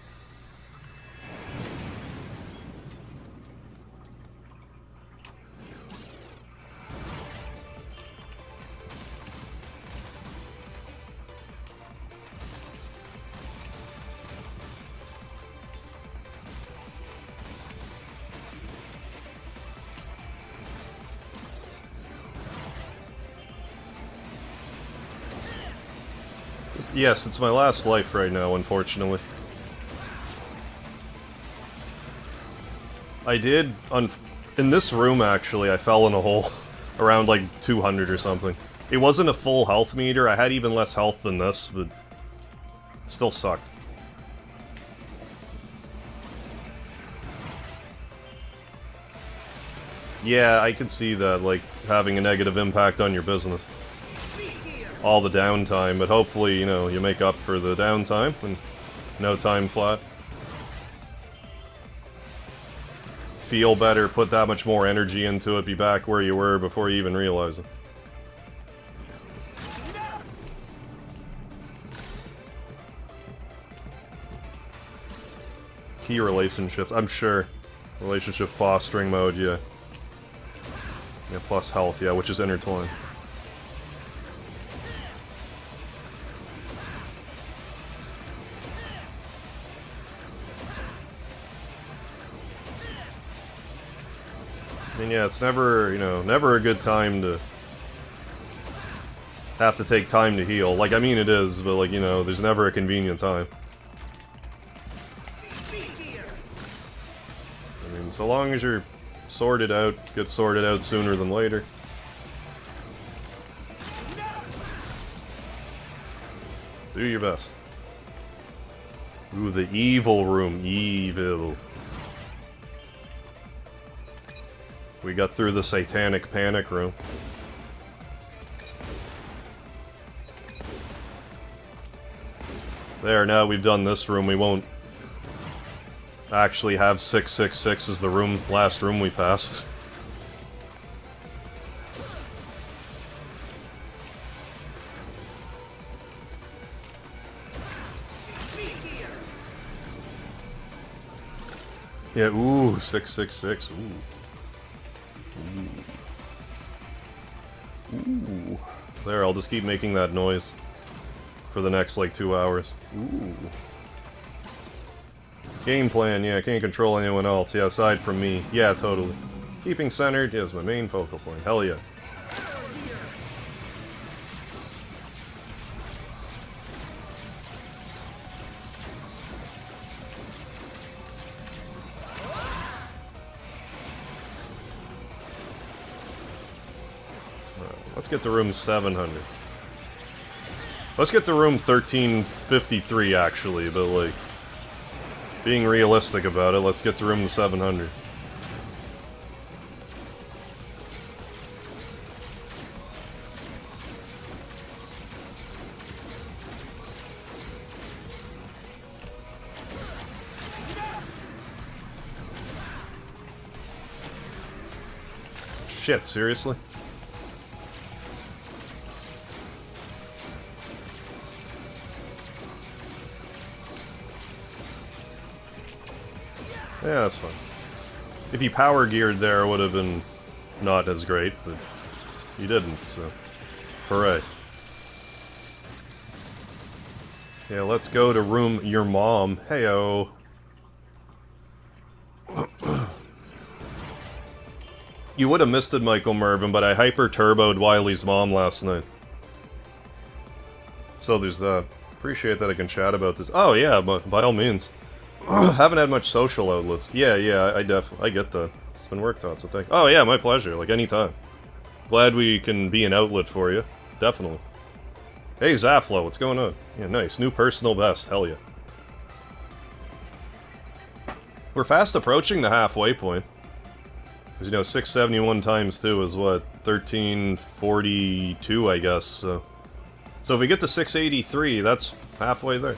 Yes, it's my last life right now, unfortunately. I did, in this room actually, I fell in a hole around like 200 or something. It wasn't a full health meter, I had even less health than this, but it still sucked. Yeah, I could see that, like, having a negative impact on your business. All the downtime, but hopefully, you know, you make up for the downtime and no time flat. Feel better, put that much more energy into it, be back where you were before you even realize it. Key relationships, I'm sure. Relationship fostering mode, yeah. Yeah, plus health, yeah, which is intertwined. I mean, yeah, it's never, you know, never a good time to have to take time to heal. Like, I mean it is, but like, you know, there's never a convenient time. I mean, so long as you're sorted out, get sorted out sooner than later. Do your best. Ooh, the evil room. Evil. We got through the satanic panic room. There, now we've done this room, we won't actually have 666 as the room, last room we passed. Yeah, ooh, 666, ooh. Ooh. There, I'll just keep making that noise for the next, like, 2 hours. Ooh. Game plan, yeah, can't control anyone else. Yeah, aside from me. Yeah, totally. Keeping centered, yeah, is my main focal point. Hell yeah. Let's get to room 700. Let's get to room 1353, actually, but, like, being realistic about it, let's get to room 700. shit, seriously? Yeah, that's fine. If he power geared there, it would have been not as great, but he didn't, so hooray. Yeah, let's go to room your mom. Heyo. You would have missed it, Michael Mervin, but I hyper-turboed Wiley's mom last night. So there's that. Appreciate that I can chat about this. Oh yeah, but by all means. Haven't had much social outlets. Yeah, I get that. It's been worked on, so thank you. Oh yeah, my pleasure, like anytime. Glad we can be an outlet for you. Definitely. Hey Zaflo, what's going on? Yeah, nice. New personal best, hell yeah. We're fast approaching the halfway point. Because, you know, 671 times 2 is what? 1342, I guess, so if we get to 683, that's halfway there.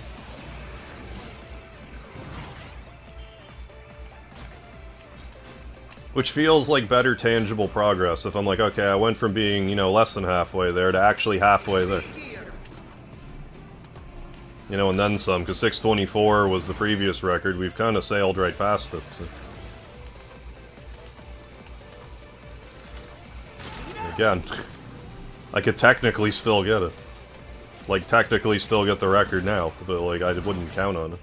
Which feels like better tangible progress if I'm like, okay, I went from being, you know, less than halfway there to actually halfway there. You know, and then some, because 624 was the previous record. We've kind of sailed right past it, so. Again, I could technically still get it. Like, technically still get the record now, but, like, I wouldn't count on it.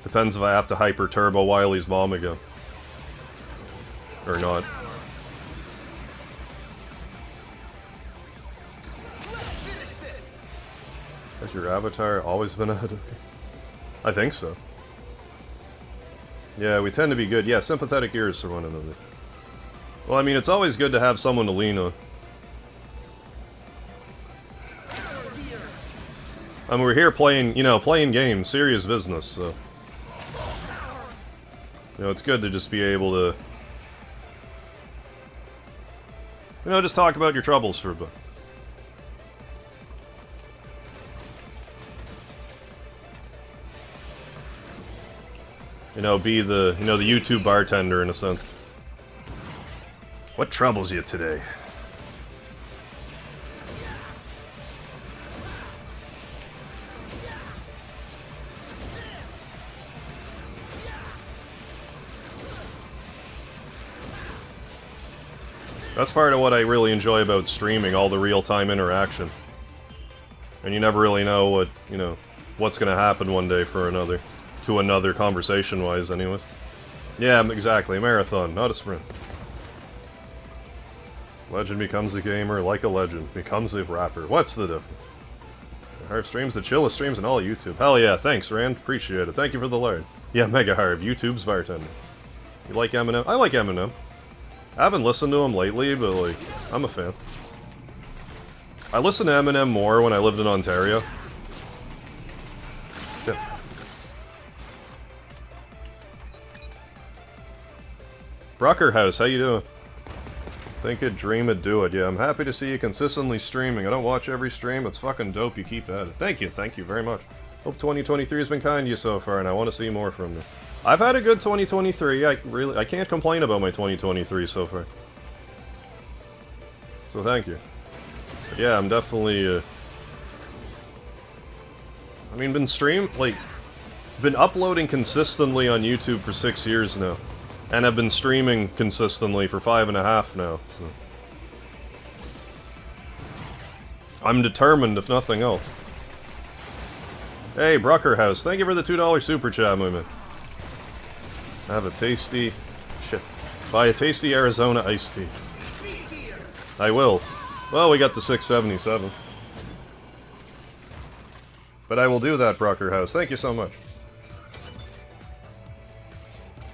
Depends if I have to hyper-turbo Wiley's mom again. Or not. Has your avatar always been ahead of me? I think so. Yeah, we tend to be good. Yeah, sympathetic ears for one another. Well, I mean, it's always good to have someone to lean on. I mean, we're here playing, you know, playing games, serious business, so... You know, it's good to just be able to... You know, just talk about your troubles for a bit. You know, be the, you know, the YouTube bartender in a sense. What troubles you today? That's part of what I really enjoy about streaming, all the real-time interaction. And you never really know what, you know, what's gonna happen one day for another. To another, conversation-wise, anyways. Yeah, exactly. A marathon, not a sprint. Legend becomes a gamer, like a legend becomes a rapper. What's the difference? Harv streams the chillest streams in all YouTube. Hell yeah, thanks, Rand. Appreciate it. Thank you for the lard. Yeah, MegaHarv, YouTube's bartender. You like Eminem? I like Eminem. I haven't listened to him lately, but, like, I'm a fan. I listened to Eminem more when I lived in Ontario. Shit. Bruckerhouse, how you doing? Think it, dream it, do it. Yeah, I'm happy to see you consistently streaming. I don't watch every stream, it's fucking dope, you keep at it. Thank you very much. Hope 2023 has been kind to you so far, and I want to see more from you. I've had a good 2023, I can't complain about my 2023 so far. So thank you. But yeah, I'm definitely, I mean, been uploading consistently on YouTube for 6 years now. And I've been streaming consistently for 5.5 now, so... I'm determined, if nothing else. Hey, Bruckerhouse, thank you for the $2 super chat, my man. Have a tasty... shit. Buy a tasty Arizona iced tea. I will. Well, we got the 677. But I will do that, Bruckerhouse. Thank you so much.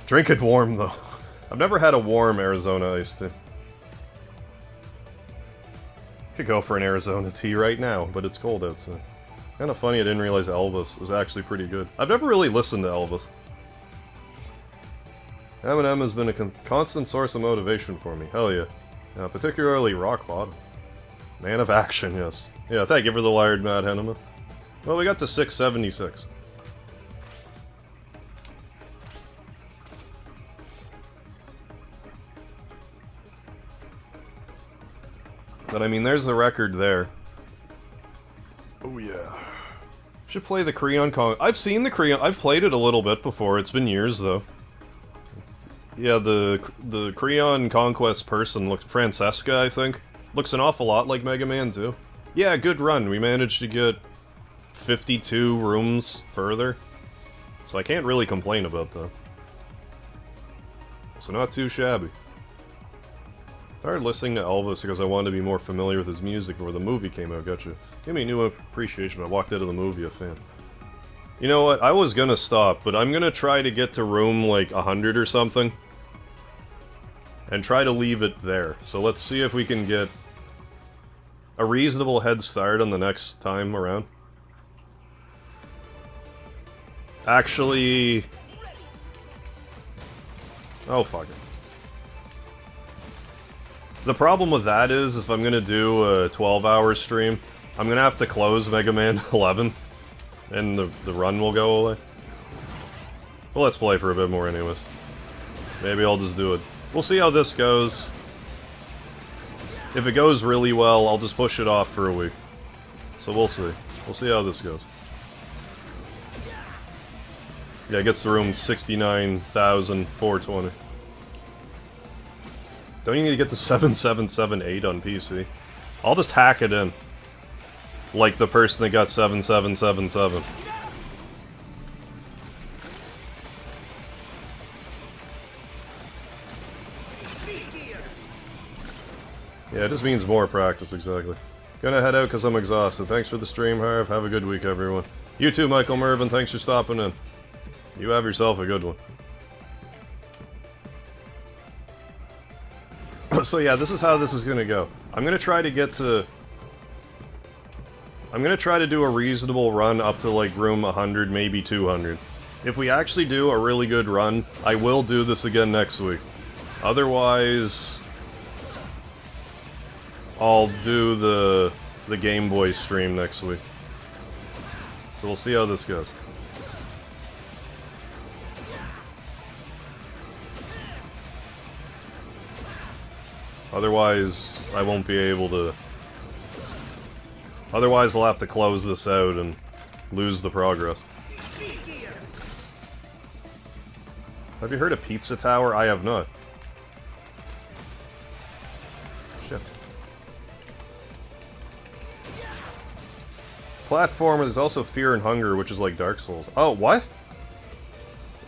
Drink it warm, though. I've never had a warm Arizona iced tea. Could go for an Arizona tea right now, but it's cold outside. Kinda funny I didn't realize Elvis is actually pretty good. I've never really listened to Elvis. Eminem has been a constant source of motivation for me. Hell yeah. Particularly rock bottom. Man of action, yes. Yeah, thank you for the wired, Mad Henneman. Well, we got to 676. But I mean, there's the record there. Oh yeah. Should play the Creon I've seen the Creon. I've played it a little bit before. It's been years though. Yeah, the Creon Conquest person looked Francesca, I think. Looks an awful lot like Mega Man too. Yeah, good run. We managed to get 52 rooms further. So I can't really complain about that. So not too shabby. Started listening to Elvis because I wanted to be more familiar with his music before the movie came out. Gotcha. Gave me a new appreciation. I walked out of the movie a fan. You know what? I was gonna stop, but I'm gonna try to get to room like 100 or something. And try to leave it there. So let's see if we can get a reasonable head start on the next time around. Actually... Oh, fuck it. The problem with that is, if I'm gonna do a 12-hour stream, I'm gonna have to close Mega Man 11, and the run will go away. Well, let's play for a bit more anyways. Maybe I'll just do it. We'll see how this goes. If it goes really well, I'll just push it off for a week. So we'll see. We'll see how this goes. Yeah, it gets the room 69,420. Don't you need to get the 7778 on PC? I'll just hack it in. Like the person that got 7777. Yeah, it just means more practice, exactly. Gonna head out because I'm exhausted. Thanks for the stream, Harv. Have a good week, everyone. You too, Michael Mervin. Thanks for stopping in. You have yourself a good one. So yeah, this is how this is gonna go. I'm gonna try to get to... I'm gonna try to do a reasonable run up to like room 100, maybe 200. If we actually do a really good run, I will do this again next week. Otherwise... I'll do the Game Boy stream next week. So we'll see how this goes. Otherwise, I won't be able to... Otherwise, I'll have to close this out and lose the progress. Have you heard of Pizza Tower? I have not. Shit. Platformer, there's also Fear and Hunger, which is like Dark Souls. Oh, what?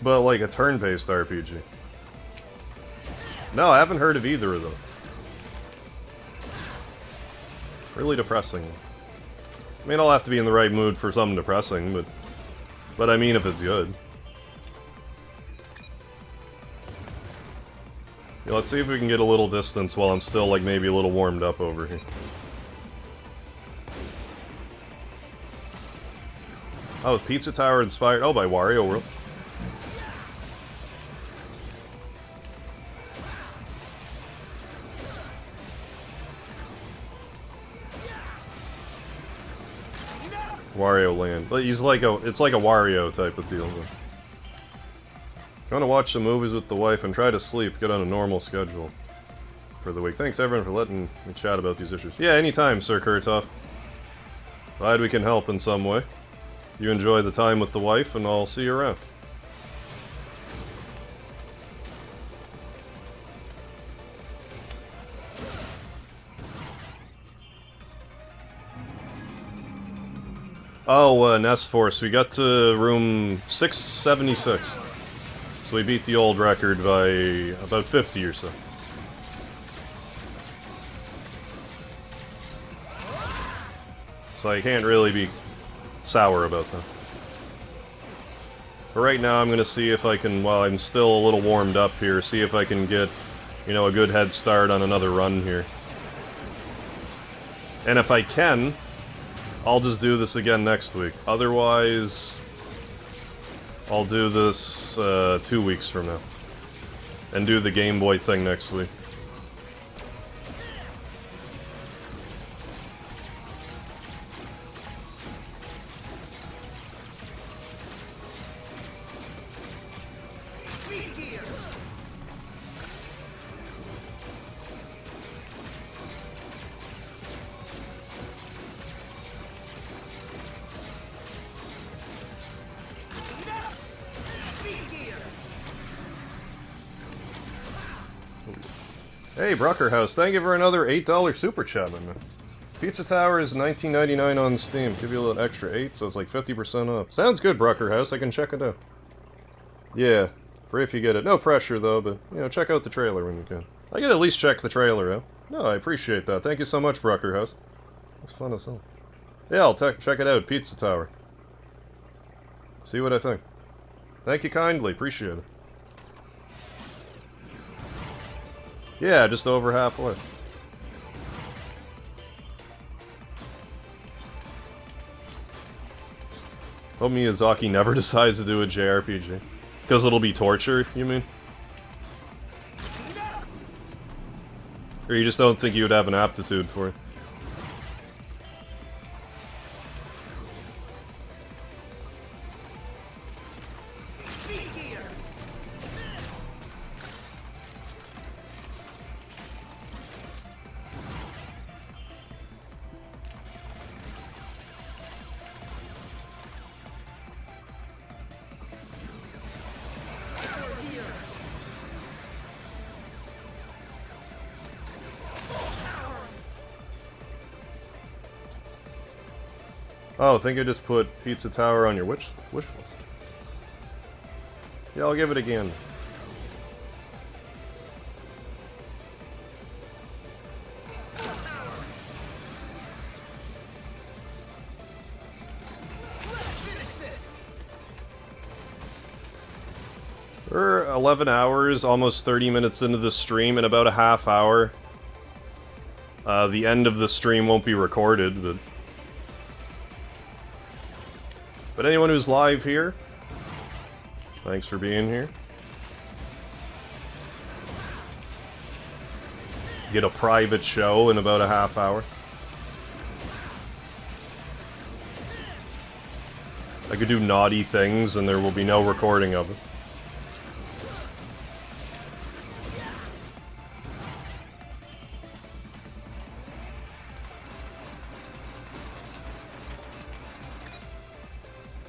But like a turn-based RPG. No, I haven't heard of either of them. Really depressing. I mean, I'll have to be in the right mood for something depressing, but I mean if it's good. Yeah, let's see if we can get a little distance while I'm still, like, maybe a little warmed up over here. Oh, Pizza Tower inspired... Oh, by Wario World. Wario Land. But he's like a... It's like a Wario type of deal. But. If you want to watch some movies with the wife and try to sleep, get on a normal schedule for the week. Thanks everyone for letting me chat about these issues. Yeah, anytime, Sir Kurtov. Glad we can help in some way. You enjoy the time with the wife, and I'll see you around. Oh, Nest Force. We got to room 676. So we beat the old record by about 50 or so. So I can't really be sour about that. But right now I'm going to see if I can, while I'm still a little warmed up here, see if I can get, you know, a good head start on another run here. And if I can, I'll just do this again next week. Otherwise, I'll do this 2 weeks from now. And do the Game Boy thing next week. Hey, Bruckerhouse, thank you for another $8 super chat, man. Pizza Tower is $19.99 on Steam. Give you a little extra 8, so it's like 50% off. Sounds good, Bruckerhouse. I can check it out. Yeah, free if you get it. No pressure, though, but, you know, check out the trailer when you can. I can at least check the trailer out. No, I appreciate that. Thank you so much, Bruckerhouse. It's fun as hell. Yeah, I'll check it out. Pizza Tower. See what I think. Thank you kindly. Appreciate it. Yeah, just over halfway. Hope Miyazaki never decides to do a JRPG. Because it'll be torture, you mean? Or you just don't think you would have an aptitude for it? Oh, I think I just put Pizza Tower on your wish list. Yeah, I'll give it again. We're 11 hours, almost 30 minutes into the stream. In about a half hour, the end of the stream won't be recorded, but anyone who's live here, thanks for being here. Get a private show in about a half hour. I could do naughty things and there will be no recording of it.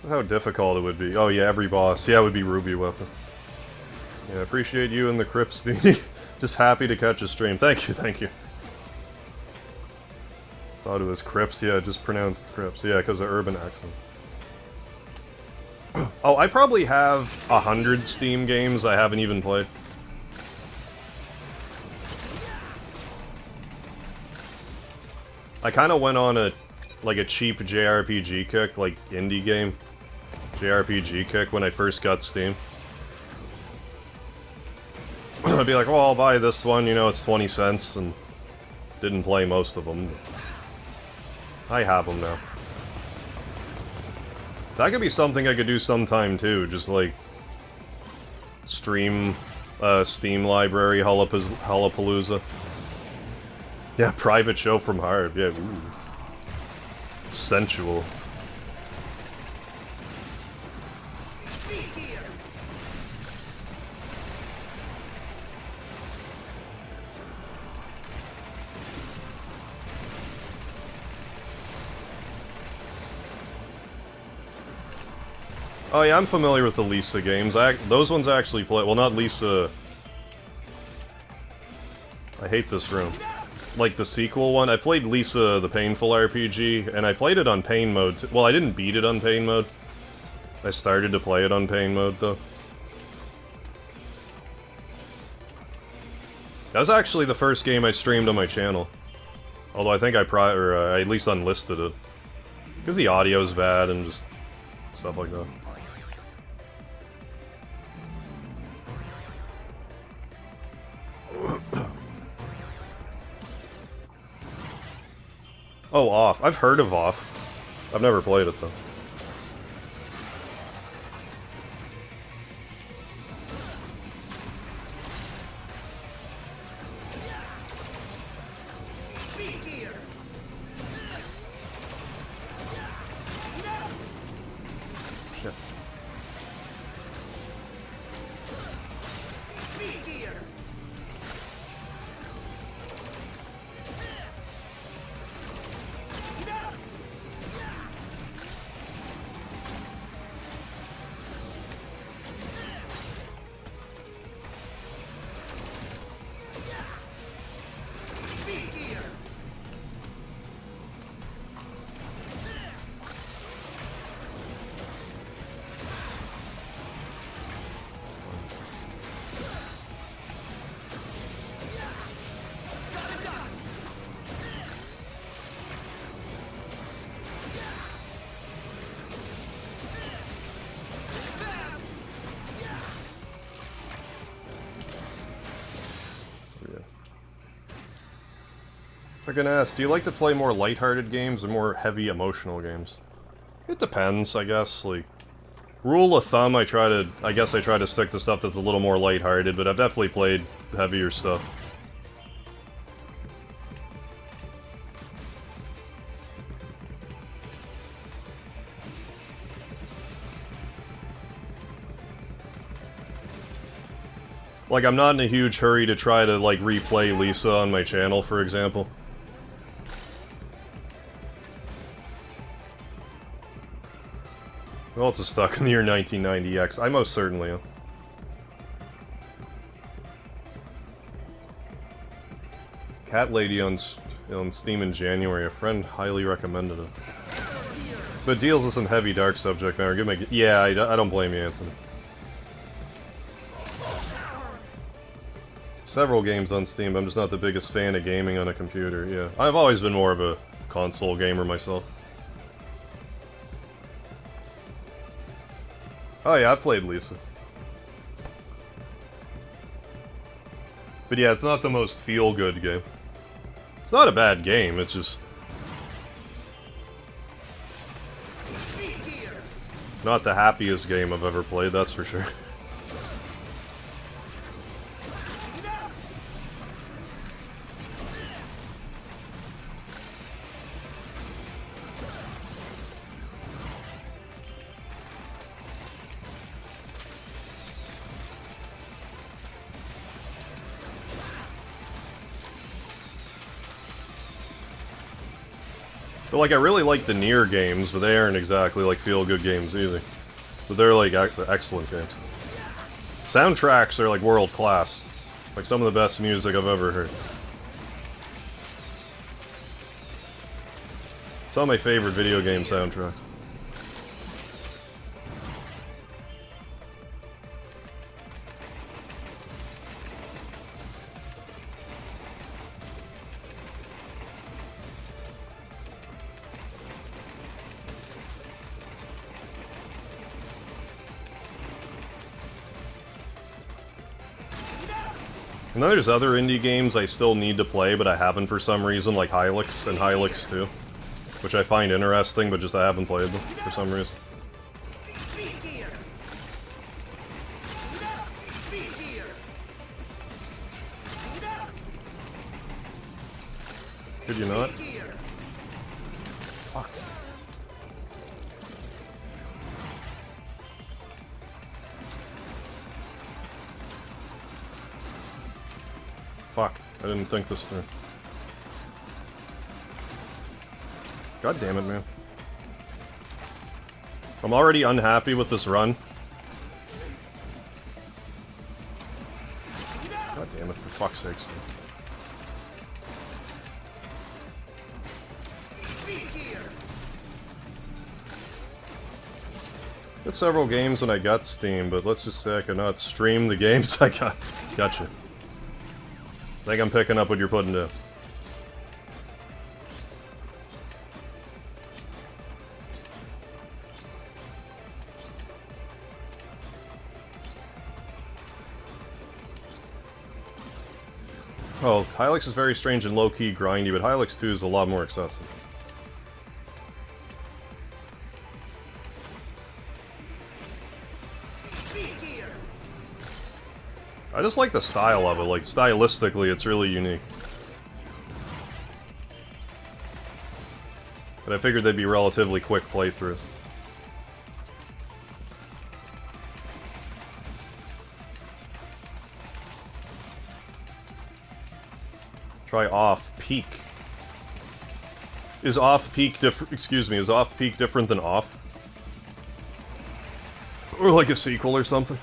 How difficult it would be. Oh yeah, every boss. Yeah, it would be Ruby Weapon. Yeah, I appreciate you and the Crips being just happy to catch a stream. Thank you, thank you. Thought it was Crips. Yeah, just pronounced Crips. Yeah, because of urban accent. Oh, I probably have 100 Steam games I haven't even played. I kind of went on a cheap JRPG kick, like indie game JRPG kick when I first got Steam. I'd be like, well, I'll buy this one, you know, it's 20 cents, and didn't play most of them. I have them now. That could be something I could do sometime too, just like stream Steam library Hullapalooza. Yeah, private show from Harv, yeah, ooh. Sensual. Oh yeah, I'm familiar with the Lisa games. Those ones I actually play. Well, not Lisa. I hate this room. Like the sequel one. I played Lisa the Painful RPG, and I played it on Pain mode. Well, I didn't beat it on Pain mode. I started to play it on Pain mode, though. That was actually the first game I streamed on my channel. Although I think I at least unlisted it. Because the audio's bad and just stuff like that. Oh, Off. I've heard of Off. I've never played it, though. Shit. I'm gonna ask, do you like to play more lighthearted games or more heavy emotional games? It depends, I guess. Like, rule of thumb, I guess I try to stick to stuff that's a little more lighthearted, but I've definitely played heavier stuff. Like, I'm not in a huge hurry to try to, like, replay Lisa on my channel, for example. Who else is stuck in the year 1990X? I most certainly am. Cat Lady on Steam in January. A friend highly recommended it. But it deals with some heavy dark subject matter. Give me yeah, I don't blame you, Anthony. Several games on Steam, but I'm just not the biggest fan of gaming on a computer, yeah. I've always been more of a console gamer myself. Oh yeah, I played Lisa. But yeah, it's not the most feel-good game. It's not a bad game, it's just... not the happiest game I've ever played, that's for sure. But like, I really like the Nier games, but they aren't exactly like feel-good games either. But they're like excellent games. Soundtracks are like world-class. Like some of the best music I've ever heard. Some of my favorite video game soundtracks. And then there's other indie games I still need to play, but I haven't for some reason, like Hylix and Hylix 2. Which I find interesting, but just I haven't played them for some reason. Could you not? Fuck. Fuck, I didn't think this through. God damn it, man. I'm already unhappy with this run. God damn it, for fuck's sakes, man. Got several games when I got Steam, but let's just say I cannot stream the games I got. Gotcha. I think I'm picking up what you're putting down. Oh, Hylix is very strange and low-key grindy, but Hylix 2 is a lot more excessive. I just like the style of it, like, stylistically, it's really unique. But I figured they'd be relatively quick playthroughs. Try off-peak. Is off-peak is off-peak different than off? Or like a sequel or something?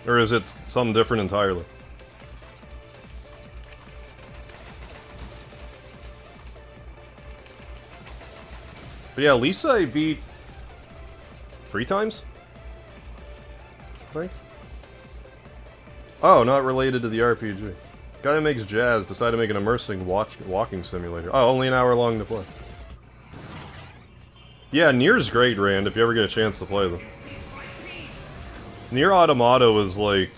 Or is it something different entirely? But yeah, Lisa I beat 3 times? I think? Oh, not related to the RPG. Guy who makes Jazz decided to make an immersive walking simulator. Oh, only an hour long to play. Yeah, Nier's great, Rand, if you ever get a chance to play them. Nier Automata was like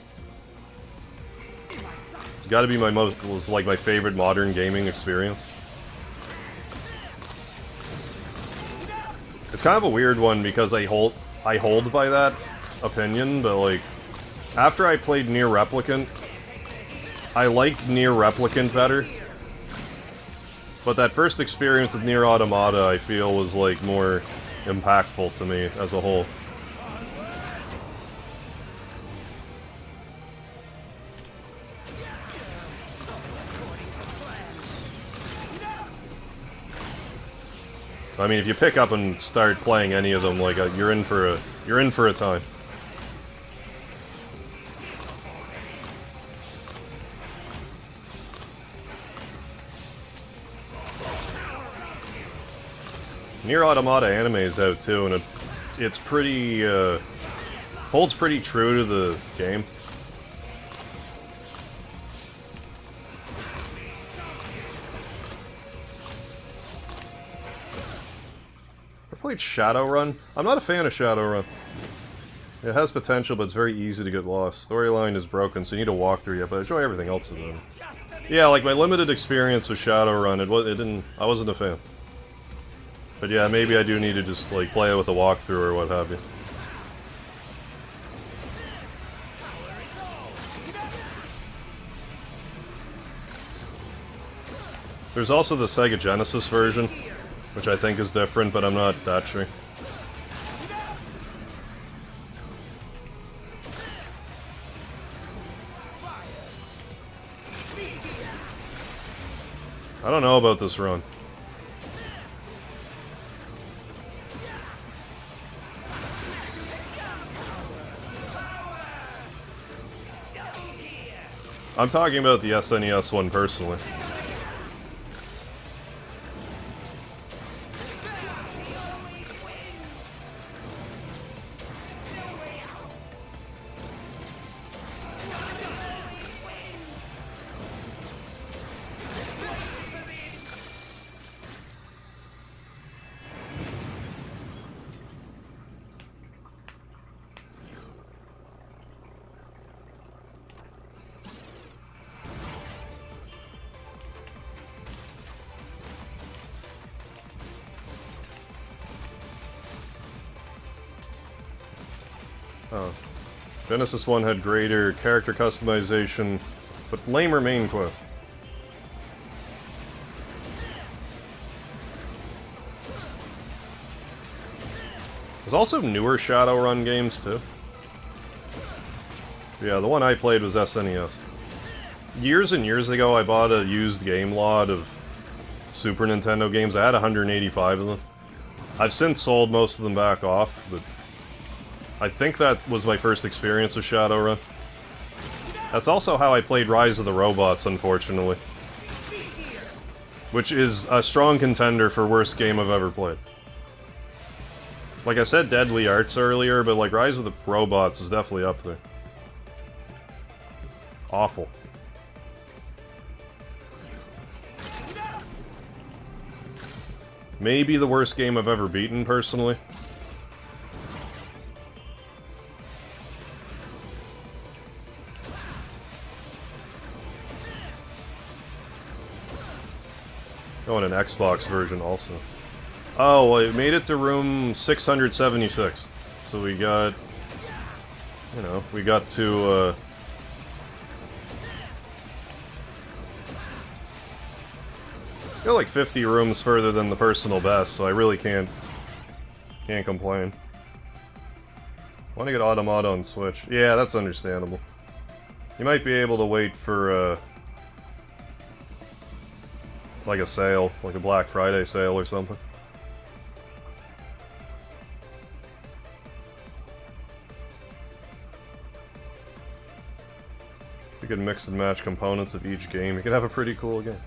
It's gotta be my my favorite modern gaming experience. It's kind of a weird one because I hold by that opinion, but like, after I played Nier Replicant, I liked Nier Replicant better. But that first experience with Nier Automata, I feel, was like more impactful to me as a whole. I mean, if you pick up and start playing any of them, like you're in for a time. Nier Automata anime is out too, and it's pretty holds pretty true to the game. Played Shadowrun. I'm not a fan of Shadowrun. It has potential, but it's very easy to get lost. Storyline is broken, so you need to walk through it, but I enjoy everything else about it. Yeah, like my limited experience with Shadowrun, I wasn't a fan. But yeah, maybe I do need to just like play it with a walkthrough or what have you. There's also the Sega Genesis version, which I think is different, but I'm not that sure. I don't know about this run. I'm talking about the SNES one personally. Oh. Genesis 1 had greater character customization, but lamer main quest. There's also newer Shadowrun games, too. Yeah, the one I played was SNES. Years and years ago, I bought a used game lot of Super Nintendo games. I had 185 of them. I've since sold most of them back off, but I think that was my first experience with Shadowrun. That's also how I played Rise of the Robots, unfortunately. Which is a strong contender for worst game I've ever played. Like I said Deadly Arts earlier, but like Rise of the Robots is definitely up there. Awful. Maybe the worst game I've ever beaten, personally. Oh, and an Xbox version also. Oh, well, it made it to room 676. So we got... You know, we got to, got like 50 rooms further than the personal best, so I really can't complain. I want to get Automata on Switch. Yeah, that's understandable. You might be able to wait for, like a sale, like a Black Friday sale or something. You could mix and match components of each game. You could have a pretty cool game.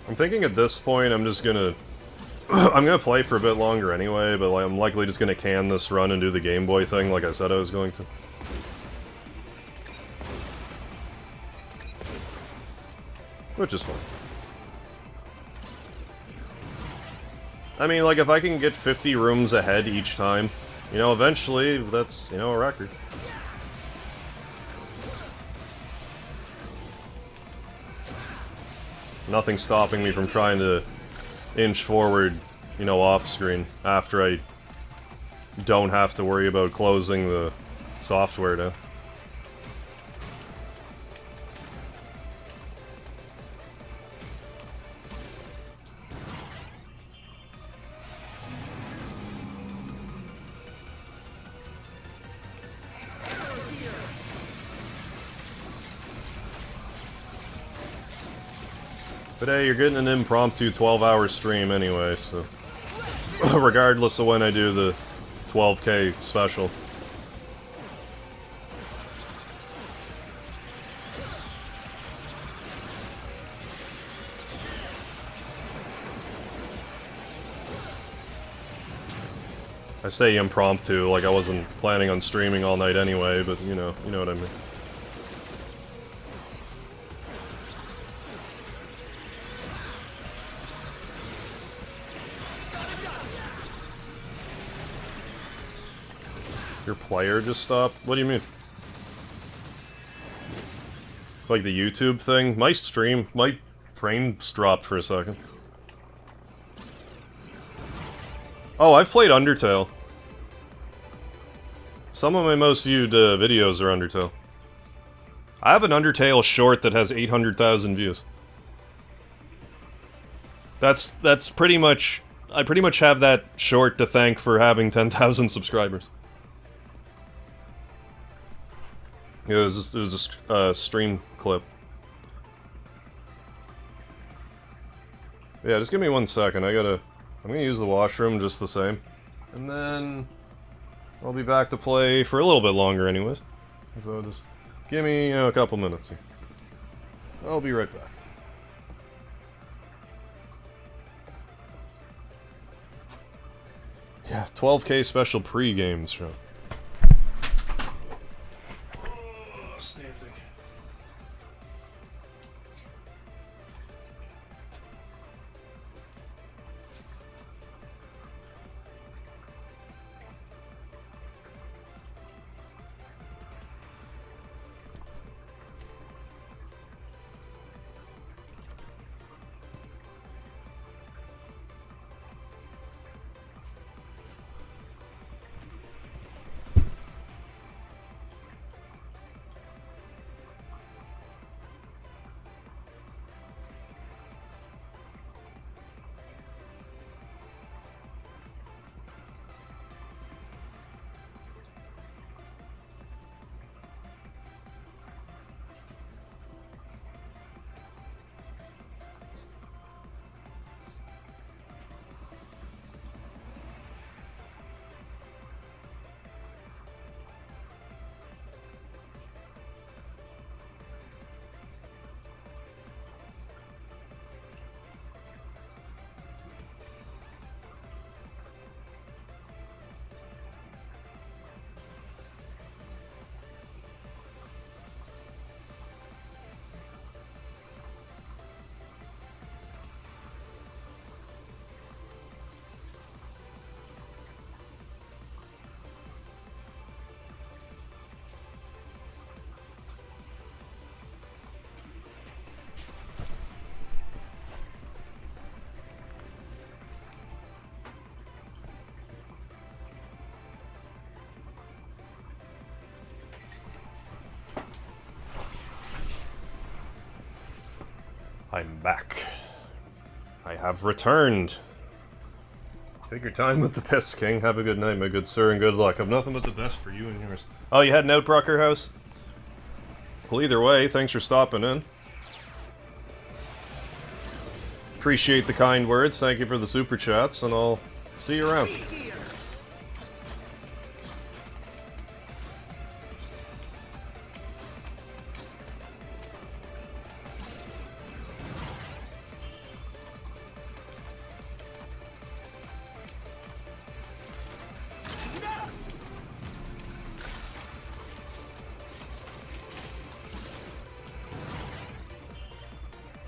I'm thinking at this point I'm just gonna... I'm gonna play for a bit longer anyway, but like, I'm likely just gonna can this run and do the Game Boy thing like I said I was going to. Which is fun. I mean, like, if I can get 50 rooms ahead each time, you know, eventually, that's, you know, a record. Nothing stopping me from trying to inch forward, you know, off screen after I don't have to worry about closing the software down. But hey, you're getting an impromptu 12-hour stream anyway, so... regardless of when I do the 12K special. I say impromptu, like I wasn't planning on streaming all night anyway, but you know what I mean. Your player just stopped? What do you mean? Like the YouTube thing? My stream, my frames dropped for a second. Oh, I've played Undertale. Some of my most viewed videos are Undertale. I have an Undertale short that has 800,000 views. That's pretty much... I pretty much have that short to thank for having 10,000 subscribers. It was a stream clip. Yeah, just give me 1 second. I'm gonna use the washroom just the same. And then... I'll be back to play for a little bit longer anyways. So just give me, a couple minutes here. I'll be right back. Yeah, 12K special pre-game show. I'm back. I have returned. Take your time with the piss, King. Have a good night, my good sir, and good luck. I've nothing but the best for you and yours. Oh, you heading out, Brucker House? Well, either way, thanks for stopping in. Appreciate the kind words. Thank you for the super chats, and I'll see you around.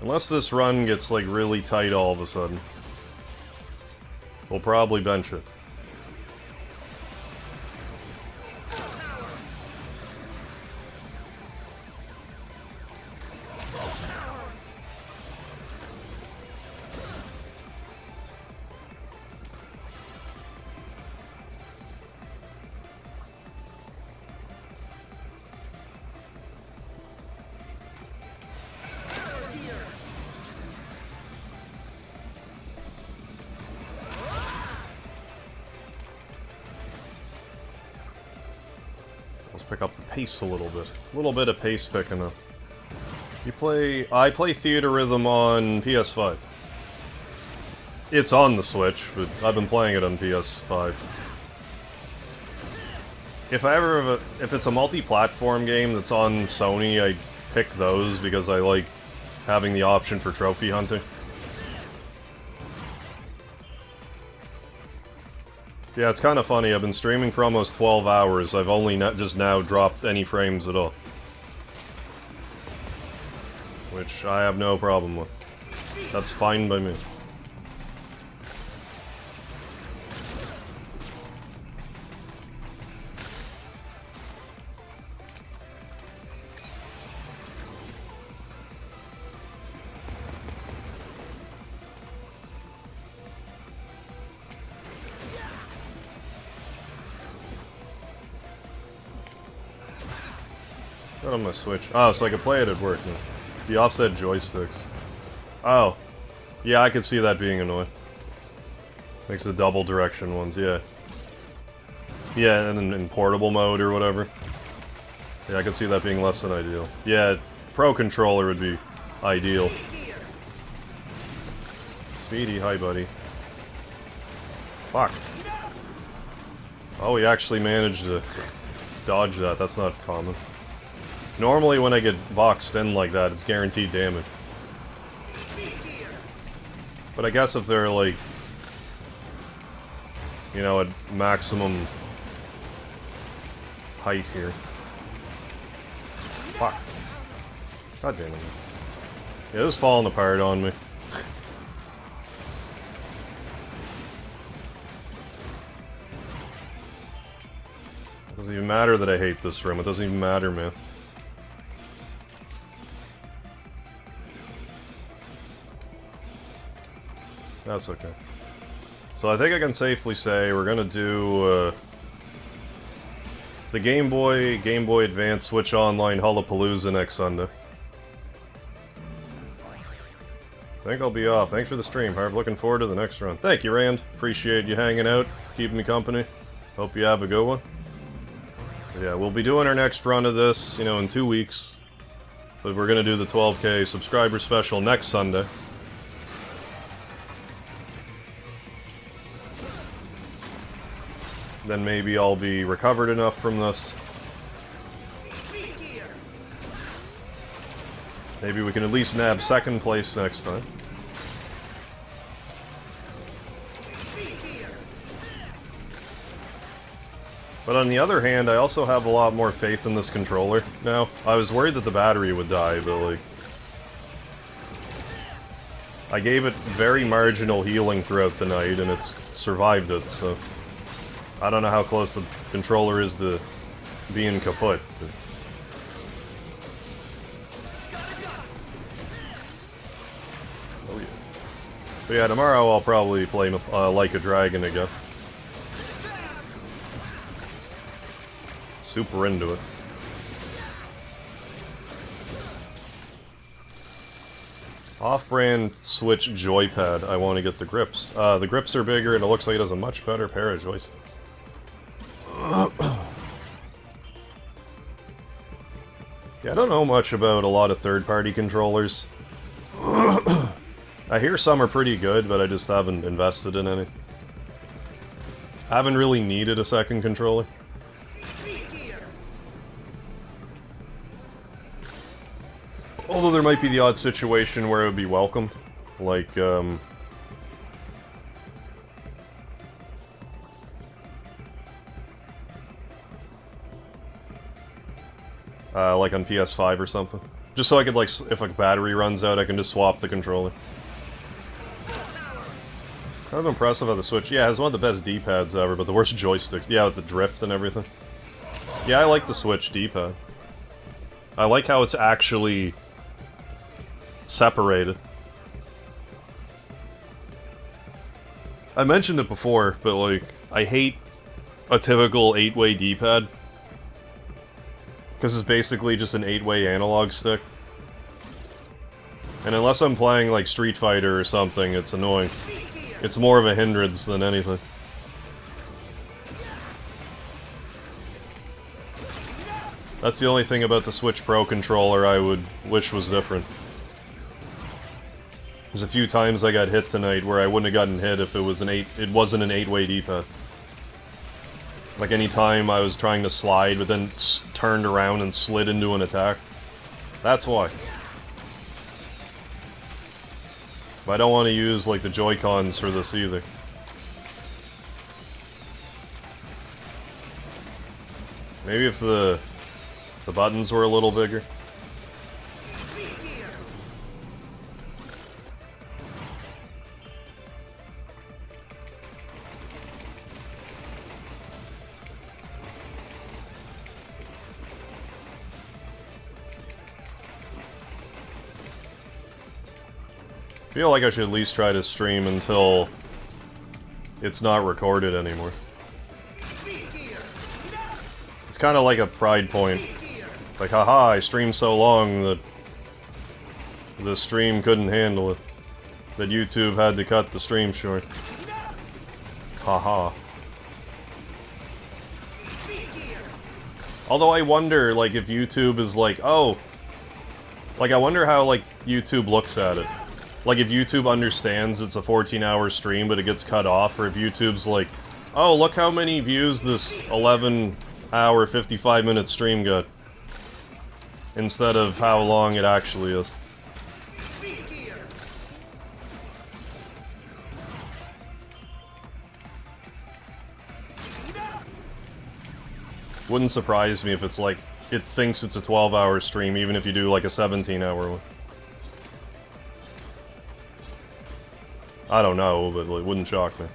Unless this run gets, like, really tight all of a sudden. We'll probably bench it. Let's pick up the pace a little bit. A little bit of pace picking up. I play Theater Rhythm on PS5. It's on the Switch, but I've been playing it on PS5. If it's a multi-platform game that's on Sony, I pick those because I like having the option for trophy hunting. Yeah, it's kind of funny. I've been streaming for almost 12 hours. I've only just now dropped any frames at all. Which I have no problem with. That's fine by me. Not on my Switch. Oh, so I can play it at work. The offset joysticks. Oh. Yeah, I could see that being annoying. Makes the double direction ones, yeah. Yeah, and in portable mode or whatever. Yeah, I could see that being less than ideal. Yeah, Pro Controller would be ideal. Speedy, hi buddy. Fuck. Oh, he actually managed to dodge that. That's not common. Normally when I get boxed in like that, it's guaranteed damage. But I guess if they're like, you know, at maximum height here. Fuck. God damn it. Yeah, this is falling apart on me. It doesn't even matter that I hate this room. It doesn't even matter, man. That's okay. So I think I can safely say we're gonna do the Game Boy Advance Switch Online Hullapalooza next Sunday. I think I'll be off. Thanks for the stream, Harv. Looking forward to the next run. Thank you, Rand. Appreciate you hanging out, keeping me company. Hope you have a good one. But yeah, we'll be doing our next run of this, you know, in 2 weeks. But we're gonna do the 12K subscriber special next Sunday. Then maybe I'll be recovered enough from this. Maybe we can at least nab second place next time. But on the other hand, I also have a lot more faith in this controller now. I was worried that the battery would die, but like... I gave it very marginal healing throughout the night, and it's survived it, so... I don't know how close the controller is to being kaput. Oh yeah. But yeah, tomorrow I'll probably play Like a Dragon again. Super into it. Off-brand Switch joypad. I want to get the grips. The grips are bigger and it looks like it has a much better pair of joysticks. Yeah, I don't know much about a lot of third-party controllers. I hear some are pretty good, but I just haven't invested in any. I haven't really needed a second controller. Although there might be the odd situation where it would be welcomed. Like, like on PS5 or something. Just so I could, like, if a battery runs out, I can just swap the controller. Kind of impressive how the Switch... Yeah, it has one of the best D-pads ever, but the worst joysticks. Yeah, with the drift and everything. Yeah, I like the Switch D-pad. I like how it's actually separated. I mentioned it before, but, like, I hate a typical 8-way D-pad. Because it's basically just an 8-way analog stick. And unless I'm playing, like, Street Fighter or something, it's annoying. It's more of a hindrance than anything. That's the only thing about the Switch Pro controller I would wish was different. There's a few times I got hit tonight where I wouldn't have gotten hit if it was it wasn't an 8-way D-pad. Like any time I was trying to slide, but then turned around and slid into an attack. That's why. But I don't want to use, like, the Joy-Cons for this either. Maybe if the buttons were a little bigger. I feel like I should at least try to stream until it's not recorded anymore. It's kind of like a pride point. Like, haha, I streamed so long that the stream couldn't handle it. That YouTube had to cut the stream short. Haha. Although I wonder, like, if YouTube is like, oh... Like, I wonder how, like, YouTube looks at it. Like, if YouTube understands it's a 14-hour stream, but it gets cut off, or if YouTube's like, oh, look how many views this 11-hour, 55-minute stream got. Instead of how long it actually is. Wouldn't surprise me if it's like, it thinks it's a 12-hour stream, even if you do like a 17-hour one. I don't know, but it wouldn't shock me.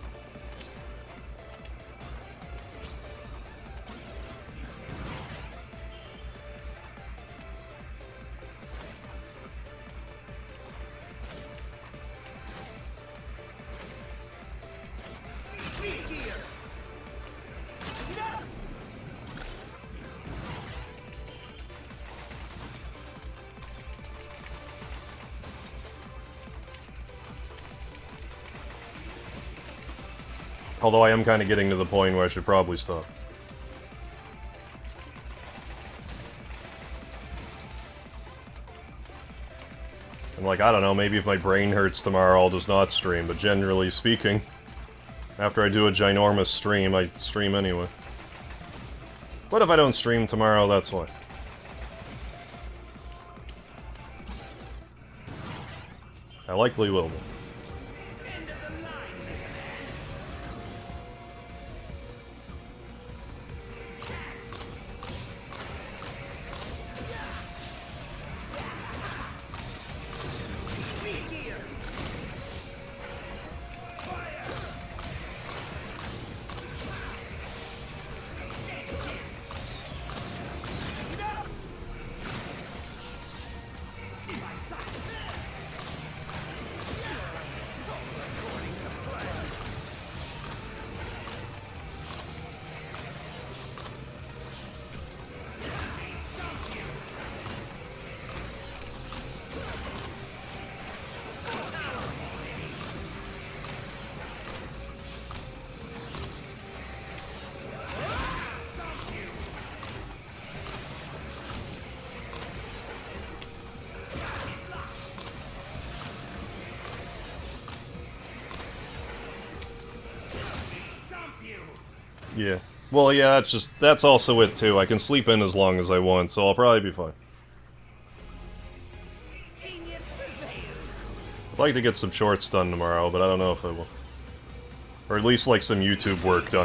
Although I am kind of getting to the point where I should probably stop. And like, I don't know, maybe if my brain hurts tomorrow I'll just not stream, but generally speaking, after I do a ginormous stream, I stream anyway. But if I don't stream tomorrow, that's why. I likely will be. Yeah. Well, yeah, that's also it, too. I can sleep in as long as I want, so I'll probably be fine. I'd like to get some shorts done tomorrow, but I don't know if I will. Or at least, like, some YouTube work done.